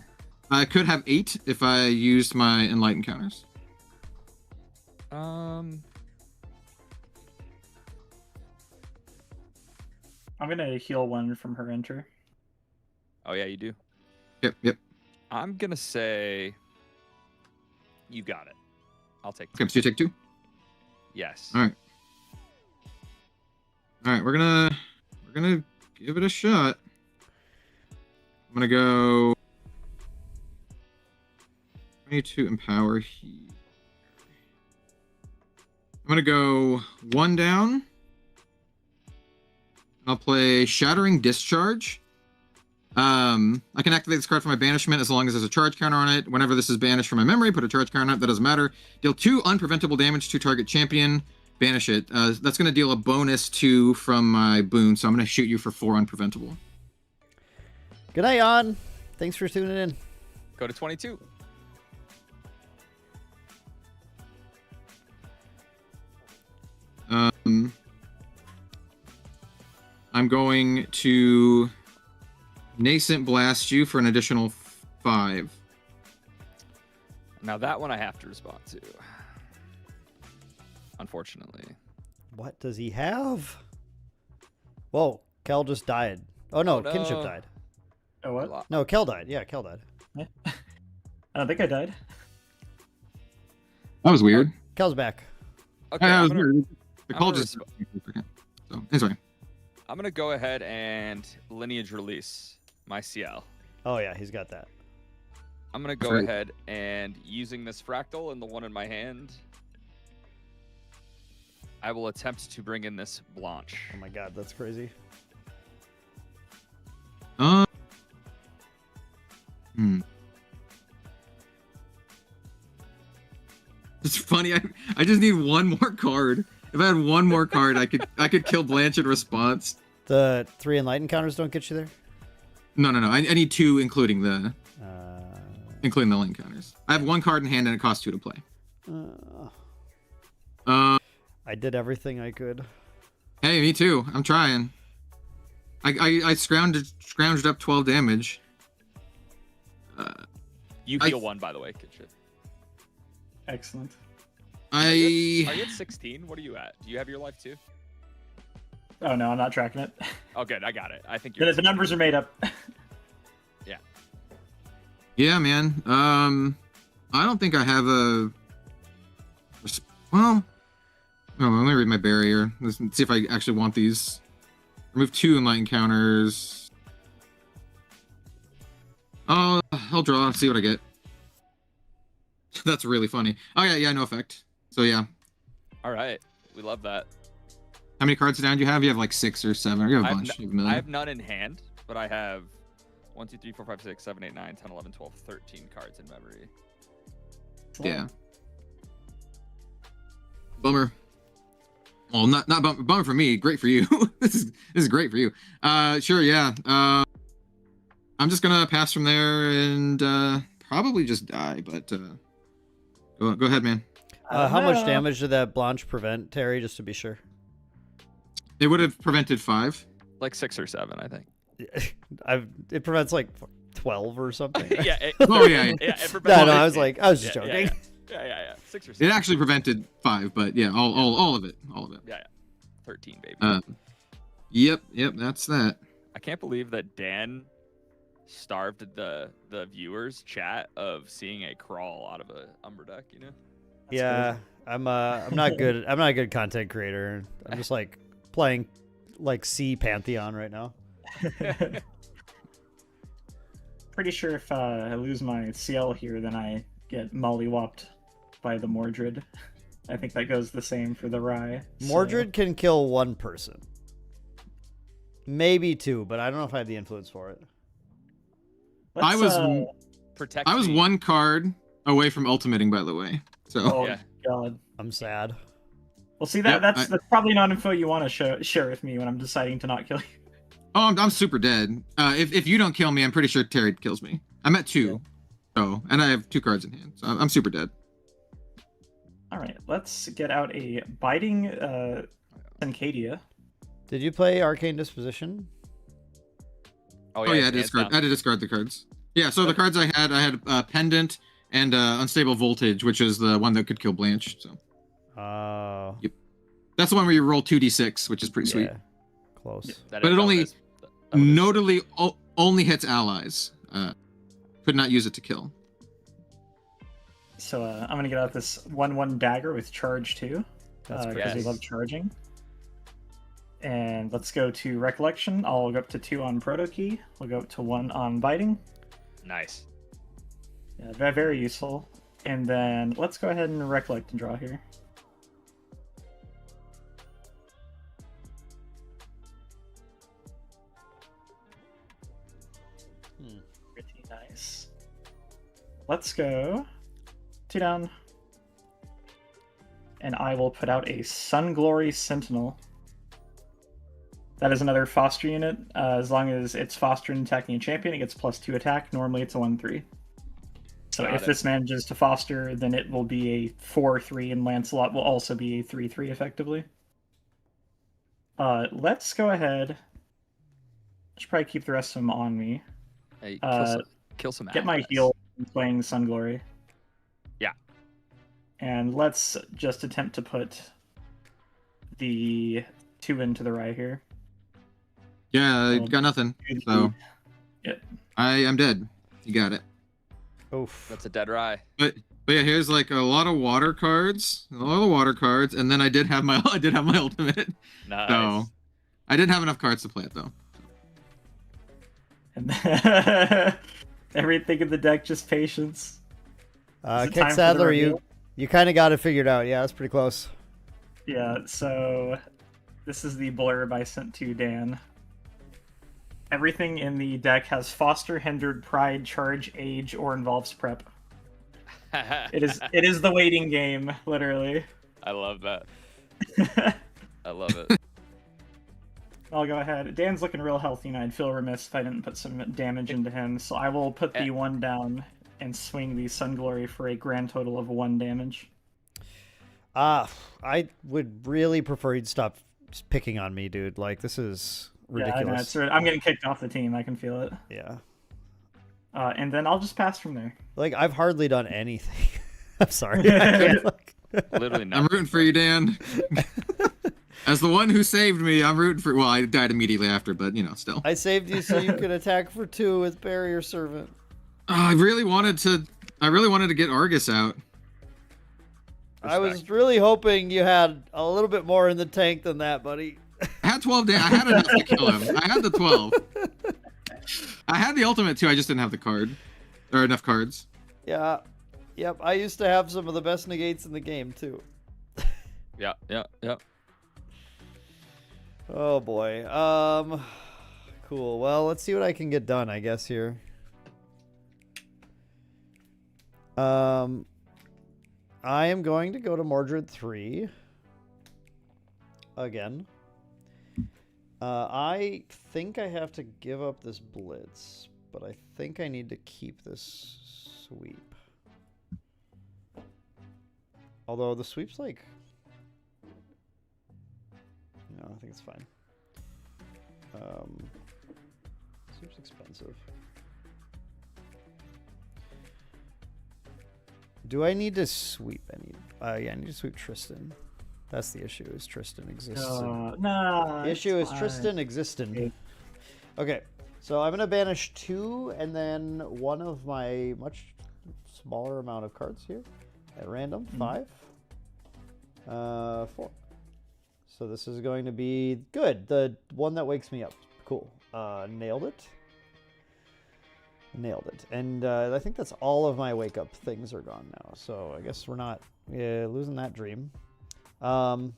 I could have 8 if I used my enlighten counters. I'm gonna heal one from her enter. Oh, yeah, you do. Yep. I'm going to say you got it. I'll take Okay, so you take 2. Yes. All right, we're gonna give it a shot. I'm gonna go 22 empower here. I'm gonna go 1 down. I'll play Shattering Discharge. I can activate this card from my banishment as long as there's a charge counter on it. Whenever this is banished from my memory, put a charge counter on it. That doesn't matter. Deal 2 unpreventable damage to target champion. Banish it. That's going to deal a bonus 2 from my boon, so I'm going to shoot you for 4 unpreventable. Good night, On. Thanks for tuning in. Go to 22. I'm going to Nascent Blast you for an additional 5. Now that one I have to respond to. Unfortunately. What does he have? Whoa, Kel just died. Oh no, Oh, no. Kinship died. Oh, what? No, Kel died. Yeah, Kel died. I don't think I died. That was weird. Kel's back. Okay, That I'm was gonna, weird. The I'm call gonna just... So, anyway. I'm gonna go ahead and lineage release my CL. Oh yeah, he's got that. I'm gonna go Right. ahead and using this fractal and the one in my hand, I will attempt to bring in this Blanche. Oh my god, that's crazy. It's funny. I just need one more card. If I had one more card, I could kill Blanche in response. The 3 enlightened counters don't get you there. No. I need 2, including the link counters. I have 1 card in hand and it costs 2 to play. I did everything I could. Hey, me too. I'm trying. I scrounged up 12 damage. You I- heal 1, by the way, Kinship. Excellent. Are you at 16? What are you at? Do you have your life too? Oh no, I'm not tracking it. Oh, good. I got it. I think you're. The numbers are made up. Yeah. Yeah, man. I don't think I have a. Well, let me read my barrier. Let's see if I actually want these. Remove 2 enlightened counters. Oh, I'll draw. See what I get. That's really funny. Oh yeah, no effect. So yeah. All right, we love that. How many cards down do you have? You have like 6 or 7. Or you have a bunch. You have a million. I have none in hand, but I have 1, 2, 3, 4, 5, 6, 7, 8, 9, 10, 11, 12, 13 cards in memory. Yeah. Bummer. Well, not bummer for me. Great for you. This is great for you. Sure, yeah. I'm just gonna pass from there and probably just die. But go ahead, man. How much damage did that Blanche prevent, Terry? Just to be sure. It would have prevented 5. Like 6 or 7, I think. It prevents like 12 or something. Yeah. It prevents, no, I was just joking. Yeah. 6 or 7. It actually prevented 5, but yeah, all of it. Yeah. 13, baby. Yep, that's that. I can't believe that Dan starved the viewers chat of seeing a crawl out of a Umber deck, you know? That's I'm not good. I'm not a good content creator. I'm just like playing like C Pantheon right now. Pretty sure if I lose my CL here, then I get mollywopped by the Mordred. I think that goes the same for the Rye. Mordred can kill 1 person. Maybe 2, but I don't know if I have the influence for it. I was 1 card away from ultimating, by the way. So oh god, I'm sad. Well, see that's probably not info you want to share with me when I'm deciding to not kill you. Oh, I'm super dead. If you don't kill me, I'm pretty sure Terry kills me. I'm at 2, so and I have 2 cards in hand, so I'm super dead. All right, let's get out a biting Encadia. Did you play Arcane Disposition? Oh yeah, I had to discard the cards. Yeah, so the cards I had Pendant and Unstable Voltage, which is the one that could kill Blanche. So. Yep. That's the one where you roll 2d6, which is pretty sweet. Close. But it only notably only hits allies. Could not use it to kill. So I'm gonna get out this 1/1 dagger with charge 2. Because we love charging. And let's go to Recollection. I'll go up to 2 on Proto Key. We'll go up to 1 on Biting. Nice. Yeah, very, very useful. And then let's go ahead and Recollect and draw here. Pretty nice. Let's go 2 down. And I will put out a Sunglory Sentinel. That is another foster unit. As long as it's fostering and attacking a champion, it gets +2 attack. Normally it's a 1/3. So if this manages to foster, then it will be a 4/3, and Lancelot will also be a 3/3 effectively. Let's go ahead. I should probably keep the rest of them on me. Hey, kill some Get my heal playing Sunglory. Yeah. And let's just attempt to put the 2 into the right here. Yeah, I got nothing. So yep. I am dead. You got it. Oof. That's a dead Rye. But yeah, here's like a lot of water cards, and then I did have my ultimate. Nice. So I didn't have enough cards to play it though. And everything in the deck, just patience. Kick Sadler, you kind of got it figured out. Yeah, that's pretty close. Yeah, so this is the blurb I sent to Dan. Everything in the deck has Foster, Hindered, Pride, Charge, Age, or involves Prep. It is the waiting game, literally. I love that. I love it. I'll go ahead. Dan's looking real healthy, and I'd feel remiss if I didn't put some damage into him. So I will put the 1 down and swing the Sunglory for a grand total of 1 damage. I would really prefer you'd stop picking on me, dude. Like, this is ridiculous. Yeah, I'm getting kicked off the team. I can feel it. Yeah. And then I'll just pass from there. Like, I've hardly done anything. I'm sorry. Literally nothing. I'm rooting for you, Dan. As the one who saved me, I'm rooting for. Well, I died immediately after, but still. I saved you so you could attack for 2 with Barrier Servant. I really wanted to get Argus out. I was really hoping you had a little bit more in the tank than that, buddy. I had 12 damage. I had enough to kill him. I had the 12. I had the ultimate too. I just didn't have the card or enough cards. Yeah. Yep. I used to have some of the best negates in the game too. Yeah. Oh boy. Cool. Well, let's see what I can get done, I guess, here. I am going to go to Mordred 3 again. I think I have to give up this blitz, but I think I need to keep this sweep. Although the sweep's like... No, I think it's fine. Sweep's expensive. Do I need to sweep any? Yeah, I need to sweep Tristan. That's the issue, is Tristan exists. Nah. The issue is Tristan existing. Okay, so I'm going to banish 2 and then one of my much smaller amount of cards here at random. 5. 4. So this is going to be good. The one that wakes me up. Cool. Nailed it. Nailed it. And I think that's all of my wake up things are gone now. So I guess we're not losing that dream. On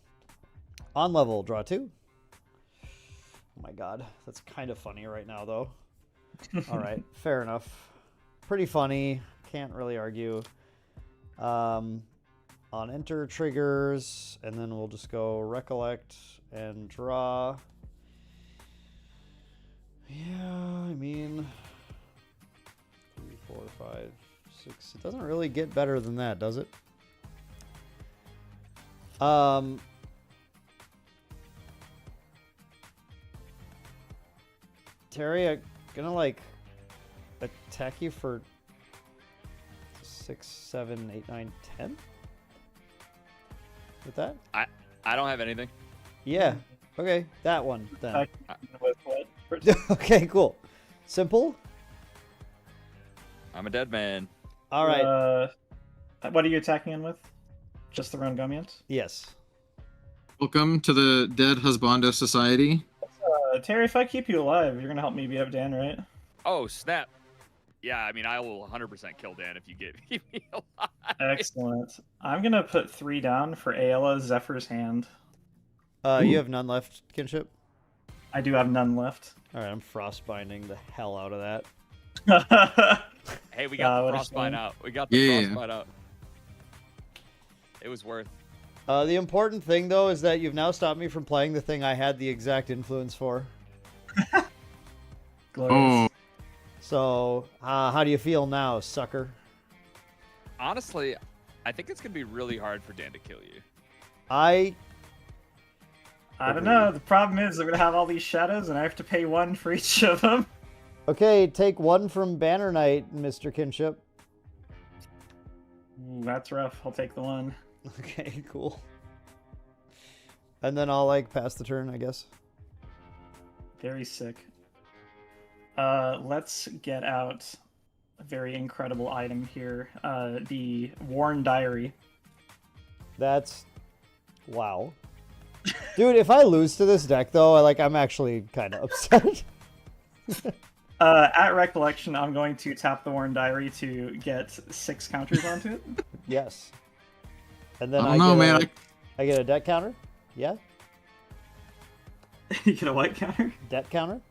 level, draw 2. Oh my god. That's kind of funny right now, though. All right. Fair enough. Pretty funny. Can't really argue. On enter triggers. And then we'll just go recollect and draw. Yeah, I mean... 3, 4, 5, 6. It doesn't really get better than that, does it? Terry, I'm gonna like attack you for 6, 7, 8, 9, 10. With that? I don't have anything. Yeah. Okay, that one then. With what? Okay, cool. Simple. I'm a dead man. All right. What are you attacking in with? Just the Rangamians? Yes. Welcome to the Dead Husbando Society. Terry, if I keep you alive, you're gonna help me beat up Dan, right? Oh, snap. Yeah, I mean, I will 100% kill Dan if you keep me alive. Excellent. I'm gonna put 3 down for Aela Zephyr's Hand. You have none left, Kinship? I do have none left. All right, I'm frostbinding the hell out of that. Hey, we got the frostbite out. We got the frostbite out. It was worth. The important thing, though, is that you've now stopped me from playing the thing I had the exact influence for. Glorious. So, how do you feel now, sucker? Honestly, I think it's going to be really hard for Dan to kill you. I don't know. The problem is I'm going to have all these shadows, and I have to pay 1 for each of them. Okay, take 1 from Banner Knight, Mr. Kinship. Ooh, that's rough. I'll take the 1. Okay, cool. And then I'll, like, pass the turn, I guess. Very sick. Let's get out a very incredible item here. The Worn Diary. That's... Wow. Dude, if I lose to this deck, though, I'm actually kind of upset. At Recollection, I'm going to tap the Worn Diary to get 6 counters onto it. Yes. And then I don't know, man. I get a debt counter? Yeah? You get a white counter? Debt counter?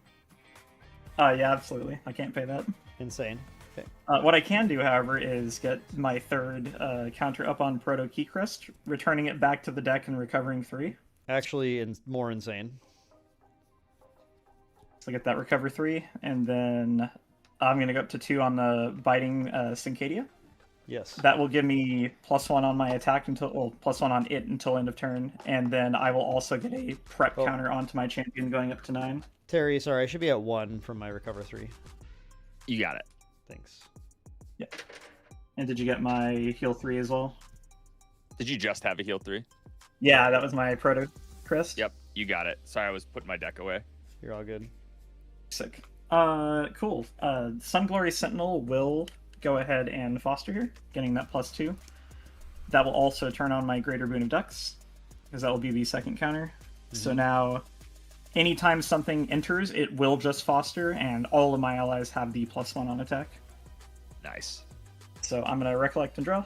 Yeah, absolutely. I can't pay that. Insane. Okay. What I can do, however, is get my 3rd counter up on Proto Keycrest, returning it back to the deck and recovering 3. Actually, more insane. So get that recover 3, and then I'm going to go up to 2 on the Biting Syncadia. Yes. That will give me +1 on my attack +1 on it until end of turn, and then I will also get a prep counter onto my champion going up to 9. Terry, sorry, I should be at 1 from my recover 3. You got it. Thanks. Yep. And did you get my heal 3 as well? Did you just have a heal 3? Yeah, that was my Proto Crest. Yep, you got it. Sorry, I was putting my deck away. You're all good. Sick. Cool. Sunglory Sentinel will go ahead and foster here, getting that +2. That will also turn on my Greater Boon of Ducks, because that will be the second counter. So now, anytime something enters, it will just foster, and all of my allies have the +1 on attack. Nice. So I'm going to Recollect and draw.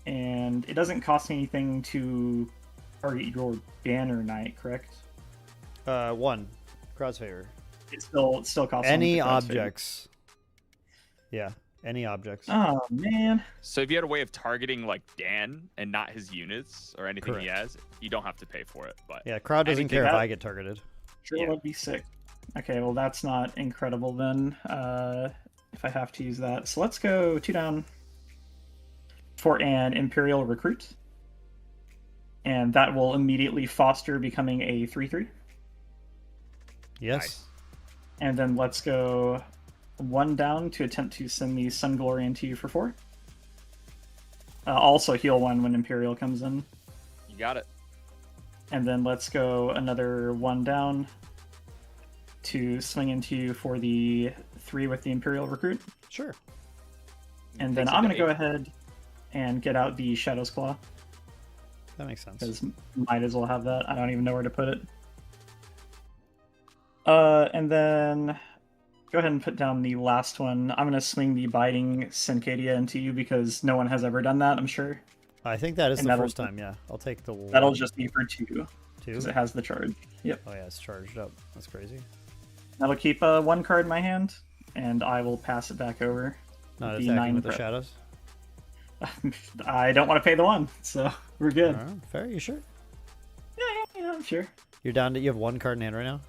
And it doesn't cost me anything to target your Banner Knight, correct? 1 crossfire. It still costs Any one to crossfire. objects. Yeah, any objects. Oh man. So if you had a way of targeting like Dan and not his units or anything he Correct. has, you don't have to pay for it. But Yeah, crowd doesn't anything care if that- I get targeted. Sure, Yeah. would be sick. Okay, well that's not incredible then. If I have to use that, so let's go 2 down for an Imperial Recruit, and that will immediately foster, becoming a 3/3. Yes. Nice. And then let's go 1 down to attempt to send the Sunglory into you for 4. Also heal 1 when Imperial comes in. you got it. And then let's go another 1 down to swing into you for the 3 with the Imperial Recruit. Sure. And then Takes it I'm going to go 8. ahead and get out the Shadow's Claw, That makes sense. because might as well have that. I don't even know where to put it. And then go ahead and put down the last one. I'm going to swing the Biting Syncadia into you, because no one has ever done that, I'm sure. I think that is And the that'll- first time, yeah. I'll take the That'll one, just be for 2, 2. because it has the charge. Yep. Oh yeah, it's charged up. That's crazy. That'll keep 1 card in my hand, and I will pass it back over. Not The attacking 9 with the prep. shadows. I don't want to pay the 1, so we're good. Alright, fair, you sure? Yeah, I'm sure. You're down to, you have 1 card in hand right now?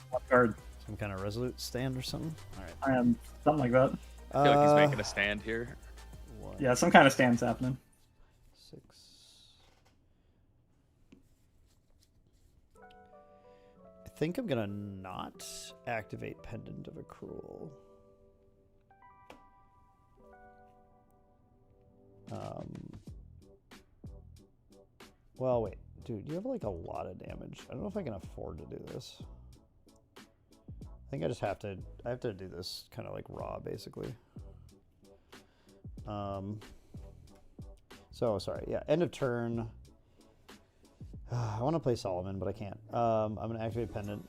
1 card. Some kind of resolute stand or something? Alright. I am something like that. I feel like he's making a stand here. Yeah, some kind of stand's happening. 6. I think I'm gonna not activate Pendant of Accrual. Well, wait, dude, you have like a lot of damage. I don't know if I can afford to do this. I think I just have to. I have to do this kind of like raw, basically. So sorry. Yeah, end of turn. I want to play Solomon, but I can't. I'm gonna activate Pendant.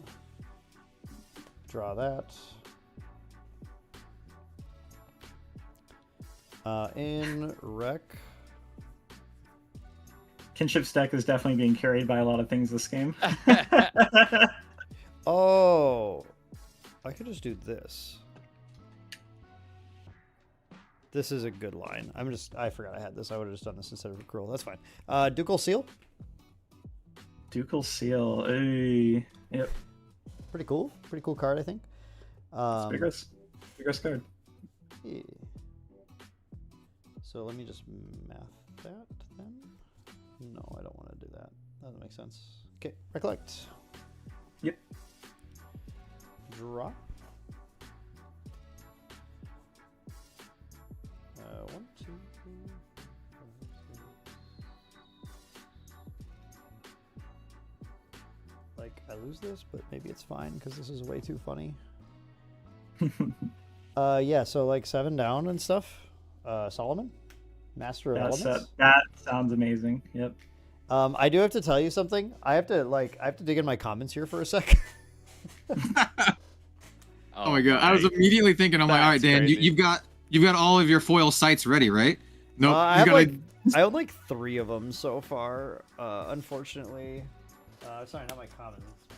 Draw that. In Rec. Kinship's deck is definitely being carried by a lot of things this game. Oh, I could just do this. This is a good line. I forgot I had this. I would have just done this instead of Accrual. That's fine. Ducal Seal. Ducal Seal. Hey. Yep. Pretty cool. Pretty cool card, I think. It's vigorous. Vigorous card. Yeah. So let me just math that then. No, I don't want to do that. That doesn't make sense. Okay, Recollect. Yep. Draw. 1, 2, 3, 4, 5, 6. Like, I lose this, but maybe it's fine because this is way too funny. Yeah, so like 7 down and stuff. Solomon, Master of Elements. That sounds amazing. Yep. I do have to tell you something. I have to dig in my comments here for a sec. Oh my god! I was immediately thinking, I'm like, all right, That's Dan, crazy. you've got all of your foil sites ready, right? No, I you have gotta. I own like 3 of them so far. Unfortunately, sorry, not my comments. My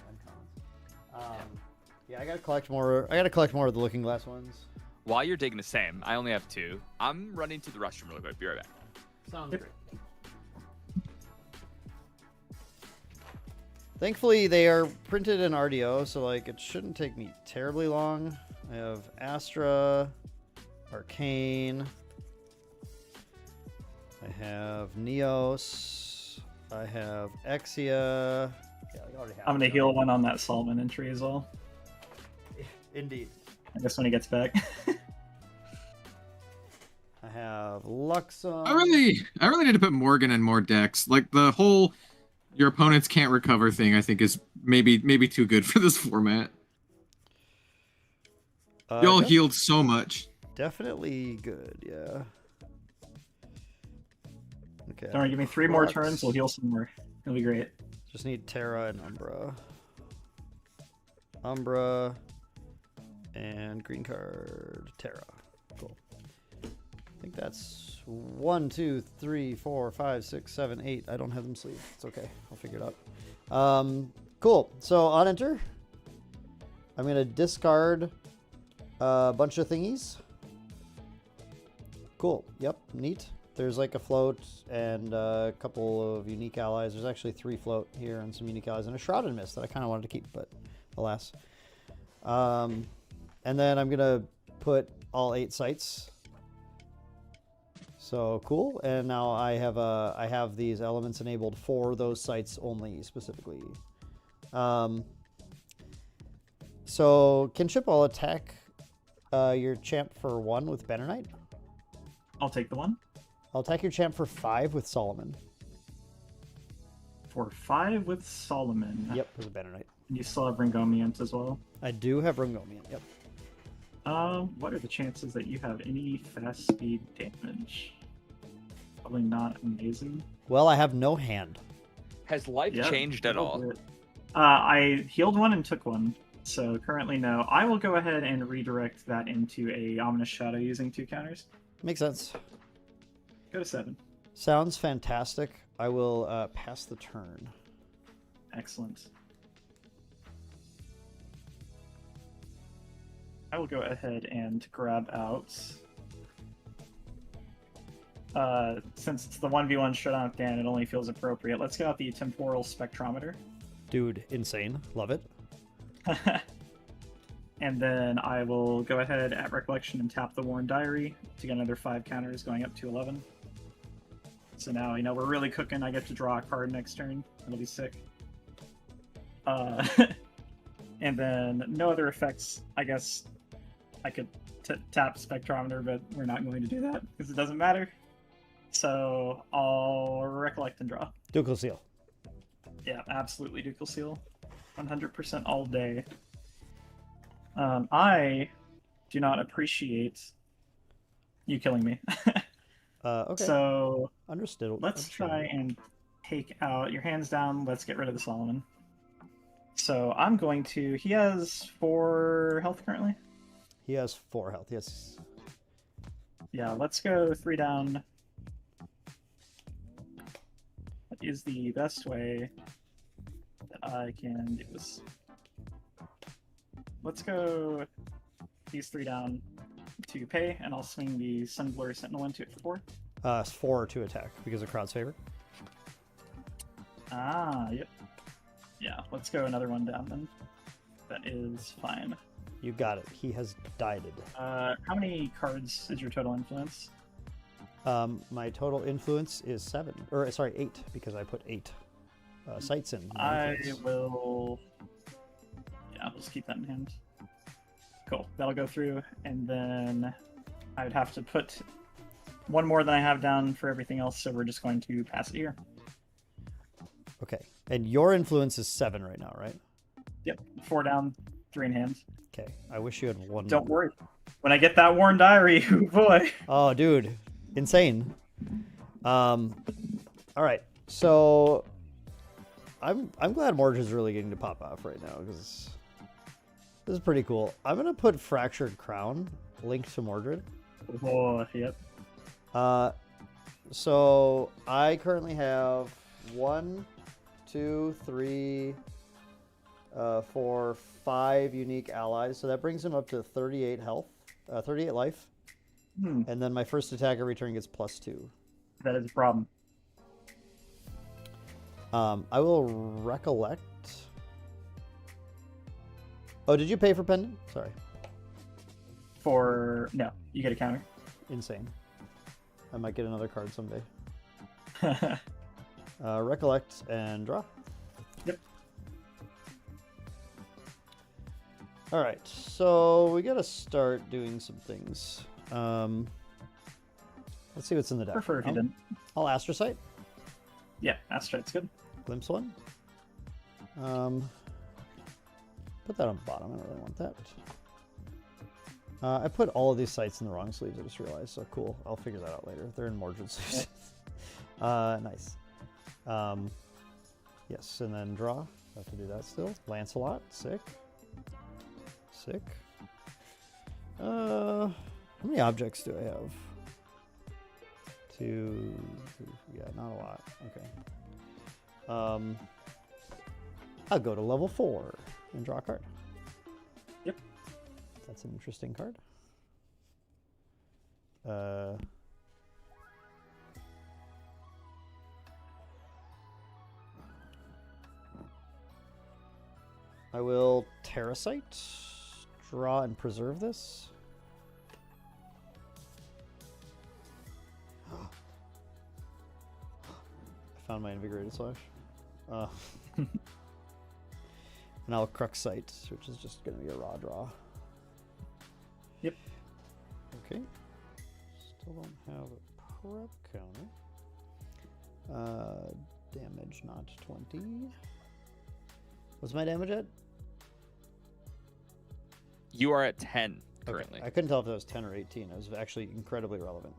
uncommons. Yeah, I gotta collect more. I gotta collect more of the Looking Glass ones. While you're digging the same, I only have 2. I'm running to the restroom real quick. Be right back. Sounds great. Thankfully, they are printed in RDO, so like it shouldn't take me terribly long. I have Astra, Arcane. I have Neos. I have Exia. Yeah, I already have I'm gonna it. heal 1 on that Solomon entry as well. Indeed. I guess when he gets back. I have Luxon. I really need to put Morgan in more decks. Like the whole your opponents can't recover thing, I think, is maybe too good for this format. Y'all healed so much. Definitely good, yeah. Okay. Don't worry, give me 3 more turns, we'll heal some more. It'll be great. Just need Terra and Umbra. Umbra and green card Terra. Cool. I think that's 1, 2, 3, 4, 5, 6, 7, 8. I don't have them sleeved. It's okay. I'll figure it out. Cool. So on enter, I'm gonna discard a bunch of thingies. Cool. Yep. Neat. There's like a float and a couple of unique allies. There's actually 3 float here and some unique allies and a shrouded mist that I kind of wanted to keep, but alas. And then I'm gonna put all 8 sites. So cool. And now I have these elements enabled for those sites only specifically. So Kinship, I'll attack your champ for 1 with Banner Knight. I'll take the 1. I'll attack your champ for 5 with Solomon. For 5 with Solomon. Yep, with a Banner Knight. And you still have Ringomiant as well. I do have Ringomiant, yep. What are the chances that you have any fast speed damage? Probably not amazing. Well, I have no hand. Has life changed at all? I healed 1 and took 1. So currently no. I will go ahead and redirect that into a Ominous Shadow using 2 counters. Makes sense. Go to 7. Sounds fantastic. I will pass the turn. Excellent. I will go ahead and grab out... since it's the 1v1 showdown with Dan, it only feels appropriate. Let's get out the Temporal Spectrometer. Dude, insane. Love it. And then I will go ahead at Recollection and tap the Worn Diary to get another 5 counters going up to 11. So now, we're really cooking. I get to draw a card next turn. It'll be sick. And then no other effects. I guess I could tap Spectrometer, but we're not going to do that because it doesn't matter. So I'll Recollect and draw. Ducal Seal. Yeah, absolutely Ducal Seal. 100% all day. I do not appreciate you killing me. Okay. So understood. Let's try and take out your hands down. Let's get rid of the Solomon. So I'm going to. He has 4 health currently. He has 4 health. Yes. Yeah. Let's go 3 down. That is the best way that I can do this. Let's go these 3 down to pay, and I'll swing the Sunglory Sentinel into it for 4. 4 to attack because of crowd's favor. Ah, yep. Yeah, let's go another 1 down then. That is fine. You got it. He has died. How many cards is your total influence? My total influence is 7. Or, sorry, 8, because I put 8 sites in. I will... Yeah, let's keep that in hand. Cool. That'll go through, and then I would have to put 1 more than I have down for everything else, so we're just going to pass it here. Okay. And your influence is 7 right now, right? Yep. 4 down, 3 in hand. Okay. I wish you had 1 Don't more. worry. When I get that Worn Diary, oh boy. Oh, dude. Insane. All right. So I'm glad Mordred's really getting to pop off right now because this is pretty cool. I'm gonna put Fractured Crown linked to Mordred. Oh, yep. So I currently have 1, 2, 3, 4, 5 unique allies. So that brings him up to 38 health, 38 life. And then my first attack every turn gets +2. That is a problem. I will Recollect. Oh, did you pay for Pendant? Sorry. No, you get a counter. Insane. I might get another card someday. Recollect and draw. Yep. All right, so we gotta start doing some things. Let's see what's in the deck. Prefer if you didn't. I'll Astrocyte. Yeah, Astrocyte's good. Glimpse one. Put that on the bottom. I don't really want that. I put all of these sites in the wrong sleeves. I just realized. So cool. I'll figure that out later. They're in Mordred sleeves. Nice. Yes, and then draw. Have to do that still. Lancelot. Sick. Sick. How many objects do I have? 2, 3, yeah, not a lot. Okay. I'll go to level 4 and draw a card. Yep. That's an interesting card. I will Terrasite, draw and preserve this. I found my Invigorated Slash. And I'll Cruxite, which is just going to be a raw draw. Yep. Okay. Still don't have a prep counter. Damage not 20. What's my damage at? You are at 10 currently. Okay. I couldn't tell if it was 10 or 18. It was actually incredibly relevant.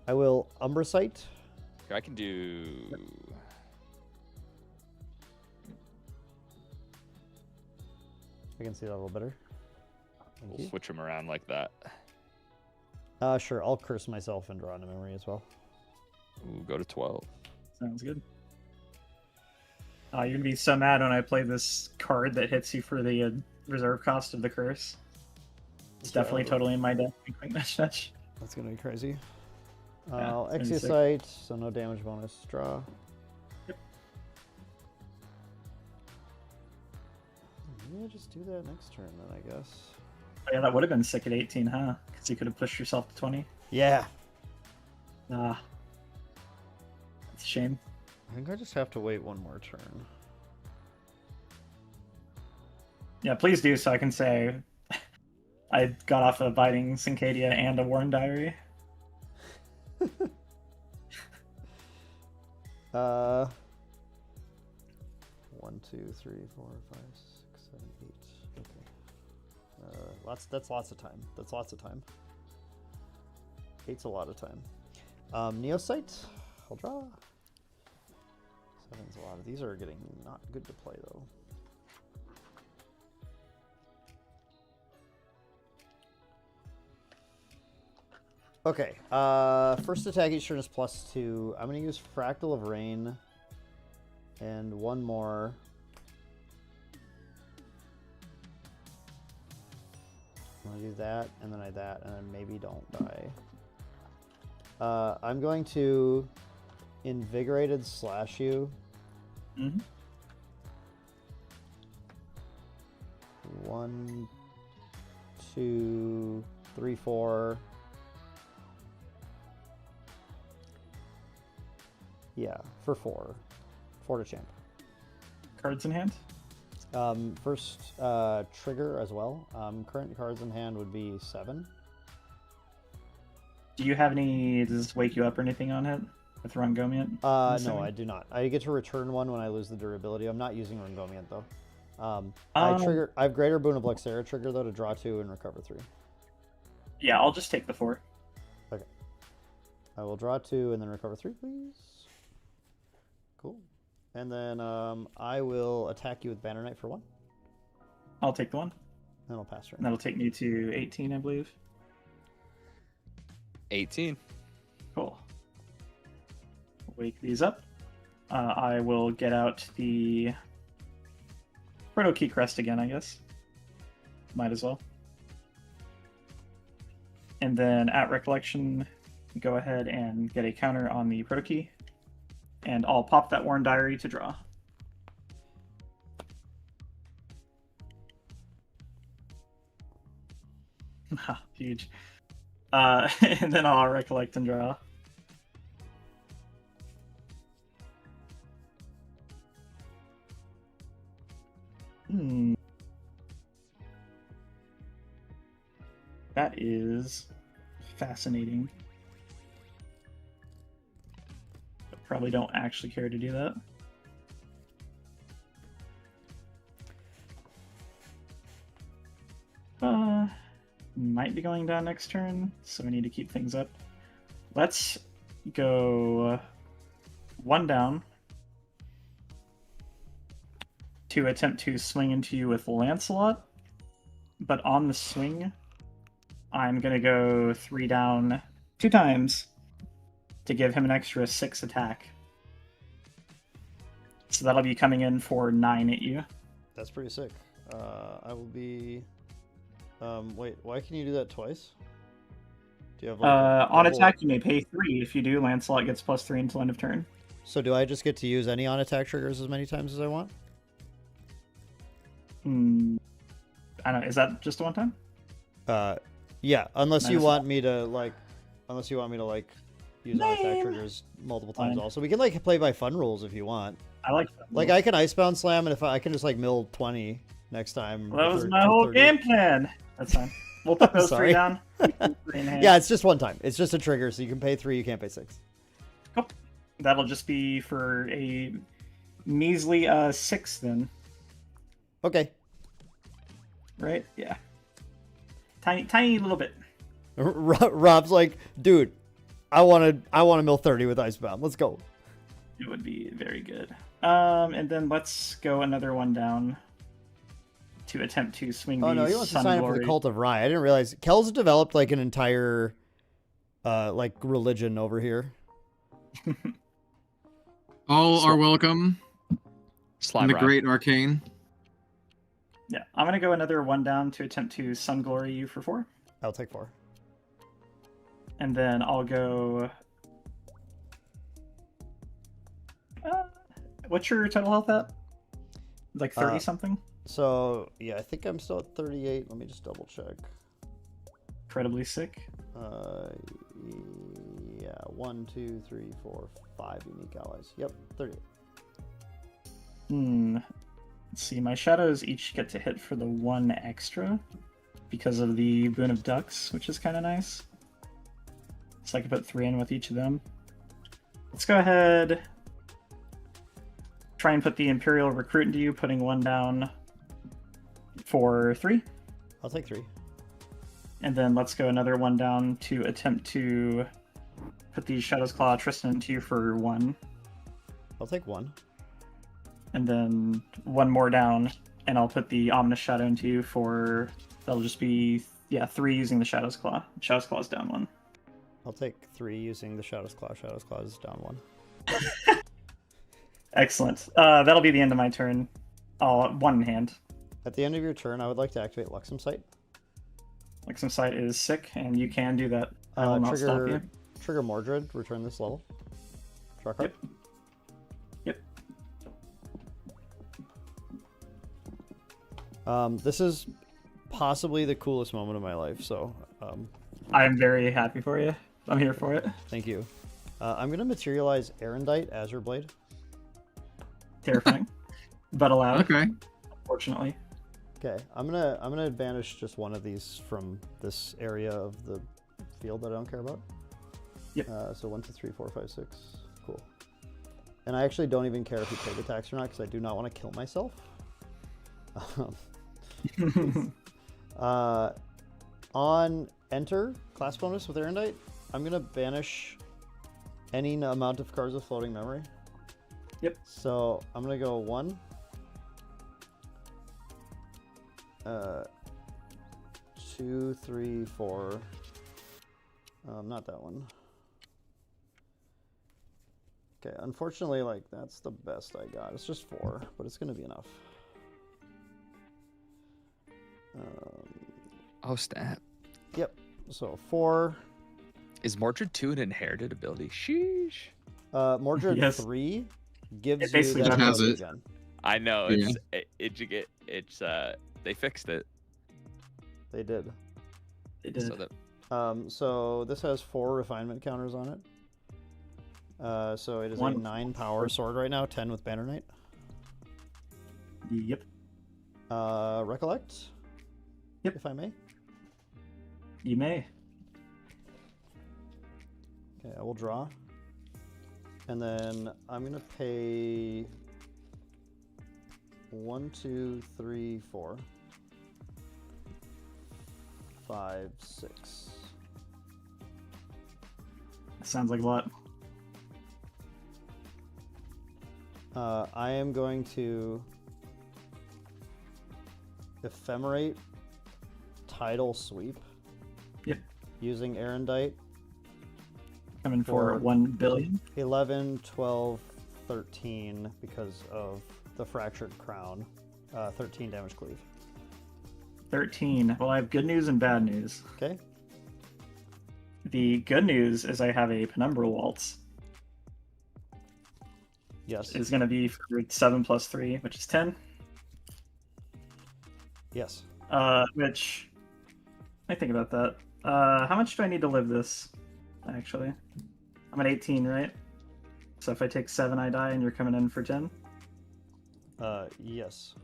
I will Umbracite. I can do. I can see that a little better. Thank We'll you. switch them around like that. Sure. I'll curse myself and draw into memory as well. Ooh, go to 12. Sounds good. You're gonna be so mad when I play this card that hits you for the reserve cost of the curse. It's definitely totally in my deck. That's gonna be crazy. Yeah, I'll it's gonna be sick. Exeocite, so no damage bonus. Draw. Yep. Maybe I'll just do that next turn then, I guess. Oh, yeah, that would have been sick at 18, huh? Because you could have pushed yourself to 20. Yeah. That's a shame. I think I just have to wait one more turn. Yeah, please do, so I can say I got off a Biting Cincadia and a Worn Diary. 1, 2, 3, 4, 5, 6, 7, 8. Okay. That's lots of time. That's lots of time. 8's a lot of time. Neosite. I'll draw. 7's a lot. These are getting not good to play though. Okay. First attack each turn is +2. I'm gonna use Fractal of Rain and one more. I'm gonna do that, and then that, and then maybe don't die. I'm going to Invigorated Slash you. Mm-hmm. 1, 2, 3, 4. Yeah, for 4. 4 to champ. Cards in hand? First trigger as well. Current cards in hand would be 7. Do you have any... Does this wake you up or anything on it? With Rungomient? No, I do not. I get to return one when I lose the durability. I'm not using Rungomient though. I have Greater Boon of Luxera trigger though to draw 2 and recover 3. Yeah, I'll just take the 4. Okay. I will draw 2 and then recover 3, please. Cool. And then I will attack you with Banner Knight for 1. I'll take the 1. Then I'll pass turn. And that'll take me to 18, I believe. 18. Cool. Wake these up. I will get out the Proto Key Crest again, I guess. Might as well. And then at Recollection, go ahead and get a counter on the Proto Key. And I'll pop that Worn Diary to draw. Huge. And then I'll Recollect and draw. That is fascinating. Probably don't actually care to do that. Might be going down next turn, so we need to keep things up. Let's go 1 down to attempt to swing into you with Lancelot, but on the swing, I'm gonna go 3 down 2 times to give him an extra 6 attack. So that'll be coming in for 9 at you. That's pretty sick. I will be. Wait, why can you do that twice? Do you have like on double- attack, you may pay 3. If you do, Lancelot gets +3 until end of turn. So do I just get to use any on attack triggers as many times as I want? I don't know. Is that just a 1 time? Yeah, unless you Minus want me to like, use on attack Lame. triggers multiple times. Fine. Also, we can like play by fun rules if you want. I like that. Like I can icebound slam, and if I can just like mill 20 next time. Well, that was for- my for whole 30. game plan. That's fine. We'll put those 3 Sorry. down. 3 in hand. Yeah, it's just 1 time. It's just a trigger, so you can pay 3, you can't pay 6. Cool. That'll just be for a measly 6 then, Okay. right? Yeah. Tiny little bit. Rob's like, dude, I want to mill 30 with icebound. Let's go. It would be very good. And then let's go another 1 down to attempt to swing Oh these no, he wants to Sun sign up for Glory. the Cult of Rye. I didn't realize Kel's developed like an entire like religion over here. All are welcome Slide in the ride. great arcane. Yeah, I'm gonna go another 1 down to attempt to Sun Glory you for 4, I'll take 4. and then I'll go. What's your total health at? Like 30 something? So yeah, I think I'm still at 38. Let me just double check. Incredibly sick. Yeah, 1, 2, 3, 4, 5 unique allies. Yep, 38. Let's see, my shadows each get to hit for the 1 extra because of the Boon of Ducks, which is kind of nice. So I can put 3 in with each of them. Let's go ahead. Try and put the Imperial Recruit into you, putting 1 down for 3. I'll take 3. And then let's go another 1 down to attempt to put the Shadow's Claw Tristan into you for 1. I'll take 1. And then 1 more down, and I'll put the Ominous Shadow into you for... That'll just be, 3 using the Shadow's Claw. Shadow's Claw is down 1. I'll take 3 using the Shadow's Claw. Shadow's Claw is down 1. Excellent. That'll be the end of my turn. All 1 in hand. At the end of your turn, I would like to activate Luxem Sight. Luxem Sight is sick, and you can do that. I will not stop you. Trigger Mordred, return this level. Draw a card. Yep. This is possibly the coolest moment of my life, so I'm very happy for you. I'm here for it. thank you. I'm gonna materialize Erendite Azure Blade. Terrifying. But allowed, Okay. fortunately. Okay, I'm gonna banish just one of these from this area of the field that I don't care about. Yep. So 1, 2, 3, 4, 5, 6. Cool. And I actually don't even care if you take attacks or not because I do not want to kill myself. On enter class bonus with Erendite, I'm gonna banish any amount of cards with floating memory. Yep. So I'm gonna go 1. 2, 3, 4. Not that one. Okay, unfortunately, like that's the best I got. It's just 4, but it's gonna be enough. Oh, snap. Yep. So 4. Is Mordred 2 an inherited ability? Sheesh. Mordred Yes. 3 gives It you basically that just has ability it. again. I know. Yeah. They fixed it. They did. It did. So that So this has 4 refinement counters on it. So it is a 1. 9 power sword right now, 10 with Banner Knight. Yep. Recollect. Yep. If I may. You may. Okay, I will draw. And then I'm gonna pay 1, 2, 3, 4, 5, 6. Sounds like a lot. I am going to ephemerate Tidal Sweep. Yep. Using Erendite. Coming for 1 billion. 11, 12, 13 because of the Fractured Crown. 13 damage cleave. 13. Well, I have good news and bad news. Okay. The good news is I have a Penumbral Waltz. Yes. It's going to be for 7 plus 3, which is 10. Yes. Which, I think about that. How much do I need to live this, actually? I'm at 18, right? So if I take 7, I die, and you're coming in for 10? Yes.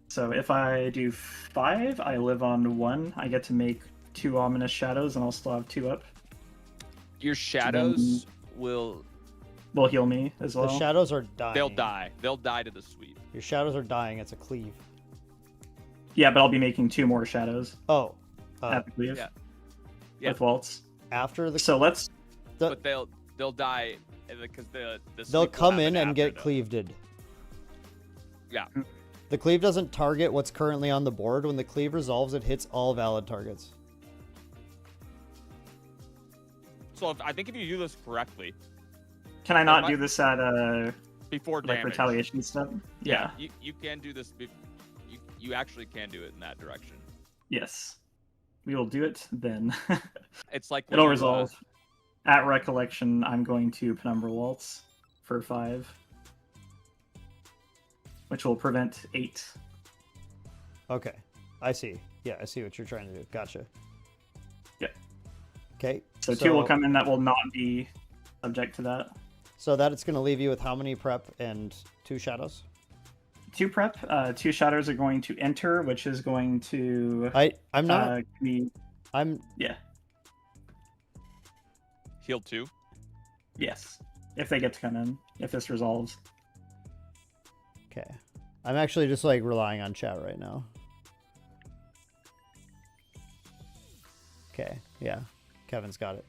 So if I do 5, I live on 1. I get to make 2 Ominous Shadows, and I'll still have 2 up. Your shadows will heal me as well. The shadows are dying. They'll die. They'll die to the sweep. Your shadows are dying. It's a cleave. Yeah, but I'll be making 2 more shadows. Oh. At the cleave. Yeah. With Waltz. After the. So let's. But they'll die because the They'll sweep will come in happen and get after, though. cleaved. Yeah. The cleave doesn't target what's currently on the board. When the cleave resolves, it hits all valid targets. So I think if you do this correctly. Can I not do this at before like damage. retaliation step? Yeah. You can do this. You actually can do it in that direction. Yes. We will do it then. It's like It'll resolve. At Recollection, I'm going to Penumbral Waltz for 5. Which will prevent 8. Okay. I see. Yeah, I see what you're trying to do. Gotcha. Yeah. Okay. So 2 will come in that will not be subject to that. So that it's going to leave you with how many prep and 2 shadows? 2 prep. 2 shadows are going to enter, which is going to. I'm not. I'm. Yeah. Heal 2. Yes. If they get to come in. If this resolves. Okay. I'm actually just like relying on chat right now. Okay. Yeah. Kevin's got it.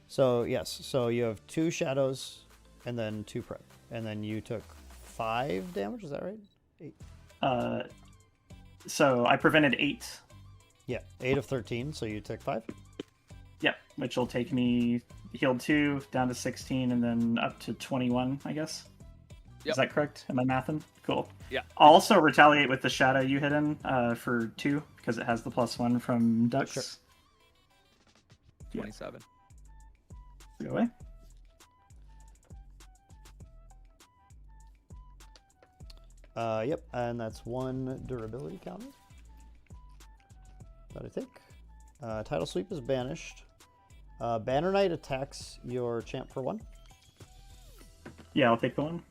So yes. So you have 2 shadows and then 2 prep. And then you took 5 damage. Is that right? 8. So I prevented 8. Yeah. 8 of 13. So you took 5. Yep. Which will take me healed 2 down to 16 and then up to 21, I guess. Yep. Is that correct? Am I mathing? Cool. Yeah. I'll also retaliate with the shadow you hit in for 2 because it has the +1 from Ducks. Sure. 27. Go away. Yep, and that's 1 durability counter. That I think. Tidal Sweep is banished. Banner Knight attacks your champ for 1. Yeah, I'll take the 1.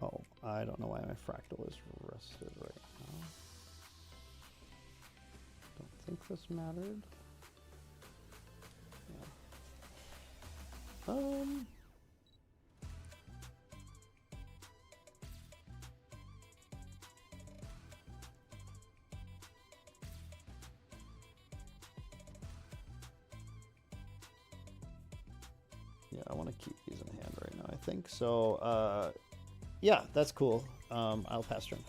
Oh, I don't know why my fractal is rested right now. Don't think this mattered. Yeah. Yeah, I want to keep these in hand right now, I think. So, yeah, that's cool. I'll pass turn.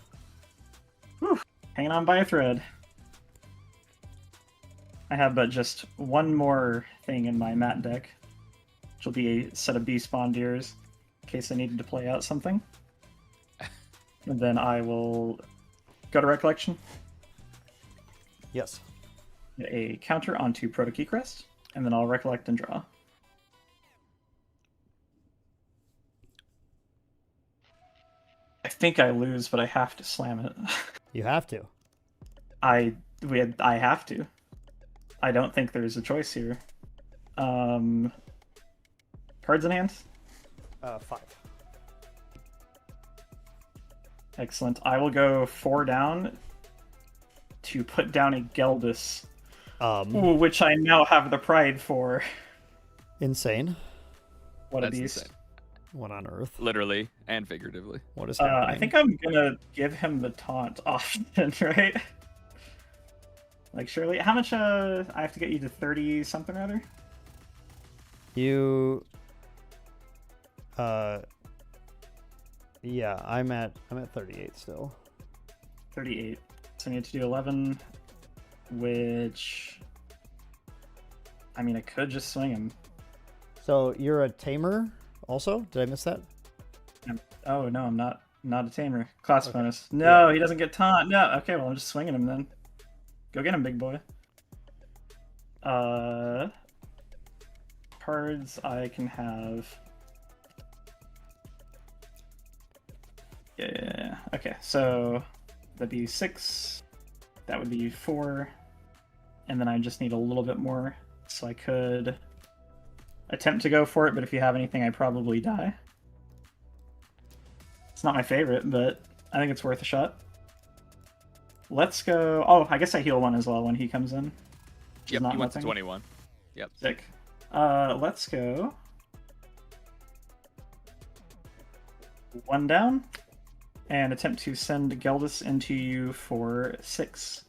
Whew. Hanging on by a thread. I have but just one more thing in my mat deck, which will be a set of Beast Bondiers, in case I needed to play out something. And then I will go to Recollection. Yes. Get a counter onto Proto-Key Crest, and then I'll Recollect and draw. I think I lose, but I have to slam it. You have to. I have to. I don't think there's a choice here. Cards in hand? 5. Excellent. I will go 4 down to put down a Geldus Ooh, which I now have the pride for. Insane. What a That's beast. insane. What on earth? Literally and figuratively. What is happening? I think I'm gonna give him the taunt often, right? Like, surely, how much? I have to get you to 30 something or other. You. Yeah, I'm at 38 still. 38. So I need to do 11, which. I mean, I could just swing him. So you're a tamer also? Did I miss that? Oh no, I'm not a tamer. Class bonus. No, he doesn't get taunt. No. Okay, well I'm just swinging him then. Go get him, big boy. Cards I can have. Yeah. Okay, so that'd be 6. That would be 4, and then I just need a little bit more, so I could attempt to go for it. But if you have anything, I probably die. It's not my favorite, but I think it's worth a shot. Let's go. Oh, I guess I heal 1 as well when he comes in. Yep, Not he went to nothing. 21. Yep. Sick. Let's go. 1 down, and attempt to send Geldis into you for 6.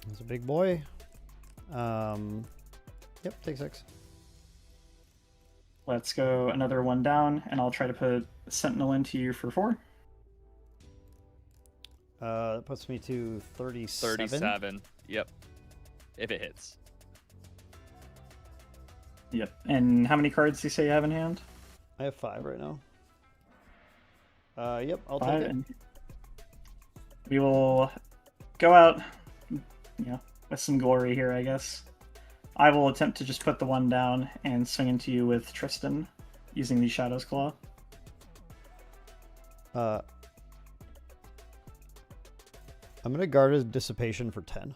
He's a big boy. Yep, take 6. Let's go another 1 down, and I'll try to put Sentinel into you for 4. That puts me to 37. 37. Yep. If it hits. Yep. And how many cards do you say you have in hand? I have 5 right now. Yep, I'll 5. take it. And we will go out, with some glory here, I guess. I will attempt to just put the 1 down and swing into you with Tristan using the Shadow's Claw. I'm gonna guard his dissipation for 10,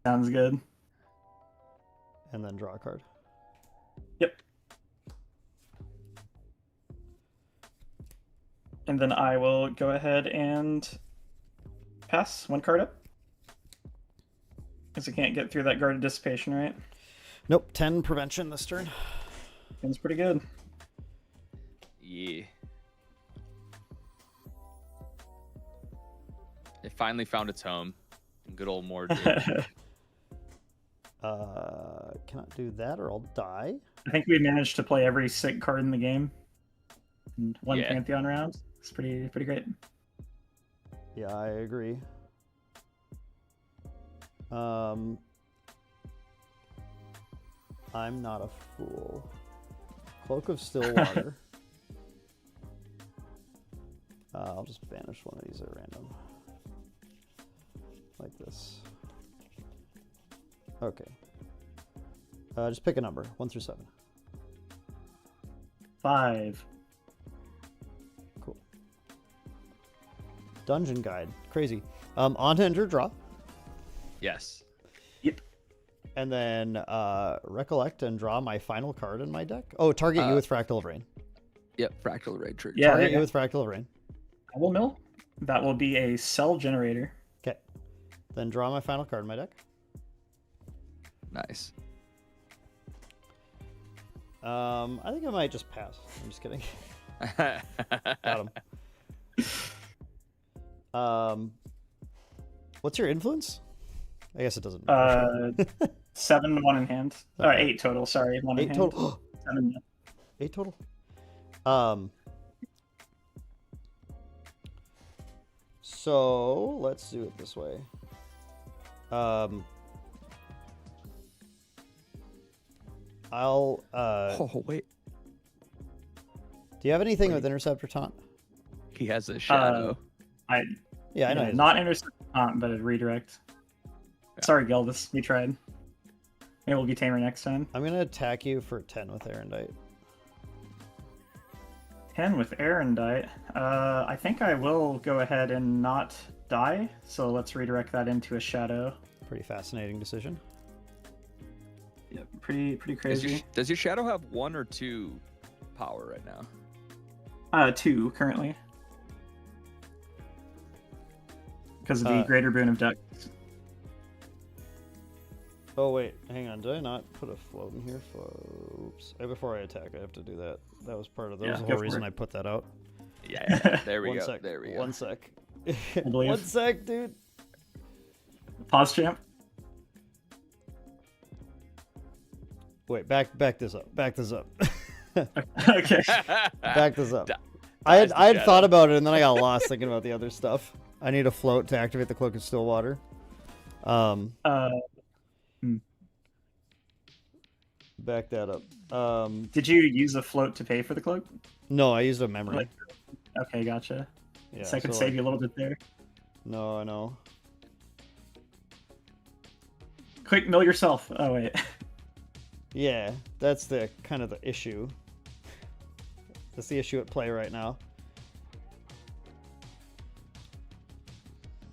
Sounds good. and then draw a card. Yep. And then I will go ahead and pass 1 card up. Because I can't get through that guarded dissipation, right? Nope, 10 prevention this turn. Seems pretty good. Yeah. It finally found its home. Good old Mordred. Cannot do that or I'll die. I think we managed to play every sick card in the game in 1 Yeah. Pantheon round. It's pretty great. Yeah, I agree. I'm not a fool. Cloak of Stillwater. I'll just banish one of these at random. Like this. Okay. Just pick a number, 1 through 7. 5. Cool. Dungeon Guide. Crazy. On to enter draw. Yes. Yep. And then recollect and draw my final card in my deck. Oh, target you with Fractal of Rain. Yep. Fractal Ray trigger. Yeah, Target you with Fractal of Rain. Double mill. That will be a cell generator. Okay. Then draw my final card in my deck. Nice. I think I might just pass. I'm just kidding. Got him. What's your influence? I guess it doesn't matter. 7, 1 in hand. Or Okay. 8 total. Sorry, 1 in 8 hand. total. 7. 8 total. So let's do it this way. I'll Oh wait. do you have anything with intercept or taunt? He has a shadow. Yeah, I know. he has- Not intercept, but a redirect. Yeah. Sorry, Geldis. We tried. Maybe we'll be tamer next time. I'm gonna attack you for 10 with Erendite. 10 with Erendite. I think I will go ahead and not die. So let's redirect that into a shadow. Pretty fascinating decision. Yep, pretty crazy. Does your shadow have 1 or 2 power right now? 2 currently. because of the greater boon of deck. Oh wait, hang on. Did I not put a float in here? Oops. Before I attack, I have to do that. That was part of. That was the whole reason I put that out. Yeah. There we One go. sec. There we go. One sec. believe. 1 sec, dude. Pause, champ. Wait, back this up. Back this up. Okay. Back this up. I had thought about it and then I got lost thinking about the other stuff. I need a float to activate the Cloak of Stillwater. Back that up. Did you use a float to pay for the cloak? No, I used a memory. Okay, gotcha. Yeah, so I could save you a little bit there. No, I know. Quick, mill yourself. Oh wait. Yeah, that's the kind of the issue. That's the issue at play right now.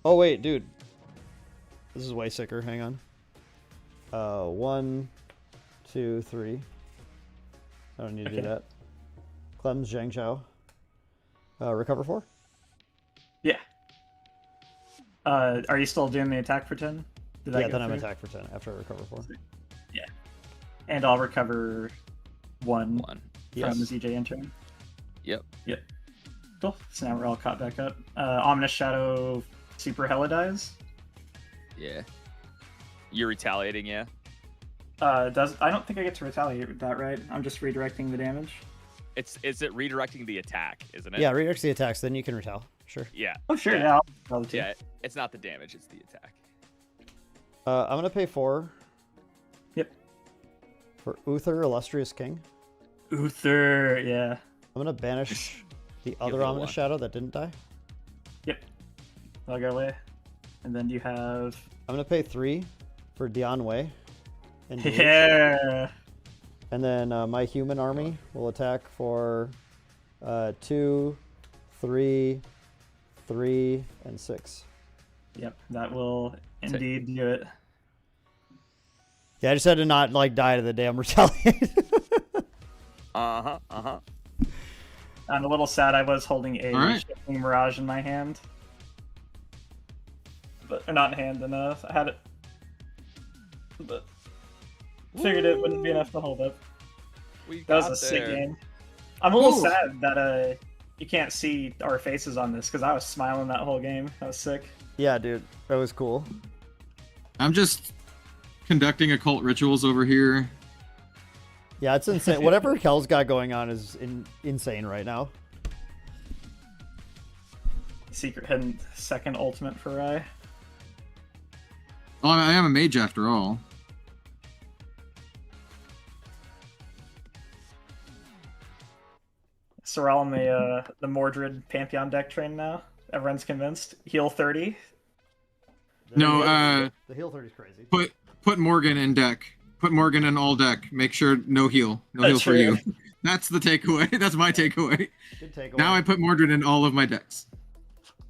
Oh wait, dude. This is way sicker. Hang on. 1, 2, 3. I don't need to do that. Clems, Zhang Chao. Recover 4? Yeah. Are you still doing the attack for 10? Yeah, then I'm attack for 10 after I recover 4. Yeah. And I'll recover 1 from Yes. the ZJ intern. Yep. Yep. Cool. So now we're all caught back up. Ominous Shadow Super Hella dies. Yeah. You're retaliating, yeah? I don't think I get to retaliate with that, right? I'm just redirecting the damage. Is it redirecting the attack, isn't it? Yeah, redirect the attacks, then you can retaliate. Sure. Yeah. Oh, sure. Yeah. I'll do. Yeah. It's not the damage, it's the attack. I'm gonna pay 4. Yep. For Uther, Illustrious King. Uther, yeah. I'm gonna banish the other little Ominous one. Shadow that didn't die. Yep. I'll go away. And then you have... I'm gonna pay 3 for Dian Wei. Yeah. And then my human army will attack for 2, 3, 3, and 6. Yep, that will indeed do it. Yeah, I just had to not like die to the damn retaliate. I'm a little sad I was holding a Shifting Mirage in my hand. But not in hand enough. I had it. But figured it wouldn't be enough to hold up. That was a sick game. I'm a little sad that you can't see our faces on this because I was smiling that whole game. That was sick. Yeah, dude, that was cool. I'm just conducting occult rituals over here. Yeah, it's insane. Whatever Kel's got going on is insane right now. Secret hidden second ultimate for Rai. Oh, I am a mage after all. So we're all in the Mordred Pantheon deck train now. Everyone's convinced. Heal 30. No, the heal 30 is crazy. Put Morgan in deck. Put Morgan in all deck. Make sure no heal. No heal for you. That's the takeaway. That's my takeaway. Good takeaway. Now I put Mordred in all of my decks.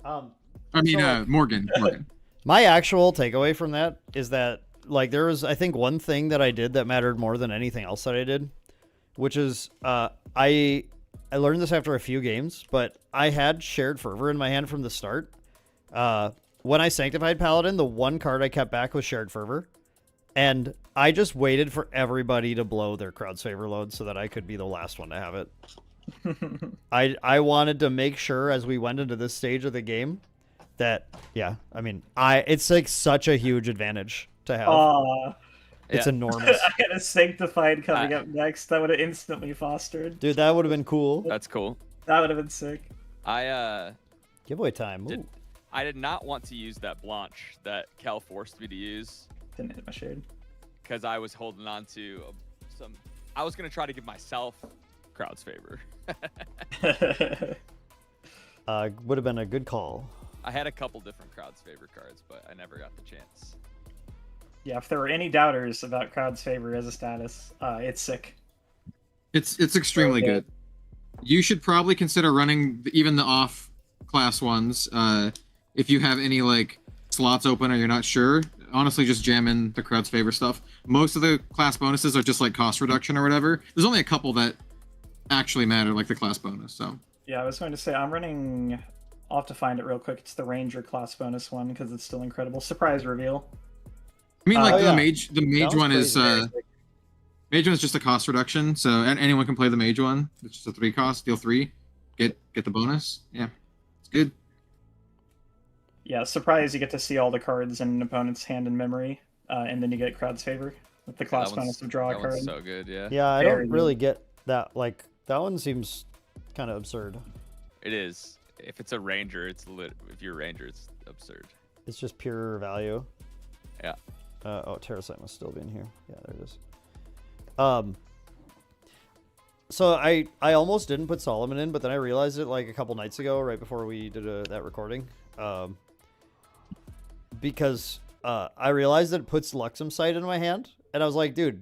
Morgan. My actual takeaway from that is that like there was I think one thing that I did that mattered more than anything else that I did, which is I learned this after a few games, but I had Shared Fervor in my hand from the start. When I Sanctified Paladin, the one card I kept back was Shared Fervor. And I just waited for everybody to blow their crowd's favor load so that I could be the last one to have it. I wanted to make sure as we went into this stage of the game that, yeah, I mean, it's like such a huge advantage to have. It's enormous. I had a Sanctified coming up next. That would have instantly fostered. Dude, that would have been cool. That's cool. That would have been sick. Giveaway time. I did not want to use that Blanche that Kel forced me to use. Didn't hit my shade. Because I was holding on to some... I was going to try to give myself crowd's favor. Would have been a good call. I had a couple different crowd's favor cards, but I never got the chance. Yeah, if there were any doubters about crowd's favor as a status, it's sick. It's extremely good. You should probably consider running even the off class ones if you have any like slots open or you're not sure. Honestly, just jam in the crowd's favor stuff. Most of the class bonuses are just like cost reduction or whatever. There's only a couple that actually matter, like the class bonus. So yeah, I was going to say I'm running I'll have to find it real quick. It's the Ranger class bonus one because it's still incredible. Surprise reveal. I mean, like Oh, the yeah. mage Sounds one is crazy. mage one is just a cost reduction, so anyone can play the mage one. It's just a 3 cost, deal 3, get the bonus. Yeah, it's good. Yeah, surprise! You get to see all the cards in an opponent's hand in memory, and then you get crowd's favor with the class bonus of draw a That card. one's so good, yeah. Yeah, I Very don't really get that. Like, that one seems kind of absurd. It is. If it's a ranger, it's lit. If you're a ranger, it's absurd. It's just pure value. Yeah. Oh, Terrasite must still be in here. Yeah, there it is. So I almost didn't put Solomon in, but then I realized it like a couple nights ago, right before we did that recording. Because I realized that it puts Luxem Sight in my hand, and I was like, dude,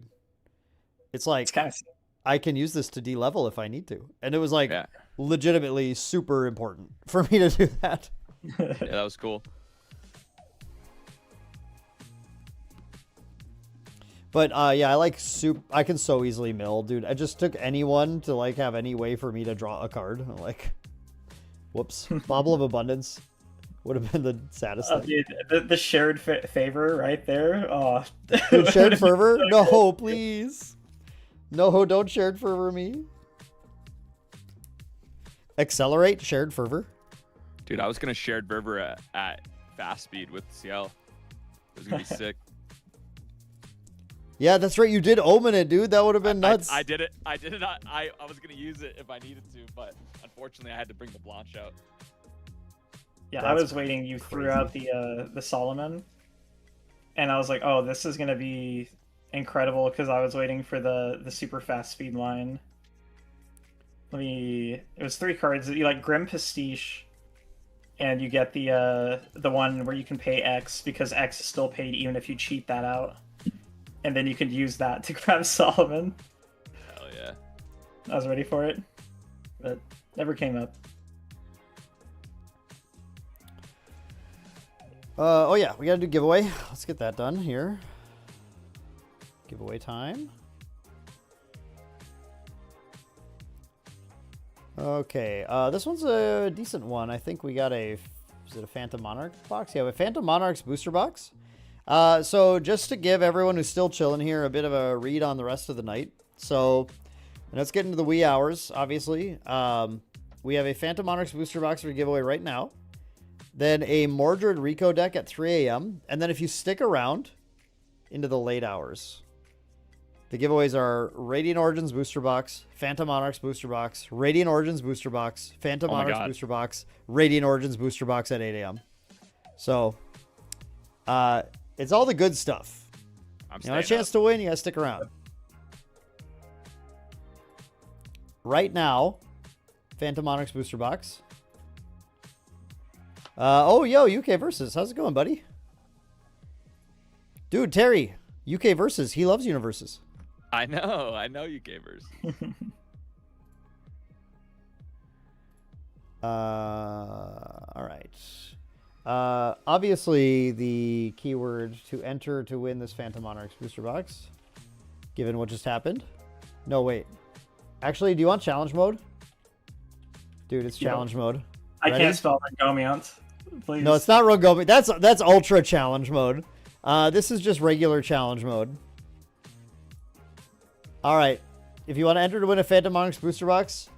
it's like It's kind of I can use this to de-level if I need to. And it was like Yeah. legitimately super important for me to do that. Yeah, that was cool. But yeah, I like I can so easily mill, dude. I just took anyone to like have any way for me to draw a card. I'm like, whoops, Bauble of Abundance would have been the saddest thing. dude, the shared favor right there. Oh, Dude, shared fervor? No, please. No, don't shared fervor me. Accelerate shared fervor. Dude, I was gonna shared Berber at fast speed with CL. It was gonna be sick. Yeah, that's right. You did omen it, dude. That would have been nuts. I did it. I did it. I was gonna use it if I needed to, but unfortunately, I had to bring the Blanche out. Yeah, I was waiting. You threw out the Solomon, and I was like, "Oh, this is gonna be incredible," because I was waiting for the super fast speed line. It was 3 cards. You like Grim Pastiche, and you get the one where you can pay X because X is still paid even if you cheat that out, and then you could use that to grab Solomon. Hell yeah! I was ready for it, but never came up. Oh yeah, we gotta do giveaway. Let's get that done here. Giveaway time. Okay, this one's a decent one. I think we got is it a Phantom Monarch box? Yeah, a Phantom Monarchs booster box. So just to give everyone who's still chilling here a bit of a read on the rest of the night. So let's get into the wee hours, obviously. We have a Phantom Monarchs booster box for giveaway right now. Then a Mordred Re deck at 3 a.m. And then if you stick around into the late hours, the giveaways are Radiant Origins booster box, Phantom Monarchs booster box, Radiant Origins booster box, Phantom Monarchs booster box, Radiant Origins booster box at 8 a.m. So, it's all the good stuff. You want a chance to win, you gotta stick around. Right now, Phantom Monarchs booster box. Oh, yo, UK Versus. How's it going, buddy? Dude, Terry, UK Versus. He loves universes. I know you gamers. All right. Obviously, the keyword to enter to win this Phantom Monarchs booster box, given what just happened. No, wait. Actually, do you want challenge mode? Dude, it's challenge mode. I Ready? can't spell Rangomiant. Please. No, it's not Rogomi. That's ultra challenge mode. This is just regular challenge mode. All right. If you want to enter to win a Phantom Monarchs booster box,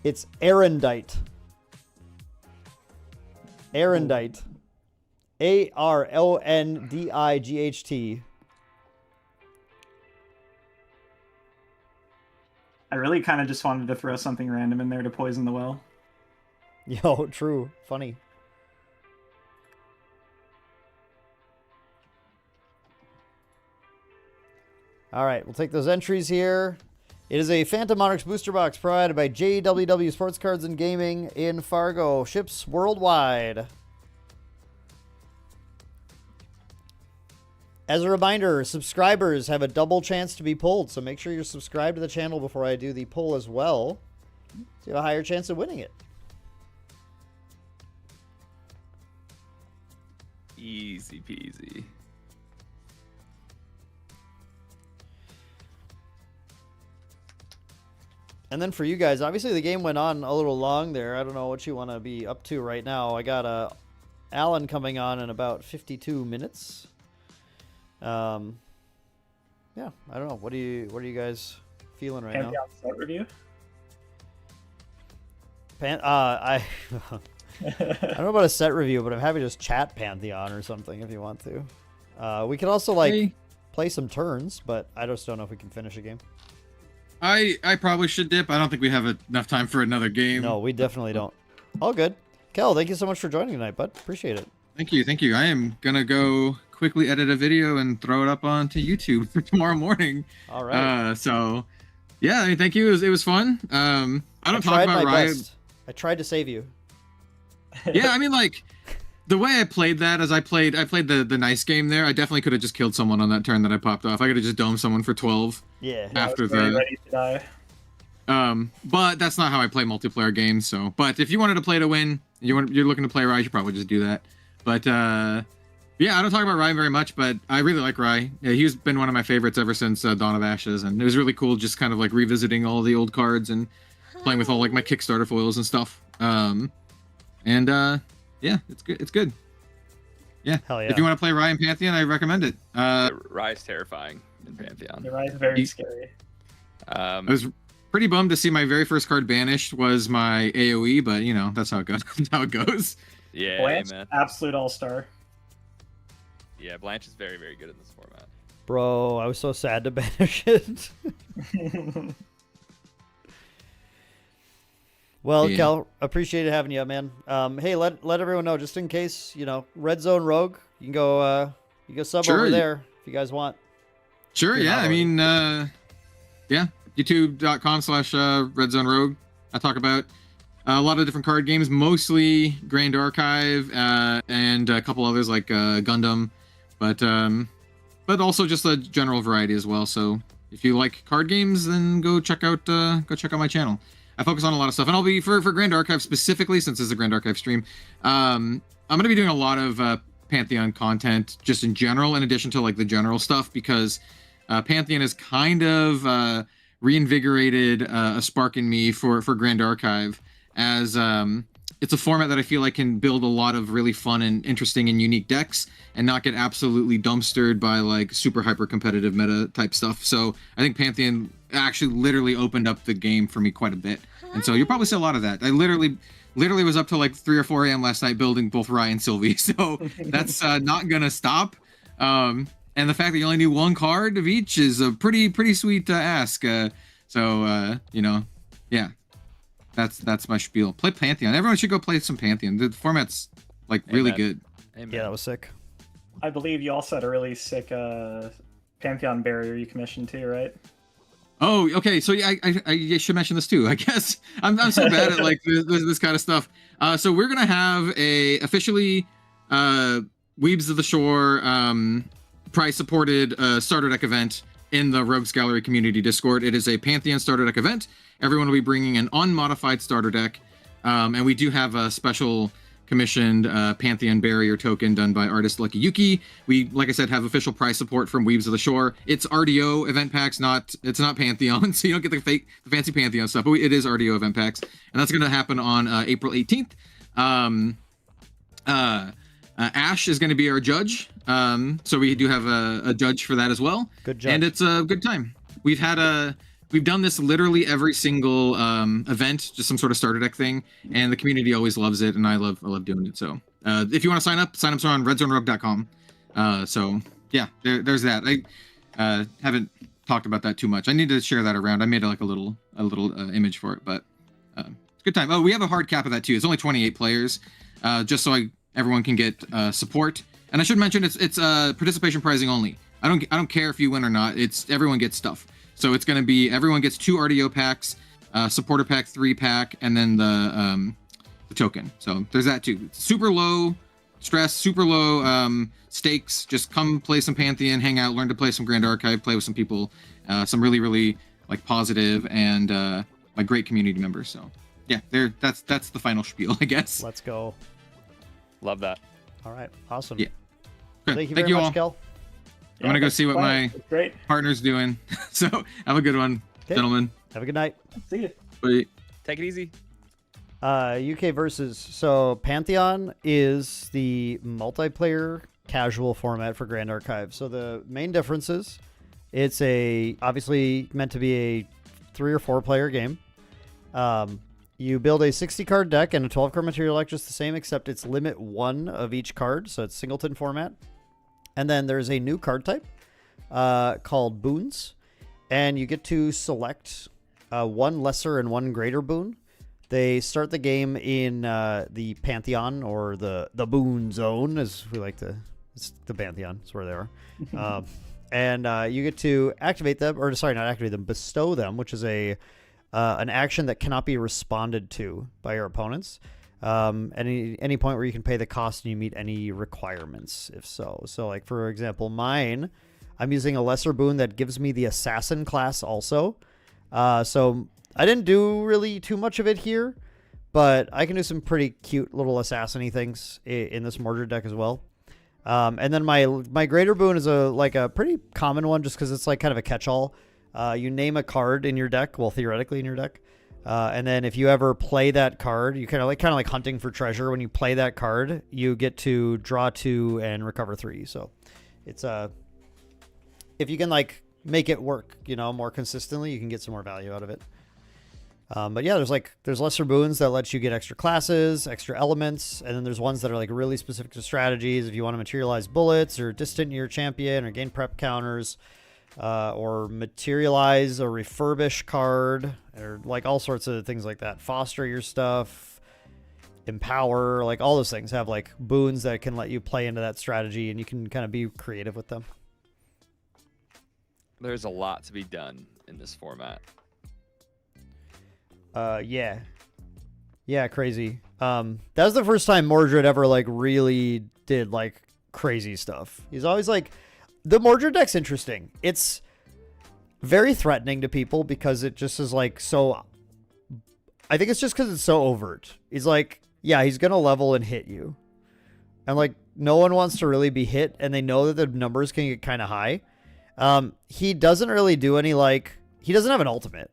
it's Arendite. Arendite. Arlendight. I really kind of just wanted to throw something random in there to poison the well. Yo, true. Funny. All right, we'll take those entries here. It is a Phantom Monarchs booster box provided by JWW Sports Cards and Gaming in Fargo. Ships worldwide. As a reminder, subscribers have a double chance to be pulled, so make sure you're subscribed to the channel before I do the pull as well, so you have a higher chance of winning it. Easy peasy. And then for you guys, obviously the game went on a little long there. I don't know what you want to be up to right now. I got Allan coming on in about 52 minutes. Yeah, I don't know. What are you guys feeling right now? Pantheon set review. I don't know about a set review, but I'm happy to just chat Pantheon or something if you want to. We could also like play some turns, but I just don't know if we can finish a game. I probably should dip. I don't think we have enough time for another game. No, we definitely don't. All good. Kel, thank you so much for joining tonight, bud. Appreciate it. Thank you. I am gonna go quickly edit a video and throw it up onto YouTube for tomorrow morning. All right. So yeah, I mean, thank you. It was fun. I don't talk about Riot. I tried to save you. Yeah, I mean, like, the way I played that is I played the nice game there. I definitely could have just killed someone on that turn that I popped off. I could have just domed someone for 12. Yeah. After I was very ready to die. But that's not how I play multiplayer games. So, but if you wanted to play to win, you're looking to play Rye, you should probably just do that. But yeah, I don't talk about Rye very much, but I really like Rye. Yeah, he's been one of my favorites ever since Dawn of Ashes, and it was really cool just kind of like revisiting all the old cards and playing with all like my Kickstarter foils and stuff. Yeah, it's good. It's good. Yeah. Hell yeah. If you want to play Rye and Pantheon, I recommend it. Rye is terrifying in Pantheon. The Rye is very scary. I was pretty bummed to see my very first card banished was my AoE, but you know, that's how it goes. That's how it goes. Yeah, Blanche, man. absolute all-star. Yeah, Blanche is very, very good in this format. Bro, I was so sad to banish it. Well, Yeah. Kel, appreciated having you up, man. Hey, let everyone know, just in case, you know, Red Zone Rogue, you can go sub Sure. over there if you guys want. Sure, You're yeah. not I mean, yeah, youtube.com/Red Zone Rogue. I talk about a lot of different card games, mostly Grand Archive and a couple others like Gundam, but also just a general variety as well. So if you like card games, then go check out my channel. I focus on a lot of stuff, and I'll be for Grand Archive specifically, since this is a Grand Archive stream. I'm going to be doing a lot of Pantheon content just in general, in addition to like the general stuff, because Pantheon has kind of reinvigorated a spark in me for Grand Archive, as it's a format that I feel like can build a lot of really fun and interesting and unique decks and not get absolutely dumpstered by like super hyper competitive meta type stuff. So I think Pantheon actually literally opened up the game for me quite a bit. And so you'll probably see a lot of that. I literally was up till like 3 or 4 a.m. last night building both Rye and Sylvie. So that's not going to stop. And the fact that you only need one card of each is a pretty sweet ask. So you know, yeah. That's my spiel. Play Pantheon. Everyone should go play some Pantheon. The format's like really good. Amen. Yeah, that was sick. I believe you also had a really sick Pantheon barrier you commissioned too, right? Oh, okay. So yeah, I should mention this too. I guess I'm so bad at like this kind of stuff. So we're gonna have a officially Weebs of the Shore prize supported starter deck event in the Rogues Gallery community Discord. It is a Pantheon starter deck event. Everyone will be bringing an unmodified starter deck, and we do have a special commissioned Pantheon barrier token done by artist Lucky Yuki. We, like I said, have official prize support from Weebs of the Shore. It's RDO event packs, it's not Pantheon, so you don't get the fancy Pantheon stuff, but it is RDO event packs, and that's going to happen on April 18th. Ash is going to be our judge, so we do have a judge for that as well. Good job. And it's a good time. We've done this literally every single event, just some sort of starter deck thing, and the community always loves it, and I love doing it. So if you want to sign up on redzonerogue.com. So yeah, there's that. I haven't talked about that too much. I need to share that around. I made like a little image for it, but it's a good time. Oh, we have a hard cap of that too. It's only 28 players, just so everyone can get support. And I should mention it's participation pricing only. I don't care if you win or not. It's everyone gets stuff. So it's going to be everyone gets 2 RDO packs, supporter pack 3 pack, and then the token. So there's that too. It's super low stress, super low stakes. Just come play some Pantheon, hang out, learn to play some Grand Archive, play with some people, some really like positive and like great community members. So yeah, that's the final spiel, I guess. Let's go. Love that. All right. Awesome. Yeah. Thank you very much, Kel. I'm gonna go see what my Great. partner's doing. So have a good one, gentlemen. Have a good night. See you. Wait. Take it easy. UK versus. So Pantheon is the multiplayer casual format for Grand Archive. So the main differences, it's obviously meant to be a 3 or 4 player game. You build a 60 card deck and a 12 card material deck, just the same, except it's limit 1 of each card. So it's singleton format. And then there's a new card type called boons. And you get to select 1 lesser and 1 greater boon. They start the game in the Pantheon, or the boon zone, as we like to. It's the Pantheon. That's where they are. And you get to activate them, or sorry, not activate them, bestow them, which is an action that cannot be responded to by your opponents. Any point where you can pay the cost and you meet any requirements, if so. So, like, for example, mine, I'm using a lesser boon that gives me the assassin class also. So I didn't do really too much of it here, but I can do some pretty cute little assassin-y things in this Mordred deck as well. And then my greater boon is a pretty common one, just because it's like kind of a catch-all. You name a card in your deck, well, theoretically in your deck, and then if you ever play that card, you kind of like hunting for treasure. When you play that card, you get to draw 2 and recover 3. So it's if you can like make it work, more consistently, you can get some more value out of it. But yeah, there's lesser boons that let you get extra classes, extra elements, and then there's ones that are like really specific to strategies. If you want to materialize bullets, or distant your champion, or gain prep counters, or materialize a refurbish card, or like all sorts of things like that. Foster your stuff, empower, like all those things have like boons that can let you play into that strategy, and you can kind of be creative with them. There's a lot to be done in this format. Yeah, crazy. That was the first time Mordred ever like really did like crazy stuff. He's always like, the Mordred deck's interesting. It's very threatening to people because it just is like so. I think it's just because it's so overt. He's like, yeah, he's gonna level and hit you, and like no one wants to really be hit, and they know that the numbers can get kind of high. He doesn't really do any he doesn't have an ultimate,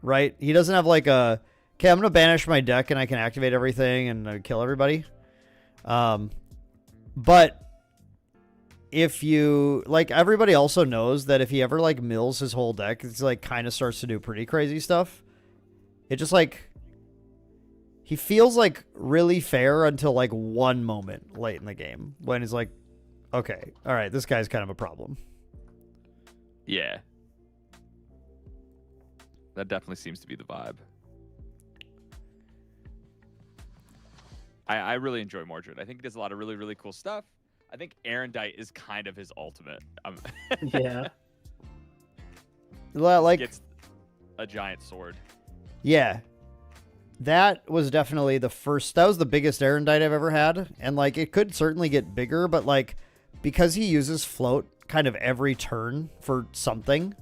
right? He doesn't have like okay, I'm going to banish my deck and I can activate everything and kill everybody. But if you, everybody also knows that if he ever mills his whole deck, it's kind of starts to do pretty crazy stuff. It just he feels really fair until one moment late in the game when he's like, okay, all right, this guy's kind of a problem. Yeah. That definitely seems to be the vibe. I really enjoy Mordred. I think he does a lot of really, really cool stuff. I think Erendite is kind of his ultimate. Yeah. Gets a giant sword. Yeah. That was definitely that was the biggest Erendite I've ever had. And it could certainly get bigger, but because he uses float kind of every turn for something,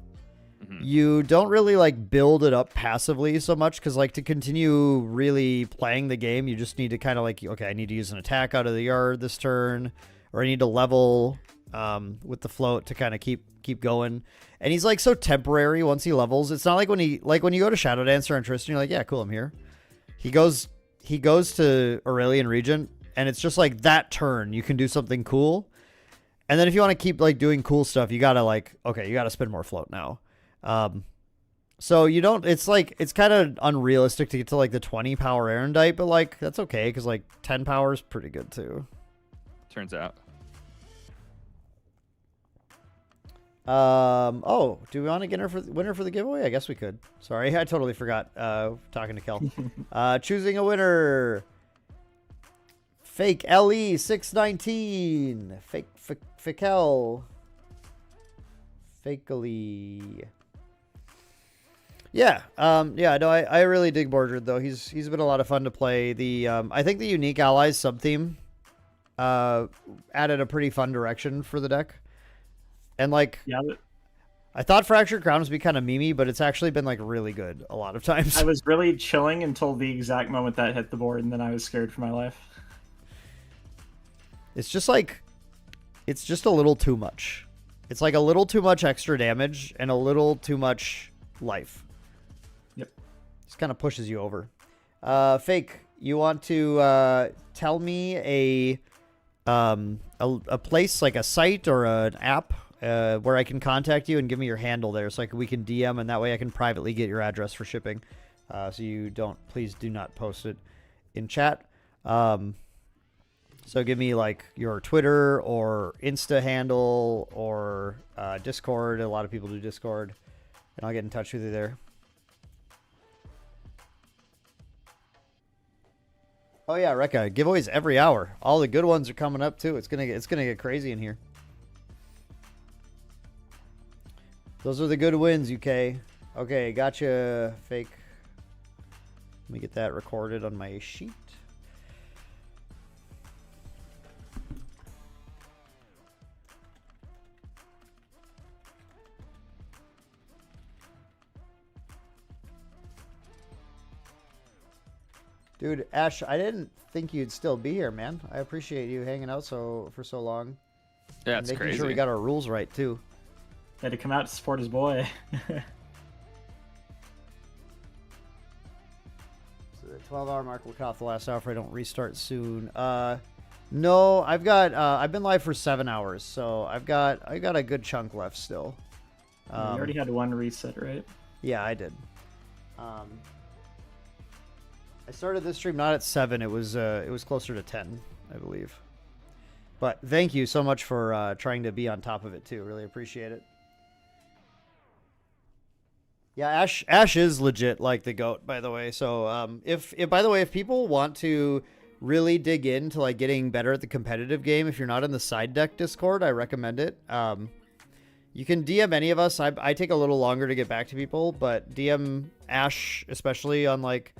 you don't really build it up passively so much, because to continue really playing the game, you just need to kind of okay, I need to use an attack out of the yard this turn, or I need to level with the float to kind of keep going. And he's so temporary once he levels. It's not like when you go to Shadow Dancer and Tristan, you're like, yeah, cool, I'm here. He goes to Aurelian Regent, and it's just that turn you can do something cool. And then if you want to keep doing cool stuff, you gotta okay, you gotta spend more float now. So you don't, it's kind of unrealistic to get to the 20 power Erendite, but that's okay, because 10 power is pretty good too. Turns out. Oh, do we want to get winner for the giveaway? I guess we could. Sorry, I totally forgot talking to Kel. Choosing a winner. Fake LE619. Fakel. Fakely. Yeah. Yeah, no, I really dig Mordred though. He's been a lot of fun to play. I think the Unique Allies sub-theme added a pretty fun direction for the deck. And yeah, I thought Fractured Crown was be kind of memey, but it's actually been really good a lot of times. I was really chilling until the exact moment that hit the board, and then I was scared for my life. It's just it's just a little too much. It's a little too much extra damage and a little too much life. Yep. Just kind of pushes you over. Fake, you want to tell me a place, like a site or an app where I can contact you and give me your handle there so we can DM, and that way I can privately get your address for shipping. So you don't, please do not post it in chat. So give me like your Twitter or Insta handle or Discord. A lot of people do Discord, and I'll get in touch with you there. Oh yeah, Rekka, giveaways every hour. All the good ones are coming up too. It's gonna get crazy in here. Those are the good wins, UK. Okay, gotcha, Fake. Let me get that recorded on my sheet. Dude, Ash, I didn't think you'd still be here, man. I appreciate you hanging out for so long. Yeah, and it's making crazy. sure we got our rules right too. Had to come out to support his boy. So the 12-hour mark will cut off the last hour if I don't restart soon. No, I've been live for 7 hours, so I got a good chunk left still. You already had one reset, right? Yeah, I did. I started this stream not at 7. It was closer to 10, I believe. But thank you so much for trying to be on top of it too. Really appreciate it. Yeah, Ash is legit like the GOAT, by the way. So if people want to really dig into like getting better at the competitive game, if you're not in the side deck Discord, I recommend it. You can DM any of us. I take a little longer to get back to people, but DM Ash especially on like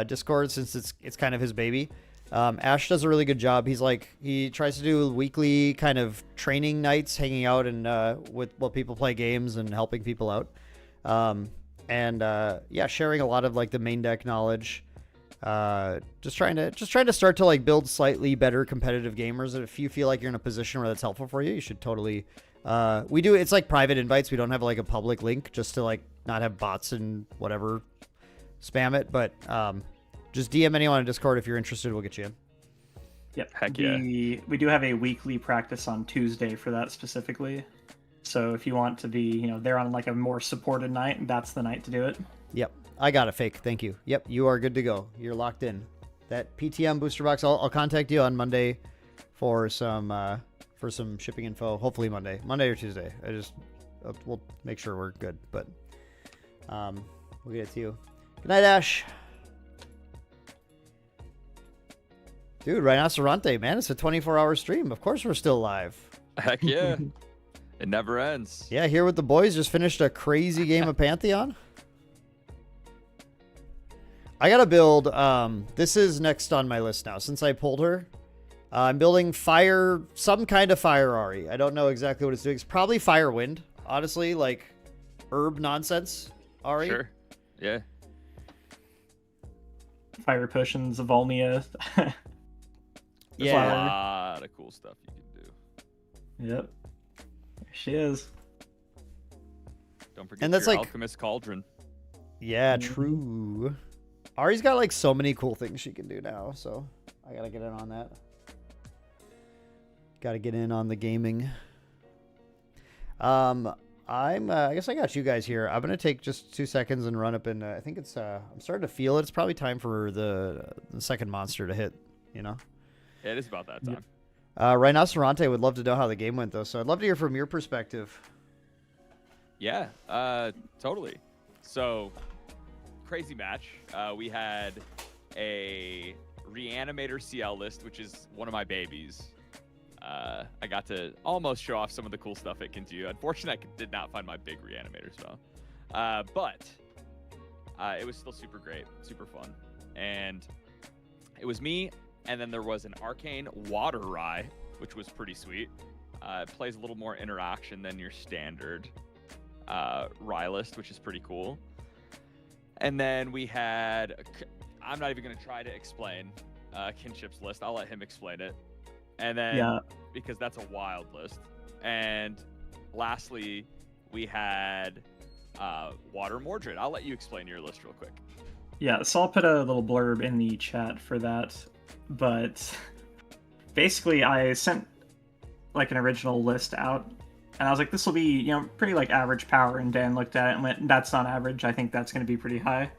Discord, since it's kind of his baby. Ash does a really good job. He tries to do weekly kind of training nights, hanging out and while people play games and helping people out. Yeah, sharing a lot of like the main deck knowledge. Just trying to start to like build slightly better competitive gamers. And if you feel like you're in a position where that's helpful for you, you should totally. It's like private invites. We don't have like a public link just to like not have bots and whatever spam it, but just DM anyone on Discord if you're interested. We'll get you in. Yep. Heck yeah. We do have a weekly practice on Tuesday for that specifically. So if you want to be, there on like a more supported night, that's the night to do it. Yep. I got it, Fake. Thank you. Yep. You are good to go. You're locked in. That PTM booster box, I'll contact you on Monday for some shipping info. Hopefully Monday or Tuesday. We'll make sure we're good, but we'll get it to you. Good night, Ash. Dude, Rhinocerante, man, it's a 24-hour stream. Of course we're still live. Heck yeah. It never ends. Yeah, here with the boys, just finished a crazy game of Pantheon. I gotta build, this is next on my list now. Since I pulled her, I'm building some kind of fire Ari. I don't know exactly what it's doing. It's probably fire wind, honestly, like herb nonsense Ari. Sure. Yeah. Fire potions, Volnia. There's Yeah. a lot of cool stuff you can do. Yep. There she is. Don't forget And that's your like- Alchemist Cauldron. Yeah, true. Ari's got like so many cool things she can do now, so I gotta get in on that. Gotta get in on the gaming. I guess I got you guys here. I'm gonna take just 2 seconds and run up and I think it's I'm starting to feel it. It's probably time for the second monster to hit, Yeah, it is about that time. Rhinocerante would love to know how the game went though, so I'd love to hear from your perspective. Yeah, totally. So, crazy match. We had a Reanimator CL list, which is one of my babies. I got to almost show off some of the cool stuff it can do. Unfortunately, I did not find my big Reanimator spell. But it was still super great, super fun. And it was me, and then there was an Arcane Water Rye, which was pretty sweet. It plays a little more interaction than your standard Rye list, which is pretty cool. And then we had, I'm not even going to try to explain Kinship's list. I'll let him explain it. And then, because that's a wild list. And lastly, we had Water Mordred. I'll let you explain your list real quick. Yeah, so I'll put a little blurb in the chat for that. But basically, I sent like an original list out, and I was like, this will be, pretty like average power. And Dan looked at it and went, that's not average. I think that's going to be pretty high.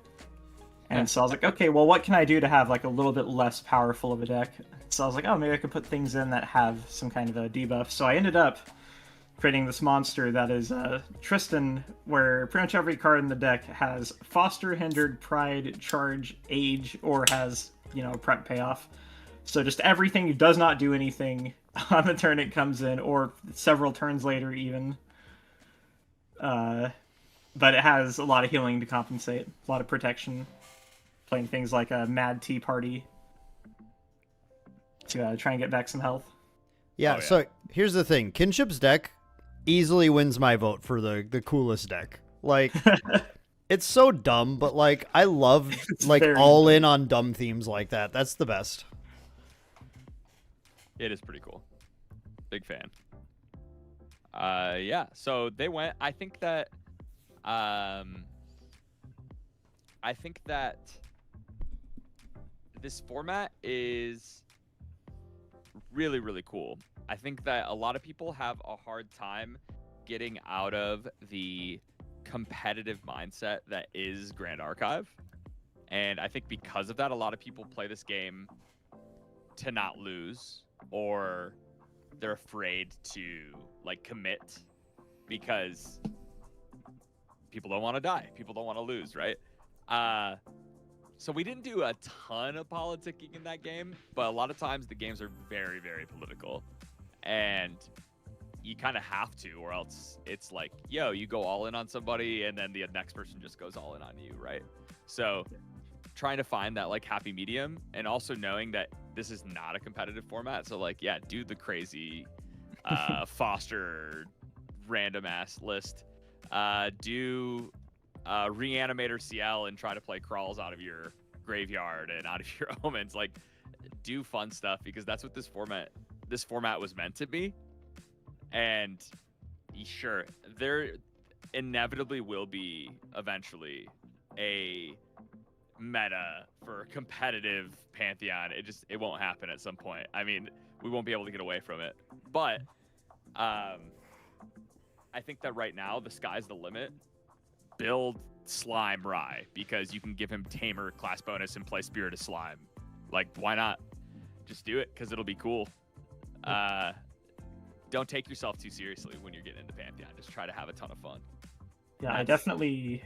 And so I was like, okay, well, what can I do to have like a little bit less powerful of a deck? So I was like, oh, maybe I could put things in that have some kind of a debuff. So I ended up creating this monster that is Tristan, where pretty much every card in the deck has Foster, Hindered, Pride, Charge, Age, or has, prep payoff. So just everything does not do anything on the turn it comes in, or several turns later even. But it has a lot of healing to compensate, a lot of protection. Playing things like a Mad Tea Party to try and get back some health. Yeah, so here's the thing. Kinship's deck easily wins my vote for the coolest deck. Like, it's so dumb, but, like, I love, like, all in on dumb themes like that. That's the best. It is pretty cool. Big fan. Yeah, so they went. I think that this format is really, really cool. I think that a lot of people have a hard time getting out of the competitive mindset that is Grand Archive. And I think because of that, a lot of people play this game to not lose, or they're afraid to like commit because people don't want to die. People don't want to lose, right? So we didn't do a ton of politicking in that game, but a lot of times the games are very, very political. And you kind of have to, or else it's like, yo, you go all in on somebody and then the next person just goes all in on you, right? So trying to find that like happy medium, and also knowing that this is not a competitive format. So like, yeah, do the crazy Foster random ass list. Do Reanimator CL and try to play crawls out of your graveyard and out of your omens. Like, do fun stuff, because that's what this format was meant to be. And sure, there inevitably will be eventually a meta for competitive Pantheon. It won't happen at some point. I mean, we won't be able to get away from it. But I think that right now the sky's the limit. Build Slime Rye, because you can give him Tamer class bonus and play Spirit of Slime. Like, why not? Just do it, because it'll be cool. Don't take yourself too seriously when you're getting into Pantheon. Just try to have a ton of fun. Yeah, I definitely...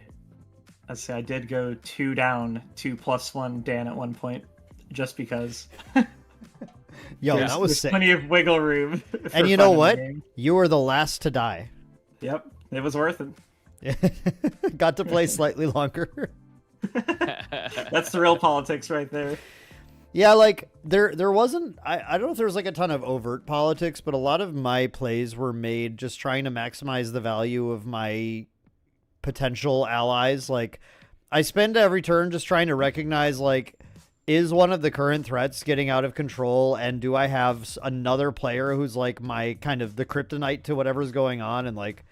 I did go 2 down to +1 Dan at one point, just because. Yo, that was sick. Plenty of wiggle room. And you know what? You were the last to die. Yep, it was worth it. Got to play slightly longer. That's the real politics right there. Yeah, like there wasn't. I don't know if there was like a ton of overt politics, but a lot of my plays were made just trying to maximize the value of my potential allies. Like, I spend every turn just trying to recognize, like, is one of the current threats getting out of control, and do I have another player who's like my kind of the kryptonite to whatever's going on. And like,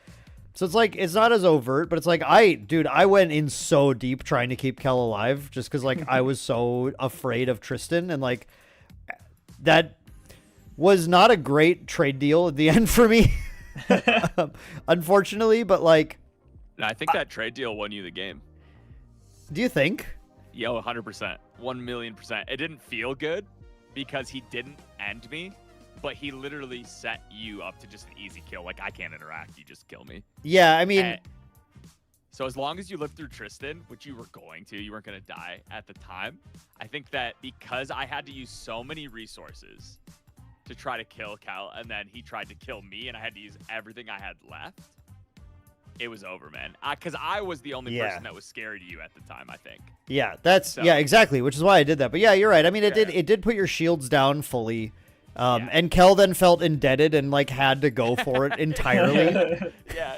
so it's like, it's not as overt, but it's like, I went in so deep trying to keep Kel alive, just because like I was so afraid of Tristan, and like that was not a great trade deal at the end for me. Unfortunately, but like, I think that trade deal won you the game. Do you think? Yo, 100%. 1,000,000%. It didn't feel good because he didn't end me, but he literally set you up to just an easy kill. Like, I can't interact. You just kill me. Yeah, I mean... So as long as you lived through Tristan, which you were going to, you weren't going to die at the time. I think that because I had to use so many resources to try to kill Cal, and then he tried to kill me, and I had to use everything I had left, it was over, man. Because I was the only person that was scary to you at the time, I think. Yeah, yeah, exactly, which is why I did that. But yeah, you're right. I mean, it did put your shields down fully. And Kel then felt indebted and like had to go for it entirely. Yeah.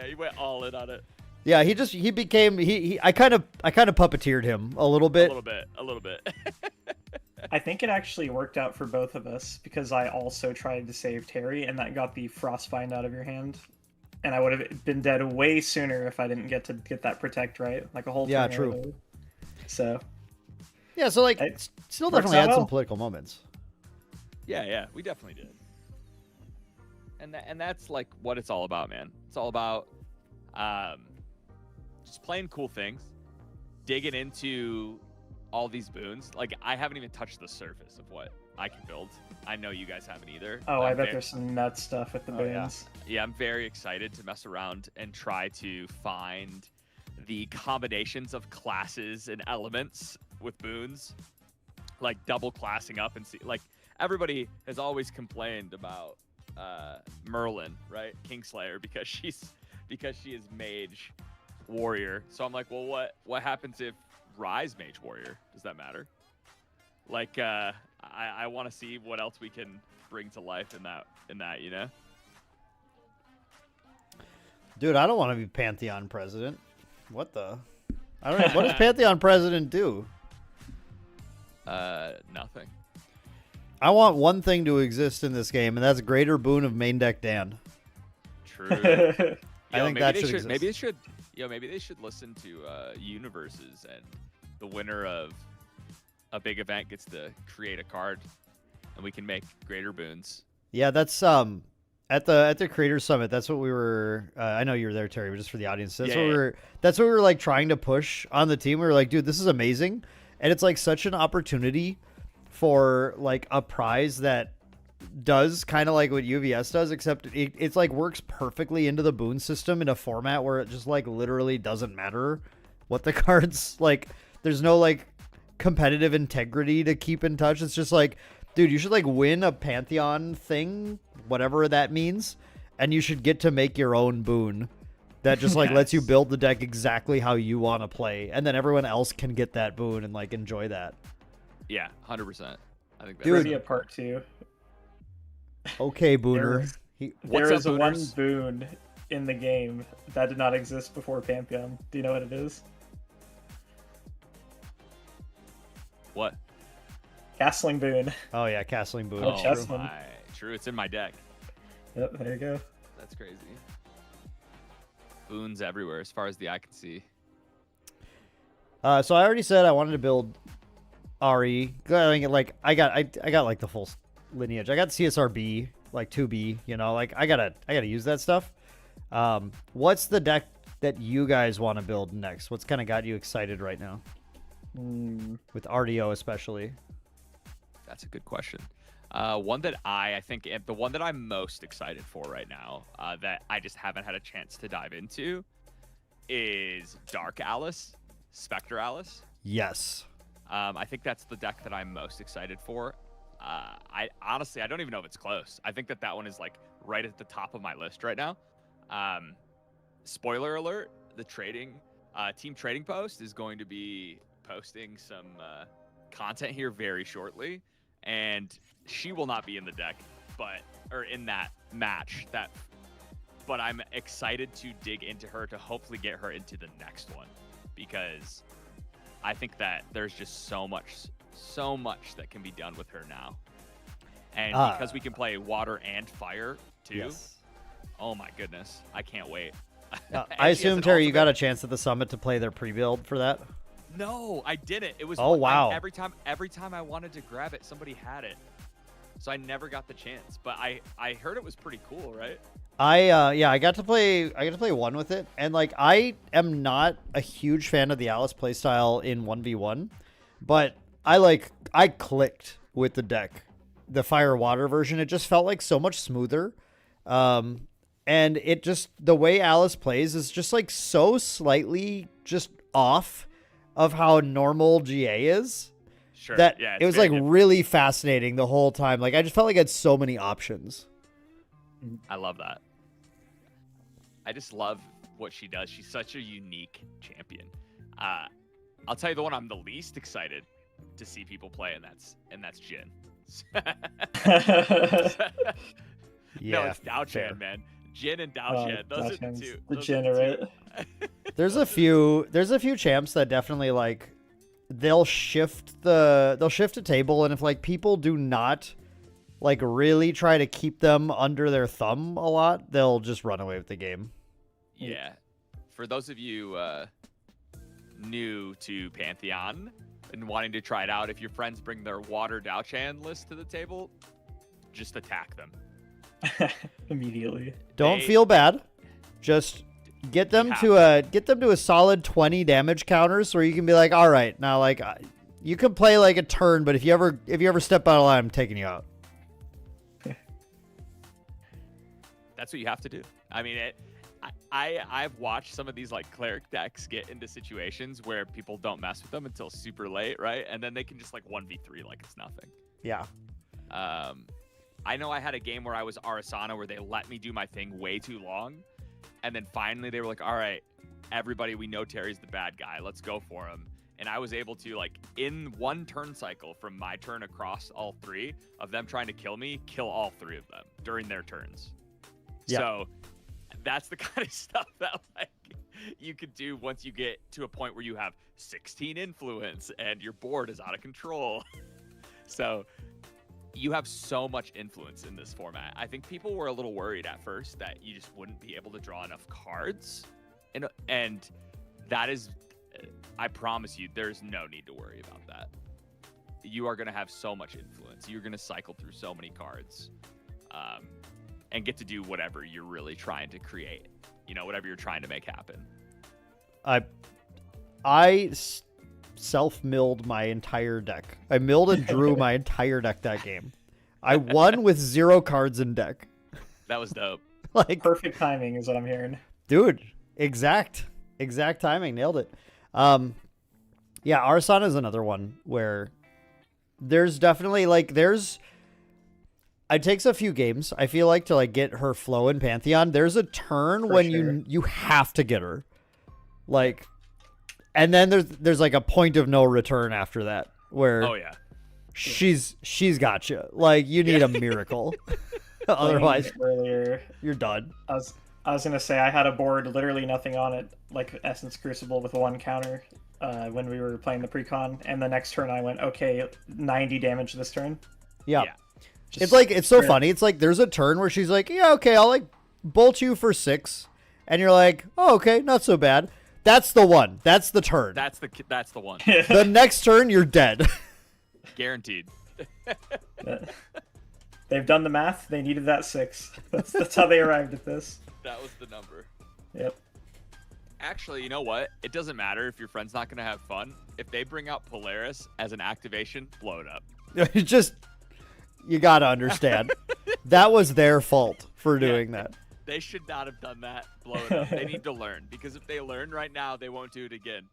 He went all in on it. Yeah, he became I kind of puppeteered him a little bit. A little bit. I think it actually worked out for both of us, because I also tried to save Terry, and that got the Frostbind out of your hand. and I would have been dead way sooner if I didn't get to get that protect right, like a whole Yeah, turn true. early. So Yeah, so like, It still works definitely out had some well. political moments. Yeah, we definitely did. And that's like what it's all about, man. It's all about just playing cool things, digging into all these boons. Like, I haven't even touched the surface of what I can build. I know you guys haven't either. oh, I I'm bet ve- there's some nut stuff with the Oh, yeah. boons. Yeah, I'm very excited to mess around and try to find the combinations of classes and elements with boons, like double classing up and see. Like, everybody has always complained about Merlin, right, Kingslayer, because she is mage warrior. So I'm like, well, what happens if Rise mage warrior? Does that matter? Like, I want to see what else we can bring to life in that, you know. Dude, I don't want to be Pantheon president. What the? I don't know. What does Pantheon president do? Nothing. I want one thing to exist in this game, and that's Greater Boon of Maindeck Dan. True. I think maybe that they should exist. Maybe it should. Maybe they should listen to universes, and the winner of a big event gets to create a card, and we can make greater boons. Yeah, that's at the Creator Summit. That's what we were. I know you were there, Terry, but just for the audience, that's Yeah, what yeah. That's what we were like trying to push on the team. We were like, dude, this is amazing, and it's like such an opportunity for like a prize that does kind of like what UVS does, except it's like works perfectly into the boon system in a format where it just like literally doesn't matter what the cards like. There's no like competitive integrity to keep in touch. It's just like, dude, you should like win a Pantheon thing, whatever that means, and you should get to make your own boon that just like lets you Yes. build the deck exactly how you want to play, and then everyone else can get that boon and like enjoy that. Yeah, 100%. I think that's Dude. Trivia part 2. Okay, Booner. There's- What's There up, is one Booners? boon in the game that did not exist before Pantheon. Do you know what it is? What? Castling boon. Oh yeah, Castling Boon. Oh, That's chess true. one. True. It's in my deck. Yep, there you go. That's crazy. Boons everywhere, as far as the eye can see. So I already said I wanted to build RE. I mean, like I got like the full lineage. I got CSRB, like 2B. You know, like I gotta use that stuff. What's the deck that you guys want to build next? What's kind of got you excited right now with RDO especially? That's a good question. One that I think the one that I'm most excited for right now, that I just haven't had a chance to dive into, is Dark Alice, Spectre Alice. Yes. I think that's the deck that I'm most excited for. I honestly, I don't even know if it's close. I think that one is like right at the top of my list right now. Spoiler alert: the team trading post is going to be posting some content here very shortly, and she will not be in the deck, or in that match. But I'm excited to dig into her to hopefully get her into the next one, because I think that there's just so much that can be done with her now. And because we can play water and fire too. Yes. Oh my goodness. I can't wait. I And she has assume an Terry, you got ultimate. a chance at the summit to play their pre-build for that. No, I didn't. It was Oh, wow. every time I wanted to grab it, somebody had it. So I never got the chance. But I heard it was pretty cool, right? I got to play one with it, and like I am not a huge fan of the Alice playstyle in 1v1, but I clicked with the deck. The fire water version, it just felt like so much smoother. And it just, the way Alice plays is just like so slightly just off of how normal GA is. Sure. That yeah, it was like really fascinating the whole time. Like I just felt like I had so many options. I love that. I just love what she does. She's such a unique champion. I'll tell you the one I'm the least excited to see people play, and that's Jin. Yeah, No, it's Dao fair. Chan, man. Jin and Dao Chan. Those are the two. The those are the generate. There's a few champs that definitely like they'll shift a table, and if like people do not like really try to keep them under their thumb a lot, they'll just run away with the game. Yeah. For those of you new to Pantheon and wanting to try it out, if your friends bring their water Daochan list to the table, just attack them. Immediately. Don't feel bad. Just get them to a solid 20 damage counters where you can be like, all right, now like you can play like a turn, but if you ever step out of line, I'm taking you out. That's what you have to do. I mean, I've watched some of these like cleric decks get into situations where people don't mess with them until super late, right? And then they can just like 1v3 like it's nothing. Yeah. I know I had a game where I was Arasana where they let me do my thing way too long. And then finally they were like, all right, everybody, we know Terry's the bad guy. Let's go for him. And I was able to, like, in one turn cycle from my turn across all three of them trying to kill me, kill all three of them during their turns. Yeah. So that's the kind of stuff that, like, you could do once you get to a point where you have 16 influence and your board is out of control. So you have so much influence in this format. I think people were a little worried at first that you just wouldn't be able to draw enough cards. And that is, I promise you, there's no need to worry about that. You are going to have so much influence. You're going to cycle through so many cards and get to do whatever you're really trying to create. You know, whatever you're trying to make happen. I self-milled my entire deck. I milled and drew my entire deck that game. I won with 0 cards in deck. That was dope. Like Perfect timing is what I'm hearing. Dude, exact timing. Nailed it. Yeah, Arasana is another one where there's definitely like it takes a few games, I feel like, to like get her flow in Pantheon. There's a turn For when sure. you have to get her. Like, and then there's like a point of no return after that where Oh, yeah. she's got you. Like, you need a miracle. Otherwise, Earlier, you're done. I was gonna say I had a board literally nothing on it, like Essence Crucible with 1 counter when we were playing the pre-con, and the next turn I went, okay, 90 damage this turn. Yeah. Yeah. It's like, it's so straight- funny. It's like there's a turn where she's like, yeah, okay, I'll like bolt you for 6. And you're like, oh, okay, not so bad. That's the one. That's the turn. That's the one. The next turn, you're dead. Guaranteed. They've done the math. They needed that 6. That's how they arrived at this. That was the number. Yep. Actually, you know what? It doesn't matter if your friend's not going to have fun. If they bring out Polaris as an activation, blow it up. It's just, you got to understand. That was their fault for doing that. They should not have done that. Blow it up. They need to learn. Because if they learn right now, they won't do it again.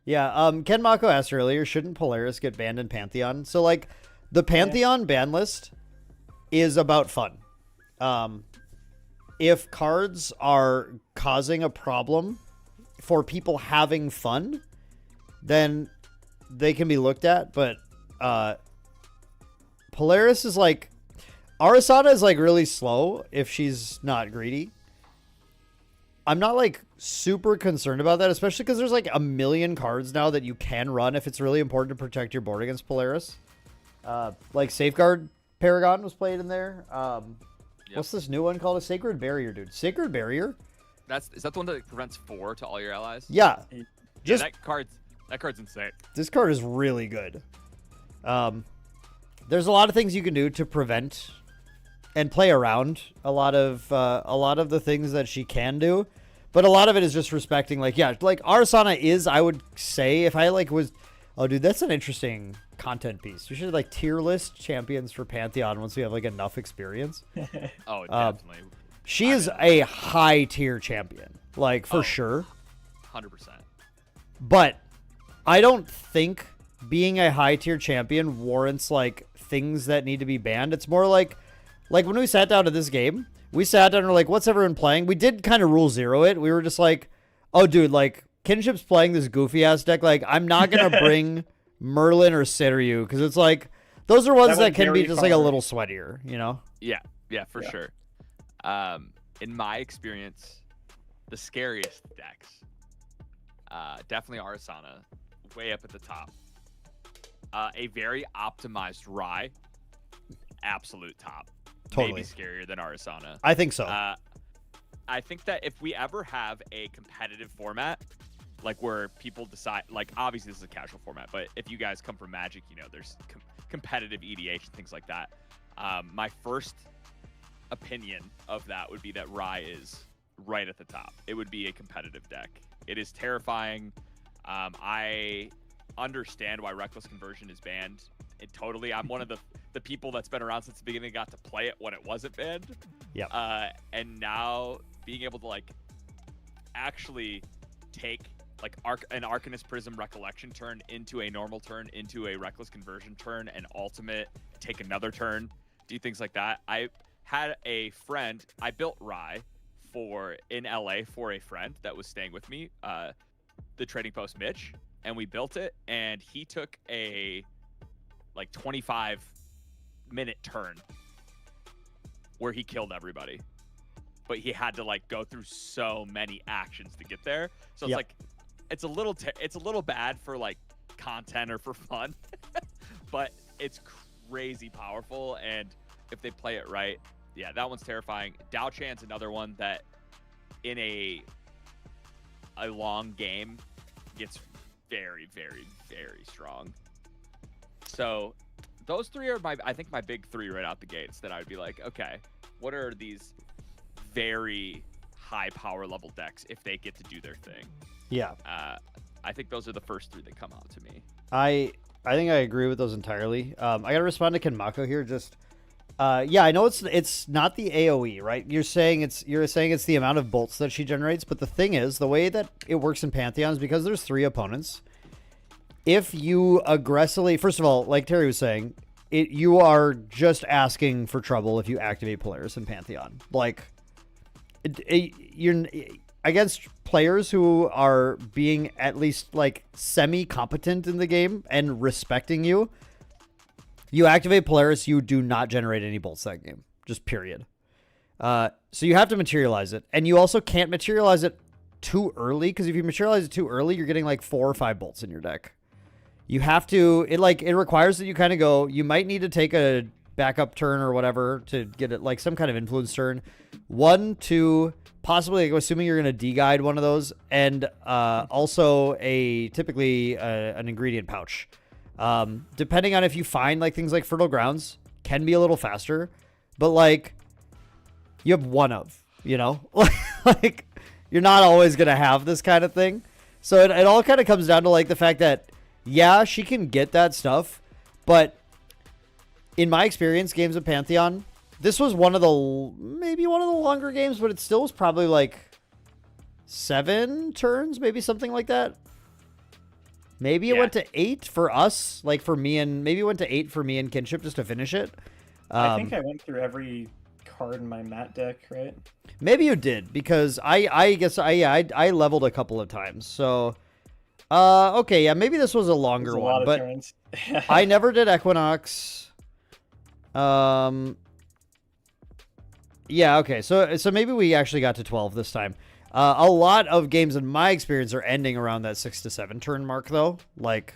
Yeah, Ken Mako asked earlier, shouldn't Polaris get banned in Pantheon? So, like, the Pantheon ban list is about fun. If cards are causing a problem for people having fun, then they can be looked at. But Polaris is like, Arasana is like really slow if she's not greedy. I'm not like super concerned about that, especially because there's like a million cards now that you can run if it's really important to protect your board against Polaris. Like Safeguard Paragon was played in there. What's this new one called? A Sacred Barrier, dude. Sacred Barrier? Is that the one that prevents 4 to all your allies? Yeah. Yeah, Just that card's insane. this card is really good. There's a lot of things you can do to prevent and play around a lot of the things that she can do, but a lot of it is just respecting, like, yeah, like Arasana is, I would say, if I like was, oh dude, that's an interesting content piece. We should like tier list champions for Pantheon once we have like enough experience. Oh, definitely. She is a high tier champion, like for sure. 100%. But I don't think being a high tier champion warrants like things that need to be banned. It's more like when we sat down to this game, we sat down and we're like, what's everyone playing? We did kind of rule 0 it. We were just like, oh dude, like Kinship's playing this goofy ass deck. Like, I'm not going to bring Merlin or Sitteryu because it's like, those are ones that can be just like a little sweatier, you know? Yeah, for sure. In my experience, the scariest decks, definitely Arasana, way up at the top. A very optimized Rye absolute top. Totally. Maybe scarier than Arasana. I think so. I think that if we ever have a competitive format, like where people decide, like obviously this is a casual format, but if you guys come from Magic, you know there's competitive EDH and things like that. My first opinion of that would be that Rye is right at the top. It would be a competitive deck. It is terrifying. I understand why Reckless Conversion is banned. Totally. I'm one of the people that's been around since the beginning, got to play it when it wasn't banned. Yep. And now being able to like actually take like an Arcanist Prism Recollection turn into a normal turn, into a Reckless Conversion turn, and ultimate, take another turn, do things like that. I had a friend, I built Rye in LA for a friend that was staying with me, the Trading Post Mitch, and we built it, and he took a like 25-minute turn where he killed everybody, but he had to like go through so many actions to get there. So it's like it's a little bad for like content or for fun, but it's crazy powerful, and if they play it right, yeah, that one's terrifying. Dao Chan's another one that in a long game gets very, very, very strong. So those three are I think my big three right out the gates that I would be like, okay, what are these very high power level decks if they get to do their thing? Yeah. I think those are the first three that come out to me. I think I agree with those entirely. I gotta respond to Kenmako here. Just yeah, I know it's not the AoE, right? You're saying it's the amount of bolts that she generates, but the thing is, the way that it works in Pantheon is because there's 3 opponents. If you aggressively, first of all, like Terry was saying, you are just asking for trouble if you activate Polaris in Pantheon. Like, you're against players who are being at least like semi-competent in the game and respecting you. You activate Polaris, you do not generate any bolts that game. Just period. So you have to materialize it. And you also can't materialize it too early, because if you materialize it too early, you're getting like 4 or 5 bolts in your deck. You have to, it requires that you kind of go, you might need to take a backup turn or whatever to get it, like some kind of influence turn. 1, 2, possibly, assuming you're going to de-guide one of those, and also typically an ingredient pouch. Depending on if you find like things like Fertile Grounds can be a little faster, but like you have one of, you know, like you're not always going to have this kind of thing. So it all kind of comes down to like the fact that, yeah, she can get that stuff, but in my experience, games of Pantheon, this was maybe one of the longer games, but it still was probably like 7 turns, maybe something like that. Maybe it went to 8 for us, like for me, and maybe it went to 8 for me and Kinship just to finish it. I think I went through every card in my mat deck, right? Maybe you did, because I guess I leveled a couple of times. So, okay, yeah, maybe this was a longer one, but I never did Equinox. Yeah, okay, so maybe we actually got to 12 this time. A lot of games in my experience are ending around that 6 to 7 turn mark, though. Like,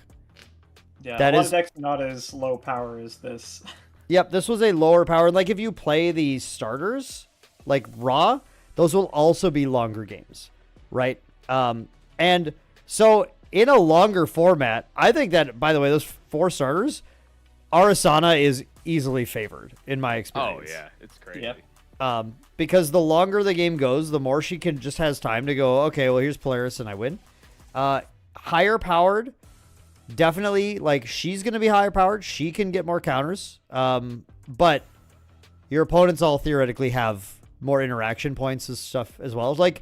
yeah, a lot of decks are not as low power as this. Yep, this was a lower power. Like, if you play the starters, like Raw, those will also be longer games, right? And so in a longer format, I think that, by the way, those 4 starters, Arasana is easily favored in my experience. Oh yeah, it's crazy. Yep. Because the longer the game goes, the more she has time to go, okay, well, here's Polaris and I win. Higher powered, definitely, like, she's going to be higher powered. She can get more counters. But your opponents all theoretically have more interaction points and stuff as well. Like,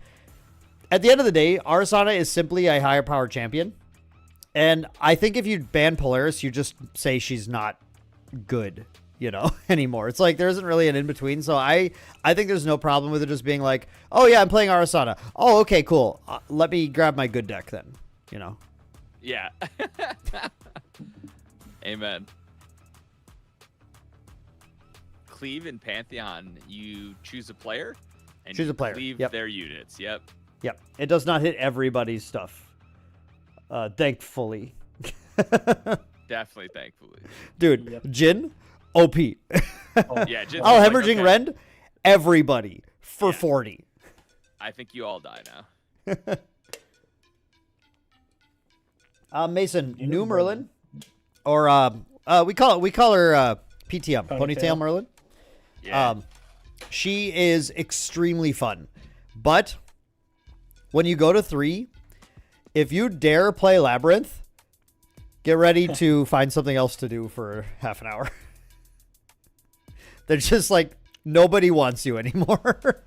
at the end of the day, Arasana is simply a higher powered champion. And I think if you ban Polaris, you just say she's not good, you know, anymore. It's like there isn't really an in-between. So I think there's no problem with it just being like, oh yeah, I'm playing Arasana. Oh, okay, cool. Let me grab my good deck then, you know. Yeah. Amen. Cleave in Pantheon, you choose a player and choose a player. Cleave their units. Yep. Yep. It does not hit everybody's stuff. Thankfully. Definitely thankfully. Dude, Jin, OP. Yeah, just Oh, like, Hemorrhaging okay, Rend, everybody for Yeah. 40. I think you all die now. Mason, new Merlin, or we call her PTM, Ponytail Merlin. Yeah. She is extremely fun, but when you go to 3, if you dare play Labyrinth, get ready to find something else to do for half an hour. They're just like, nobody wants you anymore.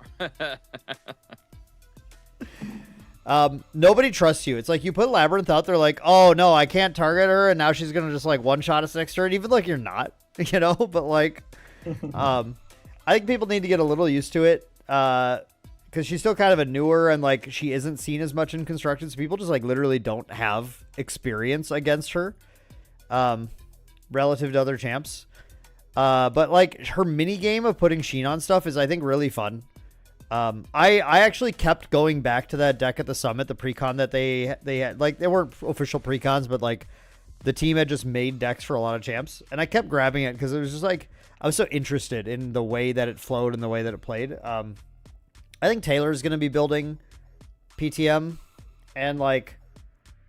Nobody trusts you. It's like you put Labyrinth out there like, oh no, I can't target her, and now she's gonna just like one-shot us next turn, even like you're not, you know, but like I think people need to get a little used to it. Because she's still kind of a newer, and like she isn't seen as much in construction, so people just like literally don't have experience against her relative to other champs. But like her mini game of putting Sheen on stuff is, I think, really fun. I actually kept going back to that deck at the summit, the precon that they had. Like, they weren't official precons, but like the team had just made decks for a lot of champs, and I kept grabbing it because it was just like I was so interested in the way that it flowed and the way that it played. I think Taylor is going to be building PTM, and like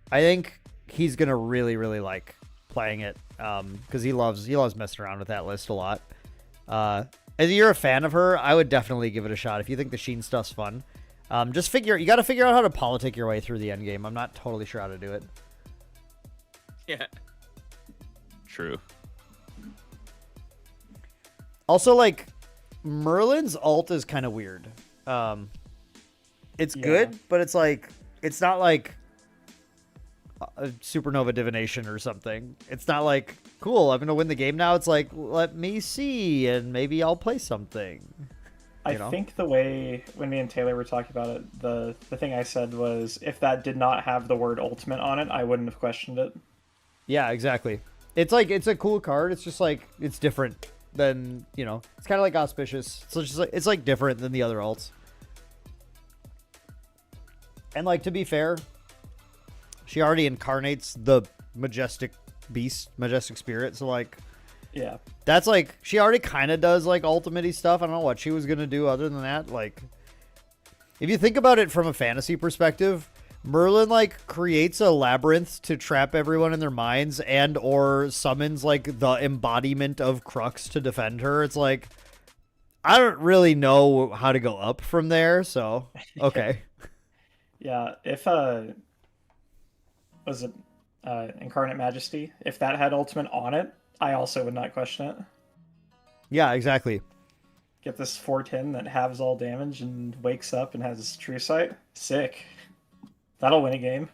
I think he's going to really, really like playing it because he loves messing around with that list a lot. If you're a fan of her, I would definitely give it a shot if you think the Sheen stuff's fun. You got to figure out how to politic your way through the end game. I'm not totally sure how to do it. Yeah. True. Also, like, Merlin's ult is kind of weird. It's good, but it's like, it's not like a supernova divination or something. It's not like, cool, I'm gonna win the game now. It's like, let me see, and maybe I'll play something. I think the way, when me and Taylor were talking about it, the thing I said was, if that did not have the word ultimate on it, I wouldn't have questioned it. Yeah, exactly. It's like, it's a cool card. It's just like, it's different than, you know, it's kind of like auspicious. So it's just like, it's like different than the other alts. And like, to be fair, she already incarnates the majestic beast, majestic spirit. So like, Yeah. that's like, she already kind of does like ultimate-y stuff. I don't know what she was going to do other than that. Like, if you think about it from a fantasy perspective, Merlin like creates a labyrinth to trap everyone in their minds, and or summons like the embodiment of Crux to defend her. It's like, I don't really know how to go up from there. So, okay. Yeah, if was it Incarnate Majesty? If that had ultimate on it, I also would not question it. Yeah, exactly. Get this 410 that halves all damage and wakes up and has True Sight. Sick. That'll win a game.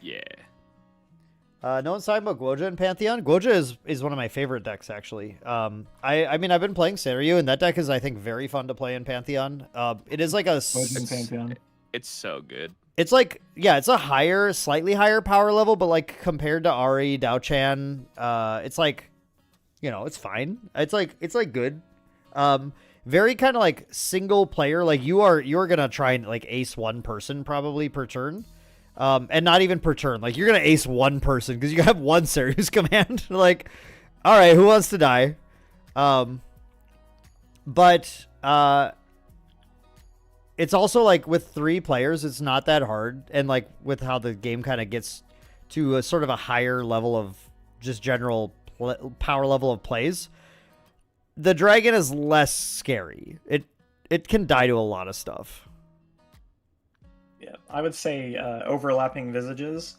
Yeah. No one's talking about Guoja in Pantheon. Guoja is one of my favorite decks, actually. I mean, I've been playing Seiryu, and that deck is, I think, very fun to play in Pantheon. It is like a... Guoja in Pantheon. It's so good. It's like, yeah, it's a slightly higher power level, but like compared to Ari, Dao-Chan, it's like, you know, it's fine. It's like good. Very kind of like single player. Like you're gonna try and like ace one person probably per turn, and not even per turn. Like you're gonna ace one person because you have one Seryu's command. Like, all right, who wants to die? But it's also like with 3 players, it's not that hard, and like with how the game kind of gets to a sort of a higher level of just general power level of plays, the dragon is less scary. It can die to a lot of stuff. Yeah, I would say overlapping visages.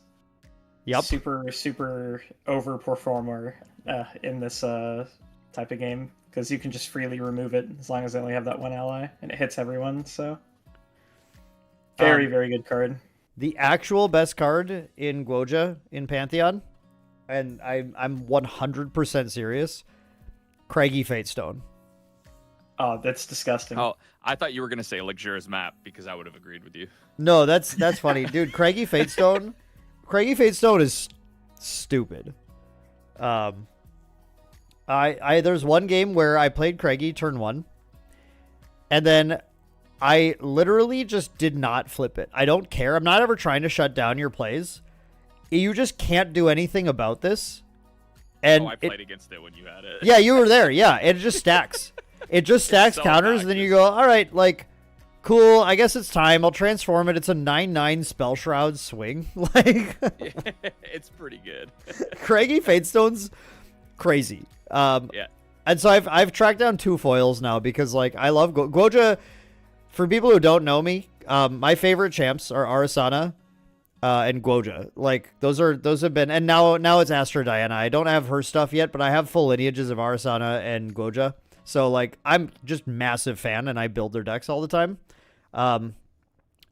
Yep. Super overperformer in this type of game, because you can just freely remove it as long as they only have that one ally, and it hits everyone. So very good card. The actual best card in Guoja in Pantheon, and I'm 100% serious, Craggy Fatestone. Oh, that's disgusting. Oh, I thought you were gonna say Luxurious Map, because I would have agreed with you. No, that's funny, dude. Craggy Fatestone is stupid. There's one game where I played Craggy turn 1, and then I literally just did not flip it. I don't care. I'm not ever trying to shut down your plays. You just can't do anything about this. And I played against it when you had it. yeah, you were there. Yeah, it just stacks. It just stacks so counters, and then you go, all right, like, cool. I guess it's time. I'll transform it. It's a 9/9 Spell Shroud swing. Like, It's pretty good. Craigie Fatestone's crazy. Yeah. And so I've tracked down 2 foils now because like I love Guoja. For people who don't know me, my favorite champs are Arasana and Guoja. Like those have been, and now it's Astra Diana. I don't have her stuff yet, but I have full lineages of Arasana and Guoja. So like I'm just massive fan, and I build their decks all the time. And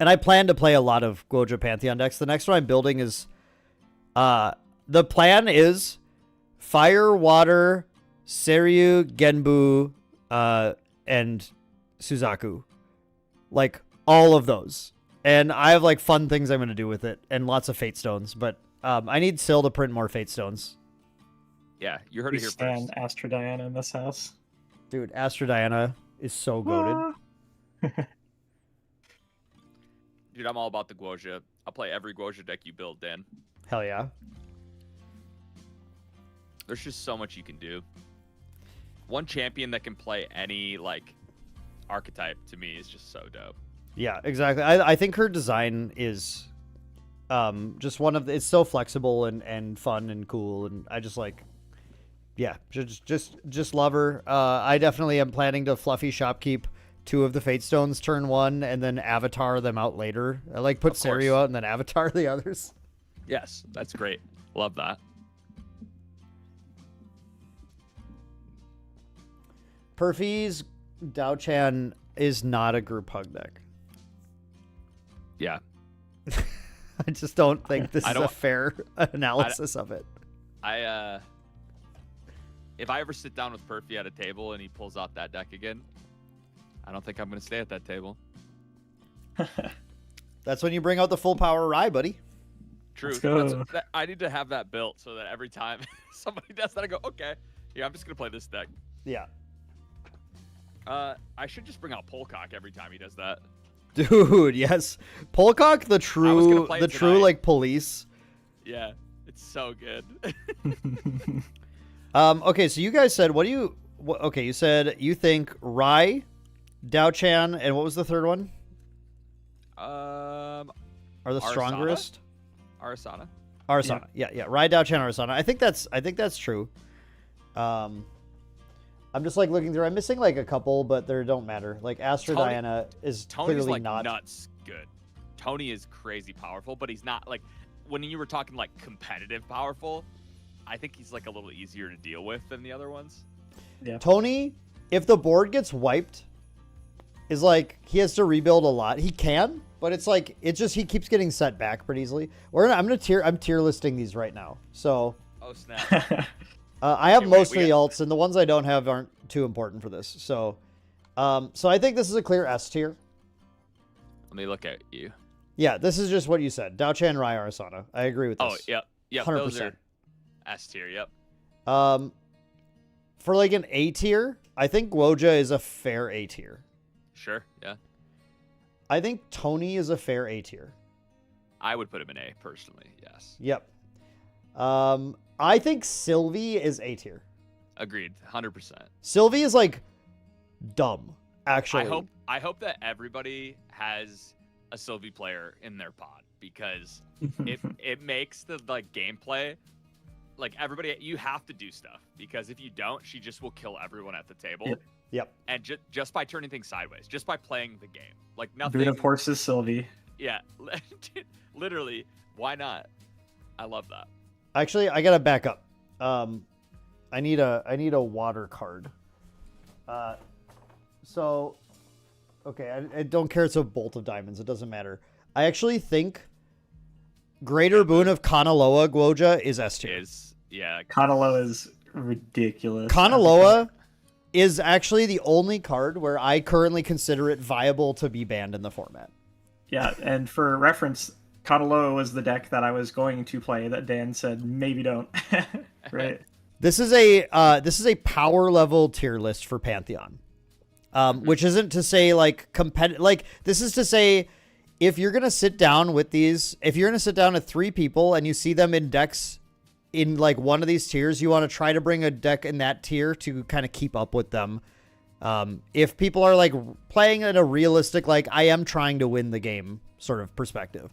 I plan to play a lot of Guoja Pantheon decks. The next one I'm building is the plan is Fire, Water, Seryu, Genbu, and Suzaku. Like all of those. And I have like fun things I'm going to do with it and lots of Fate Stones, but I need Syl to print more Fate Stones. Yeah, you heard We it here stand first. Astra Diana in this house. Dude, Astra Diana is so goated. Dude, I'm all about the Guoja. I'll play every Guoja deck you build, Dan. Hell yeah. There's just so much you can do. One champion that can play any like archetype to me is just so dope. Yeah, exactly. I think her design is just one of the, it's so flexible and fun and cool, and I just like, yeah, just love her. I definitely am planning to fluffy shopkeep 2 of the Fate Stones turn 1 and then avatar them out later. I like put Seryu out and then avatar the others. Yes, that's great. Love that. Perfy's Dao-Chan is not a group hug deck. Yeah. I just don't think this is a fair analysis of it. If I ever sit down with Perfy at a table and he pulls out that deck again, I don't think I'm going to stay at that table. That's when you bring out the full power Rye, buddy. True. Let's go. I need to have that built so that every time somebody does that, I go, okay, yeah, I'm just going to play this deck. Yeah. I should just bring out Polcock every time he does that. Dude, yes. Polcock, the true like police. Yeah, it's so good. Okay, so you guys said, okay, you said you think Rye, Dao-Chan, and what was the third one? Are the strongest? Arasana. Yeah. Rye, Dao-Chan, Arasana. I think that's true. I'm just like looking through. I'm missing like a couple, but they don't matter. Like Astra Diana is Tony's clearly like not nuts good. Tony is crazy powerful, but he's not like when you were talking like competitive powerful. I think he's like a little easier to deal with than the other ones. Yeah. Tony, if the board gets wiped, is like he has to rebuild a lot. He can, but it's like he keeps getting set back pretty easily. I'm tier listing these right now. So oh snap. I have most of the alts, and the ones I don't have aren't too important for this. So I think this is a clear S tier. Let me look at you. Yeah, this is just what you said. Dao-Chan, Rye, Arasana. I agree with this. Oh, yep. 100%. Those are S tier, yep. For like an A tier, I think Guoja is a fair A tier. Sure, yeah. I think Tony is a fair A tier. I would put him in A, personally, yes. Yep. I think Sylvie is A tier. Agreed, 100%. Sylvie is like dumb, actually. I hope that everybody has a Sylvie player in their pod because it makes the like gameplay like everybody. You have to do stuff because if you don't, she just will kill everyone at the table. Yep. And just by turning things sideways, just by playing the game, like nothing. Brood of Horses Sylvie. Yeah, literally. Why not? I love that. Actually, I gotta back up. I need a water card. Okay, I don't care. It's a bolt of diamonds. It doesn't matter. I actually think Greater Boon of Kanaloa Guoja is S tier. Kanaloa is ridiculous. Kanaloa is actually the only card where I currently consider it viable to be banned in the format. Yeah, and for reference, Kanaloa was the deck that I was going to play that Dan said maybe don't. Right. This is a power level tier list for Pantheon. Which isn't to say like this is to say if you're going to sit down with these, if you're going to sit down with 3 people and you see them in decks in like one of these tiers, you want to try to bring a deck in that tier to kind of keep up with them. If people are like playing at a realistic, like I am trying to win the game sort of perspective.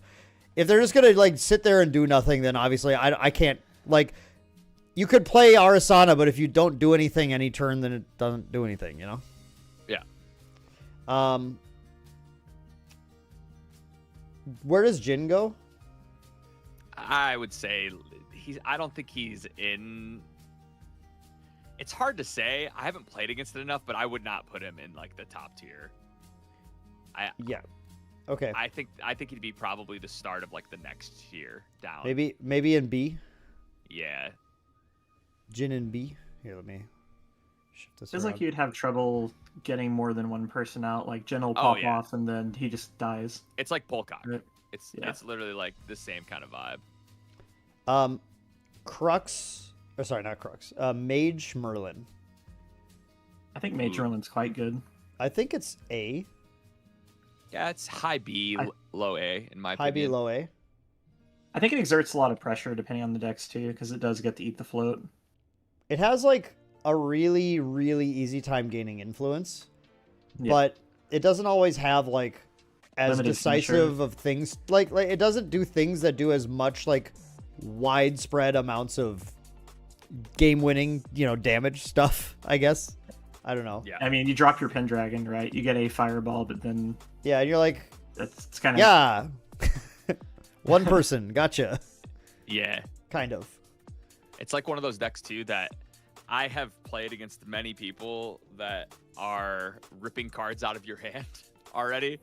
If they're just going to like sit there and do nothing, then obviously I can't, like, you could play Arasana, but if you don't do anything any turn, then it doesn't do anything, you know? Yeah. Where does Jin go? I would say I don't think he's in. It's hard to say. I haven't played against it enough, but I would not put him in like the top tier. Yeah. Okay. I think he'd be probably the start of like the next tier down. Maybe in B. Yeah. Jin in B. Here, let me shift this Feels around. like you'd have trouble getting more than one person out. Like Jin will pop off and then he just dies. It's like Polcock. Right. It's literally like the same kind of vibe. Crux. Or sorry, not Crux. Mage Merlin. I think Mage Merlin's quite good. I think it's A. Yeah, it's high B, low A in my High B, opinion. low A. I think it exerts a lot of pressure depending on the decks too, because it does get to eat the float. It has like a really, really easy time gaining influence, but it doesn't always have like as Limited decisive finisher. of things. Like it doesn't do things that do as much like widespread amounts of game winning, damage stuff, I guess. I don't know. Yeah. I mean, you drop your Pendragon, right? You get a Fireball, but then Yeah, and you're like, it's kind of yeah. One person, gotcha. Yeah. Kind of. It's like one of those decks too that I have played against many people that are ripping cards out of your hand already.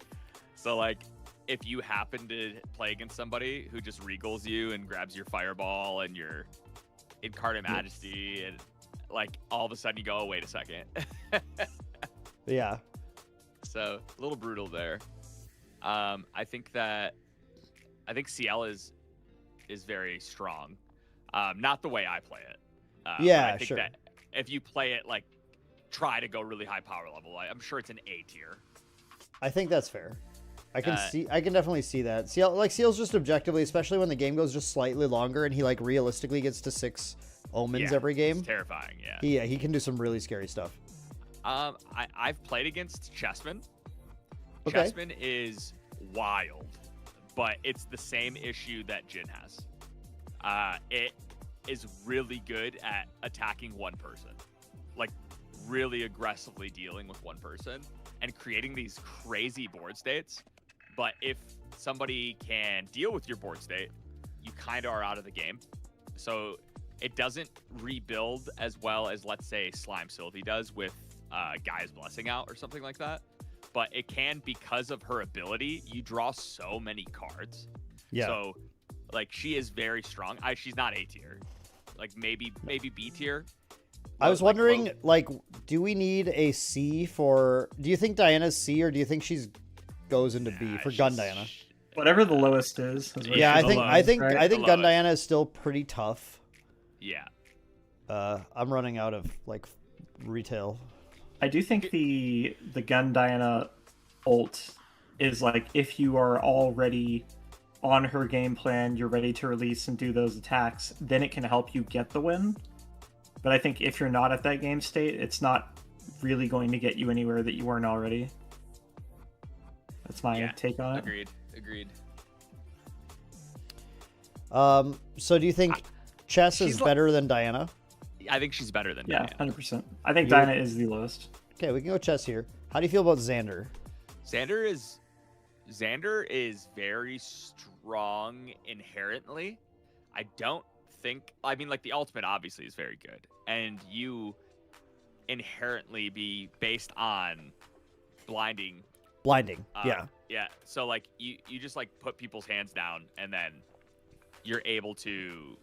So like if you happen to play against somebody who just regals you and grabs your Fireball and your Incarnate Majesty, and like all of a sudden you go, oh, wait a second. Yeah. So a little brutal there. I think CL is very strong. Not the way I play it. But Yeah, I think sure. that if you play it like try to go really high power level, I'm sure it's an A tier. I think that's fair. I can definitely see that. Seal's just objectively, especially when the game goes just slightly longer and he like realistically gets to 6 omens Yeah, every game. It's terrifying, yeah. Yeah, he can do some really scary stuff. I've played against Chessman. Okay. Chessman is wild, but it's the same issue that Jin has. It is really good at attacking one person, like really aggressively dealing with one person and creating these crazy board states. But if somebody can deal with your board state, you kind of are out of the game. So it doesn't rebuild as well as, let's say, Slime Sylvie does with Gaia's Blessing out or something like that. But it can, because of her ability, you draw so many cards. Yeah. So, like, she is very strong. She's not A tier. Like, maybe B tier. I was Like, wondering, low. like, do we need a C for... Do you think Diana's C, or do you think she's goes into B for Gun Diana? whatever the lowest is. what Yeah, she's I lowest, think right? Gun lowest. Diana is still pretty tough. Yeah. I'm running out of like retail. I do think the Gun Diana ult is like if you are already on her game plan, you're ready to release and do those attacks, then it can help you get the win. But I think if you're not at that game state, it's not really going to get you anywhere that you weren't already. That's my take on it. Agreed. So do you think Chess is she's like- better than Diana? I think she's better than Yeah, Diana. 100%. I think Diana is the lowest. Okay, we can go Chess here. How do you feel about Xander? Xander is very strong inherently. I don't think, I mean, like the ultimate obviously is very good, and you inherently be based on blinding. Yeah. Yeah. So like you just like put people's hands down, and then you're able to,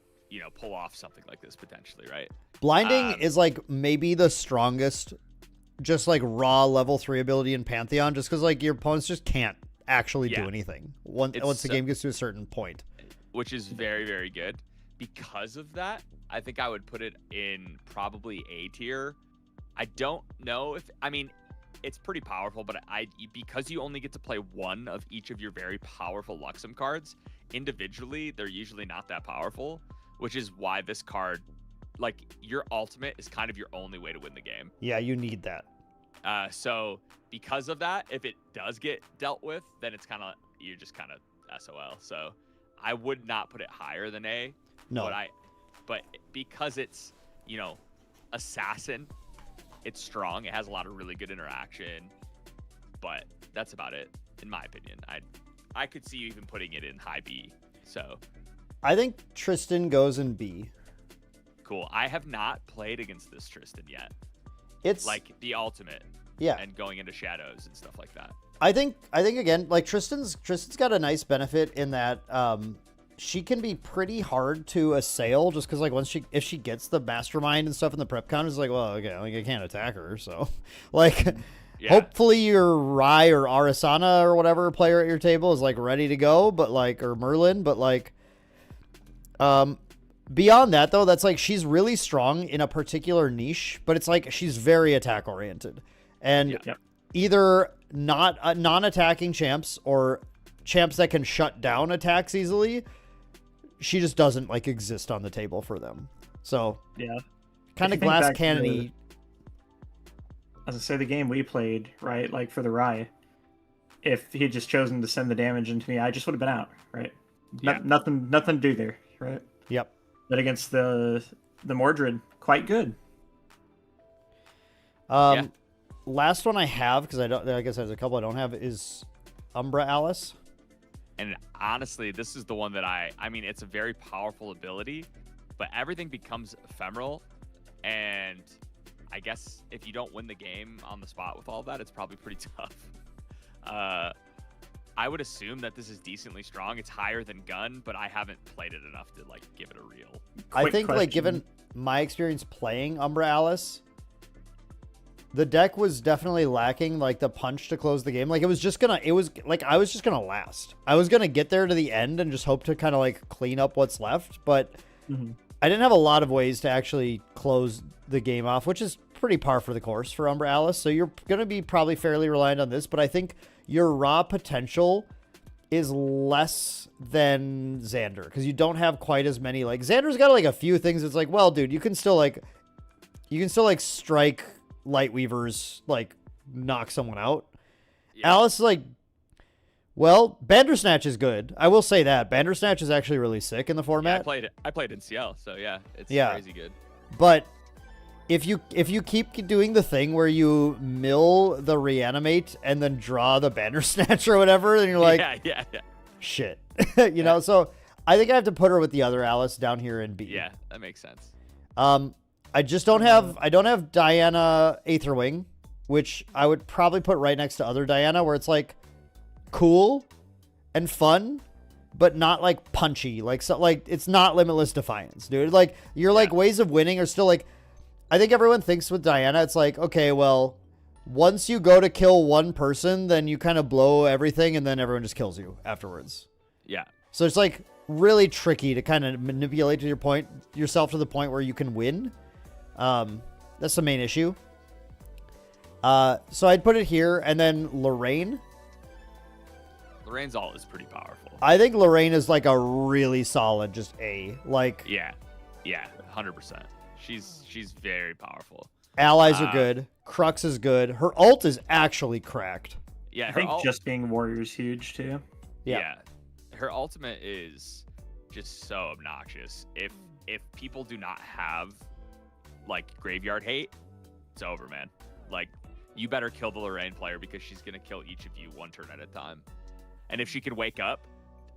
pull off something like this potentially, right? Blinding is like maybe the strongest, just like raw level 3 ability in Pantheon, just because like your opponents just can't actually do Yeah. anything once the game gets to a certain point. Which is very, very good. Because of that, I think I would put it in probably A tier. I don't know if, it's pretty powerful, but because you only get to play one of each of your very powerful Luxem cards, individually, they're usually not that powerful. which is why this card, like, your ultimate is kind of your only way to win the game. Yeah, you need that. So because of that, if it does get dealt with, then it's kind of, you're just kind of SOL. So I would not put it higher than A. No. But because it's, you know, assassin, it's strong. It has a lot of really good interaction, but that's about it, in my opinion. I could see you even putting it in high B. So I think Tristan goes in B. cool. I have not played against this Tristan yet. It's like the ultimate. Yeah. And going into shadows and stuff like that. I think again, like Tristan's got a nice benefit in that she can be pretty hard to assail just because, like, if she gets the mastermind and stuff in the prep count, it's like, well, okay, like, I can't attack her, so like Yeah. hopefully your Rai or Arasana or whatever player at your table is like ready to go, but like, or Merlin, but like beyond that though, that's like she's really strong in a particular niche, but it's like she's very attack oriented. And either not non-attacking champs or champs that can shut down attacks easily, she just doesn't like exist on the table for them. So yeah, kind of glass cannon-y. As I say, the game we played, right, like for the Rai, if he had just chosen to send the damage into me, I just would have been out, right? Yeah. Nothing to do there, right? Yep. But against the Mordred, quite good. Last one I have, because I guess there's a couple I don't have, is Umbra Alice. And honestly, this is the one that I mean, it's a very powerful ability, but everything becomes ephemeral. And I guess if you don't win the game on the spot with all that, it's probably pretty tough. I would assume that this is decently strong. It's higher than Gun, but I haven't played it enough to like give it a real. I think like given my experience playing Umbra Alice, the deck was definitely lacking like the punch to close the game. Like I was just gonna last. I was gonna get there to the end and just hope to kind of like clean up what's left, but I didn't have a lot of ways to actually close the game off, which is pretty par for the course for Umbra Alice. So you're gonna be probably fairly reliant on this, but I think your raw potential is less than Xander because you don't have quite as many. Like Xander's got like a few things. It's like, well, dude, you can still strike Lightweavers, like knock someone out. Yeah. Alice is like, well, Bandersnatch is good. I will say that Bandersnatch is actually really sick in the format. Yeah, I played in CL, so yeah, it's crazy good. But if you keep doing the thing where you mill the reanimate and then draw the Bandersnatch or whatever, then you're like, yeah. Shit, you know. So I think I have to put her with the other Alice down here in B. Yeah, that makes sense. I just don't have Diana Aetherwing, which I would probably put right next to other Diana, where it's like cool and fun, but not like punchy. Like so, like it's not Limitless Defiance, dude. Like your like ways of winning are still like. I think everyone thinks with Diana, it's like, okay, well, once you go to kill one person, then you kind of blow everything, and then everyone just kills you afterwards. Yeah. So it's like really tricky to kind of manipulate yourself to the point where you can win. That's the main issue. So I'd put it here, and then Lorraine. Lorraine's ult is pretty powerful. I think Lorraine is like a really solid, just A. Like yeah, 100%. She's very powerful. Allies are good. Crux is good. Her ult is actually cracked. Yeah, I think just being warrior is huge too. Yeah. Her ultimate is just so obnoxious. If people do not have like graveyard hate, it's over, man. Like you better kill the Lorraine player because she's gonna kill each of you one turn at a time. And if she could wake up,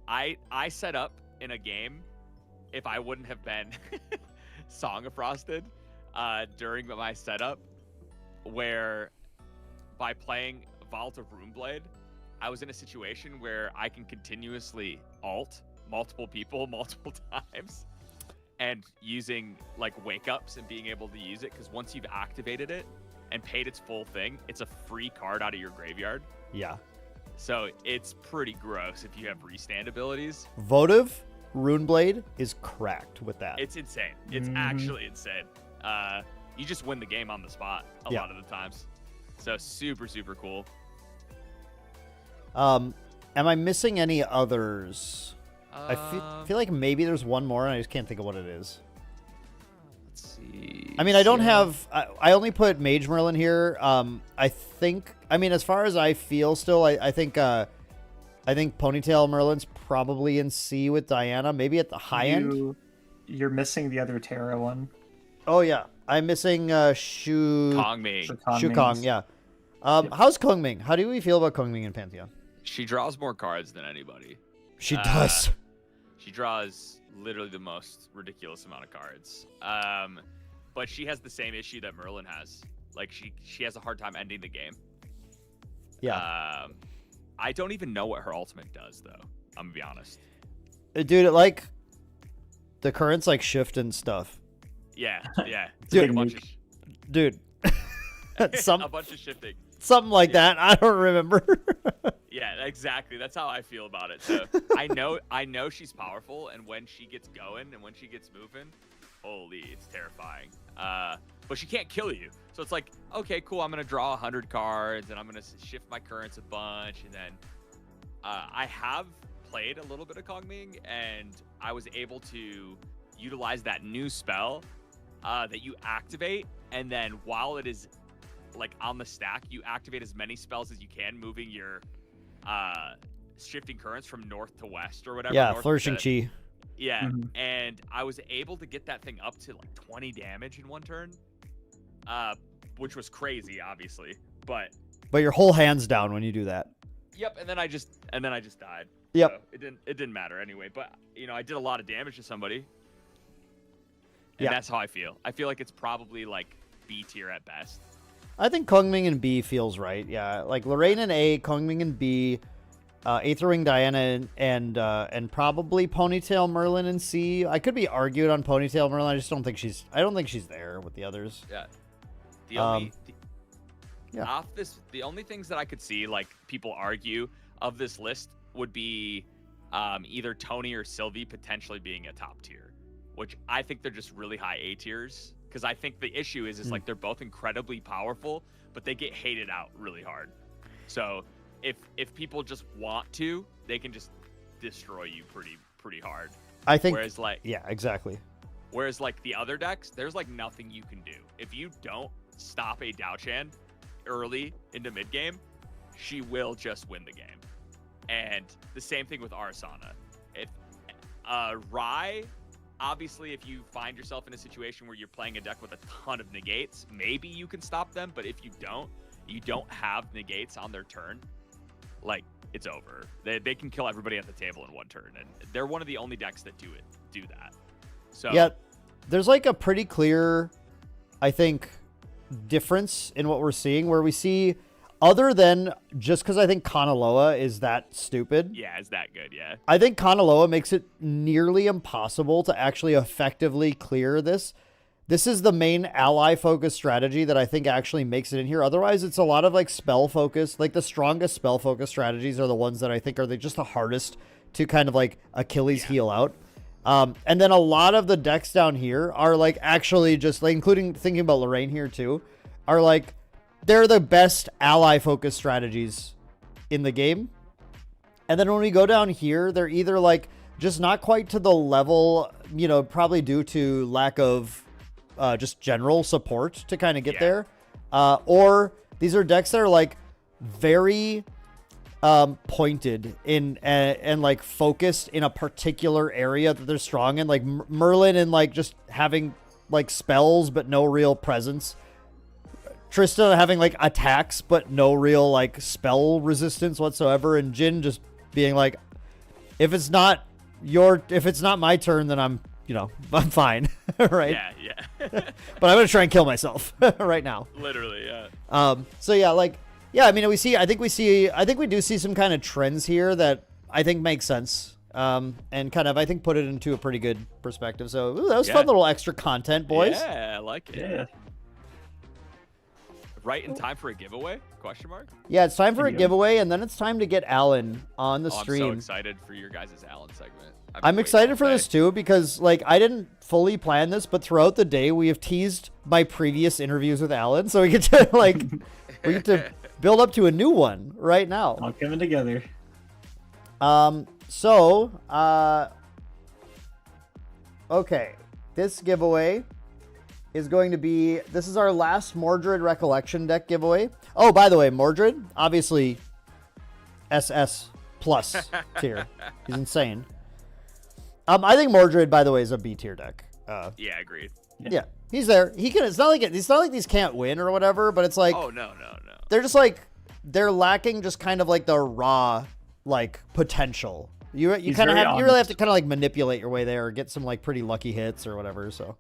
I set up in a game if I wouldn't have been Song of Frosted during my setup, where by playing Vault of Runeblade, I was in a situation where I can continuously ult multiple people multiple times and using like wake ups and being able to use it, because once you've activated it and paid its full thing, it's a free card out of your graveyard. Yeah. So it's pretty gross if you have restand abilities. Votive Runeblade is cracked with that. It's insane. It's actually insane. You just win the game on the spot a lot of the times. So super, super cool. Am I missing any others? I feel like maybe there's one more, and I just can't think of what it is. Let's see. I mean, I don't have. I only put Mage Merlin here. I think. I mean, as far as I feel, still, I think. I think Ponytail Merlin's probably in C with Diana, maybe at the high end. You're missing the other Terra one. Oh yeah, I'm missing Shu Kongming. Kong. Yeah. How's Kongming? How do we feel about Kongming in Pantheon? She draws more cards than anybody. She does. She draws literally the most ridiculous amount of cards. But she has the same issue that Merlin has. Like she has a hard time ending the game. Yeah. I don't even know what her ultimate does though. I'm gonna be honest. Dude, it like the currents like shift and stuff. Yeah. It's Dude, like a bunch of dude. a bunch of shifting. Something like that. I don't remember. Yeah, exactly. That's how I feel about it. So I know she's powerful, and when she gets going and when she gets moving, holy, it's terrifying. But she can't kill you. So it's like, okay, cool. I'm gonna draw 100 cards, and I'm gonna shift my currents a bunch, and then I have played a little bit of Kongming, and I was able to utilize that new spell that you activate, and then while it is like on the stack, you activate as many spells as you can, moving your shifting currents from north to west or whatever. Yeah, Flourishing Chi. Yeah, and I was able to get that thing up to like 20 damage in one turn, which was crazy, obviously. But your whole hand's down when you do that. Yep, and then I just died. Yep. So it didn't matter anyway. But I did a lot of damage to somebody. And that's how I feel. I feel like it's probably like B tier at best. I think Kongming in B feels right. Yeah, like Lorraine in A, Kongming in B, Aetherwing Diana and probably Ponytail Merlin in C. I could be argued on Ponytail Merlin. I just don't think she's. I don't think she's there with the others. Yeah. The only things that I could see like people argue of this list would be either Tony or Sylvie potentially being a top tier, which I think they're just really high A tiers. Because I think the issue is like they're both incredibly powerful, but they get hated out really hard. So if people just want to, they can just destroy you pretty hard. I think. Whereas like exactly. Whereas like the other decks, there's like nothing you can do if you don't stop a Dao-Chan early into mid game. She will just win the game. And the same thing with Arsana. If Rai. Obviously, if you find yourself in a situation where you're playing a deck with a ton of negates, maybe you can stop them. But if you don't have negates on their turn, like, it's over. They can kill everybody at the table in one turn. And they're one of the only decks that do that. So yeah, there's like a pretty clear, I think, difference in what we're seeing where we see, other than just because I think Kanaloa is that stupid. Yeah, is that good? Yeah. I think Kanaloa makes it nearly impossible to actually effectively clear this. This is the main ally-focused strategy that I think actually makes it in here. Otherwise, it's a lot of like spell-focused. Like the strongest spell-focused strategies are the ones that I think are just the hardest to kind of like Achilles heel out. And then a lot of the decks down here are like actually just like, including thinking about Lorraine here too, are like, they're the best ally-focused strategies in the game. And then when we go down here, they're either like just not quite to the level, probably due to lack of just general support to kind of get there. Or these are decks that are like very pointed in and like focused in a particular area that they're strong in. Like Merlin and like just having like spells but no real presence. Trista having like attacks but no real like spell resistance whatsoever, and Jin just being like, if it's not my turn, then I'm fine. Right? Yeah. But I'm gonna try and kill myself right now. Literally, yeah. So yeah, like, yeah, I mean, I think we do see some kind of trends here that I think make sense. And kind of, I think, put it into a pretty good perspective. So that was fun little extra content, boys. Yeah, I like it. Yeah. Right in time for a giveaway? Question mark? Yeah, it's time for a giveaway, and then it's time to get Allan on the stream. I'm so excited for your guys' Allan segment. I'm excited for this too because, like, I didn't fully plan this, but throughout the day we have teased my previous interviews with Allan, so we get to build up to a new one right now. All coming together. So, okay, this giveaway is going to be, this is our last Mordred Recollection deck giveaway. Oh, by the way, Mordred, obviously SS plus tier. He's insane. I think Mordred, by the way, is a B tier deck. Yeah, agreed. Yeah, he's there. He can. It's not like these can't win or whatever, but it's like, Oh no. they're just like, they're lacking just kind of like the raw like potential. You He's kind of very have, you really have honest. to kind of like manipulate your way there or get some like pretty lucky hits or whatever. So,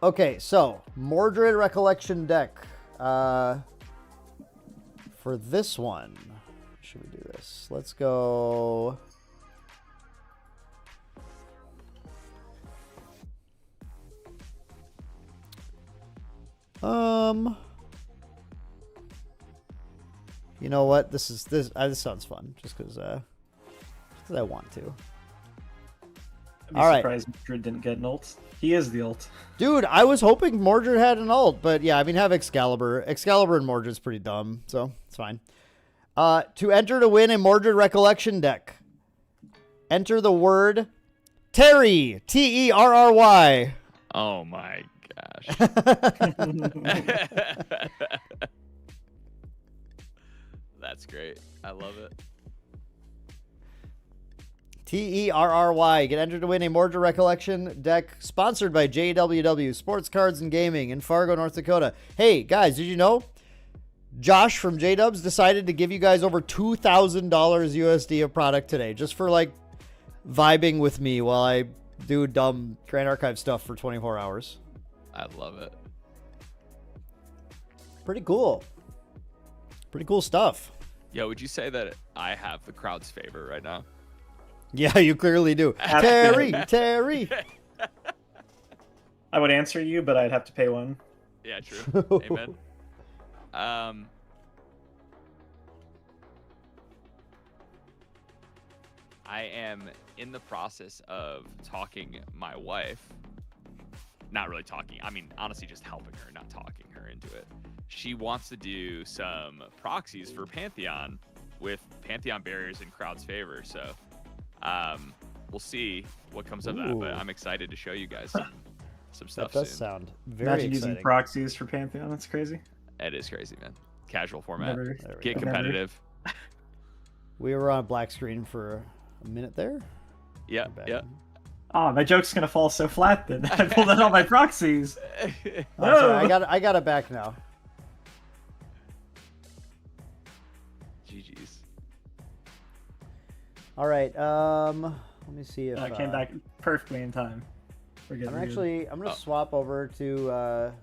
okay, so Mordred Recollection deck. For this one, should we do this? Let's go. You know what? This sounds fun. Just because I want to. I'd be All right. surprised Mordred didn't get an ult. He is the ult. Dude, I was hoping Mordred had an ult, but yeah, I mean, have Excalibur. Excalibur and Mordred's pretty dumb, so it's fine. To enter to win a Mordred Recollection deck, enter the word Terry, Terry. Oh my gosh. That's great. I love it. Terry. Get entered to win a Mordred Recollection deck sponsored by JWW Sports Cards and Gaming in Fargo, North Dakota. Hey, guys, did you know Josh from JDubs decided to give you guys over $2,000 USD of product today just for like vibing with me while I do dumb Grand Archive stuff for 24 hours. I love it. Pretty cool. Pretty cool stuff. Yo, would you say that I have the crowd's favor right now? Yeah, you clearly do. Terry. I would answer you, but I'd have to pay one. Yeah, true. Amen. I am in the process of talking my wife. Not really talking. I mean, honestly, just helping her, not talking her into it. She wants to do some proxies for Pantheon with Pantheon barriers in crowd's favor. So we'll see what comes of that. But Ooh. I'm excited to show you guys some That stuff does soon. sound very Imagine exciting. using proxies for Pantheon. That's crazy. It is crazy, man. Casual format. Never- There we Get go. competitive. We were on black screen for a minute there. Yeah, Not bad. yeah. Oh, my joke's gonna fall so flat then. I pulled out all my proxies. Oh, sorry, I got it back now. GG's. All right. Let me see if I came back perfectly in time. We're good, I'm we're good. actually I'm gonna swap over to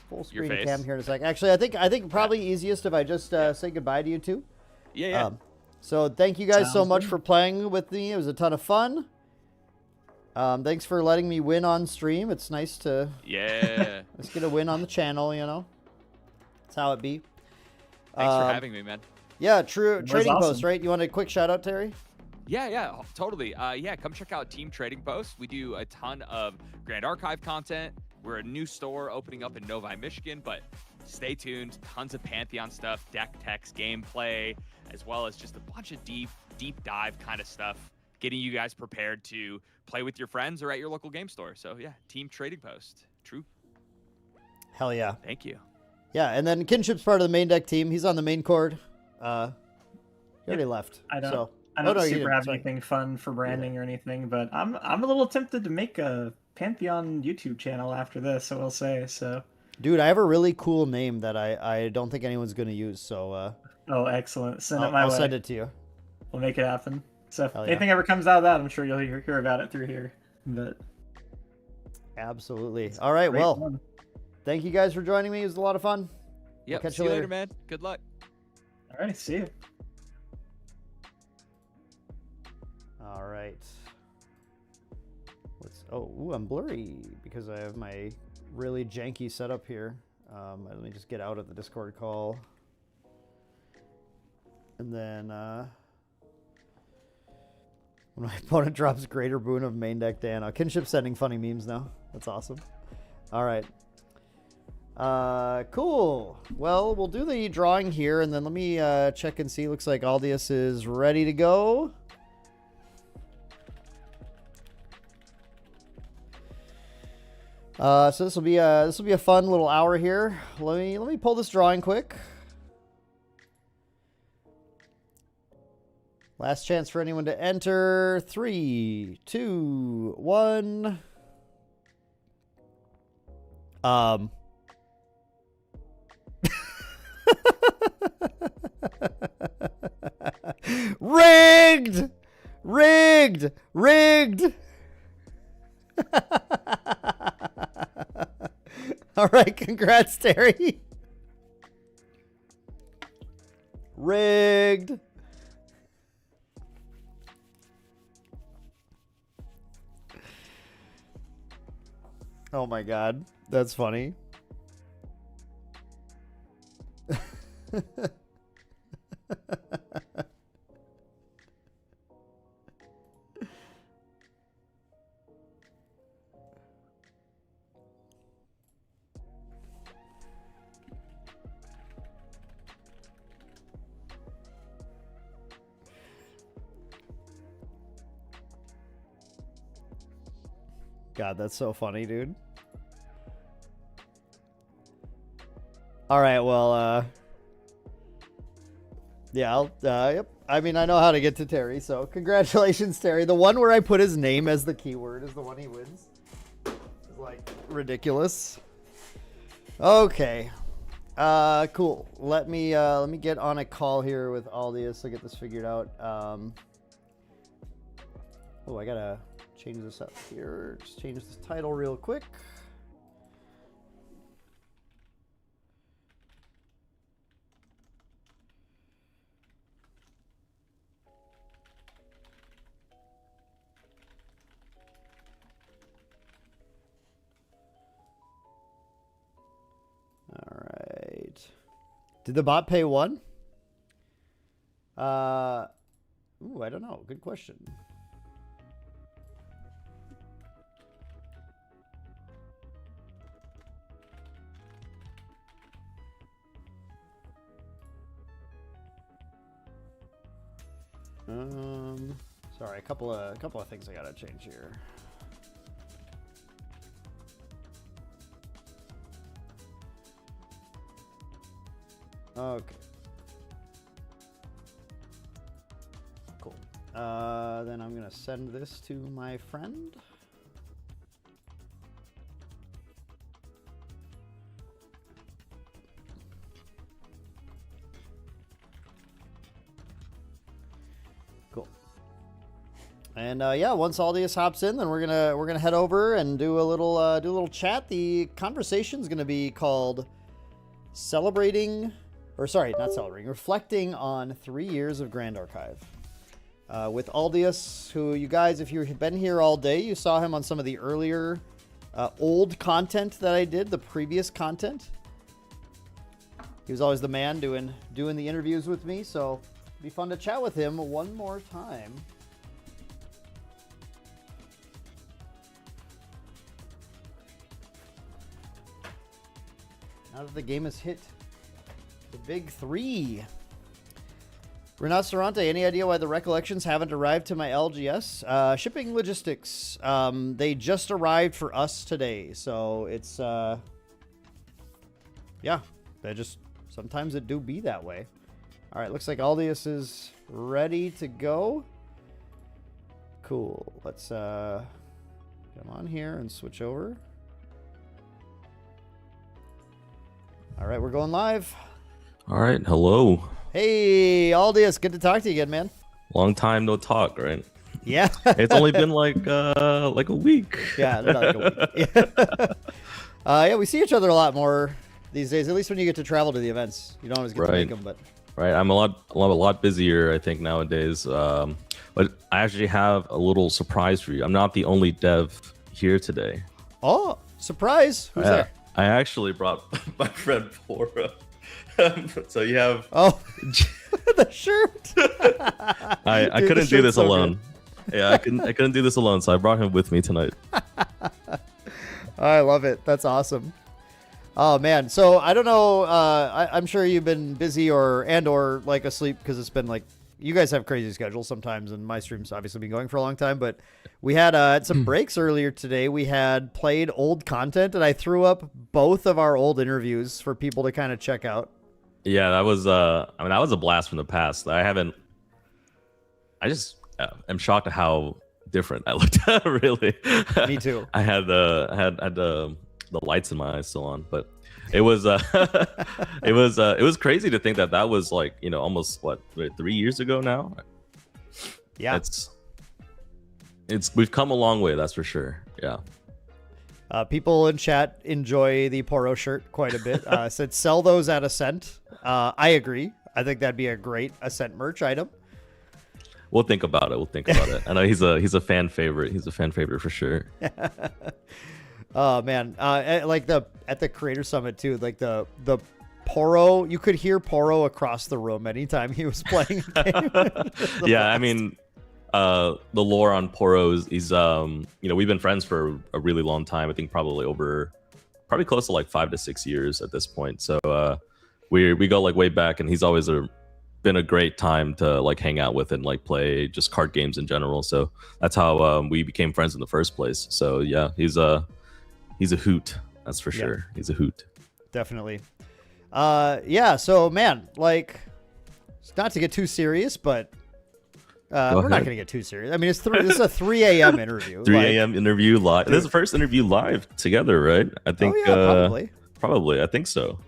full Your screen face? cam here in a sec. Actually, I think probably easiest if I just say goodbye to you two. Yeah. So thank you guys so Sounds much good. for playing with me. It was a ton of fun. Thanks for letting me win on stream. It's nice to Yeah. let's get a win on the channel. You know, that's how it be. Thanks for having me, man. Yeah, was Trading Post, awesome. right? You want a quick shout out, Terry? Yeah, totally. Yeah, come check out Team Trading Post. We do a ton of Grand Archive content. We're a new store opening up in Novi, Michigan, but stay tuned. Tons of Pantheon stuff, deck techs, gameplay, as well as just a bunch of deep dive kind of stuff, getting you guys prepared to play with your friends or at your local game store. So yeah, Team Trading Post. True. Hell yeah. Thank you. Yeah, and then Kinship's part of the main deck team. He's on the main cord. He already left. I don't. So. I don't you super didn't. have Sorry. anything fun for branding or anything, but I'm a little tempted to make a Pantheon YouTube channel after this. I will say so. Dude, I have a really cool name that I don't think anyone's gonna use. So Oh, excellent! Send it my I'll way. send it to you. We'll make it happen. So if Hell yeah. anything ever comes out of that, I'm sure you'll hear about it through here. But Absolutely. All right. great Well, fun. thank you guys for joining me. It was a lot of fun. Yep. catch See you you later. later, man. Good luck. All right, see you. All right. Ooh, I'm blurry because I have my really janky setup here. Let me just get out of the Discord call. And then when my opponent drops Greater Boon of Maindeck Dan. Kinship sending funny memes now. That's awesome. All right. Cool. Well, we'll do the drawing here, and then let me check and see. Looks like Aldius is ready to go. So this will be a fun little hour here. Let me pull this drawing quick. Last chance for anyone to enter. 3, 2, 1. Rigged! Rigged! Rigged! All right, congrats, Terry. Rigged. Oh my god, that's funny. God, that's so funny, dude. All right, well, yeah, yep. I mean, I know how to get to Terry, so congratulations, Terry. The one where I put his name as the keyword is the one he wins. It's like ridiculous. Okay. Cool. Let me get on a call here with Aldius to get this figured out. Oh, I gotta change this up here. Just change this title real quick. All right. Did the bot pay one? Ooh, I don't know. Good question. Sorry, a couple of things I gotta change here. Okay. Cool. Then I'm gonna send this to my friend. Cool. And yeah, once Aldius hops in, then we're gonna head over and do a little chat. The conversation's gonna be called reflecting on 3 years of Grand Archive. With Aldius, who you guys, if you've been here all day, you saw him on some of the earlier old content that I did, the previous content. He was always the man doing the interviews with me, so it'd be fun to chat with him one more time. Now that the game has hit the big 3. Rinocerante, any idea why the Recollections haven't arrived to my LGS? Shipping logistics. They just arrived for us today, so it's yeah, they just sometimes it do be that way. All right, looks like Aldius is ready to go. Cool. Let's come on here and switch over. All right, we're going live. All right, hello. Hey, Aldius, good to talk to you again, man. Long time no talk, right? Yeah. It's only been like a week. Yeah, like a week. Yeah, we see each other a lot more these days. At least when you get to travel to the events, you don't always get to make them. But right, I'm a lot busier, I think, nowadays. But I actually have a little surprise for you. I'm not the only dev here today. Oh, surprise! Who's there? I actually brought my friend Pora. So you have the shirt. I couldn't do this alone. Yeah, I couldn't do this alone, so I brought him with me tonight. I love it. That's awesome. Oh man, so I don't know. I'm sure you've been busy or like asleep because it's been like you guys have crazy schedules sometimes, and my stream's obviously been going for a long time. But we had some breaks earlier today. We had played old content, and I threw up both of our old interviews for people to kind of check out. Yeah, that was that was a blast from the past. I just am shocked at how different I looked. Really. Me too. I had the lights in my eyes still on, but it was it was crazy to think that was like, you know, almost 3 years ago now. Yeah, it's we've come a long way, that's for sure. Yeah. People in chat enjoy the Poro shirt quite a bit. Said sell those at Ascent. I agree. I think that'd be a great Ascent merch item. We'll think about it. I know he's a fan favorite. He's a fan favorite for sure. Oh man, like at the Creator Summit too, like the Poro, you could hear Poro across the room anytime he was playing a game. Yeah, I mean, the lore on Poro is you know, we've been friends for a really long time. I think probably close to like 5 to 6 years at this point. So we go like way back, and he's always been a great time to like hang out with and like play just card games in general. So that's how we became friends in the first place. So yeah, he's a hoot, that's for sure. He's a hoot, definitely. Yeah, so man, like, not to get too serious, but we're not gonna get too serious. I mean, this is a 3 a.m. interview. 3 a.m. interview live. This is the first interview live together, right? I think probably I think so.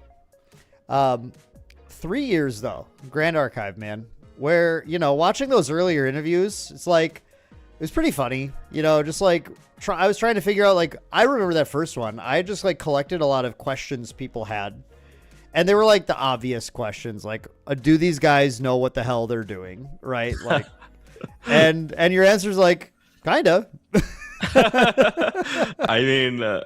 3 years though, Grand Archive, man, where, you know, watching those earlier interviews, it's like, it was pretty funny, you know, just like I was trying to figure out, like, I remember that first one. I just like collected a lot of questions people had, and they were like the obvious questions, like, do these guys know what the hell they're doing, right? Like, and your answer's like, kinda. I mean,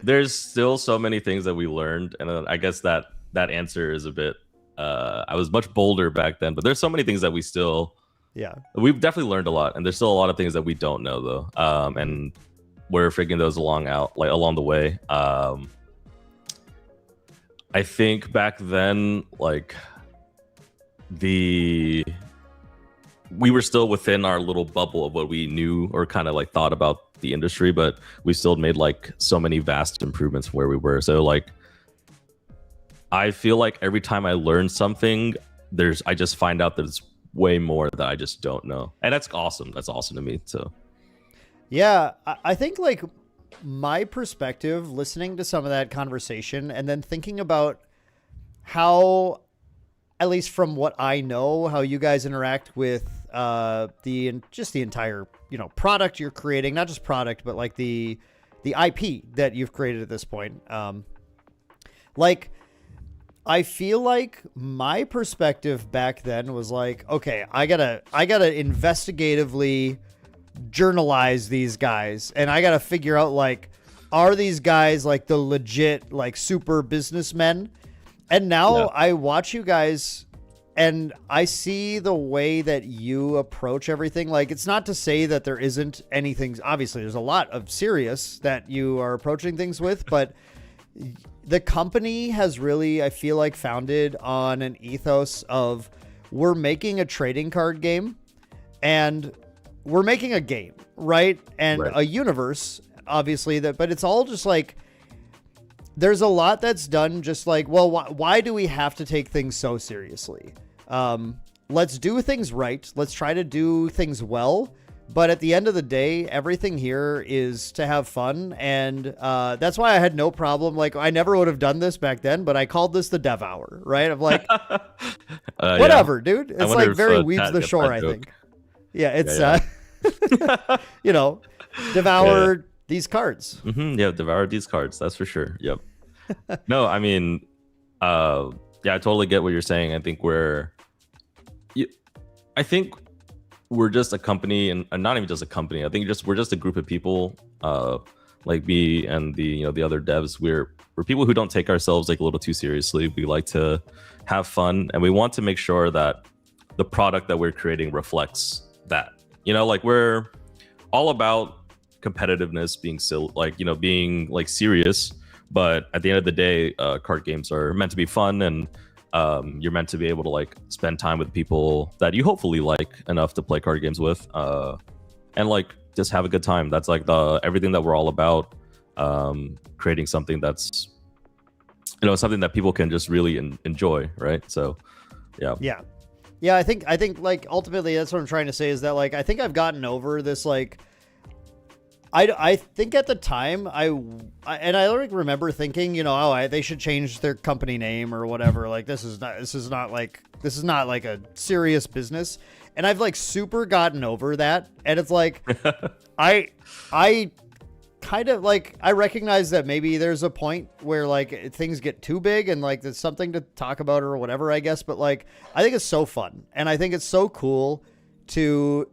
there's still so many things that we learned, and I guess that answer is a bit. I was much bolder back then, but there's so many things that we still. Yeah, we've definitely learned a lot, and there's still a lot of things that we don't know though, and we're figuring those along the way. I think back then, like, we were still within our little bubble of what we knew or kind of like thought about the industry, but we still made like so many vast improvements from where we were. So like, I feel like every time I learn something, I just find out there's way more that I just don't know, and that's awesome. That's awesome to me. So yeah, I think like my perspective listening to some of that conversation, and then thinking about how, at least from what I know, how you guys interact with the entire, you know, product you're creating, not just product, but like the IP that you've created at this point. Like, I feel like my perspective back then was like, okay, I gotta investigatively journalize these guys, and I gotta figure out, like, are these guys like the legit, like, super businessmen? And now I watch you guys, and I see the way that you approach everything. Like, it's not to say that there isn't anything. Obviously, there's a lot of serious that you are approaching things with, but the company has really, I feel like, founded on an ethos of, we're making a trading card game, and we're making a game, right? And a universe, obviously, but it's all just like, there's a lot that's done just like, well, why do we have to take things so seriously? Let's do things right. Let's try to do things well. But at the end of the day, everything here is to have fun. And that's why I had no problem. Like, I never would have done this back then, but I called this the Dev Hour, right? I'm like, whatever, dude. It's like very Weeds the Shore, I think. Yeah, it's, you know, devour these cards. Yeah, devour these cards. That's for sure. Yep. No, I mean, yeah, I totally get what you're saying. I think we're just a company, and not even just a company. I think we're just a group of people, like me and the other devs. We're people who don't take ourselves like a little too seriously. We like to have fun, and we want to make sure that the product that we're creating reflects that. You know, like, we're all about competitiveness, being like, you know, being like serious, But at the end of the day, card games are meant to be fun, and you're meant to be able to like spend time with people that you hopefully like enough to play card games with, and like just have a good time. That's like everything that we're all about. Creating something that's, you know, something that people can just really enjoy, right? So, yeah. I think like ultimately that's what I'm trying to say is that like I think I've gotten over this like. I think at the time I like remember thinking, you know, they should change their company name or whatever. Like this is not like a serious business. And I've like super gotten over that. And it's like I kind of like I recognize that maybe there's a point where like things get too big and like there's something to talk about or whatever, I guess. But like I think it's so fun and I think it's so cool to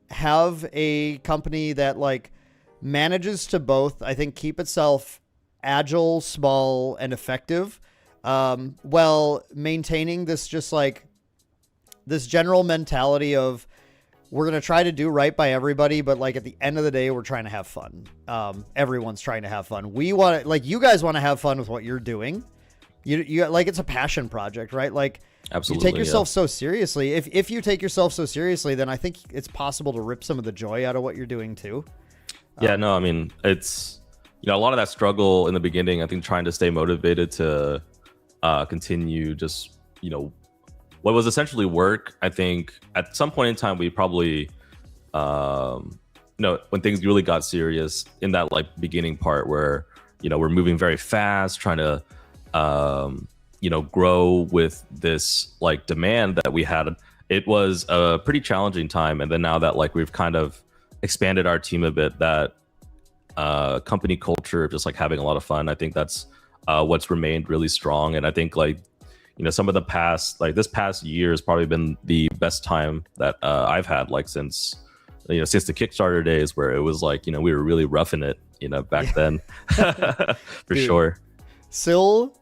have a company that like manages to both, I think, keep itself agile, small, and effective, while maintaining this just like this general mentality of we're going to try to do right by everybody, but like at the end of the day, we're trying to have fun. Everyone's trying to have fun. We want to, like, you guys want to have fun with what you're doing. You like, it's a passion project, right? Like, absolutely, you take yourself so seriously. If you take yourself so seriously, then I think it's possible to rip some of the joy out of what you're doing too. Yeah, no, I mean, it's, you know, a lot of that struggle in the beginning, I think trying to stay motivated to continue just, you know, what was essentially work. I think at some point in time, we probably, you know, when things really got serious in that like beginning part where, you know, we're moving very fast, trying to, you know, grow with this like demand that we had, it was a pretty challenging time. And then now that like we've kind of expanded our team a bit, that company culture, just like having a lot of fun, I think that's what's remained really strong. And I think like, you know, some of the past, like this past year has probably been the best time that I've had, like since the Kickstarter days, where it was like, you know, we were really roughing it, you know, back then. For Dude, sure. Still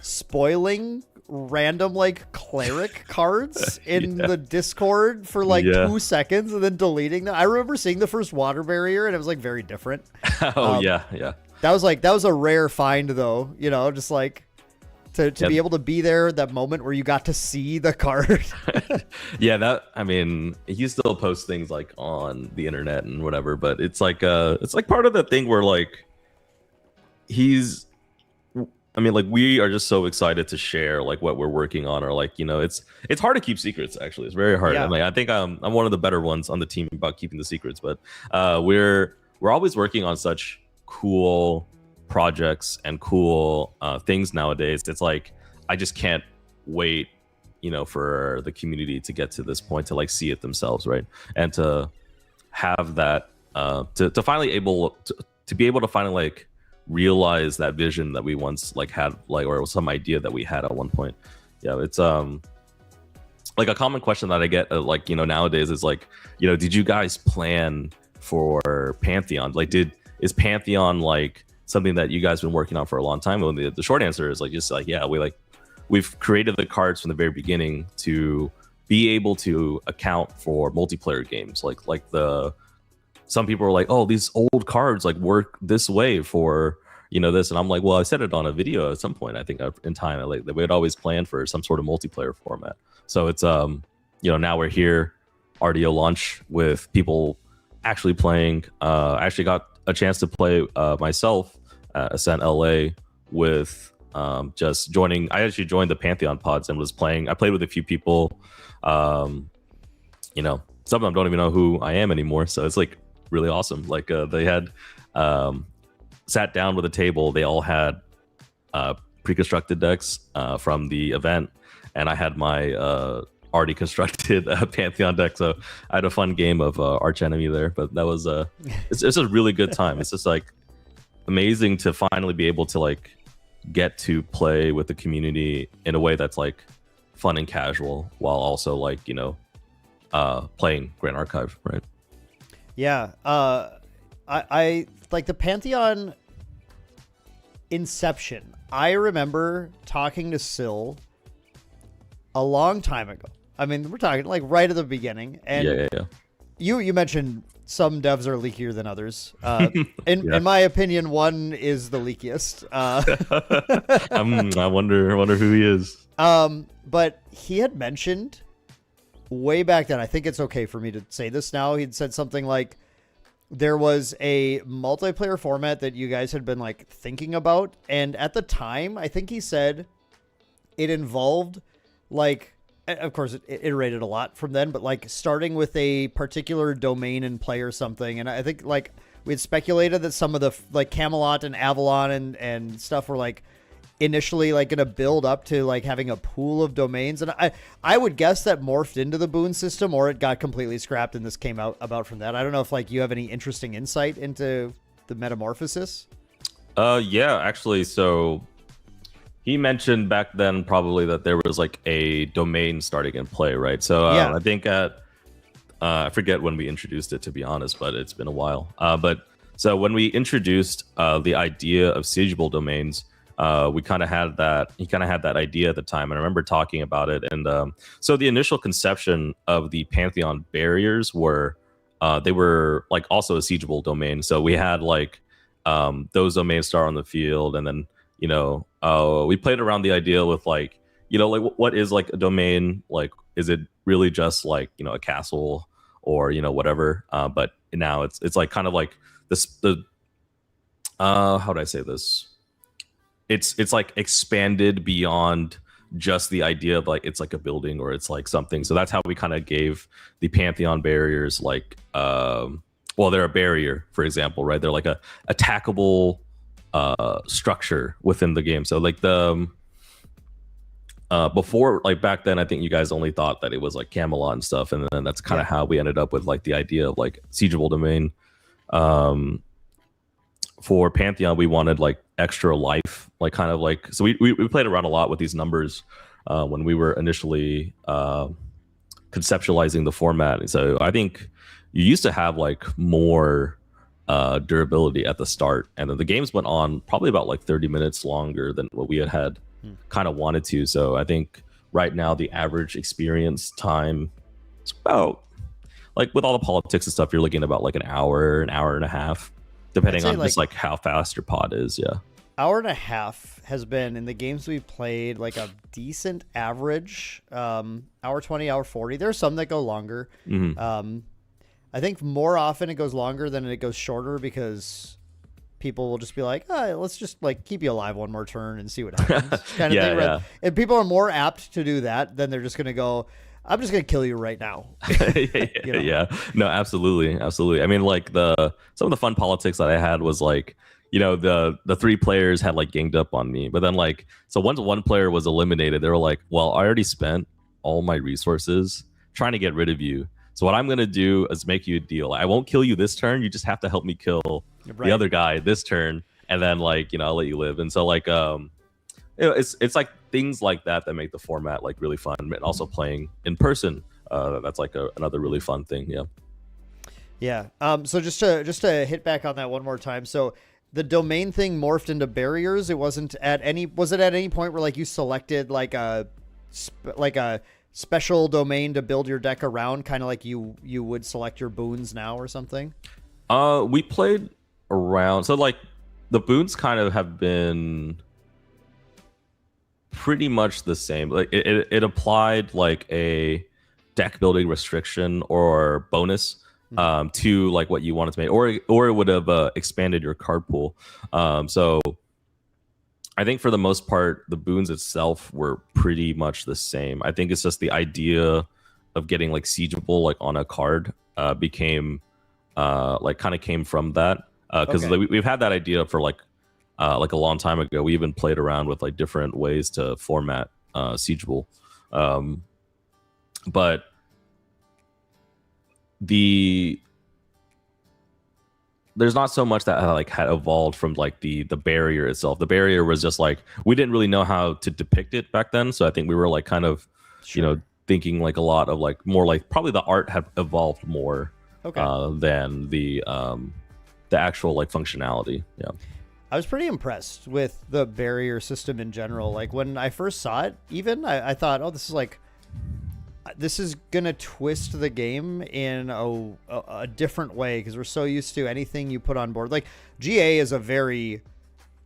spoiling random like cleric cards in the Discord for like 2 seconds and then deleting them. I remember seeing the first water barrier and it was like very different. Yeah. That was a rare find though, you know, just like to be able to be there that moment where you got to see the card. Yeah, that, I mean, he still posts things like on the internet and whatever, but it's like part of the thing where like we are just so excited to share like what we're working on, or like, you know, it's hard to keep secrets. Actually, it's very hard. Yeah. I mean, I think I'm one of the better ones on the team about keeping the secrets, but we're always working on such cool projects and cool things nowadays. It's like I just can't wait, you know, for the community to get to this point to like see it themselves, right? And to have that to finally to be able to finally like realize that vision that we once like had, like, or some idea that we had at one point. Yeah, it's like a common question that I get like, you know, nowadays is like, you know, did you guys plan for Pantheon? Like, is Pantheon like something that you guys been working on for a long time? Well, the short answer is like, just like, yeah, we've created the cards from the very beginning to be able to account for multiplayer games. Like some people are like, oh, these old cards like work this way for, you know, this. And I'm like, well, I said it on a video at some point, I think in time, like we had always planned for some sort of multiplayer format. So it's, you know, now we're here, RDO launch with people actually playing. I actually got a chance to play myself at Ascent LA with just joining. I actually joined the Pantheon pods and was playing. I played with a few people. You know, some of them don't even know who I am anymore. So it's like really awesome. Like they had sat down with a table. They all had pre-constructed decks from the event, and I had my already constructed Pantheon deck. So I had a fun game of Arch Enemy there. But that was it's a really good time. It's just like amazing to finally be able to like get to play with the community in a way that's like fun and casual, while also like, you know, playing Grand Archive, right? Yeah, I like the Pantheon inception. I remember talking to Syl a long time ago. I mean, we're talking like right at the beginning, and yeah. you mentioned some devs are leakier than others. In Yeah. my opinion, one is the leakiest. I wonder who he is. But he had mentioned way back then, I think it's okay for me to say this now, he'd said something like there was a multiplayer format that you guys had been like thinking about, and at the time I think he said it involved, like, of course it iterated a lot from then, but like starting with a particular domain and play or something. And I think like we had speculated that some of the like Camelot and Avalon and stuff were like initially like going to build up to like having a pool of domains. And I would guess that morphed into the boon system, or it got completely scrapped and this came out about from that. I don't know if like you have any interesting insight into the metamorphosis. Yeah, actually, so he mentioned back then probably that there was like a domain starting in play, right? So Yeah. I think I forget when we introduced it, to be honest, but it's been a while. But so when we introduced the idea of siegeable domains, we kind of had that. He kind of had that idea at the time, and I remember talking about it. And so the initial conception of the Pantheon barriers were they were like also a siegeable domain. So we had like those domains start on the field, and then we played around the idea with like like what is like a domain? Like, is it really just like a castle or whatever? But now it's like kind of like how do I say this? It's like expanded beyond just the idea of like it's like a building or it's like something. So that's how we kind of gave the Pantheon barriers like they're a barrier, for example, right? They're like a attackable structure within the game. So like the before, like back then, I think you guys only thought that it was like Camelot and stuff, and then that's kind of how we ended up with like the idea of like siegeable domain. For Pantheon, we wanted like extra life, like kind of like, so we played around a lot with these numbers when we were initially conceptualizing the format. And so I think you used to have like more durability at the start, and then the games went on probably about like 30 minutes longer than what we had kind of wanted to. So I think right now the average experience time is about, like with all the politics and stuff, you're looking at about like an hour and a half, depending on just like how fast your pod is. Yeah. Hour and a half has been in the games we've played like a decent average. Hour 20, hour 40. There's some that go longer. Mm-hmm. I think more often it goes longer than it goes shorter because people will just be like, let's just like keep you alive one more turn and see what happens. Kind of thing. Right? And people are more apt to do that than they're just going to go, I'm just going to kill you right now. Yeah. No, absolutely. I mean, like some of the fun politics that I had was like, the three players had like ganged up on me, but then like, so once one player was eliminated, they were like, well, I already spent all my resources trying to get rid of you. So what I'm going to do is make you a deal. I won't kill you this turn. You just have to help me kill the other guy this turn. And then like, I'll let you live. And so like, it's like things like that make the format like really fun, and also playing in person. That's like another really fun thing. Yeah. Yeah. So just to hit back on that one more time. So the domain thing morphed into barriers. It wasn't was it at any point where like you selected like a special domain to build your deck around, kind of like you would select your boons now or something? We played around. So like the boons kind of have been pretty much the same. Like it applied like a deck building restriction or bonus to like what you wanted to make, or it would have expanded your card pool. So I think for the most part, the boons itself were pretty much the same. I think it's just the idea of getting like siegeable like on a card became like kind of came from that, because we've had that idea for like a long time ago. We even played around with like different ways to format siegeable, but there's not so much that like had evolved from like the barrier itself. The barrier was just like, we didn't really know how to depict it back then, so I think we were like kind of thinking like a lot of like more like probably the art had evolved more than the actual like functionality. Yeah. I was pretty impressed with the barrier system in general. Like when I first saw it, even I thought, oh, this is like this is gonna twist the game in a different way, because we're so used to anything you put on board. Like GA is a very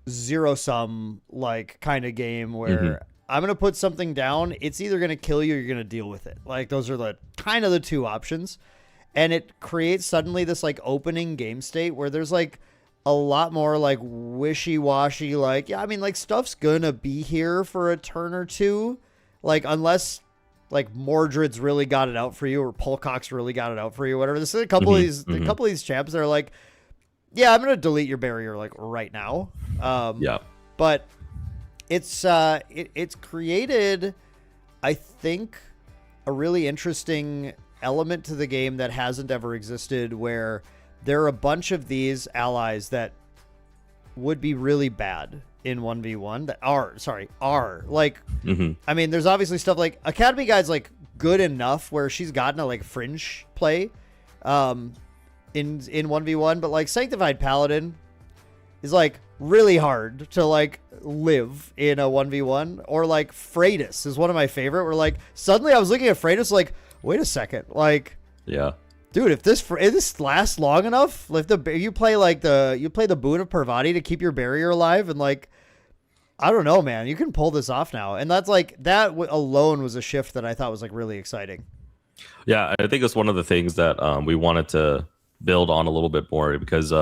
zero sum like kind of game where I'm gonna put something down. It's either gonna kill you or you're gonna deal with it. Like those are the kind of the two options, and it creates suddenly this like opening game state where there's like a lot more like wishy-washy. Like, yeah, I mean, like stuff's gonna be here for a turn or two, like unless like Mordred's really got it out for you or Polcock's really got it out for you, whatever. This is a couple of these, a couple of these champs that are like, yeah, I'm gonna delete your barrier like right now. But it's it's created, I think, a really interesting element to the game that hasn't ever existed, where there are a bunch of these allies that would be really bad in 1v1 that are like, I mean, there's obviously stuff like Academy Guide's like good enough where she's gotten a like fringe play in 1v1, but like Sanctified Paladin is like really hard to like live in a 1v1. Or like Freitas is one of my favorite, where like suddenly I was looking at Freitas like, wait a second, like, yeah, dude, if this lasts long enough, if you play the Boon of Parvati to keep your barrier alive, and like, I don't know, man, you can pull this off now. And that's like, that alone was a shift that I thought was like really exciting. Yeah, I think it's one of the things that we wanted to build on a little bit more, because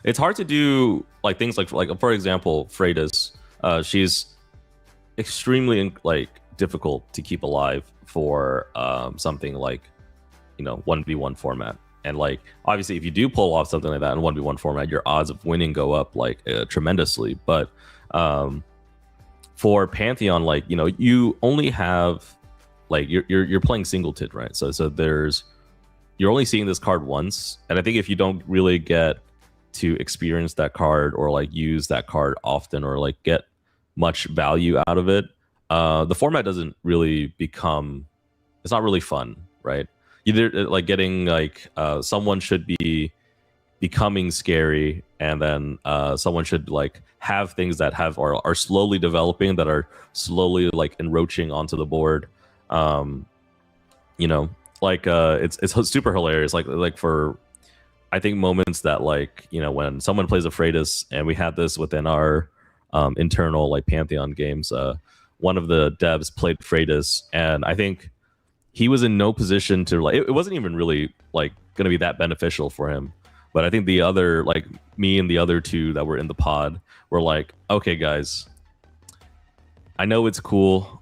it's hard to do like things like for example, Freitas, she's extremely like difficult to keep alive for something like, you know, 1v1 format. And like, obviously if you do pull off something like that in 1v1 format, your odds of winning go up like tremendously. But for Pantheon, like, you know, you only have like you're playing singleton, right? So you're only seeing this card once, and I think if you don't really get to experience that card or like use that card often or like get much value out of it, the format doesn't really become, it's not really fun, right? Either like getting like someone should be becoming scary, and then someone should like have things that are slowly developing, that are slowly like enroaching onto the board. You know, like it's super hilarious. Like for, I think moments that like, you know, when someone plays a Freitas, and we had this within our internal like Pantheon games, one of the devs played Freitas, and I think he was in no position to like, it wasn't even really like going to be that beneficial for him. But I think the other, like me and the other two that were in the pod were like, okay guys, I know it's cool,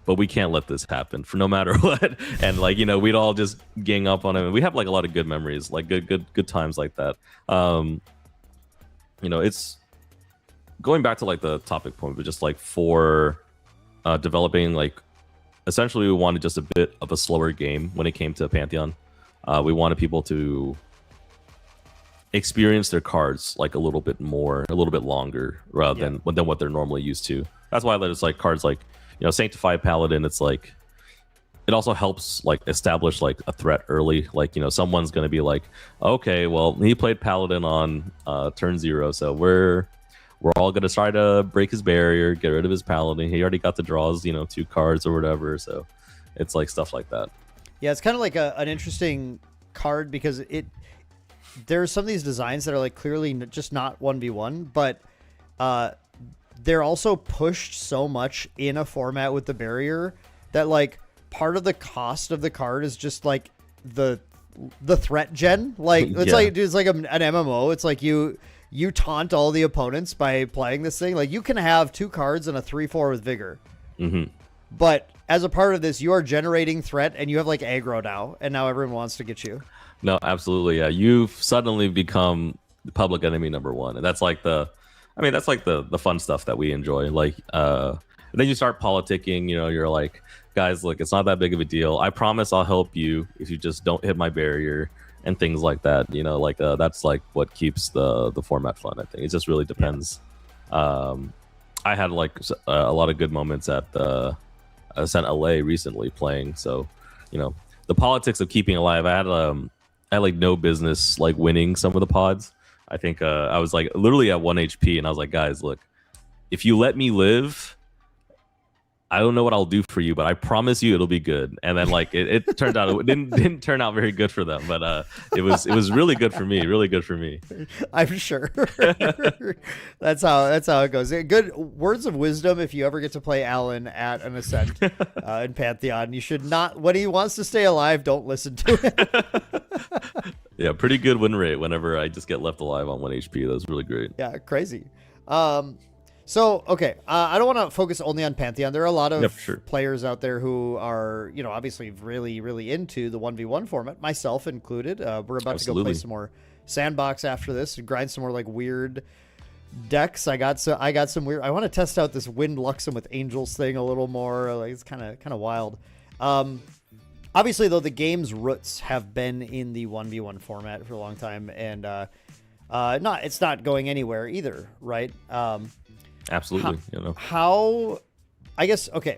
but we can't let this happen for no matter what. And like, you know, we'd all just gang up on him, and we have like a lot of good memories, like good times like that. You know, it's going back to like the topic point, but just like for developing, like essentially we wanted just a bit of a slower game when it came to Pantheon. We wanted people to experience their cards like a little bit more, a little bit longer, rather than what they're normally used to. That's why there's like cards like, you know, Sanctified Paladin. It's like, it also helps like establish like a threat early. Like, you know, someone's going to be like, okay, well, he played Paladin on turn 0, so we're all going to try to break his barrier, get rid of his Paladin. He already got the draws, you know, 2 cards or whatever. So it's like stuff like that. Yeah, it's kind of like an interesting card, because there's some of these designs that are like clearly just not 1v1, but they're also pushed so much in a format with the barrier that like part of the cost of the card is just like the threat gen. Like it's like, dude, it's like an MMO. It's like you taunt all the opponents by playing this thing. Like you can have 2 cards and a 3/4 with vigor, but as a part of this, you are generating threat, and you have like aggro now, and now everyone wants to get you. No, absolutely. Yeah. You've suddenly become the public enemy #1. And that's like the fun stuff that we enjoy. Like, then you start politicking, you know, you're like, guys, look, it's not that big of a deal. I promise I'll help you if you just don't hit my barrier, and things like that. You know, like, that's like what keeps the format fun, I think. It just really depends. I had like a lot of good moments at Ascent LA recently playing. So, you know, the politics of keeping alive, I had like no business like winning some of the pods. I think I was like literally at 1 HP, and I was like, guys, look, if you let me live, I don't know what I'll do for you, but I promise you it'll be good. And then like it turned out it didn't turn out very good for them, but it was really good for me, really good for me. I'm sure. That's how it goes. Good words of wisdom. If you ever get to play Allan at an Ascent in Pantheon, you should not, when he wants to stay alive, don't listen to it. Yeah, pretty good win rate whenever I just get left alive on 1 HP. That was really great. Yeah, crazy. So, okay, I don't want to focus only on Pantheon. There are a lot of players out there who are, obviously really, really into the 1v1 format, myself included. We're about to go play some more Sandbox after this and grind some more like weird decks. I got some weird. I want to test out this Wind Luxem with Angels thing a little more. Like, it's kind of wild. Obviously, though, the game's roots have been in the 1v1 format for a long time, and it's not going anywhere either, right? Absolutely. How I guess, okay,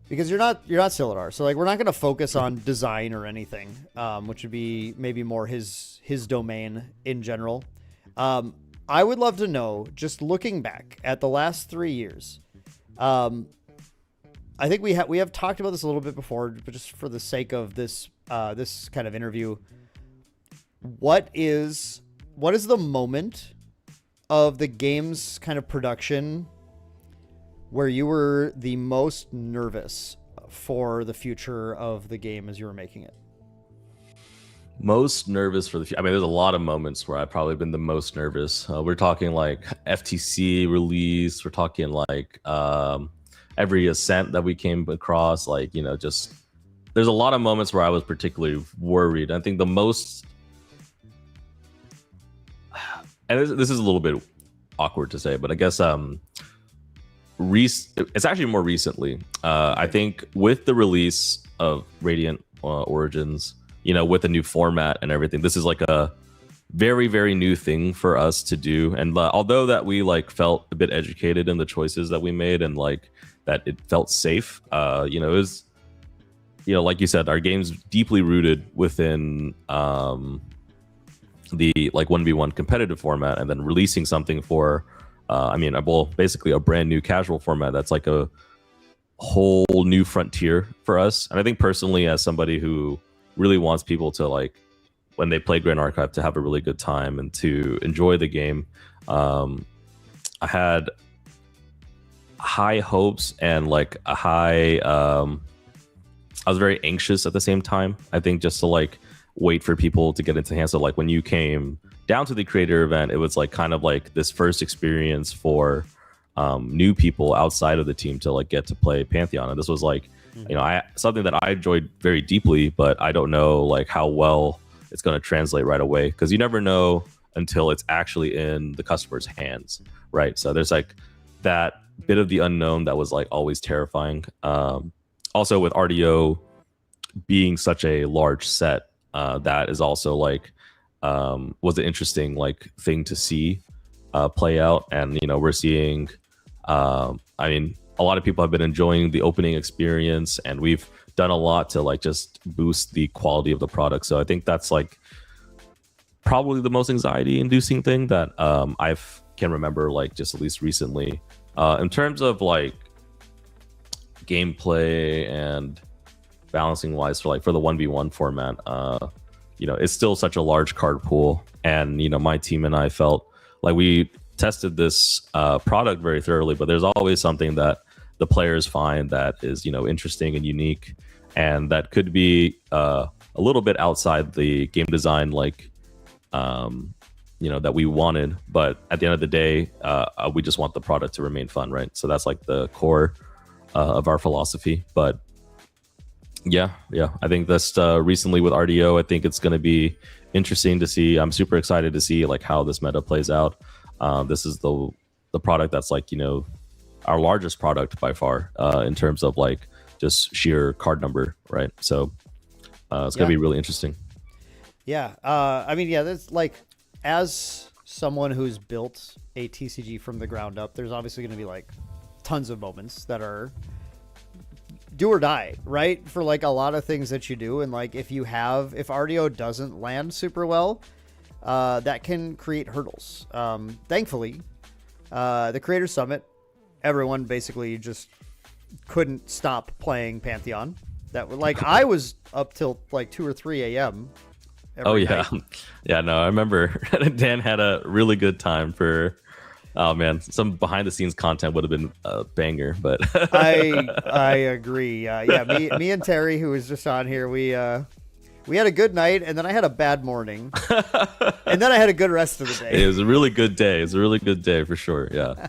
because you're not Silidar, so like we're not going to focus on design or anything, which would be maybe more his domain in general. I would love to know, just looking back at the last 3 years, I think we have talked about this a little bit before, but just for the sake of this this kind of interview, what is the moment of the game's kind of production where you were the most nervous for the future of the game as you were making it? Most nervous for the future. I mean, there's a lot of moments where I've probably been the most nervous. We're talking like FTC release. We're talking like every Ascent that we came across. Like, just there's a lot of moments where I was particularly worried. I think the most, and this is a little bit awkward to say, but I guess it's actually more recently. I think with the release of Radiant Origins, with the new format and everything, this is like a very, very new thing for us to do. And although that we like felt a bit educated in the choices that we made and like that it felt safe, it was, like you said, our game's deeply rooted within the like 1v1 competitive format, and then releasing something for basically a brand new casual format that's like a whole new frontier for us. And I think personally, as somebody who really wants people to, like, when they play Grand Archive, to have a really good time and to enjoy the game, I had high hopes and like a high I was very anxious at the same time. I think just to like wait for people to get into hands. So like when you came down to the creator event, it was like kind of like this first experience for new people outside of the team to like get to play Pantheon. And this was like, something that I enjoyed very deeply, but I don't know like how well it's going to translate right away, because you never know until it's actually in the customer's hands, right? So there's like that bit of the unknown that was like always terrifying. Also with RDO being such a large set, that is also like was an interesting like thing to see play out. And we're seeing a lot of people have been enjoying the opening experience, and we've done a lot to like just boost the quality of the product. So I think that's like probably the most anxiety inducing thing that I can remember, like just at least recently. In terms of like gameplay and balancing wise for the 1v1 format, it's still such a large card pool, and my team and I felt like we tested this product very thoroughly, but there's always something that the players find that is interesting and unique, and that could be a little bit outside the game design that we wanted. But at the end of the day, we just want the product to remain fun, right? So that's like the core of our philosophy. But yeah, I think that's recently with RDO, I think it's going to be interesting to see. I'm super excited to see like how this meta plays out. This is the product that's like our largest product by far in terms of like just sheer card number, right? So it's gonna be really interesting. Yeah, that's like, as someone who's built a TCG from the ground up, there's obviously going to be like tons of moments that are do or die, right? For like a lot of things that you do. And like if RDO doesn't land super well, that can create hurdles. Thankfully, the Creator Summit everyone basically just couldn't stop playing Pantheon. That was like I was up till like 2 or 3 a.m. Oh yeah, night. yeah. No, I remember Dan had a really good time for. Oh man, some behind the scenes content would have been a banger, but I agree. Yeah, me and Terry, who was just on here, we had a good night, and then I had a bad morning, and then I had a good rest of the day. It was a really good day. It was a really good day for sure. Yeah.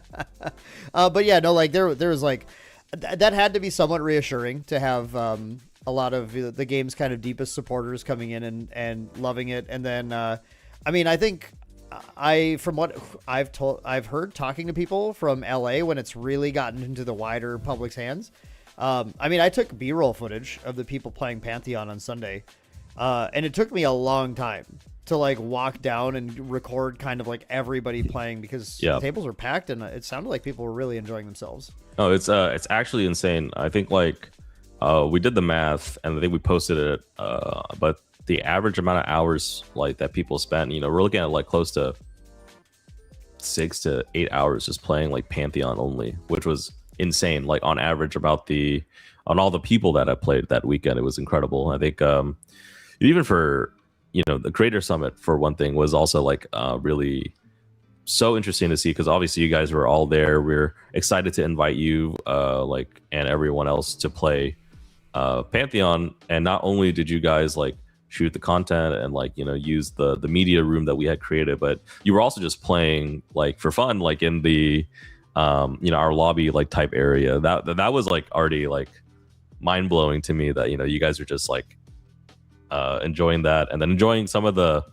But yeah, no, like there was like that had to be somewhat reassuring to have a lot of the game's kind of deepest supporters coming in and loving it, and then I mean, I think. From what I've heard talking to people from LA when it's really gotten into the wider public's hands. I mean, I took B-roll footage of the people playing Pantheon on Sunday, and it took me a long time to like walk down and record kind of like everybody playing because the tables were packed and it sounded like people were really enjoying themselves. Oh, it's actually insane. I think like we did the math and I think we posted it, but the average amount of hours like that people spent, you know, we're looking at like close to 6 to 8 hours just playing like Pantheon only, which was insane. Like on average on all the people that I played that weekend, it was incredible. I think even for, you know, the Creator Summit for one thing was also like really so interesting to see because obviously you guys were all there. We're excited to invite you like and everyone else to play Pantheon, and not only did you guys like shoot the content and like, you know, use the media room that we had created, but you were also just playing like for fun, like in the you know, our lobby like type area. That was like already like mind-blowing to me that, you know, you guys are just like enjoying that and then enjoying some of the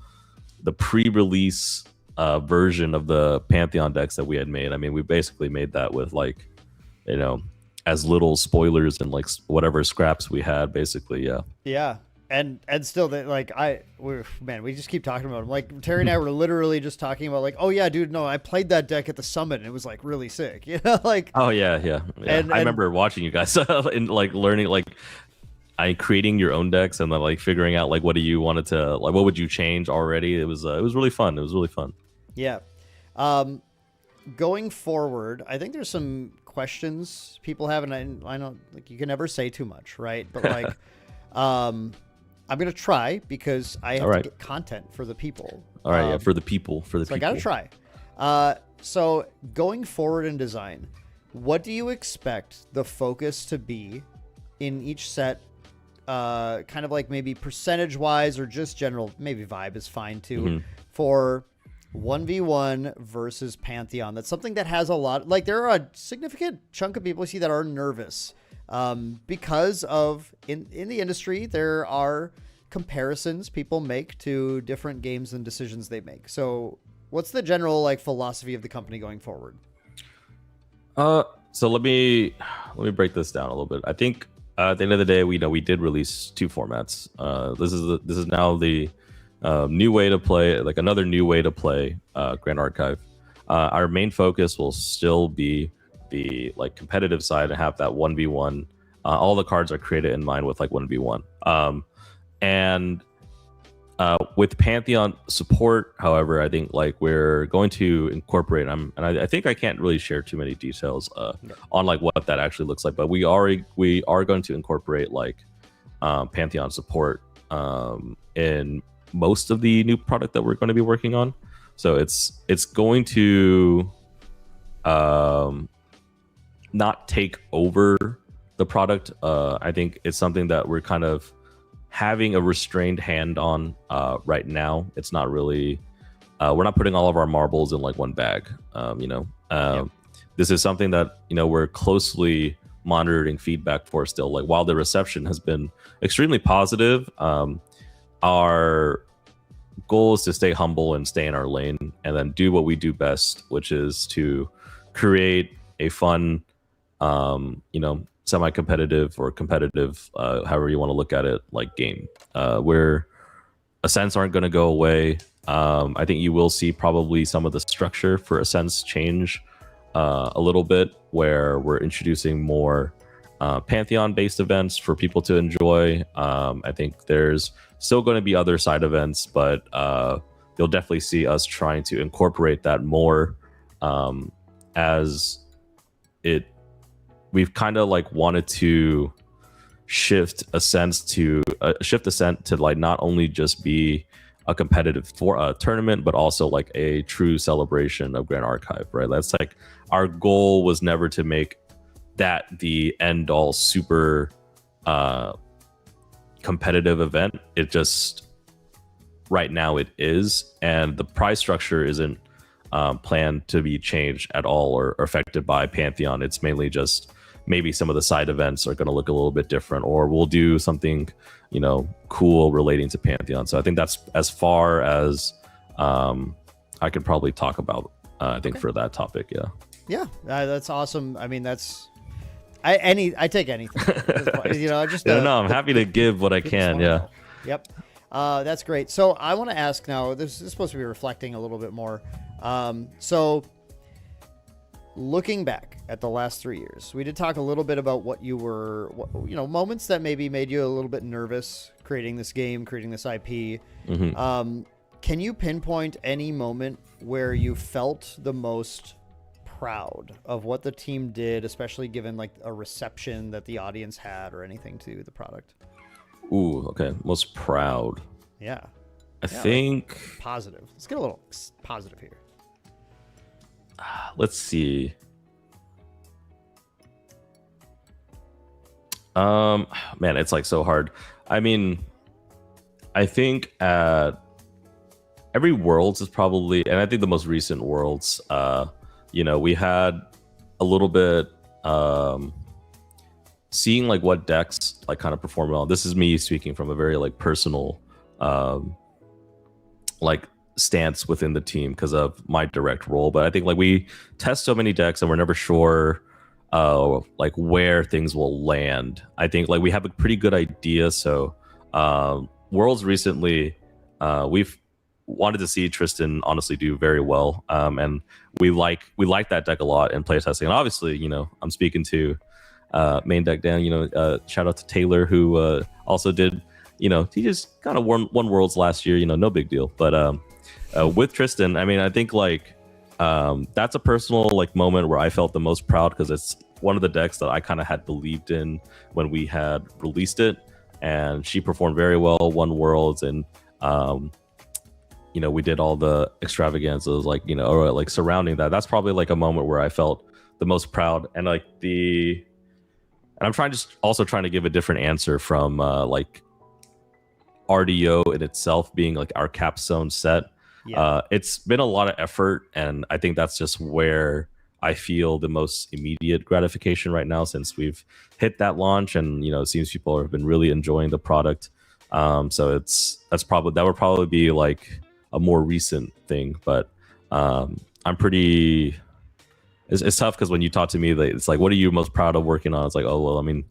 pre-release version of the Pantheon decks that we had made. I mean, we basically made that with like, you know, as little spoilers and like whatever scraps we had basically. Yeah. And still, like we just keep talking about him. Like Terry and I were literally just talking about like, oh yeah, dude, no, I played that deck at the summit and it was like really sick, you know, like. Oh yeah. And I remember watching you guys and like learning like, creating your own decks and then like figuring out like what do you wanted to like what would you change already. It was really fun. It was really fun. Yeah. Going forward, I think there's some questions people have, and I know like you can never say too much, right? But like, I'm gonna try because I have to get content for the people. All right, yeah, for the people, so I gotta try. So going forward in design, what do you expect the focus to be in each set? Kind of like maybe percentage-wise or just general, maybe vibe is fine too, for 1v1 versus Pantheon. That's something that has a lot, like there are a significant chunk of people I see that are nervous because of in the industry there are comparisons people make to different games and decisions they make. So what's the general like philosophy of the company going forward? So let me break this down a little bit. I think at the end of the day, we did release 2 formats. This is now the new way to play, like another new way to play Grand Archive. Our main focus will still be the like competitive side and have that 1v1. All the cards are created in mind with like 1v1. And with Pantheon support, however, I think like we're going to incorporate I think I can't really share too many details on like what that actually looks like, but we are going to incorporate like Pantheon support in most of the new product that we're going to be working on. So it's going to not take over the product. I think it's something that we're kind of having a restrained hand on right now. It's not really we're not putting all of our marbles in like one bag. This is something that we're closely monitoring feedback for still. Like while the reception has been extremely positive, our goal is to stay humble and stay in our lane and then do what we do best, which is to create a fun semi-competitive or competitive, however you want to look at it, like game where Ascents aren't going to go away. I think you will see probably some of the structure for Ascents change a little bit, where we're introducing more Pantheon-based events for people to enjoy. I think there's still going to be other side events, but you'll definitely see us trying to incorporate that more as we've kind of like wanted to shift Ascent to like not only just be a competitive tournament, but also like a true celebration of Grand Archive, right? That's like our goal was never to make that the end all super competitive event. It just right now it is, and the prize structure isn't planned to be changed at all or affected by Pantheon. It's mainly just maybe some of the side events are going to look a little bit different, or we'll do something, you know, cool relating to Pantheon. So I think that's as far as I could probably talk about. I think for that topic, Yeah, that's awesome. I mean, I take anything. You know, just no, I'm happy to give what I can. Yeah. Yep. That's great. So I want to ask now. This is supposed to be reflecting a little bit more. So looking back at the last 3 years, we did talk a little bit about what moments that maybe made you a little bit nervous creating this game, creating this IP. Mm-hmm. Can you pinpoint any moment where you felt the most proud of what the team did, especially given like a reception that the audience had or anything to the product? Ooh, okay. Most proud. Yeah. I think like positive. Let's get a little positive here. Let's see. Man, it's like so hard. I mean, I think at every Worlds is probably, and I think the most recent Worlds, you know, we had a little bit seeing like what decks like kind of perform well. This is me speaking from a very like personal like stance within the team because of my direct role. But I think like we test so many decks and we're never sure like where things will land. I think like we have a pretty good idea. So Worlds recently, we've wanted to see Tristan honestly do very well, and we like that deck a lot in playtesting. And obviously, you know, I'm speaking to Maindeck Dan. You know, shout out to Taylor who also did. You know, he just kind of won Worlds last year. You know, no big deal. But with Tristan, I mean, I think like that's a personal like moment where I felt the most proud because it's one of the decks that I kind of had believed in when we had released it, and she performed very well, won Worlds, and you know, we did all the extravaganzas, like, you know, or like surrounding that. That's probably like a moment where I felt the most proud. And like and I'm trying to give a different answer from like RDO in itself being like our capstone set. Yeah. It's been a lot of effort, and I think that's just where I feel the most immediate gratification right now since we've hit that launch, and you know, it seems people have been really enjoying the product. So that would probably be like a more recent thing, but I'm pretty. It's tough because when you talk to me, it's like, what are you most proud of working on? It's like, oh well, I mean,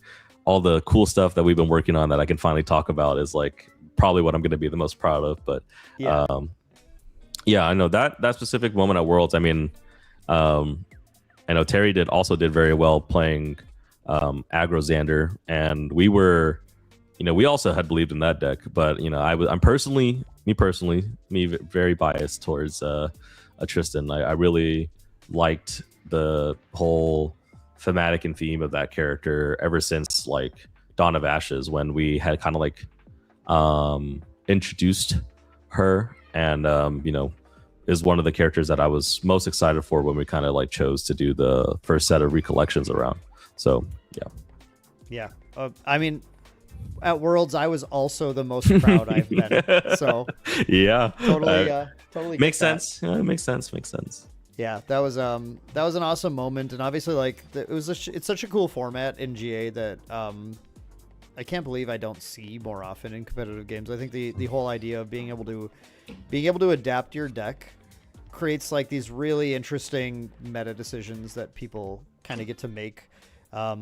all the cool stuff that we've been working on that I can finally talk about is like probably what I'm going to be the most proud of. But yeah, I know that specific moment at Worlds. I mean, I know Terry did very well playing aggro Xander, and we were, you know, we also had believed in that deck, but you know, I'm personally very biased towards Tristan. I really liked the whole thematic and theme of that character ever since like Dawn of Ashes, when we had kind of like introduced her, and you know, is one of the characters that I was most excited for when we kind of like chose to do the first set of recollections around. So yeah, I mean, at Worlds I was also the most proud I've been. So yeah, totally makes sense. Yeah, it makes sense. Yeah, that was an awesome moment, and obviously like it's such a cool format in GA that I can't believe I don't see more often in competitive games. I think the whole idea of being able to adapt your deck creates like these really interesting meta decisions that people kind of get to make. Yeah,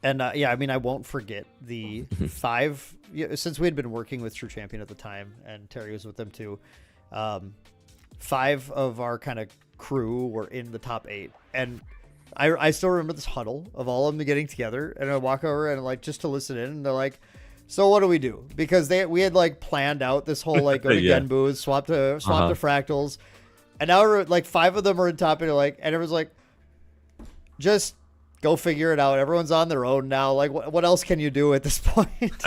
I mean, I won't forget the 5, since we had been working with True Champion at the time, and Terry was with them too. 5 of our kind of crew were in the top 8, and I still remember this huddle of all of them getting together, and I walk over and like just to listen in, and they're like, "So what do we do?" Because we had like planned out this whole like go to yeah. Genboo's, swap to fractals, and now we're like 5 of them are in top, and like, and everyone's like, just go figure it out. Everyone's on their own now. Like, what else can you do at this point?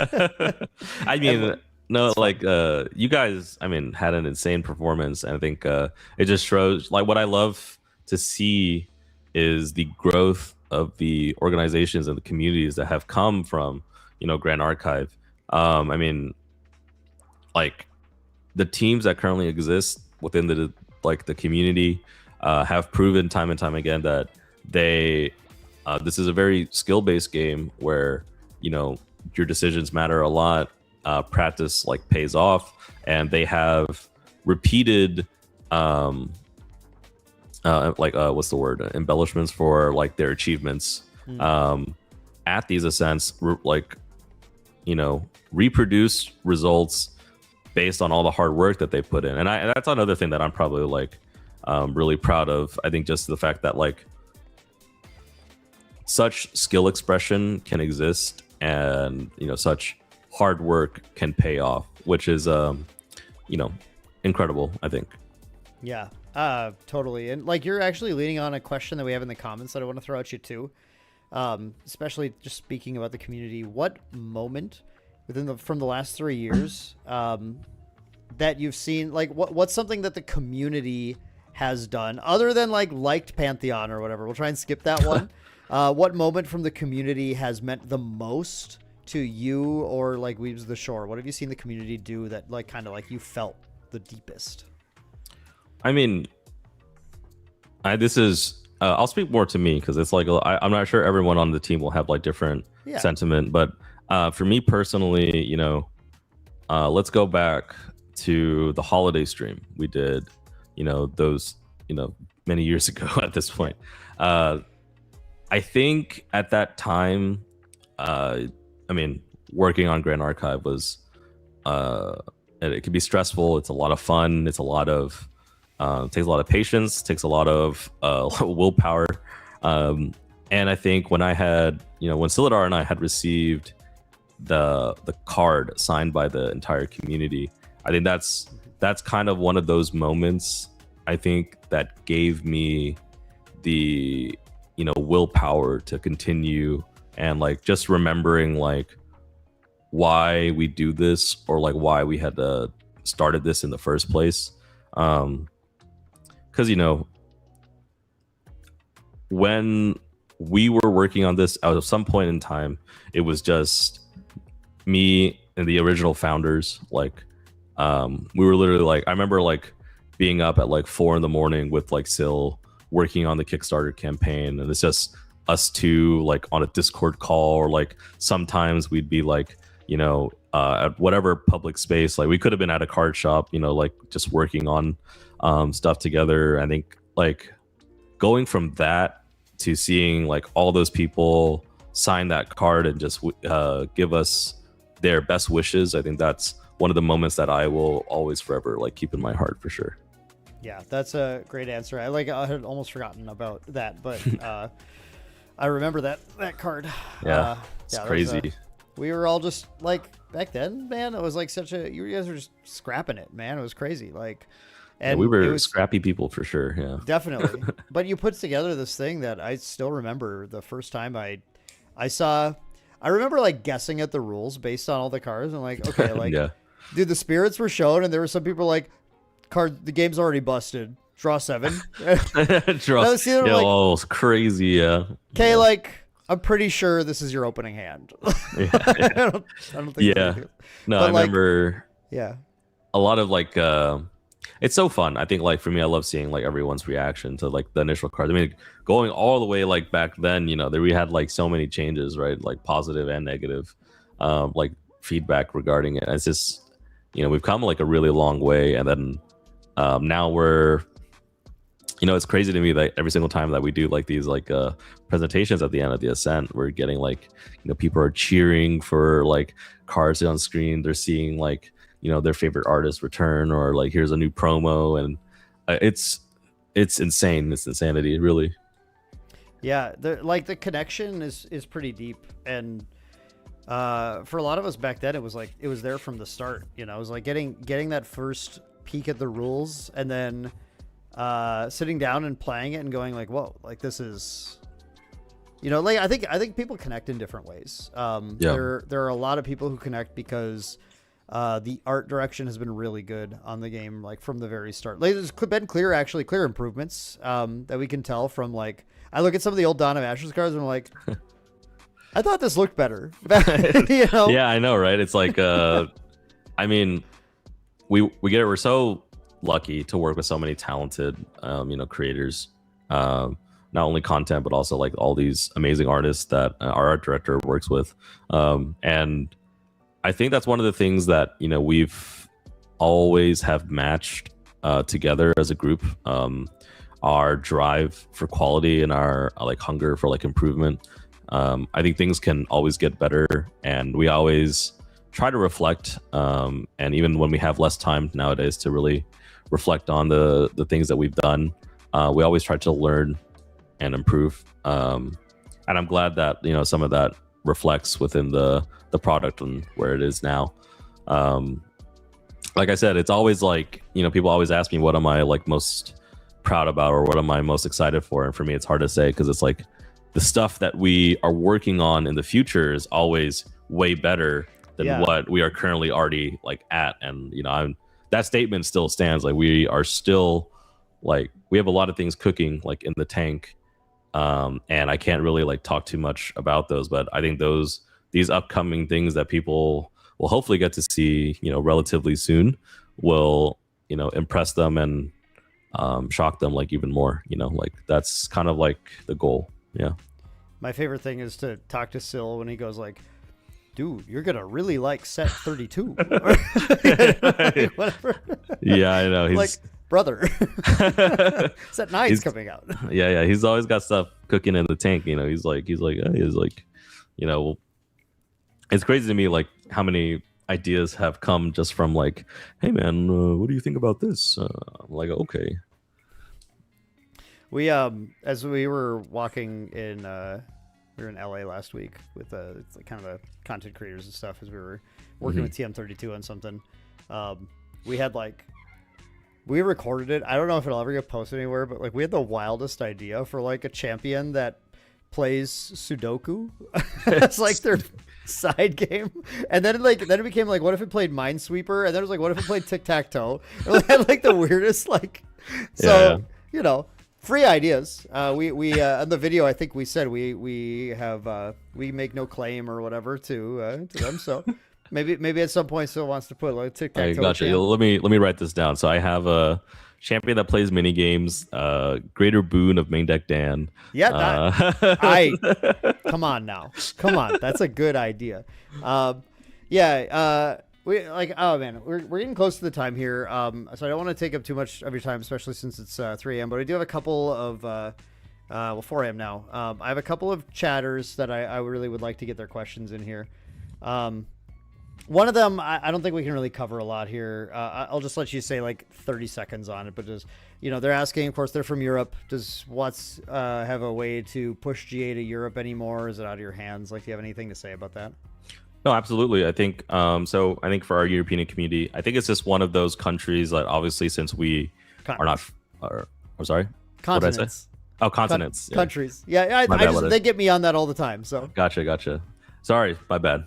I mean, no, like you guys, I mean, had an insane performance, and I think it just shows. Like, what I love to see is the growth of the organizations and the communities that have come from, Grand Archive. I mean, like, the teams that currently exist within the community have proven time and time again that they this is a very skill-based game where your decisions matter a lot. Practice pays off, and they have repeated what's the word, embellishments for their achievements at these ascents, reproduce results based on all the hard work that they put in. And that's another thing that I'm probably really proud of. I think just the fact that such skill expression can exist, and such hard work can pay off, which is incredible, I think. Yeah, totally. And you're actually leaning on a question that we have in the comments that I want to throw at you too. Especially just speaking about the community, what moment from the last 3 years that you've seen, what's something that the community has done other than liked Pantheon or whatever? We'll try and skip that one. What moment from the community has meant the most to you, or Weaves the Shore? What have you seen the community do that you felt the deepest? I mean, this is I'll speak more to me, because it's I'm not sure everyone on the team will have different sentiment, but for me personally, let's go back to the holiday stream we did, those many years ago at this point. I think at that time, I mean, working on Grand Archive was it can be stressful. It's a lot of fun. It's a lot of takes a lot of patience, takes a lot of willpower. And I think when I had, when Silidar and I had received the card signed by the entire community, I think that's kind of one of those moments, I think, that gave me the willpower to continue, and just remembering why we do this, or why we had started this in the first place. Because when we were working on this at some point in time, it was just me and the original founders. We were literally I remember being up at 4 a.m. with Sil, working on the Kickstarter campaign, and it's just us two on a Discord call, or sometimes we'd be at whatever public space. We could have been at a card shop, just working on stuff together. I think going from that to seeing all those people sign that card and just give us their best wishes, I think that's one of the moments that I will always forever keep in my heart, for sure. Yeah, that's a great answer. I had almost forgotten about that, but I remember that card. Yeah, it's crazy. We were all just back then, man. It was you guys were just scrapping it, man. It was crazy. And we were scrappy people, for sure. Yeah, definitely. But you put together this thing that I still remember the first time I saw. I remember guessing at the rules based on all the cards, and okay, yeah. Dude, the spirits were shown, and there were some people the game's already busted. Draw 7. Draw. It's crazy. Yeah. Okay, yeah. I'm pretty sure this is your opening hand. Yeah. I don't think. Yeah. No, I remember. Yeah. A lot of it's so fun. I think for me, I love seeing everyone's reaction to the initial cards. I mean, going all the way back then, we had so many changes, right? Positive and negative, feedback regarding it. And it's just, we've come a really long way, and then now we're, it's crazy to me that every single time that we do these presentations at the end of the Ascent, we're getting people are cheering for cards on screen. They're seeing their favorite artist return, or here's a new promo, and it's insane. It's insanity, really. Yeah, the connection is pretty deep, and for a lot of us back then, it was there from the start. It was getting that first peek at the rules, and then sitting down and playing it and going whoa, this is you know, like I think people connect in different ways. There are a lot of people who connect because the art direction has been really good on the game, like from the very start. Like, there's been clear improvements that we can tell from, like, I look at some of the old Dawn of Ashes cards and I'm like, I thought this looked better. You know? Yeah, I know, right? It's like, I mean, we get it. We're so lucky to work with so many talented, you know, creators. Not only content, but also like all these amazing artists that our art director works with. And I think that's one of the things that, you know, we've always have matched together as a group. Our drive for quality and our like hunger for like improvement. I think things can always get better, and we always try to reflect. And even when we have less time nowadays to really reflect on the things that we've done, we always try to learn and improve. And I'm glad that, you know, some of that reflects within the product and where it is now. Like I said, it's always like, you know, people always ask me what am I like most proud about or what am I most excited for, and for me it's hard to say, because it's like the stuff that we are working on in the future is always way better than what we are currently already like at. And, you know, that statement still stands. Like, we are still like, we have a lot of things cooking like in the tank. And I can't really like talk too much about those, but I think these upcoming things that people will hopefully get to see, you know, relatively soon will, you know, impress them and shock them like even more, you know, like that's kind of like the goal. Yeah. My favorite thing is to talk to Syl when he goes like, dude, you're gonna really like set 32. Like, whatever. Yeah, I know. He's like, brother, set 9's coming out. Yeah. He's always got stuff cooking in the tank. You know, he's like, you know, it's crazy to me like how many ideas have come just from like, hey man, what do you think about this? I'm like, okay. We as we were walking in we were in LA last week with it's like kind of the content creators and stuff, as we were working with TM32 on something. We had like, we recorded it. I don't know if it'll ever get posted anywhere, but like we had the wildest idea for like a champion that plays Sudoku. It's like their side game, and then it became like, what if it played Minesweeper, and then it was like, what if it played Tic-Tac-Toe? It had like the weirdest like, so you know, free ideas. We on the video, I think we said we have we make no claim or whatever to them, so maybe at some point still wants to put like Tic-Tac-Toe. Gotcha. Let me write this down. So I have a champion that plays mini games, Greater Boon of Maindeck Dan. Yeah, come on now. Come on. That's a good idea. We like, oh man, we're getting close to the time here. So I don't want to take up too much of your time, especially since it's 3 a.m. But I do have a couple of 4 a.m. now. I have a couple of chatters that I really would like to get their questions in here. One of them, I don't think we can really cover a lot here. I'll just let you say like 30 seconds on it, but just, you know, they're asking, of course, they're from Europe. Does Watts have a way to push GA to Europe anymore? Is it out of your hands? Like, do you have anything to say about that? No, absolutely. I think, so I think for our European community, I think it's just one of those countries that obviously, since we are not, I'm sorry? Continents. What did I say? Oh, continents. Countries. Yeah, they get me on that all the time. So Gotcha. Sorry, my bad.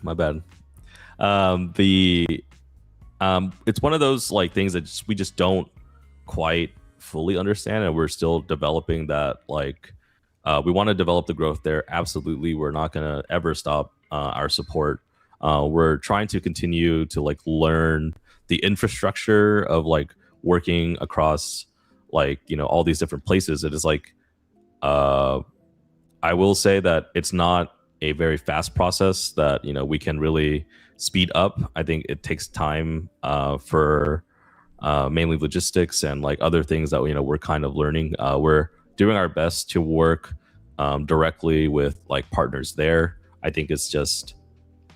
It's one of those like things that we just don't quite fully understand, and we're still developing that. Like, we want to develop the growth there. Absolutely, we're not gonna ever stop our support. We're trying to continue to like learn the infrastructure of like working across like, you know, all these different places. It is like, I will say that it's not a very fast process that, you know, we can really speed up. I think it takes time for mainly logistics and like other things that, you know, we're kind of learning. We're doing our best to work directly with like partners there. I think it's just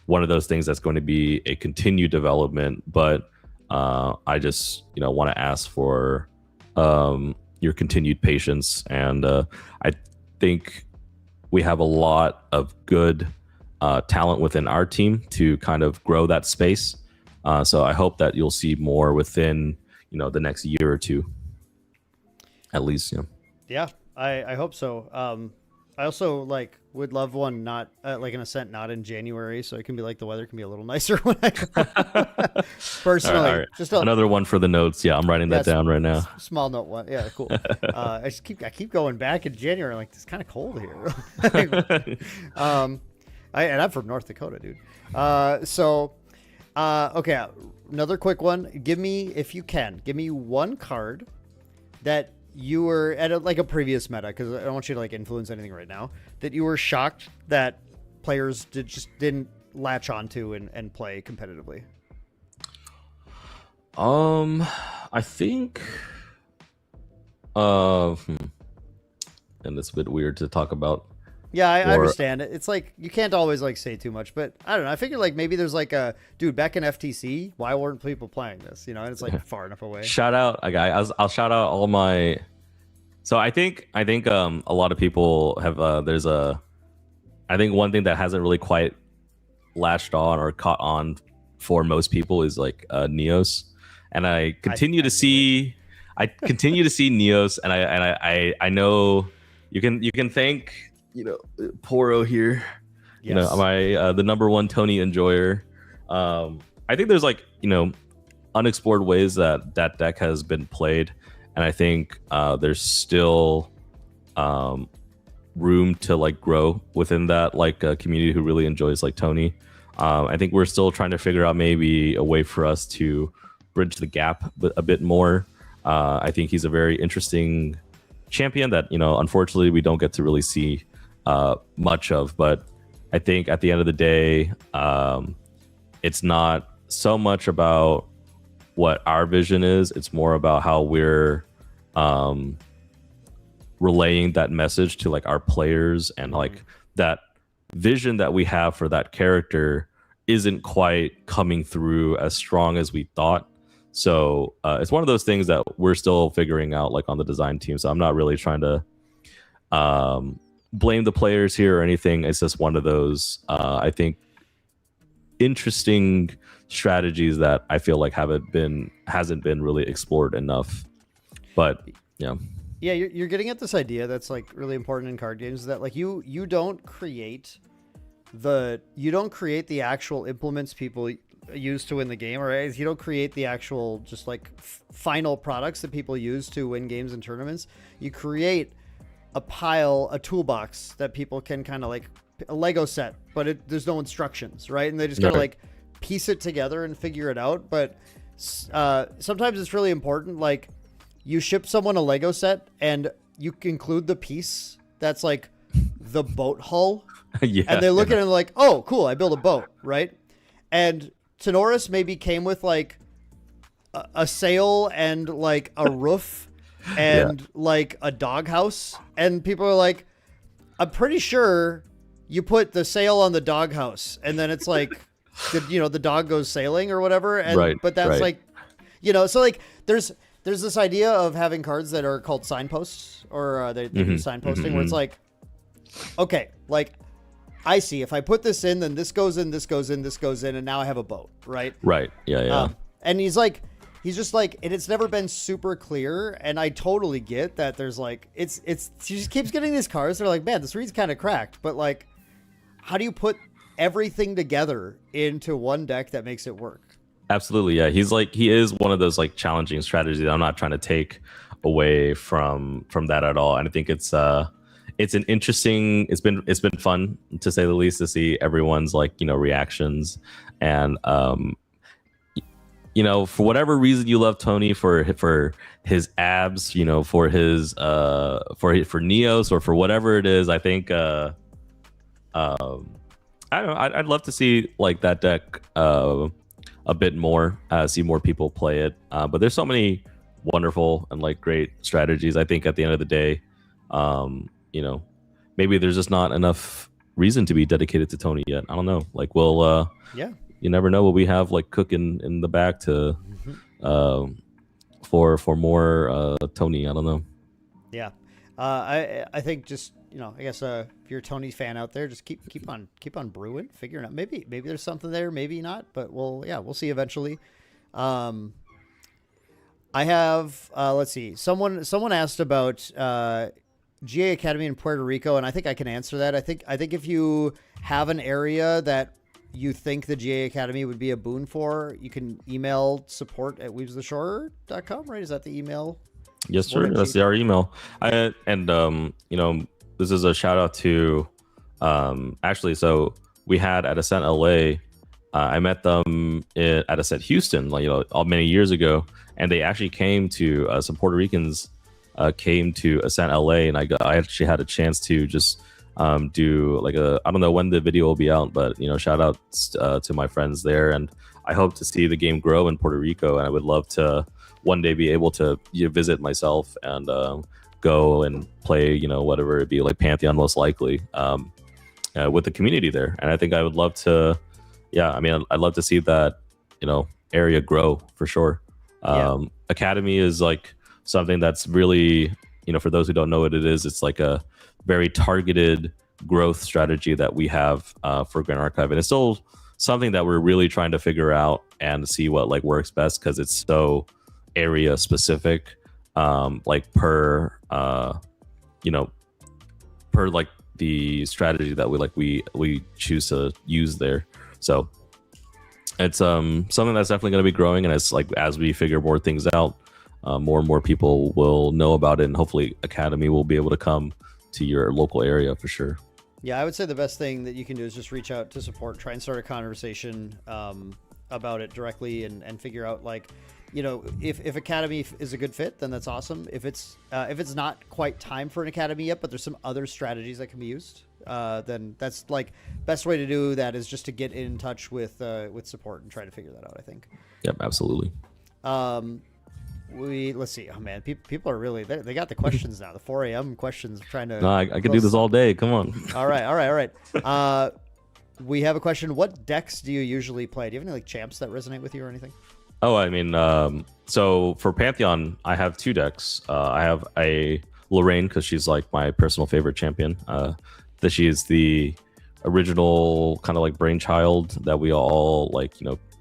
one of those things that's going to be a continued development, but I just, you know, want to ask for your continued patience. And I think we have a lot of good talent within our team to kind of grow that space. So I hope that you'll see more within, you know, the next year or two, at least. Yeah. Yeah, I hope so. I also like would love one not like an Ascent not in January, so it can be like the weather can be a little nicer when I go. Personally, All right. just Another one for the notes. Yeah, I'm writing that down right now. Small note one. Yeah, cool. I keep going back in January. Like it's kind of cold here. And I'm from North Dakota, dude. Okay, another quick one. Give me, if you can, give me one card that you were at a previous meta, because I don't want you to like influence anything right now, that you were shocked that players didn't latch onto and play competitively. I think, and it's a bit weird to talk about. Yeah, I understand it. It's like you can't always like say too much, but I don't know. I figure like maybe there's like a dude back in FTC. Why weren't people playing this? You know, and it's like far enough away. Shout out, I'll shout out all my. So I think a lot of people have. I think one thing that hasn't really quite latched on or caught on for most people is like Neos, and I continue to see Neos, and I know you can thank. Poro here. Yes. My the number one Tony enjoyer. I think there's like unexplored ways that deck has been played, and I think there's still room to like grow within that like community who really enjoys like Tony. I think we're still trying to figure out maybe a way for us to bridge the gap a bit more. I think he's a very interesting champion that unfortunately we don't get to really see much of, but I think at the end of the day, it's not so much about what our vision is. It's more about how we're relaying that message to like our players, and like that vision that we have for that character isn't quite coming through as strong as we thought. So it's one of those things that we're still figuring out like on the design team. So I'm not really trying to blame the players here or anything. It's just one of those I think interesting strategies that I feel like hasn't been really explored enough. But yeah, you're getting at this idea that's like really important in card games, that like you don't create the actual implements people use to win the game, or you don't create the actual just like final products that people use to win games and tournaments. You create a toolbox that people can kind of like a Lego set, but there's no instructions, right? And they just gotta like piece it together and figure it out. But sometimes it's really important. Like you ship someone a Lego set and you include the piece that's like the boat hull, and they look at it and like, oh, cool, I built a boat, right? And Tenoris maybe came with like a sail and like a roof and like a doghouse, and people are like, I'm pretty sure you put the sail on the doghouse and then it's like the dog goes sailing or whatever, and but that's like so like there's this idea of having cards that are called signposts, or they do signposting, where it's like, okay, like I see if I put this in, then this goes in, this goes in, this goes in, and now I have a boat, right? And he's just like, and it's never been super clear, and I totally get that there's like, she just keeps getting these cards, they're like, man, this read's kind of cracked, but like, how do you put everything together into one deck that makes it work? Absolutely, yeah. He is one of those like challenging strategies that I'm not trying to take away from that at all. And I think it's an interesting, it's been fun to say the least to see everyone's like reactions, and for whatever reason you love Tony for his abs, for his for Neos, or for whatever it is. I think I don't know, I'd love to see like that deck a bit more, see more people play it, but there's so many wonderful and like great strategies. I think at the end of the day, maybe there's just not enough reason to be dedicated to Tony yet. I don't know, like we'll you never know what we have like cooking in the back to for more Tony. I don't know. I think just I guess if you're a Tony fan out there, just keep on brewing, figuring out maybe there's something there, maybe not, but we'll see eventually. I have let's see, someone asked about GA Academy in Puerto Rico, and I think I can answer that. I think if you have an area that you think the GA Academy would be a boon for, you can email support@weavestheshore.com, right? Is that the email? Yes, sir. That's our email. This is a shout out to actually. So we had at Ascent LA. I met them at Ascent Houston, many years ago, and they actually came to some Puerto Ricans came to Ascent LA, and I actually had a chance to just do I don't know when the video will be out, but shout out to my friends there, and I hope to see the game grow in Puerto Rico, and I would love to one day be able to visit myself and go and play whatever it be, like Pantheon most likely, with the community there. And I think I would love to I'd love to see that area grow for sure. Academy is like something that's really, for those who don't know what it is, it's like a very targeted growth strategy that we have for Grand Archive, and it's still something that we're really trying to figure out and see what works best, because it's so area specific, per the strategy that we choose to use there. So it's something that's definitely going to be growing, and it's as we figure more things out, more and more people will know about it, and hopefully Academy will be able to come to your local area for sure. Yeah, I would say the best thing that you can do is just reach out to support, try and start a conversation about it directly, and figure out if Academy is a good fit, then that's awesome. If it's not quite time for an Academy yet, but there's some other strategies that can be used, then that's best way to do that is just to get in touch with support and try to figure that out, I think. Yep, absolutely. Let's see. Oh man, people are really they got the questions now. The 4 a.m. questions. Trying to. No, I could do this all day. Come on. All right. We have a question. What decks do you usually play? Do you have any champs that resonate with you or anything? Oh, I mean, so for Pantheon, I have 2 decks. I have a Lorraine, because she's my personal favorite champion. That she is the original kind of brainchild that we all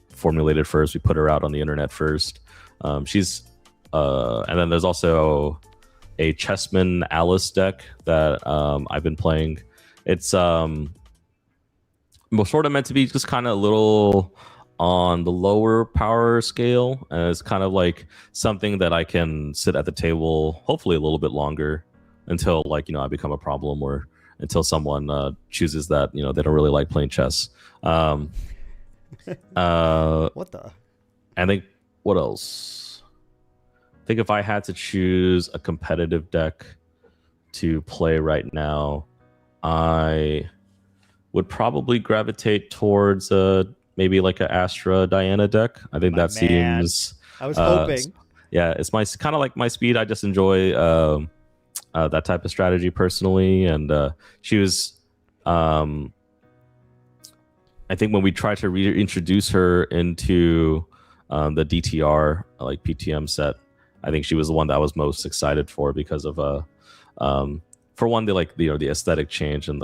formulated first. We put her out on the internet first. She's and then there's also a Chessman Alice deck that I've been playing. It's sort of meant to be just kind of a little on the lower power scale, and it's kind of something that I can sit at the table hopefully a little bit longer until I become a problem, or until someone chooses that they don't really like playing chess. What the? I think what else? I think if I had to choose a competitive deck to play right now, I would probably gravitate towards maybe an Astra Diana deck. I think that seems. I was hoping. Yeah, it's my kind of my speed. I just enjoy that type of strategy personally, and she was. I think when we tried to reintroduce her into the DTR PTM set, I think she was the one that I was most excited for, because of for one, the aesthetic change, and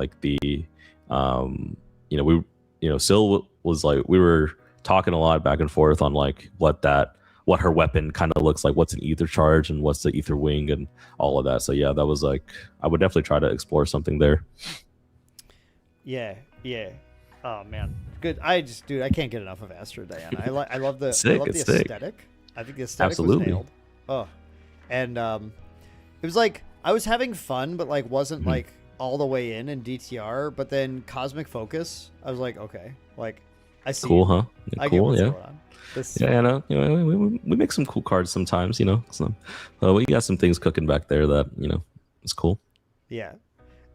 Sil was we were talking a lot back and forth on what her weapon kind of looks like, what's an ether charge and what's the ether wing and all of that. So yeah, that was I would definitely try to explore something there. Yeah. Oh man, good. I can't get enough of Astra Diana. I love the aesthetic. I think the aesthetic was nailed. Oh, and it was I was having fun, but wasn't all the way in DTR. But then Cosmic Focus, I was okay, I see. Cool, huh? I cool, get what's yeah. going on. Yeah, I know. We make some cool cards sometimes, So, we got some things cooking back there that is cool. Yeah.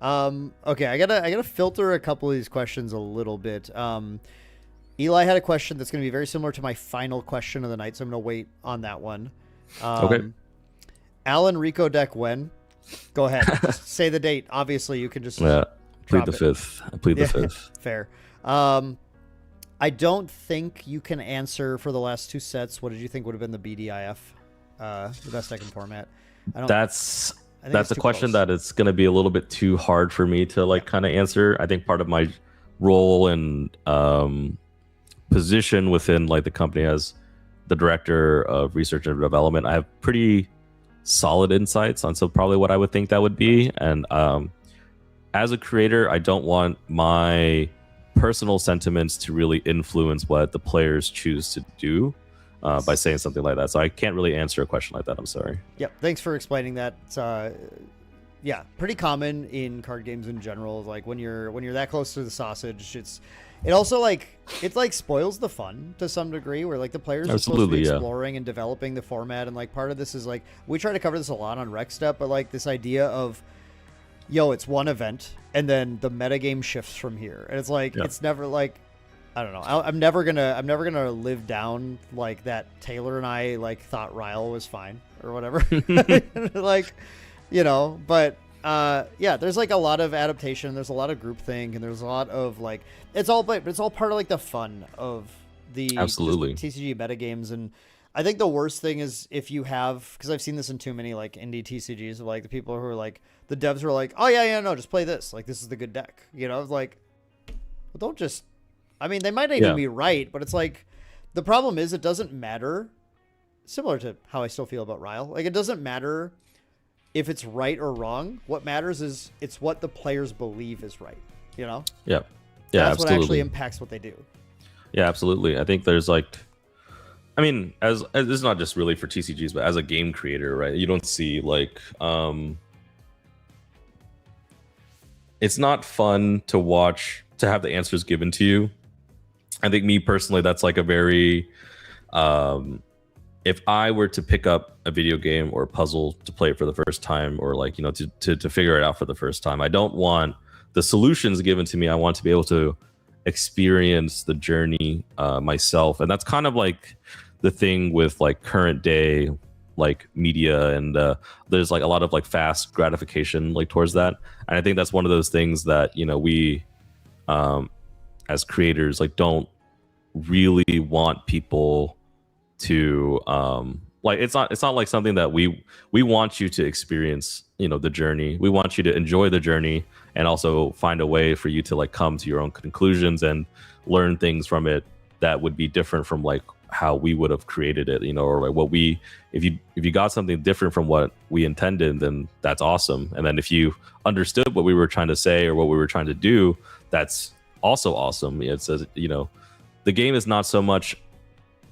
Okay, I gotta filter a couple of these questions a little bit. Eli had a question that's gonna be very similar to my final question of the night, so I'm gonna wait on that one. Okay. Allan Rico deck when? Go ahead. Just say the date. Obviously, you can just plead the 5th. I plead the 5th. Fair. I don't think you can answer for the last 2 sets. What did you think would have been the BDIF, the best deck in format? That's a question that it's going to be a little bit too hard for me to kind of answer. I think part of my role and position within the company as the director of research and development, I have pretty solid insights on so probably what I would think that would be. And as a creator, I don't want my personal sentiments to really influence what the players choose to do by saying something like that. So I can't really answer a question like that. I'm sorry. Yep. Thanks for explaining that. Yeah, pretty common in card games in general. Like when you're that close to the sausage, it also like spoils the fun to some degree, where like the players are supposed to be exploring and developing the format, and like part of this is like we try to cover this a lot on Rec Step, but like this idea of it's one event and then the metagame shifts from here, and it's like it's never like I don't know. I'm never gonna live down like that. Taylor and I like thought Ryle was fine or whatever, like but. There's like a lot of adaptation. There's a lot of groupthink, and there's a lot of like it's all part of like the fun of the absolutely TCG metagames. And I think the worst thing is if you have, because I've seen this in too many like indie TCGs of like the people who are like the devs who are like, oh no, just play this. Like this is the good deck. Like well, don't just. I mean, they might not even be right, but it's like the problem is it doesn't matter. Similar to how I still feel about Ryle, like it doesn't matter if it's right or wrong. What matters is it's what the players believe is right. Yeah. That's absolutely. what actually impacts what they do. Yeah, absolutely. I think there's like, I mean, as this is not just really for TCGs, but as a game creator, right? You don't see like, it's not fun to watch, to have the answers given to you. I think me personally, that's like a very, if I were to pick up a video game or a puzzle to play it for the first time, or like, to figure it out for the first time, I don't want the solutions given to me. I want to be able to experience the journey myself. And that's kind of like the thing with like current day, like media, and there's like a lot of like fast gratification like towards that. And I think that's one of those things that, we as creators like don't really want people to like it's not like something that we want you to experience the journey. We want you to enjoy the journey and also find a way for you to like come to your own conclusions and learn things from it that would be different from like how we would have created it, or like what we, if you got something different from what we intended, then that's awesome. And then if you understood what we were trying to say or what we were trying to do, that's also awesome. It's the game is not so much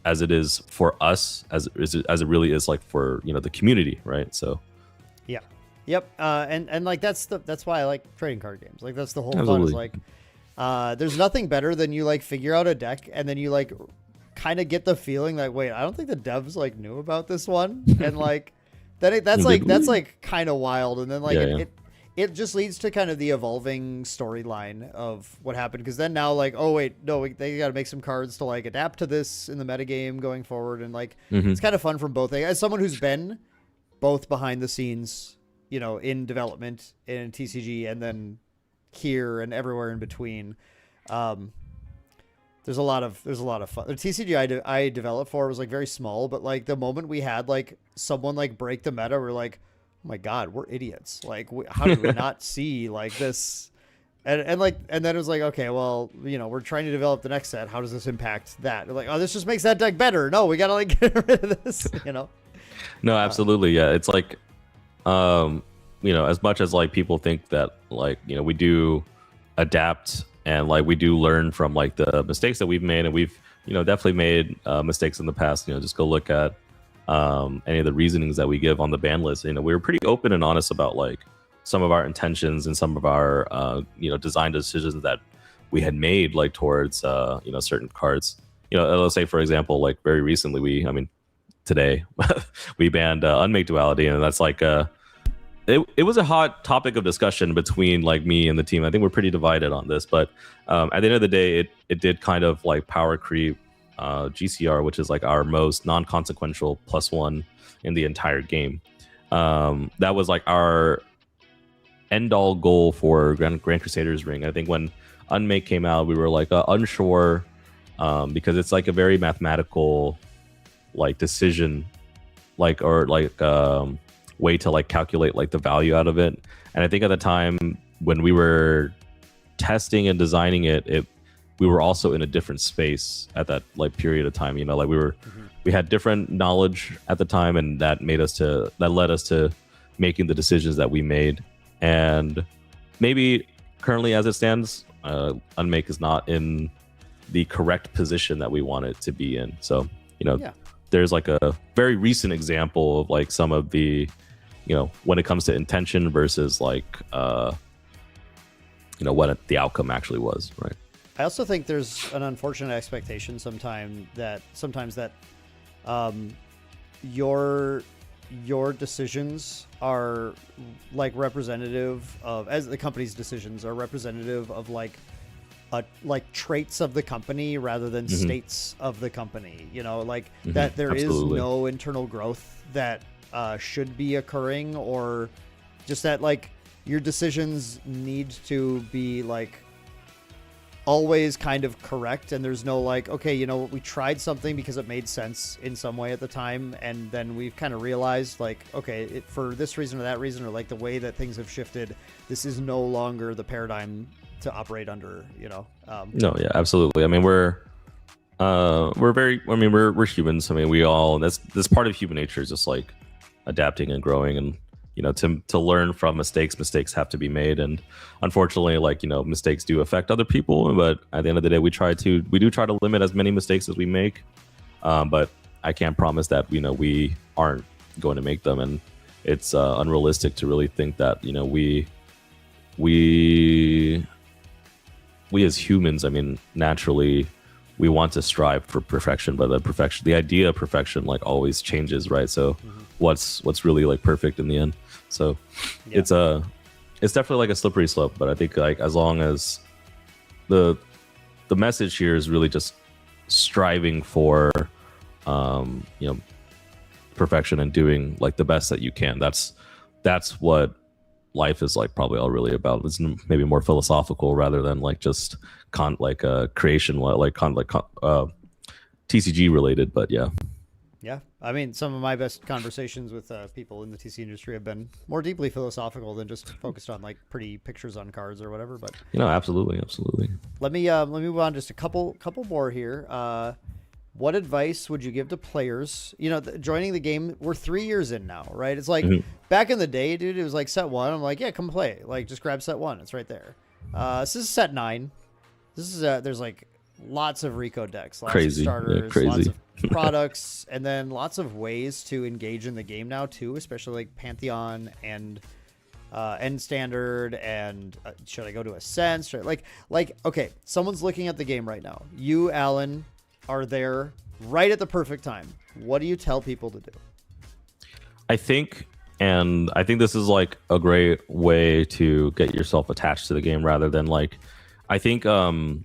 as it is for us as it really is like for the community, right? So yep. And like that's why I like trading card games. Like that's the whole Absolutely. fun is like there's nothing better than you like figure out a deck and then you like kind of get the feeling like, wait, I don't think the devs like knew about this one, and like that's like kind of wild. And then like it just leads to kind of the evolving storyline of what happened, because then now like, oh wait, no, they got to make some cards to like adapt to this in the metagame going forward, and like it's kind of fun from both. As someone who's been both behind the scenes, in development in TCG and then here and everywhere in between, there's a lot of fun. The TCG I developed for was like very small, but like the moment we had like someone like break the meta, we're like, oh my god, we're idiots. Like, how did we not see like this? And then it was like, okay, well, we're trying to develop the next set. How does this impact that? We're like, oh, this just makes that deck better. No, we gotta like get rid of this. No, absolutely, yeah. It's like, as much as like people think that like we do adapt and like we do learn from like the mistakes that we've made, and we've definitely made mistakes in the past. Just go look at any of the reasonings that we give on the ban list. We were pretty open and honest about like some of our intentions and some of our design decisions that we had made like towards certain cards. Let's say for example, like very recently today we banned Unmake Duality, and that's like it was a hot topic of discussion between like me and the team. I think we're pretty divided on this, but at the end of the day, it did kind of like power creep GCR, which is like our most non-consequential +1 in the entire game. That was like our end-all goal for Grand Crusaders Ring. I think when Unmake came out, we were like unsure because it's like a very mathematical like decision, like or like way to like calculate like the value out of it. And I think at the time when we were testing and designing it we were also in a different space at that like period of time. You know, like we had different knowledge at the time, and that led us to making the decisions that we made. And maybe currently, as it stands, Unmake is not in the correct position that we want it to be in. So, you know, there's like a very recent example of like some of the, you know, when it comes to intention versus like, you know, what the outcome actually was, right? I also think there's an unfortunate expectation sometimes that your decisions are like representative of, as the company's decisions are representative of like traits of the company rather than states of the company. You know, like that there Absolutely. is no internal growth that should be occurring, or just that like your decisions need to be like always kind of correct, and there's no like, okay, you know, we tried something because it made sense in some way at the time, and then we've kind of realized like, okay, for this reason or that reason, or like the way that things have shifted, this is no longer the paradigm to operate under, you know. No, yeah, absolutely. I mean, we're humans. I mean, we all, that's part of human nature, is just like adapting and growing, and you know, to learn from mistakes have to be made. And unfortunately, like, you know, mistakes do affect other people, but at the end of the day, we do try to limit as many mistakes as we make. But I can't promise that, you know, we aren't going to make them. And it's unrealistic to really think that, you know, we as humans, I mean, naturally we want to strive for perfection, but the idea of perfection like always changes, right? So what's really like perfect in the end? So it's definitely like a slippery slope, but I think like as long as the message here is really just striving for you know, perfection and doing like the best that you can. That's what life is like probably all really about. It's maybe more philosophical rather than like just creation, TCG related, but yeah. Yeah, I mean, some of my best conversations with people in the TC industry have been more deeply philosophical than just focused on like pretty pictures on cards or whatever. But you know, absolutely. Let me move on just a couple more here. What advice would you give to players? You know, joining the game, we're 3 years in now, right? It's like back in the day, dude, it was like set 1. I'm like, yeah, come play. Like, just grab set 1. It's right there. This is set 9. This is there's like lots of Rico decks, lots of starters, lots of products, and then lots of ways to engage in the game now too, especially like Pantheon and End Standard, and should I go to Ascent? Like okay, someone's looking at the game right now. You, Allan, are there right at the perfect time. What do you tell people to do? I think this is like a great way to get yourself attached to the game rather than like, I think, and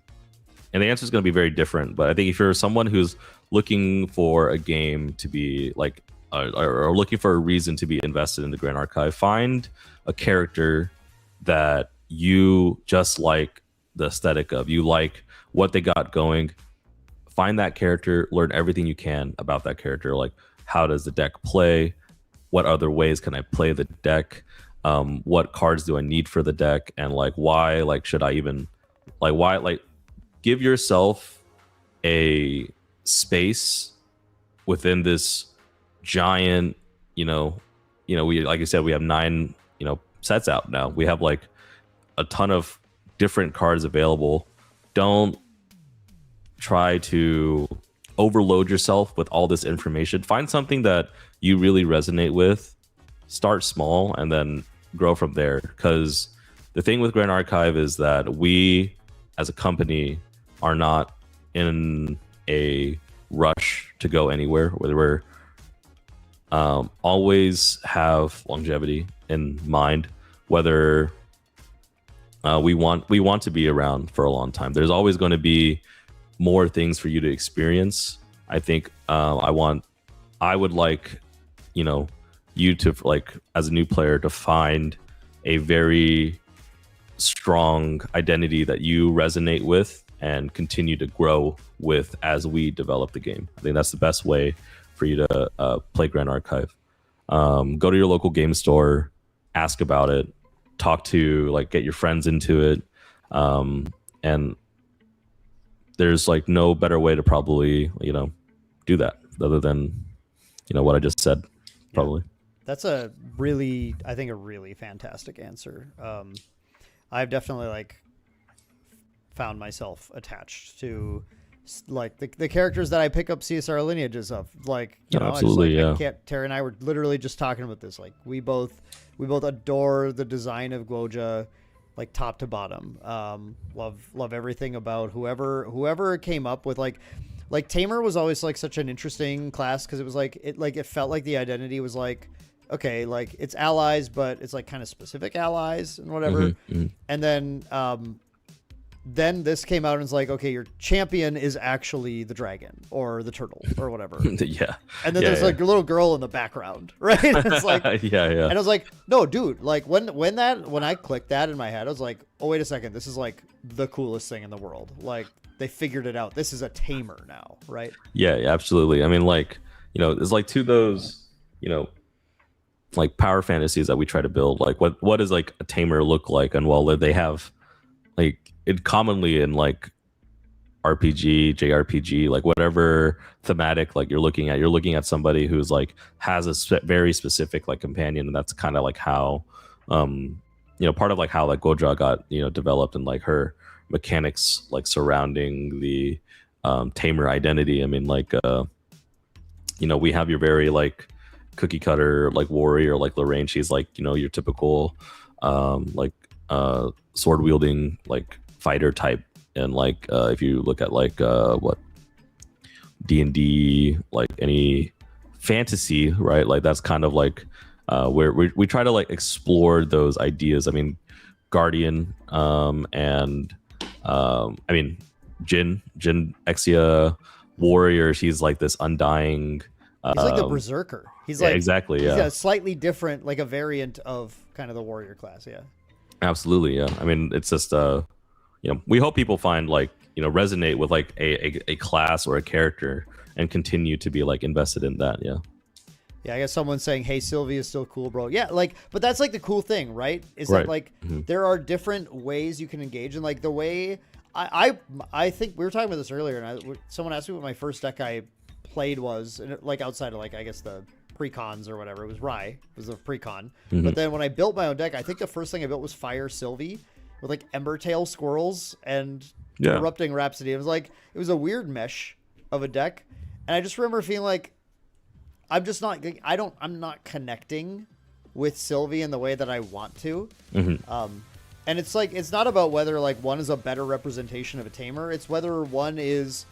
the answer is going to be very different, but I think if you're someone who's looking for a game to be like, or looking for a reason to be invested in the Grand Archive, find a character that you just like the aesthetic of, you like what they got going. Find that character, learn everything you can about that character. Like, how does the deck play? What other ways can I play the deck? What cards do I need for the deck? And like, why, like, should I even, like, why, like, give yourself a space within this giant, we, like I said, we have 9, sets out now. We have like a ton of different cards available. Don't try to overload yourself with all this information. Find something that you really resonate with. Start small and then grow from there. Because the thing with Grand Archive is that we, as a company, are not in a rush to go anywhere. Whether we're always have longevity in mind. Whether we want to be around for a long time. There's always going to be more things for you to experience. I think I would like, you to, like, as a new player, to find a very strong identity that you resonate with and continue to grow with as we develop the game. I think that's the best way for you to play Grand Archive. Go to your local game store, ask about it, talk to, like, get your friends into it, and there's like no better way to probably do that other than what I just said, probably. That's I think a really fantastic answer. I've definitely like found myself attached to like the characters that I pick up CSR lineages of, like absolutely, Terry and I were literally just talking about this. Like we both adore the design of Guoja, like top to bottom. Love everything about whoever came up with like Tamer was always like such an interesting class because it was like it felt like the identity was like, okay, like it's allies, but it's like kind of specific allies and whatever. And then this came out and it's like, okay, your champion is actually the dragon or the turtle or whatever. Yeah. And then there's like a little girl in the background, right? It's like, yeah. And I was like, no, dude, like when I clicked that in my head, I was like, oh, wait a second, this is like the coolest thing in the world. Like they figured it out. This is a tamer now, right? Yeah, absolutely. I mean, like, it's like to those, like power fantasies that we try to build. Like what does like a tamer look like? And well, they have like it commonly in like RPG, JRPG, like whatever thematic like you're looking at somebody who's like has a very specific like companion, and that's kind of like how part of like how like Guoja got developed and like her mechanics like surrounding the tamer identity. I mean, like we have your very like cookie cutter like warrior like Lorraine. She's like your typical sword wielding like fighter type. And like if you look at like what D&D, like any fantasy, right, like that's kind of like where we try to like explore those ideas. I mean, Guardian and I mean Jin Exia warrior, she's like this undying, he's like the berserker. He's like exactly, he's a slightly different, like a variant of kind of the warrior class. Yeah, absolutely. Yeah, I mean, it's just we hope people find like resonate with like a class or a character and continue to be like invested in that. Yeah, I guess someone's saying, hey, Sylvie is still cool, bro. Yeah, like, but that's like the cool thing, right? Is right. That like there are different ways you can engage, and like the way I think we were talking about this earlier, and someone asked me what my first deck I played was, and like outside of like I guess the precons or whatever, it was Rye, it was a precon. But then when I built my own deck, I think the first thing I built was Fire Sylvie with like Embertail squirrels and Erupting Rhapsody. It was like, it was a weird mesh of a deck, and I just remember feeling like I'm not connecting with Sylvie in the way that I want to. And it's like, it's not about whether like one is a better representation of a tamer, it's whether one is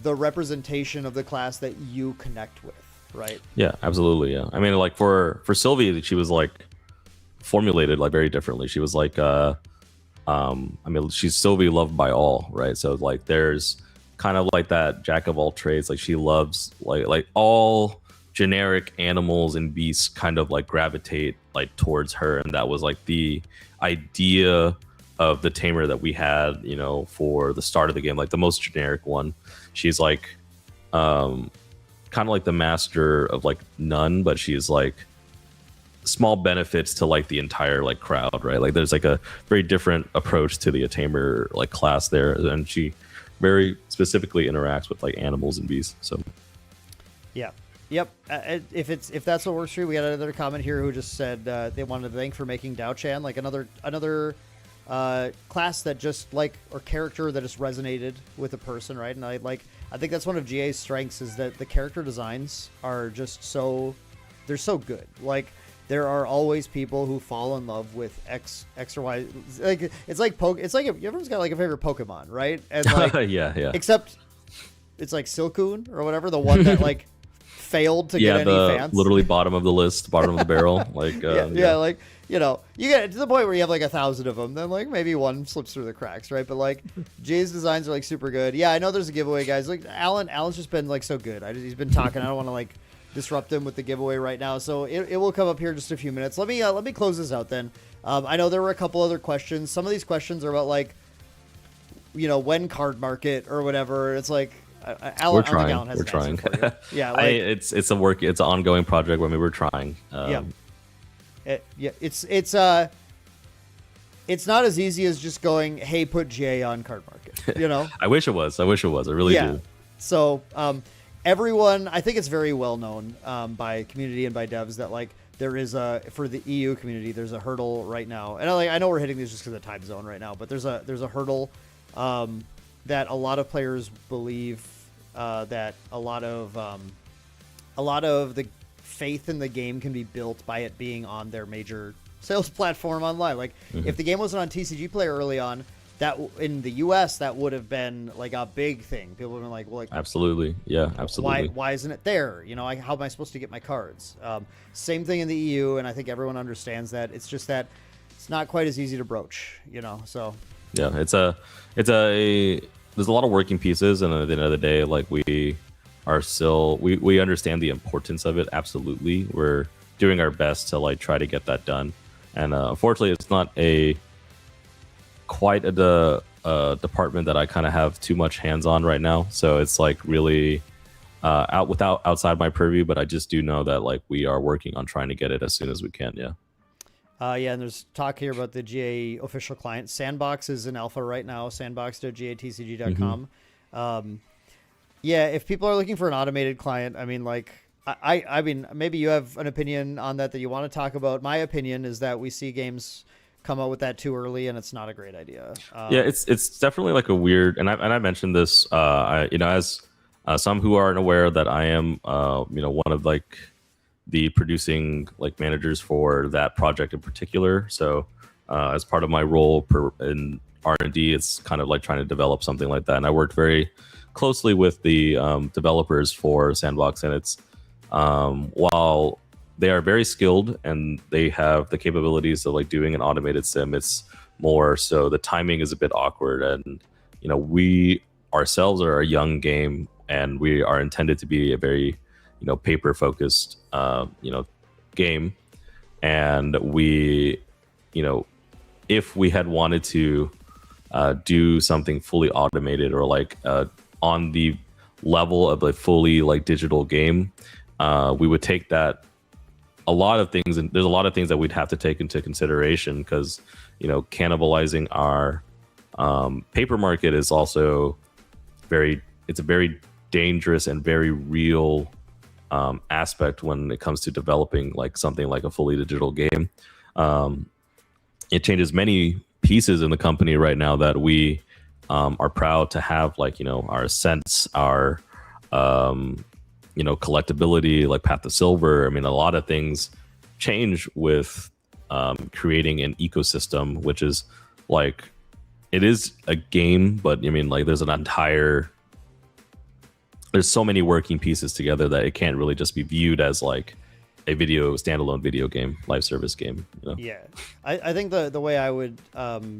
the representation of the class that you connect with, right? Yeah, absolutely. Yeah, I mean, like for Sylvie, she was like formulated like very differently. She was like I mean, she's Sylvie loved by all, right? So like there's kind of like that jack of all trades. Like she loves like all generic animals and beasts kind of like gravitate like towards her, and that was like the idea of the tamer that we had, for the start of the game, like the most generic one. She's like kind of like the master of like none, but she's like small benefits to like the entire like crowd, right? Like there's like a very different approach to the tamer like class there, and she very specifically interacts with like animals and beasts. So Yep. If that's what works for you, we got another comment here who just said they wanted to thank for making Dao Chan like another class that just like, or character that just resonated with a person, right? And I think that's one of GA's strengths, is that the character designs are just they're so good. Like there are always people who fall in love with X or Y. Like it's like everyone's got like a favorite Pokemon, right? And like yeah. Except it's like Silcoon or whatever, the one that like failed to get any fans. Literally bottom of the list, bottom of the barrel. Like like you get to the point where you have like 1,000 of them, then like maybe one slips through the cracks, right? But like Jay's designs are like super good. Yeah, I know there's a giveaway, guys. Like Allan's just been like so good. He's been talking. I don't want to like disrupt him with the giveaway right now, so it will come up here in just a few minutes. Let me close this out then. I know there were a couple other questions. Some of these questions are about like when card market or whatever. It's like we're trying. We're trying. Yeah, like, it's a work. It's an ongoing project. I mean, we're trying. It's it's not as easy as just going, hey, put GA on Card Market, you know? I wish it was. I really do. So everyone, I think it's very well known by community and by devs that like there is for the EU community, there's a hurdle right now. And I know we're hitting this just because of time zone right now, but there's a hurdle that a lot of players believe that a lot of the faith in the game can be built by it being on their major sales platform online. Like if the game wasn't on TCG Player early on, that in the US that would have been like a big thing. People would have been like, well, like, Absolutely. Yeah, absolutely. why isn't it there? You know, how am I supposed to get my cards? Same thing in the EU, and I think everyone understands that. It's just that it's not quite as easy to broach, you know. So yeah, there's a lot of working pieces, and at the end of the day, like we understand the importance of it. Absolutely, we're doing our best to like try to get that done, and unfortunately, it's not quite a department that I kind of have too much hands on right now. So it's like really outside my purview, but I just do know that like we are working on trying to get it as soon as we can. Yeah. And there's talk here about the GA official client. Sandbox is in alpha right now. Sandbox.gatcg.com. Yeah, if people are looking for an automated client, I mean, like, I mean, maybe you have an opinion on that you want to talk about. My opinion is that we see games come out with that too early, and it's not a great idea. Yeah, it's definitely like a weird, and I mentioned this, as some who aren't aware that I am, one of like the producing like managers for that project in particular. So as part of my role in R&D, it's kind of like trying to develop something like that. And I worked very closely with the developers for Sandbox, and it's while they are very skilled and they have the capabilities of like doing an automated sim, it's more so the timing is a bit awkward. And we ourselves are a young game, and we are intended to be a very paper focused game. And we if we had wanted to do something fully automated or like on the level of a fully like digital game, we would take that a lot of things, and there's a lot of things that we'd have to take into consideration, because cannibalizing our paper market is also it's a very dangerous and very real aspect when it comes to developing like something like a fully digital game. It changes many pieces in the company right now that we are proud to have, like our Ascent, our collectability, like Path to Silver. I mean, a lot of things change with creating an ecosystem, which is like, it is a game, but I mean, like there's so many working pieces together that it can't really just be viewed as like a standalone video game, live service game. Yeah, I think the way I would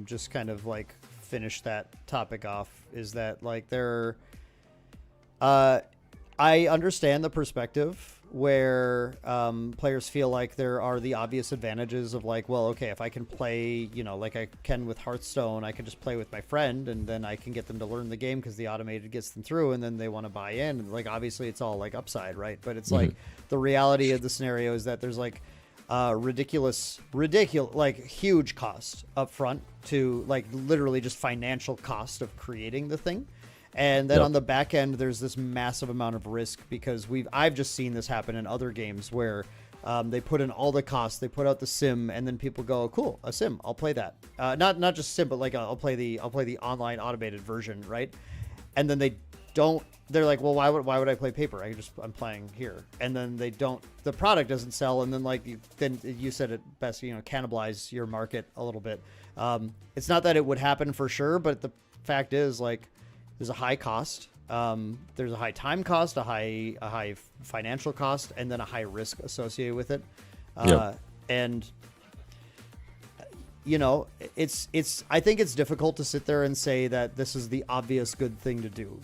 just kind of like finish that topic off is that like I understand the perspective where players feel like there are the obvious advantages of like, well, okay, if I can play, like I can with Hearthstone, I can just play with my friend, and then I can get them to learn the game because the automated gets them through, and then they want to buy in. And like, obviously it's all like upside, right? But it's like the reality of the scenario is that there's like ridiculous, like huge cost up front to like literally just financial cost of creating the thing. And then on the back end, there's this massive amount of risk, because I've just seen this happen in other games where they put in all the costs, they put out the sim, and then people go, "Cool, a sim, I'll play that." Not just sim, but like I'll play the online automated version, right? And then they're like, "Well, why would I play paper? I'm playing here." And then they don't. The product doesn't sell, and then then you said it best, cannibalize your market a little bit. It's not that it would happen for sure, but the fact is like, there's a high cost, there's a high time cost, a high financial cost, and then a high risk associated with it. And I think it's difficult to sit there and say that this is the obvious good thing to do,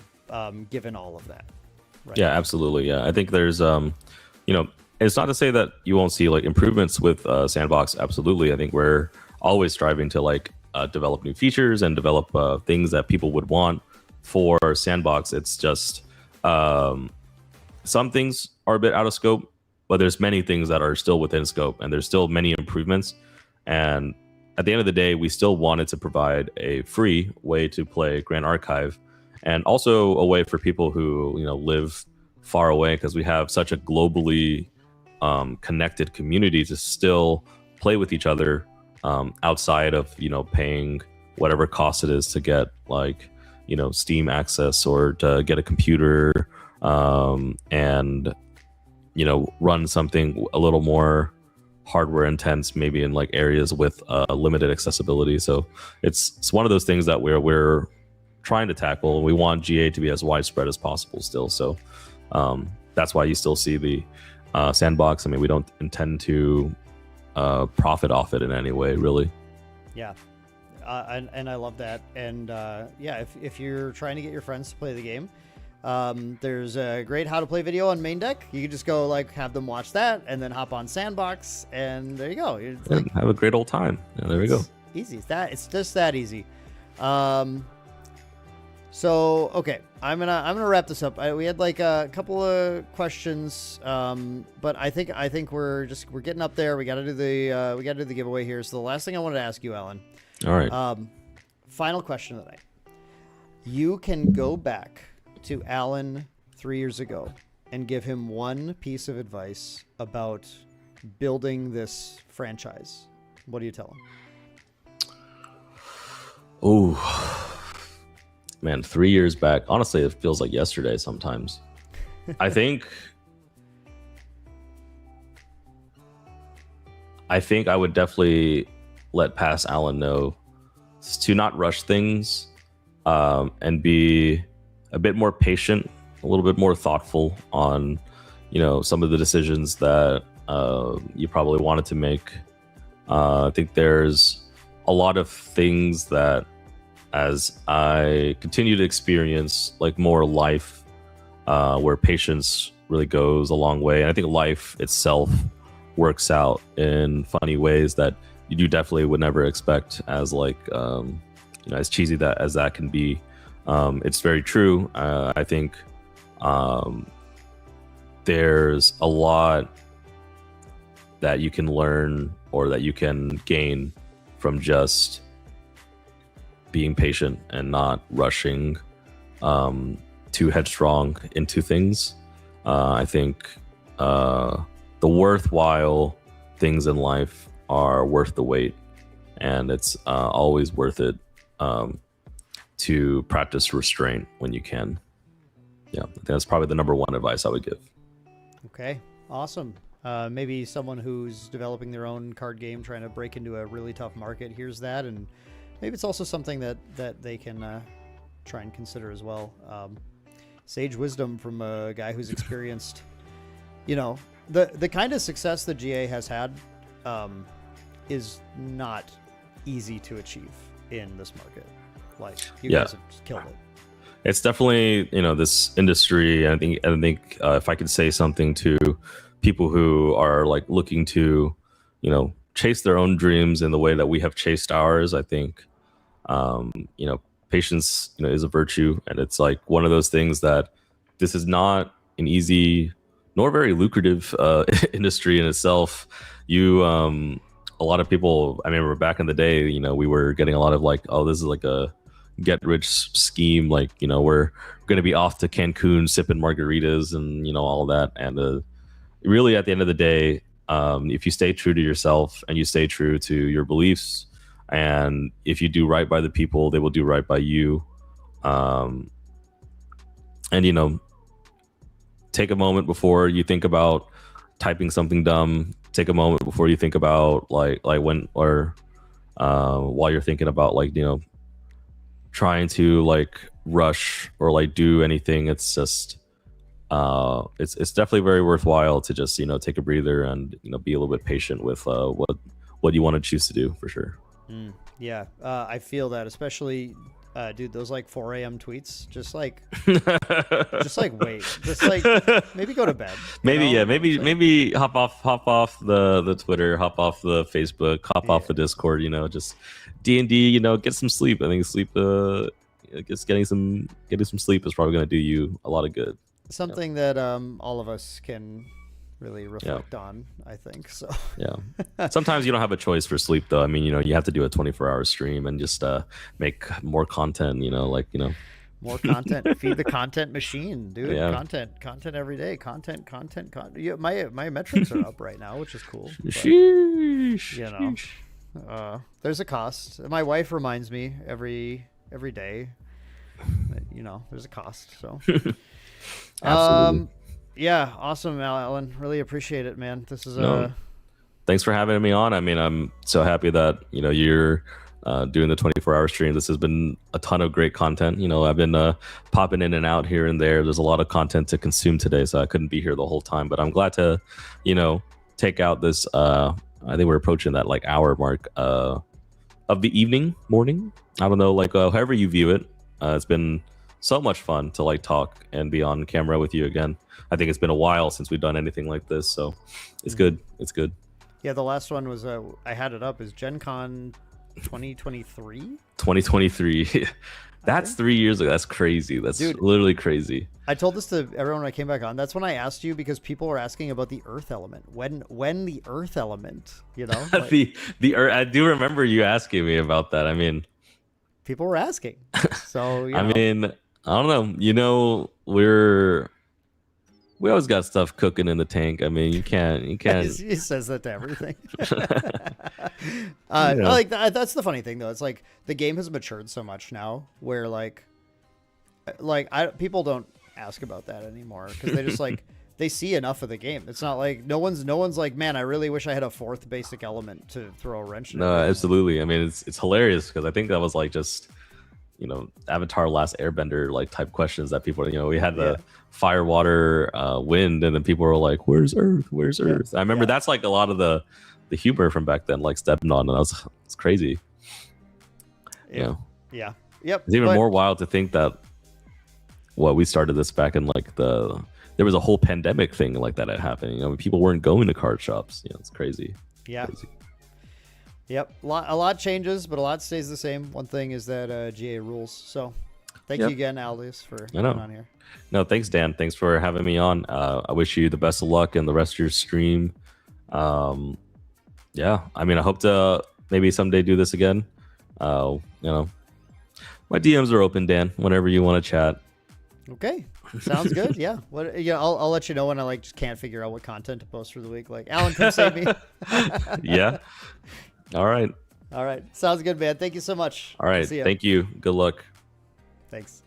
given all of that. Right? Yeah, absolutely. Yeah, I think there's it's not to say that you won't see like improvements with Sandbox. Absolutely, I think we're always striving to like develop new features and develop things that people would want for Sandbox. It's just some things are a bit out of scope, but there's many things that are still within scope, and there's still many improvements. And at the end of the day, we still wanted to provide a free way to play Grand Archive, and also a way for people who live far away, because we have such a globally connected community to still play with each other outside of paying whatever cost it is to get Steam access or to get a computer and run something a little more hardware intense, maybe in areas with limited accessibility. So it's one of those things that we're trying to tackle. We want GA to be as widespread as possible still. So that's why you still see the Sandbox. I mean, we don't intend to profit off it in any way, really. Yeah. And I love that. And yeah, if you're trying to get your friends to play the game, there's a great how to play video on Maindeck. You can just go have them watch that and then hop on Sandbox, and there you go. Have a great old time. Yeah, there we go. Easy. It's just that easy. So okay, I'm gonna wrap this up. We had a couple of questions, but I think we're getting up there. We gotta do the giveaway here. So the last thing I wanted to ask you, Allan. All right. Final question of the night. You can go back to Allan 3 years ago and give him one piece of advice about building this franchise. What do you tell him? Oh, man, 3 years back. Honestly, it feels like yesterday sometimes. I think I would definitely let past Allan know to not rush things and be a bit more patient, a little bit more thoughtful on some of the decisions that you probably wanted to make. I think there's a lot of things that, as I continue to experience more life, where patience really goes a long way. And I think life itself works out in funny ways that you definitely would never expect, as as cheesy as that can be. It's very true. I think there's a lot that you can learn or that you can gain from just being patient and not rushing too headstrong into things. I think the worthwhile things in life are worth the wait, and it's always worth it to practice restraint when you can. Yeah, I think that's probably the number one advice I would give. Okay, awesome. Maybe someone who's developing their own card game, trying to break into a really tough market, hears that, and maybe it's also something that they can try and consider as well. Sage wisdom from a guy who's experienced, the kind of success that GA has had is not easy to achieve in this market. You guys have just killed it. It's definitely this industry. I think if I could say something to people who are looking to chase their own dreams in the way that we have chased ours, I think patience is a virtue, and it's one of those things that this is not an easy nor very lucrative industry in itself. A lot of people, I remember back in the day, we were getting a lot of oh, this is a get rich scheme, we're going to be off to Cancun sipping margaritas and all that. And really, at the end of the day, if you stay true to yourself and you stay true to your beliefs, and if you do right by the people, they will do right by you. And take a moment before you think about typing something dumb. Take a moment before you think about when or while you're thinking about trying to rush or do anything. It's just it's definitely very worthwhile to just take a breather and be a little bit patient with what you want to choose to do, for sure. Yeah, I feel that, especially dude, those 4 a.m. tweets, just wait, just maybe go to bed. Maybe hop off the Twitter, hop off the Facebook, hop off the Discord. Just D&D. Get some sleep. I think getting some sleep is probably going to do you a lot of good. Something that all of us can really reflect on, I think. So Yeah. Sometimes you don't have a choice for sleep, though. I mean, you have to do a 24-hour stream and just make more content, more content. Feed the content machine, dude. Yeah. Content every day. Content. Yeah, my metrics are up right now, which is cool. But, Sheesh. There's a cost. My wife reminds me every day that, there's a cost. So Absolutely. yeah, awesome, Allan. Really appreciate it, man. This is Thanks for having me on. I mean, I'm so happy that you're doing the 24-hour stream. This has been a ton of great content. I've been popping in and out here and there. There's a lot of content to consume today, so I couldn't be here the whole time. But I'm glad to, take out this. I think we're approaching that hour mark of the morning. I don't know, however you view it. It's been so much fun to talk and be on camera with you again. I think it's been a while since we've done anything like this, so it's good. It's good. Yeah, the last one was I had it up as Gen Con 2023. 2023. That's 3 years ago. That's crazy. That's literally crazy. I told this to everyone when I came back on. That's when I asked you because people were asking about the Earth element. When the Earth element, the Earth. I do remember you asking me about that. I mean, people were asking. So I mean, I don't know. We always got stuff cooking in the tank. I mean, you can't. He says that to everything. That's the funny thing, though. It's the game has matured so much now, where people don't ask about that anymore because they just they see enough of the game. It's not no one's like, man, I really wish I had a fourth basic element to throw a wrench in. No, absolutely. I mean, it's hilarious because I think that was just Avatar Last Airbender type questions that people we had the fire, water, wind, and then people were like, where's Earth? I remember that's a lot of the humor from back then, stepping on, and it's crazy. Yeah. Yep. It's even more wild to think that we started this back in there was a whole pandemic thing that had happened. People weren't going to card shops. It's crazy. Yeah. Crazy. Yep, a lot changes, but a lot stays the same. One thing is that GA rules. So, thank you again, Aldous, for coming on here. No, thanks, Dan. Thanks for having me on. I wish you the best of luck in the rest of your stream. Yeah, I mean, I hope to maybe someday do this again. My DMs are open, Dan. Whenever you want to chat. Okay, sounds good. Yeah, I'll let you know when I just can't figure out what content to post for the week. Allan, come save me. Yeah. All right. Sounds good, man. Thank you so much. All right. Thank you. Good luck. Thanks.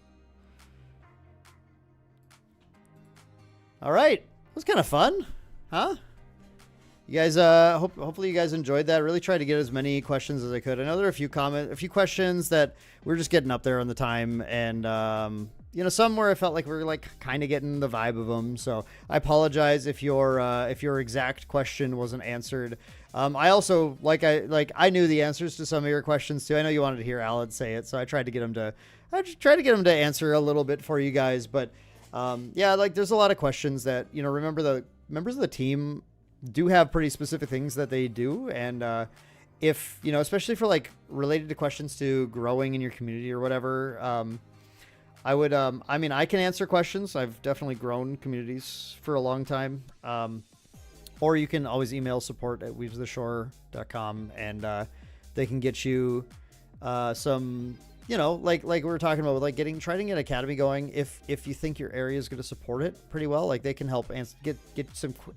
All right. It was kind of fun, huh? You guys, hopefully you guys enjoyed that. I really tried to get as many questions as I could. I know there are a few questions that we're just getting up there on the time, and some where I felt like we were kind of getting the vibe of them. So I apologize if your exact question wasn't answered. I also I knew the answers to some of your questions too. I know you wanted to hear Allan say it, so I tried to get him to answer a little bit for you guys. But there's a lot of questions that remember the members of the team do have pretty specific things that they do, and if especially for related to questions to growing in your community or whatever. I would, I can answer questions. I've definitely grown communities for a long time. Or you can always email support@weavestheshore.com, and they can get you some, like we were talking about, trying to get an academy going. If you think your area is going to support it pretty well, they can help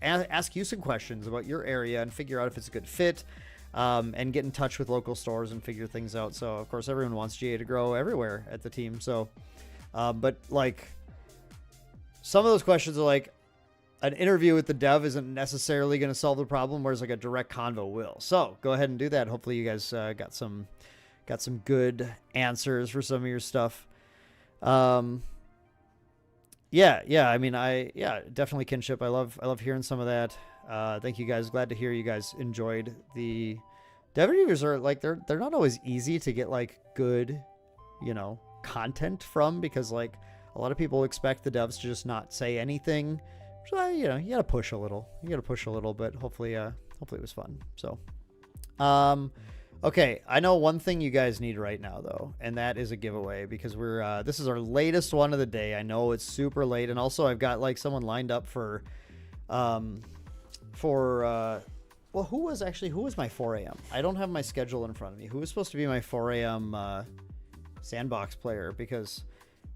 ask you some questions about your area and figure out if it's a good fit. And get in touch with local stores and figure things out. So of course everyone wants GA to grow everywhere at the team. So. But some of those questions are an interview with the dev isn't necessarily going to solve the problem, whereas a direct convo will. So go ahead and do that. Hopefully you guys got some good answers for some of your stuff. Yeah. I mean, definitely Kinship. I love hearing some of that. Thank you guys. Glad to hear you guys enjoyed the dev reviews. Are they're not always easy to get good, content from, because a lot of people expect the devs to just not say anything. So you gotta push a little. But hopefully it was fun. So okay, I know one thing you guys need right now though, and that is a giveaway, because we're this is our latest one of the day. I know it's super late, and also I've got someone lined up for for well, who was my 4 a.m.? I don't have my schedule in front of me. Who was supposed to be my 4 a.m. Sandbox player? Because,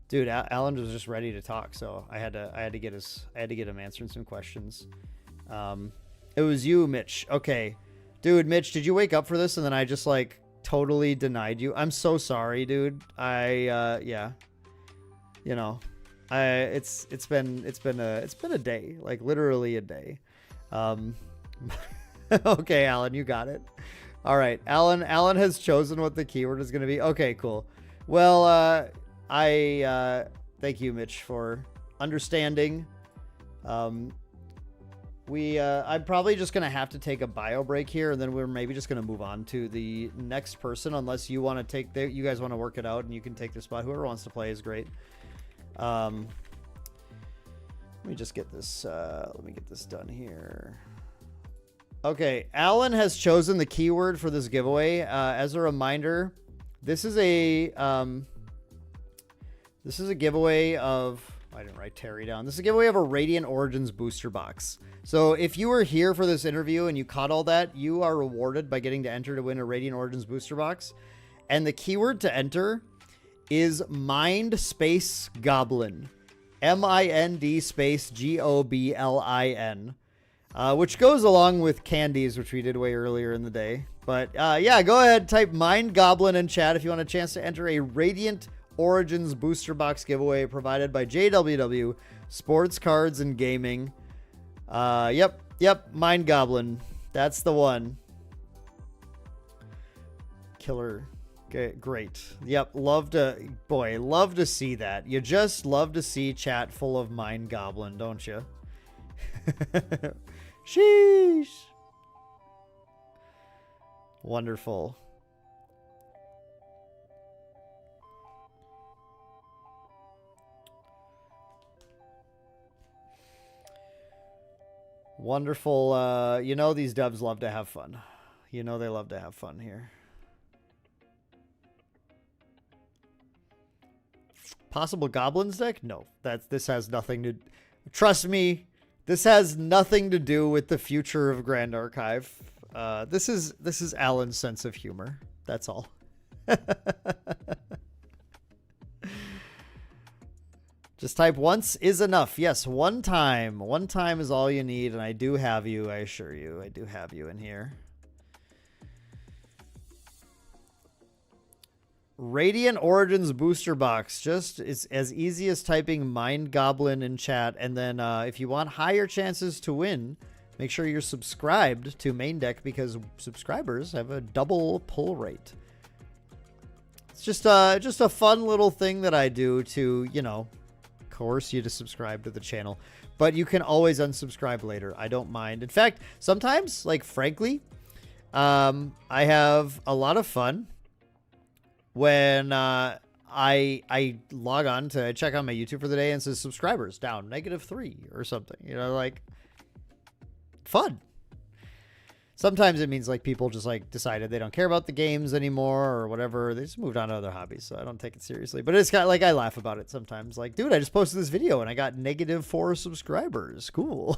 dude, Allan was just ready to talk, so I had to get him answering some questions. It was you, Mitch. Okay, dude, Mitch, did you wake up for this and then I just like totally denied you? I'm so sorry, dude. Yeah, you know, it's been a day, like literally a day. Okay, Allan, you got it. All right, Allan has chosen what the keyword is going to be. Okay, cool. Well, I thank you, Mitch, for understanding. I'm probably just going to have to take a bio break here, and then we're maybe just going to move on to the next person, unless you want to you guys want to work it out, and you can take the spot. Whoever wants to play is great. Let me just get this, let me get this done here. Okay, Allan has chosen the keyword for this giveaway. As a reminder, this is a giveaway of, I didn't write Terry down. This is a giveaway of a Radiant Origins booster box. So if you were here for this interview and you caught all that, you are rewarded by getting to enter to win a Radiant Origins booster box. And the keyword to enter is Mind Space Goblin. MIND space GOBLIN. Which goes along with candies, which we did way earlier in the day. But yeah, go ahead, type Mind Goblin in chat if you want a chance to enter a Radiant Origins booster box giveaway provided by JWW Sports Cards and Gaming. Yep, Mind Goblin. That's the one. Killer. Okay, great. Yep, love to see that. You just love to see chat full of Mind Goblin, don't you? Sheesh. Wonderful. Wonderful. You know these devs love to have fun. You know they love to have fun here. Possible goblins deck? No. This has nothing to... Trust me, this has nothing to do with the future of Grand Archive. This is Allan's sense of humor. That's all. Just type once is enough. Yes, one time. One time is all you need, and I do have you, I assure you. I do have you in here. Radiant Origins booster box. Just it's as easy as typing Mind Goblin in chat, and then if you want higher chances to win, make sure you're subscribed to Maindeck, because subscribers have a double pull rate. It's just a fun little thing that I do to, you know, coerce you to subscribe to the channel. But you can always unsubscribe later. I don't mind. In fact, sometimes, like, frankly, I have a lot of fun when I log on to check out my YouTube for the day and it says subscribers down -3 or something, you know, like, fun. Sometimes it means like people just like decided they don't care about the games anymore or whatever. They just moved on to other hobbies, so I don't take it seriously. But it's kind of like, I laugh about it sometimes. Like, dude, I just posted this video and I got -4 subscribers. Cool.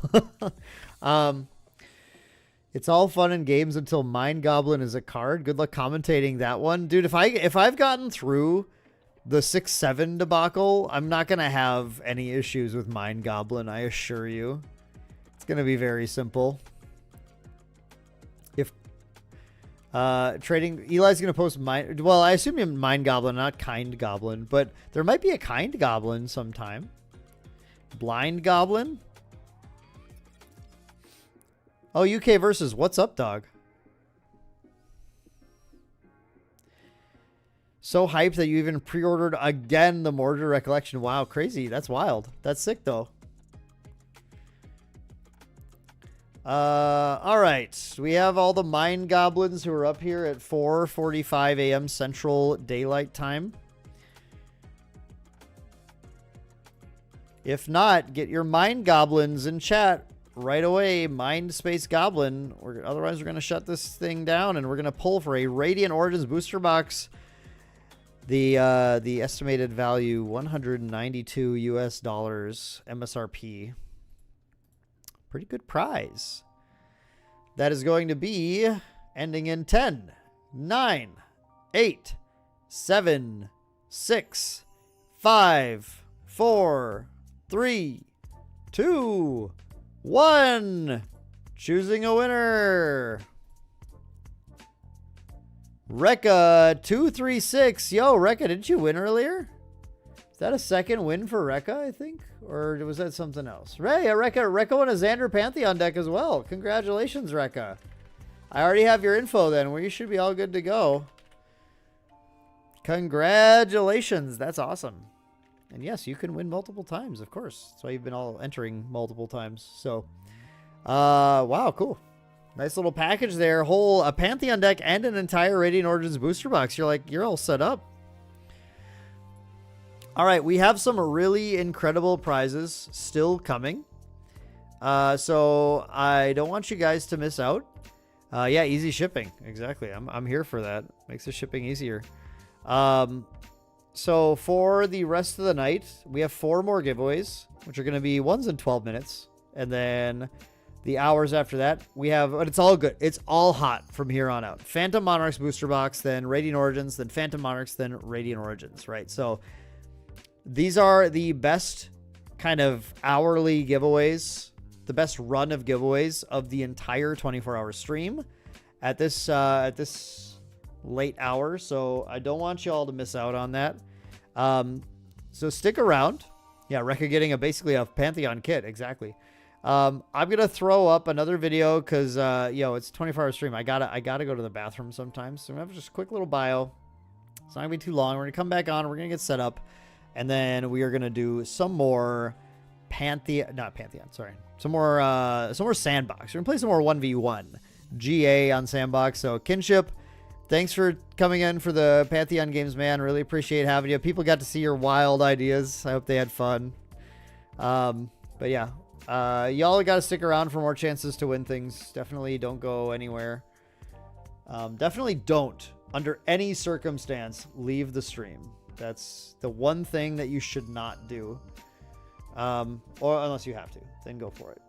It's all fun and games until Mind Goblin is a card. Good luck commentating that one. Dude, if I've gotten through the 6-7 debacle, I'm not going to have any issues with Mind Goblin, I assure you. It's going to be very simple. If trading, Eli's going to post Mind... Well, I assume you Mind Goblin, not Kind Goblin, but there might be a Kind Goblin sometime. Blind Goblin? Oh, UK versus what's up, dog? So hyped that you even pre-ordered again the Mordred Recollection. Wow, crazy. That's wild. That's sick, though. All right. We have all the Mind Goblins who are up here at 4:45 a.m. Central Daylight Time. If not, get your Mind Goblins in chat right away. Mind Space Goblin. Otherwise, we're going to shut this thing down and we're going to pull for a Radiant Origins booster box. The estimated value $192 US MSRP. Pretty good prize. That is going to be ending in 10, 9, 8, 7, 6, 5, 4, 3, 2, 1. Choosing a winner. Rekka236. Yo, Rekka, didn't you win earlier? Is that a second win for Rekka, I think? Or was that something else? Rekka won a Xander Pantheon deck as well. Congratulations, Rekka. I already have your info then, where you should be all good to go. Congratulations. That's awesome. And yes, you can win multiple times, of course. That's why you've been all entering multiple times. So, wow, cool. Nice little package there. A Pantheon deck and an entire Radiant Origins booster box. You're all set up. All right, we have some really incredible prizes still coming. So I don't want you guys to miss out. Yeah, easy shipping. Exactly. I'm here for that. Makes the shipping easier. So for the rest of the night, we have 4 more giveaways, which are going to be ones in 12 minutes. And then the hours after that, we have, but it's all good. It's all hot from here on out. Phantom Monarchs booster box, then Radiant Origins, then Phantom Monarchs, then Radiant Origins, right? So these are the best kind of hourly giveaways, the best run of giveaways of the entire 24-hour stream at this late hour. So I don't want you all to miss out on that. So stick around. Yeah, Rekka getting basically a Pantheon kit. Exactly. I'm going to throw up another video because, it's a 24-hour stream. I gotta go to the bathroom sometimes. So I'm going to have just a quick little bio. It's not going to be too long. We're going to come back on. We're going to get set up. And then we are going to do some more some more Sandbox. We're going to play some more 1v1 GA on Sandbox. So Kinship, thanks for coming in for the Pantheon games, man. Really appreciate having you. People got to see your wild ideas. I hope they had fun. But yeah, y'all got to stick around for more chances to win things. Definitely don't go anywhere. Definitely don't, under any circumstance, leave the stream. That's the one thing that you should not do. Or unless you have to, then go for it.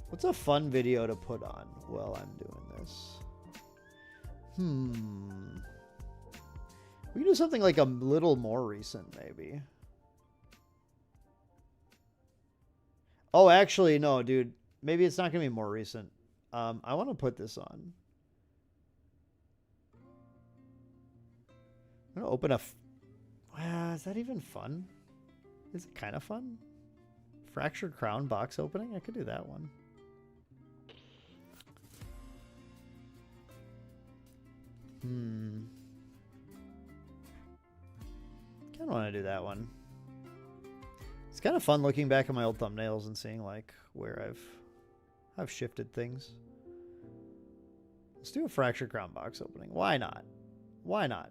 What's a fun video to put on while I'm doing this? We can do something like a little more recent, maybe. Oh, actually, no, dude. Maybe it's not going to be more recent. I want to put this on. I'm going to open a... is that even fun? Is it kind of fun? Fractured Crown box opening? I could do that one. Kind of want to do that one. It's kind of fun looking back at my old thumbnails and seeing like where I've shifted things. Let's do a Fractured Crown box opening. Why not? Why not?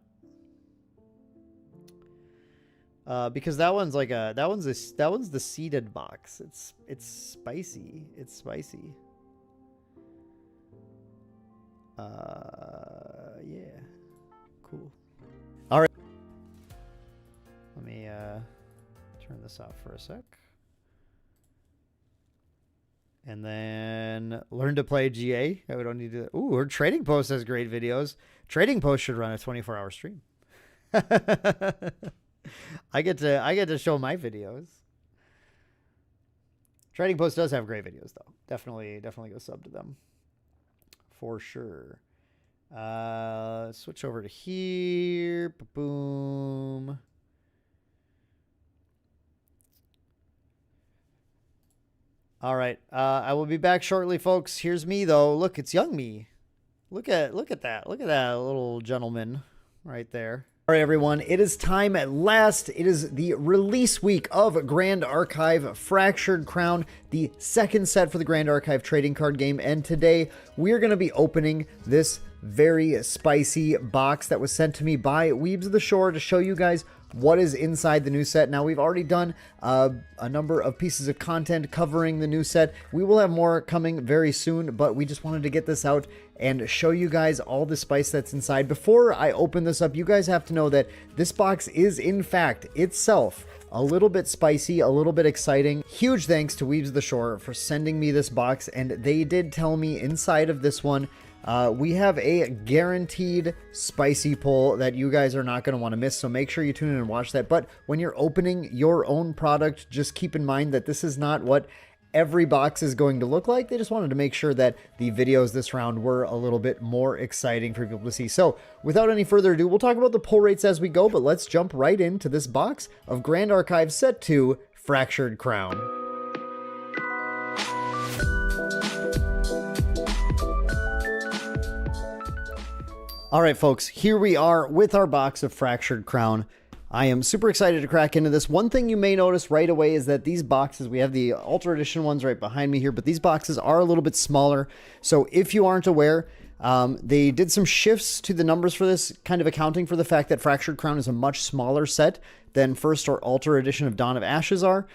Because that one's like that one's the seeded box. It's spicy. It's spicy. Yeah. Cool. All right. Let me turn this off for a sec. And then learn to play GA. We don't need to. Ooh, our Trading Post has great videos. Trading Post should run a 24-hour stream. I get to show my videos. Trading Post does have great videos though. Definitely go sub to them. For sure. Switch over to here. Boom. All right. I will be back shortly, folks. Here's me though. Look, it's young me. Look at that. Look at that little gentleman right there. All right, everyone, it is time at last. It is the release week of Grand Archive Fractured Crown, the second set for the Grand Archive trading card game. And today we're going to be opening this very spicy box that was sent to me by Weebs of the Shore to show you guys what is inside the new set. Now, we've already done a number of pieces of content covering the new set. We will have more coming very soon, but we just wanted to get this out and show you guys all the spice that's inside. Before I open this up, you guys have to know that this box is, in fact, itself a little bit spicy, a little bit exciting. Huge thanks to Weebs the Shore for sending me this box, and they did tell me inside of this one, we have a guaranteed spicy pull that you guys are not going to want to miss, so make sure you tune in and watch that. But when you're opening your own product, just keep in mind that this is not what every box is going to look like. They just wanted to make sure that the videos this round were a little bit more exciting for people to see. So without any further ado, we'll talk about the pull rates as we go, but let's jump right into this box of Grand Archive Set 2 Fractured Crown. All right, folks, here we are with our box of Fractured Crown. I am super excited to crack into this. One thing you may notice right away is that these boxes, we have the Ultra Edition ones right behind me here, but these boxes are a little bit smaller. So if you aren't aware, they did some shifts to the numbers for this, kind of accounting for the fact that Fractured Crown is a much smaller set than First or Ultra Edition of Dawn of Ashes are.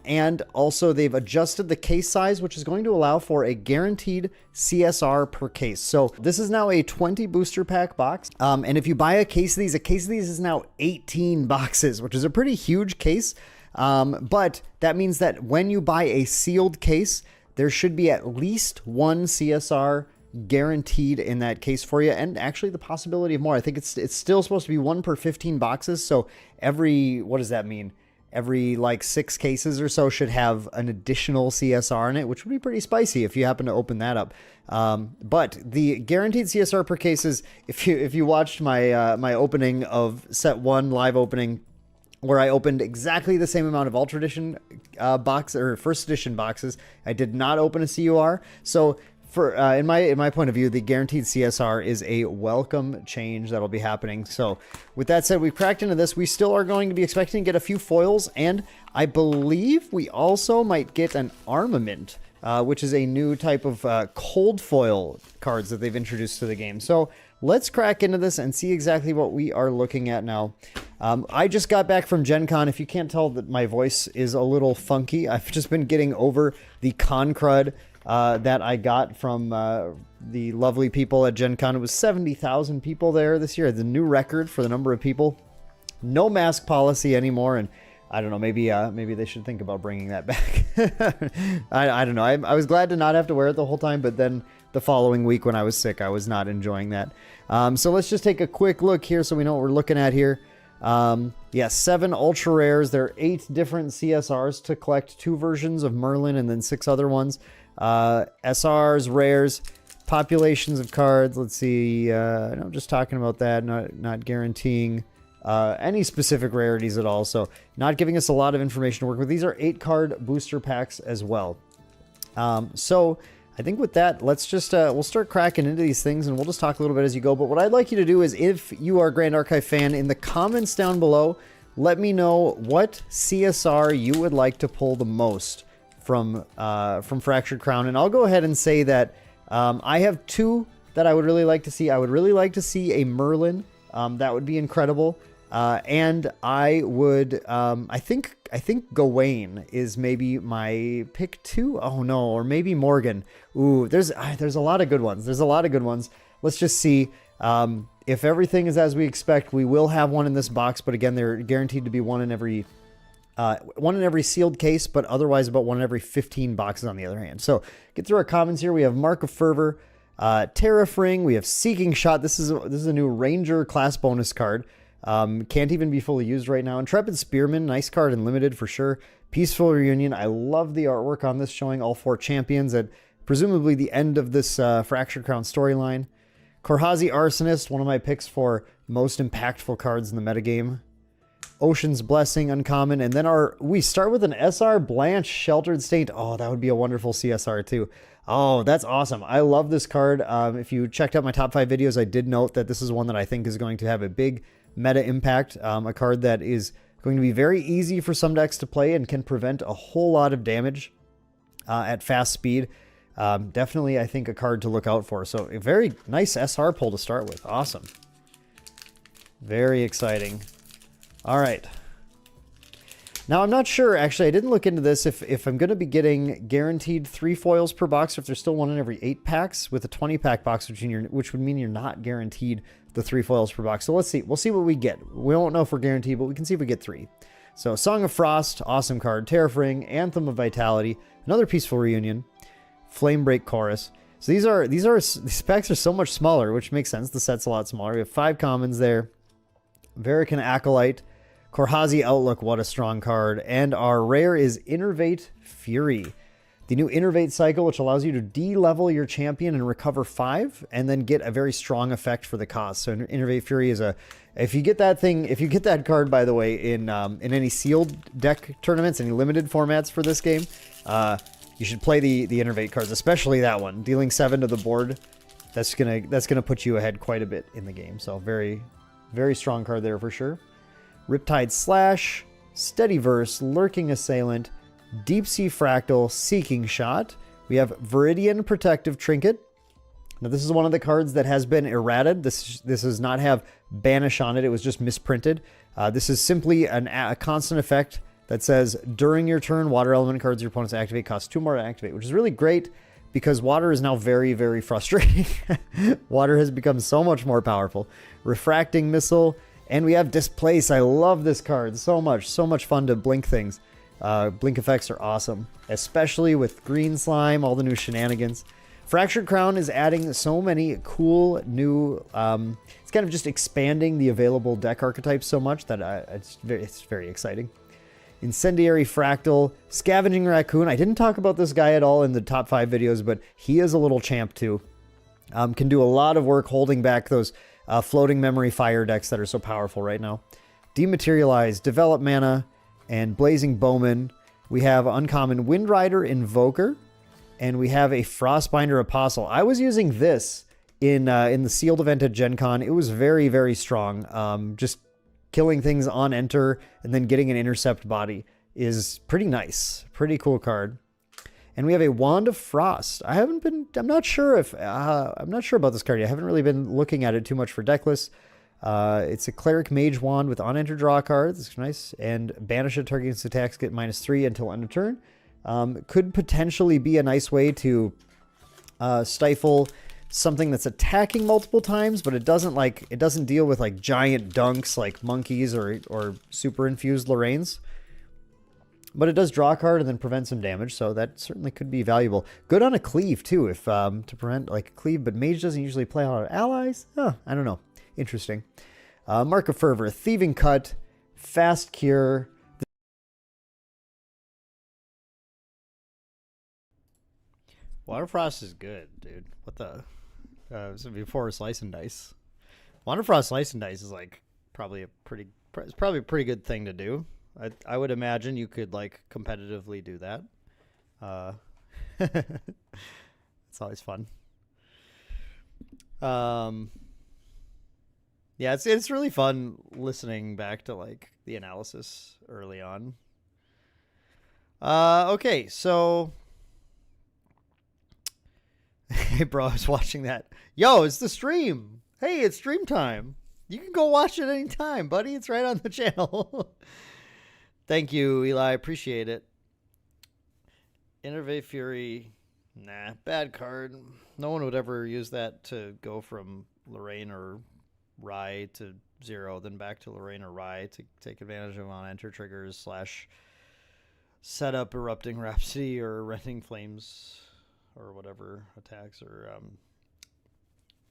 And also they've adjusted the case size, which is going to allow for a guaranteed CSR per case. So this is now a 20 booster pack box. And if you buy a case of these is now 18 boxes, which is a pretty huge case. But that means that when you buy a sealed case, there should be at least one CSR guaranteed in that case for you, and actually the possibility of more. I think it's still supposed to be 1 per 15 boxes, so every, what does that mean? Every like 6 cases or so should have an additional CSR in it, which would be pretty spicy if you happen to open that up. But the guaranteed CSR per cases, if you watched my my opening of set 1 live opening, where I opened exactly the same amount of Ultra Edition box or First Edition boxes, I did not open a CUR. So for in my point of view, the guaranteed CSR is a welcome change that'll be happening. So with that said, we've cracked into this. We still are going to be expecting to get a few foils, and I believe we also might get an armament, which is a new type of cold foil cards that they've introduced to the game. So let's crack into this and see exactly what we are looking at now. I just got back from Gen Con. If you can't tell that my voice is a little funky, I've just been getting over the con crud that I got from the lovely people at Gen Con. It was 70,000 people there this year. The new record for the number of people. No mask policy anymore, and I don't know, maybe they should think about bringing that back. I don't know. I was glad to not have to wear it the whole time, but then the following week when I was sick, I was not enjoying that. So let's just take a quick look here so we know what we're looking at here. Yeah, 7 ultra rares. There are 8 different CSRs to collect, 2 versions of Merlin and then 6 other ones. SRs, rares, populations of cards. Let's see. I'm just talking about that, not guaranteeing any specific rarities at all. So not giving us a lot of information to work with. These are 8 card booster packs as well. So I think with that, let's just, we'll start cracking into these things and we'll just talk a little bit as you go. But what I'd like you to do is, if you are a Grand Archive fan, in the comments down below, let me know what CSR you would like to pull the most from Fractured Crown. And I'll go ahead and say that I have 2 that I would really like to see. I would really like to see a Merlin. That would be incredible. And I would, I think Gawain is maybe my pick 2. Oh no, or maybe Morgan. Ooh, there's a lot of good ones. Let's just see. If everything is as we expect, we will have one in this box. But again, they're guaranteed to be one in every sealed case, but otherwise about 1 in every 15 boxes on the other hand. So get through our comments here. We have Mark of Fervor, Terrafring. We have Seeking Shot. This is a new Ranger class bonus card. Can't even be fully used right now. Intrepid Spearman, nice card and limited for sure. Peaceful Reunion. I love the artwork on this, showing all 4 champions at presumably the end of this Fractured Crown storyline. Korhazi Arsonist, one of my picks for most impactful cards in the metagame. Ocean's Blessing, uncommon. And then we start with an SR Blanche Sheltered State. Oh, that would be a wonderful CSR too. Oh, that's awesome. I love this card. If you checked out my top 5 videos, I did note that this is one that I think is going to have a big meta impact. A card that is going to be very easy for some decks to play and can prevent a whole lot of damage at fast speed. Definitely, I think, a card to look out for. So a very nice SR pull to start with. Awesome. Very exciting. All right. Now, I'm not sure, actually, I didn't look into this, if I'm going to be getting guaranteed 3 foils per box, or if there's still 1 in every 8 packs, with a 20-pack box, which would mean you're not guaranteed the 3 foils per box. So let's see. We'll see what we get. We won't know if we're guaranteed, but we can see if we get 3. So Song of Frost, awesome card. Terrafring, Anthem of Vitality, another Peaceful Reunion, Flamebreak Chorus. So these packs are so much smaller, which makes sense. The set's a lot smaller. We have 5 commons there. Verican Acolyte, Korhazi Outlook, what a strong card. And our rare is Innervate Fury. The new Innervate cycle, which allows you to de-level your champion and recover 5, and then get a very strong effect for the cost. So Innervate Fury is if you get that card, by the way, in any sealed deck tournaments, any limited formats for this game, you should play the Innervate cards, especially that one. Dealing 7 to the board, that's gonna put you ahead quite a bit in the game. So very, very strong card there for sure. Riptide Slash, Steadyverse, Lurking Assailant, Deep Sea Fractal, Seeking Shot. We have Viridian Protective Trinket. Now this is one of the cards that has been errated. This does not have Banish on it. It was just misprinted. This is simply a constant effect that says during your turn, water element cards your opponents activate cost 2 more to activate, which is really great because water is now very, very frustrating. Water has become so much more powerful. Refracting Missile, and we have Displace. I love this card so much. So much fun to blink things. Blink effects are awesome, especially with Green Slime, all the new shenanigans. Fractured Crown is adding so many cool new... it's kind of just expanding the available deck archetypes so much that it's very exciting. Incendiary Fractal, Scavenging Raccoon. I didn't talk about this guy at all in the top 5 videos, but he is a little champ too. Can do a lot of work holding back those floating memory fire decks that are so powerful right now. Dematerialize, Develop Mana, and Blazing Bowman. We have uncommon Windrider Invoker, and we have a Frostbinder Apostle. I was using this in the sealed event at Gen Con. It was very, very strong. Just killing things on enter and then getting an intercept body is pretty nice. Pretty cool card. And we have a Wand of Frost. I'm not sure about this card yet. I haven't really been looking at it too much for deck lists. It's a Cleric Mage Wand with on-enter draw cards. It's nice. And banish it, target attacks, get -3 until end of turn. Could potentially be a nice way to stifle something that's attacking multiple times, but it doesn't deal with like giant dunks like monkeys or super infused Lorraines. But it does draw a card and then prevent some damage, so that certainly could be valuable. Good on a cleave too, if to prevent like a cleave, but Mage doesn't usually play a lot of allies. I don't know. Interesting. Mark of Fervor, Thieving Cut, Fast Cure. Water Frost is good, dude. What the? Before Slice and Dice. Water Frost Slice and Dice is like probably a pretty good thing to do. I would imagine you could like competitively do that. It's always fun. Yeah, it's really fun listening back to like the analysis early on. Okay, so hey bro, I was watching that. Yo, it's the stream. Hey, it's stream time. You can go watch it anytime, buddy. It's right on the channel. Thank you, Eli. Appreciate it. Innervate Fury. Nah, bad card. No one would ever use that to go from Lorraine or Rye to 0, then back to Lorraine or Rye to take advantage of on-enter triggers / set up Erupting Rhapsody or Rending Flames or whatever attacks, or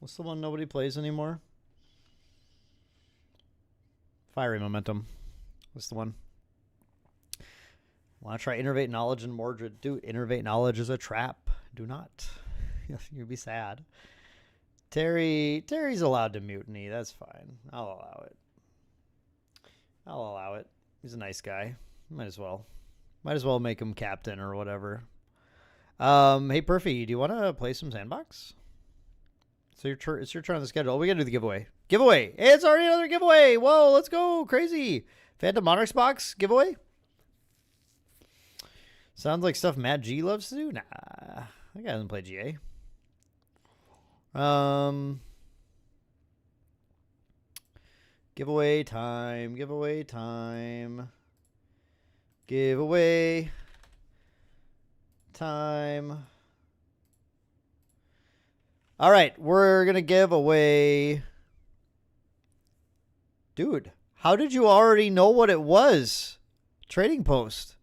what's the one nobody plays anymore? Fiery Momentum. What's the one? Want to try Innervate Knowledge and Mordred? Dude, Innervate Knowledge is a trap. Do not. You'd be sad. Terry's allowed to mutiny. That's fine. I'll allow it. He's a nice guy. Might as well make him captain or whatever. Hey Perfy, do you want to play some Sandbox? So it's your turn on the schedule. We gotta do the giveaway. Hey, it's already another giveaway. Whoa, let's go crazy. Phantom Monarchs box giveaway. Sounds like stuff Matt G loves to do. Nah, that guy doesn't play GA. Giveaway time. All right, we're going to give away... Dude, how did you already know what it was? Trading post.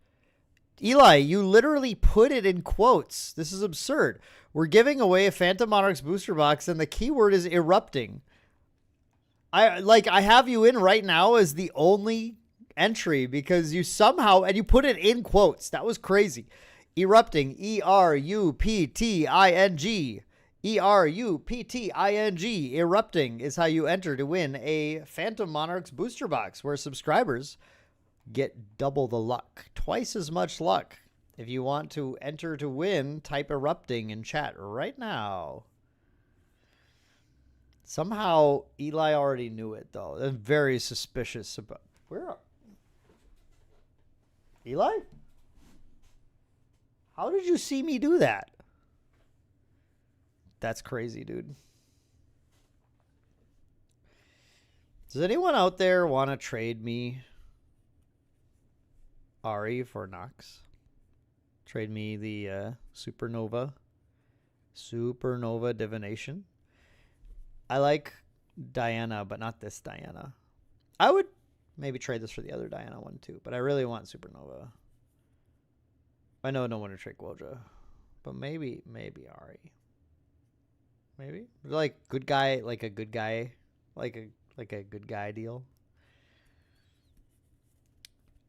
Eli, you literally put it in quotes. This is absurd. We're giving away a Phantom Monarchs booster box, and the keyword is erupting. I have you in right now as the only entry because you somehow, and you put it in quotes. That was crazy. Erupting, E-R-U-P-T-I-N-G. E-R-U-P-T-I-N-G. Erupting is how you enter to win a Phantom Monarchs booster box where subscribers get double the luck, twice as much luck. If you want to enter to win, type erupting in chat right now. Somehow Eli already knew it though. That's very suspicious about Eli? How did you see me do that? That's crazy, dude. Does anyone out there want to trade me Ari for Nox? Trade me the Supernova Divination. I like Diana, but not this Diana. I would maybe trade this for the other Diana one too, but I really want Supernova. I know no one to trade Guoja, but maybe Ari. Maybe like good guy, like a good guy, like a good guy deal.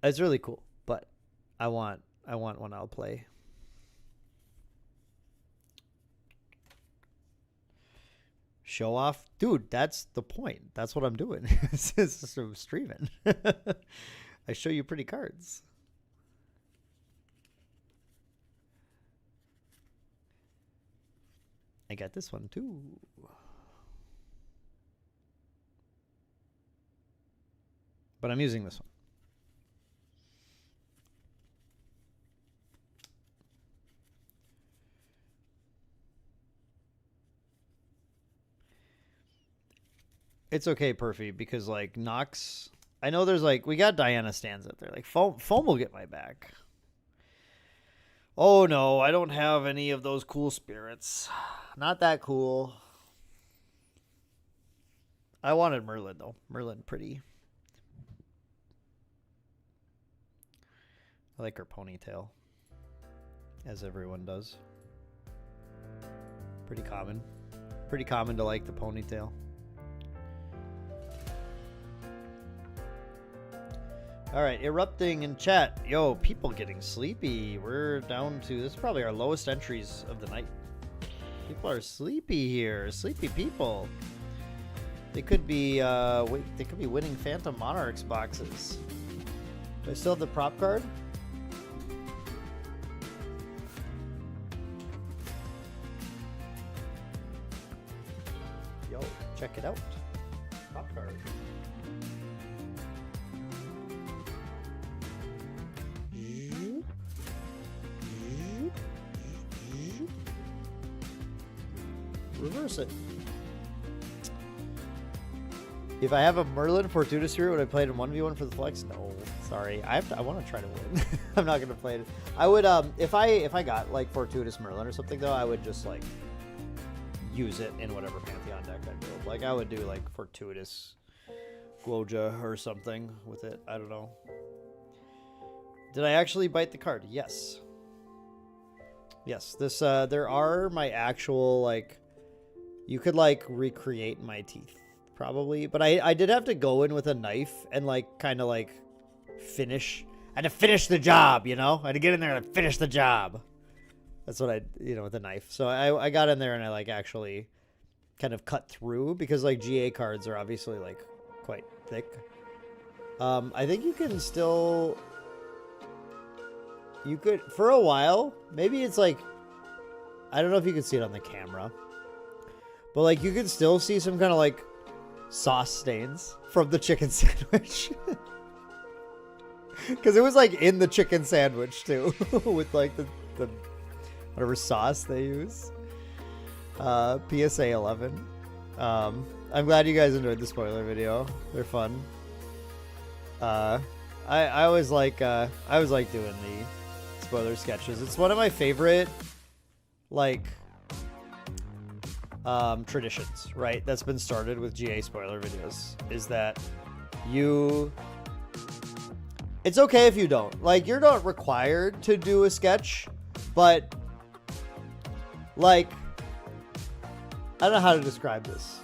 It's really cool, but I want one I'll play. Show off, dude. That's the point. That's what I'm doing. It's just I'm streaming. I show you pretty cards. I got this one too. But I'm using this one. It's okay, Perfy, because like Nox, I know there's like, we got Diana stands up there. Like Foam will get my back. Oh no, I don't have any of those cool spirits. Not that cool. I wanted Merlin though. Merlin pretty. I like her ponytail. As everyone does. Pretty common. Pretty common to like the ponytail. All right, erupting in chat. Yo, people getting sleepy. We're down to, this is probably our lowest entries of the night. People are sleepy here. Sleepy people. They could be they could be winning Phantom Monarchs boxes. Do I still have the prop card? Yo, check it out. Prop card. Reverse it. If I have a Merlin Fortuna Spirit, would I play it in 1v1 for the flex? No, sorry. I want to try to win. I'm not gonna play it. I would if I got like Fortuitous Merlin or something though, I would just like use it in whatever Pantheon deck I build. Like I would do like Fortuitous Guoja or something with it. I don't know. Did I actually bite the card? Yes. Yes. This there are my actual like. You could like recreate my teeth probably, but I did have to go in with a knife and like kind of like finish. I had to finish the job, you know. I had to get in there and finish the job. That's what I, with a knife. So I got in there and I like actually kind of cut through because like GA cards are obviously like quite thick. I think you can still. You could for a while. Maybe it's like I don't know if you can see it on the camera. But, like, you can still see some kind of, like, sauce stains from the chicken sandwich. Because it was, like, in the chicken sandwich, too. With, like, the whatever sauce they use. PSA 11. I'm glad you guys enjoyed the spoiler video. They're fun. I always like doing the spoiler sketches. It's one of my favorite, like... traditions, right? That's been started with GA spoiler videos is that you It's okay if you don't. Like, you're not required to do a sketch, but, like, I don't know how to describe this.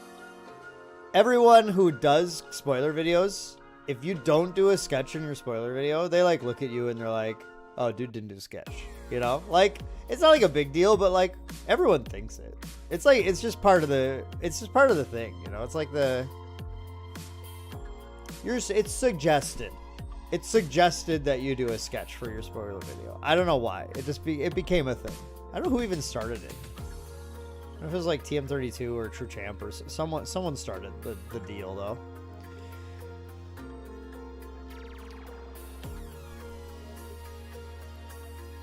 Everyone who does spoiler videos, if you don't do a sketch in your spoiler video, they, like, look at you and they're like, oh, dude didn't do a sketch. You know? Like, it's not, like, a big deal, but, like, everyone thinks it. It's, like, it's just part of the thing, you know? It's like it's suggested. It's suggested that you do a sketch for your spoiler video. I don't know why. It became a thing. I don't know who even started it. I don't know if it was like TM32 or True Champ or someone started the deal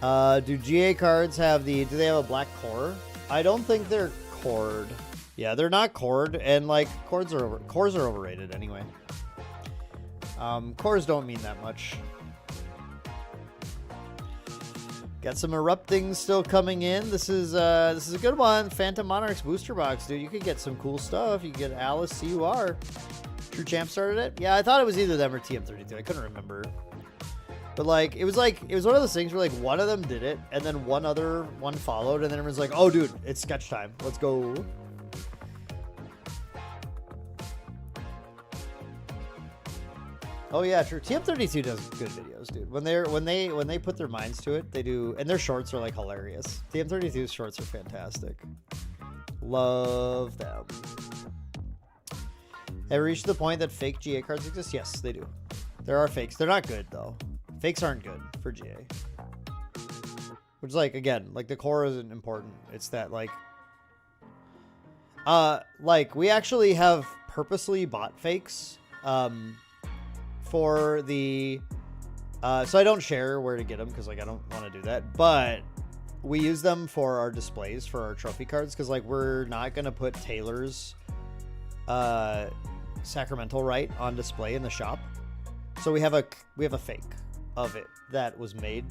though. Do GA cards have do they have a black core? I don't think they're cored. Yeah, they're not cored, and like cores are overrated anyway. Cores don't mean that much. Got some erupting still coming in. This is a good one. Phantom Monarchs booster box, dude. You could get some cool stuff. You get Alice CUR. True Champ started it. Yeah, I thought it was either them or TM32. I couldn't remember. But like it was one of those things where like one of them did it, and then one followed, and then everyone's like, "Oh, dude, it's sketch time. Let's go." Oh yeah, true. TM32 does good videos, dude. When they put their minds to it, they do, and their shorts are like hilarious. TM32's shorts are fantastic. Love them. Have we reached the point that fake GA cards exist? Yes, they do. There are fakes. They're not good though. Fakes aren't good for GA. Which is like, again, like the core isn't important. It's that like we actually have purposely bought fakes. For the so I don't share where to get them because like I don't want to do that, but we use them for our displays for our trophy cards because like we're not gonna put Taylor's Sacramental Rite on display in the shop, so we have a fake of it that was made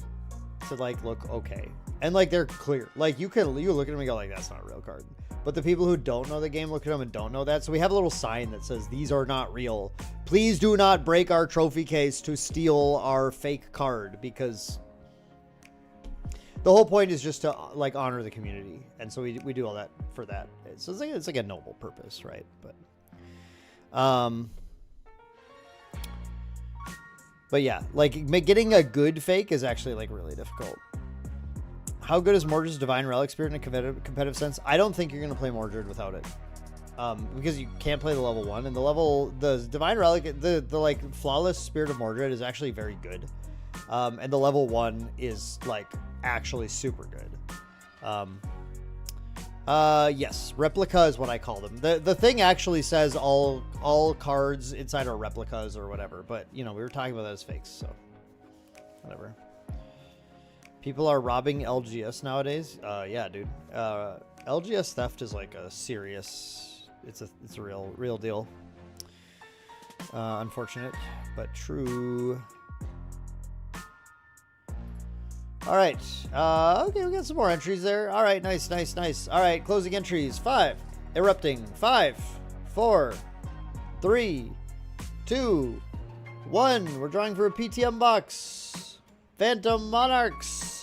to like look okay, and like they're clear, like you look at them and go like that's not a real card. But the people who don't know the game look at them and don't know that. So we have a little sign that says, these are not real. Please do not break our trophy case to steal our fake card, because the whole point is just to like honor the community. And so we do all that for that. So it's like a noble purpose, right? But yeah, like getting a good fake is actually like really difficult. How good is Mordred's Divine Relic Spirit in a competitive sense? I don't think you're going to play Mordred without it. Because you can't play the level 1. And the Divine Relic, the like Flawless Spirit of Mordred is actually very good. And the level 1 is like actually super good. Yes, replica is what I call them. The thing actually says all cards inside are replicas or whatever. But, you know, we were talking about that as fakes, so whatever. People are robbing LGS nowadays. Yeah, dude. LGS theft is like a serious. It's a real deal. Unfortunate, but true. All right. Okay, we got some more entries there. All right, nice. All right, closing entries. 5, erupting. 5, 4, 3, 2, 1. We're drawing for a PTM box. Phantom Monarchs.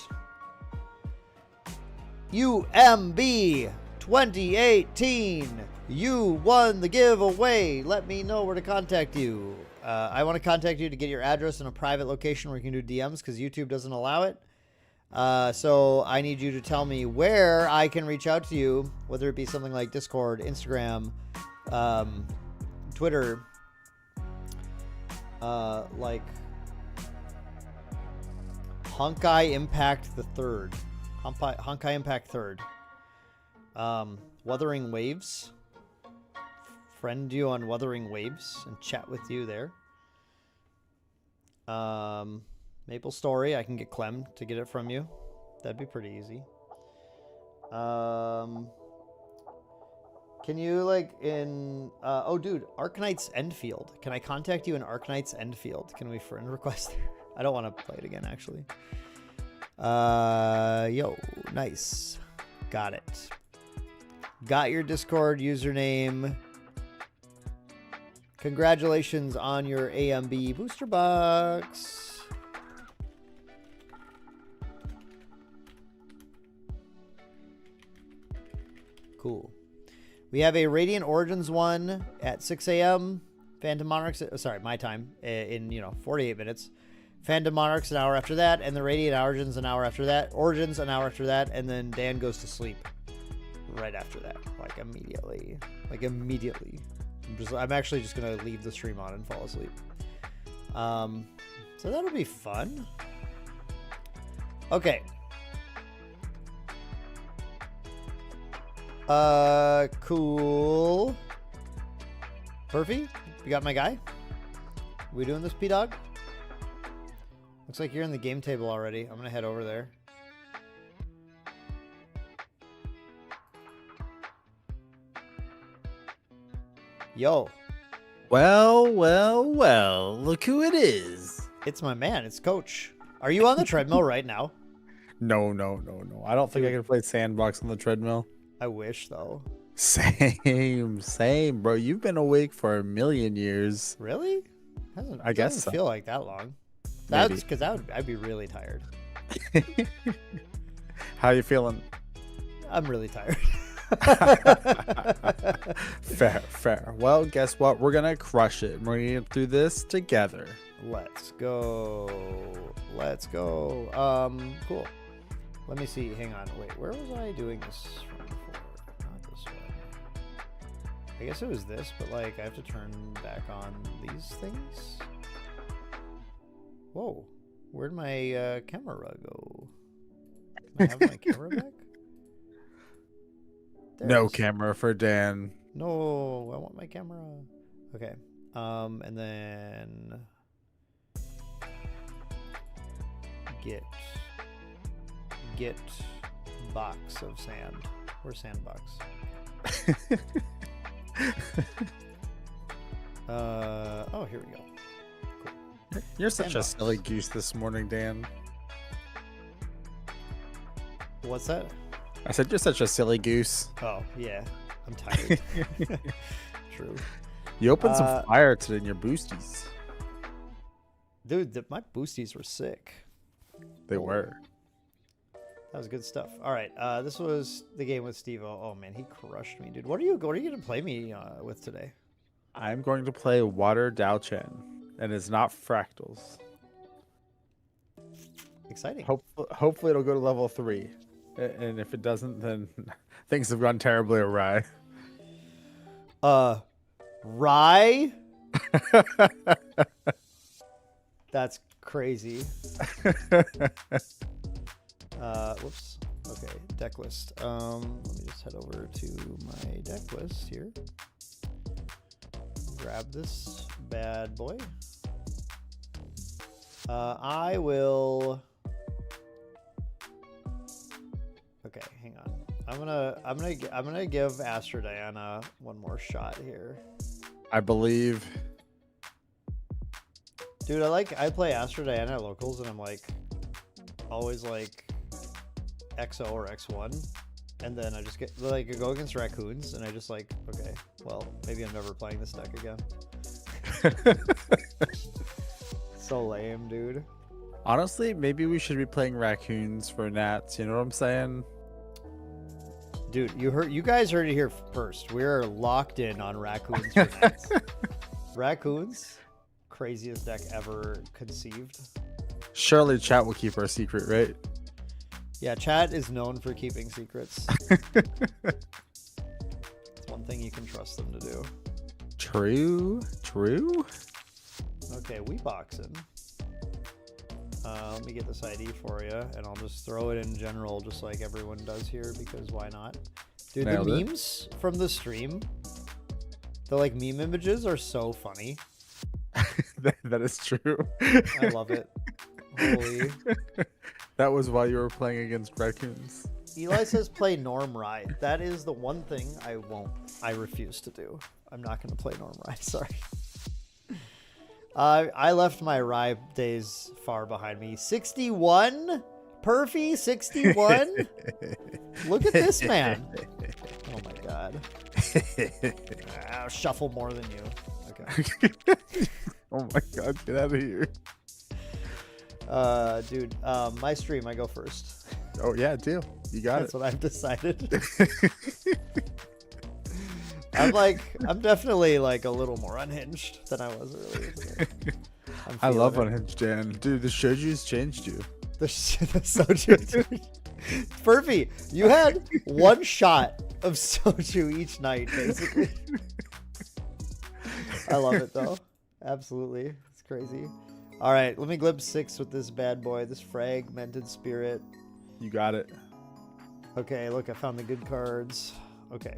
UMB 2018. You won the giveaway. Let me know where to contact you. I want to contact you to get your address in a private location where you can do DMs because YouTube doesn't allow it. So I need you to tell me where I can reach out to you, whether it be something like Discord, Instagram, Twitter, like Honkai Impact the Third. Honkai Impact 3rd. Wuthering Waves. Friend you on Wuthering Waves and chat with you there. Maple Story, I can get Clem to get it from you. That'd be pretty easy. Can you like in oh dude, Arknight's Endfield. Can I contact you in Arknight's Endfield? Can we friend request there? I don't want to play it again actually. Yo, nice. Got it. Got your Discord username. Congratulations on your AMB booster box. Cool. We have a Radiant Origins one at 6 a.m. Phantom Monarchs, sorry, my time, in, 48 minutes. Phantom Monarchs an hour after that, and the Radiant Origins an hour after that. Origins an hour after that, and then Dan goes to sleep right after that, like immediately. I'm actually just gonna leave the stream on and fall asleep. So that'll be fun. Okay. Cool. Perfy, you got my guy? We doing this, P-Dog? Looks like you're in the game table already. I'm gonna head over there. Yo. Well, look who it is. It's my man. It's Coach. Are you on the treadmill right now? No. I don't think I can play Sandbox on the treadmill. I wish, though. Same, bro. You've been awake for a million years. Really? I guess doesn't so. feel like that long. That's because I'd be really tired. How you feeling? I'm really tired. Fair. Well, guess what? We're gonna crush it. We're gonna get through this together. Let's go. Cool. Let me see. Hang on. Wait, where was I doing this from before? Not this one. I guess it was this, but like I have to turn back on these things. Whoa. Where'd my camera go? Can I have my camera back? There No it is. camera for Dan. No, I want my camera. Okay. And then get box of sand. Where's Sandbox? Oh, here we go. Cool. You're such Sandbox. a silly goose this morning, Dan. What's that? I said you're such a silly goose. Oh, yeah. I'm tired. True. You opened some fire today in your boosties. Dude, my boosties were sick. They were. That was good stuff. All right, this was the game with Steve. Oh man, he crushed me, dude. What are you gonna play me with today? I'm going to play Water Daochen, and it's not fractals. Exciting. Hopefully it'll go to level 3, and if it doesn't, then things have gone terribly awry. Rye? That's crazy. Whoops. Okay, deck list. Let me just head over to my deck list here. Grab this bad boy. I will. Okay, hang on. I'm gonna give Astro Diana one more shot here. I believe. Dude, I play Astro Diana at locals, and I'm like always like XO or X1, and then I just get like I go against raccoons, and I just like, okay, well maybe I'm never playing this deck again. So lame, dude. Honestly, maybe we should be playing raccoons for Nats. You know what I'm saying? Dude, you guys heard it here first. We're locked in on raccoons for Nats. Raccoons, craziest deck ever conceived. Surely chat will keep our secret, right? Yeah, chat is known for keeping secrets. It's one thing you can trust them to do. True. Okay, we boxing. Let me get this ID for you, and I'll just throw it in general, just like everyone does here, because why not? Dude, Nailed the it. memes from the stream, the like meme images are so funny. That is true. I love it. Holy. That was while you were playing against raccoons. Eli says play Norm Rye. That is the one thing I refuse to do. I'm not going to play Norm Rye, sorry. I left my Rye days far behind me. 61? Perfy, 61? Look at this man. Oh my god. I'll shuffle more than you. Okay. Oh my god, get out of here. Dude, my stream, I go first. Oh yeah, deal. You got That's it. what I've decided. I'm definitely like a little more unhinged than I was earlier today. I love feeling it. Unhinged Dan. Dude, the shoju's changed you. The soju. Furby, you had one shot of soju each night, basically. I love it though. Absolutely. It's crazy. All right, let me glib 6 with this bad boy, this fragmented spirit. You got it. Okay, look, I found the good cards. Okay.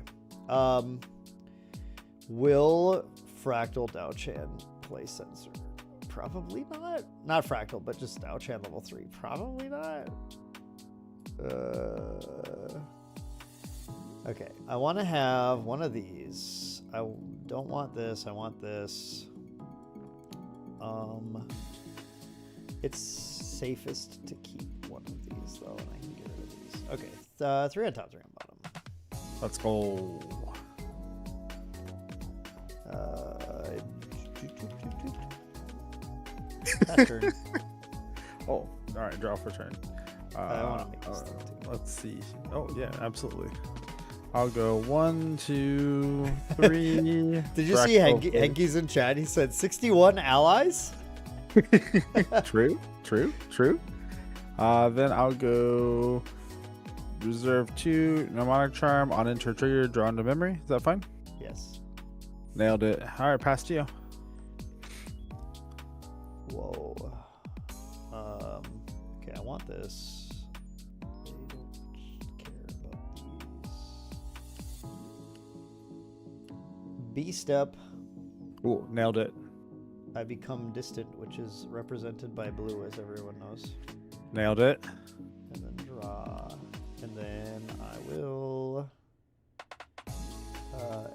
Will Fractal Dao-Chan play Censor? Probably not. Not Fractal, but just Dao-Chan level 3. Probably not. Okay, I want to have one of these. I don't want this. I want this. It's safest to keep one of these though, and I can get rid of these. Okay, 3 on top, 3 on bottom. Let's go. Pass turn. Oh, all right. Draw for turn. I want to make this thing too. Let's see. Oh yeah, absolutely. I'll go 1, 2, 3. Did you see Henki's in chat? He said 61 allies. True. Then I'll go reserve 2, mnemonic charm on enter trigger, draw into memory. Is that fine? Yes. Nailed it. All right, pass to you. Whoa. Okay, I want this. I don't care about these. B step. Ooh, nailed it. I become distant, which is represented by blue, as everyone knows. Nailed it. And then draw. And then I will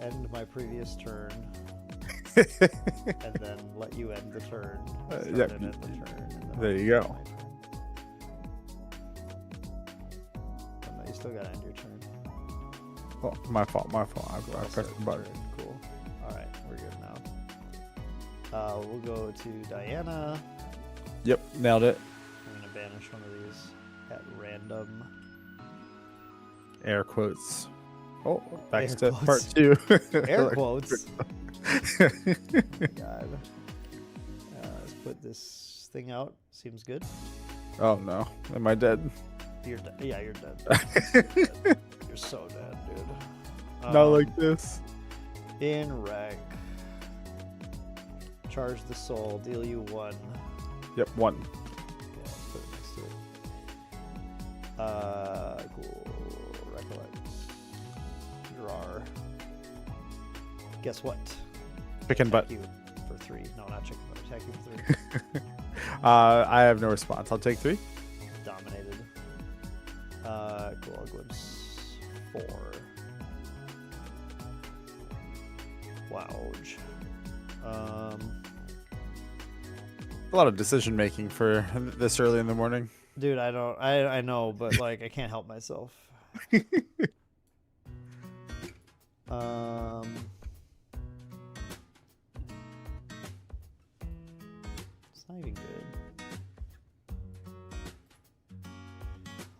end my previous turn. And then let you end the turn. Yep. End the turn. And then There I'll you end go. my turn. Oh, no, you still gotta end your turn. Oh, my fault. I pressed the button. Cool. Alright, we're good now. We'll go to Diana. Yep, nailed it. I'm gonna banish one of these at random. Air quotes. Oh, Air back to quotes. part 2. Air quotes. Oh my God. Let's put this thing out. Seems good. Oh no, am I dead? You're dead. Yeah, you're dead. You're dead. You're so dead, dude. Not like this. In wreck. Charge the soul. Deal you 1. Yep, 1. Yeah, let's put it next to it. Cool. Recollect. Draw. Guess what? Chicken butt. Attack you for 3. No, not chicken butt. Attack you for 3. I have no response. I'll take 3. Dominated. Cool. I'll glimpse 4. Wowge. A lot of decision making for this early in the morning. Dude, I know, but like I can't help myself. It's not even good.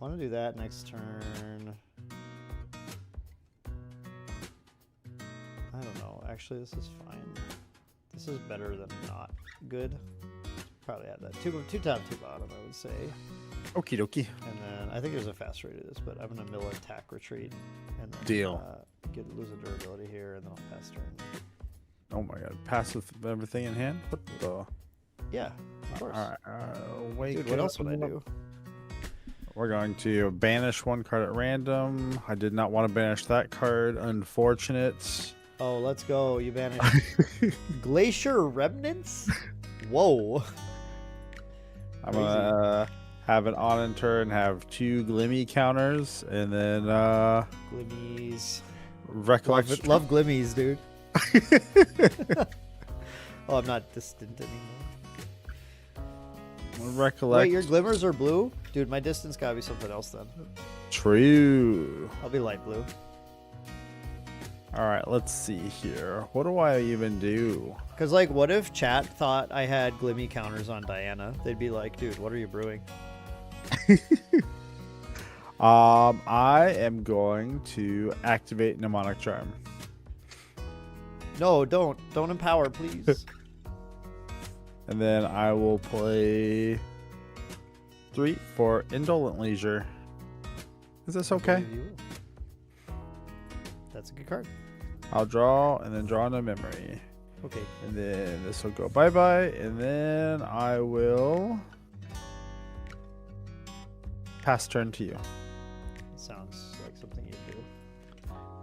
I want to do that next turn. I don't know. Actually, this is fine. This is better than not good. Probably have that. 2 top, 2 bottom, I would say. Okie dokie. And then I think there's a fast way to this, but I'm gonna mill attack retreat and then Deal. Lose a durability here, and then I'll pass turn. Oh my god. Pass with everything in hand? What the? Yeah, of course. Alright. Wait. Dude, what else would I do? We're going to banish 1 card at random. I did not want to banish that card. Unfortunate. Oh, let's go. You banished Glacier Remnants? Whoa. I'm gonna have an on and turn, have 2 Glimmy counters, and then Glimmies. Recollection. Love Glimmies, dude. Oh, I'm not distant anymore. Recollect. Wait, your glimmers are blue? Dude, my distance gotta be something else then. True. I'll be light blue. All right, let's see here. What do I even do? Because, like, what if chat thought I had Glimmy counters on Diana? They'd be like, dude, what are you brewing? I am going to activate Mnemonic Charm. No, don't empower, please. And then I will play 3 for Indolent Leisure. Is this okay? That's a good card. I'll draw and then draw into memory. Okay. And then this will go bye-bye. And then I will pass turn to you. Sounds like something you do.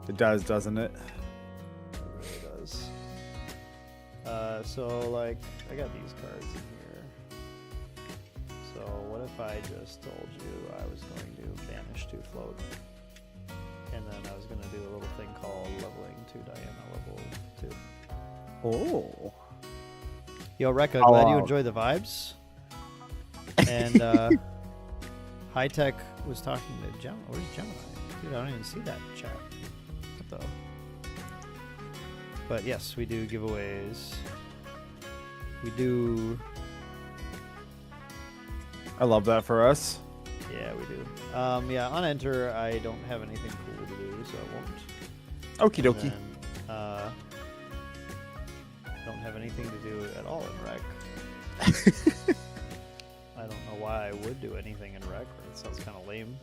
It does, doesn't it? It really does. So like I got these cards in here. So what if I just told you I was going to banish 2 float, and then I was going to do a little thing called leveling to Diana level 2. Oh. Yo, Rekka, glad you enjoy the vibes. And High Tech was talking to Gemini. Where's Gemini? Dude, I don't even see that chat. What the? But yes, we do giveaways. We do. I love that for us. Yeah, we do. Yeah, on Enter, I don't have anything cool to do, so I won't. Okie dokie. Then, don't have anything to do at all in Rec. I don't know why I would do anything in Rec. It sounds kind of lame.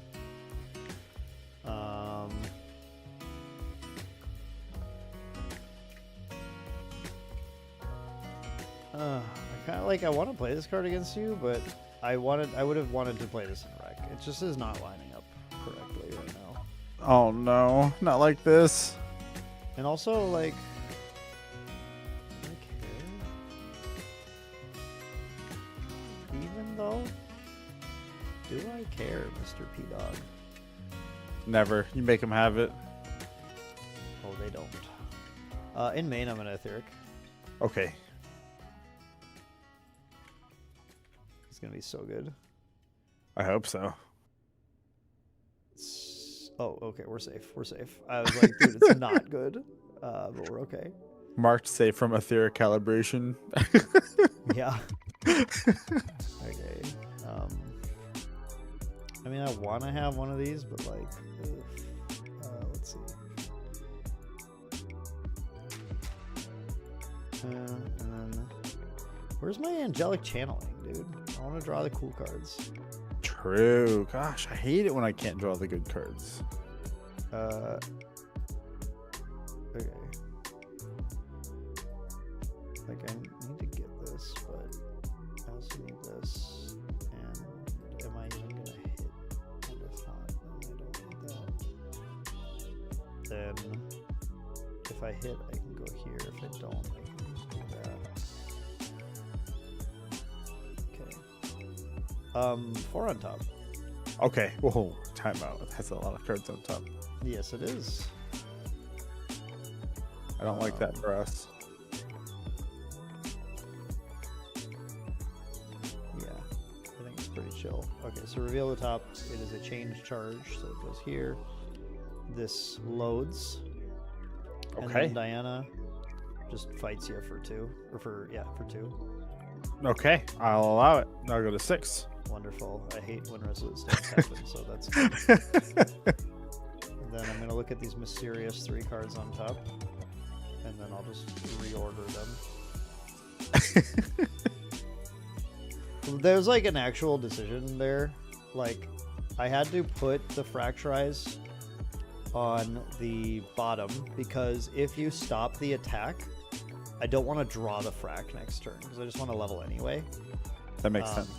I kind of like. I want to play this card against you, but I would have wanted to play this in Rec. It just is not lining up correctly right now. Oh no, not like this. And also, like, even though, do I care, Mr. P-Dog? Never. You make him have it. Oh, they don't. In main, I'm an Etheric. Okay. It's gonna be so good. I hope so. Oh, okay, we're safe. We're safe. I was like, dude, it's not good, but we're okay. Marked safe from etheric calibration. Yeah. Okay. I mean, I want to have one of these, but like, let's see. And then, where's my angelic channeling, dude? I want to draw the cool cards. True. Gosh, I hate it when I can't draw the good cards. Okay. Like, I need to get this, but I also need this. And am I even gonna hit? And if not, then I don't need that. Then, if I hit, I can go here. If I don't, I can just do that. Okay. 4 on top. Okay. Whoa. Timeout. That's a lot of cards on top. Yes, it is. I don't like that for us. Yeah, I think it's pretty chill. Okay, so reveal the top. It is a change charge, so it goes here. This loads. And Okay. then Diana just fights you for 2. Or for 2. Okay. I'll allow it. I'll go to 6. Wonderful. I hate when resolute stands happen, so that's good. And then I'm going to look at these mysterious 3 cards on top. And then I'll just reorder them. There's like an actual decision there. Like, I had to put the Fracturize on the bottom because if you stop the attack, I don't want to draw the frac next turn because I just want to level anyway. That makes sense.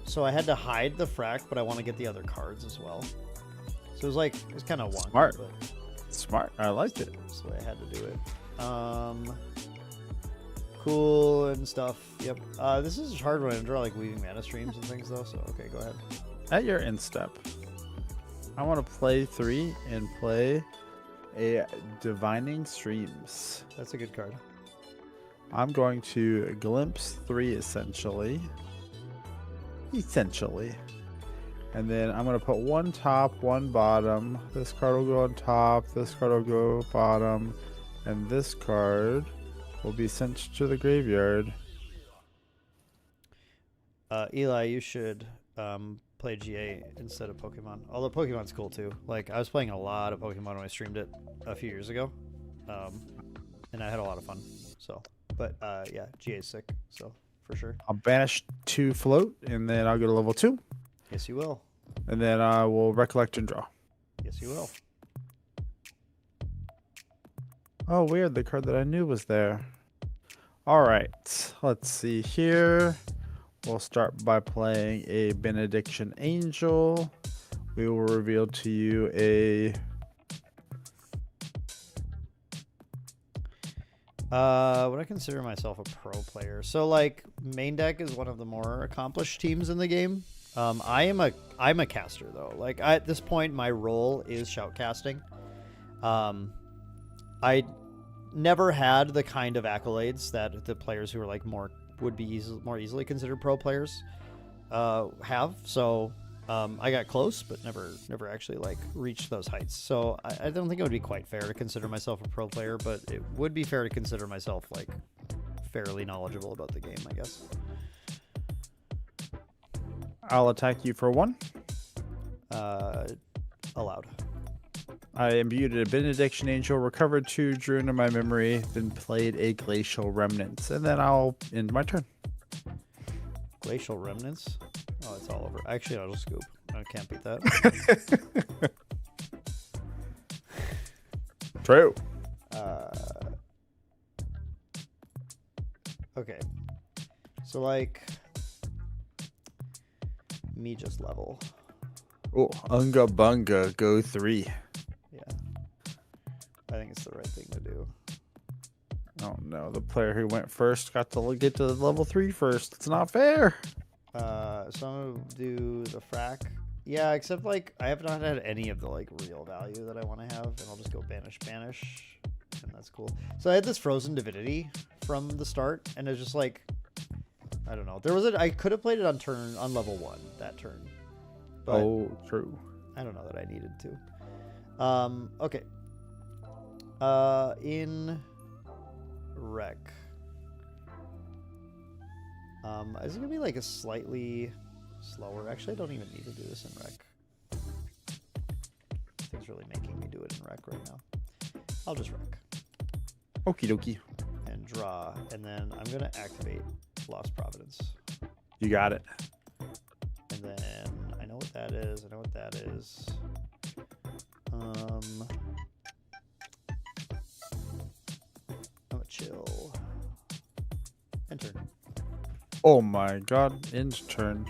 So I had to hide the frac, but I want to get the other cards as well. So it was like, it was kind of wonky. Smart. But Smart. I liked it. so I had to do it. Cool and stuff. Yep. This is hard when I draw like weaving mana streams and things though. So okay, go ahead. At your end step, I want to play 3 and play a Divining Streams. That's a good card. I'm going to glimpse 3 essentially. And then I'm going to put 1 top, 1 bottom. This card will go on top, this card will go bottom, and this card will be sent to the graveyard. Eli, you should play GA instead of Pokemon. Although Pokemon's cool too. Like, I was playing a lot of Pokemon when I streamed it a few years ago. and I had a lot of fun. So, but yeah, GA is sick. So for sure. I'll banish 2 float, and then I'll go to level 2, Yes, you will. and then I will recollect and draw. Yes, you will. Oh, weird. The card that I knew was there. All right. Let's see here. We'll start by playing a Benediction Angel. We will reveal to you a... Would I consider myself a pro player? So like Maindeck is one of the more accomplished teams in the game. I'm a caster though. Like at this point, my role is shoutcasting. I never had the kind of accolades that the players who are like more easily considered pro players have. So I got close, but never actually like reached those heights. So I don't think it would be quite fair to consider myself a pro player, but it would be fair to consider myself like fairly knowledgeable about the game, I guess. I'll attack you for 1. Allowed. I imbued a Benediction Angel, recovered 2, drew into my memory, then played a Glacial Remnants, and then I'll end my turn. Glacial Remnants? Oh, it's all over. Actually, I'll just scoop. I can't beat that. True. Okay. So, like, me just level. Oh, Unga Bunga, go 3. Yeah. I think it's the right thing to do. Oh no, the player who went first got to get to level 3 first. It's not fair. So I'm gonna do the frack. Yeah, except like I have not had any of the like real value that I want to have, and I'll just go banish, and that's cool. So I had this Frozen Divinity from the start, and it's just like I don't know. I could have played it on level 1 that turn. But oh, true. I don't know that I needed to. Okay. In Rec. Is it gonna be like a slightly slower? Actually, I don't even need to do this in Rec. Things really making me do it in Rec right now. I'll just Rec. Okie dokie. And draw, and then I'm gonna activate Lost Providence. You got it. And then I know what that is. I'm gonna chill. Enter. Oh my god, end turn.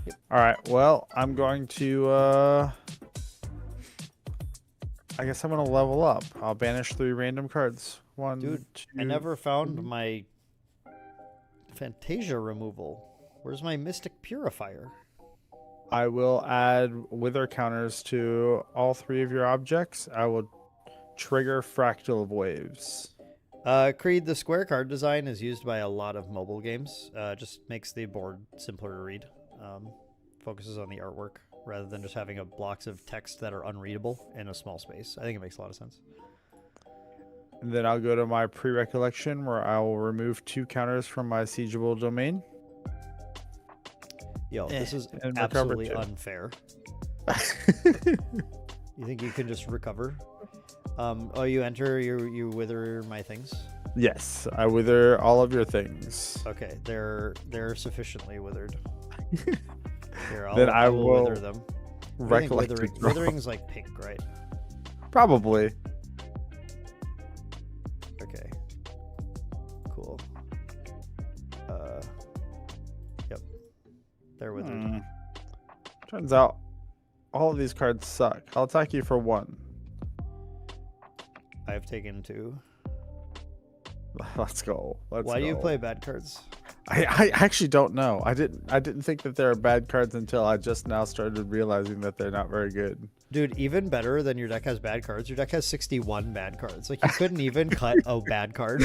Yep. Alright, well, I'm going to I guess I'm gonna level up. I'll banish 3 random cards. 1, Dude, 2. I never found my Fantasia removal. Where's my Mystic Purifier? I will add wither counters to all 3 of your objects. I will trigger Fractal of Waves. Creed, the square card design is used by a lot of mobile games. Just makes the board simpler to read. Focuses on the artwork rather than just having blocks of text that are unreadable in a small space. I think it makes a lot of sense. And then I'll go to my pre-recollection where I will remove 2 counters from my siegeable domain. Yo, this is and absolutely recover 2. unfair. You think you can just recover? Oh, you enter, you wither my things? Yes, I wither all of your things. Okay, they're sufficiently withered. Here, Then I will will wither them. recollect and draw. Withering's like pink, right? Probably. Okay. Cool. Yep. They're withered. Turns out all of these cards suck. I'll attack you for 1. I have taken 2. Let's go. Why do you play bad cards? I actually don't know. I didn't think that there are bad cards until I just now started realizing that they're not very good. Dude, even better than your deck has bad cards. Your deck has 61 bad cards. Like you couldn't even cut a bad card.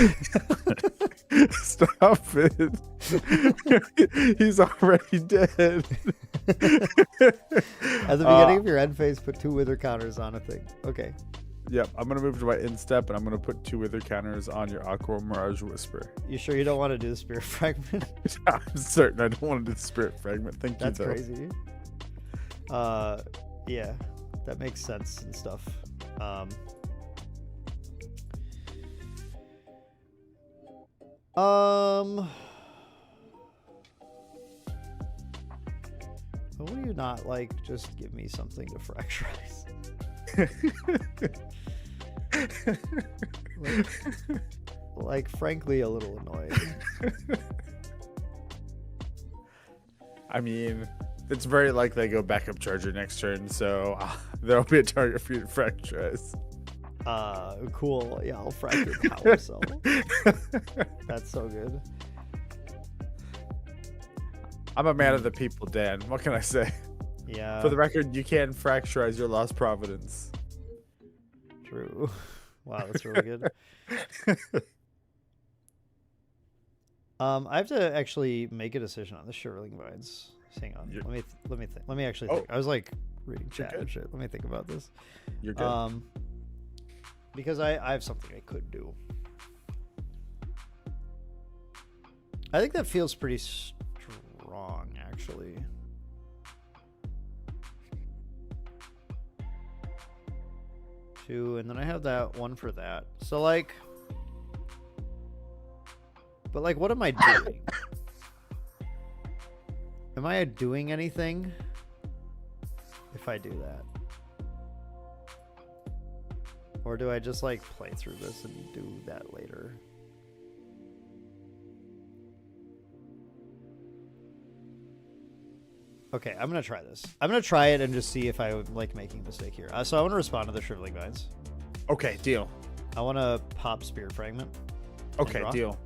Stop it. He's already dead. At the beginning of your end phase, put 2 wither counters on a thing. Okay. Yep, I'm going to move to my end step, and I'm going to put 2 wither counters on your Aqua Mirage Whisper. You sure you don't want to do the Spirit Fragment? I'm certain I don't want to do the Spirit Fragment. Thank you, That's though. crazy. Yeah, that makes sense and stuff. How will you not like just give me something to fracturize? like frankly, a little annoying. I mean, it's very likely I go backup charger next turn, so there'll be a target for you to fracturize. Cool. Yeah, I'll fracture power cell. That's so good. I'm a man of the people, Dan. What can I say? Yeah. For the record, you can fracturize your Lost Providence. True. Wow, that's really good. I have to actually make a decision on the Shivering Vines. Hang on. Let me actually think. I was like reading chat and shit. Let me think about this. You're good. Because I have something I could do. I think that feels pretty strong, actually. Two, and then I have that one for that. So like, but like, what am I doing? Am I doing anything if I do that? Or do I just like play through this and do that later? Okay, I'm gonna try this. I'm gonna try it and just see if I would like making a mistake here. So I want to respond to the Shriveling Vines. Okay, deal. I want to pop Spirit Fragment. Okay, deal.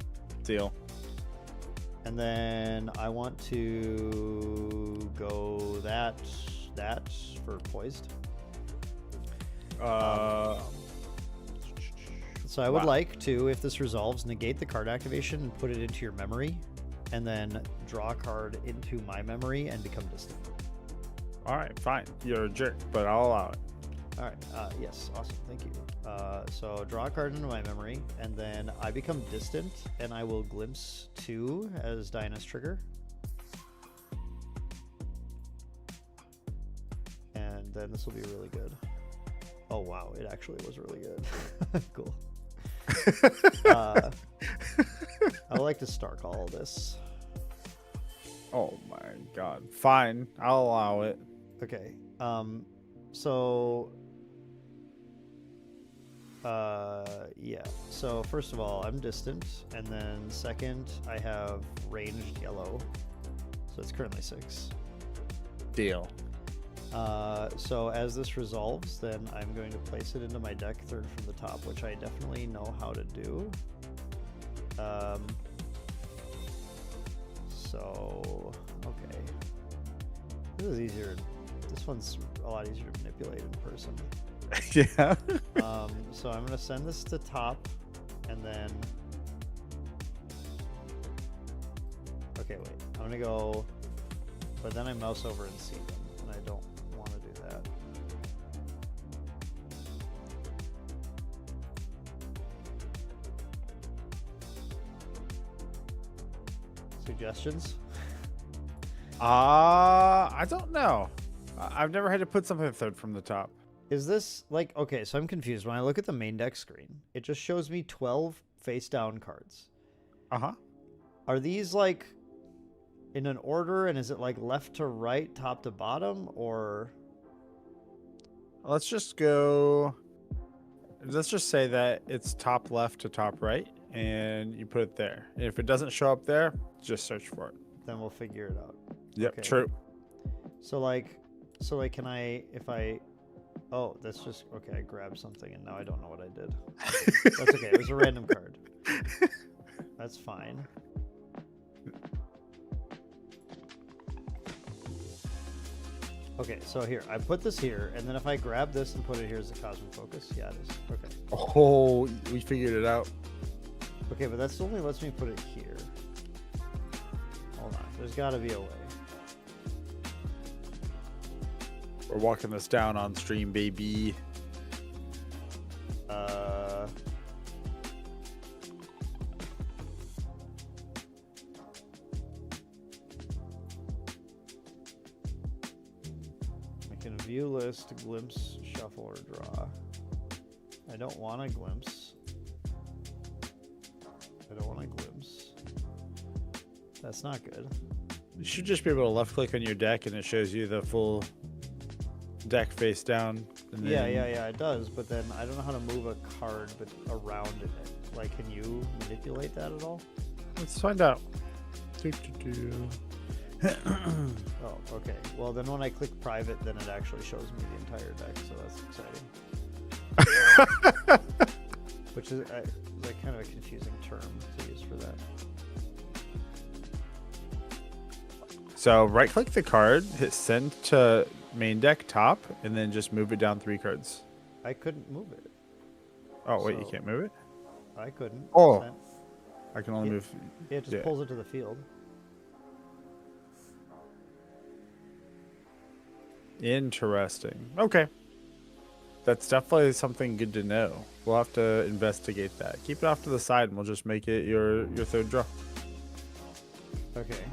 And then I want to go that for Poised. So I would like to, if this resolves, negate the card activation and put it into your memory, and then draw a card into my memory and become distant. All right, fine. You're a jerk, but I'll allow it. All right. Yes. Awesome. Thank you. So draw a card into my memory, and then I become distant, and I will glimpse 2 as Diana's trigger. And then this will be really good. Oh, wow. It actually was really good. Cool. I would like to Stark all this. Oh my god. Fine. I'll allow it. Okay. So yeah. So first of all, I'm distant, and then second, I have ranged yellow. So it's currently 6. Deal. So as this resolves, then I'm going to place it into my deck third from the top, which I definitely know how to do. So, okay. This is easier. This one's a lot easier to manipulate in person. Yeah. So I'm going to send this to top, and then... Okay, wait. I'm going to go... But then I mouse over and see them, and I don't want to do that. Suggestions? I don't know. I've never had to put something third from the top. Is this like, okay, so I'm confused. When I look at the main deck screen, it just shows me 12 face down cards. Uh-huh. Are these like in an order, and is it like left to right, top to bottom, or? Let's just go. Let's just say that it's top left to top right, and you put it there. And if it doesn't show up there, just search for it. Then we'll figure it out. Yep, Okay. true. So like, can I, if I, oh, that's just, okay, I grabbed something and now I don't know what I did. That's okay, it was a random card. That's fine. Okay, so here, I put this here, and then if I grab this and put it here as a Cosmic Focus, yeah, it is. Okay. Oh, we figured it out. Okay, but that's only lets me put it here. Hold on, there's gotta be a way. We're walking this down on stream, baby. I can view list, glimpse, shuffle, or draw. I don't want a glimpse. I don't want a glimpse. That's not good. You should just be able to left click on your deck and it shows you the full deck face down. And Yeah, then- yeah, it does. But then I don't know how to move a card but around it. Like, can you manipulate that at all? Let's find out. Do. Oh, okay. Well, then when I click private, then it actually shows me the entire deck, so that's exciting. Which is like kind of a confusing term to use for that. So right click the card, hit send to main deck top, and then just move it down 3 cards. I couldn't move it. Oh wait, you So- can't move it? I couldn't. Oh. That- I can only move. It just yeah. pulls it to the field. Interesting. Okay. That's definitely something good to know. We'll have to investigate that. Keep it off to the side and we'll just make it your third draw. Okay.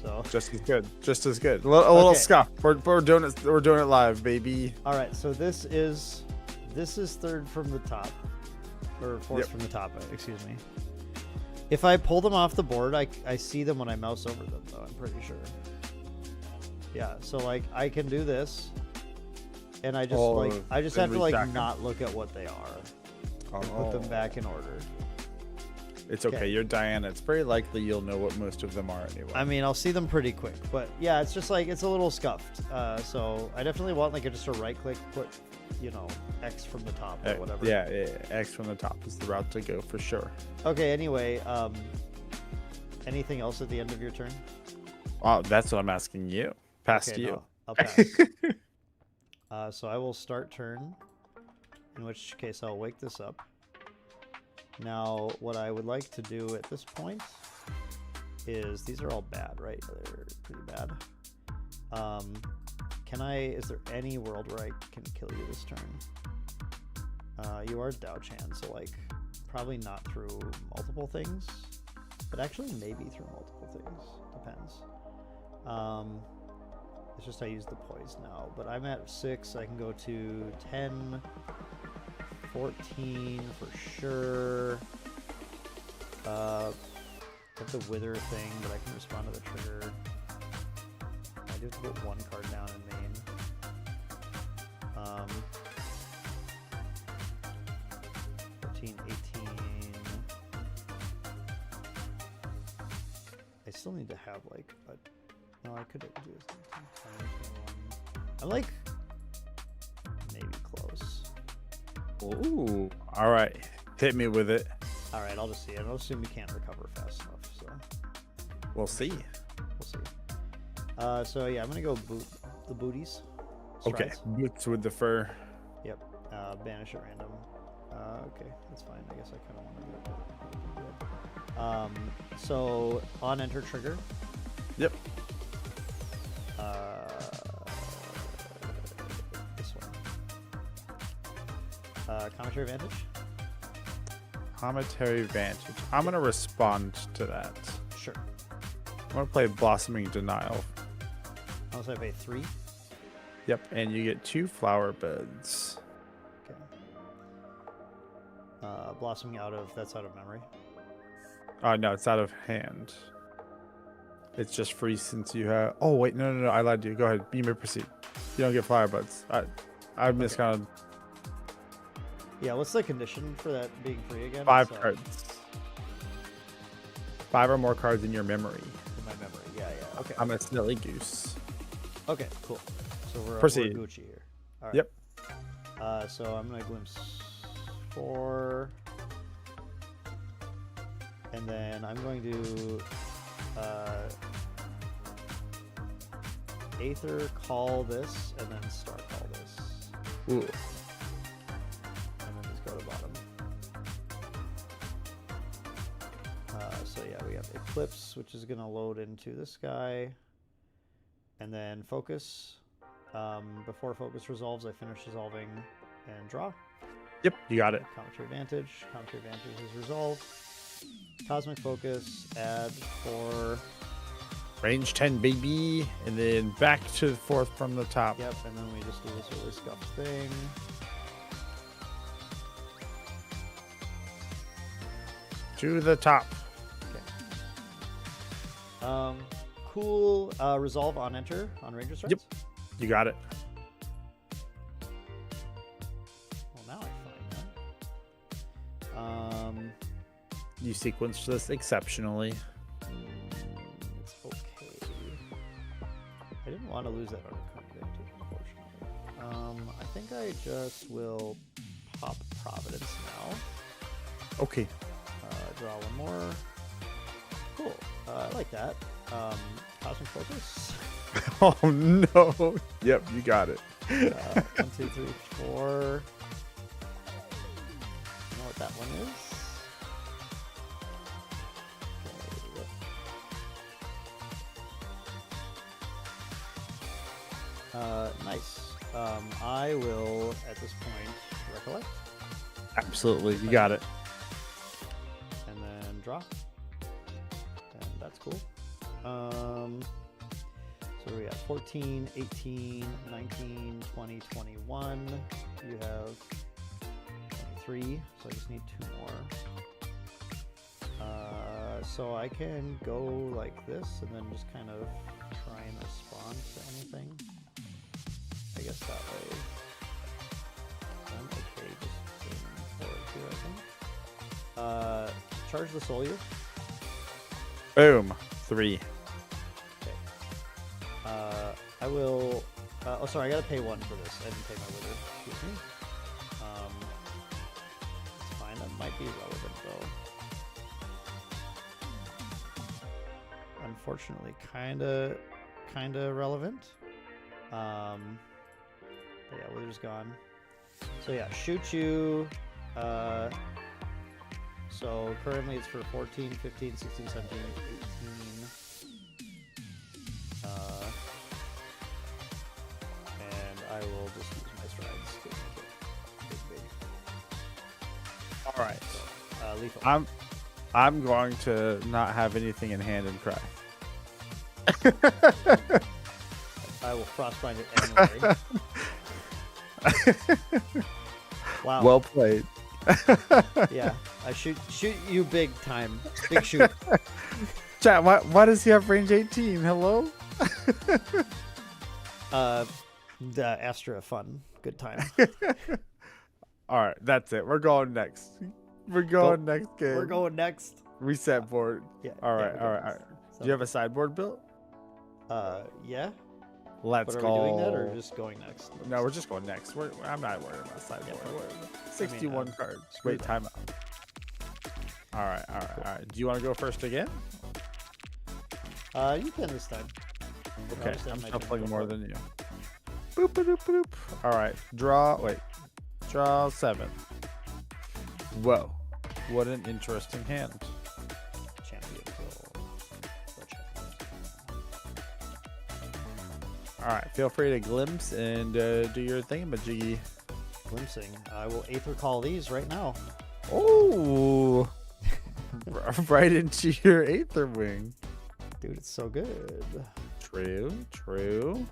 So. Just as good. Just as good. A little Okay. scuff. We're doing it live, baby. All right. So this is third from the top, or fourth Yep. from the top. Excuse me. If I pull them off the board, I see them when I mouse over them, though. I'm pretty sure. Yeah. So like I can do this, and I just have to and like restack them. not look at what they are, and put them back in order. It's okay. Okay. You're Diana. It's very likely you'll know what most of them are anyway. I mean, I'll see them pretty quick, but yeah, it's just like it's a little scuffed. So I definitely want like just a right click, put X from the top or whatever. Yeah. X from the top is the route to go for sure. Okay. Anyway, anything else at the end of your turn? Oh, that's what I'm asking you. Past Okay, you. no, I'll pass. So I will start turn, in which case I'll wake this up. Now, what I would like to do at this point is, these are all bad, right? They're pretty bad. Is there any world where I can kill you this turn? You are Dao Chan, so like, probably not through multiple things, but actually maybe through multiple things, depends. It's just I use the poise now, but I'm at 6. I can go to 10, 14 for sure. Got the wither thing, but I can respond to the trigger. I do have to put 1 card down in main. 14, 18. I still need to have like a. No, I could do this. I'm like maybe close. Ooh. All right. Hit me with it. All right, I'll just see. I'll assume we can't recover fast enough, so We'll see. we'll see. So yeah, I'm gonna go boot the booties. Okay. Strides. Boots with the fur. Yep. Banish at random. Okay, that's fine. I guess I kind of want to do it. So on enter trigger. Yep. This one. Commentary advantage. Cometary Vantage. I'm going to respond to that. Sure. I'm going to play Blossoming Denial. Also, I pay 3. Yep. And you get 2 flower beds. Okay. Blossoming that's out of memory. Oh, no, it's out of hand. It's just free since you have. Oh, wait. No. I lied to you. Go ahead. You may proceed. You don't get flower buds. I miscounted. Yeah, what's the condition for that being free again? 5 It's, cards. 5 or more cards in your memory. in my memory. Yeah. Okay. I'm a silly goose. Okay, cool. So we're Proceed. Gucci here. All right. Yep. So I'm gonna glimpse 4, and then I'm going to Aether call this, and then Star call this, Ooh. and then just go to bottom. So yeah, we have Eclipse, which is gonna load into this guy, and then Focus. Before Focus resolves, I finish resolving and draw. Yep, you got it. Commentary Advantage. Commentary Advantage is resolved. Cosmic Focus, add 4. Range 10, baby. And then back to the 4th from the top. Yep, and then we just do this really scuffed thing. To the top. Cool. Resolve on enter on Ranger Strikes? Yep. You got it. Well, now I find that. You sequenced this exceptionally. It's okay. I didn't want to lose that unconvicted, unfortunately. I think I just will pop Providence now. Okay. Draw one more. Cool. I like that. Cosmic Focus. Oh no. Yep, you got it. 1, 2, 3, 4. You know what that one is? Okay, nice. I will, at this point, recollect. Absolutely, you got it. And then draw. And that's cool. So we have 14, 18, 19, 20, 21. You have 23, so I just need 2 more. So I can go like this and then just kind of try and respond to anything. I guess that way. I'm okay just aiming forward here, I think. Charge the Soldier. Boom. 3. Okay. I will. Oh, sorry. I gotta pay 1 for this. I didn't pay my wither. Excuse me. It's fine. That might be relevant though. Unfortunately, kinda relevant. But yeah, wither's gone. So yeah, shoot you. So currently it's for 14, 15, 16, 17, 18. And I will just use my strides to make it big. All right. So, lethal. I'm going to not have anything in hand and cry. I will frostbind it anyway. Wow. Well played. Yeah, I shoot you big time. Big shoot. Chat, why does he have range 18? Hello? The Astra fun. Good time. All right, that's it. We're going next. We're going next game. We're going next. Reset board. Yeah. All yeah, right, we're all going right. next. Do you have a sideboard built? Yeah. Let's But go. are we doing that or just going next? No, we're just going next. I'm not worried about sideboard. Yeah, 61 cards. screw Wait, that. timeout. All right, all right, all right. Do you want to go first again? You can this time. Okay, I'll just have I'm my turn shuffling go more forward. than you. Boop, boop, boop, boop. All right, draw. Wait, draw 7. Whoa, what an interesting hand. Champion will. All right, feel free to glimpse and do your thingamajiggy. Glimpsing. I will Aether Call these right now. Oh, right into your Aether Wing. Dude, it's so good. True, true.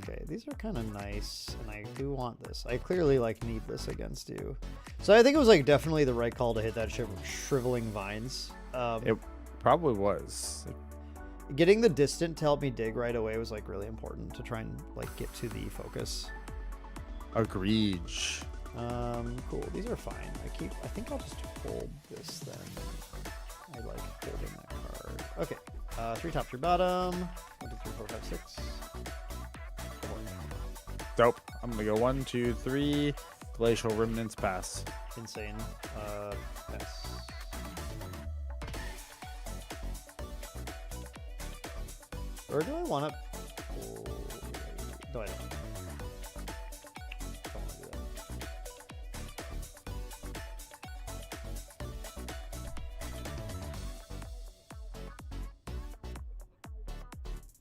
Okay, these are kind of nice, and I do want this. I clearly need this against you. So I think it was definitely the right call to hit that Shriveling Vines. It probably was. Getting the distant to help me dig right away was really important to try and get to the focus. Agreed. Cool. These are fine. I think I'll just hold this then. I like holding that card. Okay. 3 top, 3 bottom. 1, 2, 3, 4, 5, 6. Dope. I'm gonna go 1, 2, 3. Glacial Remnants pass. Insane. Pass. Or do I want to? Oh, no, I don't. Don't want to do that.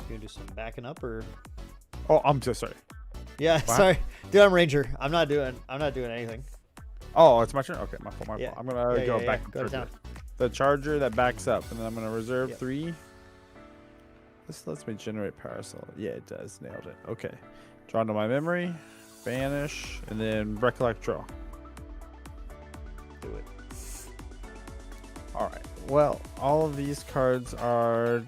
You gonna do some backing up or? Oh, I'm so sorry. Yeah, What? sorry, dude. I'm Ranger. I'm not doing anything. Oh, it's my turn. Okay, my fault. Yeah. I'm gonna Yeah, go yeah, back yeah. and Go to forth. town. The charger that backs up, and then I'm gonna reserve Yep. 3. This lets me generate Parasol. Yeah, it does. Nailed it. Okay. Draw into my memory, banish, and then recollect draw. Do it. All right. Well, all of these cards are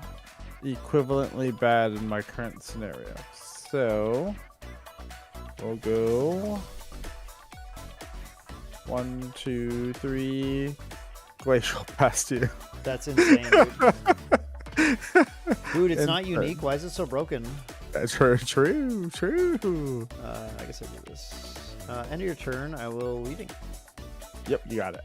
equivalently bad in my current scenario. So we'll go 1, 2, 3. Glacial past you. That's insane, dude. Dude, it's not unique. Why is it so broken? True. I guess I'll do this. End of your turn, I will weaving. Yep, you got it.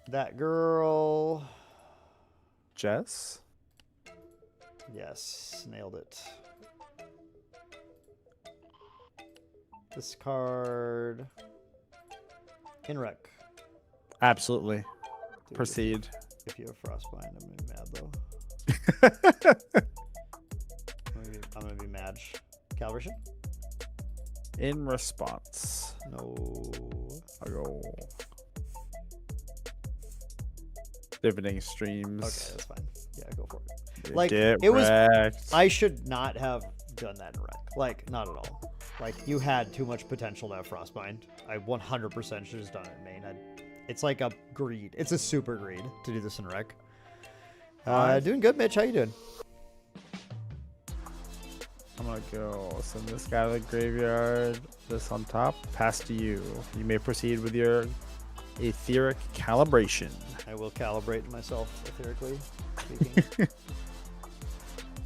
That girl. Jess? Yes, nailed it. This card. In rec. Absolutely. Dude, Proceed. If you have Frostbind, I'm gonna be mad though. I'm gonna be mad. Calibration? In response. No. I'll go. Dividend streams. Okay, that's fine. Yeah, go for it. Yeah, Like, get it was. wrecked. I should not have done that in rec. Like, not at all. Like, you had too much potential to have Frostbind. I 100% should have done it in main. It's like a greed. It's a super greed to do this in rec. Doing good, Mitch. How you doing? I'm gonna go send this guy to the graveyard. This on top. Pass to you. You may proceed with your etheric calibration. I will calibrate myself etherically speaking.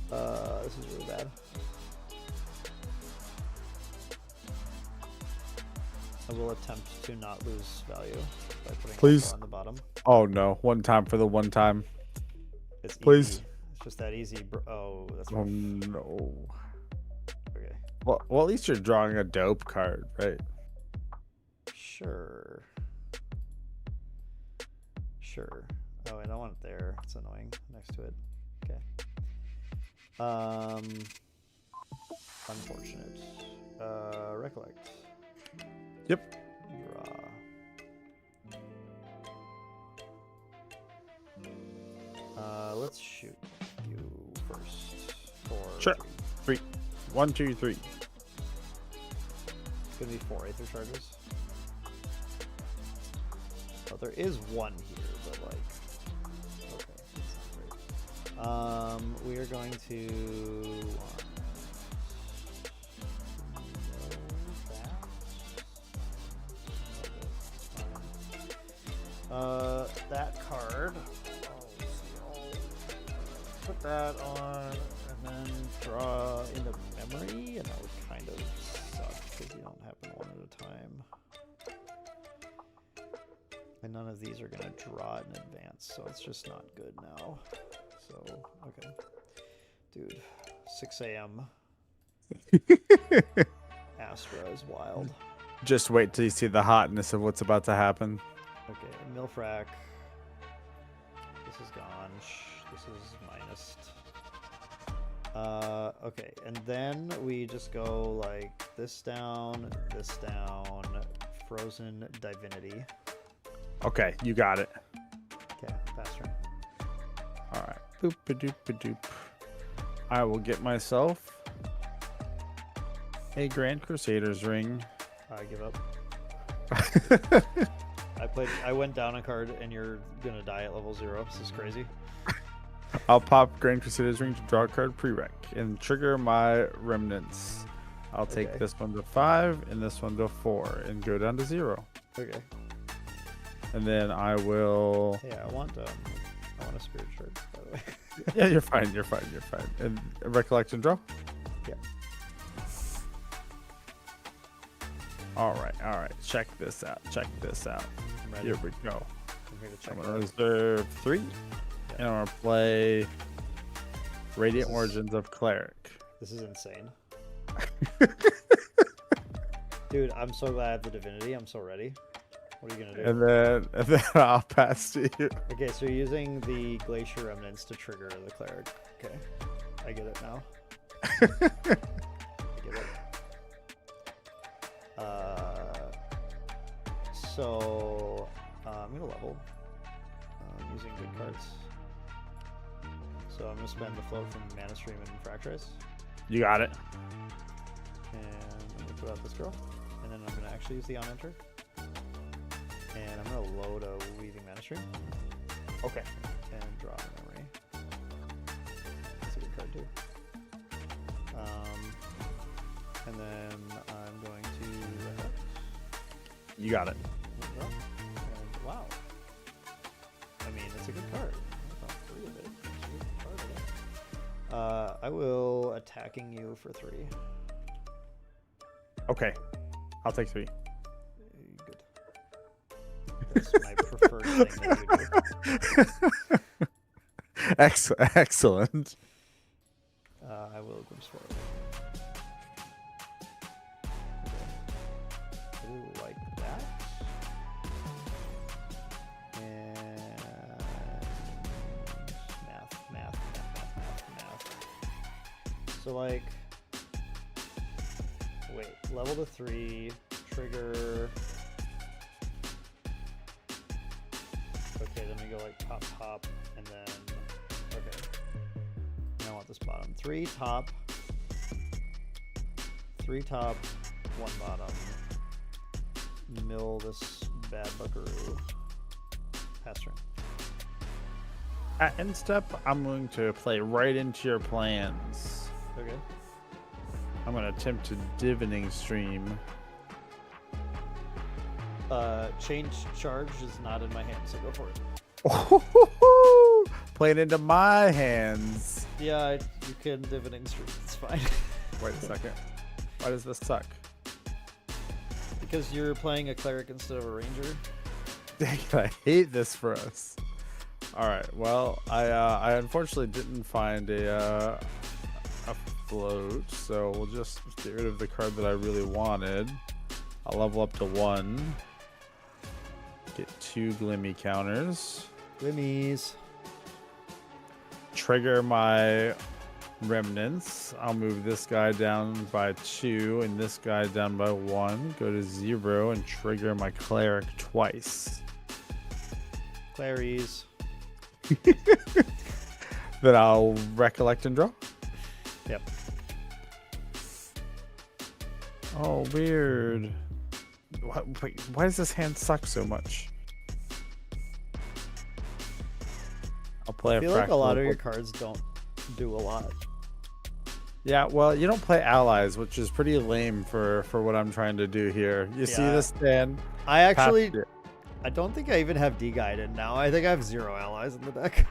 This is really bad. I will attempt to not lose value by putting Please. alpha on the bottom. Oh no! One time for the one time. It's Please. easy. It's just that easy. Oh, that's Oh rough. no. Okay. Well, at least you're drawing a dope card, right? Sure. Sure. Oh, I don't want it there. It's annoying next to it. Okay. Unfortunate. Recollect. Yep. Draw. Let's shoot you first. Sure. 3. 1, 2, 3. It's gonna be 4 Aether Charges. Oh, there is one here, but like, okay, that's not great. We are going to that card. Put that on, and then draw into memory, and that would kind of suck because you don't happen one at a time. And none of these are going to draw in advance, so it's just not good now. So, okay. Dude, 6 a.m. Astra is wild. Just wait till you see the hotness of what's about to happen. Okay, Milfrac. This is gone. This is minused. Okay, and then we just go like this down, Frozen Divinity. Okay, you got it. Okay, pass turn. All right. Boop a doop a doop. I will get myself a Grand Crusader's ring. I give up. I went down a card, and you're gonna die at level 0. This is crazy. I'll pop Grand Crusader's ring to draw a card pre-rec and trigger my remnants. I'll take this one to 5 and this one to 4 and go down to 0. Okay. And then I will. Yeah, I want a Spirit Shard, by the way. Yeah, you're fine. And Recollection draw. Yeah. All right. Check this out. I'm ready. Here we go. I'm here to check I'm it gonna out. reserve 3, and I'm gonna play Radiant Origins of Cleric. This is insane. Dude, I'm so glad I have the Divinity. I'm so ready. What are you gonna do? And then I'll pass to you. Okay, so you're using the Glacier Remnants to trigger the Cleric. Okay, I get it now. I get it. So I'm gonna level. I'm using good cards. So I'm gonna spend the float from Mana Stream and Fracturize. You got it. And I'm gonna put out this girl. And then I'm gonna actually use the on enter. And I'm gonna load a Weaving Mana Stream. Okay. And draw a memory. That's a good card too. And then I'm going to. You got it. And wow. I mean, it's a good card. I found 3 of it. It's a good card of it. I will attacking you for 3. Okay. I'll take 3. Good. That's my preferred thing that you do. Excellent. I will glimpse forward. Okay. Ooh, like that. And math. So like, wait, level to 3, trigger. Okay, then we go like top, and then, okay. I want this bottom. 3 top, 1 bottom. Mill this bad buckaroo. Pass turn. At end step, I'm going to play right into your plans. Okay. I'm going to attempt to divining stream. Change charge is not in my hands, so go for it. Oh, playing into my hands. Yeah, you can dividing stream. It's fine. Wait a second. Why does this suck? Because you're playing a cleric instead of a ranger. Dang it, I hate this for us. All right. Well, I unfortunately didn't find a float, so we'll just get rid of the card that I really wanted. I'll level up to 1. Get 2 Glimmy counters. Glimmies. Trigger my remnants. I'll move this guy down by 2 and this guy down by 1. Go to 0 and trigger my cleric twice. Claries. Then I'll recollect and draw. Yep. Oh, weird. Wait, why does this hand suck so much? I'll play I feel like a lot of your cards don't do a lot. Yeah, well, you don't play allies, which is pretty lame for what I'm trying to do here. You see this stand? I actually, I don't think I even have D-Guided now. I think I have 0 allies in the deck.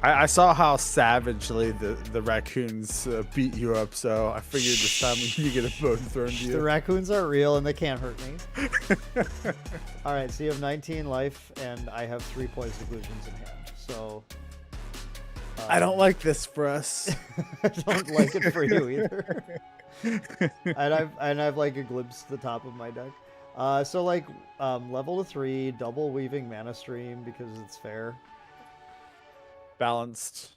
I saw how savagely the raccoons beat you up, so I figured this time you get a bone thrown to you. The raccoons are real and they can't hurt me. All right, so you have 19 life, and I have 3 poison illusions in hand. So I don't like this for us. I don't like it for you either. and I've like a glimpse to the top of my deck. So like level to 3, double weaving mana stream because it's fair. Balanced.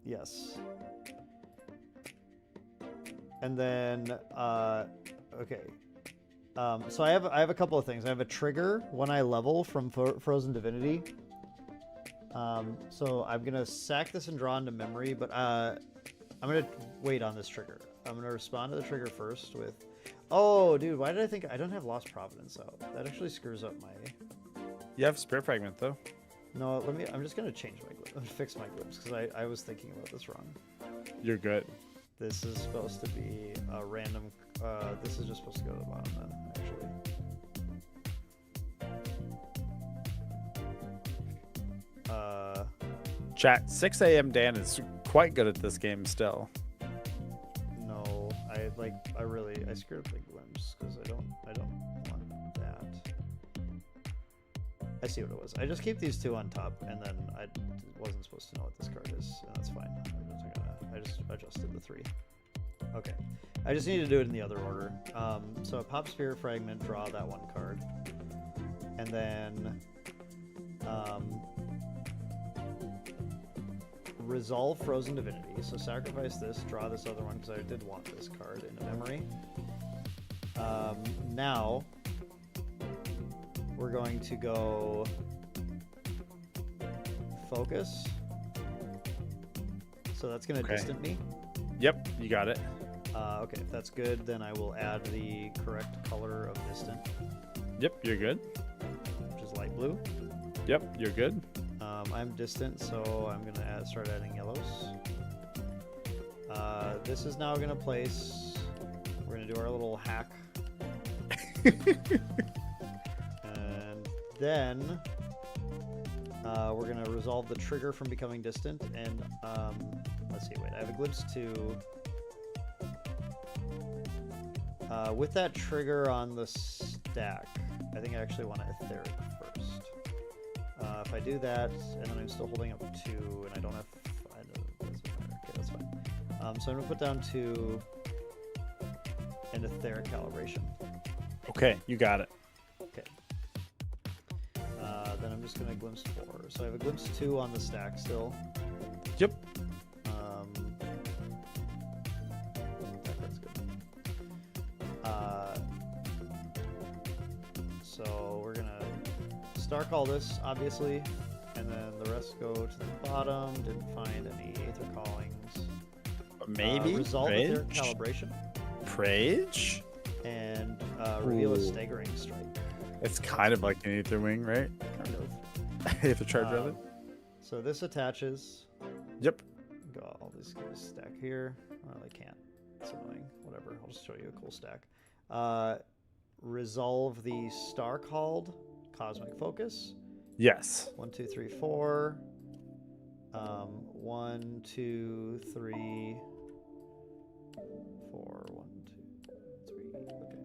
Yes. And then okay. So I have a couple of things. I have a trigger when I level from Frozen Divinity. So I'm gonna sack this and draw into memory, but I'm gonna wait on this trigger. I'm gonna respond to the trigger first with, oh dude, why did I think I don't have Lost Providence out? That actually screws up my. You have Spirit Fragment though. No, I'm just gonna change my fix my glimpse because I was thinking about this wrong. You're good. This is supposed to be a random. This is just supposed to go to the bottom then, actually. Chat, 6 a.m. Dan is quite good at this game still. No, I screwed up the glimpse because I don't want that. I see what it was. I just keep these 2 on top, and then I wasn't supposed to know what this card is, and that's fine. I just adjusted the 3. Okay. I just need to do it in the other order. So pop Spirit Fragment, draw that 1 card. And then resolve Frozen Divinity. So sacrifice this, draw this other one, because I did want this card in a memory. Now we're going to go focus. So that's going to distant me. Yep, you got it. Okay, if that's good, then I will add the correct color of distant. Yep, you're good. Which is blue. Yep, you're good. I'm distant, so I'm gonna start adding yellows. This is now gonna place. We're gonna do our little hack, and then we're gonna resolve the trigger from becoming distant. And let's see. Wait, I have a glimpse to. With that trigger on the stack, I think I actually want to etheric first. If I do that, and then I'm still holding up 2, and I don't have. Okay, that's fine. So I'm gonna put down 2 and etheric calibration. Okay, you got it. Okay. Then I'm just gonna glimpse 4. So I have a glimpse 2 on the stack still. Yep. That's good. So we're gonna Stark all this, obviously, and then the rest go to the bottom. Didn't find any Aether Callings. Maybe resolve Rage? Aether Calibration Prage? and reveal a Ooh. staggering strike. It's kind of like an Aether Wing, right? Kind of. Aether Charge, rather. So this attaches. Yep. Go. I'll just get a stack here. Well, I can't. It's annoying. Whatever. I'll just show you a cool stack. Resolve the Star Called Cosmic Focus. Yes. 1, 2, 3, 4. 1, 2, 3, 4. 1, 2, 3. Okay.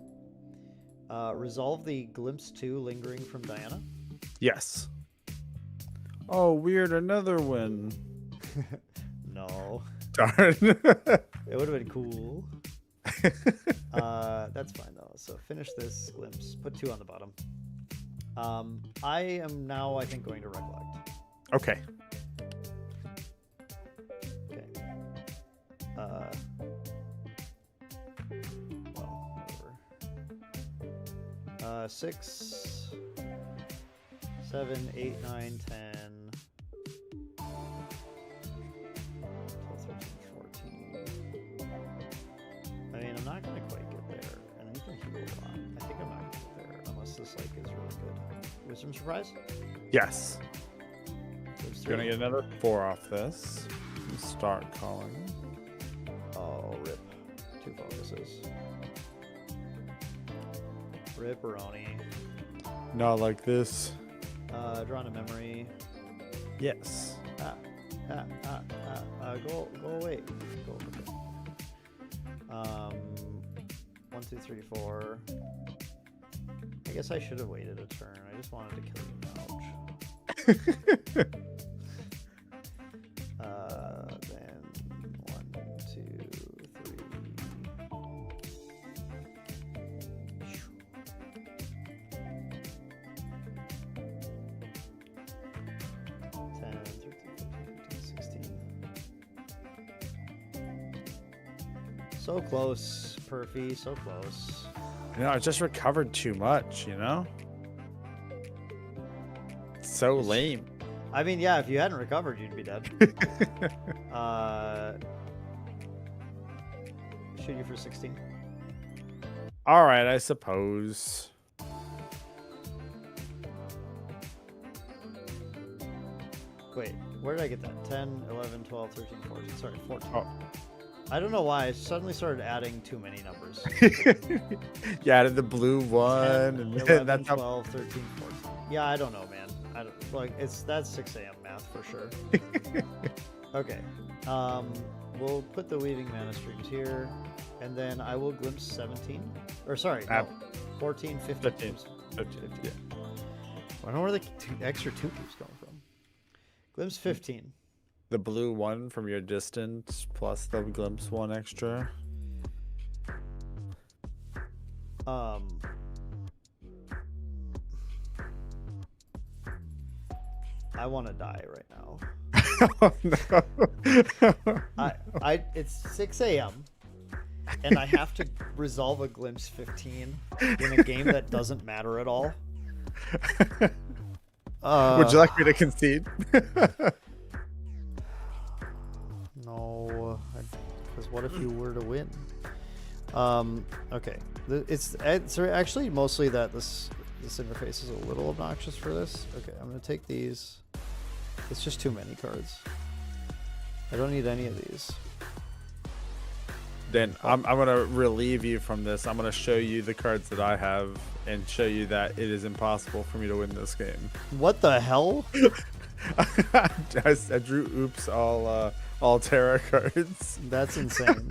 Resolve the Glimpse 2 Lingering from Diana. Yes. Oh, weird. Another win. No. Darn. It would have been cool. That's fine though. So finish this glimpse. Put 2 on the bottom. I am now, I think, going to recollect. Okay. Okay. Well, whatever. 6, 7, 8, 9, 10. 12, 13, 14. I mean, I'm not gonna quite get there, and you can heal a lot. I think I'm not gonna get there unless this like is really good. Wisdom surprise? Yes. There's You're gonna 3. get another 4 off this. Start calling. Oh, rip. 2 focuses. Ripperoni. Not like this. Drawn a memory. Yes. Go away. Go. Okay. 1, 2, 3, 4. I guess I should have waited a turn. I just wanted to kill you. Ouch. Then 1, 2, 3. 10, 13, 14, 15, 16. So close, Perfy, so close. I just recovered too much, So lame. I mean, yeah, if you hadn't recovered, you'd be dead. Shoot you for 16. All right, I suppose. Wait, where did I get that? 10, 11, 12, 13, 14. Sorry, 14. Oh. I don't know why. I suddenly started adding too many numbers. You added the blue 1, 10, and 11, that's how 12, 13, 14. Yeah, I don't know, man. I don't, that's 6 a.m. math for sure. Okay. We'll put the Weaving Mana Streams here, and then I will glimpse 17. Or sorry, no, 14, 15. 15. 15. Yeah. I don't know where the extra 2 keeps going from. Glimpse 15. The blue 1 from your distance plus the glimpse 1 extra. I want to die right now. Oh, no. It's 6 a.m. and I have to resolve a glimpse 15 in a game that doesn't matter at all. Would you like me to concede? No, because what if you were to win? Okay, it's actually mostly that this This interface is a little obnoxious for this. Okay, I'm gonna take these. It's just too many cards. I don't need any of these. Then I'm gonna relieve you from this. I'm gonna show you the cards that I have and show you that it is impossible for me to win this game. What the hell? I drew oops all Terra cards. That's insane.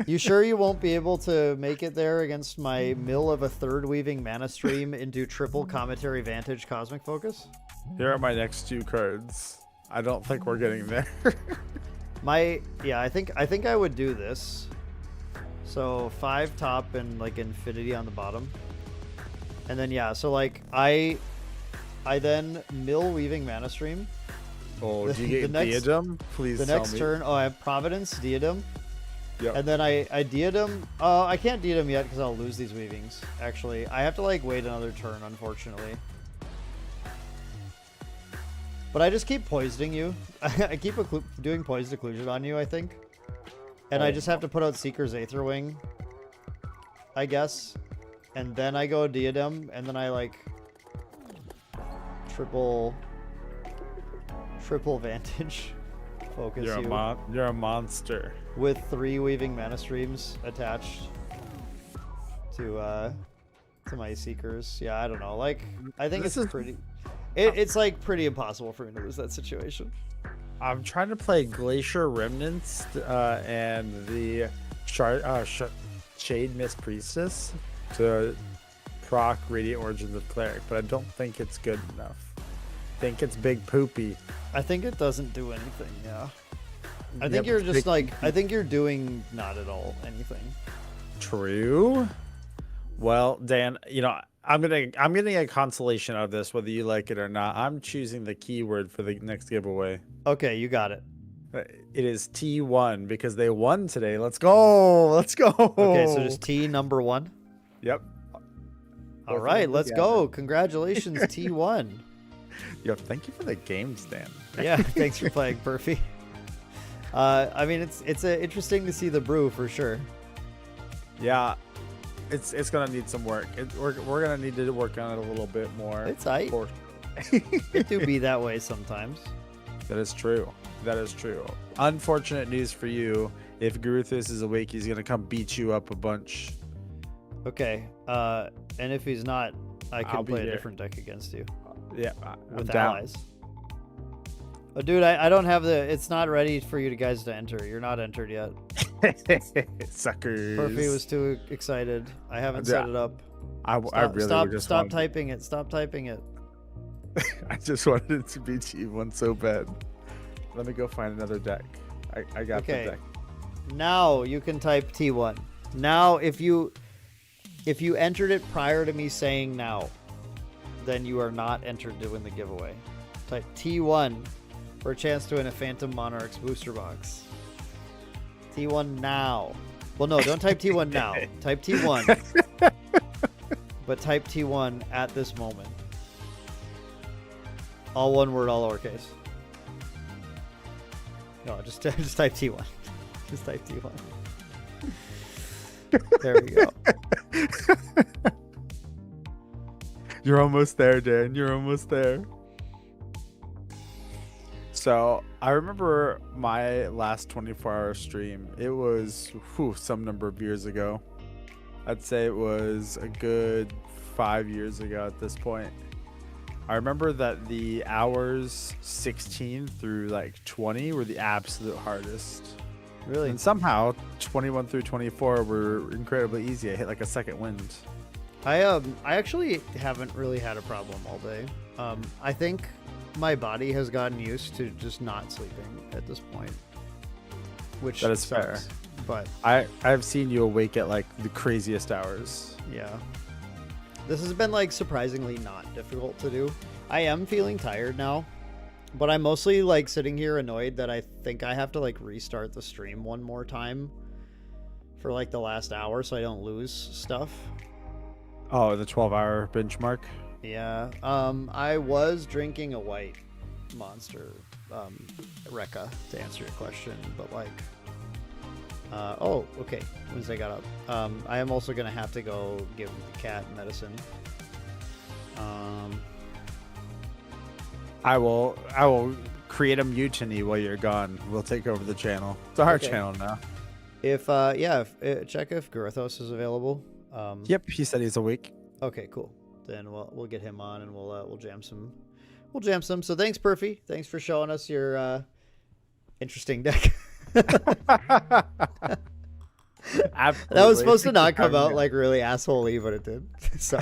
You sure you won't be able to make it there against my mill of a third weaving mana stream into triple Cometary Vantage Cosmic Focus? Here are my next 2 cards. I don't think we're getting there. I think I would do this. So 5 top and like infinity on the bottom. And then yeah, so like I then mill weaving mana stream. Oh, do you get Diadem? Please the tell next me. turn, I have Providence, Diadem. Yep. And then I Diadem. I can't Diadem yet because I'll lose these weavings. Actually, I have to like wait another turn, unfortunately. But I just keep poisoning you. I keep doing poisoned occlusion on you, I think. And I just have to put out Seeker's Aetherwing, I guess. And then I go Diadem, and then I like triple Vantage focus You're a monster. with 3 weaving mana streams attached to my Seekers. Yeah, I don't know. Like, I think it's pretty. It's like pretty impossible for me to lose that situation. I'm trying to play Glacier Remnants and the Shade Mist Priestess to proc Radiant Origins of Cleric, but I don't think it's good enough. I think it's big poopy. I think it doesn't do anything. Yeah. I think you're just like. I think you're doing not at all anything. True. Well, Dan, I'm getting a consolation out of this, whether you like it or not. I'm choosing the keyword for the next giveaway. Okay, you got it. It is T1 because they won today. Let's go. Let's go. Okay, so just T number 1. Yep. All right, let's go. Congratulations, T1. Yo, thank you for the games, Dan. Yeah, thanks for playing, Perfy. I mean, it's interesting to see the brew for sure. Yeah, it's gonna need some work. We're gonna need to work on it a little bit more. It's aight. It do be that way sometimes. That is true. That is true. Unfortunate news for you. If Guruthus is awake, he's gonna come beat you up a bunch. Okay. And if he's not, I I'll can be play a there. different deck against you. Yeah, With down. allies. Oh, dude, I don't have the. It's not ready for you guys to enter. You're not entered yet. Suckers. Perfy was too excited. I haven't set it up. I really just stop wanted- typing it. Stop typing it. I just wanted it to be T1 so bad. Let me go find another deck. I got the deck. Now you can type T1. Now, if you entered it prior to me saying now, then you are not entered to win the giveaway. Type T1 for a chance to win a Phantom Monarchs booster box. T1 now. Well, no, don't type T1 now. Type T1. But type T1 at this moment. All one word, all lowercase. No, just type T1. Just type T1. There we go. You're almost there, Dan. You're almost there. So I remember my last 24-hour stream. It was some number of years ago. I'd say it was a good 5 years ago at this point. I remember that the hours 16 through like 20 were the absolute hardest. Really? And somehow 21 through 24 were incredibly easy. I hit like a second wind. I actually haven't really had a problem all day. I think my body has gotten used to just not sleeping at this point, which That is sucks, fair. But I've seen you awake at like the craziest hours. yeah, this has been like surprisingly not difficult to do. I am feeling tired now, but I'm mostly like sitting here annoyed that I think I have to like restart the stream one more time for like the last hour so I don't lose stuff. Oh, the 12-hour benchmark. Yeah. I was drinking a white monster, Rekka, to answer your question, but like, Oh, okay. Once I got up, I am also gonna have to go give the cat medicine. I will create a mutiny while you're gone. We'll take over the channel. It's our Okay. channel now. If check if Garthos is available. Yep, he said he's awake. Okay, cool. Then we'll get him on and we'll jam some. We'll jam some. So thanks, Perfy. Thanks for showing us your interesting deck. That was supposed to not come out like really assholey, but it did. So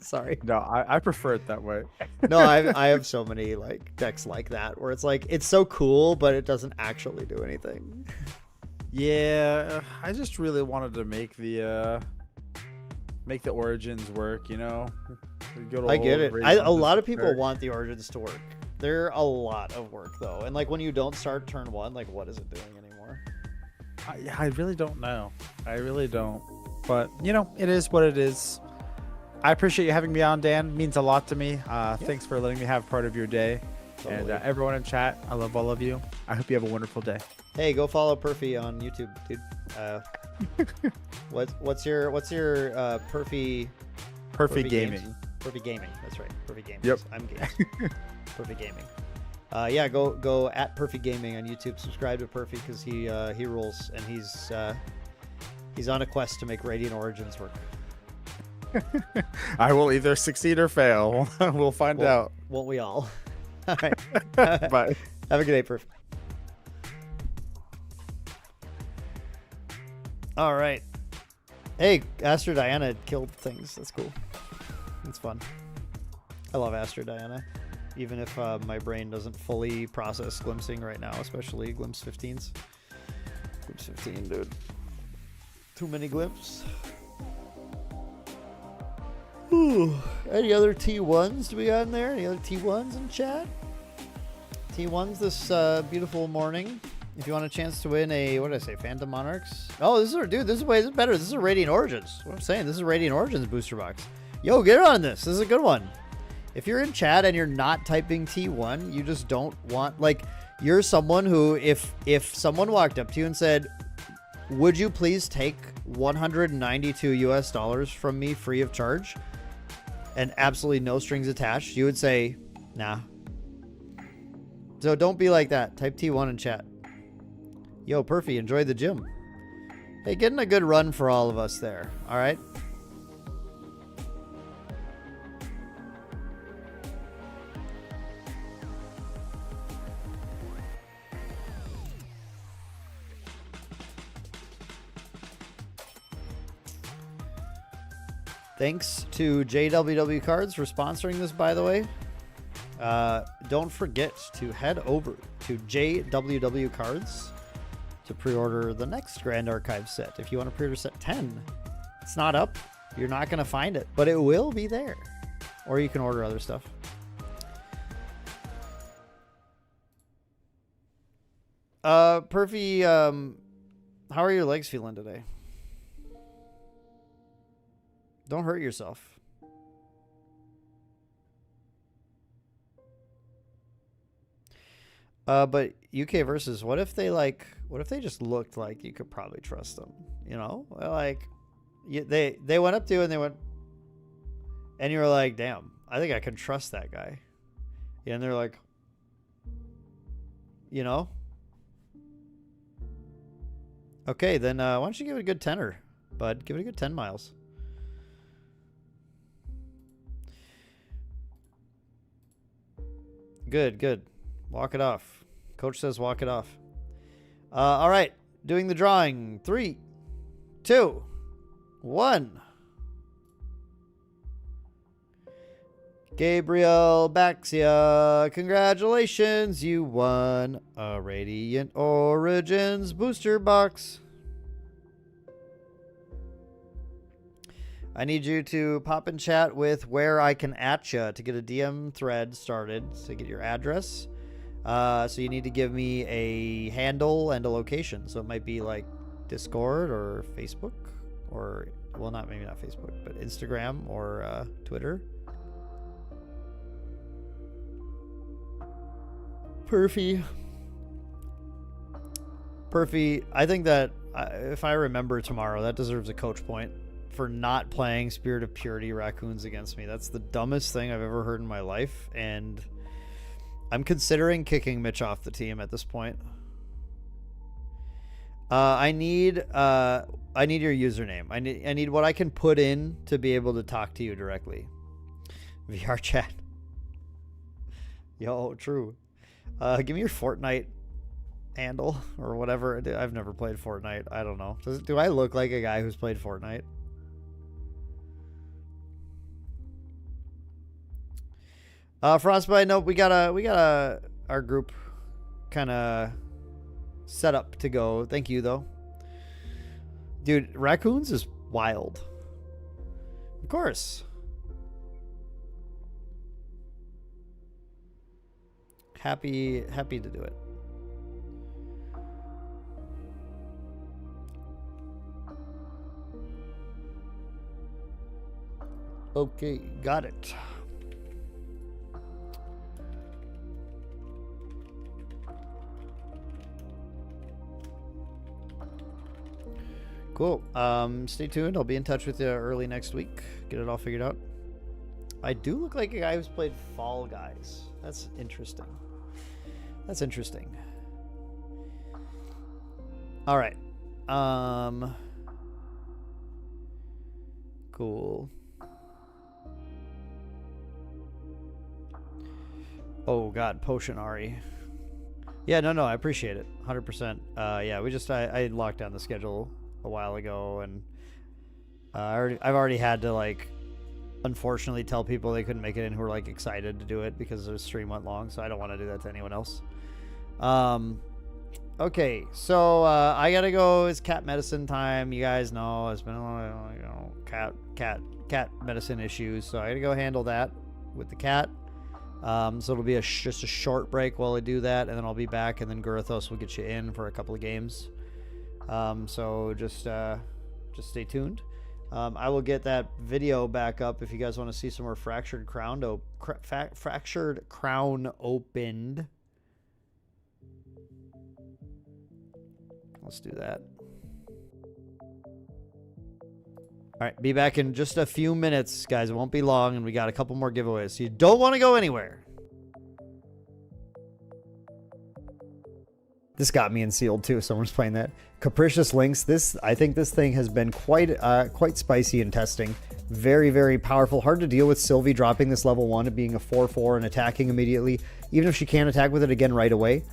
sorry. No, I prefer it that way. No, I have so many like decks like that where it's like it's so cool, but it doesn't actually do anything. Yeah, I just really wanted to make the origins work. You know, I get it. A lot of people want the origins to work. They're a lot of work though, and like when you don't start turn one, like what is it doing anymore? I really don't know. I really don't. But, you know, it is what it is. I appreciate you having me on, Dan. It means a lot to me. Thanks for letting me have part of your day. Totally. And everyone in chat, I love all of you. I hope you have a wonderful day. Hey, go follow Perfy on YouTube, dude. What's your Perfy? Perfy Gaming. Perfy Gaming. That's right. Perfy Gaming. Yep. I'm Games. Perfy Gaming. Yeah, go at Perfy Gaming on YouTube. Subscribe to Perfy because he rules, and he's on a quest to make Radiant Origins work. I will either succeed or fail. We'll find out. Won't we all? All right. Bye. Have a good day, Perfy. All right. Hey, Astro Diana killed things. That's cool. It's fun. I love Astro Diana. Even if my brain doesn't fully process glimpsing right now, especially glimpse 15s. Glimpse 15, dude. Too many glimpse. Ooh. Any other T1s do we got in there? Any other T1s in chat? T1s this beautiful morning. If you want a chance to win a, what did I say, Phantom Monarchs? Oh, this is better. This is a Radiant Origins. What I'm saying, this is a Radiant Origins booster box. Yo, get on this. This is a good one. If you're in chat and you're not typing T1, you just don't want, like, you're someone who, if someone walked up to you and said, would you please take $192 from me free of charge and absolutely no strings attached, you would say, nah. So don't be like that. Type T1 in chat. Yo, Perfy, enjoy the gym. Hey, getting a good run for all of us there. All right. Thanks to JWW Cards for sponsoring this, by the way. Don't forget to head over to JWW Cards to pre-order the next Grand Archive set. If you want to pre-order set 10, it's not up. You're not going to find it, but it will be there. Or you can order other stuff. Perfy, how are your legs feeling today? Don't hurt yourself. But UK versus, what if they just looked like you could probably trust them? You know, like they went up to you and they went, and you were like, damn, I think I can trust that guy. Yeah, and they're like, you know, okay, then why don't you give it a good tenner, bud? Give it a good 10 miles. Good. Walk it off. Coach says walk it off. All right. Doing the drawing. 3, 2, 1. Gabriel Baxia, congratulations. You won a Radiant Origins booster box. I need you to pop in chat with where I can at you to get a DM thread started to get your address. So you need to give me a handle and a location. So it might be like Discord or Facebook or, well, maybe not Facebook, but Instagram or Twitter. Perfy. Perfy, I think that if I remember tomorrow, that deserves a coach point for not playing Spirit of Purity raccoons against me. That's the dumbest thing I've ever heard in my life, and I'm considering kicking Mitch off the team at this point. I need your username. I need what I can put in to be able to talk to you directly. VR chat. Yo, true. Give me your Fortnite handle or whatever. I've never played Fortnite. I don't know. Do I look like a guy who's played Fortnite? Frostbite, nope. We got our group kind of set up to go. Thank you though, dude. Raccoons is wild. Of course. Happy to do it. Okay, got it. Cool. Stay tuned. I'll be in touch with you early next week. Get it all figured out. I do look like a guy who's played Fall Guys. That's interesting. That's interesting. All right. Cool. Oh God, Potion Ari. Yeah, no, I appreciate it. 100%. Yeah, I locked down the schedule a while ago, and I've already had to, like, unfortunately tell people they couldn't make it in who were, like, excited to do it because the stream went long, so I don't want to do that to anyone else. Okay, so I gotta go. It's cat medicine time. You guys know it's been cat medicine issues, so I gotta go handle that with the cat. So it'll be just a short break while I do that, and then I'll be back, and then Gurathos will get you in for a couple of games. So just stay tuned. I will get that video back up if you guys want to see some more Fractured Crown opened. Let's do that. All right, be back in just a few minutes, guys. It won't be long, and we got a couple more giveaways, so you don't want to go anywhere. This got me unsealed too. Someone's playing that. Capricious Links. I think this thing has been quite spicy in testing. Very, very powerful. Hard to deal with Sylvie dropping this level 1 and being a 4/4 and attacking immediately. Even if she can't attack with it again right away,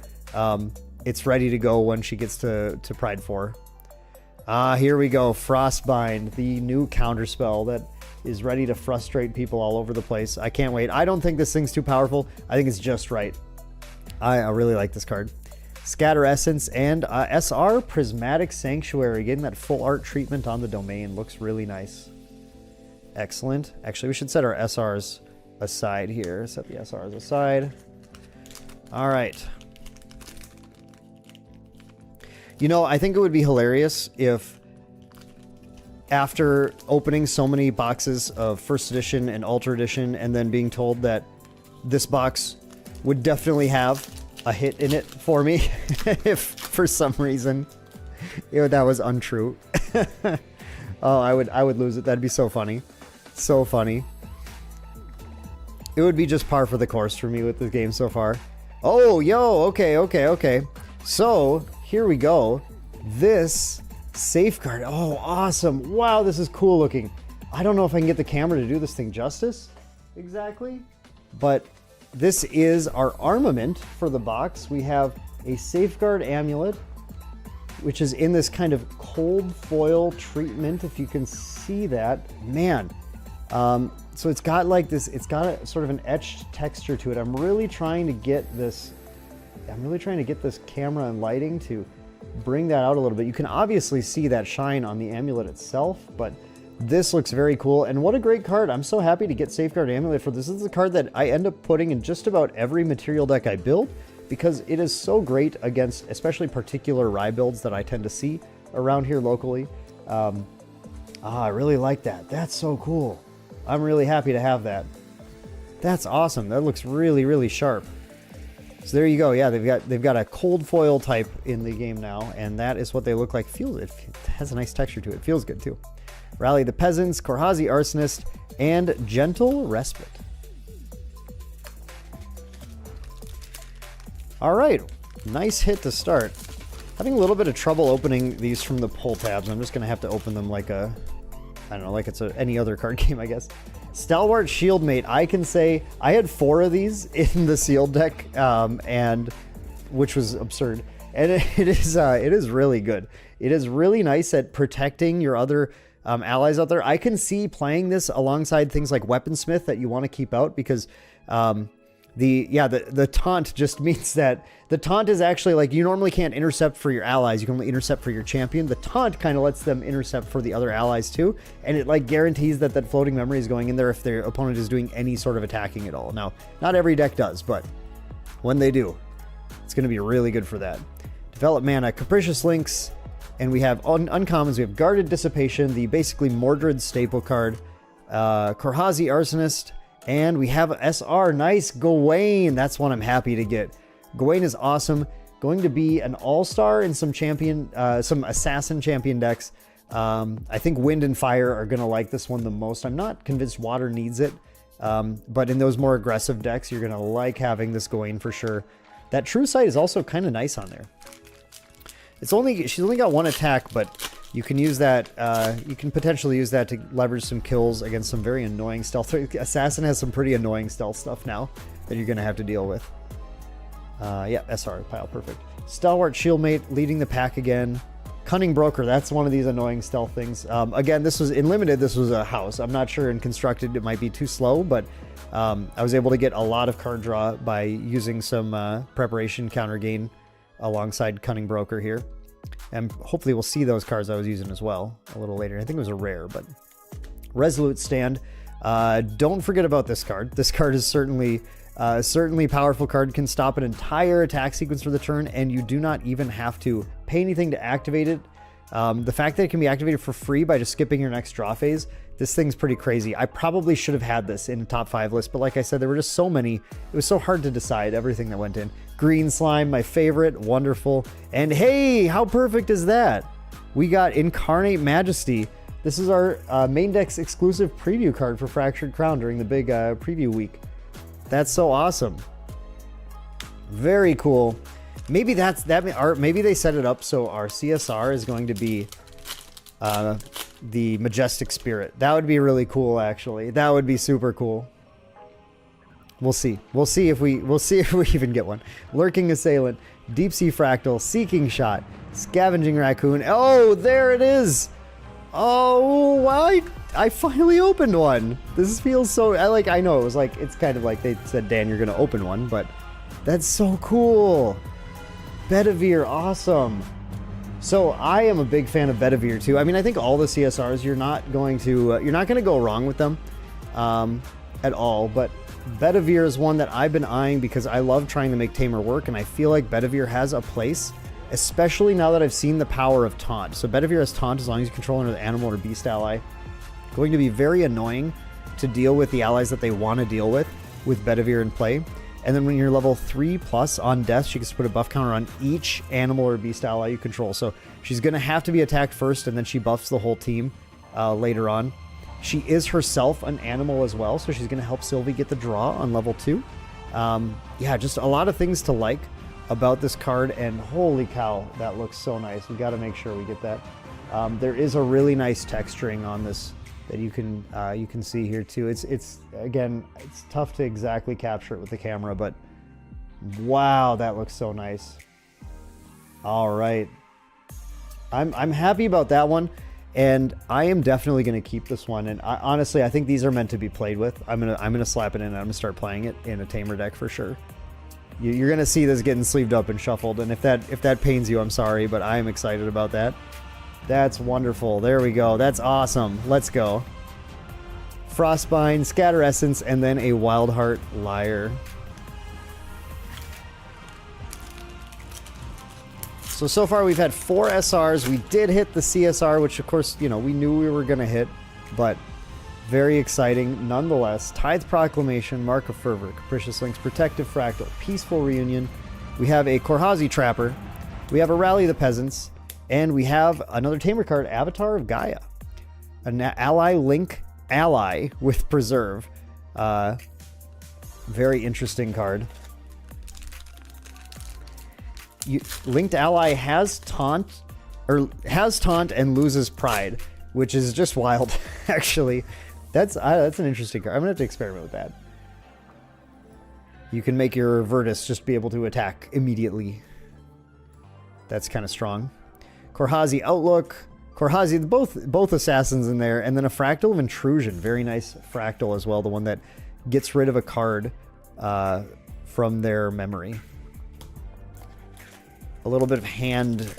it's ready to go when she gets to Pride 4. Here we go. Frostbind, the new counterspell that is ready to frustrate people all over the place. I can't wait. I don't think this thing's too powerful. I think it's just right. I really like this card. Scatter Essence and SR Prismatic Sanctuary, getting that full art treatment on the domain. Looks really nice. Excellent. Actually, we should set our SRs aside here. Set the SRs aside. All right. You know, I think it would be hilarious if, after opening so many boxes of First Edition and Ultra Edition, and then being told that this box would definitely have a hit in it for me, if for some reason that was untrue. Oh, I would lose it. That'd be so funny. So funny. It would be just par for the course for me with the game so far. Oh, yo, okay. So, here we go. This safeguard. Oh, awesome. Wow, this is cool looking. I don't know if I can get the camera to do this thing justice exactly, but this is our armament for the box. We have a Safeguard Amulet, which is in this kind of cold foil treatment, if you can see that. Man. So it's got like this, it's got a sort of an etched texture to it. I'm really trying to get this camera and lighting to bring that out a little bit. You can obviously see that shine on the amulet itself, but this looks very cool, and what a great card. I'm so happy to get Safeguard Amulet for this. This is a card that I end up putting in just about every material deck I build because it is so great against especially particular Rye builds that I tend to see around here locally. I really like that. That's so cool. I'm really happy to have that. That's awesome. That looks really, really sharp. So there you go. Yeah, they've got a cold foil type in the game now, and that is what they look like. It has a nice texture to it. It feels good too. Rally the Peasants, Korhazi Arsonist, and Gentle Respite. All right, nice hit to start. Having a little bit of trouble opening these from the pull tabs. I'm just gonna have to open them like I don't know, like it's any other card game, I guess. Stalwart Shieldmate, I can say I had 4 of these in the sealed deck, and which was absurd. And it is really good. It is really nice at protecting your other allies out there. I can see playing this alongside things like Weaponsmith that you want to keep out, because the taunt just means that the taunt is actually like, you normally can't intercept for your allies, you can only intercept for your champion. The taunt kind of lets them intercept for the other allies too, and it like guarantees that floating memory is going in there if their opponent is doing any sort of attacking at all. Now, not every deck does, but when they do, it's going to be really good for that. Develop mana, Capricious Links, and we have uncommons. We have Guarded Dissipation, the basically Mordred staple card, Korhazi Arsonist, and we have SR. Nice, Gawain. That's one I'm happy to get. Gawain is awesome. Going to be an all-star in some assassin champion decks. I think Wind and Fire are going to like this one the most. I'm not convinced Water needs it, but in those more aggressive decks, you're going to like having this Gawain for sure. That True Sight is also kind of nice on there. She's only got 1 attack, but you can use that. You can potentially use that to leverage some kills against some very annoying stealth. Assassin has some pretty annoying stealth stuff now that you're going to have to deal with. Yeah, SR pile, perfect. Stalwart Shieldmate leading the pack again. Cunning Broker, that's one of these annoying stealth things. Again, this was in limited. This was a house. I'm not sure in constructed it might be too slow, but I was able to get a lot of card draw by using some preparation counter gain alongside Cunning Broker here. And hopefully we'll see those cards I was using as well a little later. I think it was a rare, but Resolute Stand. Don't forget about this card. This card is certainly powerful card. Can stop an entire attack sequence for the turn, and you do not even have to pay anything to activate it. The fact that it can be activated for free by just skipping your next draw phase, this thing's pretty crazy. I probably should have had this in a top 5 list, but like I said, there were just so many. It was so hard to decide everything that went in. Green Slime, my favorite, wonderful. And hey, how perfect is that? We got Incarnate Majesty. This is our Maindeck's exclusive preview card for Fractured Crown during the big preview week. That's so awesome. Very cool. Maybe maybe they set it up so our CSR is going to be the Majestic Spirit. That would be really cool, actually. That would be super cool. We'll see. We'll see if we even get one. Lurking Assailant, Deep Sea Fractal, Seeking Shot, Scavenging Raccoon. Oh, there it is. Oh, wow. I finally opened one. This feels so, I know it was like, it's kind of like they said, Dan, you're going to open one, but that's so cool. Bedivere, awesome. So I am a big fan of Bedivere too. I mean, I think all the CSRs, you're not going to go wrong with them at all, but Bedivere is one that I've been eyeing because I love trying to make Tamer work, and I feel like Bedivere has a place, especially now that I've seen the power of Taunt. So Bedivere has Taunt as long as you control another animal or beast ally. Going to be very annoying to deal with the allies that they want to deal with Bedivere in play. And then when you're level 3+ on death, she gets to put a buff counter on each animal or beast ally you control. So she's going to have to be attacked first, and then she buffs the whole team later on. She is herself an animal as well, so she's going to help Sylvie get the draw on level 2. Yeah, just a lot of things to like about this card, and holy cow, that looks so nice. We got to make sure we get that. There is a really nice texturing on this that you can see here too. It's again, it's tough to exactly capture it with the camera, but wow, that looks so nice. All right, I'm happy about that one, and I am definitely going to keep this one. And honestly, I think these are meant to be played with. I'm gonna slap it in, and I'm gonna start playing it in a Tamer deck for sure. You're gonna see this getting sleeved up and shuffled, and if that pains you, I'm sorry, but I am excited about that. That's wonderful. There we go. That's awesome. Let's go. Frostbind, Scatter Essence, and then a Wildheart Lyre. So far we've had 4 SRs. We did hit the CSR, which of course, we knew we were going to hit, but Very exciting nonetheless. Tithe Proclamation, Mark of Fervor, Capricious Links, Protective Fractal, Peaceful Reunion. We have a Korhazi Trapper. We have a Rally of the Peasants. And we have another Tamer card, Avatar of Gaia. An ally link ally with Preserve. Very interesting card. Linked ally has taunt and loses pride, which is just wild, actually. That's an interesting card. I'm gonna have to experiment with that. You can make your Virtus just be able to attack immediately. That's kind of strong. Korhazi Outlook. Korhazi, both assassins in there, and then a Fractal of Intrusion. Very nice Fractal as well, the one that gets rid of a card from their memory. A little bit of hand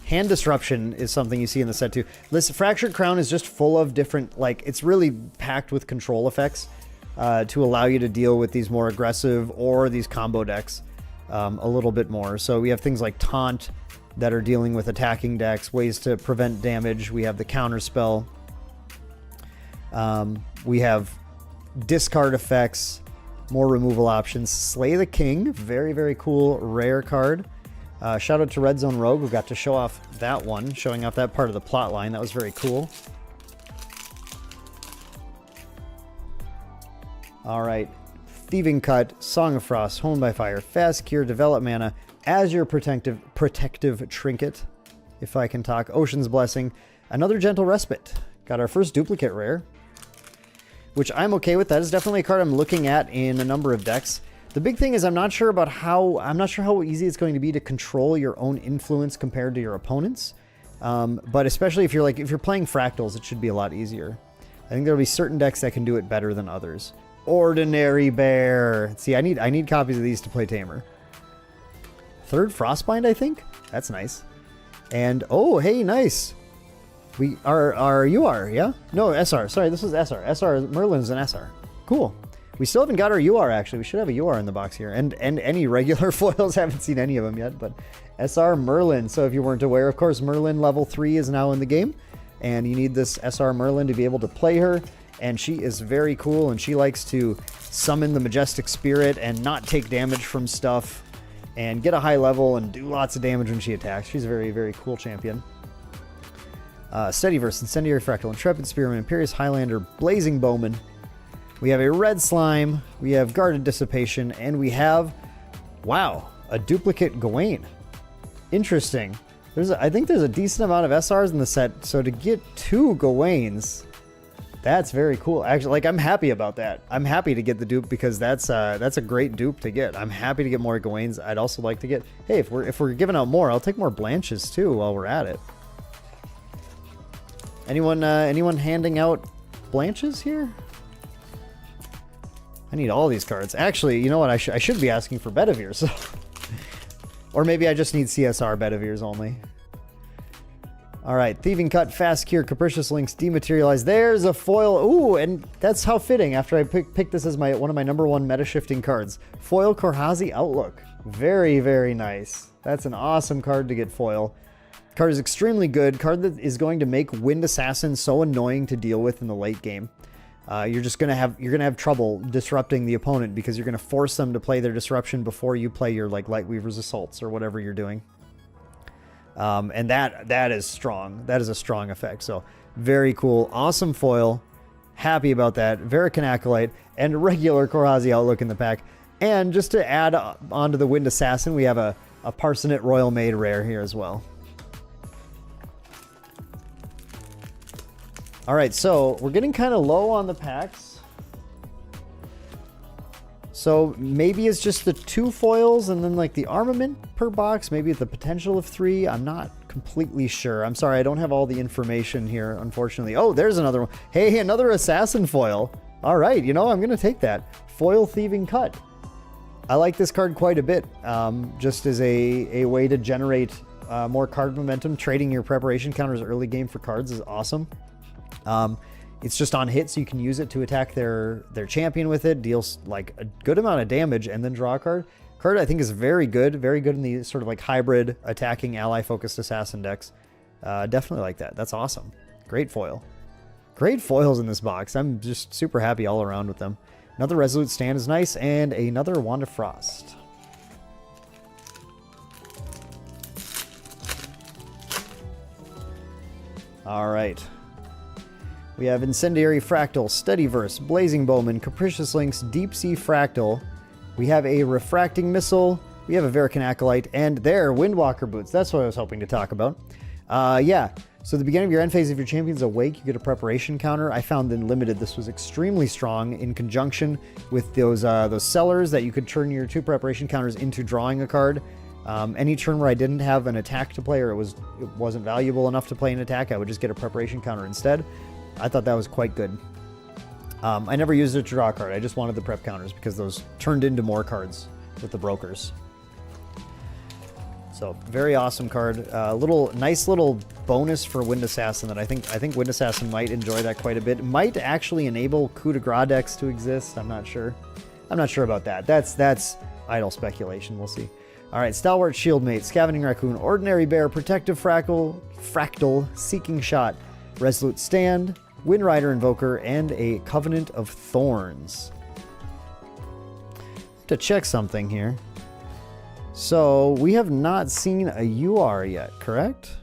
disruption is something you see in the set too. This Fractured Crown is just full of different, like, it's really packed with control effects to allow you to deal with these more aggressive or these combo decks a little bit more. So we have things like Taunt that are dealing with attacking decks, ways to prevent damage. We have the counter spell. We have discard effects, more removal options. Slay the King, very, very cool rare card. Shout out to Red Zone Rogue, who got to show off that one, showing off that part of the plot line. That was very cool. All right. Thieving Cut, Song of Frost, Honed by Fire, Fast Cure, Develop Mana, Azure Protective Trinket, if I can talk, Ocean's Blessing, another Gentle Respite. Got our first duplicate rare, which I'm okay with. That is definitely a card I'm looking at in a number of decks. The big thing is I'm not sure how easy it's going to be to control your own influence compared to your opponents. But especially if you're playing fractals, it should be a lot easier. I think there'll be certain decks that can do it better than others. Ordinary Bear. See, I need copies of these to play Tamer. Third Frostbind, I think? That's nice. And, oh, hey, nice. We are UR, yeah? No, SR. Sorry, this is SR. SR, Merlin's an SR. Cool. We still haven't got our UR, actually. We should have a UR in the box here. And any regular foils, haven't seen any of them yet, but SR Merlin. So if you weren't aware, of course, Merlin level 3 is now in the game. And you need this SR Merlin to be able to play her. And she is very cool, and she likes to summon the Majestic Spirit and not take damage from stuff. And get a high level and do lots of damage when she attacks. She's a very, very cool champion. Steadyverse, Incendiary Fractal, Intrepid Spearman, Imperious Highlander, Blazing Bowman. We have a Red Slime. We have Guarded Dissipation. And we have, wow, a duplicate Gawain. Interesting. I think there's a decent amount of SRs in the set. So to get 2 Gawains, that's very cool. Actually, like, I'm happy about that. I'm happy to get the dupe because that's a great dupe to get. I'm happy to get more Gawains. I'd also like to get, hey, if we're giving out more, I'll take more Blanches too while we're at it. Anyone handing out Blanches here? I need all these cards. Actually, you know what? I should be asking for Bedivere, so. Or maybe I just need CSR Bediveres only. All right, Thieving Cut, Fast Cure, Capricious Links, Dematerialize. There's a foil. Ooh, and that's how fitting after I picked this as one of my #1 meta shifting cards. Foil Korhazi Outlook. Very, very nice. That's an awesome card to get foil. Card is extremely good. Card that is going to make Wind Assassin so annoying to deal with in the late game. You're gonna have trouble disrupting the opponent because you're gonna force them to play their disruption before you play your Lightweaver's Assaults or whatever you're doing. And that is strong. That is a strong effect. So very cool. Awesome foil. Happy about that. Verican Acolyte and regular Korhazi Outlook in the pack. And just to add onto the Wind Assassin, we have a Parsonet Royal Maid rare here as well. All right, so we're getting kind of low on the packs. So maybe it's just the 2 foils and then like the armament per box. Maybe the potential of 3. I'm not completely sure. I'm sorry, I don't have all the information here, unfortunately. Oh, there's another one. Hey, another assassin foil. All right, you know, I'm going to take that. Foil Thieving Cut. I like this card quite a bit. Just as a way to generate more card momentum. Trading your preparation counters early game for cards is awesome. It's just on hit, so you can use it to attack their champion with it. Deals like a good amount of damage and then draw a card. Card I think is very good in the sort of like hybrid attacking ally focused assassin decks. Definitely like that. That's awesome. Great foil. Great foils in this box. I'm just super happy all around with them. Another Resolute Stand is nice, and another Wand of Frost. All right. We have Incendiary Fractal, Steadyverse, Blazing Bowman, Capricious Lynx, Deep Sea Fractal. We have a Refracting Missile. We have a Verican Acolyte, and there, Windwalker Boots. That's what I was hoping to talk about. Yeah. So at the beginning of your end phase, if your champion's awake, you get a preparation counter. I found in Limited this was extremely strong in conjunction with those sellers that you could turn your 2 preparation counters into drawing a card. Any turn where I didn't have an attack to play or it wasn't valuable enough to play an attack, I would just get a preparation counter instead. I thought that was quite good. I never used it to draw a card. I just wanted the prep counters because those turned into more cards with the brokers. So very awesome card. Nice little bonus for Wind Assassin that I think Wind Assassin might enjoy that quite a bit. It might actually enable coup de grace decks to exist. I'm not sure. I'm not sure about that. That's idle speculation. We'll see. All right, Stalwart Shieldmate, Scavenging Raccoon, Ordinary Bear, Protective Fractal, Seeking Shot, Resolute Stand, Windrider Invoker, and a Covenant of Thorns. To check something here. So we have not seen a UR yet, correct?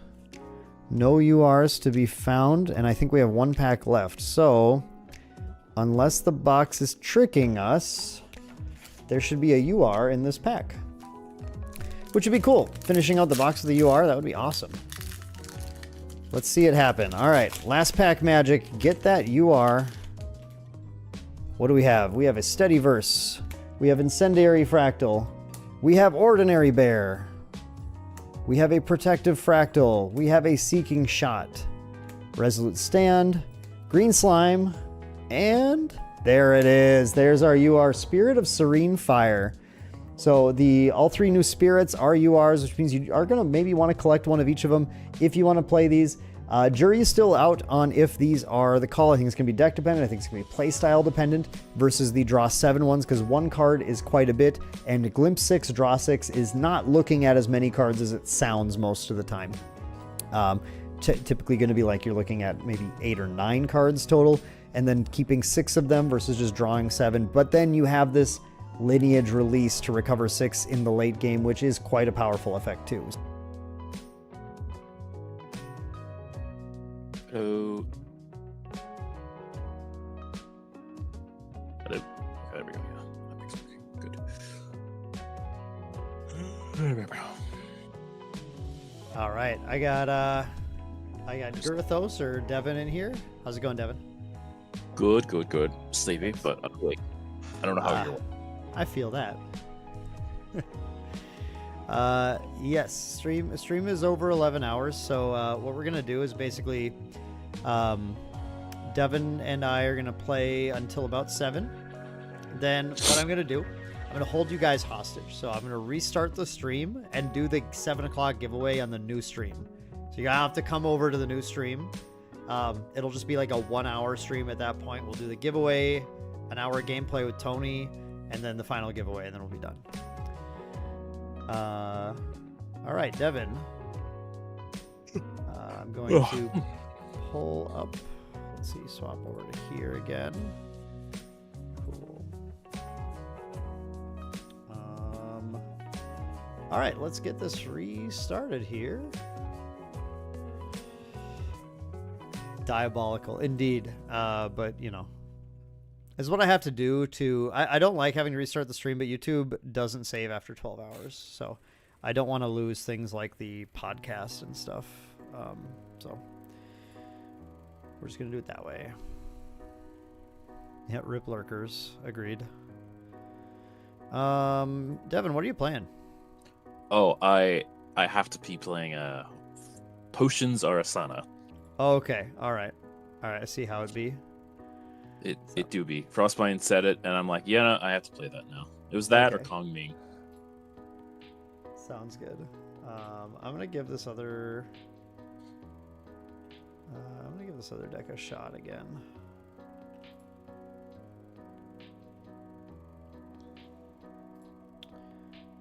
No URs to be found, and I think we have 1 pack left. So unless the box is tricking us, there should be a UR in this pack. Which would be cool. Finishing out the box with the UR, that would be awesome. Let's see it happen. All right, last pack magic. Get that UR. What do we have? We have a Steadyverse. We have Incendiary Fractal. We have Ordinary Bear. We have a Protective Fractal. We have a Seeking Shot. Resolute Stand. Green Slime. And there it is. There's our UR, Spirit of Serene Fire. So all 3 new spirits are URs, which means you are going to maybe want to collect one of each of them if you want to play these. Jury is still out on if these are the call. I think it's going to be deck dependent. I think it's going to be play style dependent versus the draw 7 ones because 1 card is quite a bit and Glimpse 6, draw 6 is not looking at as many cards as it sounds most of the time. Typically going to be like you're looking at maybe 8 or 9 cards total and then keeping 6 of them versus just drawing 7. But then you have this Lineage release to recover 6 in the late game, which is quite a powerful effect too. Hello. Hello. There we go. Yeah, that makes it working. Good. There we go. All right, I got Girthos or Devin in here. How's it going, Devin? Good. Sleepy, but like, I don't know how you're. I feel that. Yes, stream is over 11 hours. So what we're gonna do is basically, Devin and I are gonna play until about 7. Then what I'm gonna do, I'm gonna hold you guys hostage. So I'm gonna restart the stream and do the 7 o'clock giveaway on the new stream. So you have to come over to the new stream. It'll just be like a 1-hour stream at that point. We'll do the giveaway, an hour gameplay with Tony, and then the final giveaway, and then we'll be done. All right, Devin. I'm going to pull up. Let's see, swap over to here again. Cool. All right, let's get this restarted here. Diabolical, indeed. But you know, is what I have to do to. I don't like having to restart the stream, but YouTube doesn't save after 12 hours, so I don't want to lose things like the podcast and stuff. So we're just gonna do it that way. Yeah, rip lurkers. Agreed. Devin, what are you playing? Oh, I have to be playing Potions or Asana. Oh, okay. All right. I see how it be. It do be. Frostbind said it, and I'm like, yeah, no, I have to play that now. It was that or Kong Ming. Sounds good. I'm gonna give this other. Deck a shot again.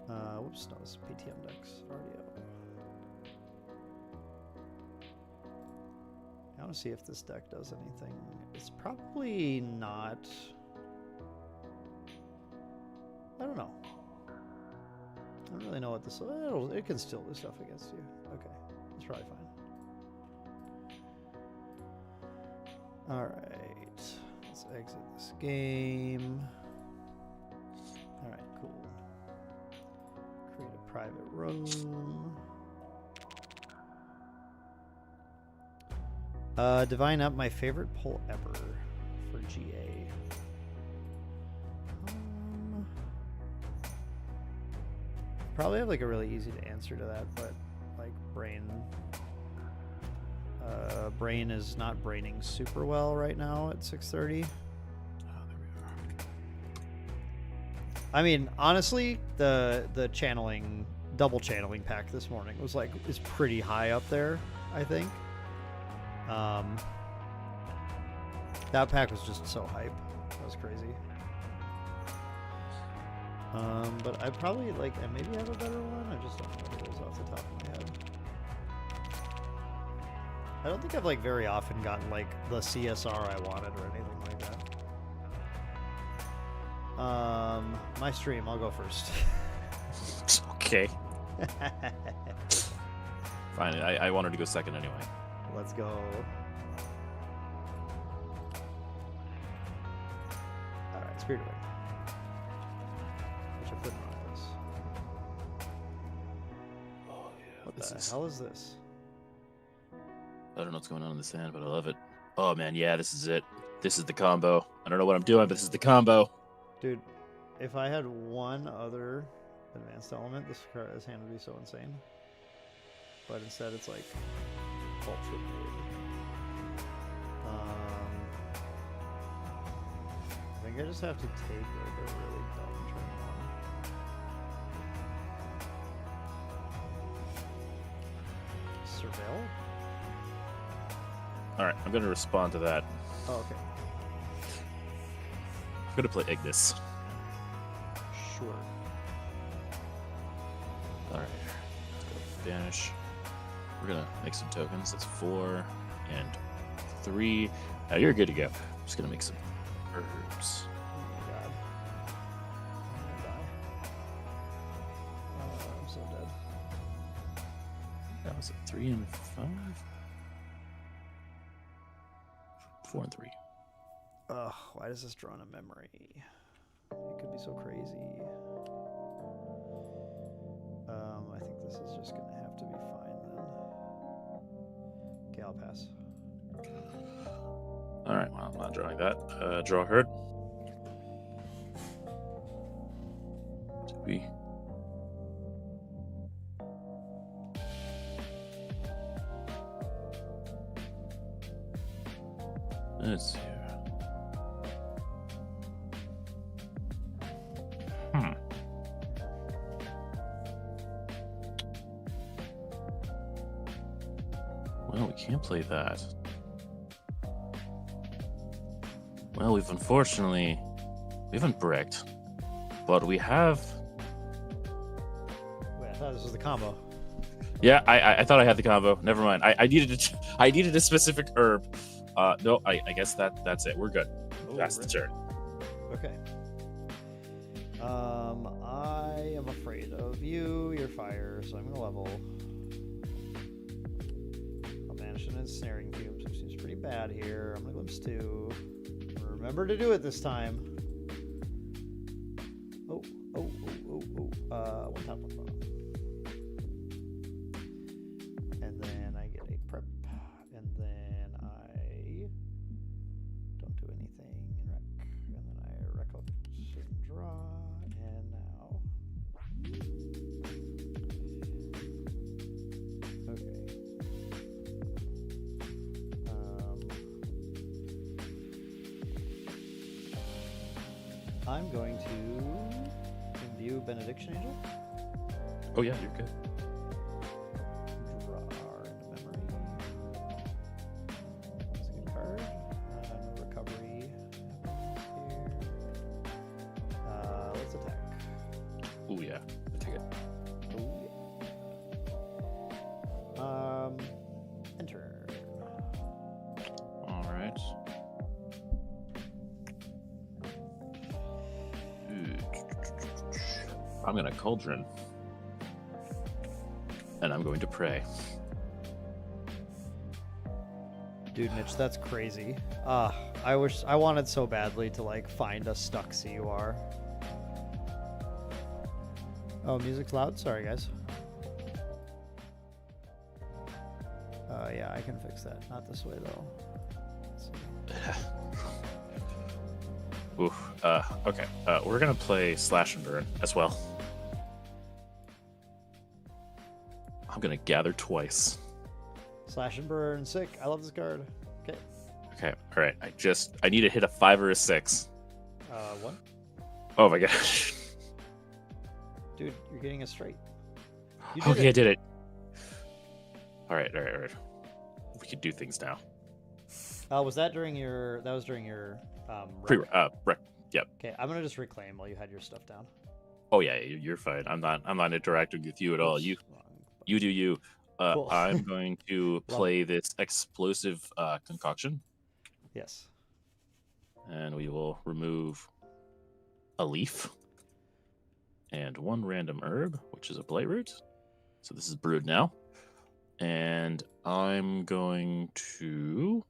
Whoops, no, it's PTM decks. RDO. want to see if this deck does anything. It's probably not. I don't know. I don't really know what this. It can still do stuff against you. Okay, that's probably fine. All right, let's exit this game. All right, cool. Create a private room. Divine Up, my favorite pull ever for GA. Probably have like a really easy to answer to that, but like Brain is not braining super well right now at 6:30. I mean, honestly, the channeling, double channeling pack this morning is pretty high up there, I think. That pack was just so hype. That was crazy. But I probably I maybe have a better one. I just don't know what it is off the top of my head. I don't think I've very often gotten the CSR I wanted or anything like that. My stream, I'll go first. Okay. Fine. I wanted to go second anyway. Let's go. Alright, Spirit Wing. Which I put on this. Oh yeah. What the hell is this? I don't know what's going on in the sand, but I love it. Oh man, yeah, this is it. This is the combo. I don't know what I'm doing, but this is the combo. Dude, if I had one other advanced element, this hand would be so insane. But instead, it's ultra big. I think I just have to take a really dumb turn one. Surveil? All right, I'm going to respond to that. Oh, okay. I'm going to play Ignis. Sure. All right, let's go Vanish. We're going to make some tokens. That's 4 and 3. Now you're good to go. I'm just going to make some herbs. Oh my god. I'm gonna die. I'm so dead. That was a 3 and 5. 4 and 3. Ugh, why does this draw on a memory? It could be so crazy. I think this is just gonna have to be fine then. Okay, I'll pass. Alright, well, I'm not drawing that. Draw herd. 2B. Let's see. Well, we can't play that. Well, we haven't bricked, but we have. Wait, I thought this was the combo. Yeah, I thought I had the combo. Never mind. I needed a specific herb. No, I guess that's it. We're good. That's the turn. Okay. I am afraid of you. You're fire, so I'm gonna level. I'll banish an ensnaring cubes, which seems pretty bad here. I'm gonna glimpse 2. Remember to do it this time. Oh. One top, one bottom. And then I get a prep, and then I don't do anything in rec, and then I recollection draw, and now. Okay. I'm going to imbue Benediction Angel. Oh yeah, you're good. Draw into memory. That's a good card. No recovery happens here. Let's attack. Oh yeah, I take it. Oh yeah. Enter. I'm gonna Cauldron. And I'm going to pray. Dude, Mitch, that's crazy. I wanted so badly to like find a stuck CUR. Oh, music's loud? Sorry, guys. Yeah, I can fix that. Not this way, though. Ooh, okay. We're gonna play Slash and Burn as well. I'm gonna gather twice. Slash and Burn, sick. I love this card. Okay. Okay, alright. I need to hit a 5 or a 6. What? Oh my gosh. Dude, you're getting a straight. Okay, I did it. Alright. We can do things now. Was that during your? That was during your. Yep. Okay, I'm gonna just reclaim while you had your stuff down. Oh yeah, you're fine. I'm not interacting with you at all. You do you. Cool. I'm going to play this explosive concoction. Yes. And we will remove a leaf and 1 random herb, which is a blight root. So this is brewed now. And I'm going to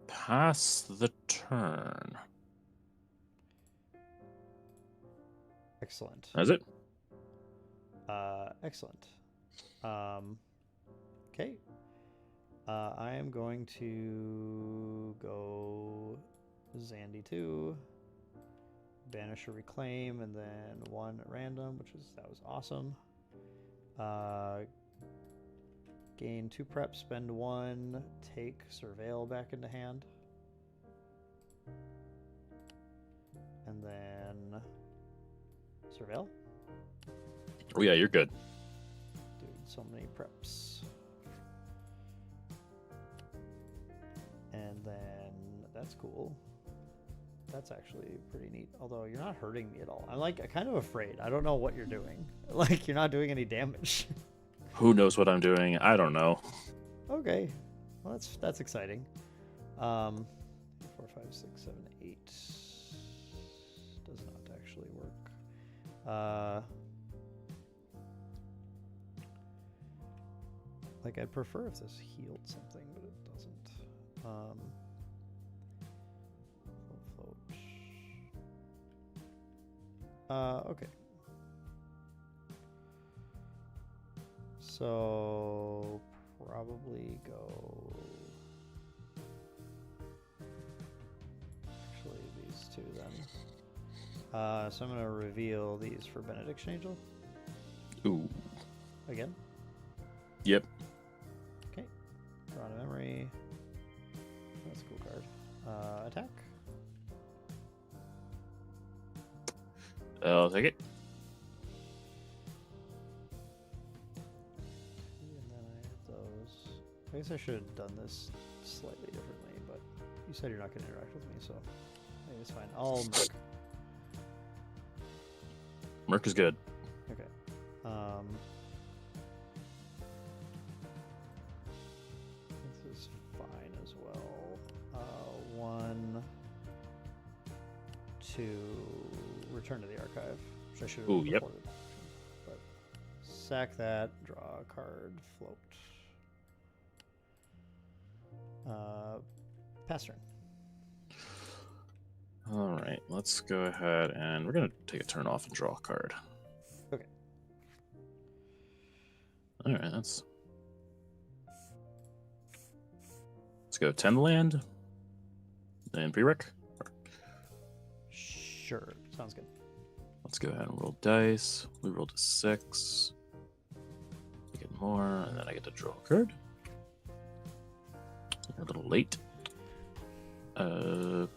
pass the turn. Excellent. That's it. Excellent. Okay. I am going to go Zandy 2, banish or reclaim, and then 1 at random, that was awesome. Gain 2 prep, spend 1, take Surveil back into hand. And then Surveil. Oh yeah, you're good. Dude, so many preps. And then that's cool. That's actually pretty neat. Although you're not hurting me at all. I'm kind of afraid. I don't know what you're doing. Like you're not doing any damage. Who knows what I'm doing? I don't know. Okay. Well, that's exciting. 4, 5, 6, 7, 8 does not actually work. Like I'd prefer if this healed something, but it doesn't. Float. Okay. So probably go. Actually, these 2 then. So I'm gonna reveal these for Benediction Angel. Ooh. Again. Yep. Okay. Draw to memory. That's a cool card. Attack. I'll take it. And then I have those. I guess I should have done this slightly differently, but you said you're not going to interact with me, so maybe it's fine. I'll Merc. Merc is good. Okay. This is fine as well. 1, 2, return to the archive, which I should have yep. reported. But sack that, draw a card, float. Pass turn. All right, let's go ahead and we're gonna take a turn off and draw a card. Okay. All right, let's go 10 land and prereq. Sure, sounds good. Let's go ahead and roll dice. We rolled a 6. I get more, and then I get to draw a card. A little late. I'm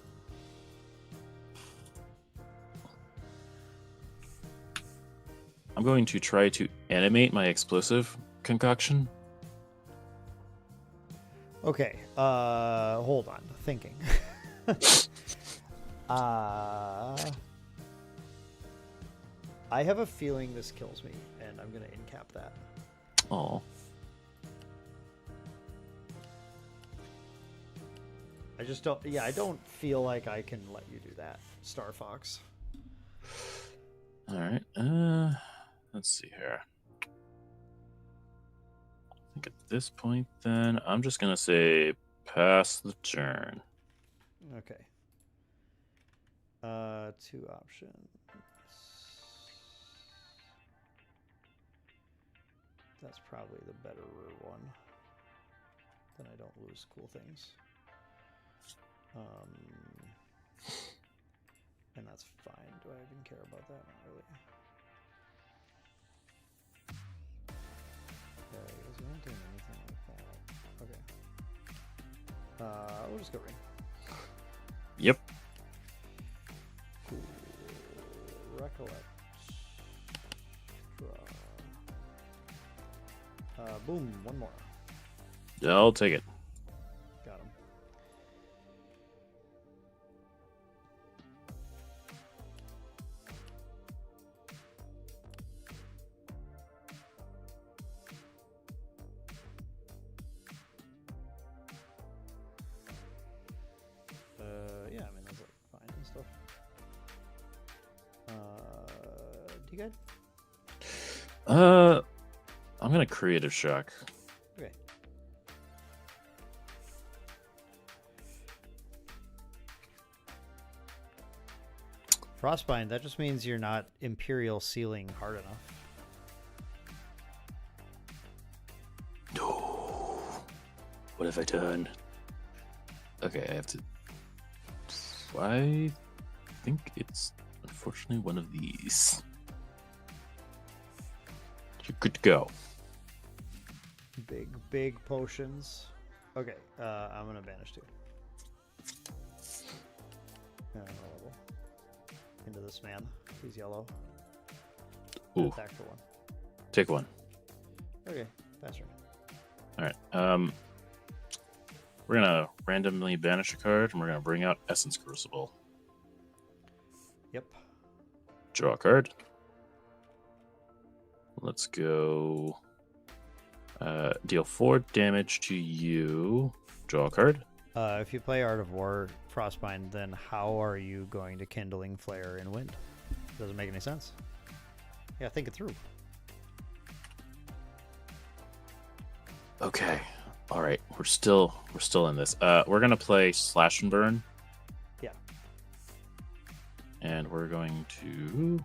going to try to animate my explosive concoction. Okay, hold on, thinking. I have a feeling this kills me, and I'm gonna incap that. Oh. I just don't. Yeah, I don't feel like I can let you do that, Star Fox. All right. Let's see here. I think at this point, then I'm just gonna say pass the turn. Okay. 2 options. That's probably the better one. Then I don't lose cool things. And that's fine. Do I even care about that? Not really. Okay, is he not doing anything like that? Okay. We'll just go ring. Yep. Cool. Recollect. Draw. Boom. One more. I'll take it. Got him. Yeah, I mean, that's like fine and stuff. Do you guys? I'm gonna creative shock. Okay. Frostbind, that just means you're not Imperial sealing hard enough. No. What have I done? Okay, I have to. I think it's unfortunately one of these. You're good to go. Big potions. Okay, I'm gonna banish 2. Level. Into this man. He's yellow. Ooh. Attack for 1. Take 1. Okay, faster. All right. We're gonna randomly banish a card, and we're gonna bring out Essence Crucible. Yep. Draw a card. Let's go. Deal 4 damage to you. Draw a card. If you play Art of War Frostbind, then how are you going to Kindling Flare in Wind? Doesn't make any sense. Yeah, think it through. Okay. All right. We're still in this. We're gonna play Slash and Burn. Yeah. And we're going to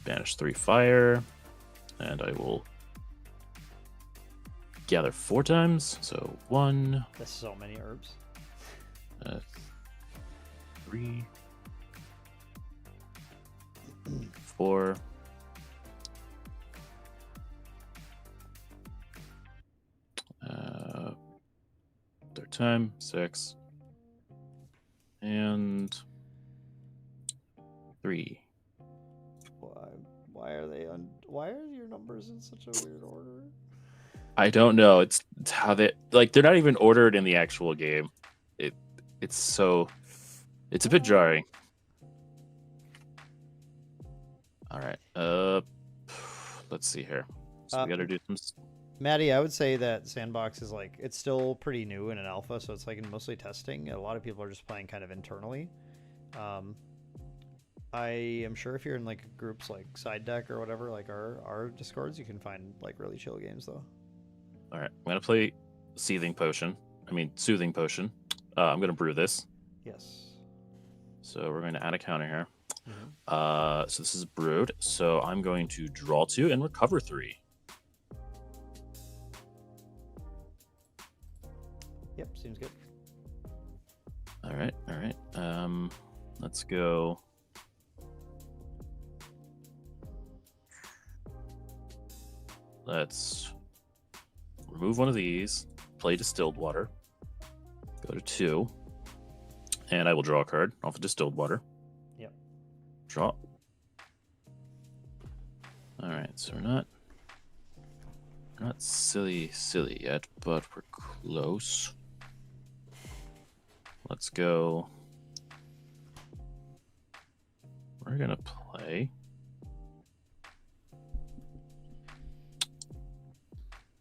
banish 3 fire, and I will gather 4 times. So 1. That's so many herbs. 3, 4. Third time 6 and 3. Why are they why are your numbers in such a weird order? I don't know. It's how they they're not even ordered in the actual game. It's a bit jarring. All right. Let's see here. So we got to do some. Maddie, I would say that Sandbox is it's still pretty new in an alpha, so it's mostly testing. A lot of people are just playing kind of internally. I am sure if you're in groups like Side Deck or whatever, our Discords, you can find really chill games though. All right, I'm gonna play Soothing Potion. I'm gonna brew this. Yes. So we're going to add a counter here. Mm-hmm. So this is brewed. So I'm going to draw 2 and recover 3. Yep, seems good. All right. Let's go. Let's remove one of these, play Distilled Water, go to 2, and I will draw a card off of Distilled Water. Yep. Draw. All right, so we're not silly yet, but we're close. Let's go. We're gonna play.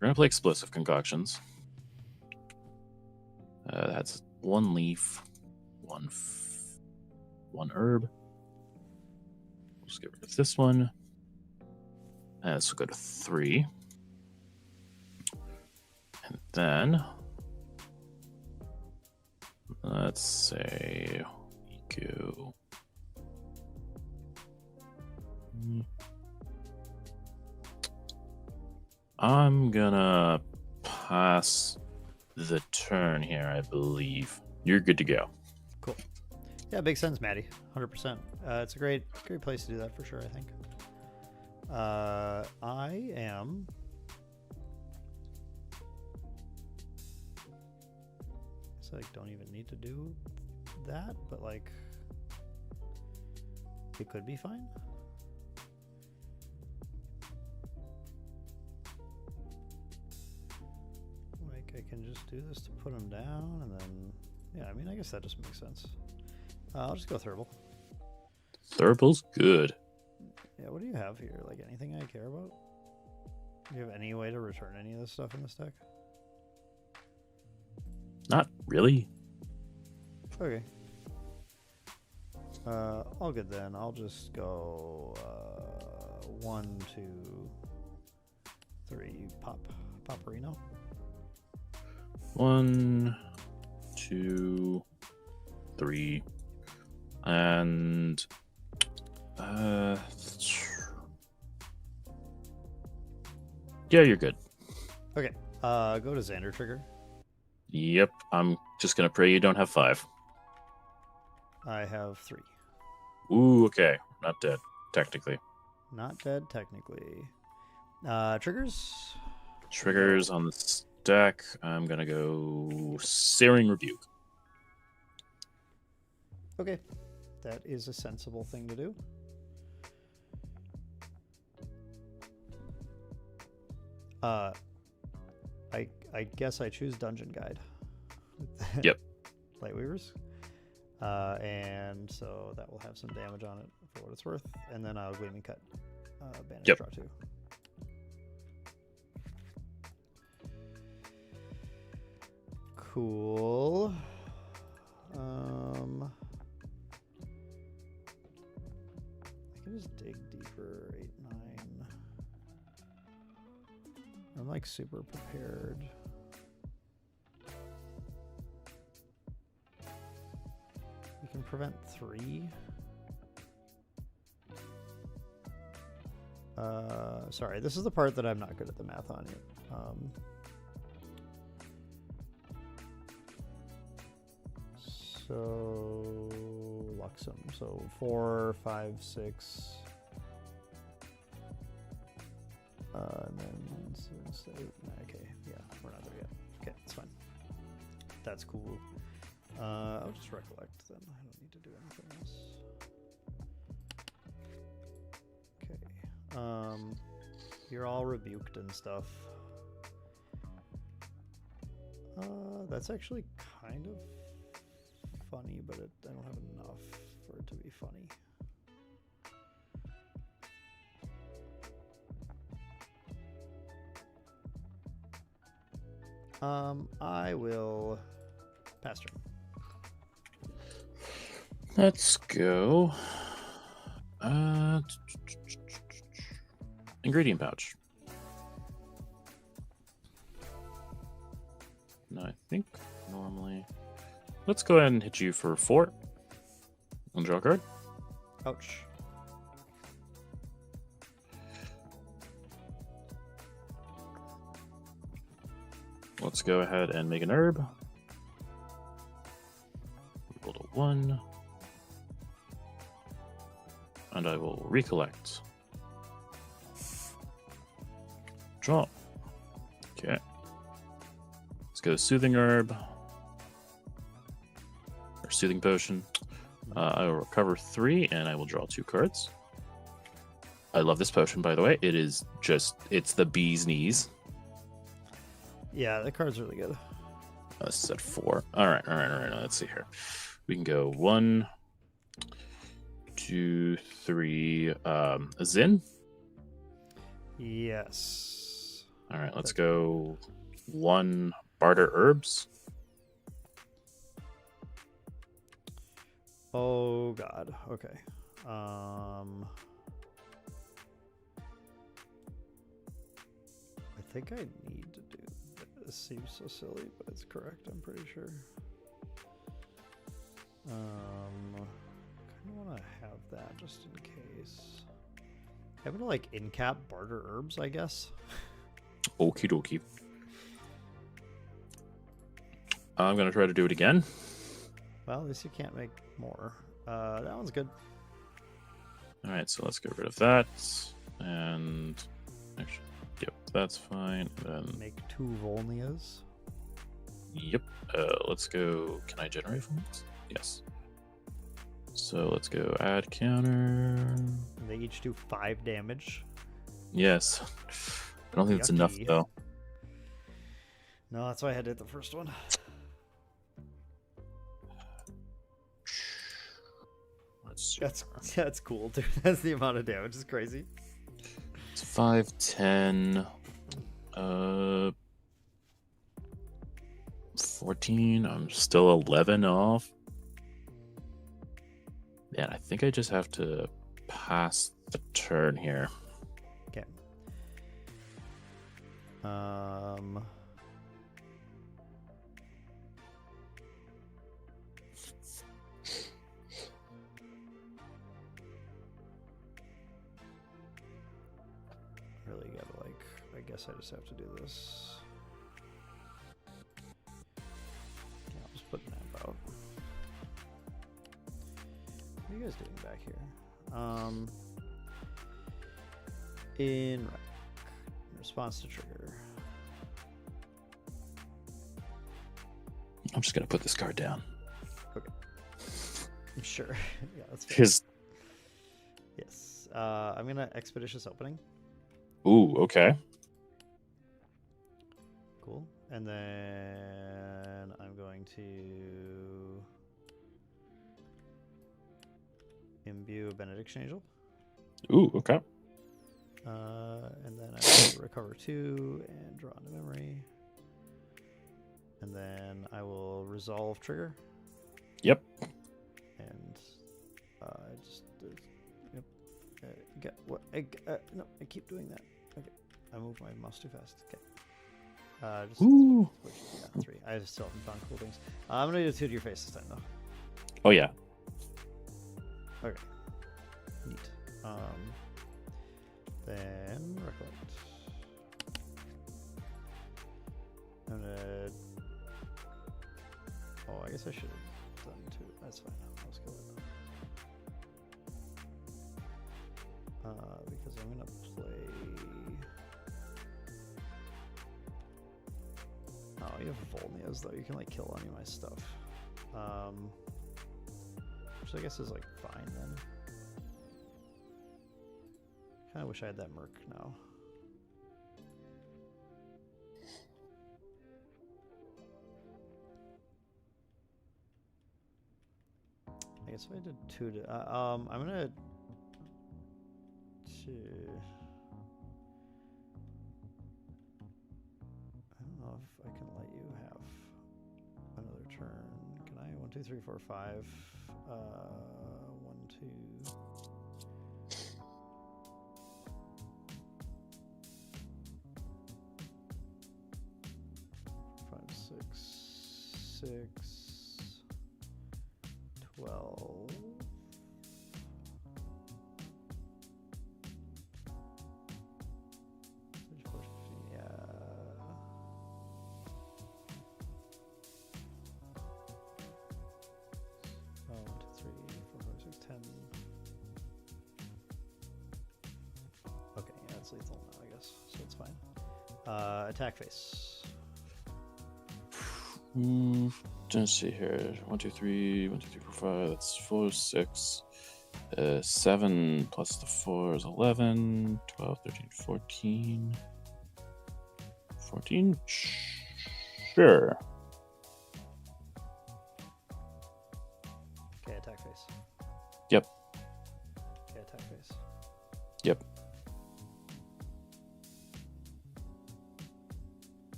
We're gonna play Explosive Concoctions. That's 1 leaf, 1 1 herb. We'll just get rid of this one. And this will go to 3. And then let's say go. I'm gonna pass the turn here, I believe. You're good to go. Cool. Yeah, makes sense, Maddie. 100%. It's a great place to do that for sure, I think. I am... So I don't even need to do that, but like... It could be fine. Like, I can just do this to put them down, and then... Yeah, I mean, I guess that just makes sense. I'll just go Thurible. Thurible's good. Yeah, what do you have here? Like, anything I care about? Do you have any way to return any of this stuff in this deck? Not really. Okay. All good then. I'll just go 1, 2, 3, Poporino. 1, 2, 3, and yeah, you're good. Okay. Go to Xander Trigger. Yep, I'm just gonna pray you don't have 5. I have 3. Ooh, okay. Not dead, technically. Not dead, technically. Triggers? Triggers on the stack. I'm gonna go Searing Rebuke. Okay. That is a sensible thing to do. I guess I choose Dungeon Guide. Yep. Lightweavers. And so that will have some damage on it for what it's worth. And then I'll Gleaming Cut. Banish Yep. draw 2. Cool. I can just dig deeper. 8, 9. I'm like super prepared. We can prevent 3. Sorry, this is the part that I'm not good at the math on yet. So Luxem. So 4, 5, 6. And then 6, 8. Okay, yeah, we're not there yet. Okay, it's fine. That's cool. I'll just recollect then. I don't need to do anything else. Okay. You're all rebuked and stuff. That's actually kind of funny, but I don't have enough for it to be funny. I will pass turn. Let's go. Ingredient pouch. No, I think normally. Let's go ahead and hit you for 4. And draw a card. Ouch. Let's go ahead and make an herb. Roll to 1. And I will recollect. Draw. Okay. Let's go Soothing Herb. Or Soothing Potion. I will recover 3 and I will draw 2 cards. I love this potion, by the way. It is just, it's the bee's knees. Yeah, the card's really good. This is at 4. All right. Let's see here. We can go 1, 2, 3. Zin. Yes. All right. Let's go 1 Barter Herbs. Oh God. Okay. I think I need to do this. Seems so silly, but it's correct. I'm pretty sure. I kind of want to have that just in case. I'm gonna like in-cap barter herbs, I guess. Okie dokie. I'm gonna try to do it again. Well, at least you can't make more. That one's good. All right, so let's get rid of that, and actually, yep, that's fine. And then, Make 2 Volnias. yep, let's go. Can I generate from this? Yes. So let's go add counter. They each do 5 damage. Yes. I don't think it's enough Yucky. though. No, that's why I did the first one. Let's see. That's cool, dude. That's the amount of damage. It's crazy. It's 5, 10, 14. I'm still 11 off. Man, I think I just have to pass the turn here. Okay. Really gotta like. I guess I just have to do this. Yeah, I'll just put an amp out. What are you guys doing back here? In response to trigger. I'm just gonna put this card down. Okay. Sure. Yeah, that's fair. Because Yes. I'm gonna expeditious opening. ooh, okay. Cool. And then I'm going to imbue a benediction angel. Ooh, okay. And then I will recover 2 and draw into memory. And then I will resolve trigger. Yep. And just yep. Get what? No, I keep doing that. Okay, I move my mouse too fast. Okay. Just Ooh. switch, yeah, 3. I still haven't found cool things. I'm gonna do 2 to your face this time though. Oh yeah. Okay. Neat. Then recollect. I'm gonna. Oh, I guess I should have done 2. That's fine. Let's go with that. Because I'm gonna play. Oh, you have Volnias though. You can like kill any of my stuff. Which I guess is like fine then. Kind of wish I had that Merc now. I guess if I did 2 to, I'm gonna. I don't know if I can let you have another turn. Can I? 1, 2, 3, 4, 5. 1, 2. 5, 6, 12. Yeah. Oh, 1, 2, 3, 4, 5, 6, 10. Okay, yeah, it's lethal now, I guess, so it's fine. Attack face. Let's see here. 1, 2, 3, 1, 2, 3, 4, 5. That's 4, 6. 7 plus the 4 is 11. 12, 13, 14. 14? Sure. Okay, attack face. Yep. Okay, attack face. Yep.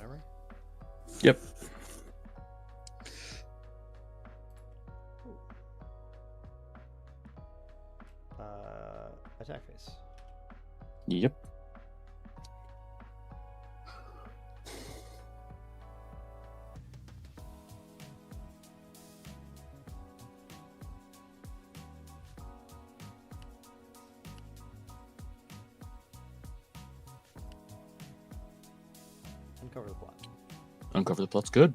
whenever. Yep. Attack phase. Yep. Uncover the plot. Uncover the plot's good.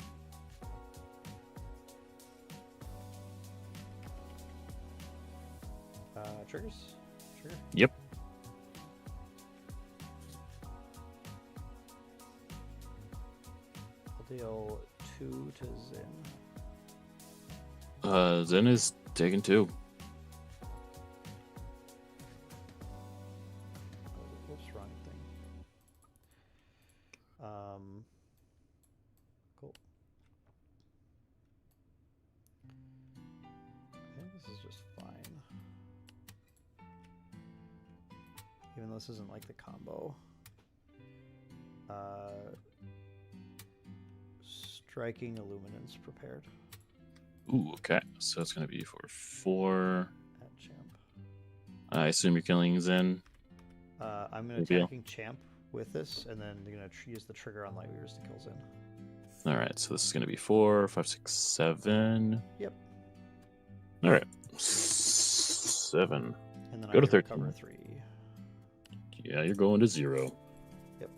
Triggers? Trigger? Yep. I'll deal 2 to Zin. Zen is taken 2. Whoops, wrong thing. Cool. I think this is just fine. Even though this isn't like the combo. Striking Illuminance prepared. Ooh, okay. So it's going to be for 4. At champ. I assume you're killing Zen. I'm going to attacking champ with this, and then you're going to use the trigger on Lightweavers to kill Zen. All right, so this is going to be 4, 5, 6, 7. Yep. All right. 7. And then Go to I 13. cover 3. Yeah, you're going to 0. Yep.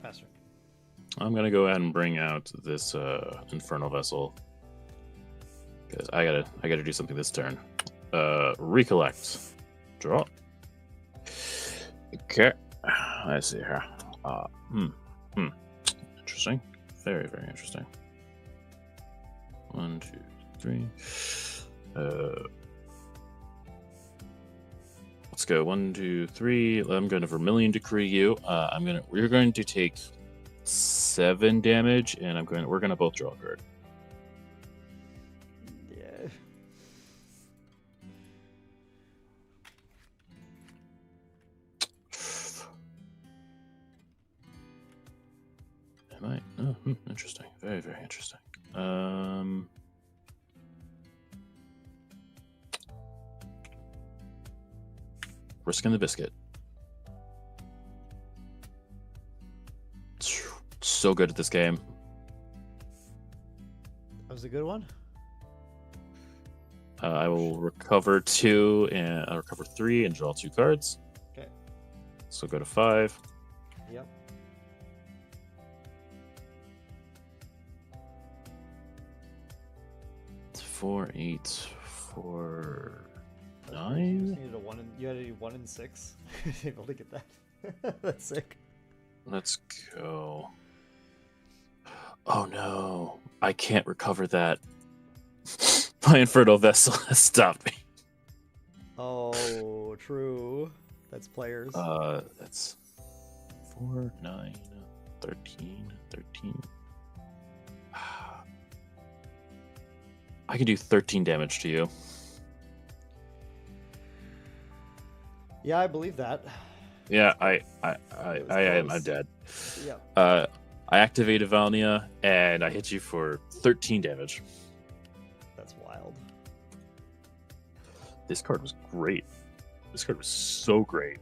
Pass turn. I'm going to go ahead and bring out this Infernal Vessel. Because I gotta do something this turn. Recollect. Draw. Okay. I see here. Interesting. Very, very interesting. 1, 2, 3. Let's go 1, 2, 3. I'm going to Vermilion Decree you. We're going to take 7 damage, and we're gonna both draw a card. Yeah. Am I? Oh, interesting. Very, very interesting. Risking the biscuit. So good at this game. That was a good one. I will recover 2 and I'll recover 3 and draw 2 cards. Okay. So go to 5. Yep. It's 4, 8, 4, You 9. just needed a 1 and you had to do 1 and 6. Able to get that. That's sick. Let's go. Oh no, I can't recover that. My Infernal Vessel has stopped me. Oh, true. That's players. That's 4, 9, 13. I can do 13 damage to you. Yeah, I believe that. Yeah, I'm dead. Yeah. I activate Evalnia and I hit you for 13 damage. That's wild. This card was great. This card was so great.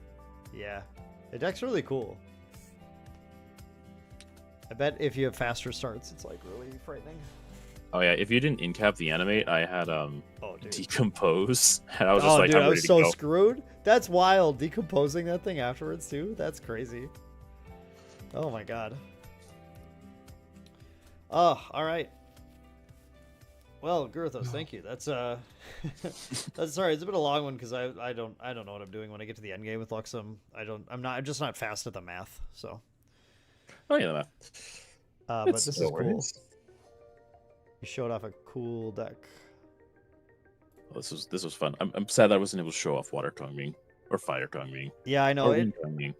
Yeah. The deck's really cool. I bet if you have faster starts, it's like really frightening. Oh yeah, if you didn't incap the animate, I had dude. decompose, and I was just Oh, like, dude, I'm I ready was to so go. screwed. That's wild. Decomposing that thing afterwards too. That's crazy. Oh my god. Oh, all right. Well, Gurthos, thank you. That's that's sorry. It's been a long one because I don't know what I'm doing when I get to the end game with Luxem. I'm just not fast at the math. So. Oh yeah, the math. But this is cool. You showed off a cool deck. Well, this was fun. I'm sad that I wasn't able to show off Water Tongue or Fire Tongue. Yeah, I know it. Tongue.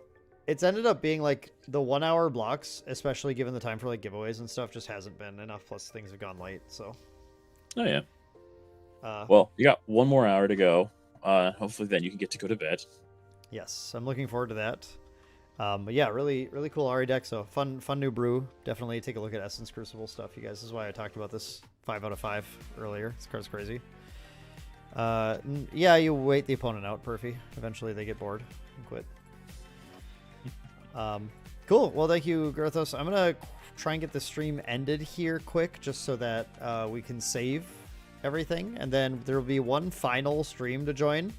It's ended up being like the 1 hour blocks, especially given the time for like giveaways and stuff, just hasn't been enough. Plus things have gone late. So. Oh yeah. Well, you got 1 more hour to go. Hopefully, then you can get to go to bed. Yes, I'm looking forward to that. But yeah, really cool RE deck. So fun new brew. Definitely take a look at Essence Crucible stuff, you guys. This is why I talked about this 5 out of 5 earlier. This card's crazy. Yeah, you wait the opponent out, Perfy. Eventually they get bored and quit. Cool. Well, thank you, Garthos. I'm gonna try and get the stream ended here quick, just so that we can save everything, and then there will be one final stream to join.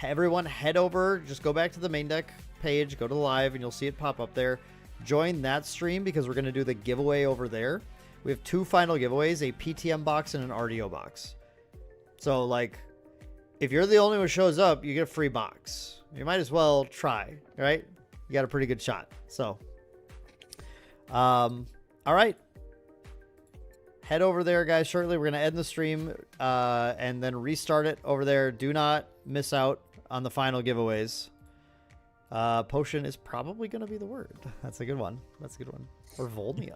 Everyone head over, just go back to the main deck page, go to live, and you'll see it pop up there. Join that stream because we're going to do the giveaway over there. We have 2 final giveaways, a PTM box and an RDO box. So, like, if you're the only one who shows up, you get a free box. You might as well try, right? You got a pretty good shot. So, all right. Head over there, guys, shortly. We're going to end the stream and then restart it over there. Do not miss out on the final giveaways. Potion is probably going to be the word. That's a good one. That's a good one. Or Volnia.